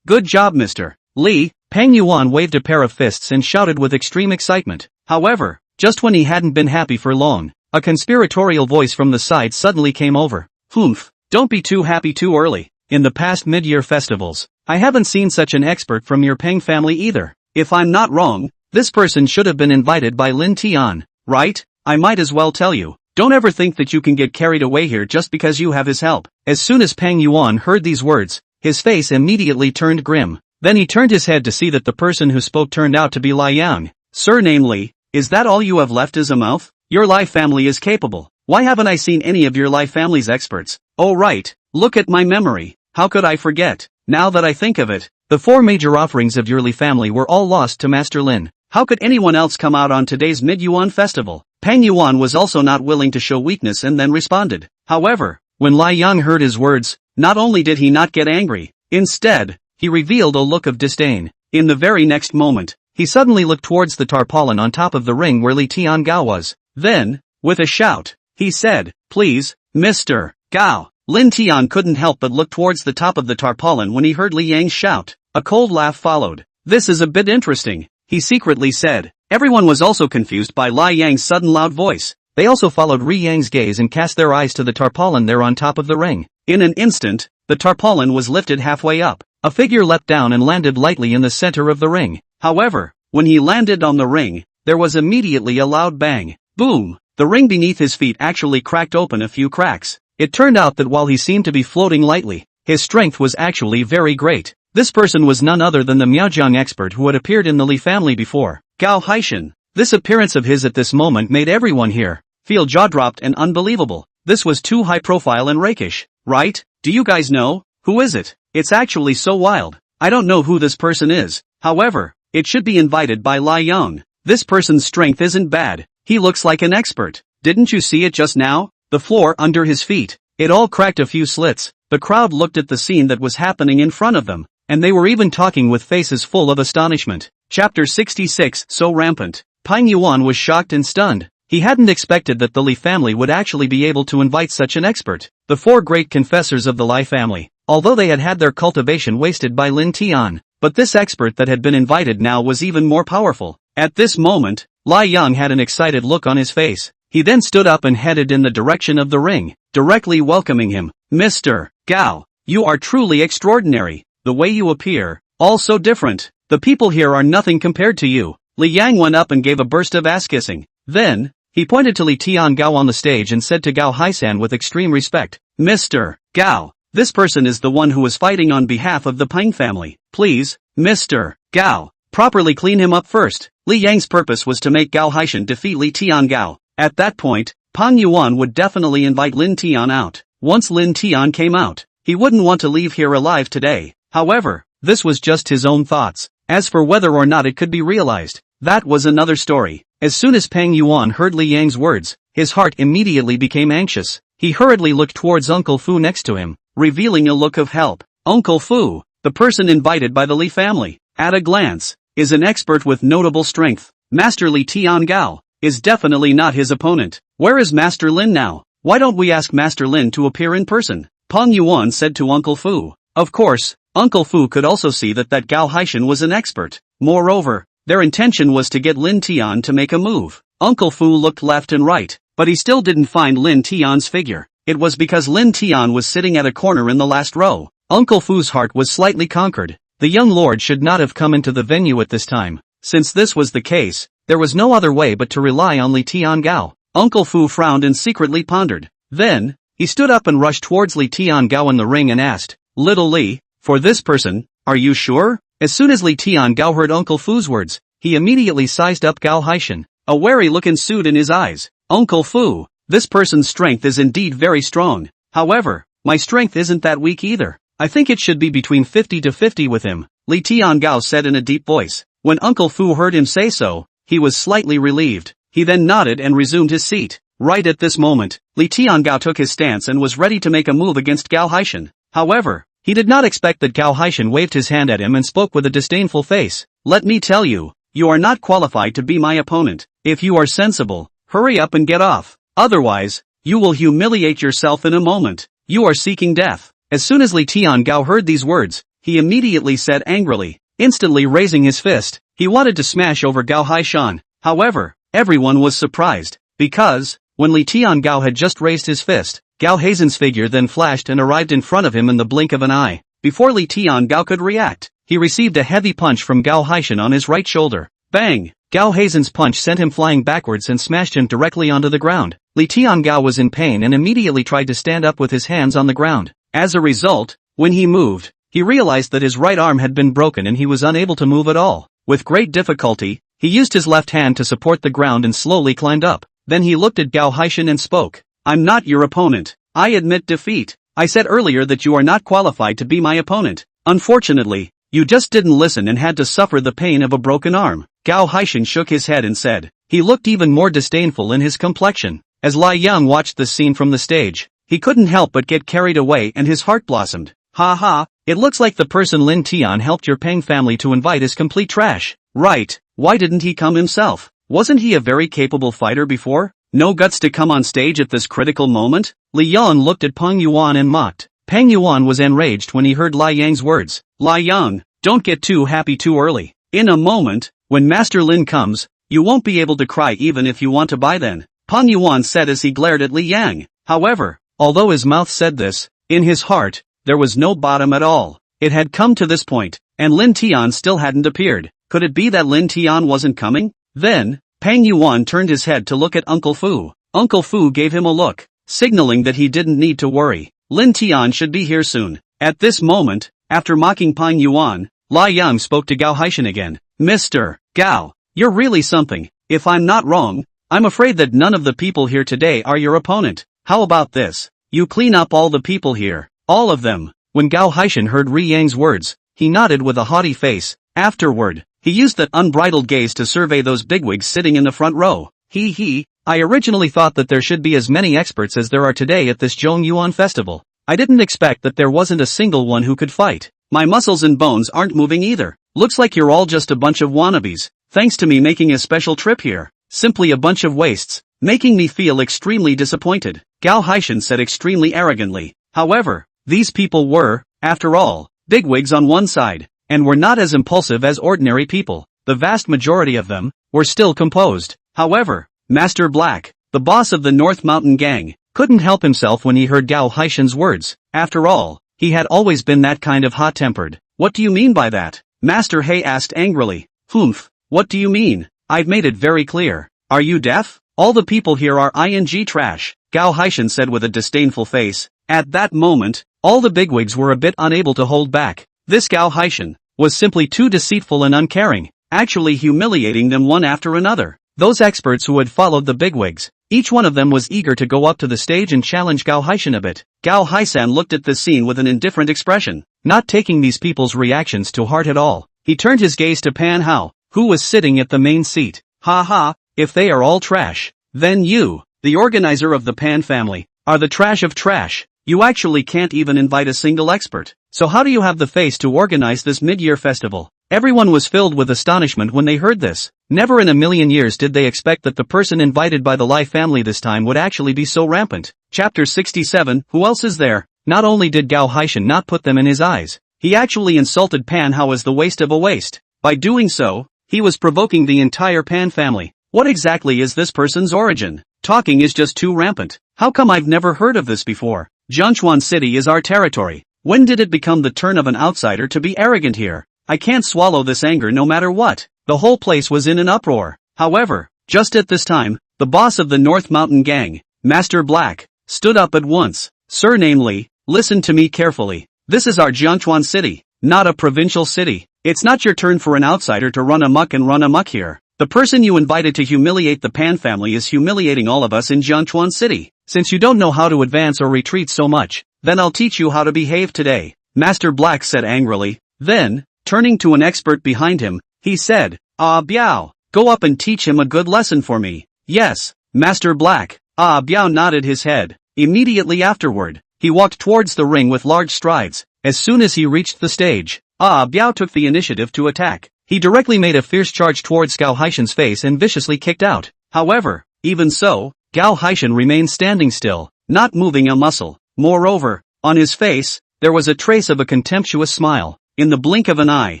job Mr. Li. Pang Yuan waved a pair of fists and shouted with extreme excitement. However, just when he hadn't been happy for long, a conspiratorial voice from the side suddenly came over. Humph, don't be too happy too early. In the past mid-year festivals, I haven't seen such an expert from your Pang family either. If I'm not wrong, this person should have been invited by Lin Tian, right? I might as well tell you, don't ever think that you can get carried away here just because you have his help. As soon as Pang Yuan heard these words, his face immediately turned grim. Then he turned his head to see that the person who spoke turned out to be Lai Yang. Sir, namely, is that all you have left as a mouth? Your Lai family is capable. Why haven't I seen any of your Lai family's experts? Oh right, look at my memory. How could I forget? Now that I think of it, the 4 major offerings of your Li family were all lost to Master Lin. How could anyone else come out on today's Mid-Yuan festival? Pang Yuan was also not willing to show weakness and then responded. However, when Lai Yang heard his words, not only did he not get angry, instead, he revealed a look of disdain. In the very next moment, he suddenly looked towards the tarpaulin on top of the ring where Li Tiangao was. Then, with a shout, he said, "Please, Mr. Gao." Lin Tian couldn't help but look towards the top of the tarpaulin when he heard Li Yang's shout. A cold laugh followed. "This is a bit interesting," he secretly said. Everyone was also confused by Lai Yang's sudden loud voice. They also followed Ri Yang's gaze and cast their eyes to the tarpaulin there on top of the ring. In an instant, the tarpaulin was lifted halfway up. A figure leapt down and landed lightly in the center of the ring. However, when he landed on the ring, there was immediately a loud bang. Boom! The ring beneath his feet actually cracked open a few cracks. It turned out that while he seemed to be floating lightly, his strength was actually very great. This person was none other than the Miaojiang expert who had appeared in the Li family before. Gao Haishan. This appearance of his at this moment made everyone here feel jaw-dropped and unbelievable. This was too high-profile and rakish, right? Do you guys know? Who is it? It's actually so wild. I don't know who this person is. However, it should be invited by Lai Yang. This person's strength isn't bad. He looks like an expert. Didn't you see it just now? The floor under his feet. It all cracked a few slits. The crowd looked at the scene that was happening in front of them, and they were even talking with faces full of astonishment. Chapter 66. So rampant. Pang Yuan was shocked and stunned. He hadn't expected that the Li family would actually be able to invite such an expert. The 4 great confessors of the Lai family, although they had had their cultivation wasted by Lin Tian, but this expert that had been invited now was even more powerful. At this moment, Lai Yang had an excited look on his face. He then stood up and headed in the direction of the ring, directly welcoming him. Mr. Gao, you are truly extraordinary. The way you appear, all so different. The people here are nothing compared to you. Li Yang went up and gave a burst of ass-kissing. Then, he pointed to Li Tiangao on the stage and said to Gao Haishan with extreme respect, Mr. Gao, This person is the one who was fighting on behalf of the Peng family. Please, Mr. Gao, properly clean him up first. Li Yang's purpose was to make Gao Haishan defeat Li Tiangao. At that point, Peng Yuan would definitely invite Lin Tian out. Once Lin Tian came out, he wouldn't want to leave here alive today. However, this was just his own thoughts. As for whether or not it could be realized, that was another story. As soon as Peng Yuan heard Li Yang's words, his heart immediately became anxious. He hurriedly looked towards Uncle Fu next to him, revealing a look of help. Uncle Fu, the person invited by the Li family, at a glance, is an expert with notable strength. Master Li Tiangao is definitely not his opponent. Where is Master Lin now? Why don't we ask Master Lin to appear in person? Peng Yuan said to Uncle Fu. Of course, Uncle Fu could also see that Gao Haishan was an expert. Moreover, their intention was to get Lin Tian to make a move. Uncle Fu looked left and right, but he still didn't find Lin Tian's figure. It was because Lin Tian was sitting at a corner in the last row. Uncle Fu's heart was slightly conquered. The young lord should not have come into the venue at this time. Since this was the case, there was no other way but to rely on Li Tiangao. Uncle Fu frowned and secretly pondered. Then, he stood up and rushed towards Li Tiangao in the ring and asked, Little Li, for this person, are you sure? As soon as Li Tiangao heard Uncle Fu's words, he immediately sized up Gao Haishan. A wary look ensued in his eyes. Uncle Fu, this person's strength is indeed very strong. However, my strength isn't that weak either. I think it should be between 50 to 50 with him, Li Tiangao said in a deep voice. When Uncle Fu heard him say so, he was slightly relieved. He then nodded and resumed his seat. Right at this moment, Li Tiangao took his stance and was ready to make a move against Gao Haishan. However, he did not expect that Gao Haishan waved his hand at him and spoke with a disdainful face. Let me tell you, you are not qualified to be my opponent. If you are sensible, hurry up and get off. Otherwise, you will humiliate yourself in a moment. You are seeking death. As soon as Li Tiangao heard these words, he immediately said angrily, instantly raising his fist. He wanted to smash over Gao Haishan. However, everyone was surprised, because, when Li Tiangao had just raised his fist, Gao Haishan's figure then flashed and arrived in front of him in the blink of an eye. Before Li Tiangao could react, he received a heavy punch from Gao Haishan on his right shoulder. Bang! Gao Haishan's punch sent him flying backwards and smashed him directly onto the ground. Li Tiangao was in pain and immediately tried to stand up with his hands on the ground. As a result, when he moved, he realized that his right arm had been broken and he was unable to move at all. With great difficulty, he used his left hand to support the ground and slowly climbed up. Then he looked at Gao Haishan and spoke. I'm not your opponent. I admit defeat. I said earlier that you are not qualified to be my opponent. Unfortunately, you just didn't listen and had to suffer the pain of a broken arm. Gao Haishan shook his head and said. He looked even more disdainful in his complexion. As Lai Yang watched the scene from the stage, he couldn't help but get carried away and his heart blossomed. Ha ha, it looks like the person Lin Tian helped your Peng family to invite is complete trash. Right, why didn't he come himself? Wasn't he a very capable fighter before? No guts to come on stage at this critical moment? Li Yan looked at Peng Yuan and mocked. Peng Yuan was enraged when he heard Lai Yang's words. Lai Yang, don't get too happy too early. In a moment, when Master Lin comes, you won't be able to cry even if you want to buy then. Peng Yuan said as he glared at Li Yang. However, although his mouth said this, in his heart, there was no bottom at all. It had come to this point, and Lin Tian still hadn't appeared. Could it be that Lin Tian wasn't coming? Then, Peng Yuan turned his head to look at Uncle Fu. Uncle Fu gave him a look, signaling that he didn't need to worry. Lin Tian should be here soon. At this moment, after mocking Peng Yuan, Lai Yang spoke to Gao Haishan again. Mr. Gao, you're really something. If I'm not wrong, I'm afraid that none of the people here today are your opponent. How about this? You clean up all the people here. All of them. When Gao Haishan heard Ri Yang's words, he nodded with a haughty face. Afterward, he used that unbridled gaze to survey those bigwigs sitting in the front row. I originally thought that there should be as many experts as there are today at this Zhongyuan festival. I didn't expect that there wasn't a single one who could fight. My muscles and bones aren't moving either. Looks like you're all just a bunch of wannabes. Thanks to me making a special trip here. Simply a bunch of wastes, making me feel extremely disappointed. Gao Haishan said extremely arrogantly. However, these people were, after all, bigwigs on one side, and were not as impulsive as ordinary people. The vast majority of them were still composed. However, Master Black, the boss of the North Mountain Gang, couldn't help himself when he heard Gao Haishan's words. After all, he had always been that kind of hot-tempered. What do you mean by that? Master He asked angrily. Humph, what do you mean? I've made it very clear. Are you deaf? All the people here are ing trash, Gao Haishan said with a disdainful face. At that moment, All the bigwigs were a bit unable to hold back. This Gao Haishan was simply too deceitful and uncaring, actually humiliating them one after another. Those experts who had followed the bigwigs, each one of them was eager to go up to the stage and challenge Gao Haishan a bit. Gao Haishan looked at this scene with an indifferent expression, not taking these people's reactions to heart at all. He turned his gaze to Pan Hao, who was sitting at the main seat. Ha ha, if they are all trash, then you, the organizer of the Pan family, are the trash of trash. You actually can't even invite a single expert. So how do you have the face to organize this mid-year festival? Everyone was filled with astonishment when they heard this. Never in a million years did they expect that the person invited by the Lai family this time would actually be so rampant. Chapter 67, Who else is there? Not only did Gao Haishan not put them in his eyes, he actually insulted Pan Hao as the waste of a waste. By doing so, he was provoking the entire Pan family. What exactly is this person's origin? Talking is just too rampant. How come I've never heard of this before? Jiangchuan City is our territory. When did it become the turn of an outsider to be arrogant here? I can't swallow this anger no matter what. The whole place was in an uproar. However, just at this time, the boss of the North Mountain Gang, Master Black, stood up at once. Sir, namely, listen to me carefully. This is our Jiangchuan City, not a provincial city. It's not your turn for an outsider to run amok here. The person you invited to humiliate the Pan family is humiliating all of us in Jiangchuan City. Since you don't know how to advance or retreat so much, then I'll teach you how to behave today, Master Black said angrily. Then, turning to an expert behind him, he said, Biao, go up and teach him a good lesson for me. Yes, Master Black. Biao nodded his head. Immediately afterward, he walked towards the ring with large strides. As soon as he reached the stage, Biao took the initiative to attack. He directly made a fierce charge towards Gao Haishan's face and viciously kicked out. However, even so, Gao Haishan remained standing still, not moving a muscle. Moreover, on his face, there was a trace of a contemptuous smile. In the blink of an eye,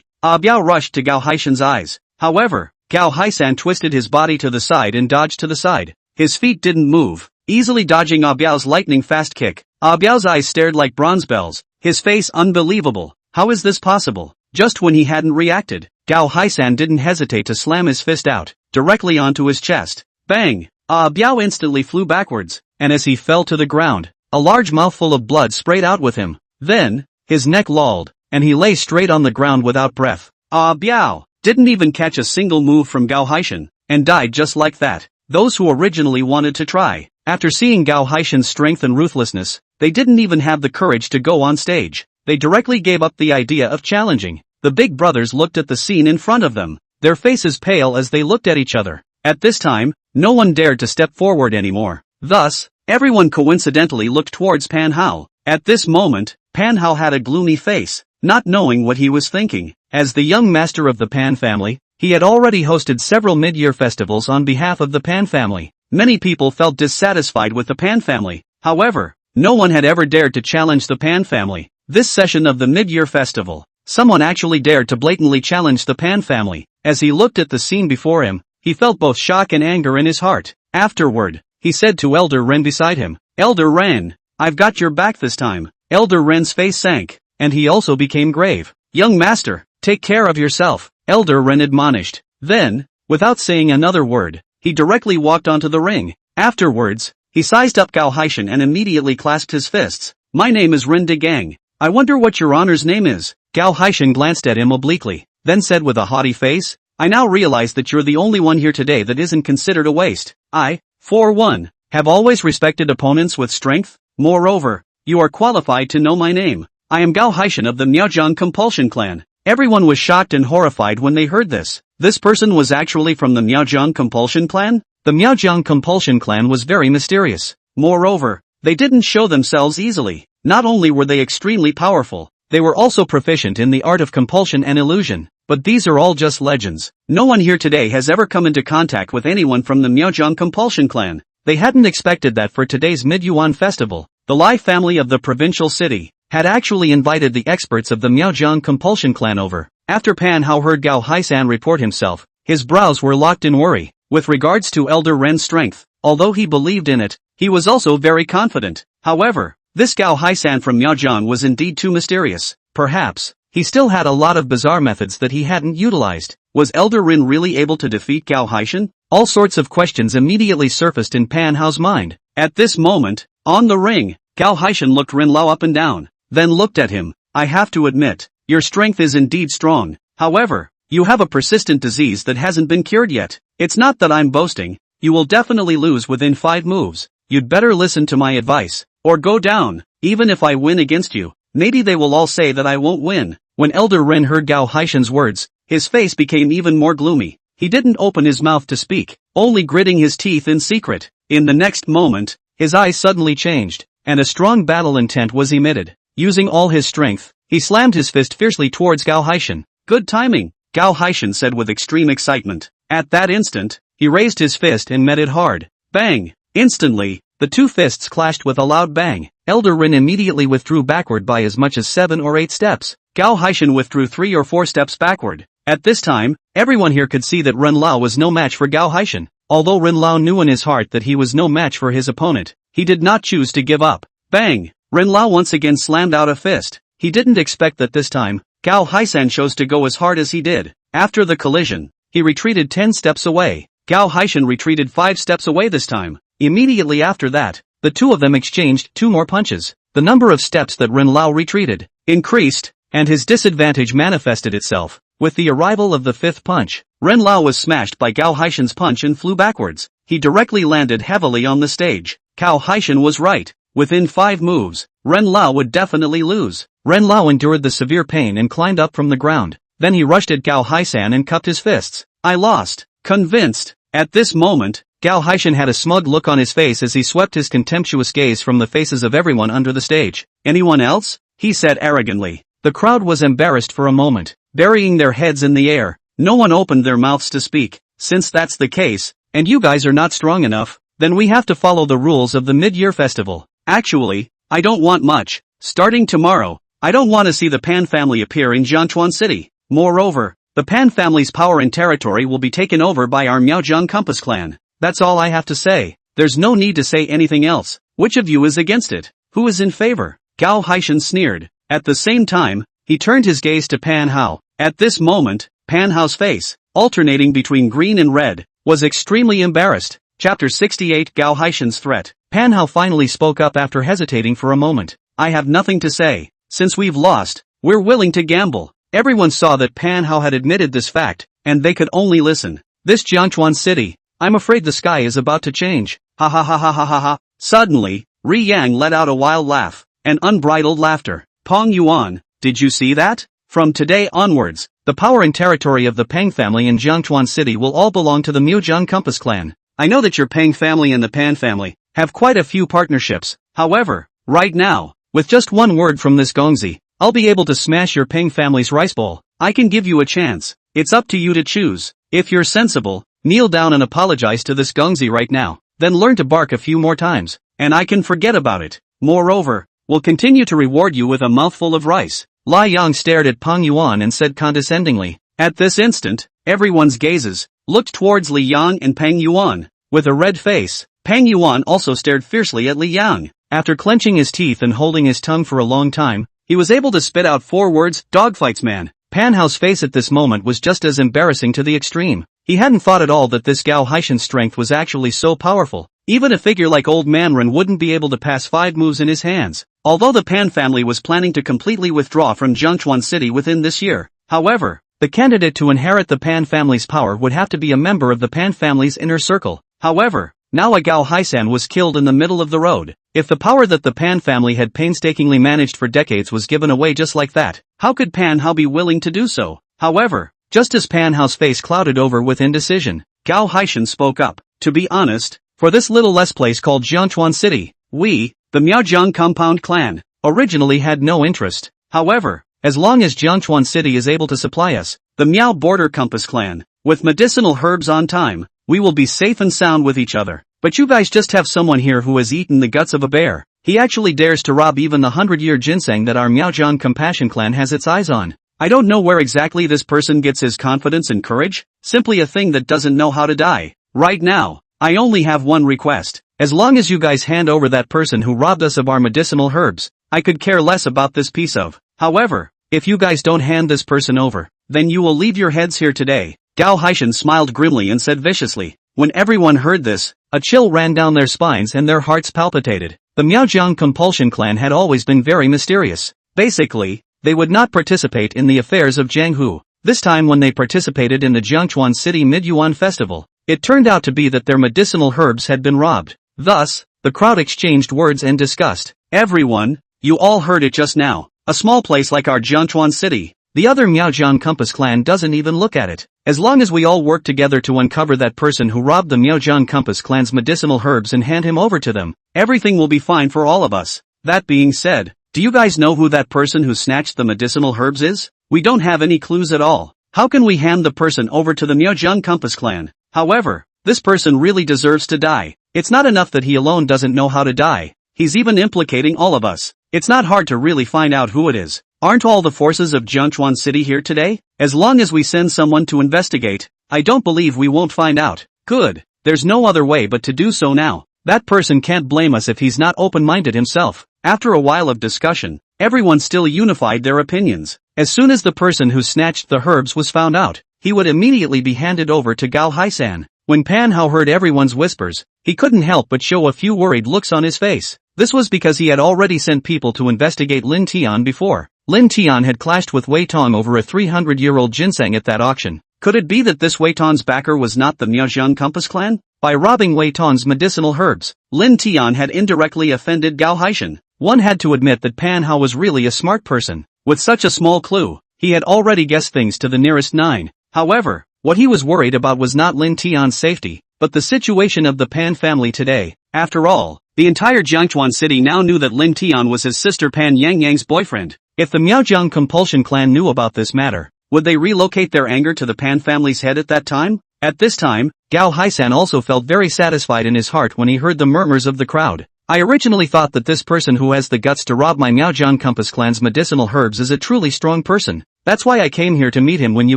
Biao rushed to Gao Haishan's eyes. However, Gao Haishan twisted his body to the side and dodged to the side. His feet didn't move, easily dodging Biao's lightning-fast kick. Biao's eyes stared like bronze bells, his face unbelievable. How is this possible? Just when he hadn't reacted, Gao Haishan didn't hesitate to slam his fist out, directly onto his chest. Bang! Biao instantly flew backwards, and as he fell to the ground, a large mouthful of blood sprayed out with him. Then, his neck lolled, and he lay straight on the ground without breath. Biao didn't even catch a single move from Gao Haishan, and died just like that. Those who originally wanted to try, after seeing Gao Haishan's strength and ruthlessness, they didn't even have the courage to go on stage. They directly gave up the idea of challenging. The big brothers looked at the scene in front of them, their faces pale as they looked at each other. At this time, no one dared to step forward anymore. Thus, everyone coincidentally looked towards Pan Hao. At this moment, Pan Hao had a gloomy face, not knowing what he was thinking. As the young master of the Pan family, he had already hosted several mid-year festivals on behalf of the Pan family. Many people felt dissatisfied with the Pan family. However, no one had ever dared to challenge the Pan family. This session of the mid-year festival, someone actually dared to blatantly challenge the Pan family. As he looked at the scene before him, he felt both shock and anger in his heart. Afterward, he said to Elder Ren beside him, Elder Ren, I've got your back this time. Elder Ren's face sank, and he also became grave. Young master, take care of yourself, Elder Ren admonished. Then, without saying another word, he directly walked onto the ring. Afterwards, he sized up Gao Haishan and immediately clasped his fists. My name is Ren de Gang. I wonder what your honor's name is. Gao Haishan glanced at him obliquely, then said with a haughty face, I now realize that you're the only one here today that isn't considered a waste. I, for one, have always respected opponents with strength. Moreover, you are qualified to know my name. I am Gao Haishan of the Miaojiang Compulsion Clan. Everyone was shocked and horrified when they heard this. This person was actually from the Miaojiang Compulsion Clan? The Miaojiang Compulsion Clan was very mysterious. Moreover, they didn't show themselves easily. Not only were they extremely powerful, they were also proficient in the art of compulsion and illusion. But these are all just legends. No one here today has ever come into contact with anyone from the Miaojiang Compulsion Clan. They hadn't expected that for today's Mid-Yuan festival, the Lai family of the provincial city had actually invited the experts of the Miaojiang Compulsion Clan over. After Pan Hao heard Gao Haishan report himself, his brows were locked in worry. With regards to Elder Ren's strength, although he believed in it, he was also very confident. However, this Gao Haishan from Miaojiang was indeed too mysterious. Perhaps, he still had a lot of bizarre methods that he hadn't utilized. Was Elder Ren really able to defeat Gao Haishan? All sorts of questions immediately surfaced in Pan Hao's mind. At this moment, on the ring, Gao Haishan looked Ren Lao up and down. then looked at him. I have to admit, your strength is indeed strong. However, you have a persistent disease that hasn't been cured yet. It's not that I'm boasting. You will definitely lose within 5 moves. You'd better listen to my advice, or go down. Even if I win against you, maybe they will all say that I won't win. When Elder Ren heard Gao Haishan's words, his face became even more gloomy. He didn't open his mouth to speak, only gritting his teeth in secret. In the next moment, his eyes suddenly changed, and a strong battle intent was emitted. Using all his strength, he slammed his fist fiercely towards Gao Haishan. Good timing, Gao Haishan said with extreme excitement. At that instant, he raised his fist and met it hard. Bang! Instantly, the 2 fists clashed with a loud bang. Elder Rin immediately withdrew backward by as much as 7 or 8 steps. Gao Haishan withdrew 3 or 4 steps backward. At this time, everyone here could see that Ren Lao was no match for Gao Haishan. Although Ren Lao knew in his heart that he was no match for his opponent, he did not choose to give up. Bang! Ren Lao once again slammed out a fist. He didn't expect that this time, Gao Haishan chose to go as hard as he did. After the collision, he retreated 10 steps away. Gao Haishan retreated 5 steps away this time. Immediately after that, the 2 of them exchanged 2 more punches. The number of steps that Ren Lao retreated increased, and his disadvantage manifested itself. With the arrival of the 5th punch, Ren Lao was smashed by Gao Haishan's punch and flew backwards. He directly landed heavily on the stage. Gao Haishan was right. Within 5 moves, Ren Lao would definitely lose. Ren Lao endured the severe pain and climbed up from the ground. Then he rushed at Gao Haishan and cupped his fists. I lost. Convinced. At this moment, Gao Haishan had a smug look on his face as he swept his contemptuous gaze from the faces of everyone under the stage. Anyone else? He said arrogantly. The crowd was embarrassed for a moment, burying their heads in the air. No one opened their mouths to speak. Since that's the case, and you guys are not strong enough, then we have to follow the rules of the mid-year festival. Actually, I don't want much. Starting tomorrow, I don't want to see the Pan family appear in Jiangchuan City. Moreover, the Pan family's power and territory will be taken over by our Miaojiang Compass clan. That's all I have to say. There's no need to say anything else. Which of you is against it? Who is in favor? Gao Haishan sneered. At the same time, he turned his gaze to Pan Hao. At this moment, Pan Hao's face, alternating between green and red, was extremely embarrassed. Chapter 68 Gao Haishan's Threat. Pan Hao finally spoke up after hesitating for a moment. I have nothing to say. Since we've lost, we're willing to gamble. Everyone saw that Pan Hao had admitted this fact, and they could only listen. This Jiangchuan City, I'm afraid the sky is about to change. Ha ha ha ha ha ha ha. Suddenly, Ri Yang let out a wild laugh, an unbridled laughter. Peng Yuan, did you see that? From today onwards, the power and territory of the Peng family in Jiangchuan City will all belong to the Miaojiang Compass clan. I know that your Peng family and the Pan family have quite a few partnerships. However, right now, with just one word from this Gongzi, I'll be able to smash your Peng family's rice bowl. I can give you a chance. It's up to you to choose. If you're sensible, kneel down and apologize to this Gongzi right now. Then learn to bark a few more times, and I can forget about it. Moreover, we'll continue to reward you with a mouthful of rice. Lai Yang stared at Peng Yuan and said condescendingly. At this instant, everyone's gazes looked towards Li Yang and Peng Yuan. With a red face, Peng Yuan also stared fiercely at Li Yang. After clenching his teeth and holding his tongue for a long time, he was able to spit out 4 words, dogfights man. Pan Hao's face at this moment was just as embarrassing to the extreme. He hadn't thought at all that this Gao Haishan's strength was actually so powerful. Even a figure like Old Man Ren wouldn't be able to pass 5 moves in his hands. Although the Pan family was planning to completely withdraw from Jiangchuan City within this year, however, the candidate to inherit the Pan family's power would have to be a member of the Pan family's inner circle. However, now a Gao Haishan was killed in the middle of the road. If the power that the Pan family had painstakingly managed for decades was given away just like that, how could Pan Hao be willing to do so? However, just as Pan Hao's face clouded over with indecision, Gao Haishan spoke up. To be honest, for this little less place called Jiangchuan City, we, the Miaojiang Compound clan, originally had no interest. However, as long as Jiangchuan City is able to supply us, the Miao Border Compass clan, with medicinal herbs on time, we will be safe and sound with each other. But you guys just have someone here who has eaten the guts of a bear. He actually dares to rob even the 100-year ginseng that our Miaojiang Compassion clan has its eyes on. I don't know where exactly this person gets his confidence and courage, simply a thing that doesn't know how to die. Right now, I only have one request. As long as you guys hand over that person who robbed us of our medicinal herbs, I could care less about this piece of. However, if you guys don't hand this person over, then you will leave your heads here today. Gao Haishan smiled grimly and said viciously. When everyone heard this, a chill ran down their spines and their hearts palpitated. The Miaojiang compulsion clan had always been very mysterious. Basically, they would not participate in the affairs of Jianghu. This time when they participated in the Jiangchuan City Mid-Yuan Festival, it turned out to be that their medicinal herbs had been robbed. Thus, the crowd exchanged words and discussed. Everyone, you all heard it just now. A small place like our Jiangchuan City. The other Miaojiang Compass clan doesn't even look at it. As long as we all work together to uncover that person who robbed the Miaojiang Compass clan's medicinal herbs and hand him over to them, everything will be fine for all of us. That being said, do you guys know who that person who snatched the medicinal herbs is? We don't have any clues at all. How can we hand the person over to the Miaojiang Compass clan? However, this person really deserves to die. It's not enough that he alone doesn't know how to die. He's even implicating all of us. It's not hard to really find out who it is. Aren't all the forces of Jiangchuan City here today? As long as we send someone to investigate, I don't believe we won't find out. Good. There's no other way but to do so now. That person can't blame us if he's not open-minded himself. After a while of discussion, everyone still unified their opinions. As soon as the person who snatched the herbs was found out, he would immediately be handed over to Gao Haisan. When Pan Hao heard everyone's whispers, he couldn't help but show a few worried looks on his face. This was because he had already sent people to investigate Lin Tian before. Lin Tian had clashed with Wei Tong over a 300-year-old ginseng at that auction. Could it be that this Wei Tong's backer was not the Miaojiang Compass clan? By robbing Wei Tong's medicinal herbs, Lin Tian had indirectly offended Gao Haishan. One had to admit that Pan Hao was really a smart person. With such a small clue, he had already guessed things to the nearest 9. However, what he was worried about was not Lin Tian's safety, but the situation of the Pan family today. After all, the entire Jiangchuan city now knew that Lin Tian was his sister Pan Yangyang's boyfriend. If the Miaojiang compulsion clan knew about this matter, would they relocate their anger to the Pan family's head at that time? At this time, Gao Haisan also felt very satisfied in his heart when he heard the murmurs of the crowd. I originally thought that this person who has the guts to rob my Miaojiang Compass clan's medicinal herbs is a truly strong person. That's why I came here to meet him when you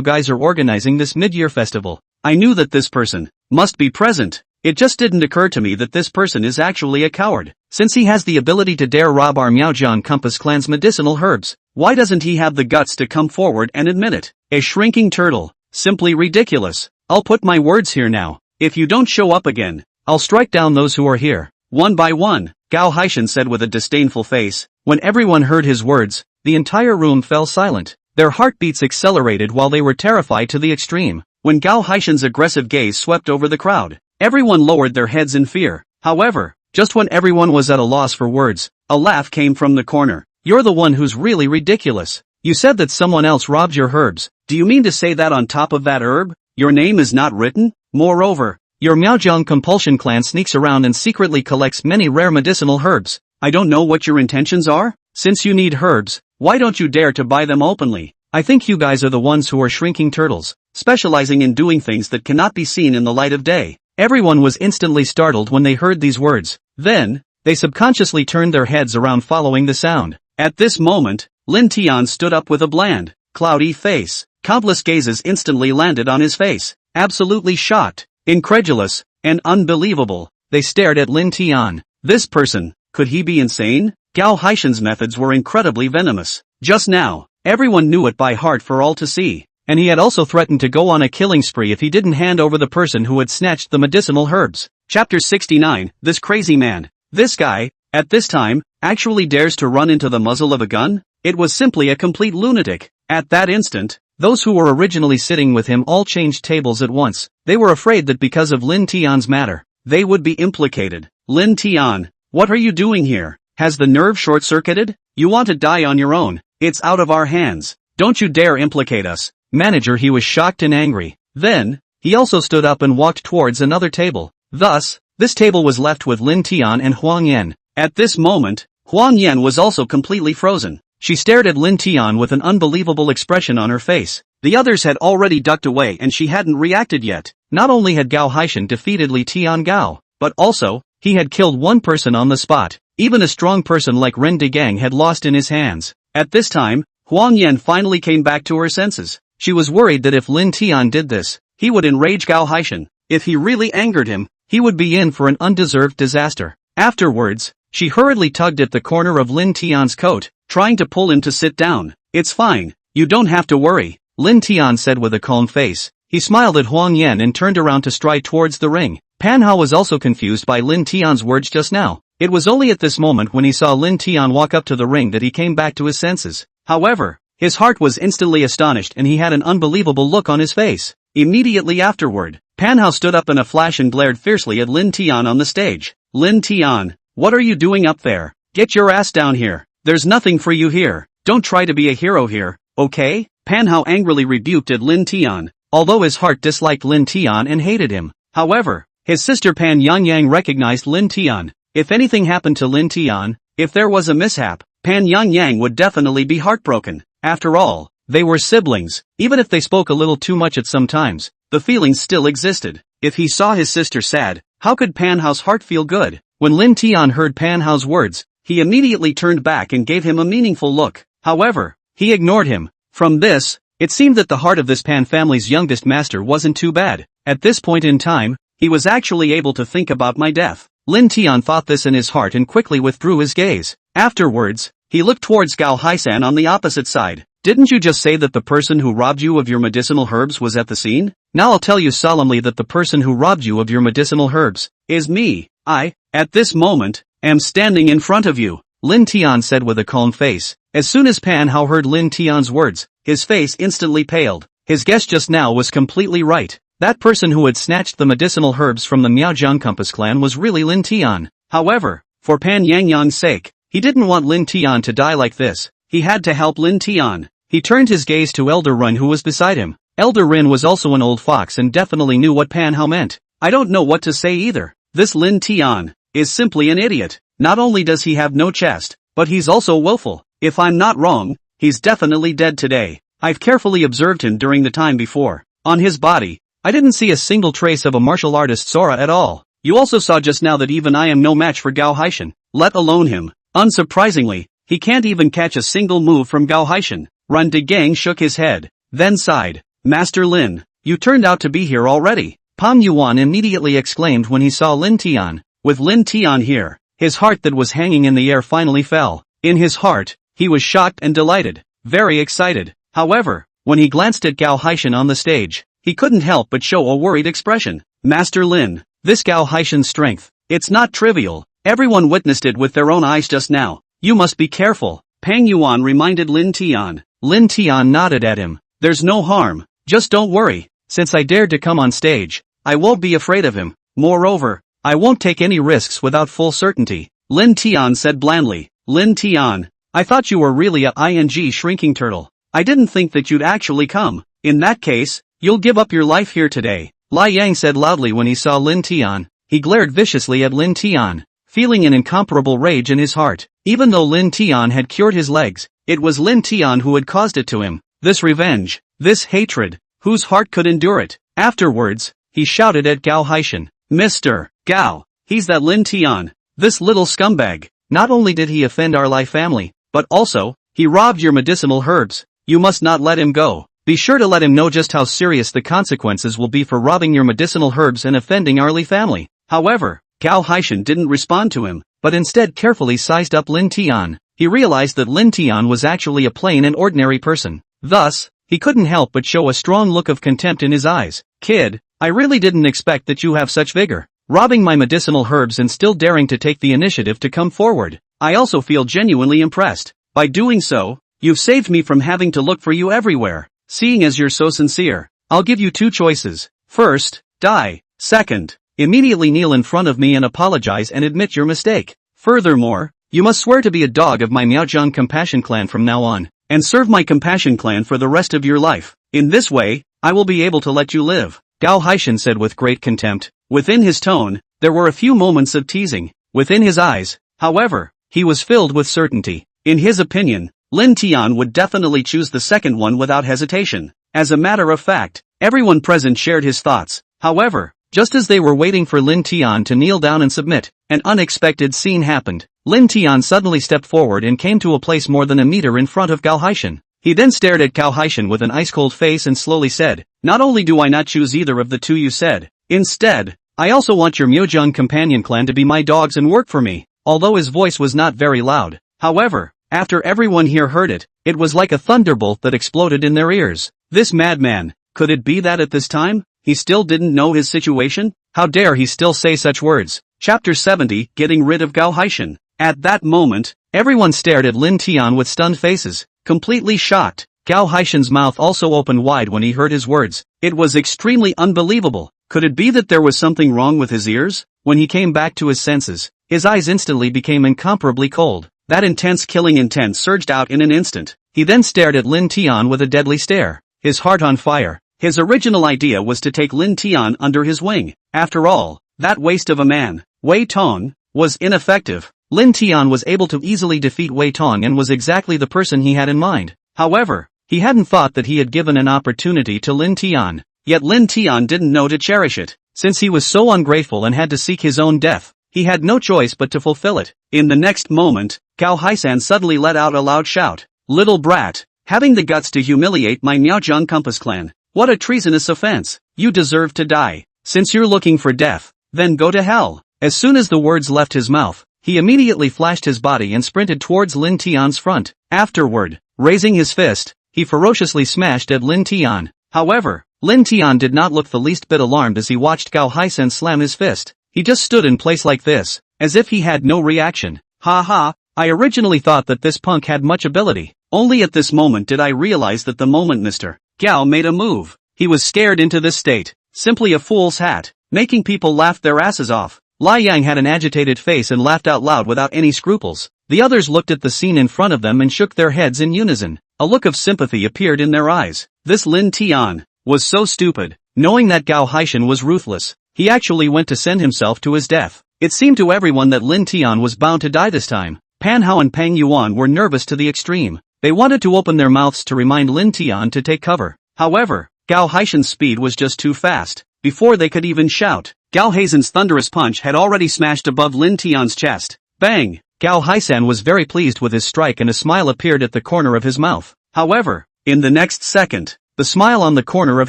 guys are organizing this mid-year festival. I knew that this person must be present. It just didn't occur to me that this person is actually a coward. Since he has the ability to dare rob our Miaojiang Compass clan's medicinal herbs, why doesn't he have the guts to come forward and admit it? A shrinking turtle. Simply ridiculous. I'll put my words here now. If you don't show up again, I'll strike down those who are here. One by one, Gao Haishan said with a disdainful face. When everyone heard his words, the entire room fell silent. Their heartbeats accelerated while they were terrified to the extreme. When Gao Haishan's aggressive gaze swept over the crowd, everyone lowered their heads in fear. However, just when everyone was at a loss for words, a laugh came from the corner. You're the one who's really ridiculous. You said that someone else robbed your herbs. Do you mean to say that on top of that herb, your name is not written? Moreover, your Miaojiang compulsion clan sneaks around and secretly collects many rare medicinal herbs. I don't know what your intentions are. Since you need herbs, why don't you dare to buy them openly? I think you guys are the ones who are shrinking turtles, specializing in doing things that cannot be seen in the light of day. Everyone was instantly startled when they heard these words. Then, they subconsciously turned their heads around following the sound. At this moment, Lin Tian stood up with a bland, cloudy face. Countless gazes instantly landed on his face. Absolutely shocked, incredulous, and unbelievable, they stared at Lin Tian. This person, could he be insane? Gao Haishan's methods were incredibly venomous. Just now, everyone knew it by heart for all to see. And he had also threatened to go on a killing spree if he didn't hand over the person who had snatched the medicinal herbs. Chapter 69, This Crazy Man. This guy, at this time, actually dares to run into the muzzle of a gun? It was simply a complete lunatic. At that instant, those who were originally sitting with him all changed tables at once. They were afraid that because of Lin Tian's matter, they would be implicated. Lin Tian, what are you doing here? Has the nerve short-circuited? You want to die on your own. It's out of our hands. Don't you dare implicate us. Manager, he was shocked and angry. Then, he also stood up and walked towards another table. Thus, this table was left with Lin Tian and Huang Yan. At this moment, Huang Yan was also completely frozen. She stared at Lin Tian with an unbelievable expression on her face. The others had already ducked away and she hadn't reacted yet. Not only had Gao Haishan defeated Li Tian Gao, but also, he had killed one person on the spot. Even a strong person like Ren Degang had lost in his hands. At this time, Huang Yan finally came back to her senses. She was worried that if Lin Tian did this, he would enrage Gao Haishan. If he really angered him, he would be in for an undeserved disaster. Afterwards, she hurriedly tugged at the corner of Lin Tian's coat, trying to pull him to sit down. It's fine, you don't have to worry, Lin Tian said with a calm face. He smiled at Huang Yan and turned around to stride towards the ring. Pan Hao was also confused by Lin Tian's words just now. It was only at this moment when he saw Lin Tian walk up to the ring that he came back to his senses. However, his heart was instantly astonished and he had an unbelievable look on his face. Immediately afterward, Panhao stood up in a flash and glared fiercely at Lin Tian on the stage. Lin Tian, what are you doing up there? Get your ass down here. There's nothing for you here. Don't try to be a hero here, okay? Panhao angrily rebuked at Lin Tian, although his heart disliked Lin Tian and hated him. However, his sister Pan Yangyang recognized Lin Tian. If anything happened to Lin Tian, if there was a mishap, Pan Yangyang would definitely be heartbroken. After all, they were siblings. Even if they spoke a little too much at some times, the feelings still existed. If he saw his sister sad, how could Panhao's heart feel good? When Lin Tian heard Panhao's words, he immediately turned back and gave him a meaningful look. However, he ignored him. From this, it seemed that the heart of this Pan family's youngest master wasn't too bad. At this point in time, he was actually able to think about my death. Lin Tian thought this in his heart and quickly withdrew his gaze. Afterwards, he looked towards Gao Haisan on the opposite side. Didn't you just say that the person who robbed you of your medicinal herbs was at the scene? Now I'll tell you solemnly that the person who robbed you of your medicinal herbs is me. I, at this moment, am standing in front of you, Lin Tian said with a calm face. As soon as Pan Hao heard Lin Tian's words, his face instantly paled. His guess just now was completely right. That person who had snatched the medicinal herbs from the Miaojiang Compass clan was really Lin Tian. However, for Pan Yangyang's sake, he didn't want Lin Tian to die like this. He had to help Lin Tian. He turned his gaze to Elder Rin who was beside him. Elder Rin was also an old fox and definitely knew what Pan Hao meant. I don't know what to say either. This Lin Tian is simply an idiot. Not only does he have no chest, but he's also willful. If I'm not wrong, he's definitely dead today. I've carefully observed him during the time before. On his body, I didn't see a single trace of a martial artist's aura at all. You also saw just now that even I am no match for Gao Haishan, let alone him. Unsurprisingly, he can't even catch a single move from Gao Haishan. Ran Degang shook his head, then sighed. Master Lin, you turned out to be here already. Pang Yuan immediately exclaimed when he saw Lin Tian. With Lin Tian here, his heart that was hanging in the air finally fell. In his heart, he was shocked and delighted, very excited. However, when he glanced at Gao Haishan on the stage, he couldn't help but show a worried expression. Master Lin, this Gao Haishan's strength, it's not trivial. Everyone witnessed it with their own eyes just now. You must be careful, Pang Yuan reminded Lin Tian. Lin Tian nodded at him. There's no harm, just don't worry. Since I dared to come on stage, I won't be afraid of him. Moreover, I won't take any risks without full certainty, Lin Tian said blandly. Lin Tian, I thought you were really a ing shrinking turtle. I didn't think that you'd actually come. In that case, you'll give up your life here today, Lai Yang said loudly when he saw Lin Tian. He glared viciously at Lin Tian, feeling an incomparable rage in his heart. Even though Lin Tian had cured his legs, it was Lin Tian who had caused it to him. This revenge, this hatred, whose heart could endure it? Afterwards, he shouted at Gao Haishan. Mr. Gao, he's that Lin Tian, this little scumbag. Not only did he offend our Lai family, but also, he robbed your medicinal herbs. You must not let him go. Be sure to let him know just how serious the consequences will be for robbing your medicinal herbs and offending our Li family. However, Gao Haishan didn't respond to him, but instead carefully sized up Lin Tian. He realized that Lin Tian was actually a plain and ordinary person. Thus, he couldn't help but show a strong look of contempt in his eyes. Kid, I really didn't expect that you have such vigor. Robbing my medicinal herbs and still daring to take the initiative to come forward. I also feel genuinely impressed. By doing so, you've saved me from having to look for you everywhere. Seeing as you're so sincere, I'll give you two choices. First, die. Second, immediately kneel in front of me and apologize and admit your mistake. Furthermore, you must swear to be a dog of my Miaojiang Compassion Clan from now on, and serve my Compassion Clan for the rest of your life. In this way, I will be able to let you live, Gao Haishan said with great contempt. Within his tone, there were a few moments of teasing. Within his eyes, however, he was filled with certainty. In his opinion, Lin Tian would definitely choose the second one without hesitation. As a matter of fact, everyone present shared his thoughts. However, just as they were waiting for Lin Tian to kneel down and submit, an unexpected scene happened. Lin Tian suddenly stepped forward and came to a place more than a meter in front of Gao Haishan. He then stared at Gao Haishan with an ice-cold face and slowly said, not only do I not choose either of the two you said, instead, I also want your Miaojiang Companion Clan to be my dogs and work for me. Although his voice was not very loud, however, after everyone here heard it, it was like a thunderbolt that exploded in their ears. This madman, could it be that at this time, he still didn't know his situation? How dare he still say such words? Chapter 70, Getting Rid of Gao Haishan. At that moment, everyone stared at Lin Tian with stunned faces, completely shocked. Gao Haishan's mouth also opened wide when he heard his words. It was extremely unbelievable. Could it be that there was something wrong with his ears? When he came back to his senses, his eyes instantly became incomparably cold. That intense killing intent surged out in an instant. He then stared at Lin Tian with a deadly stare, his heart on fire. His original idea was to take Lin Tian under his wing. After all, that waste of a man, Wei Tong, was ineffective. Lin Tian was able to easily defeat Wei Tong and was exactly the person he had in mind. However, he hadn't thought that he had given an opportunity to Lin Tian. Yet Lin Tian didn't know to cherish it. Since he was so ungrateful and had to seek his own death, he had no choice but to fulfill it. In the next moment, Gao Haishan suddenly let out a loud shout. Little brat, having the guts to humiliate my Miaozhong Compass clan. What a treasonous offense. You deserve to die. Since you're looking for death, then go to hell. As soon as the words left his mouth, he immediately flashed his body and sprinted towards Lin Tian's front. Afterward, raising his fist, he ferociously smashed at Lin Tian. However, Lin Tian did not look the least bit alarmed as he watched Gao Haishan slam his fist. He just stood in place like this, as if he had no reaction. Ha ha, I originally thought that this punk had much ability. Only at this moment did I realize that the moment Mr. Gao made a move, he was scared into this state. Simply a fool's hat, making people laugh their asses off. Lai Yang had an agitated face and laughed out loud without any scruples. The others looked at the scene in front of them and shook their heads in unison. A look of sympathy appeared in their eyes. This Lin Tian was so stupid. Knowing that Gao Haishan was ruthless, he actually went to send himself to his death. It seemed to everyone that Lin Tian was bound to die this time. Pan Hao and Pang Yuan were nervous to the extreme. They wanted to open their mouths to remind Lin Tian to take cover. However, Gao Haishan's speed was just too fast. Before they could even shout, Gao Haishan's thunderous punch had already smashed above Lin Tian's chest. Bang! Gao Haishan was very pleased with his strike and a smile appeared at the corner of his mouth. However, in the next second, the smile on the corner of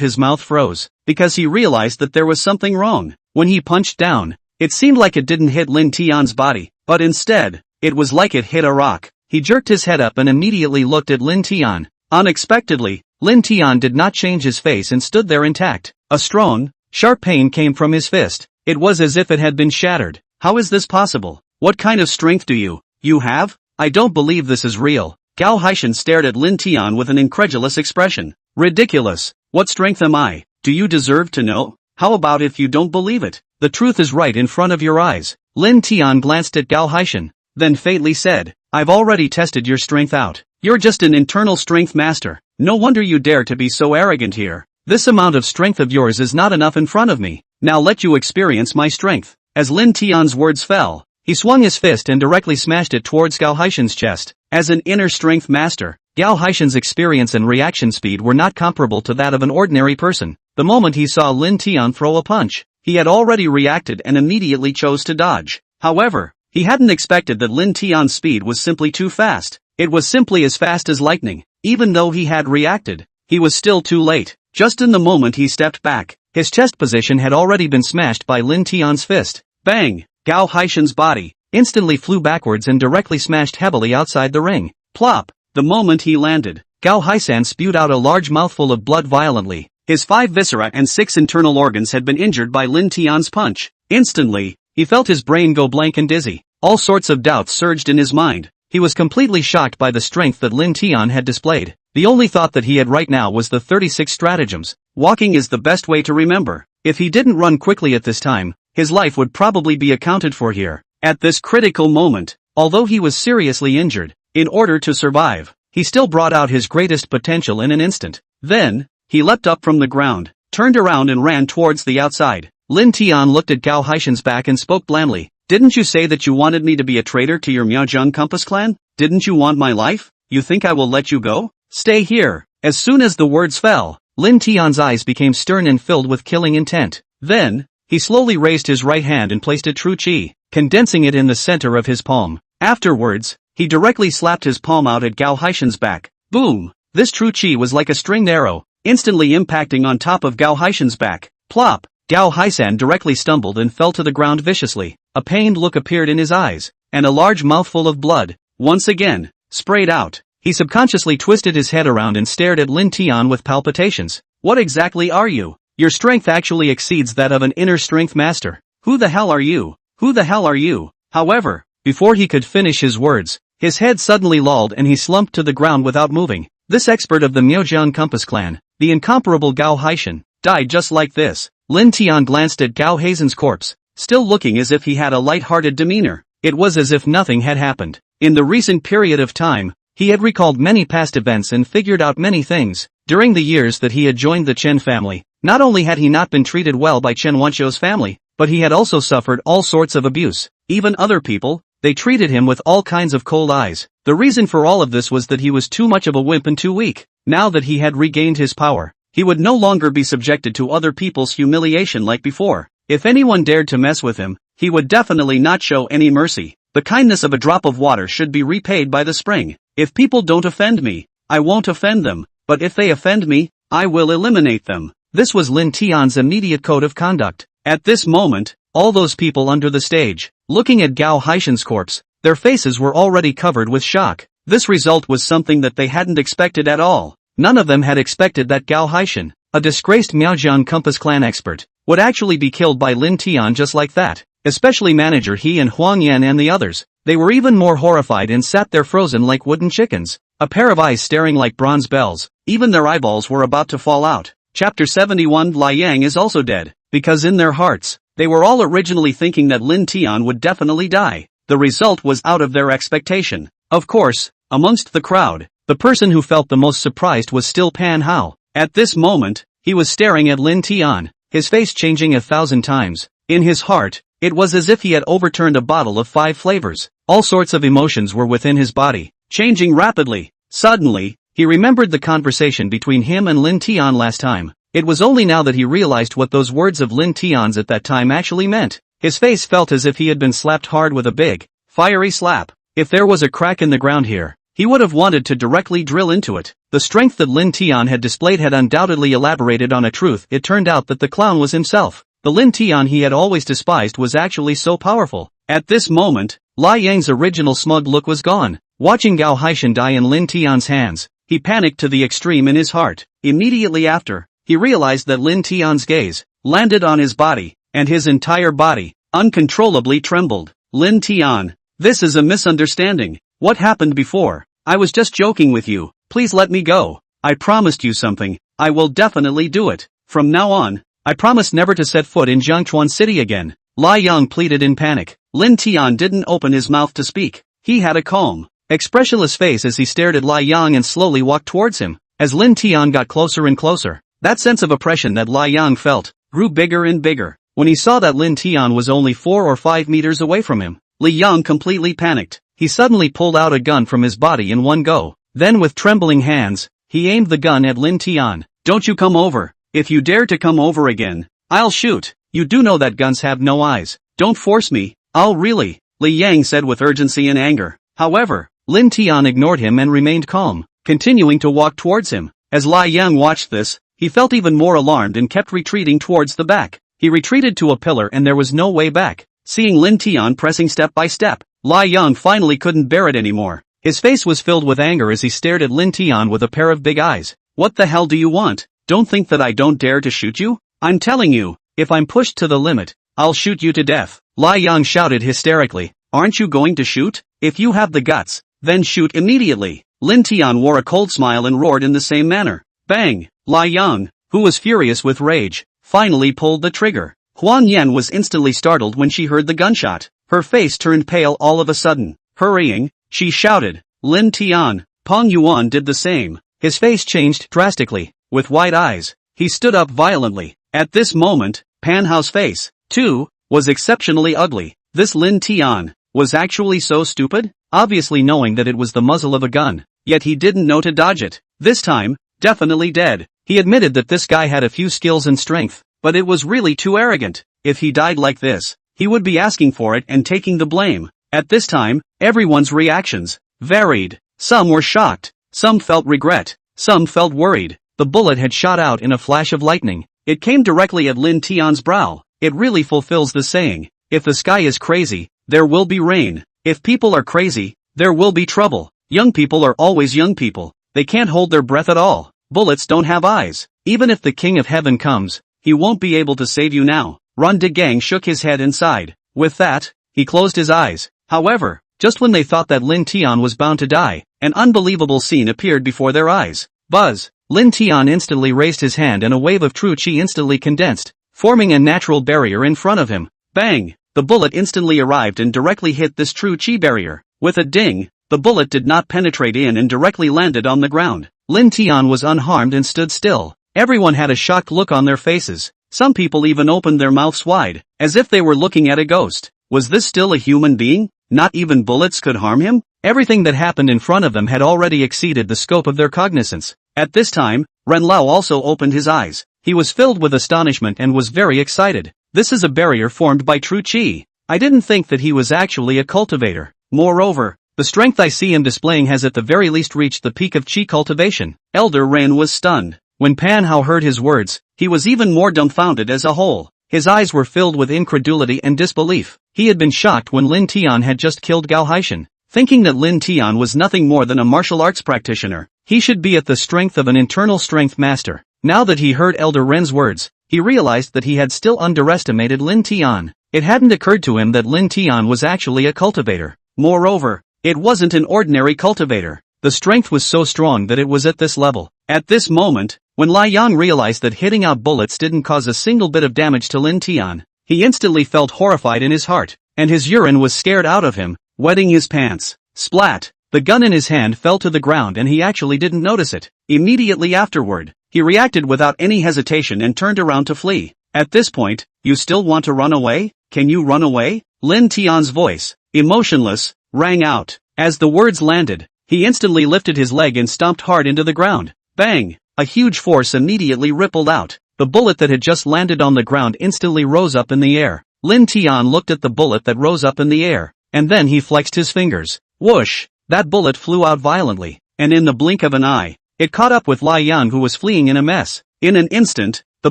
his mouth froze, because he realized that there was something wrong. When he punched down, it seemed like it didn't hit Lin Tian's body, but instead, it was like it hit a rock. He jerked his head up and immediately looked at Lin Tian. Unexpectedly, Lin Tian did not change his face and stood there intact. A strong, sharp pain came from his fist. It was as if it had been shattered. How is this possible? What kind of strength do you have? I don't believe this is real. Gao Haishan stared at Lin Tian with an incredulous expression. Ridiculous. What strength am I? Do you deserve to know? How about if you don't believe it? The truth is right in front of your eyes. Lin Tian glanced at Gao Haishan, then faintly said, I've already tested your strength out. You're just an internal strength master. No wonder you dare to be so arrogant here. This amount of strength of yours is not enough in front of me. Now let you experience my strength. As Lin Tian's words fell, he swung his fist and directly smashed it towards Gao Haishan's chest. As an inner strength master, Gao Haishan's experience and reaction speed were not comparable to that of an ordinary person. The moment he saw Lin Tian throw a punch, he had already reacted and immediately chose to dodge. However, he hadn't expected that Lin Tian's speed was simply too fast. It was simply as fast as lightning. Even though he had reacted, he was still too late. Just in the moment he stepped back, his chest position had already been smashed by Lin Tian's fist. Bang! Gao Haishan's body instantly flew backwards and directly smashed heavily outside the ring. Plop! The moment he landed, Gao Haishan spewed out a large mouthful of blood violently. His 5 viscera and 6 internal organs had been injured by Lin Tian's punch. Instantly, he felt his brain go blank and dizzy. All sorts of doubts surged in his mind. He was completely shocked by the strength that Lin Tian had displayed. The only thought that he had right now was the 36 stratagems. Walking is the best way to remember. If he didn't run quickly at this time, his life would probably be accounted for here. At this critical moment, although he was seriously injured, in order to survive, he still brought out his greatest potential in an instant. Then, he leapt up from the ground, turned around and ran towards the outside. Lin Tian looked at Gao Haishan's back and spoke blandly. Didn't you say that you wanted me to be a traitor to your Miaozhong Compass clan? Didn't you want my life? You think I will let you go? Stay here. As soon as the words fell, Lin Tian's eyes became stern and filled with killing intent. Then, he slowly raised his right hand and placed a true chi, condensing it in the center of his palm. Afterwards, he directly slapped his palm out at Gao Haishan's back. Boom! This true chi was like a stringed arrow, instantly impacting on top of Gao Haishan's back. Plop! Gao Haishan directly stumbled and fell to the ground viciously. A pained look appeared in his eyes, and a large mouthful of blood, once again, sprayed out. He subconsciously twisted his head around and stared at Lin Tian with palpitations. What exactly are you? Your strength actually exceeds that of an inner strength master. Who the hell are you? Who the hell are you? However, before he could finish his words, his head suddenly lolled and he slumped to the ground without moving. This expert of the Miaojiang Compass clan, the incomparable Gao Haishan, died just like this. Lin Tian glanced at Gao Hazen's corpse, still looking as if he had a light-hearted demeanor. It was as if nothing had happened. In the recent period of time, he had recalled many past events and figured out many things. During the years that he had joined the Chen family, not only had he not been treated well by Chen Wanshou's family, but he had also suffered all sorts of abuse. Even other people, they treated him with all kinds of cold eyes. The reason for all of this was that he was too much of a wimp and too weak. Now that he had regained his power, he would no longer be subjected to other people's humiliation like before. If anyone dared to mess with him, he would definitely not show any mercy. The kindness of a drop of water should be repaid by the spring. If people don't offend me, I won't offend them, but if they offend me, I will eliminate them. This was Lin Tian's immediate code of conduct. At this moment, all those people under the stage, looking at Gao Haishan's corpse, their faces were already covered with shock. This result was something that they hadn't expected at all. None of them had expected that Gao Haishan, a disgraced Miaojiang Compass clan expert, would actually be killed by Lin Tian just like that. Especially manager He and Huang Yan and the others. They were even more horrified and sat there frozen like wooden chickens, a pair of eyes staring like bronze bells. Even their eyeballs were about to fall out. Chapter 71 Lai Yang is also dead, because in their hearts, they were all originally thinking that Lin Tian would definitely die. The result was out of their expectation. Of course, amongst the crowd, the person who felt the most surprised was still Pan Hao. At this moment, he was staring at Lin Tian, his face changing 1,000 times. In his heart, it was as if he had overturned a bottle of 5 flavors. All sorts of emotions were within his body, changing rapidly. Suddenly, he remembered the conversation between him and Lin Tian last time. It was only now that he realized what those words of Lin Tian's at that time actually meant. His face felt as if he had been slapped hard with a big, fiery slap. If there was a crack in the ground here, he would have wanted to directly drill into it. The strength that Lin Tian had displayed had undoubtedly elaborated on a truth. It turned out that the clown was himself. The Lin Tian he had always despised was actually so powerful. At this moment, Lai Yang's original smug look was gone. Watching Gao Haishan die in Lin Tian's hands, he panicked to the extreme in his heart. Immediately after, he realized that Lin Tian's gaze landed on his body, and his entire body uncontrollably trembled. Lin Tian, this is a misunderstanding. What happened before? I was just joking with you. Please let me go. I promised you something. I will definitely do it. From now on, I promise never to set foot in Jiangchuan City again. Lai Yang pleaded in panic. Lin Tian didn't open his mouth to speak. He had a calm, expressionless face as he stared at Lai Yang and slowly walked towards him. As Lin Tian got closer and closer, that sense of oppression that Lai Yang felt grew bigger and bigger. When he saw that Lin Tian was only 4 or 5 meters away from him, Li Yang completely panicked. He suddenly pulled out a gun from his body in one go. Then with trembling hands, he aimed the gun at Lin Tian. Don't you come over. If you dare to come over again, I'll shoot. You do know that guns have no eyes. Don't force me. I'll really, Li Yang said with urgency and anger. However, Lin Tian ignored him and remained calm, continuing to walk towards him. As Lai Yang watched this, he felt even more alarmed and kept retreating towards the back. He retreated to a pillar and there was no way back. Seeing Lin Tian pressing step by step, Lai Yang finally couldn't bear it anymore. His face was filled with anger as he stared at Lin Tian with a pair of big eyes. What the hell do you want? Don't think that I don't dare to shoot you? I'm telling you, if I'm pushed to the limit, I'll shoot you to death. Lai Yang shouted hysterically. Aren't you going to shoot? If you have the guts, then shoot immediately. Lin Tian wore a cold smile and roared in the same manner. Bang! Lai Yang, who was furious with rage, finally pulled the trigger. Huang Yan was instantly startled when she heard the gunshot. Her face turned pale all of a sudden. Hurrying, she shouted, Lin Tian. Peng Yuan did the same. His face changed drastically. With wide eyes, he stood up violently. At this moment, Pan Hao's face, too, was exceptionally ugly. This Lin Tian was actually so stupid, obviously knowing that it was the muzzle of a gun, yet he didn't know to dodge it. This time, definitely dead. He admitted that this guy had a few skills and strength, but it was really too arrogant. If he died like this, he would be asking for it and taking the blame. At this time, everyone's reactions varied. Some were shocked, some felt regret, some felt worried. The bullet had shot out in a flash of lightning. It came directly at Lin Tian's brow. It really fulfills the saying, if the sky is crazy, there will be rain. If people are crazy, there will be trouble. Young people are always young people. They can't hold their breath at all. Bullets don't have eyes. Even if the King of Heaven comes, he won't be able to save you now. Ron de Gang shook his head and sighed. With that, he closed his eyes. However, just when they thought that Lin Tian was bound to die, an unbelievable scene appeared before their eyes. Buzz! Lin Tian instantly raised his hand and a wave of true chi instantly condensed, forming a natural barrier in front of him. Bang! The bullet instantly arrived and directly hit this true chi barrier. With a ding, the bullet did not penetrate in and directly landed on the ground. Lin Tian was unharmed and stood still. Everyone had a shocked look on their faces. Some people even opened their mouths wide, as if they were looking at a ghost. Was this still a human being? Not even bullets could harm him? Everything that happened in front of them had already exceeded the scope of their cognizance. At this time, Ren Lao also opened his eyes. He was filled with astonishment and was very excited. This is a barrier formed by true chi. I didn't think that he was actually a cultivator. Moreover, the strength I see him displaying has at the very least reached the peak of chi cultivation. Elder Ren was stunned. When Pan Hao heard his words, he was even more dumbfounded as a whole. His eyes were filled with incredulity and disbelief. He had been shocked when Lin Tian had just killed Gao Haishan. Thinking that Lin Tian was nothing more than a martial arts practitioner, he should be at the strength of an internal strength master. Now that he heard Elder Ren's words, he realized that he had still underestimated Lin Tian. It hadn't occurred to him that Lin Tian was actually a cultivator. Moreover, it wasn't an ordinary cultivator. The strength was so strong that it was at this level. At this moment, when Lai Yang realized that hitting out bullets didn't cause a single bit of damage to Lin Tian, he instantly felt horrified in his heart, and his urine was scared out of him, wetting his pants. Splat! The gun in his hand fell to the ground and he actually didn't notice it. Immediately afterward, he reacted without any hesitation and turned around to flee. At this point, you still want to run away? Can you run away? Lin Tian's voice, emotionless, rang out. As the words landed, he instantly lifted his leg and stomped hard into the ground. Bang! A huge force immediately rippled out. The bullet that had just landed on the ground instantly rose up in the air. Lin Tian looked at the bullet that rose up in the air, and then he flexed his fingers. Whoosh! That bullet flew out violently, and in the blink of an eye, it caught up with Lai Yang who was fleeing in a mess. In an instant, the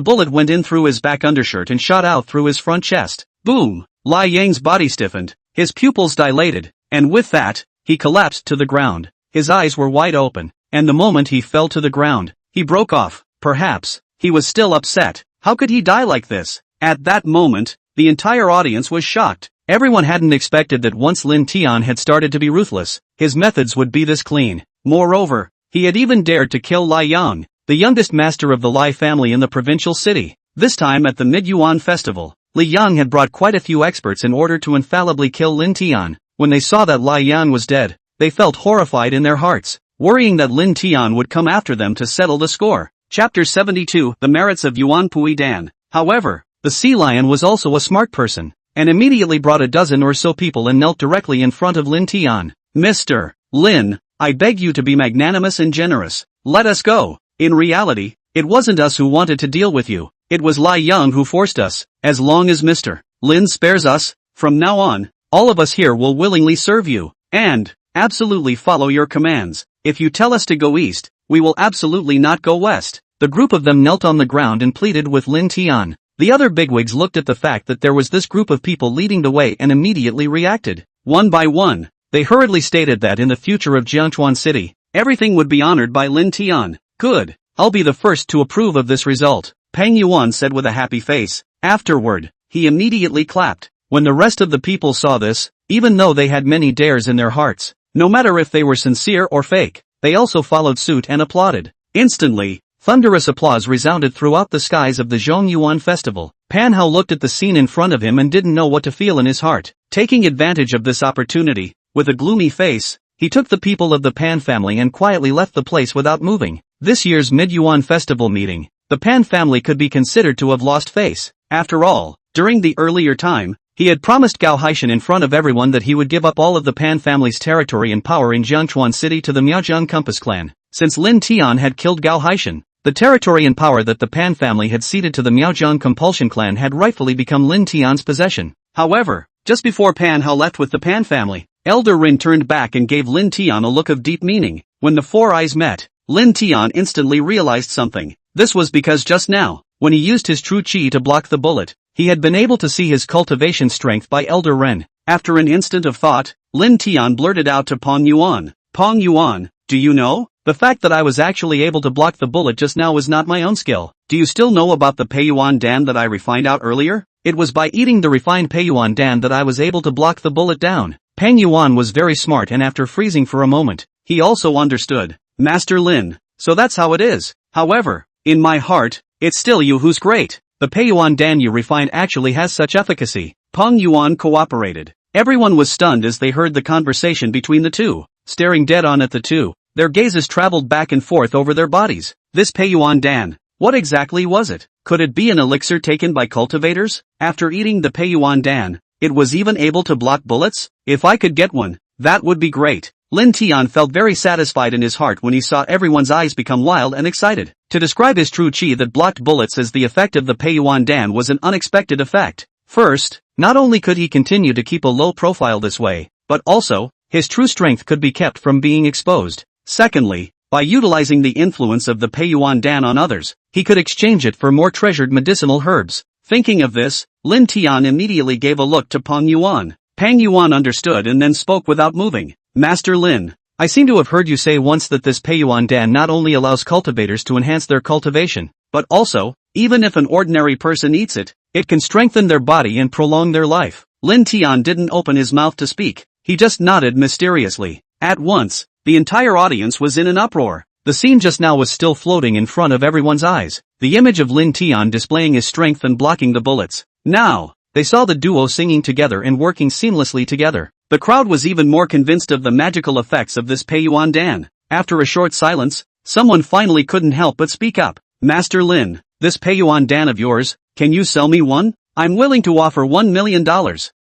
bullet went in through his back undershirt and shot out through his front chest. Boom! Lai Yang's body stiffened, his pupils dilated, and with that, he collapsed to the ground. His eyes were wide open, and the moment he fell to the ground, he broke off. Perhaps, he was still upset. How could he die like this? At that moment, the entire audience was shocked. Everyone hadn't expected that once Lin Tian had started to be ruthless, his methods would be this clean. Moreover, he had even dared to kill Lai Yang, the youngest master of the Lai family in the provincial city. This time at the Mid-Yuan festival, Li Yang had brought quite a few experts in order to infallibly kill Lin Tian. When they saw that Lai Yang was dead, they felt horrified in their hearts, worrying that Lin Tian would come after them to settle the score. Chapter 72, The Merits of Yuan Pui Dan. However, the sea lion was also a smart person, and immediately brought a dozen or so people and knelt directly in front of Lin Tian. Mr. Lin, I beg you to be magnanimous and generous. Let us go. In reality, it wasn't us who wanted to deal with you. It was Lai Yang who forced us. As long as Mr. Lin spares us, from now on, all of us here will willingly serve you, and absolutely follow your commands. If you tell us to go east, we will absolutely not go west. The group of them knelt on the ground and pleaded with Lin Tian. The other bigwigs looked at the fact that there was this group of people leading the way and immediately reacted. One by one, they hurriedly stated that in the future of Jiangchuan City, everything would be honored by Lin Tian. Good, I'll be the first to approve of this result, Peng Yuan said with a happy face. Afterward, he immediately clapped. When the rest of the people saw this, even though they had many dares in their hearts, no matter if they were sincere or fake, they also followed suit and applauded. Instantly, thunderous applause resounded throughout the skies of the Zhongyuan festival. Pan Hao looked at the scene in front of him and didn't know what to feel in his heart. Taking advantage of this opportunity, with a gloomy face, he took the people of the Pan family and quietly left the place without moving. This year's Mid-Yuan festival meeting, the Pan family could be considered to have lost face. After all, during the earlier time, he had promised Gao Haishan in front of everyone that he would give up all of the Pan family's territory and power in Jiangchuan City to the Miaozheng Compass clan. Since Lin Tian had killed Gao Haishan, the territory and power that the Pan family had ceded to the Miaozheng Compulsion clan had rightfully become Lin Tian's possession. However, just before Pan Hao left with the Pan family, Elder Rin turned back and gave Lin Tian a look of deep meaning. When the four eyes met, Lin Tian instantly realized something. This was because just now, when he used his true chi to block the bullet, he had been able to see his cultivation strength by Elder Ren. After an instant of thought, Lin Tian blurted out to Peng Yuan, "Peng Yuan, do you know? The fact that I was actually able to block the bullet just now was not my own skill. Do you still know about the Peiyuan Dan that I refined out earlier?" It was by eating the refined Peiyuan Dan that I was able to block the bullet down. Pang Yuan was very smart, and after freezing for a moment, he also understood. Master Lin, so that's how it is. However, in my heart, it's still you who's great. The Peiyuan Dan you refined actually has such efficacy. Pang Yuan cooperated. Everyone was stunned as they heard the conversation between the two. Staring dead on at the two, their gazes traveled back and forth over their bodies. This Peiyuan Dan, what exactly was it? Could it be an elixir taken by cultivators? After eating the Peiyuan Dan, it was even able to block bullets? If I could get one, that would be great. Lin Tian felt very satisfied in his heart when he saw everyone's eyes become wild and excited. To describe his true chi that blocked bullets as the effect of the Peiyuan Dan was an unexpected effect. First, not only could he continue to keep a low profile this way, but also, his true strength could be kept from being exposed. Secondly, by utilizing the influence of the Peiyuan Dan on others, he could exchange it for more treasured medicinal herbs. Thinking of this, Lin Tian immediately gave a look to Pang Yuan. Pang Yuan understood and then spoke without moving. Master Lin, I seem to have heard you say once that this Peiyuan Dan not only allows cultivators to enhance their cultivation, but also, even if an ordinary person eats it, it can strengthen their body and prolong their life. Lin Tian didn't open his mouth to speak, he just nodded mysteriously. At once, the entire audience was in an uproar. The scene just now was still floating in front of everyone's eyes, the image of Lin Tian displaying his strength and blocking the bullets. Now, they saw the duo singing together and working seamlessly together. The crowd was even more convinced of the magical effects of this Peiyuan Dan. After a short silence, someone finally couldn't help but speak up. Master Lin, this Peiyuan Dan of yours, can you sell me one? I'm willing to offer $1 million.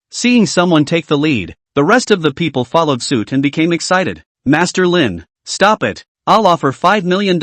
Seeing someone take the lead, the rest of the people followed suit and became excited. Master Lin, stop it. I'll offer $5 million.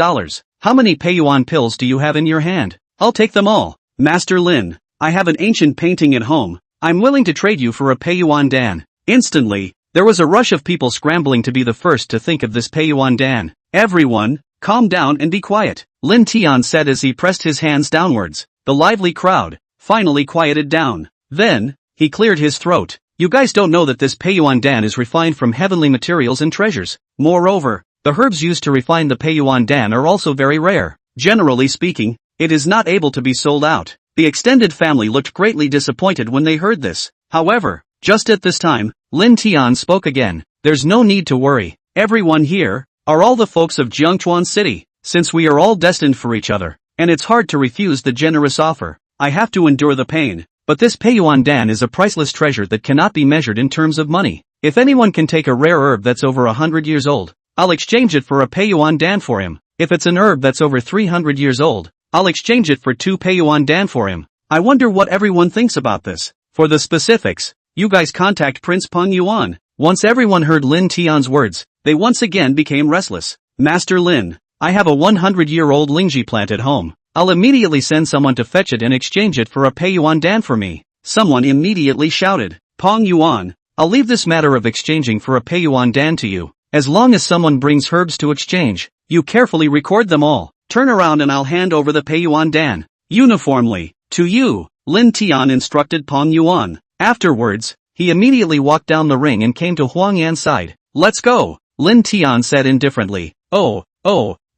How many Peiyuan pills do you have in your hand? I'll take them all. Master Lin, I have an ancient painting at home. I'm willing to trade you for a Peiyuan Dan. Instantly, there was a rush of people scrambling to be the first to think of this Peiyuan Dan. Everyone, calm down and be quiet, Lin Tian said as he pressed his hands downwards. The lively crowd finally quieted down. Then, he cleared his throat. You guys don't know that this Peiyuan Dan is refined from heavenly materials and treasures. Moreover, the herbs used to refine the Peiyuan Dan are also very rare. Generally speaking, it is not able to be sold out. The extended family looked greatly disappointed when they heard this. However, just at this time, Lin Tian spoke again. There's no need to worry. Everyone here are all the folks of Jiangchuan City. Since we are all destined for each other, and it's hard to refuse the generous offer, I have to endure the pain. But this Peiyuan Dan is a priceless treasure that cannot be measured in terms of money. If anyone can take a rare herb that's over 100 years old, I'll exchange it for a Peiyuan Dan for him. If it's an herb that's over 300 years old, I'll exchange it for 2 Peiyuan Dan for him. I wonder what everyone thinks about this. For the specifics, you guys contact Prince Peng Yuan. Once everyone heard Lin Tian's words, they once again became restless. Master Lin, I have a 100-year-old Lingji plant at home. I'll immediately send someone to fetch it and exchange it for a Peiyuan Dan for me. Someone immediately shouted. Peng Yuan, I'll leave this matter of exchanging for a Peiyuan Dan to you. As long as someone brings herbs to exchange, you carefully record them all. Turn around and I'll hand over the Peiyuan Dan. Uniformly, to you, Lin Tian instructed Peng Yuan. Afterwards, he immediately walked down the ring and came to Huang Yan's side. Let's go, Lin Tian said indifferently. Oh,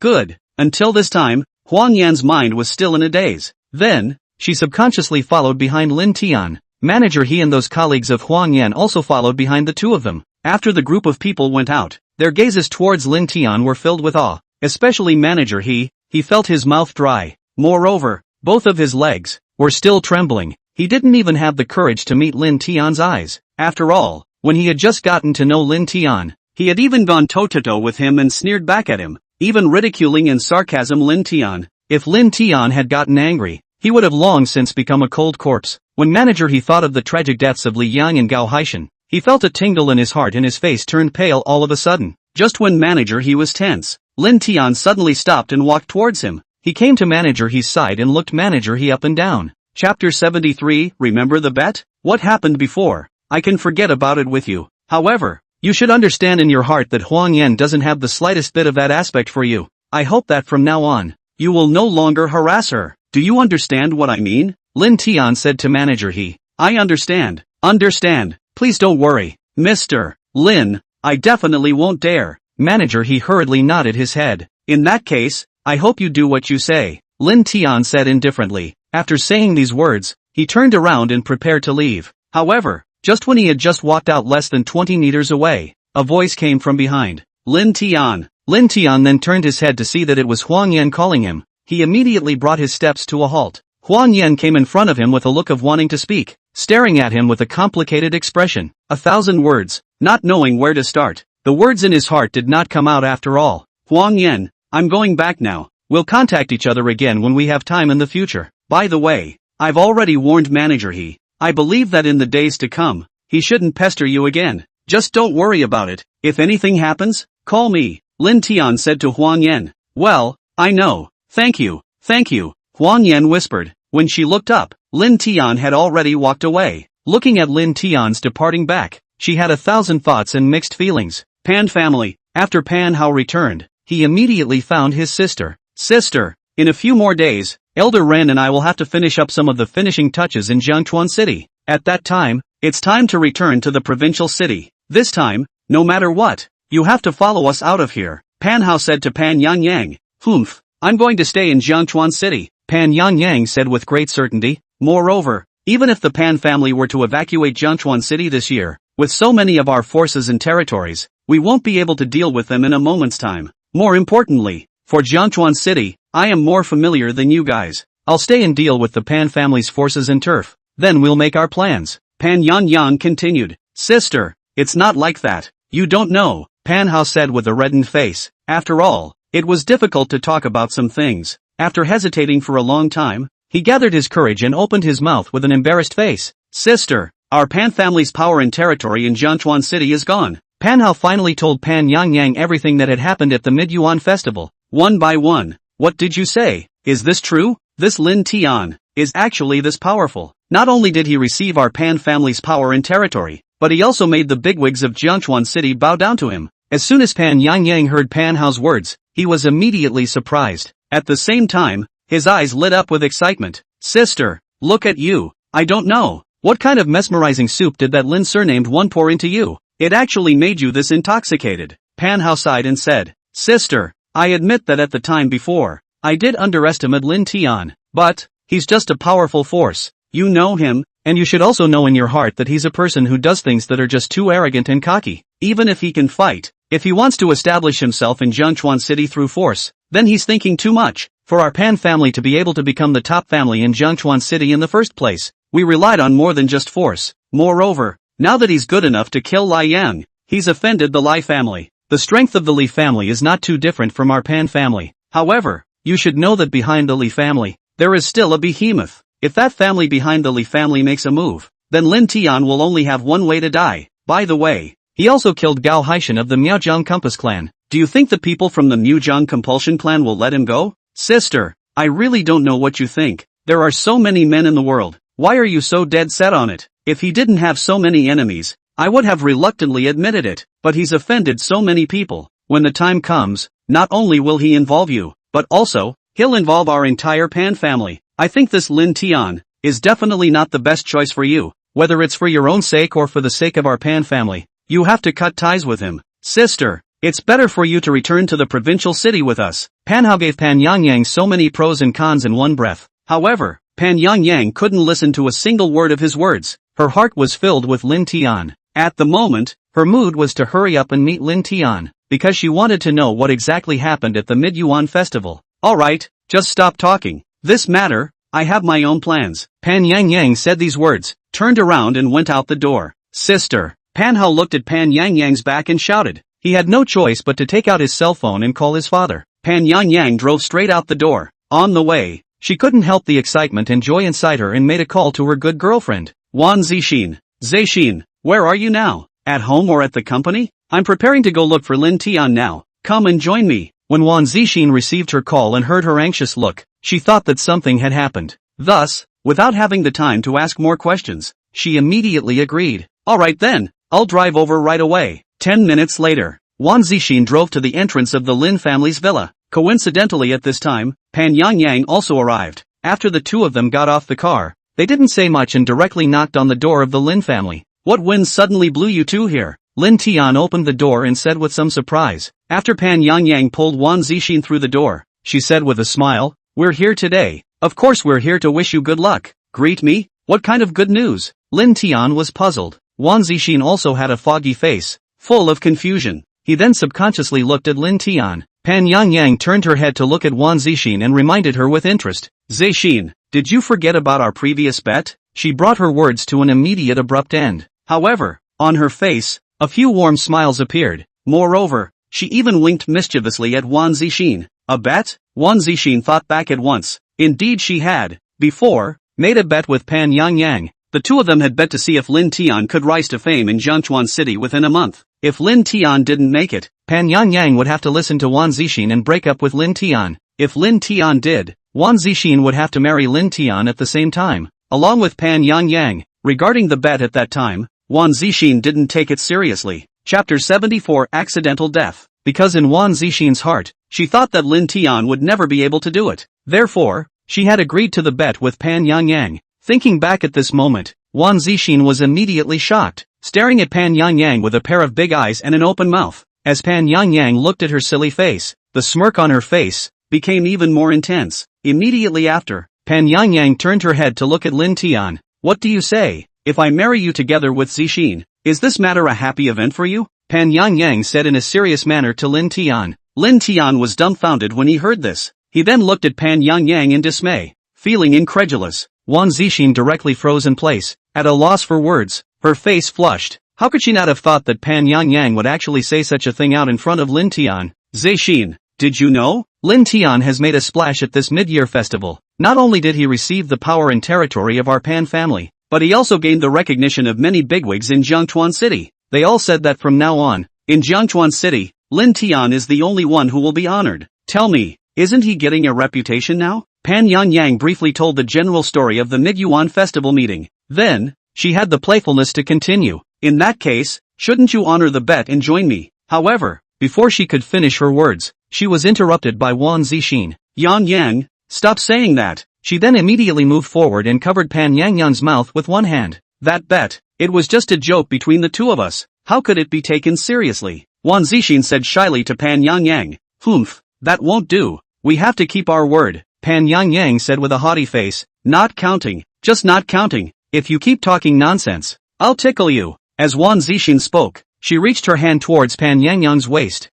good. Until this time, Huang Yan's mind was still in a daze. Then, she subconsciously followed behind Lin Tian. Manager He and those colleagues of Huang Yan also followed behind the two of them. After the group of people went out, their gazes towards Lin Tian were filled with awe. Especially Manager He felt his mouth dry. Moreover, both of his legs were still trembling. He didn't even have the courage to meet Lin Tian's eyes. After all, when he had just gotten to know Lin Tian, he had even gone toe-to-toe with him and sneered back at him, even ridiculing in sarcasm Lin Tian. If Lin Tian had gotten angry, he would have long since become a cold corpse. When Manager He thought of the tragic deaths of Li Yang and Gao Haishan, he felt a tingle in his heart and his face turned pale all of a sudden. Just when Manager He was tense, Lin Tian suddenly stopped and walked towards him. He came to Manager He's side and looked Manager He up and down. Chapter 73, remember the bet? What happened before? I can forget about it with you. However, you should understand in your heart that Huang Yan doesn't have the slightest bit of that aspect for you. I hope that from now on, you will no longer harass her. Do you understand what I mean? Lin Tian said to Manager He. I understand. Understand. Please don't worry. Mr. Lin, I definitely won't dare. Manager He hurriedly nodded his head. In that case, I hope you do what you say, Lin Tian said indifferently. After saying these words, he He turned around and prepared to leave. However, just when he had just walked out less than 20 meters away, a voice came from behind. Lin Tian. Lin Tian then turned his head to see that it was Huang Yan calling him. He immediately brought his steps to a halt. Huang Yan came in front of him with a look of wanting to speak, staring at him with a complicated expression. 1,000 words, not knowing where to start. The words in his heart did not come out after all. Huang Yan, I'm going back now. We'll contact each other again when we have time in the future. By the way, I've already warned manager He. I believe that in the days to come, he shouldn't pester you again. Just don't worry about it. If anything happens, call me. Lin Tian said to Huang Yan. Well, I know. Thank you. Thank you. Huang Yan whispered. When she looked up, Lin Tian had already walked away. Looking at Lin Tian's departing back, she had 1,000 thoughts and mixed feelings. Pan family. After Pan Hao returned, he immediately found his sister. Sister, in a few more days, Elder Ren and I will have to finish up some of the finishing touches in Jiangchuan City. At that time, it's time to return to the provincial city. This time, no matter what, you have to follow us out of here. Pan Hao said to Pan Yang. Humph, I'm going to stay in Jiangchuan City, Pan Yang said with great certainty. Moreover, even if the Pan family were to evacuate Jiangchuan City this year, with so many of our forces and territories, we won't be able to deal with them in a moment's time. More importantly, for Jiangchuan City, I am more familiar than you guys. I'll stay and deal with the Pan family's forces and turf. Then we'll make our plans. Pan Yang continued. Sister, it's not like that. You don't know, Pan Hao said with a reddened face. After all, it was difficult to talk about some things. After hesitating for a long time, he gathered his courage and opened his mouth with an embarrassed face. Sister, our Pan family's power and territory in Jiangchuan City is gone. Pan Hao finally told Pan Yang everything that had happened at the Mid-Yuan festival. One by one. What did you say? Is this true? This Lin Tian is actually this powerful. Not only did he receive our Pan family's power and territory, but he also made the bigwigs of Jiangchuan City bow down to him. As soon as Pan Yang heard Pan Hao's words, he was immediately surprised. At the same time, his eyes lit up with excitement. Sister, look at you. I don't know. What kind of mesmerizing soup did that Lin surnamed one pour into you? It actually made you this intoxicated. Pan Hao sighed and said, Sister, I admit that at the time before, I did underestimate Lin Tian, but he's just a powerful force. You know him, and you should also know in your heart that he's a person who does things that are just too arrogant and cocky. Even if he can fight, if he wants to establish himself in Jiangchuan City through force, then he's thinking too much. For our Pan family to be able to become the top family in Jiangchuan City in the first place, we relied on more than just force. Moreover, now that he's good enough to kill Lai Yang, he's offended the Lai family. The strength of the Li family is not too different from our Pan family. However, you should know that behind the Li family, there is still a behemoth. If that family behind the Li family makes a move, then Lin Tian will only have one way to die. By the way, he also killed Gao Haishan of the Miaozhang Compass clan. Do you think the people from the Miaozhang Compulsion clan will let him go? Sister, I really don't know what you think. There are so many men in the world. Why are you so dead set on it? If he didn't have so many enemies, I would have reluctantly admitted it, but he's offended so many people. When the time comes, not only will he involve you, but also, he'll involve our entire Pan family. I think this Lin Tian is definitely not the best choice for you. Whether it's for your own sake or for the sake of our Pan family, you have to cut ties with him. Sister, it's better for you to return to the provincial city with us. Pan Hao gave Pan Yang so many pros and cons in one breath. However, Pan Yang couldn't listen to a single word of his words. Her heart was filled with Lin Tian. At the moment, her mood was to hurry up and meet Lin Tian, because she wanted to know what exactly happened at the Mid-Yuan festival. Alright, just stop talking. This matter, I have my own plans. Pan Yang said these words, turned around and went out the door. Sister. Pan Hao looked at Pan Yang's back and shouted. He had no choice but to take out his cell phone and call his father. Pan Yang drove straight out the door. On the way, she couldn't help the excitement and joy inside her and made a call to her good girlfriend. Wan Zixin. Zixin, where are you now? At home or at the company? I'm preparing to go look for Lin Tian now. Come and join me. When Wan Zixin received her call and heard her anxious look, she thought that something had happened. Thus, without having the time to ask more questions, she immediately agreed. Alright then, I'll drive over right away. 10 minutes later, Wan Zixin drove to the entrance of the Lin family's villa. Coincidentally at this time, Pan Yang also arrived. After the two of them got off the car, they didn't say much and directly knocked on the door of the Lin family. What wind suddenly blew you two here? Lin Tian opened the door and said with some surprise. After Pan Yang pulled Wan Zixin through the door, she said with a smile, we're here today. Of course we're here to wish you good luck. Greet me? What kind of good news? Lin Tian was puzzled. Wang Zixin also had a foggy face, full of confusion. He then subconsciously looked at Lin Tian. Pan Yangyang turned her head to look at Wang Zixin and reminded her with interest. Zixin, did you forget about our previous bet? She brought her words to an immediate abrupt end. However, on her face, a few warm smiles appeared. Moreover, she even winked mischievously at Wang Zixin. A bet? Wang Zixin thought back at once. Indeed she had, before, made a bet with Pan Yangyang. The two of them had bet to see if Lin Tian could rise to fame in Jiangchuan City within a month. If Lin Tian didn't make it, Pan Yangyang would have to listen to Wang Zixin and break up with Lin Tian. If Lin Tian did, Wang Zixin would have to marry Lin Tian at the same time, along with Pan Yangyang. Regarding the bet at that time, Wang Zixin didn't take it seriously. Chapter 74 Accidental Death. Because in Wang Zixin's heart, she thought that Lin Tian would never be able to do it. Therefore, she had agreed to the bet with Pan Yangyang. Thinking back at this moment, Wang Zixin was immediately shocked, staring at Pan Yangyang with a pair of big eyes and an open mouth. As Pan Yangyang looked at her silly face, the smirk on her face became even more intense. Immediately after, Pan Yangyang turned her head to look at Lin Tian. What do you say? If I marry you together with Zixin, is this matter a happy event for you? Pan Yangyang said in a serious manner to Lin Tian. Lin Tian was dumbfounded when he heard this. He then looked at Pan Yangyang in dismay. Feeling incredulous, Wang Zixin directly froze in place, at a loss for words. Her face flushed. How could she not have thought that Pan Yangyang would actually say such a thing out in front of Lin Tian? Zixin, did you know? Lin Tian has made a splash at this mid-year festival. Not only did he receive the power and territory of our Pan family, but he also gained the recognition of many bigwigs in Jiangchuan City. They all said that from now on, in Jiangchuan City, Lin Tian is the only one who will be honored. Tell me, isn't he getting a reputation now? Pan Yangyang briefly told the general story of the Mid-Yuan festival meeting. Then, she had the playfulness to continue. In that case, shouldn't you honor the bet and join me? However, before she could finish her words, she was interrupted by Wang Zixin. Yangyang, stop saying that. She then immediately moved forward and covered Pan Yangyang's mouth with one hand. That bet, it was just a joke between the two of us. How could it be taken seriously? Wang Zixin said shyly to Pan Yangyang. Humph, that won't do. We have to keep our word, Pan Yangyang said with a haughty face. Not counting, just not counting. If you keep talking nonsense, I'll tickle you. As Wang Zixin spoke, she reached her hand towards Pan Yangyang's waist.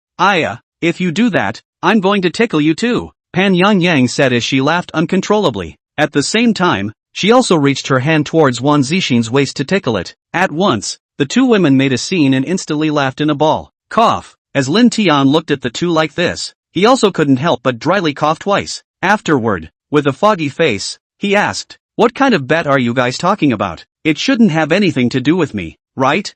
If you do that, I'm going to tickle you too, Pan Yangyang said as she laughed uncontrollably. At the same time, she also reached her hand towards Wang Zixin's waist to tickle it. At once, the two women made a scene and instantly laughed in a ball. Cough. As Lin Tian looked at the two like this, he also couldn't help but dryly cough twice. Afterward, with a foggy face, he asked, what kind of bet are you guys talking about? It shouldn't have anything to do with me, right?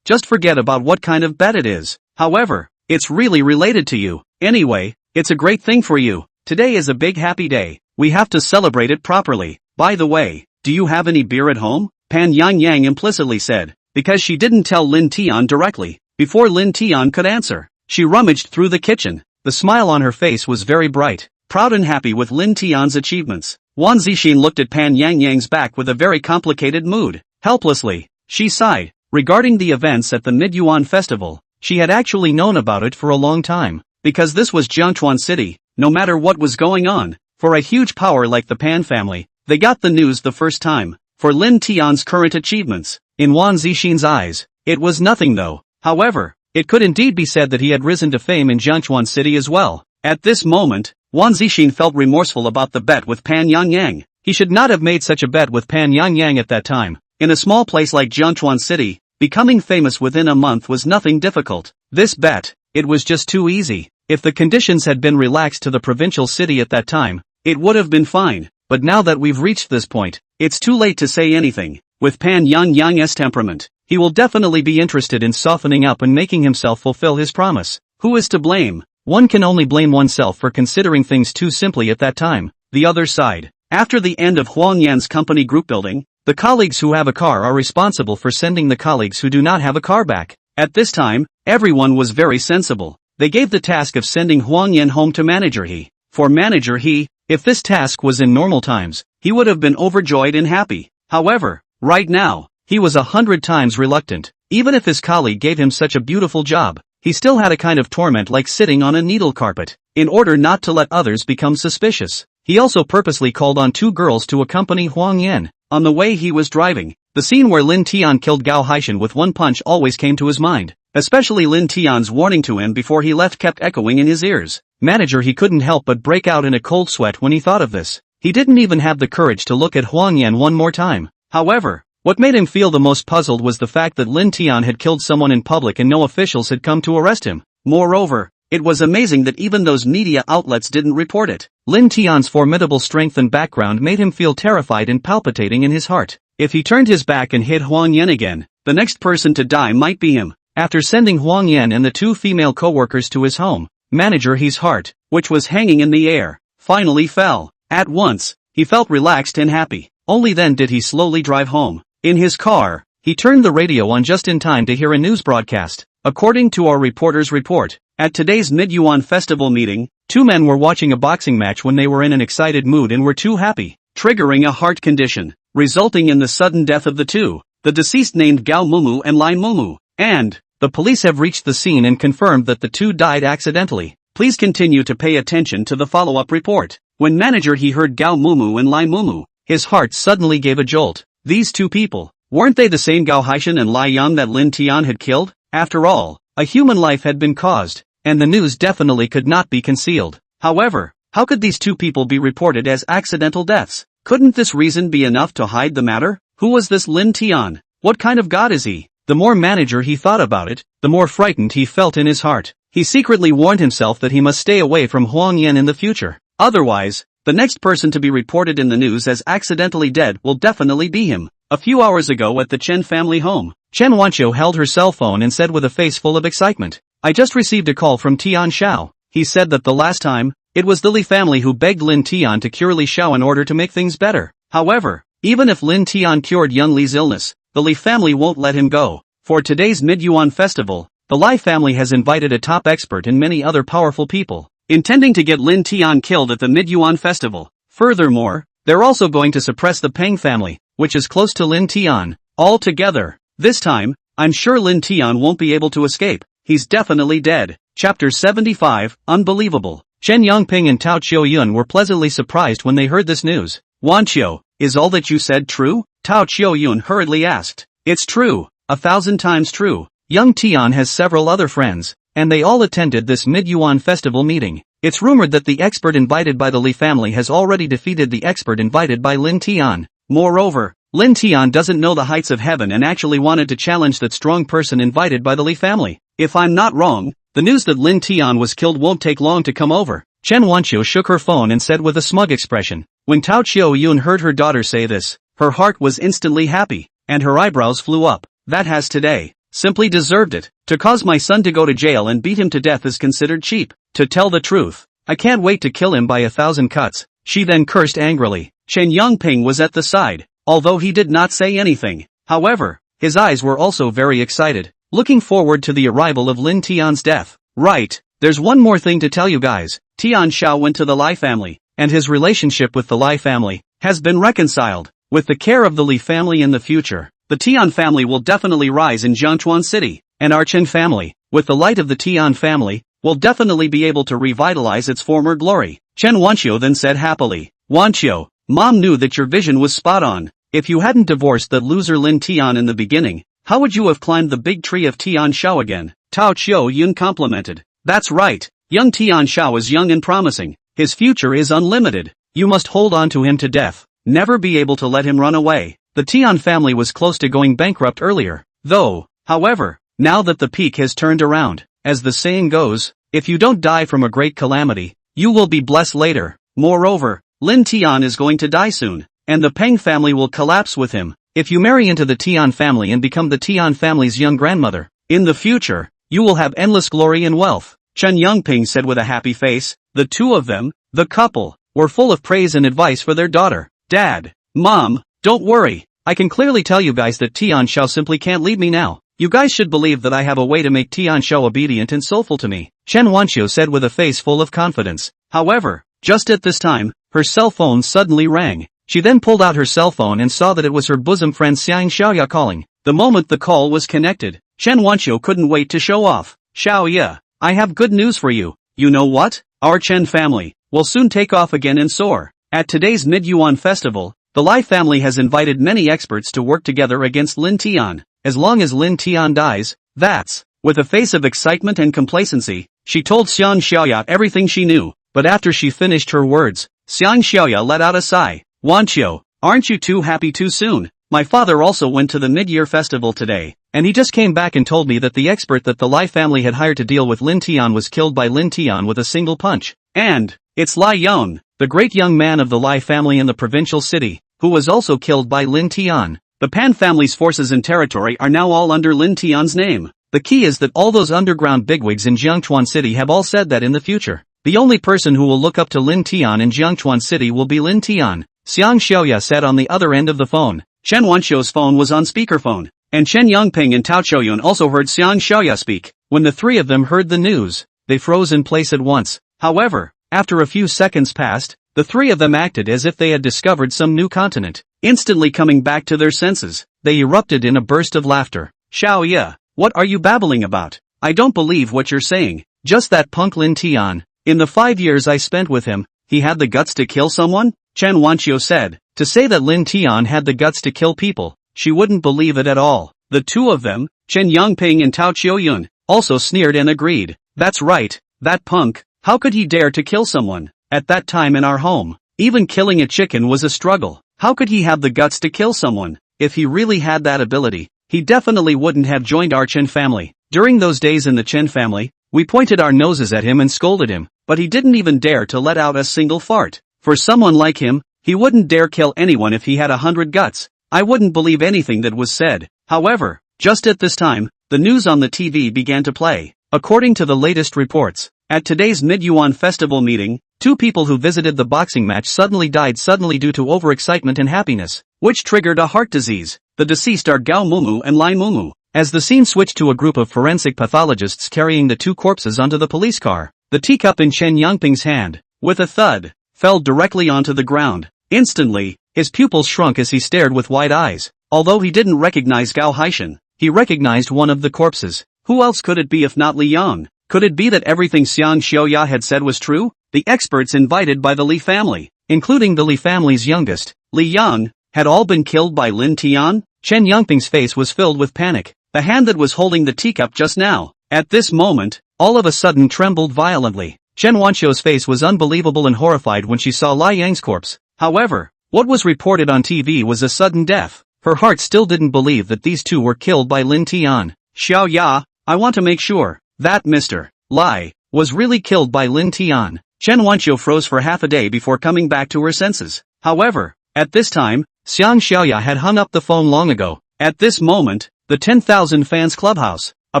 Just forget about what kind of bet it is. However, it's really related to you. Anyway, it's a great thing for you. Today is a big happy day. We have to celebrate it properly. By the way, do you have any beer at home? Pan Yangyang implicitly said, because she didn't tell Lin Tian directly. Before Lin Tian could answer, she rummaged through the kitchen. The smile on her face was very bright, proud and happy with Lin Tian's achievements. Wang Zixin looked at Pan Yangyang's back with a very complicated mood. Helplessly, she sighed. Regarding the events at the Mid-Yuan festival, she had actually known about it for a long time. Because this was Jiangchuan City, no matter what was going on, for a huge power like the Pan family, they got the news the first time. For Lin Tian's current achievements, in Wang Zixin's eyes, it was nothing though. However, it could indeed be said that he had risen to fame in Jiangchuan City as well. At this moment, Wang Zixin felt remorseful about the bet with Pan Yangyang. He should not have made such a bet with Pan Yangyang at that time. In a small place like Jiangchuan City, becoming famous within a month was nothing difficult. This bet, it was just too easy. If the conditions had been relaxed to the provincial city at that time, it would have been fine. But now that we've reached this point, it's too late to say anything. With Pan Yangyang's temperament, he will definitely be interested in softening up and making himself fulfill his promise. Who is to blame? One can only blame oneself for considering things too simply at that time. The other side. After the end of Huang Yan's company group building, the colleagues who have a car are responsible for sending the colleagues who do not have a car back. At this time, everyone was very sensible. They gave the task of sending Huang Yan home to Manager He. For Manager He, if this task was in normal times, he would have been overjoyed and happy. However, right now, he was 100 times reluctant. Even if his colleague gave him such a beautiful job, he still had a kind of torment like sitting on a needle carpet. In order not to let others become suspicious, he also purposely called on two girls to accompany Huang Yan. on the way he was driving. The scene where Lin Tian killed Gao Haishan with one punch always came to his mind. Especially Lin Tian's warning to him before he left kept echoing in his ears. Manager, he couldn't help but break out in a cold sweat when he thought of this. He didn't even have the courage to look at Huang Yan one more time. However, what made him feel the most puzzled was the fact that Lin Tian had killed someone in public and no officials had come to arrest him. Moreover, it was amazing that even those media outlets didn't report it. Lin Tian's formidable strength and background made him feel terrified and palpitating in his heart. If he turned his back and hit Huang Yan again, the next person to die might be him. After sending Huang Yan and the two female co-workers to his home, Manager He's heart, which was hanging in the air, finally fell. At once, he felt relaxed and happy. Only then did he slowly drive home. In his car, he turned the radio on just in time to hear a news broadcast. According to our reporter's report, at today's Mid-Yuan Festival meeting, two men were watching a boxing match when they were in an excited mood and were too happy, triggering a heart condition, resulting in the sudden death of the two, the deceased named Gao Mumu and Lai Mumu, and the police have reached the scene and confirmed that the two died accidentally. Please continue to pay attention to the follow-up report. When Manager He heard Gao Mumu and Lai Mumu, his heart suddenly gave a jolt. These two people, weren't they the same Gao Haishan and Lai Yang that Lin Tian had killed? After all, a human life had been caused, and the news definitely could not be concealed. However, how could these two people be reported as accidental deaths? Couldn't this reason be enough to hide the matter? Who was this Lin Tian? What kind of god is he? The more Manager He thought about it, the more frightened he felt in his heart. He secretly warned himself that he must stay away from Huang Yan in the future. Otherwise, the next person to be reported in the news as accidentally dead will definitely be him. A few hours ago at the Chen family home, Chen Wanqiu held her cell phone and said with a face full of excitement, "I just received a call from Tian Xiao." He said that the last time, it was the Li family who begged Lin Tian to cure Li Xiao in order to make things better. However, even if Lin Tian cured young Li's illness, the Li family won't let him go. For today's Mid-Yuan Festival, the Lai family has invited a top expert and many other powerful people, intending to get Lin Tian killed at the Mid-Yuan Festival. Furthermore, they're also going to suppress the Peng family, which is close to Lin Tian. Altogether, this time, I'm sure Lin Tian won't be able to escape. He's definitely dead. Chapter 75, Unbelievable. Chen Yongping and Tao Qiuyun were pleasantly surprised when they heard this news. "Wanqiu, is all that you said true?" Tao Qiuyun hurriedly asked. "It's true, 1,000 times true. Young Tian has several other friends, and they all attended this Mid-Yuan Festival meeting. It's rumored that the expert invited by the Li family has already defeated the expert invited by Lin Tian. Moreover, Lin Tian doesn't know the heights of heaven and actually wanted to challenge that strong person invited by the Li family. If I'm not wrong, the news that Lin Tian was killed won't take long to come over." Chen Wanqiu shook her phone and said with a smug expression. When Tao Qiuyun heard her daughter say this, her heart was instantly happy, and her eyebrows flew up. "That has today simply deserved it. To cause my son to go to jail and beat him to death is considered cheap. To tell the truth, I can't wait to kill him by 1,000 cuts." She then cursed angrily. Chen Yongping was at the side, although he did not say anything. However, his eyes were also very excited, looking forward to the arrival of Lin Tian's death. "Right, there's one more thing to tell you guys. Tian Xiao went to the Lai family, and his relationship with the Lai family has been reconciled. With the care of the Li family in the future, the Tian family will definitely rise in Jiangchuan City, and our Chen family, with the light of the Tian family, will definitely be able to revitalize its former glory." Chen Wanqiu then said happily, "Wanqiu, Mom knew that your vision was spot on. If you hadn't divorced that loser Lin Tian in the beginning, how would you have climbed the big tree of Tian Xiao again?" Tao Qiuyun complimented. "That's right, young Tian Xiao is young and promising. His future is unlimited. You must hold on to him to death, never be able to let him run away." The Tian family was close to going bankrupt earlier, though. However, now that the peak has turned around, as the saying goes, if you don't die from a great calamity, you will be blessed later. Moreover, Lin Tian is going to die soon, and the Peng family will collapse with him. If you marry into the Tian family and become the Tian family's young grandmother, in the future, you will have endless glory and wealth. Chen Yongping said with a happy face. The two of them, the couple, were full of praise and advice for their daughter. "Dad, Mom, don't worry. I can clearly tell you guys that Tian Xiao simply can't leave me now. You guys should believe that I have a way to make Tian Xiao obedient and soulful to me," Chen Wanqiu said with a face full of confidence. However, just at this time, her cell phone suddenly rang. She then pulled out her cell phone and saw that it was her bosom friend Xiang Xiaoya calling. The moment the call was connected, Chen Wanqiu couldn't wait to show off. "Xiaoya, I have good news for you. You know what? Our Chen family will soon take off again and soar. At today's Mid-Yuan Festival, the Lai family has invited many experts to work together against Lin Tian. As long as Lin Tian dies, that's. With a face of excitement and complacency, she told Xiang Xiaoya everything she knew, but after she finished her words, Xiang Xiaoya let out a sigh. Wanqiu, aren't you too happy too soon? My father also went to the mid-year festival today, and he just came back and told me that the expert that the Lai family had hired to deal with Lin Tian was killed by Lin Tian with a single punch. And, it's Lai Yong, the great young man of the Lai family in the provincial city, who was also killed by Lin Tian. The Pan family's forces and territory are now all under Lin Tian's name. The key is that all those underground bigwigs in Jiangchuan City have all said that in the future, the only person who will look up to Lin Tian in Jiangchuan City will be Lin Tian. Xiang Xiaoya said on the other end of the phone. Chen Wanqiu's phone was on speakerphone, and Chen Yongping and Tao Chouyun also heard Xiang Xiaoya speak. When the three of them heard the news, they froze in place at once. However, after a few seconds passed, the three of them acted as if they had discovered some new continent. Instantly coming back to their senses, they erupted in a burst of laughter. Xiaoya, what are you babbling about? I don't believe what you're saying. Just that punk Lin Tian. In the 5 years I spent with him, he had the guts to kill someone? Chen Wanqiu said. To say that Lin Tian had the guts to kill people, she wouldn't believe it at all. The two of them, Chen Yongping and Tao Chouyun, also sneered and agreed. That's right, that punk, how could he dare to kill someone? At that time in our home, even killing a chicken was a struggle. How could he have the guts to kill someone? If he really had that ability, he definitely wouldn't have joined our Chen family. During those days in the Chen family, we pointed our noses at him and scolded him, but he didn't even dare to let out a single fart. For someone like him, he wouldn't dare kill anyone if he had 100 guts. I wouldn't believe anything that was said. However, just at this time, the news on the TV began to play. According to the latest reports, at today's Mid-Yuan festival meeting, 2 people who visited the boxing match suddenly died due to overexcitement and happiness, which triggered a heart disease. The deceased are Gao Mumu and Lai Mumu. As the scene switched to a group of forensic pathologists carrying the 2 corpses onto the police car, the teacup in Chen Yongping's hand, with a thud, fell directly onto the ground. Instantly, his pupils shrunk as he stared with wide eyes. Although he didn't recognize Gao Haishan, he recognized one of the corpses. Who else could it be if not Li Yang? Could it be that everything Xiang Xiaoya had said was true? The experts invited by the Li family, including the Li family's youngest, Li Yang, had all been killed by Lin Tian? Chen Yongping's face was filled with panic. The hand that was holding the teacup just now, at this moment, all of a sudden trembled violently. Chen Wanqiu's face was unbelievable and horrified when she saw Lai Yang's corpse. However, what was reported on TV was a sudden death. Her heart still didn't believe that these 2 were killed by Lin Tian. Xiaoya, I want to make sure that Mr. Lai was really killed by Lin Tian. Chen Wanqiu froze for half a day before coming back to her senses. However, at this time, Xiang Xiaoya had hung up the phone long ago. At this moment, the 10,000 fans clubhouse, a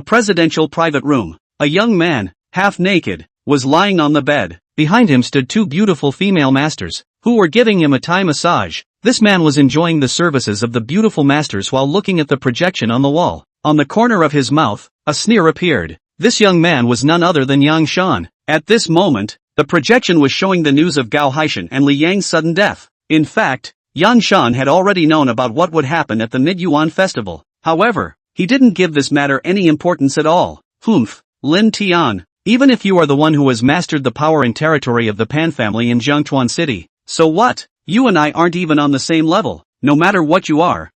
presidential private room, a young man, half naked, was lying on the bed. Behind him stood 2 beautiful female masters, who were giving him a Thai massage. This man was enjoying the services of the beautiful masters while looking at the projection on the wall. On the corner of his mouth, a sneer appeared. This young man was none other than Yang Shan. At this moment, the projection was showing the news of Gao Haishan and Li Yang's sudden death. In fact, Yang Shan had already known about what would happen at the Mid-Yuan festival. However, he didn't give this matter any importance at all. Humph, Lin Tian, even if you are the one who has mastered the power and territory of the Pan family in Jiangchuan City, so what? You and I aren't even on the same level. No matter what you are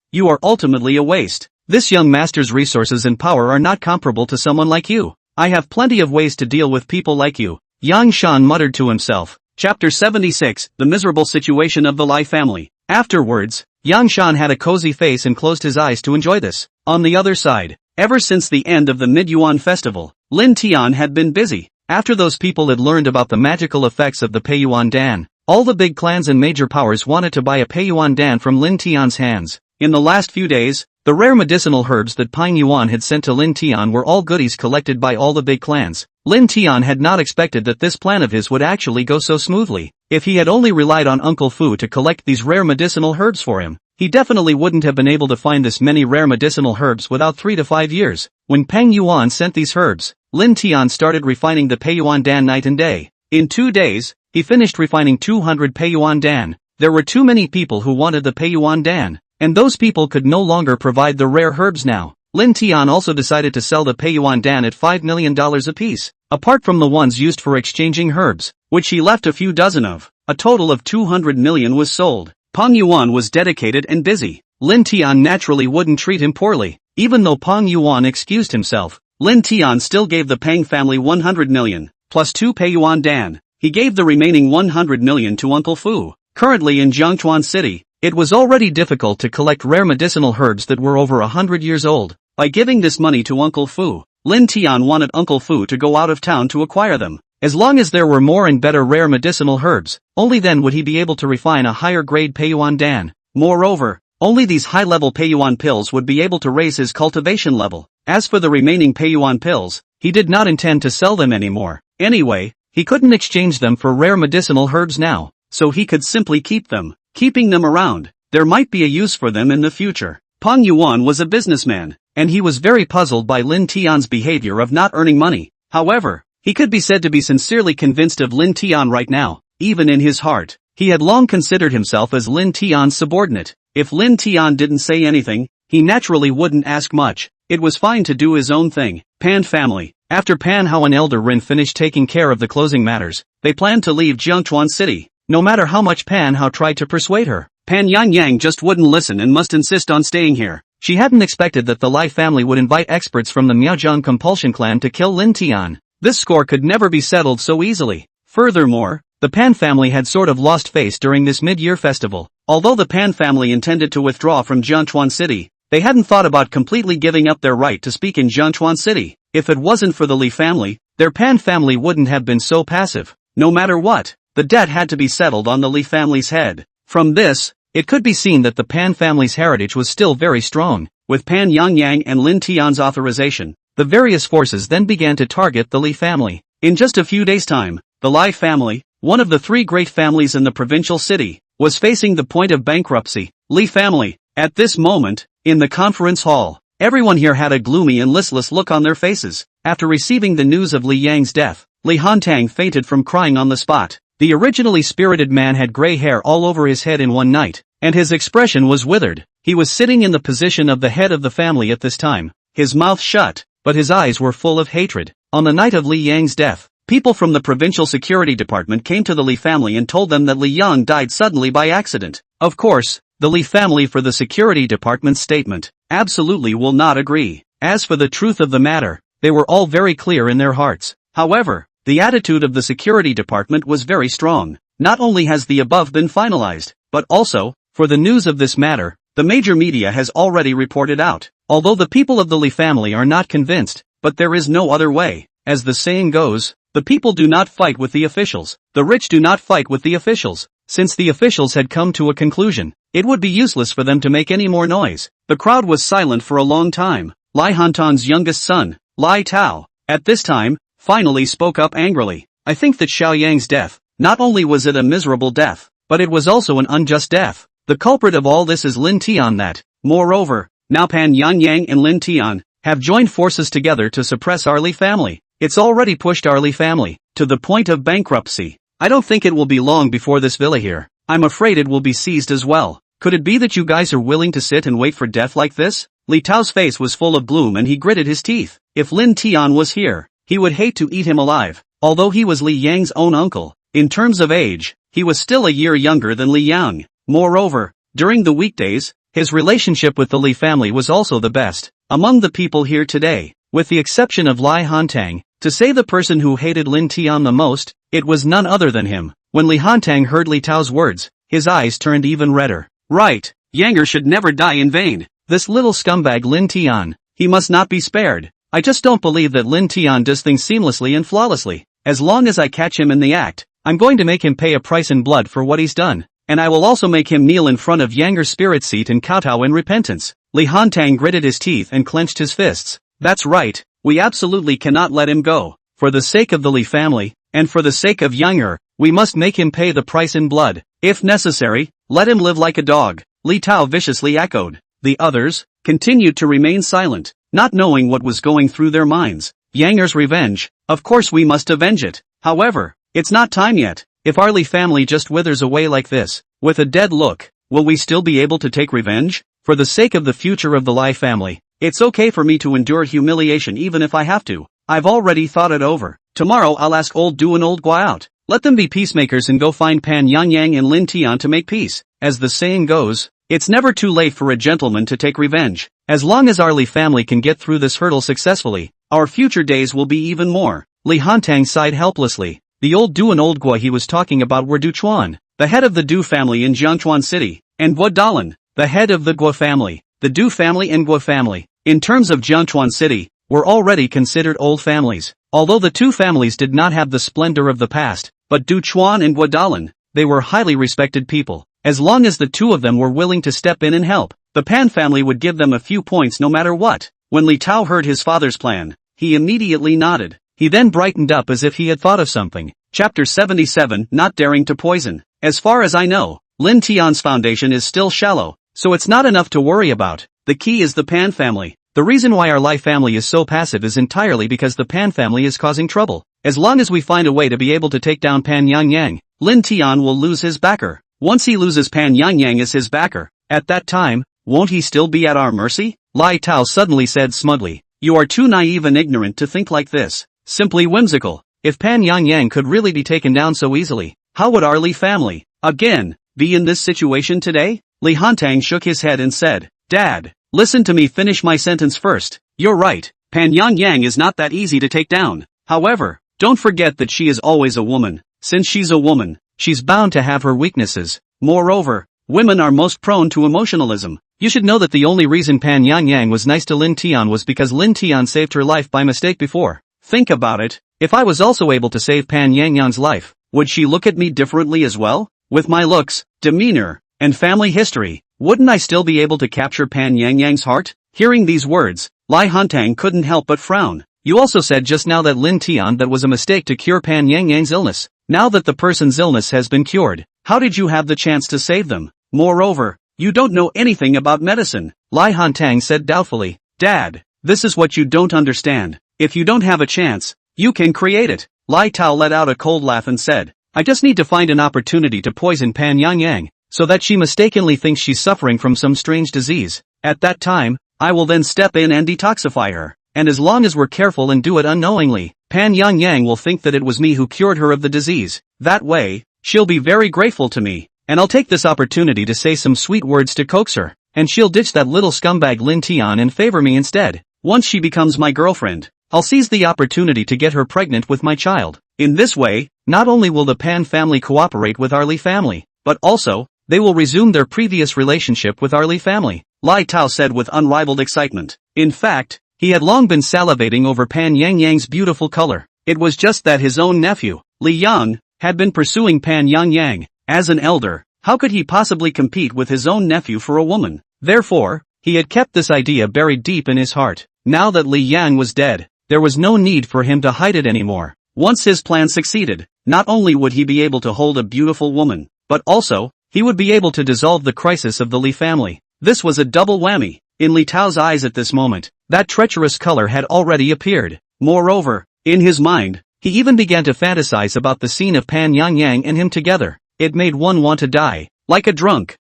ultimately a waste. This young master's resources and power are not comparable to someone like you. I have plenty of ways to deal with people like you. Yang Shan muttered to himself. Chapter 76, The Miserable Situation of the Lai Family. Afterwards, Yang Shan had a cozy face and closed his eyes to enjoy this. On the other side, ever since the end of the Mid-Yuan festival, Lin Tian had been busy. After those people had learned about the magical effects of the Peiyuan Dan, all the big clans and major powers wanted to buy a Peiyuan Dan from Lin Tian's hands. In the last few days, the rare medicinal herbs that Pine Yuan had sent to Lin Tian were all goodies collected by all the big clans. Lin Tian had not expected that this plan of his would actually go so smoothly. If he had only relied on Uncle Fu to collect these rare medicinal herbs for him, he definitely wouldn't have been able to find this many rare medicinal herbs without 3 to 5 years. When Peng Yuan sent these herbs, Lin Tian started refining the Peiyuan Dan night and day. In 2 days, he finished refining 200 Peiyuan Dan. There were too many people who wanted the Peiyuan Dan, and those people could no longer provide the rare herbs now. Lin Tian also decided to sell the Peiyuan Dan at $5 million apiece. Apart from the ones used for exchanging herbs, which he left a few dozen of, a total of 200 million was sold. Peng Yuan was dedicated and busy. Lin Tian naturally wouldn't treat him poorly. Even though Peng Yuan excused himself, Lin Tian still gave the Peng family 100 million, plus 2 Pei Yuan Dan. He gave the remaining 100 million to Uncle Fu. Currently in Jiangchuan City, it was already difficult to collect rare medicinal herbs that were over 100 years old. By giving this money to Uncle Fu, Lin Tian wanted Uncle Fu to go out of town to acquire them. As long as there were more and better rare medicinal herbs, only then would he be able to refine a higher grade Pei Yuan Dan. Moreover, only these high-level Pei Yuan pills would be able to raise his cultivation level. As for the remaining Pei Yuan pills, he did not intend to sell them anymore. Anyway, he couldn't exchange them for rare medicinal herbs now, so he could simply keep them. Keeping them around, there might be a use for them in the future. Peng Yuan was a businessman, and he was very puzzled by Lin Tian's behavior of not earning money. However, he could be said to be sincerely convinced of Lin Tian right now. Even in his heart, he had long considered himself as Lin Tian's subordinate. If Lin Tian didn't say anything, he naturally wouldn't ask much. It was fine to do his own thing. Pan family. After Pan Hao and Elder Rin finished taking care of the closing matters, they planned to leave Jiangchuan City. No matter how much Pan Hao tried to persuade her, Pan Yang just wouldn't listen and must insist on staying here. She hadn't expected that the Lai family would invite experts from the Miaozhong compulsion clan to kill Lin Tian. This score could never be settled so easily. Furthermore, the Pan family had sort of lost face during this mid-year festival. Although the Pan family intended to withdraw from Jiangchuan City, they hadn't thought about completely giving up their right to speak in Jiangchuan City. If it wasn't for the Li family, their Pan family wouldn't have been so passive. No matter what, the debt had to be settled on the Li family's head. From this, it could be seen that the Pan family's heritage was still very strong. With Pan Yang and Lin Tian's authorization, the various forces then began to target the Li family. In just a few days' time, the Lai family, one of the 3 great families in the provincial city, was facing the point of bankruptcy. Li family. At this moment, in the conference hall, everyone here had a gloomy and listless look on their faces. After receiving the news of Li Yang's death, Li Hantang fainted from crying on the spot. The originally spirited man had gray hair all over his head in one night, and his expression was withered. He was sitting in the position of the head of the family at this time, his mouth shut, but his eyes were full of hatred. On the night of Li Yang's death, people from the provincial security department came to the Li family and told them that Li Yang died suddenly by accident. Of course, the Li family for the security department's statement absolutely will not agree. As for the truth of the matter, they were all very clear in their hearts. However, the attitude of the security department was very strong. Not only has the above been finalized, but also, for the news of this matter, the major media has already reported out. Although the people of the Li family are not convinced, but there is no other way. As the saying goes, the people do not fight with the officials. The rich do not fight with the officials. Since the officials had come to a conclusion, it would be useless for them to make any more noise. The crowd was silent for a long time. Lai Hantang's youngest son, Lai Tao, at this time, finally spoke up angrily. I think that Xiao Yang's death, not only was it a miserable death, but it was also an unjust death. The culprit of all this is Lin Tian that. Moreover, now Pan Yang and Lin Tian have joined forces together to suppress our Li family. It's already pushed our Li family to the point of bankruptcy. I don't think it will be long before this villa here, I'm afraid it will be seized as well. Could it be that you guys are willing to sit and wait for death like this? Li Tao's face was full of gloom and he gritted his teeth. If Lin Tian was here, he would hate to eat him alive. Although he was Li Yang's own uncle, in terms of age, he was still a year younger than Li Yang. Moreover, during the weekdays, his relationship with the Li family was also the best among the people here today, with the exception of Lai Hantang. To say the person who hated Lin Tian the most, it was none other than him. When Li Hantang heard Li Tao's words, his eyes turned even redder. Right, Yanger should never die in vain. This little scumbag Lin Tian, he must not be spared. I just don't believe that Lin Tian does things seamlessly and flawlessly. As long as I catch him in the act, I'm going to make him pay a price in blood for what he's done. And I will also make him kneel in front of Yanger's spirit seat and kowtow in repentance. Li Hantang gritted his teeth and clenched his fists. That's right, we absolutely cannot let him go. For the sake of the Li family, and for the sake of Yanger, we must make him pay the price in blood. If necessary, let him live like a dog, Li Tao viciously echoed. The others continued to remain silent, not knowing what was going through their minds. Yanger's revenge, of course we must avenge it. However, it's not time yet. If our Li family just withers away like this, with a dead look, will we still be able to take revenge? For the sake of the future of the Lai family, it's okay for me to endure humiliation even if I have to. I've already thought it over. Tomorrow I'll ask old Du and old Gua out. Let them be peacemakers and go find Pan Yangyang and Lin Tian to make peace. As the saying goes, it's never too late for a gentleman to take revenge. As long as our Li family can get through this hurdle successfully, our future days will be even more. Li Hantang sighed helplessly. The old Du and old Gua he was talking about were Du Chuan, the head of the Du family in Jiangchuan City, and Gua Dalan, the head of the Gua family. The Du family and Gua family, in terms of Jiangchuan City, were already considered old families. Although the two families did not have the splendor of the past, but Du Chuan and Gua Dalan, they were highly respected people. As long as the two of them were willing to step in and help, the Pan family would give them a few points no matter what. When Li Tao heard his father's plan, he immediately nodded. He then brightened up as if he had thought of something. Chapter 77, Not Daring to Poison. As far as I know, Lin Tian's foundation is still shallow, so it's not enough to worry about. The key is the Pan family. The reason why our Lai family is so passive is entirely because the Pan family is causing trouble. As long as we find a way to be able to take down Pan Yangyang, Lin Tian will lose his backer. Once he loses Pan Yangyang as his backer, at that time, won't he still be at our mercy? Lai Tao suddenly said smugly. You are too naive and ignorant to think like this. Simply whimsical. If Pan Yangyang could really be taken down so easily, how would our Li family, again, be in this situation today? Li Hantang shook his head and said, Dad, listen to me finish my sentence first. You're right, Pan Yangyang is not that easy to take down. However, don't forget that she is always a woman. Since she's a woman, she's bound to have her weaknesses. Moreover, women are most prone to emotionalism. You should know that the only reason Pan Yangyang was nice to Lin Tian was because Lin Tian saved her life by mistake before. Think about it, if I was also able to save Pan Yangyang's life, would she look at me differently as well? With my looks, demeanor, and family history, wouldn't I still be able to capture Pan Yangyang's heart? Hearing these words, Lai Hantang couldn't help but frown. You also said just now that Lin Tian that was a mistake to cure Pan Yangyang's illness. Now that the person's illness has been cured, how did you have the chance to save them? Moreover, you don't know anything about medicine, Lai Hantang said doubtfully. Dad, this is what you don't understand. If you don't have a chance, you can create it. Lai Tao let out a cold laugh and said, I just need to find an opportunity to poison Pan Yangyang, so that she mistakenly thinks she's suffering from some strange disease. At that time, I will then step in and detoxify her. And as long as we're careful and do it unknowingly, Pan Yangyang will think that it was me who cured her of the disease. That way, she'll be very grateful to me, and I'll take this opportunity to say some sweet words to coax her, and she'll ditch that little scumbag Lin Tian and favor me instead. Once she becomes my girlfriend, I'll seize the opportunity to get her pregnant with my child. In this way, not only will the Pan family cooperate with our Li family, but also, they will resume their previous relationship with our Li family, Lai Tao said with unrivaled excitement. In fact, he had long been salivating over Pan Yangyang's beautiful color. It was just that his own nephew, Li Yang, had been pursuing Pan Yangyang. As an elder, how could he possibly compete with his own nephew for a woman? Therefore, he had kept this idea buried deep in his heart. Now that Li Yang was dead, there was no need for him to hide it anymore. Once his plan succeeded, not only would he be able to hold a beautiful woman, but also, he would be able to dissolve the crisis of the Li family. This was a double whammy. In Li Tao's eyes at this moment, that treacherous color had already appeared. Moreover, in his mind, he even began to fantasize about the scene of Pan Yangyang and him together. It made one want to die, like a drunk.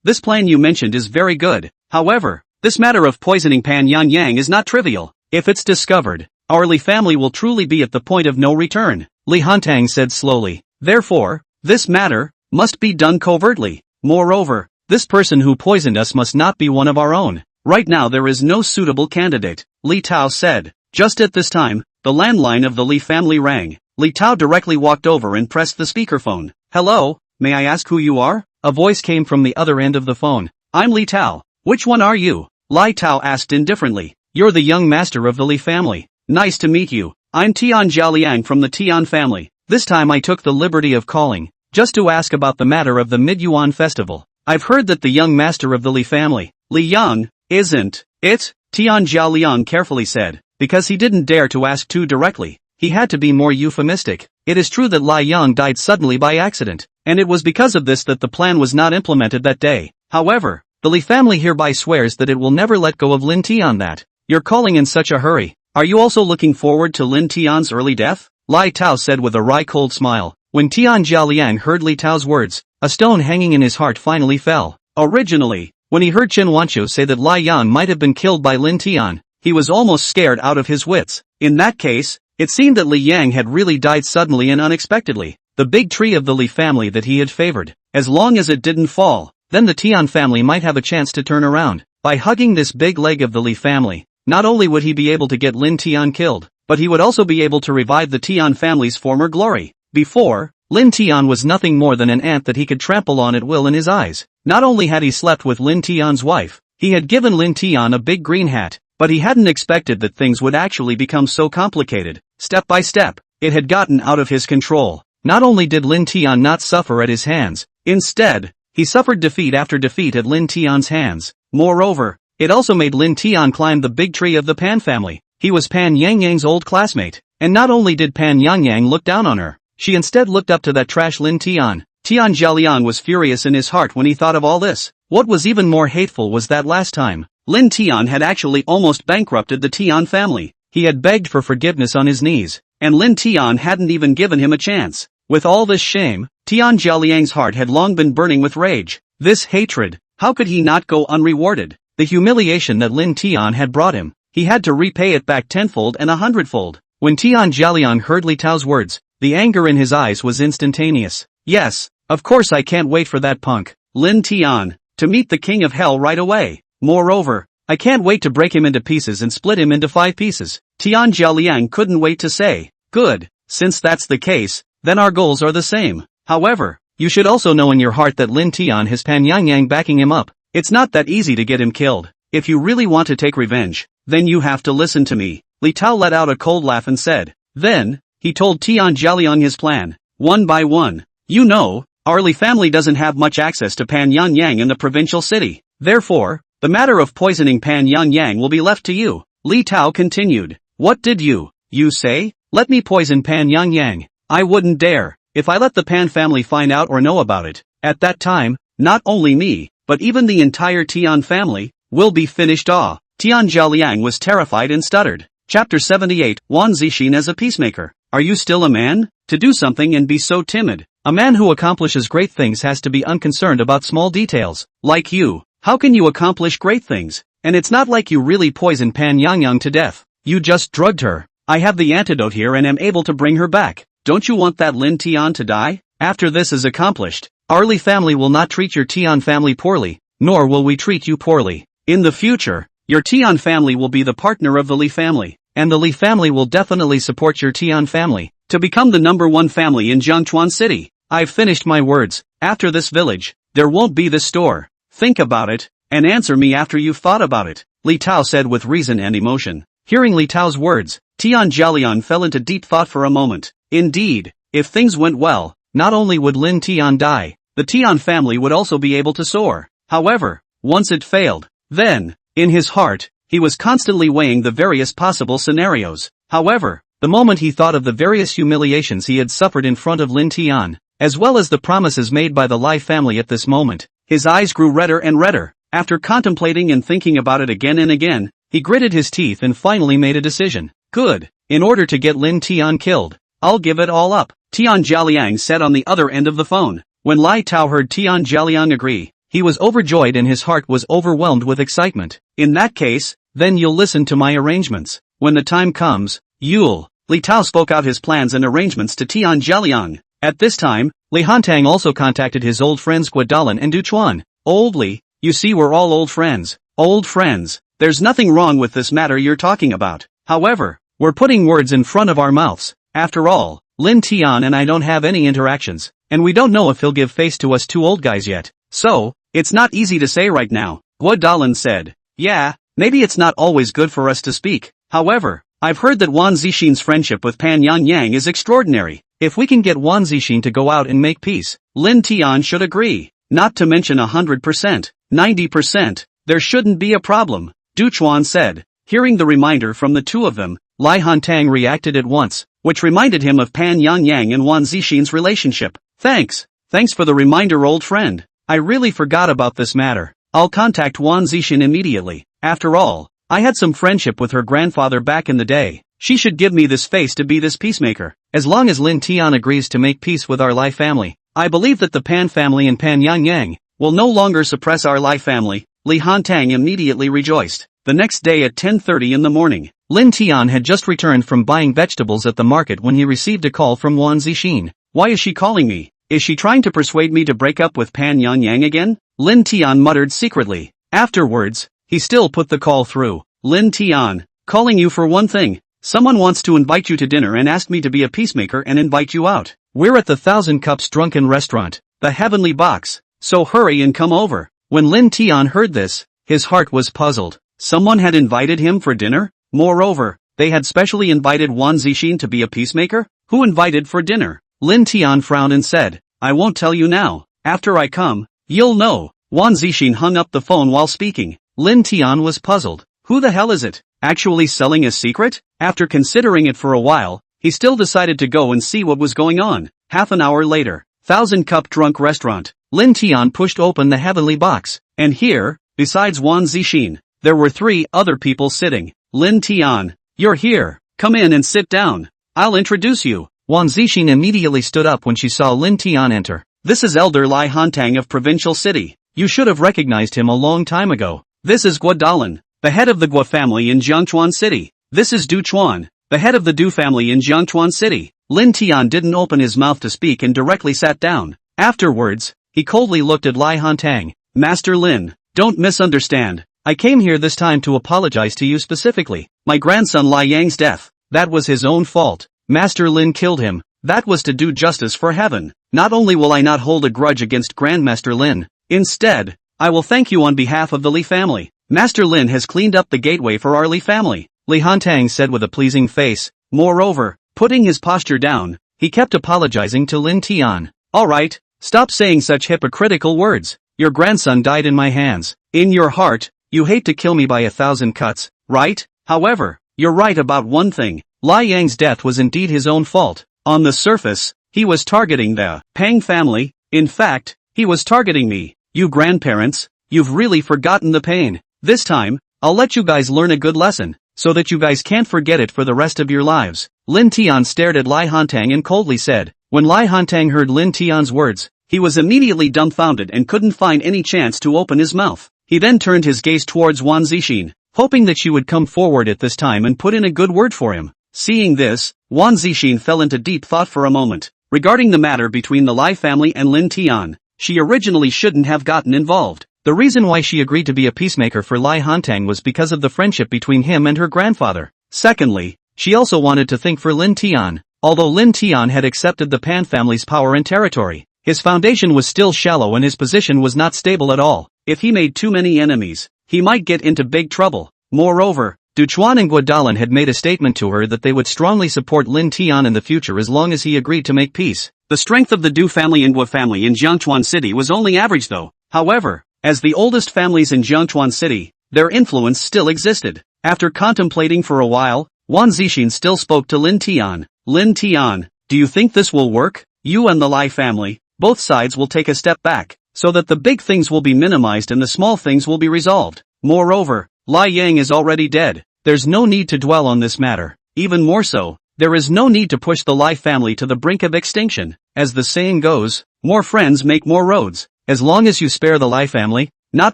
This plan you mentioned is very good. However, this matter of poisoning Pan Yangyang is not trivial. If it's discovered, our Li family will truly be at the point of no return, Li Hantang said slowly. Therefore, this matter must be done covertly. Moreover, this person who poisoned us must not be one of our own. Right now there is no suitable candidate, Li Tao said. Just at this time, the landline of the Li family rang. Li Tao directly walked over and pressed the speakerphone. Hello, may I ask who you are? A voice came from the other end of the phone. I'm Li Tao. Which one are you? Lai Tao asked indifferently. You're the young master of the Li family. Nice to meet you. I'm Tian Jialiang from the Tian family. This time I took the liberty of calling, just to ask about the matter of the Mid-Yuan festival. I've heard that the young master of the Li family, Li Yang, isn't it? Tian Jialiang carefully said, because he didn't dare to ask too directly. He had to be more euphemistic. It is true that Lai Yang died suddenly by accident, and it was because of this that the plan was not implemented that day. However, the Li family hereby swears that it will never let go of Lin Tian. That you're calling in such a hurry. Are you also looking forward to Lin Tian's early death? Lai Tao said with a wry cold smile. When Tian Jialiang heard Li Tao's words, a stone hanging in his heart finally fell. Originally, when he heard Chen Wanqiu say that Lai Yan might have been killed by Lin Tian, he was almost scared out of his wits. In that case, it seemed that Li Yang had really died suddenly and unexpectedly. the big tree of the Li family that he had favored. As long as it didn't fall, then the Tian family might have a chance to turn around. By hugging this big leg of the Li family, not only would he be able to get Lin Tian killed, but he would also be able to revive the Tian family's former glory. Before, Lin Tian was nothing more than an ant that he could trample on at will in his eyes. Not only had he slept with Lin Tian's wife, he had given Lin Tian a big green hat, but he hadn't expected that things would actually become so complicated. Step by step, it had gotten out of his control. Not only did Lin Tian not suffer at his hands, instead, he suffered defeat after defeat at Lin Tian's hands. Moreover, it also made Lin Tian climb the big tree of the Pan family. He was Pan Yangyang's old classmate, and not only did Pan Yangyang look down on her, she instead looked up to that trash Lin Tian. Tian Jialiang was furious in his heart when he thought of all this. What was even more hateful was that last time, Lin Tian had actually almost bankrupted the Tian family. He had begged for forgiveness on his knees, and Lin Tian hadn't even given him a chance. With all this shame, Tian Jialiang's heart had long been burning with rage. This hatred, how could he not go unrewarded? The humiliation that Lin Tian had brought him, he had to repay it back tenfold and 100-fold. When Tian Jialiang heard Li Tao's words, the anger in his eyes was instantaneous. Yes, of course I can't wait for that punk, Lin Tian, to meet the king of hell right away. Moreover, I can't wait to break him into pieces and split him into 5 pieces. Tian Jialiang couldn't wait to say, good, since that's the case, then our goals are the same. However, you should also know in your heart that Lin Tian has Pan Yangyang backing him up. It's not that easy to get him killed. If you really want to take revenge, then you have to listen to me. Li Tao let out a cold laugh and said. Then, he told Tian Jialiang his plan, one by one. You know, our Li family doesn't have much access to Pan Yangyang in the provincial city. Therefore, the matter of poisoning Pan Yangyang will be left to you. Li Tao continued. What did you say? Let me poison Pan Yangyang. I wouldn't dare. If I let the Pan family find out or know about it, at that time, not only me, but even the entire Tian family, will be finished off. Tian Jialiang was terrified and stuttered. Chapter 78, Wan Zixin as a peacemaker. Are you still a man? To do something and be so timid. A man who accomplishes great things has to be unconcerned about small details. Like you, how can you accomplish great things? And it's not like you really poisoned Pan Yangyang to death. You just drugged her. I have the antidote here and am able to bring her back. Don't you want that Lin Tian to die? After this is accomplished, our Li family will not treat your Tian family poorly, nor will we treat you poorly. In the future, your Tian family will be the partner of the Li family, and the Li family will definitely support your Tian family to become the #1 family in Jiangchuan City. I've finished my words. After this village, there won't be this store. Think about it, and answer me after you've thought about it, Li Tao said with reason and emotion. Hearing Li Tao's words, Tian Jialiang fell into deep thought for a moment. Indeed, if things went well, not only would Lin Tian die, the Tian family would also be able to soar. However, once it failed, then, in his heart, he was constantly weighing the various possible scenarios. However, the moment he thought of the various humiliations he had suffered in front of Lin Tian, as well as the promises made by the Lai family at this moment, his eyes grew redder and redder. After contemplating and thinking about it again and again, he gritted his teeth and finally made a decision. Good. In order to get Lin Tian killed, I'll give it all up, Tian Jialiang said on the other end of the phone. When Li Tao heard Tian Jialiang agree, he was overjoyed and his heart was overwhelmed with excitement. In that case, then you'll listen to my arrangements. When the time comes, you'll. Li Tao spoke out his plans and arrangements to Tian Jialiang. At this time, Li Hantang also contacted his old friends Guadalan and Duchuan. Old Li, you see we're all old friends. Old friends. There's nothing wrong with this matter you're talking about. However, we're putting words in front of our mouths. After all, Lin Tian and I don't have any interactions, and we don't know if he'll give face to us 2 old guys yet. So, it's not easy to say right now, Guadalan said. Yeah, maybe it's not always good for us to speak. However, I've heard that Wan Zixin's friendship with Pan Yangyang is extraordinary. If we can get Wan Zixin to go out and make peace, Lin Tian should agree. Not to mention 100%, 90%, there shouldn't be a problem, Duchuan said. Hearing the reminder from the 2 of them, Li Hantang reacted at once, which reminded him of Pan Yangyang and Wan Zixin's relationship. Thanks for the reminder, old friend. I really forgot about this matter. I'll contact Wan Zixin immediately. After all, I had some friendship with her grandfather back in the day. She should give me this face to be this peacemaker. As long as Lin Tian agrees to make peace with our Lai family, I believe that the Pan family and Pan Yangyang will no longer suppress our Lai family. Li Hantang immediately rejoiced. The next day at 10:30 in the morning, Lin Tian had just returned from buying vegetables at the market when he received a call from Wan Zixin. Why is she calling me? Is she trying to persuade me to break up with Pan Yang again? Lin Tian muttered secretly. Afterwards, he still put the call through. Lin Tian, calling you for one thing. Someone wants to invite you to dinner and asked me to be a peacemaker and invite you out. We're at the Thousand Cups Drunken Restaurant, the Heavenly Box, so hurry and come over. When Lin Tian heard this, his heart was puzzled. Someone had invited him for dinner? Moreover, they had specially invited Wan Zixin to be a peacemaker? Who invited for dinner? Lin Tian frowned and said, I won't tell you now. After I come, you'll know. Wan Zixin hung up the phone while speaking. Lin Tian was puzzled. Who the hell is it? Actually selling a secret? After considering it for a while, he still decided to go and see what was going on. Half an hour later, Thousand Cup Drunk Restaurant. Lin Tian pushed open the heavenly box. And here, besides Wan Zixin, there were 3 other people sitting. Lin Tian, you're here. Come in and sit down. I'll introduce you. Wan Zixin immediately stood up when she saw Lin Tian enter. This is Elder Lai Hantang of Provincial City. You should have recognized him a long time ago. This is Guo Dalan, the head of the Guo family in Jiangchuan City. This is Du Chuan, the head of the Du family in Jiangchuan City. Lin Tian didn't open his mouth to speak and directly sat down. Afterwards, he coldly looked at Lai Hantang. Master Lin, don't misunderstand. I came here this time to apologize to you specifically. My grandson Lai Yang's death, that was his own fault. Master Lin killed him. That was to do justice for heaven. Not only will I not hold a grudge against Grandmaster Lin, instead, I will thank you on behalf of the Li family. Master Lin has cleaned up the gateway for our Li family, Li Hantang said with a pleasing face. Moreover, putting his posture down, he kept apologizing to Lin Tian. Alright, stop saying such hypocritical words. Your grandson died in my hands. In your heart, you hate to kill me by 1,000 cuts, right? However, you're right about one thing. Lai Yang's death was indeed his own fault. On the surface, he was targeting the Pang family. In fact, he was targeting me. You grandparents, you've really forgotten the pain. This time, I'll let you guys learn a good lesson, so that you guys can't forget it for the rest of your lives. Lin Tian stared at Lai Hantang and coldly said. When Lai Hantang heard Lin Tian's words, he was immediately dumbfounded and couldn't find any chance to open his mouth. He then turned his gaze towards Wan Zixin, hoping that she would come forward at this time and put in a good word for him. Seeing this, Wan Zixin fell into deep thought for a moment. Regarding the matter between the Lai family and Lin Tian, she originally shouldn't have gotten involved. The reason why she agreed to be a peacemaker for Lai Hantang was because of the friendship between him and her grandfather. Secondly, she also wanted to think for Lin Tian. Although Lin Tian had accepted the Pan family's power and territory, his foundation was still shallow and his position was not stable at all. If he made too many enemies, he might get into big trouble. Moreover, Du Chuan and Guo Dalan had made a statement to her that they would strongly support Lin Tian in the future as long as he agreed to make peace. The strength of the Du family and Guo family in Jiangchuan City was only average though. However, as the oldest families in Jiangchuan City, their influence still existed. After contemplating for a while, Wan Zixin still spoke to Lin Tian. Lin Tian, do you think this will work? You and the Lai family, both sides will take a step back, so that the big things will be minimized and the small things will be resolved. Moreover, Lai Yang is already dead. There's no need to dwell on this matter. Even more so, there is no need to push the Lai family to the brink of extinction. As the saying goes, more friends make more roads. As long as you spare the Lai family, not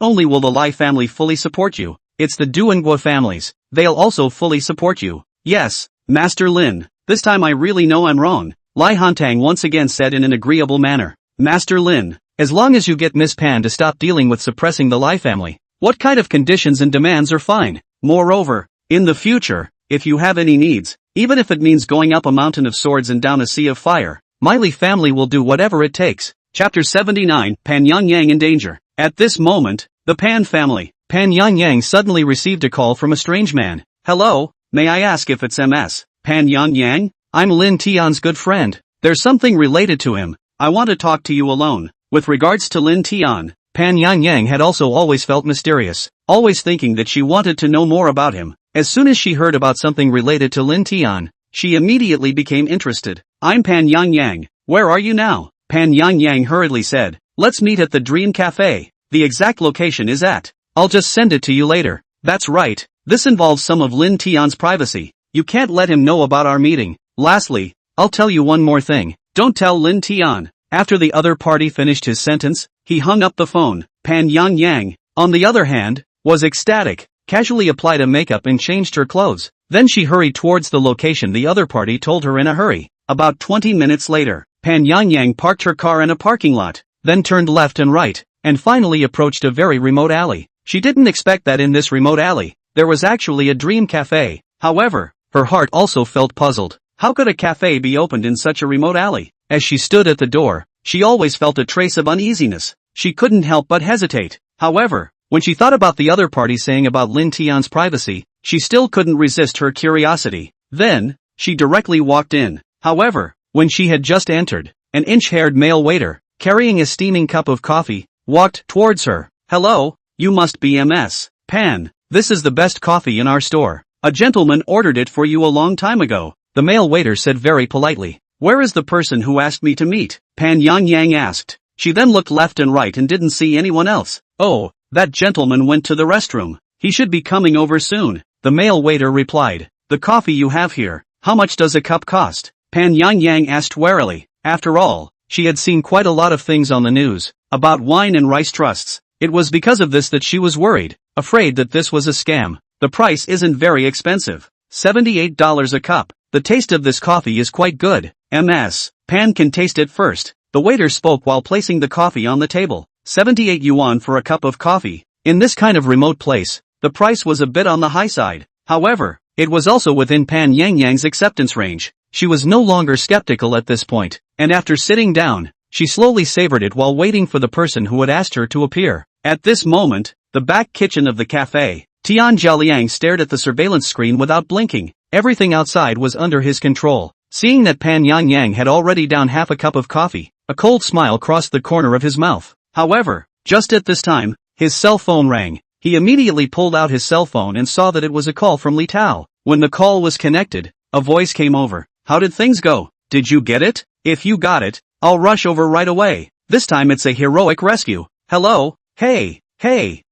only will the Lai family fully support you, it's the Du and Guo families, they'll also fully support you. Yes, Master Lin, this time I really know I'm wrong, Lai Hantang once again said in an agreeable manner. Master Lin, as long as you get Miss Pan to stop dealing with suppressing the Lai family, what kind of conditions and demands are fine? Moreover, in the future, if you have any needs, even if it means going up a mountain of swords and down a sea of fire, my Li family will do whatever it takes. Chapter 79, Pan Yang in danger. At this moment, the Pan family, Pan Yang suddenly received a call from a strange man. Hello, may I ask if it's MS? Pan Yang? I'm Lin Tian's good friend. There's something related to him. I want to talk to you alone. With regards to Lin Tian, Pan Yang had also always felt mysterious, always thinking that she wanted to know more about him. As soon as she heard about something related to Lin Tian, she immediately became interested. I'm Pan Yang. Where are you now? Pan Yang hurriedly said. Let's meet at the Dream Cafe. The exact location is at. I'll just send it to you later. That's right. This involves some of Lin Tian's privacy. You can't let him know about our meeting. Lastly, I'll tell you one more thing. Don't tell Lin Tian. After the other party finished his sentence, he hung up the phone. Pan Yang, on the other hand, was ecstatic, casually applied a makeup and changed her clothes. Then she hurried towards the location the other party told her in a hurry. About 20 minutes later, Pan Yangyang parked her car in a parking lot, then turned left and right, and finally approached a very remote alley. She didn't expect that in this remote alley, there was actually a dream cafe. However, her heart also felt puzzled. How could a cafe be opened in such a remote alley? As she stood at the door, she always felt a trace of uneasiness. She couldn't help but hesitate. However, when she thought about the other party saying about Lin Tian's privacy, she still couldn't resist her curiosity. Then, she directly walked in. However, when she had just entered, an inch-haired male waiter, carrying a steaming cup of coffee, walked towards her. "Hello, you must be Ms. Pan. This is the best coffee in our store. A gentleman ordered it for you a long time ago," the male waiter said very politely. "Where is the person who asked me to meet?" Pan Yangyang asked. She then looked left and right and didn't see anyone else. "Oh, that gentleman went to the restroom. He should be coming over soon," the male waiter replied. "The coffee you have here, how much does a cup cost?" Pan Yangyang asked warily. After all, she had seen quite a lot of things on the news about wine and rice trusts. It was because of this that she was worried, afraid that this was a scam. "The price isn't very expensive. $78 a cup. The taste of this coffee is quite good. Ms. Pan can taste it first." The waiter spoke while placing the coffee on the table. 78 yuan for a cup of coffee. In this kind of remote place, the price was a bit on the high side. However, it was also within Pan Yangyang's acceptance range. She was no longer skeptical at this point, and after sitting down, she slowly savored it while waiting for the person who had asked her to appear. At this moment, the back kitchen of the cafe, Tian Jialiang stared at the surveillance screen without blinking. Everything outside was under his control. Seeing that Pan Yangyang had already downed half a cup of coffee, a cold smile crossed the corner of his mouth. However, just at this time, his cell phone rang. He immediately pulled out his cell phone and saw that it was a call from Li Tao. When the call was connected, a voice came over. "How did things go? Did you get it? If you got it, I'll rush over right away. This time it's a heroic rescue. Hello? Hey.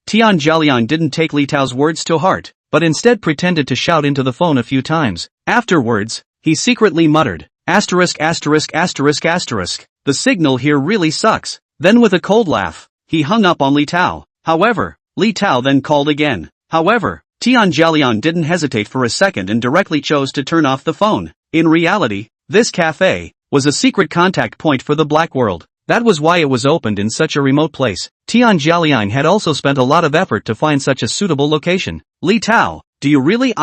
Tian Jialiang didn't take Li Tao's words to heart, but instead pretended to shout into the phone a few times. Afterwards, he secretly muttered, "********. The signal here really sucks." Then with a cold laugh, he hung up on Li Tao. However, Li Tao then called again. However, Tian Jialiang didn't hesitate for a second and directly chose to turn off the phone. In reality, this cafe was a secret contact point for the black world. That was why it was opened in such a remote place. Tian Jialiang had also spent a lot of effort to find such a suitable location. "Li Tao, do you really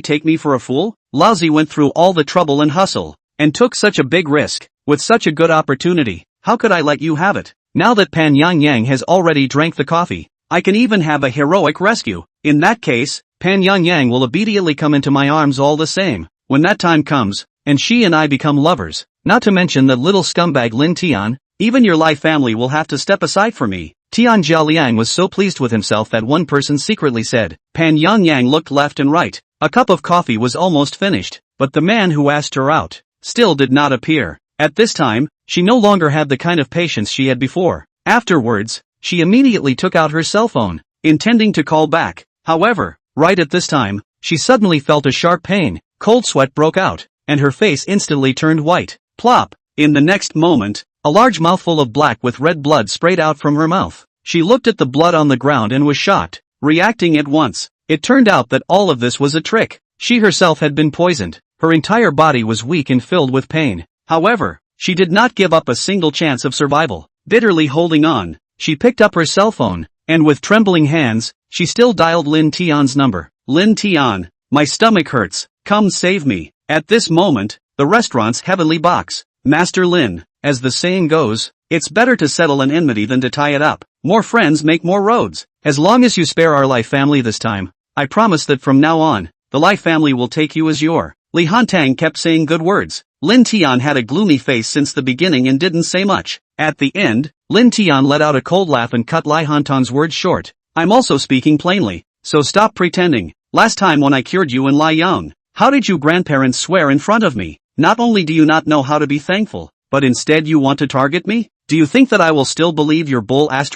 take me for a fool? Laozi went through all the trouble and hustle, and took such a big risk, with such a good opportunity. How could I let you have it? Now that Pan Yangyang has already drank the coffee, I can even have a heroic rescue. In that case, Pan Yangyang will immediately come into my arms all the same. When that time comes, and she and I become lovers, not to mention that little scumbag Lin Tian, even your Lai family will have to step aside for me." Tian Jialiang was so pleased with himself that one person secretly said. Pan Yangyang looked left and right. A cup of coffee was almost finished, but the man who asked her out still did not appear. At this time, she no longer had the kind of patience she had before. Afterwards, she immediately took out her cell phone, intending to call back. However, right at this time, she suddenly felt a sharp pain. Cold sweat broke out, and her face instantly turned white. Plop! In the next moment, a large mouthful of black with red blood sprayed out from her mouth. She looked at the blood on the ground and was shocked, reacting at once. It turned out that all of this was a trick. She herself had been poisoned. Her entire body was weak and filled with pain. However, she did not give up a single chance of survival. Bitterly holding on, she picked up her cell phone, and with trembling hands, she still dialed Lin Tian's number. "Lin Tian, my stomach hurts. Come save me." At this moment, the restaurant's heavenly box, "Master Lin, as the saying goes, it's better to settle an enmity than to tie it up. More friends make more roads. As long as you spare our Lai family this time, I promise that from now on, the Lai family will take you as your." Li Hantang kept saying good words. Lin Tian had a gloomy face since the beginning and didn't say much. At the end, Lin Tian let out a cold laugh and cut Li Hantang's words short. "I'm also speaking plainly, so stop pretending. Last time when I cured you in Liang, how did you grandparents swear in front of me? Not only do you not know how to be thankful, but instead you want to target me? Do you think that I will still believe your bull **********?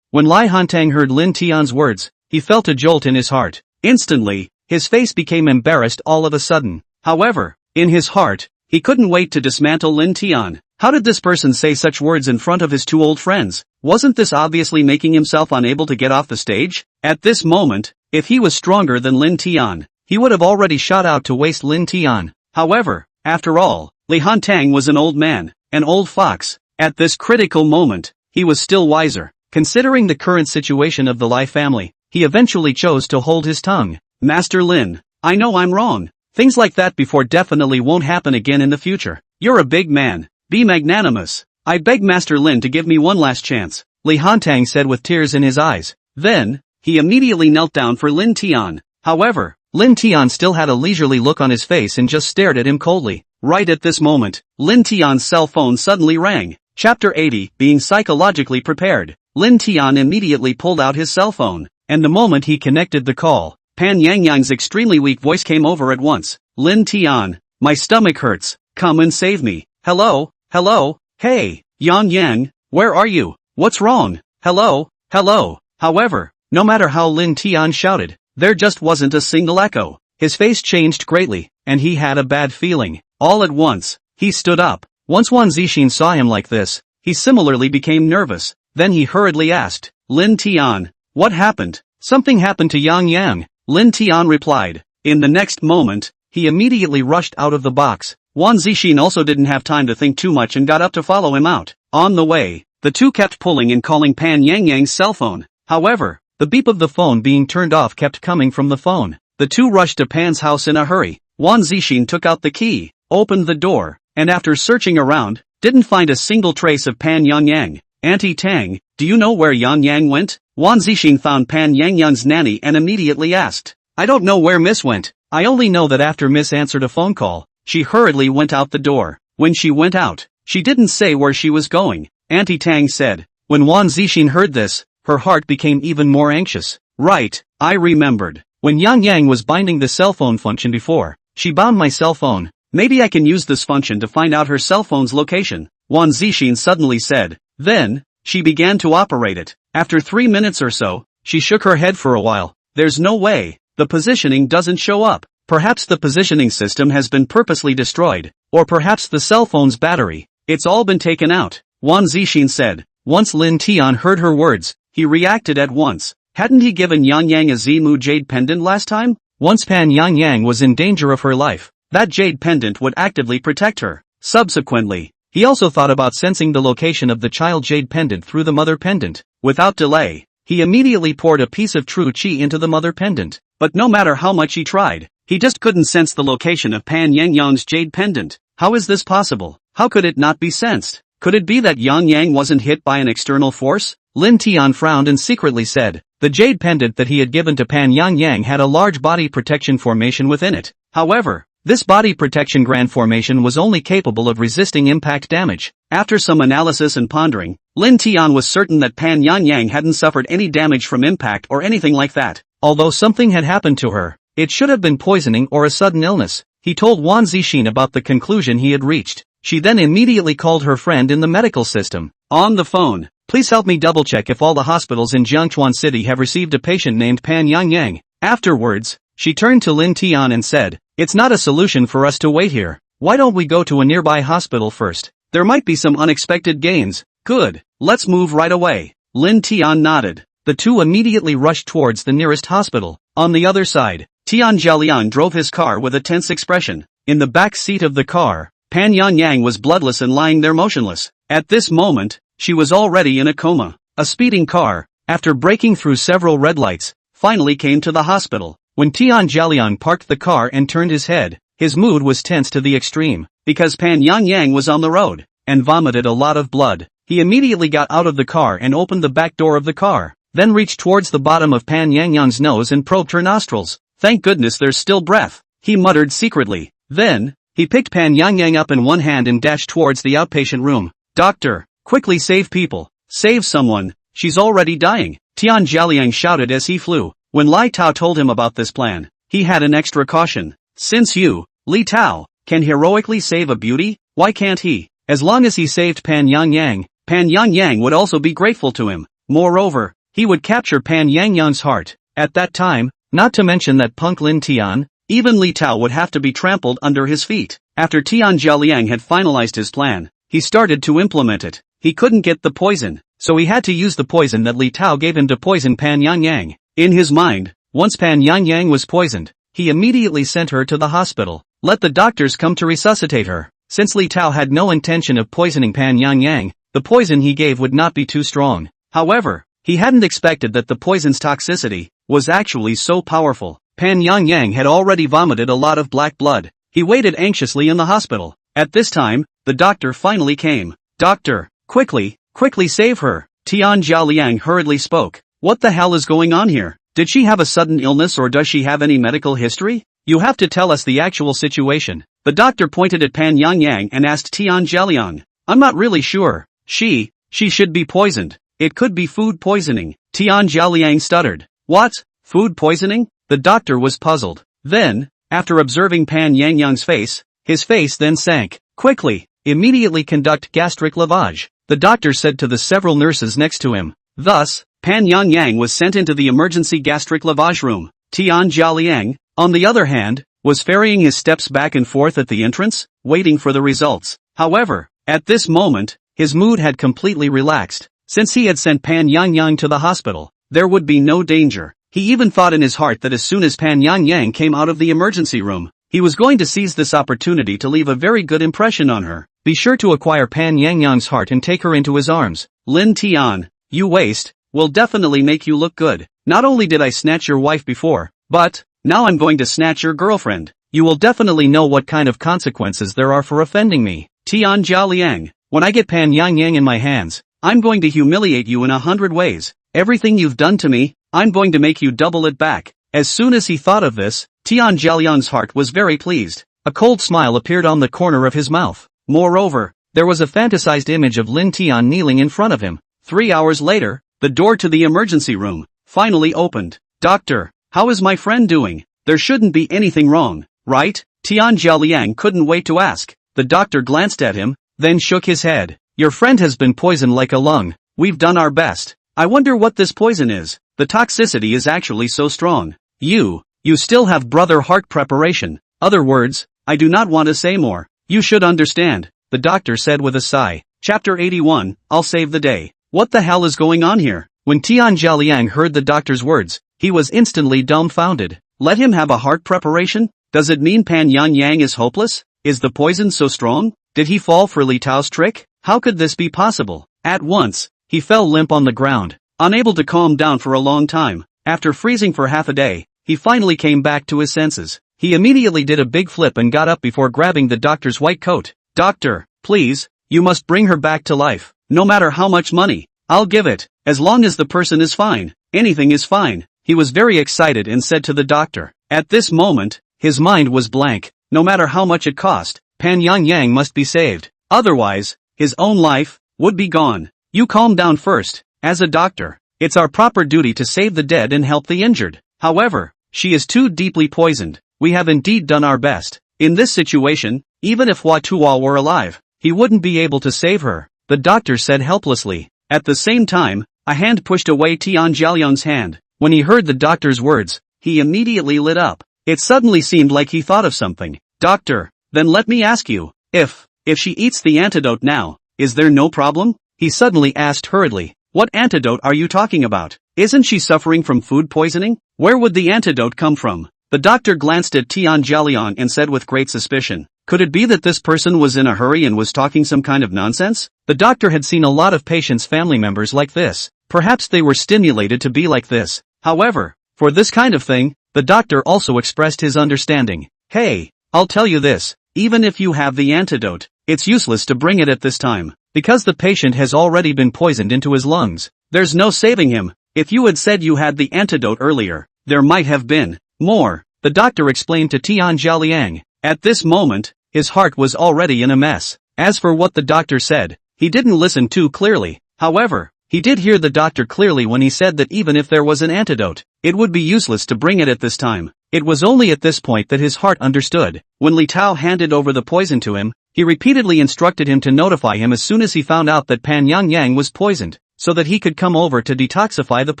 When Li Hantang heard Lin Tian's words, he felt a jolt in his heart. Instantly, his face became embarrassed all of a sudden. However, in his heart, he couldn't wait to dismantle Lin Tian. How did this person say such words in front of his two old friends? Wasn't this obviously making himself unable to get off the stage? At this moment, if he was stronger than Lin Tian, he would have already shot out to waste Lin Tian. However, after all, Li Hantang was an old man, an old fox. At this critical moment, he was still wiser. Considering the current situation of the Lai family, he eventually chose to hold his tongue. Master Lin, I know I'm wrong. Things like that before definitely won't happen again in the future. You're a big man. Be magnanimous. I beg Master Lin to give me one last chance, Li Hantang said with tears in his eyes. Then, he immediately knelt down for Lin Tian. However, Lin Tian still had a leisurely look on his face and just stared at him coldly. Right at this moment, Lin Tian's cell phone suddenly rang. Chapter 80, Being Psychologically Prepared. Lin Tian immediately pulled out his cell phone, and the moment he connected the call, Pan Yangyang's extremely weak voice came over at once. Lin Tian, my stomach hurts, come and save me. Hello, hello, hey, Yang Yang, where are you? What's wrong? Hello, hello. However, no matter how Lin Tian shouted, there just wasn't a single echo. His face changed greatly, and he had a bad feeling. All at once, he stood up. Once Wan Zixin saw him like this, he similarly became nervous. Then he hurriedly asked, Lin Tian, what happened? Something happened to Yang Yang, Lin Tian replied. In the next moment, he immediately rushed out of the box. Wan Zixin also didn't have time to think too much and got up to follow him out. On the way, the two kept pulling and calling Pan Yangyang's cell phone. However, the beep of the phone being turned off kept coming from the phone. The two rushed to Pan's house in a hurry. Wan Zixin took out the key, opened the door, and after searching around, didn't find a single trace of Pan Yangyang. Auntie Tang, do you know where Yang Yang went? Wan Zixin found Pan Yangyang's nanny and immediately asked. I don't know where Miss went. I only know that after Miss answered a phone call, she hurriedly went out the door. When she went out, she didn't say where she was going, Auntie Tang said. When Wan Zixin heard this, her heart became even more anxious. Right, I remembered. When Yang Yang was binding the cell phone function before, she bound my cell phone. Maybe I can use this function to find out her cell phone's location, Wan Zixin suddenly said. Then, she began to operate it. After 3 minutes or so, she shook her head for a while. There's no way. The positioning doesn't show up. Perhaps the positioning system has been purposely destroyed. Or perhaps the cell phone's battery. It's all been taken out, Wan Zixin said. Once Lin Tian heard her words, he reacted at once. Hadn't he given Yang Yang a Zimu jade pendant last time? Once Pan Yang Yang was in danger of her life, that jade pendant would actively protect her. Subsequently, he also thought about sensing the location of the child jade pendant through the mother pendant. Without delay, he immediately poured a piece of true qi into the mother pendant. But no matter how much he tried, he just couldn't sense the location of Pan Yangyang's jade pendant. How is this possible? How could it not be sensed? Could it be that Yang Yang wasn't hit by an external force? Lin Tian frowned and secretly said, the jade pendant that he had given to Pan Yang Yang had a large body protection formation within it. However, this body protection grand formation was only capable of resisting impact damage. After some analysis and pondering, Lin Tian was certain that Pan Yang Yang hadn't suffered any damage from impact or anything like that. Although something had happened to her, it should have been poisoning or a sudden illness. He told Wan Zixin about the conclusion he had reached. She then immediately called her friend in the medical system. On the phone, please help me double check if all the hospitals in Jiangchuan City have received a patient named Pan Yang Yang. Afterwards, she turned to Lin Tian and said, it's not a solution for us to wait here. Why don't we go to a nearby hospital first? There might be some unexpected gains. Good, let's move right away. Lin Tian nodded. The two immediately rushed towards the nearest hospital. On the other side, Tian Zhaolian drove his car with a tense expression. In the back seat of the car, Pan Yang Yang was bloodless and lying there motionless. At this moment, she was already in a coma. A speeding car, after breaking through several red lights, finally came to the hospital. When Tian Zhaolian parked the car and turned his head, his mood was tense to the extreme, because Pan Yang Yang was on the road, and vomited a lot of blood. He immediately got out of the car and opened the back door of the car, then reached towards the bottom of Pan Yang Yang's nose and probed her nostrils. Thank goodness there's still breath, he muttered secretly. Then, he picked Pan Yang Yang up in one hand and dashed towards the outpatient room. Doctor, quickly save people, save someone, she's already dying, Tian Zhaolian shouted as he flew. When Li Tao told him about this plan, he had an extra caution. Since you, Li Tao, can heroically save a beauty, why can't he? As long as he saved Pan Yang Yang would also be grateful to him. Moreover, he would capture Pan Yang Yang's heart. At that time, not to mention that punk Lin Tian, even Li Tao would have to be trampled under his feet. After Tian Zhaolian had finalized his plan, he started to implement it. He couldn't get the poison, so he had to use the poison that Li Tao gave him to poison Pan Yang Yang. In his mind, once Pan Yang Yang was poisoned, he immediately sent her to the hospital. Let the doctors come to resuscitate her. Since Li Tao had no intention of poisoning Pan Yang, the poison he gave would not be too strong. However, he hadn't expected that the poison's toxicity was actually so powerful. Pan Yang had already vomited a lot of black blood. He waited anxiously in the hospital. At this time, the doctor finally came. "Doctor, quickly save her." Tian Jialiang hurriedly spoke. "What the hell is going on here? Did she have a sudden illness or does she have any medical history? You have to tell us the actual situation." The doctor pointed at Pan Yang and asked Tian Jialiang. "I'm not really sure. She should be poisoned. It could be food poisoning." Tian Jialiang stuttered. "What? Food poisoning?" The doctor was puzzled. Then, after observing Pan Yang's face, his face then sank. "Quickly, immediately conduct gastric lavage," the doctor said to the several nurses next to him. Thus, Pan Yang was sent into the emergency gastric lavage room. Tian Jialiang, on the other hand, was ferrying his steps back and forth at the entrance, waiting for the results. However, at this moment, his mood had completely relaxed. Since he had sent Pan Yang to the hospital, there would be no danger. He even thought in his heart that as soon as Pan Yang came out of the emergency room, he was going to seize this opportunity to leave a very good impression on her. Be sure to acquire Pan Yang's heart and take her into his arms. "Lin Tian, you waste, will definitely make you look good. Not only did I snatch your wife before, but now I'm going to snatch your girlfriend. You will definitely know what kind of consequences there are for offending me. Tian Jialiang, when I get Pan Yang in my hands, I'm going to humiliate you in 100 ways. Everything you've done to me, I'm going to make you double it back." As soon as he thought of this, Tian Jialiang's heart was very pleased. A cold smile appeared on the corner of his mouth. Moreover, there was a fantasized image of Lin Tian kneeling in front of him. 3 hours later, the door to the emergency room finally opened. "Doctor, how is my friend doing? There shouldn't be anything wrong, right?" Tian Jialiang couldn't wait to ask. The doctor glanced at him, then shook his head. "Your friend has been poisoned like a lung. We've done our best. I wonder what this poison is. The toxicity is actually so strong. You still have brother heart preparation. Other words, I do not want to say more. You should understand," the doctor said with a sigh. Chapter 81, I'll save the day. What the hell is going on here? When Tian Jialiang heard the doctor's words, he was instantly dumbfounded. Let him have a heart preparation? Does it mean Pan Yang is hopeless? Is the poison so strong? Did he fall for Li Tao's trick? How could this be possible? At once, he fell limp on the ground, unable to calm down for a long time. After freezing for half a day, he finally came back to his senses. He immediately did a big flip and got up before grabbing the doctor's white coat. "Doctor, please, you must bring her back to life. No matter how much money, I'll give it, as long as the person is fine. Anything is fine." He was very excited and said to the doctor. At this moment, his mind was blank. No matter how much it cost, Pan Yang must be saved. Otherwise, his own life would be gone. "You calm down first. As a doctor, it's our proper duty to save the dead and help the injured. However, she is too deeply poisoned. We have indeed done our best. In this situation, even if Hua Tuo were alive, he wouldn't be able to save her," the doctor said helplessly. At the same time, a hand pushed away Tian Jialiang's hand. When he heard the doctor's words, he immediately lit up. It suddenly seemed like he thought of something. "Doctor, then let me ask you, if she eats the antidote now, is there no problem?" he suddenly asked hurriedly. "What antidote are you talking about? Isn't she suffering from food poisoning? Where would the antidote come from?" The doctor glanced at Tian Jialiang and said with great suspicion, "Could it be that this person was in a hurry and was talking some kind of nonsense?" The doctor had seen a lot of patients' family members like this. Perhaps they were stimulated to be like this. However, for this kind of thing, the doctor also expressed his understanding. "Hey, I'll tell you this, even if you have the antidote, it's useless to bring it at this time, because the patient has already been poisoned into his lungs. There's no saving him. If you had said you had the antidote earlier, there might have been more," the doctor explained to Tian Jialiang. At this moment, his heart was already in a mess. As for what the doctor said, he didn't listen too clearly. However, he did hear the doctor clearly when he said that even if there was an antidote, it would be useless to bring it at this time. It was only at this point that his heart understood. When Li Tao handed over the poison to him, he repeatedly instructed him to notify him as soon as he found out that Pan Yang was poisoned, so that he could come over to detoxify the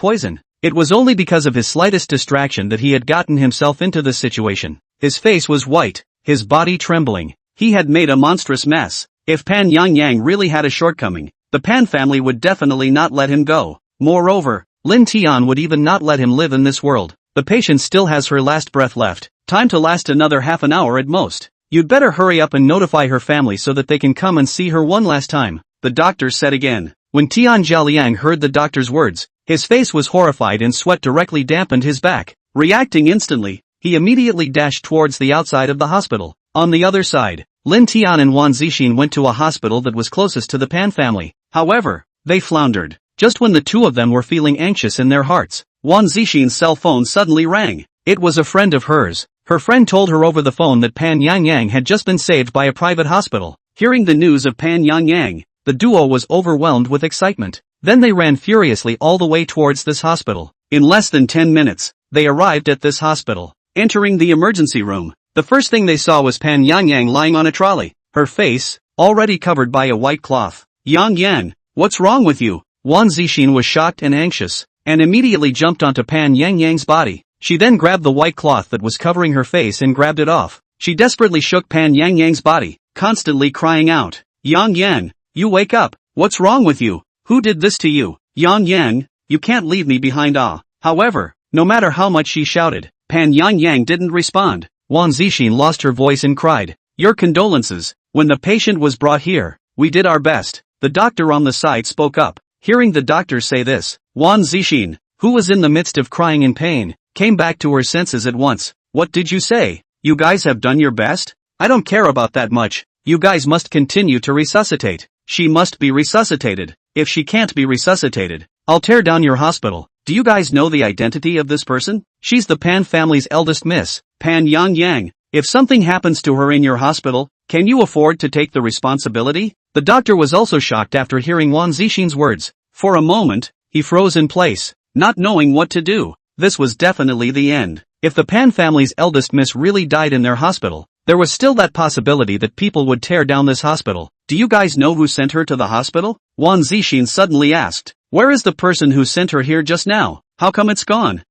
poison. It was only because of his slightest distraction that he had gotten himself into this situation. His face was white, his body trembling. He had made a monstrous mess. If Pan Yang really had a shortcoming, the Pan family would definitely not let him go. Moreover, Lin Tian would even not let him live in this world. The patient still has her last breath left. Time to last another half an hour at most. You'd better hurry up and notify her family so that they can come and see her one last time, the doctor said again. When Tian Jialiang heard the doctor's words, his face was horrified and sweat directly dampened his back. Reacting instantly, he immediately dashed towards the outside of the hospital. On the other side, Lin Tian and Wan Zixin went to a hospital that was closest to the Pan family. However, they floundered. Just when the two of them were feeling anxious in their hearts, Wan Zixin's cell phone suddenly rang. It was a friend of hers. Her friend told her over the phone that Pan Yangyang had just been saved by a private hospital. Hearing the news of Pan Yangyang, the duo was overwhelmed with excitement. Then they ran furiously all the way towards this hospital. In less than 10 minutes, they arrived at this hospital. Entering the emergency room, the first thing they saw was Pan Yangyang lying on a trolley, her face already covered by a white cloth. Yangyang, what's wrong with you? Wan Zixin was shocked and anxious, and immediately jumped onto Pan Yangyang's body. She then grabbed the white cloth that was covering her face and grabbed it off. She desperately shook Pan Yangyang's body, constantly crying out, Yangyang, you wake up, what's wrong with you? Who did this to you? Yangyang, you can't leave me behind. However, no matter how much she shouted, Pan Yangyang didn't respond. Wan Zixin lost her voice and cried, your condolences. When the patient was brought here, we did our best. The doctor on the side spoke up. Hearing the doctor say this, Wan Zixin, who was in the midst of crying in pain, came back to her senses at once. What did you say? You guys have done your best? I don't care about that much. You guys must continue to resuscitate. She must be resuscitated. If she can't be resuscitated, I'll tear down your hospital. Do you guys know the identity of this person? She's the Pan family's eldest miss, Pan Yangyang. If something happens to her in your hospital, can you afford to take the responsibility? The doctor was also shocked after hearing Wan Zixin's words. For a moment, he froze in place, not knowing what to do. This was definitely the end. If the Pan family's eldest miss really died in their hospital, there was still that possibility that people would tear down this hospital. Do you guys know who sent her to the hospital? Wan Zixin suddenly asked. Where is the person who sent her here just now? How come it's gone?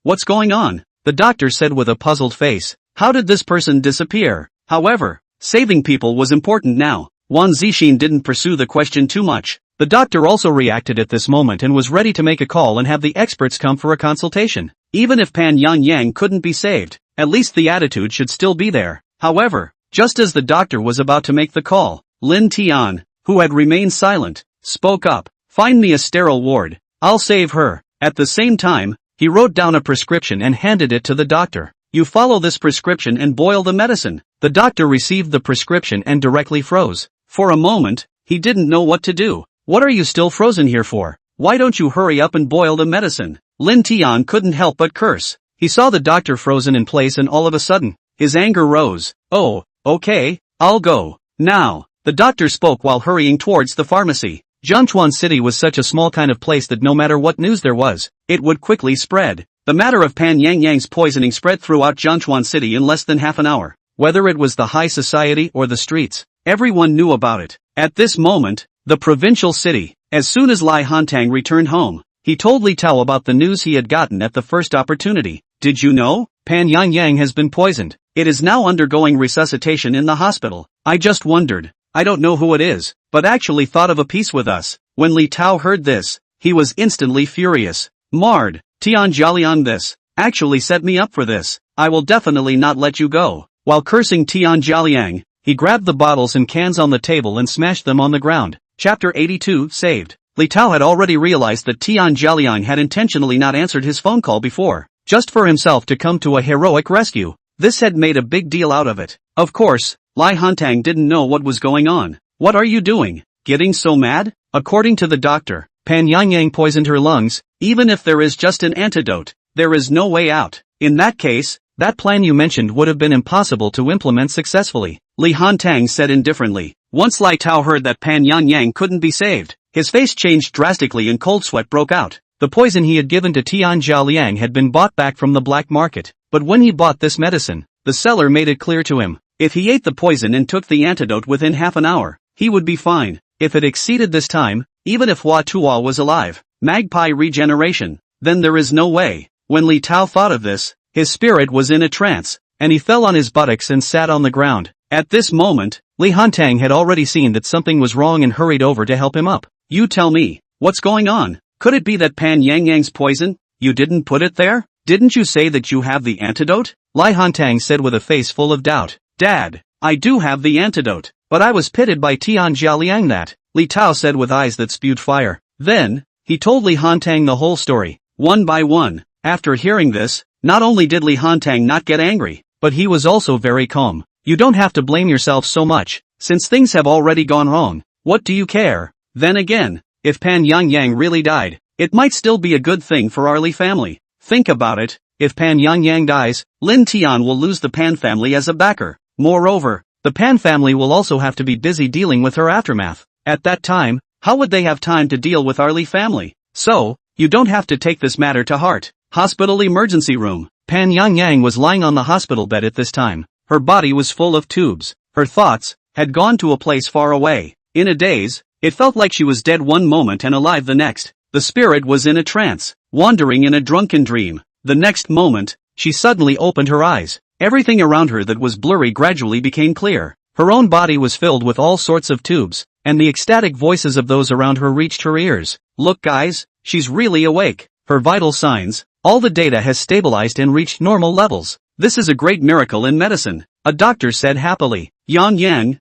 What's going on? The doctor said with a puzzled face. How did this person disappear? However, saving people was important now. Wan Zixin didn't pursue the question too much. The doctor also reacted at this moment and was ready to make a call and have the experts come for a consultation. Even if Pan Yangyang couldn't be saved, at least the attitude should still be there. However, just as the doctor was about to make the call, Lin Tian, who had remained silent, spoke up. Find me a sterile ward. I'll save her. At the same time, he wrote down a prescription and handed it to the doctor. You follow this prescription and boil the medicine. The doctor received the prescription and directly froze. For a moment, he didn't know what to do. What are you still frozen here for? Why don't you hurry up and boil the medicine? Lin Tian couldn't help but curse. He saw the doctor frozen in place and all of a sudden, his anger rose. Oh, okay, I'll go. Now, the doctor spoke while hurrying towards the pharmacy. Jiangchuan City was such a small kind of place that no matter what news there was, it would quickly spread. The matter of Pan Yangyang's poisoning spread throughout Jiangchuan City in less than half an hour. Whether it was the high society or the streets, everyone knew about it. At this moment, the provincial city, as soon as Lai Hantang returned home, he told Li Tao about the news he had gotten at the first opportunity. Did you know? Pan Yangyang has been poisoned. It is now undergoing resuscitation in the hospital. I just wondered. I don't know who it is, but actually thought of a peace with us. When Li Tao heard this, he was instantly furious. Marred, Tian Jialiang, this actually set me up for this. I will definitely not let you go. While cursing Tian Jialiang, he grabbed the bottles and cans on the table and smashed them on the ground. Chapter 82, Saved. Li Tao had already realized that Tian Jialiang had intentionally not answered his phone call before, just for himself to come to a heroic rescue. This had made a big deal out of it. Of course, Lai Hantang didn't know what was going on. What are you doing? Getting so mad? According to the doctor, Pan Yangyang poisoned her lungs. Even if there is just an antidote, there is no way out. In that case, that plan you mentioned would have been impossible to implement successfully. Li Hantang said indifferently. Once Lai Tao heard that Pan Yangyang couldn't be saved, his face changed drastically and cold sweat broke out. The poison he had given to Tian Jialiang had been bought back from the black market, but when he bought this medicine, the seller made it clear to him. If he ate the poison and took the antidote within half an hour, he would be fine. If it exceeded this time, even if Hua Tuo was alive, magpie regeneration, then there is no way. When Li Tao thought of this, his spirit was in a trance, and he fell on his buttocks and sat on the ground. At this moment, Li Hantang had already seen that something was wrong and hurried over to help him up. You tell me, what's going on? Could it be that Pan Yangyang's poison? You didn't put it there? Didn't you say that you have the antidote? Lai Hantang said with a face full of doubt. Dad, I do have the antidote, but I was pitted by Tian Jialiang that, Li Tao said with eyes that spewed fire. Then, he told Li Hantang the whole story, one by one. After hearing this, not only did Li Hantang not get angry, but he was also very calm. You don't have to blame yourself so much, since things have already gone wrong. What do you care? Then again, if Pan Yangyang really died, it might still be a good thing for our Li family. Think about it, if Pan Yangyang dies, Lin Tian will lose the Pan family as a backer. Moreover, the Pan family will also have to be busy dealing with her aftermath. At that time, how would they have time to deal with our Li family? So, you don't have to take this matter to heart. Hospital emergency room. Pan Yangyang was lying on the hospital bed at this time. Her body was full of tubes. Her thoughts had gone to a place far away. In a daze, it felt like she was dead one moment and alive the next. The spirit was in a trance, wandering in a drunken dream. The next moment, she suddenly opened her eyes. Everything around her that was blurry gradually became clear. Her own body was filled with all sorts of tubes, and the ecstatic voices of those around her reached her ears. Look guys, she's really awake. Her vital signs, all the data has stabilized and reached normal levels. This is a great miracle in medicine, a doctor said happily. Yang,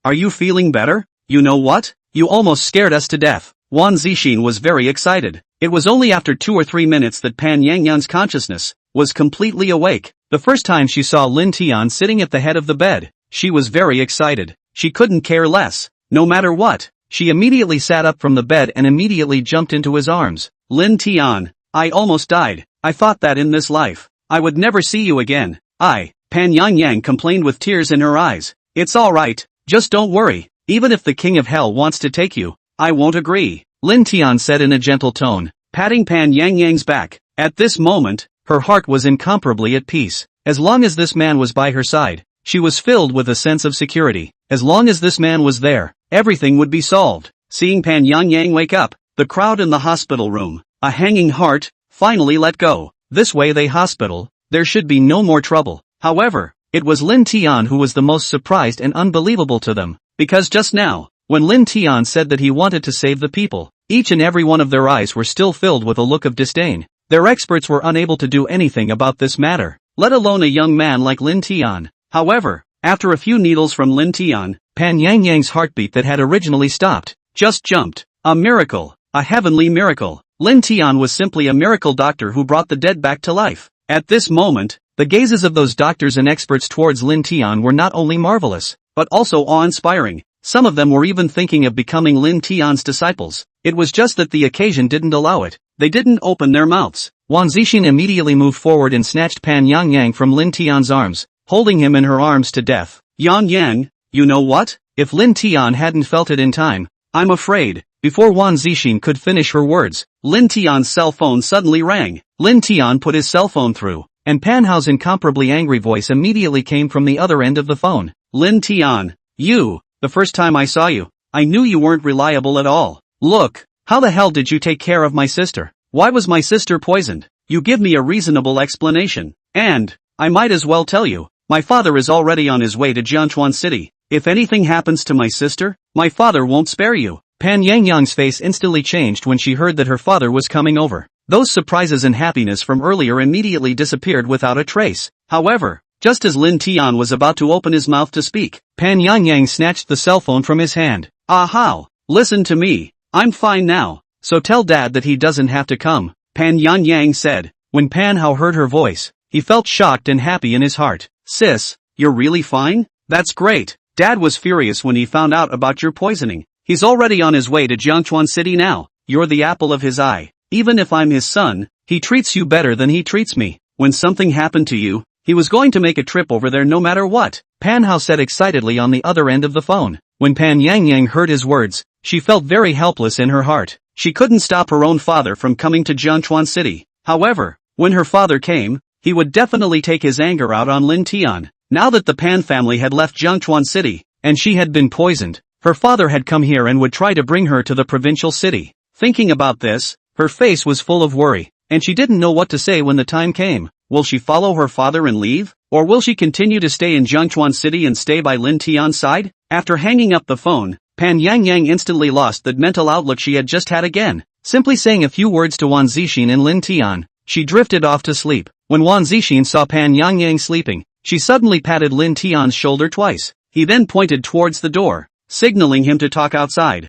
are you feeling better? You know what? You almost scared us to death. Wan Zixin was very excited. It was only after 2 or 3 minutes that Pan Yangyang's consciousness was completely awake. The first time she saw Lin Tian sitting at the head of the bed, she was very excited. She couldn't care less. No matter what, she immediately sat up from the bed and immediately jumped into his arms. Lin Tian, I almost died. I thought that in this life, I would never see you again. Pan Yangyang complained with tears in her eyes. It's alright, just don't worry. Even if the King of Hell wants to take you, I won't agree. Lin Tian said in a gentle tone, patting Pan Yangyang's back. At this moment, her heart was incomparably at peace. As long as this man was by her side, she was filled with a sense of security. As long as this man was there, everything would be solved. Seeing Pan Yangyang wake up, the crowd in the hospital room, a hanging heart, finally let go. This way they hospital, there should be no more trouble. However, it was Lin Tian who was the most surprised and unbelievable to them, because just now, when Lin Tian said that he wanted to save the people, each and every one of their eyes were still filled with a look of disdain. Their experts were unable to do anything about this matter, let alone a young man like Lin Tian. However, after a few needles from Lin Tian, Pan Yangyang's heartbeat that had originally stopped, just jumped. A miracle, a heavenly miracle. Lin Tian was simply a miracle doctor who brought the dead back to life. At this moment, the gazes of those doctors and experts towards Lin Tian were not only marvelous, but also awe-inspiring. Some of them were even thinking of becoming Lin Tian's disciples. It was just that the occasion didn't allow it. They didn't open their mouths. Wan Zixin immediately moved forward and snatched Pan Yangyang from Lin Tian's arms, holding him in her arms to death. Yang, you know what? If Lin Tian hadn't felt it in time, I'm afraid. Before Wan Zixin could finish her words, Lin Tian's cell phone suddenly rang. Lin Tian put his cell phone through, and Pan Hao's incomparably angry voice immediately came from the other end of the phone. Lin Tian, the first time I saw you, I knew you weren't reliable at all. Look, how the hell did you take care of my sister? Why was my sister poisoned? You give me a reasonable explanation. And, I might as well tell you, my father is already on his way to Jianchuan City. If anything happens to my sister, my father won't spare you. Pan Yangyang's face instantly changed when she heard that her father was coming over. Those surprises and happiness from earlier immediately disappeared without a trace. However, just as Lin Tian was about to open his mouth to speak, Pan Yangyang snatched the cell phone from his hand. Aha! Listen to me. I'm fine now, so tell Dad that he doesn't have to come, Pan Yangyang said. When Pan Hao heard her voice, he felt shocked and happy in his heart. Sis, you're really fine? That's great. Dad was furious when he found out about your poisoning. He's already on his way to Jiangchuan City now. You're the apple of his eye. Even if I'm his son, he treats you better than he treats me. When something happened to you, he was going to make a trip over there no matter what, Pan Hao said excitedly on the other end of the phone. When Pan Yangyang heard his words, she felt very helpless in her heart. She couldn't stop her own father from coming to Jiangchuan City. However, when her father came, he would definitely take his anger out on Lin Tian. Now that the Pan family had left Jiangchuan City, and she had been poisoned, her father had come here and would try to bring her to the provincial city. Thinking about this, her face was full of worry, and she didn't know what to say when the time came. Will she follow her father and leave? Or will she continue to stay in Jiangchuan City and stay by Lin Tian's side? After hanging up the phone, Pan Yangyang instantly lost that mental outlook she had just had again. Simply saying a few words to Wan Zixin and Lin Tian, she drifted off to sleep. When Wan Zixin saw Pan Yangyang sleeping, She suddenly patted Lin Tian's shoulder twice. He then pointed towards the door, signaling him to talk outside.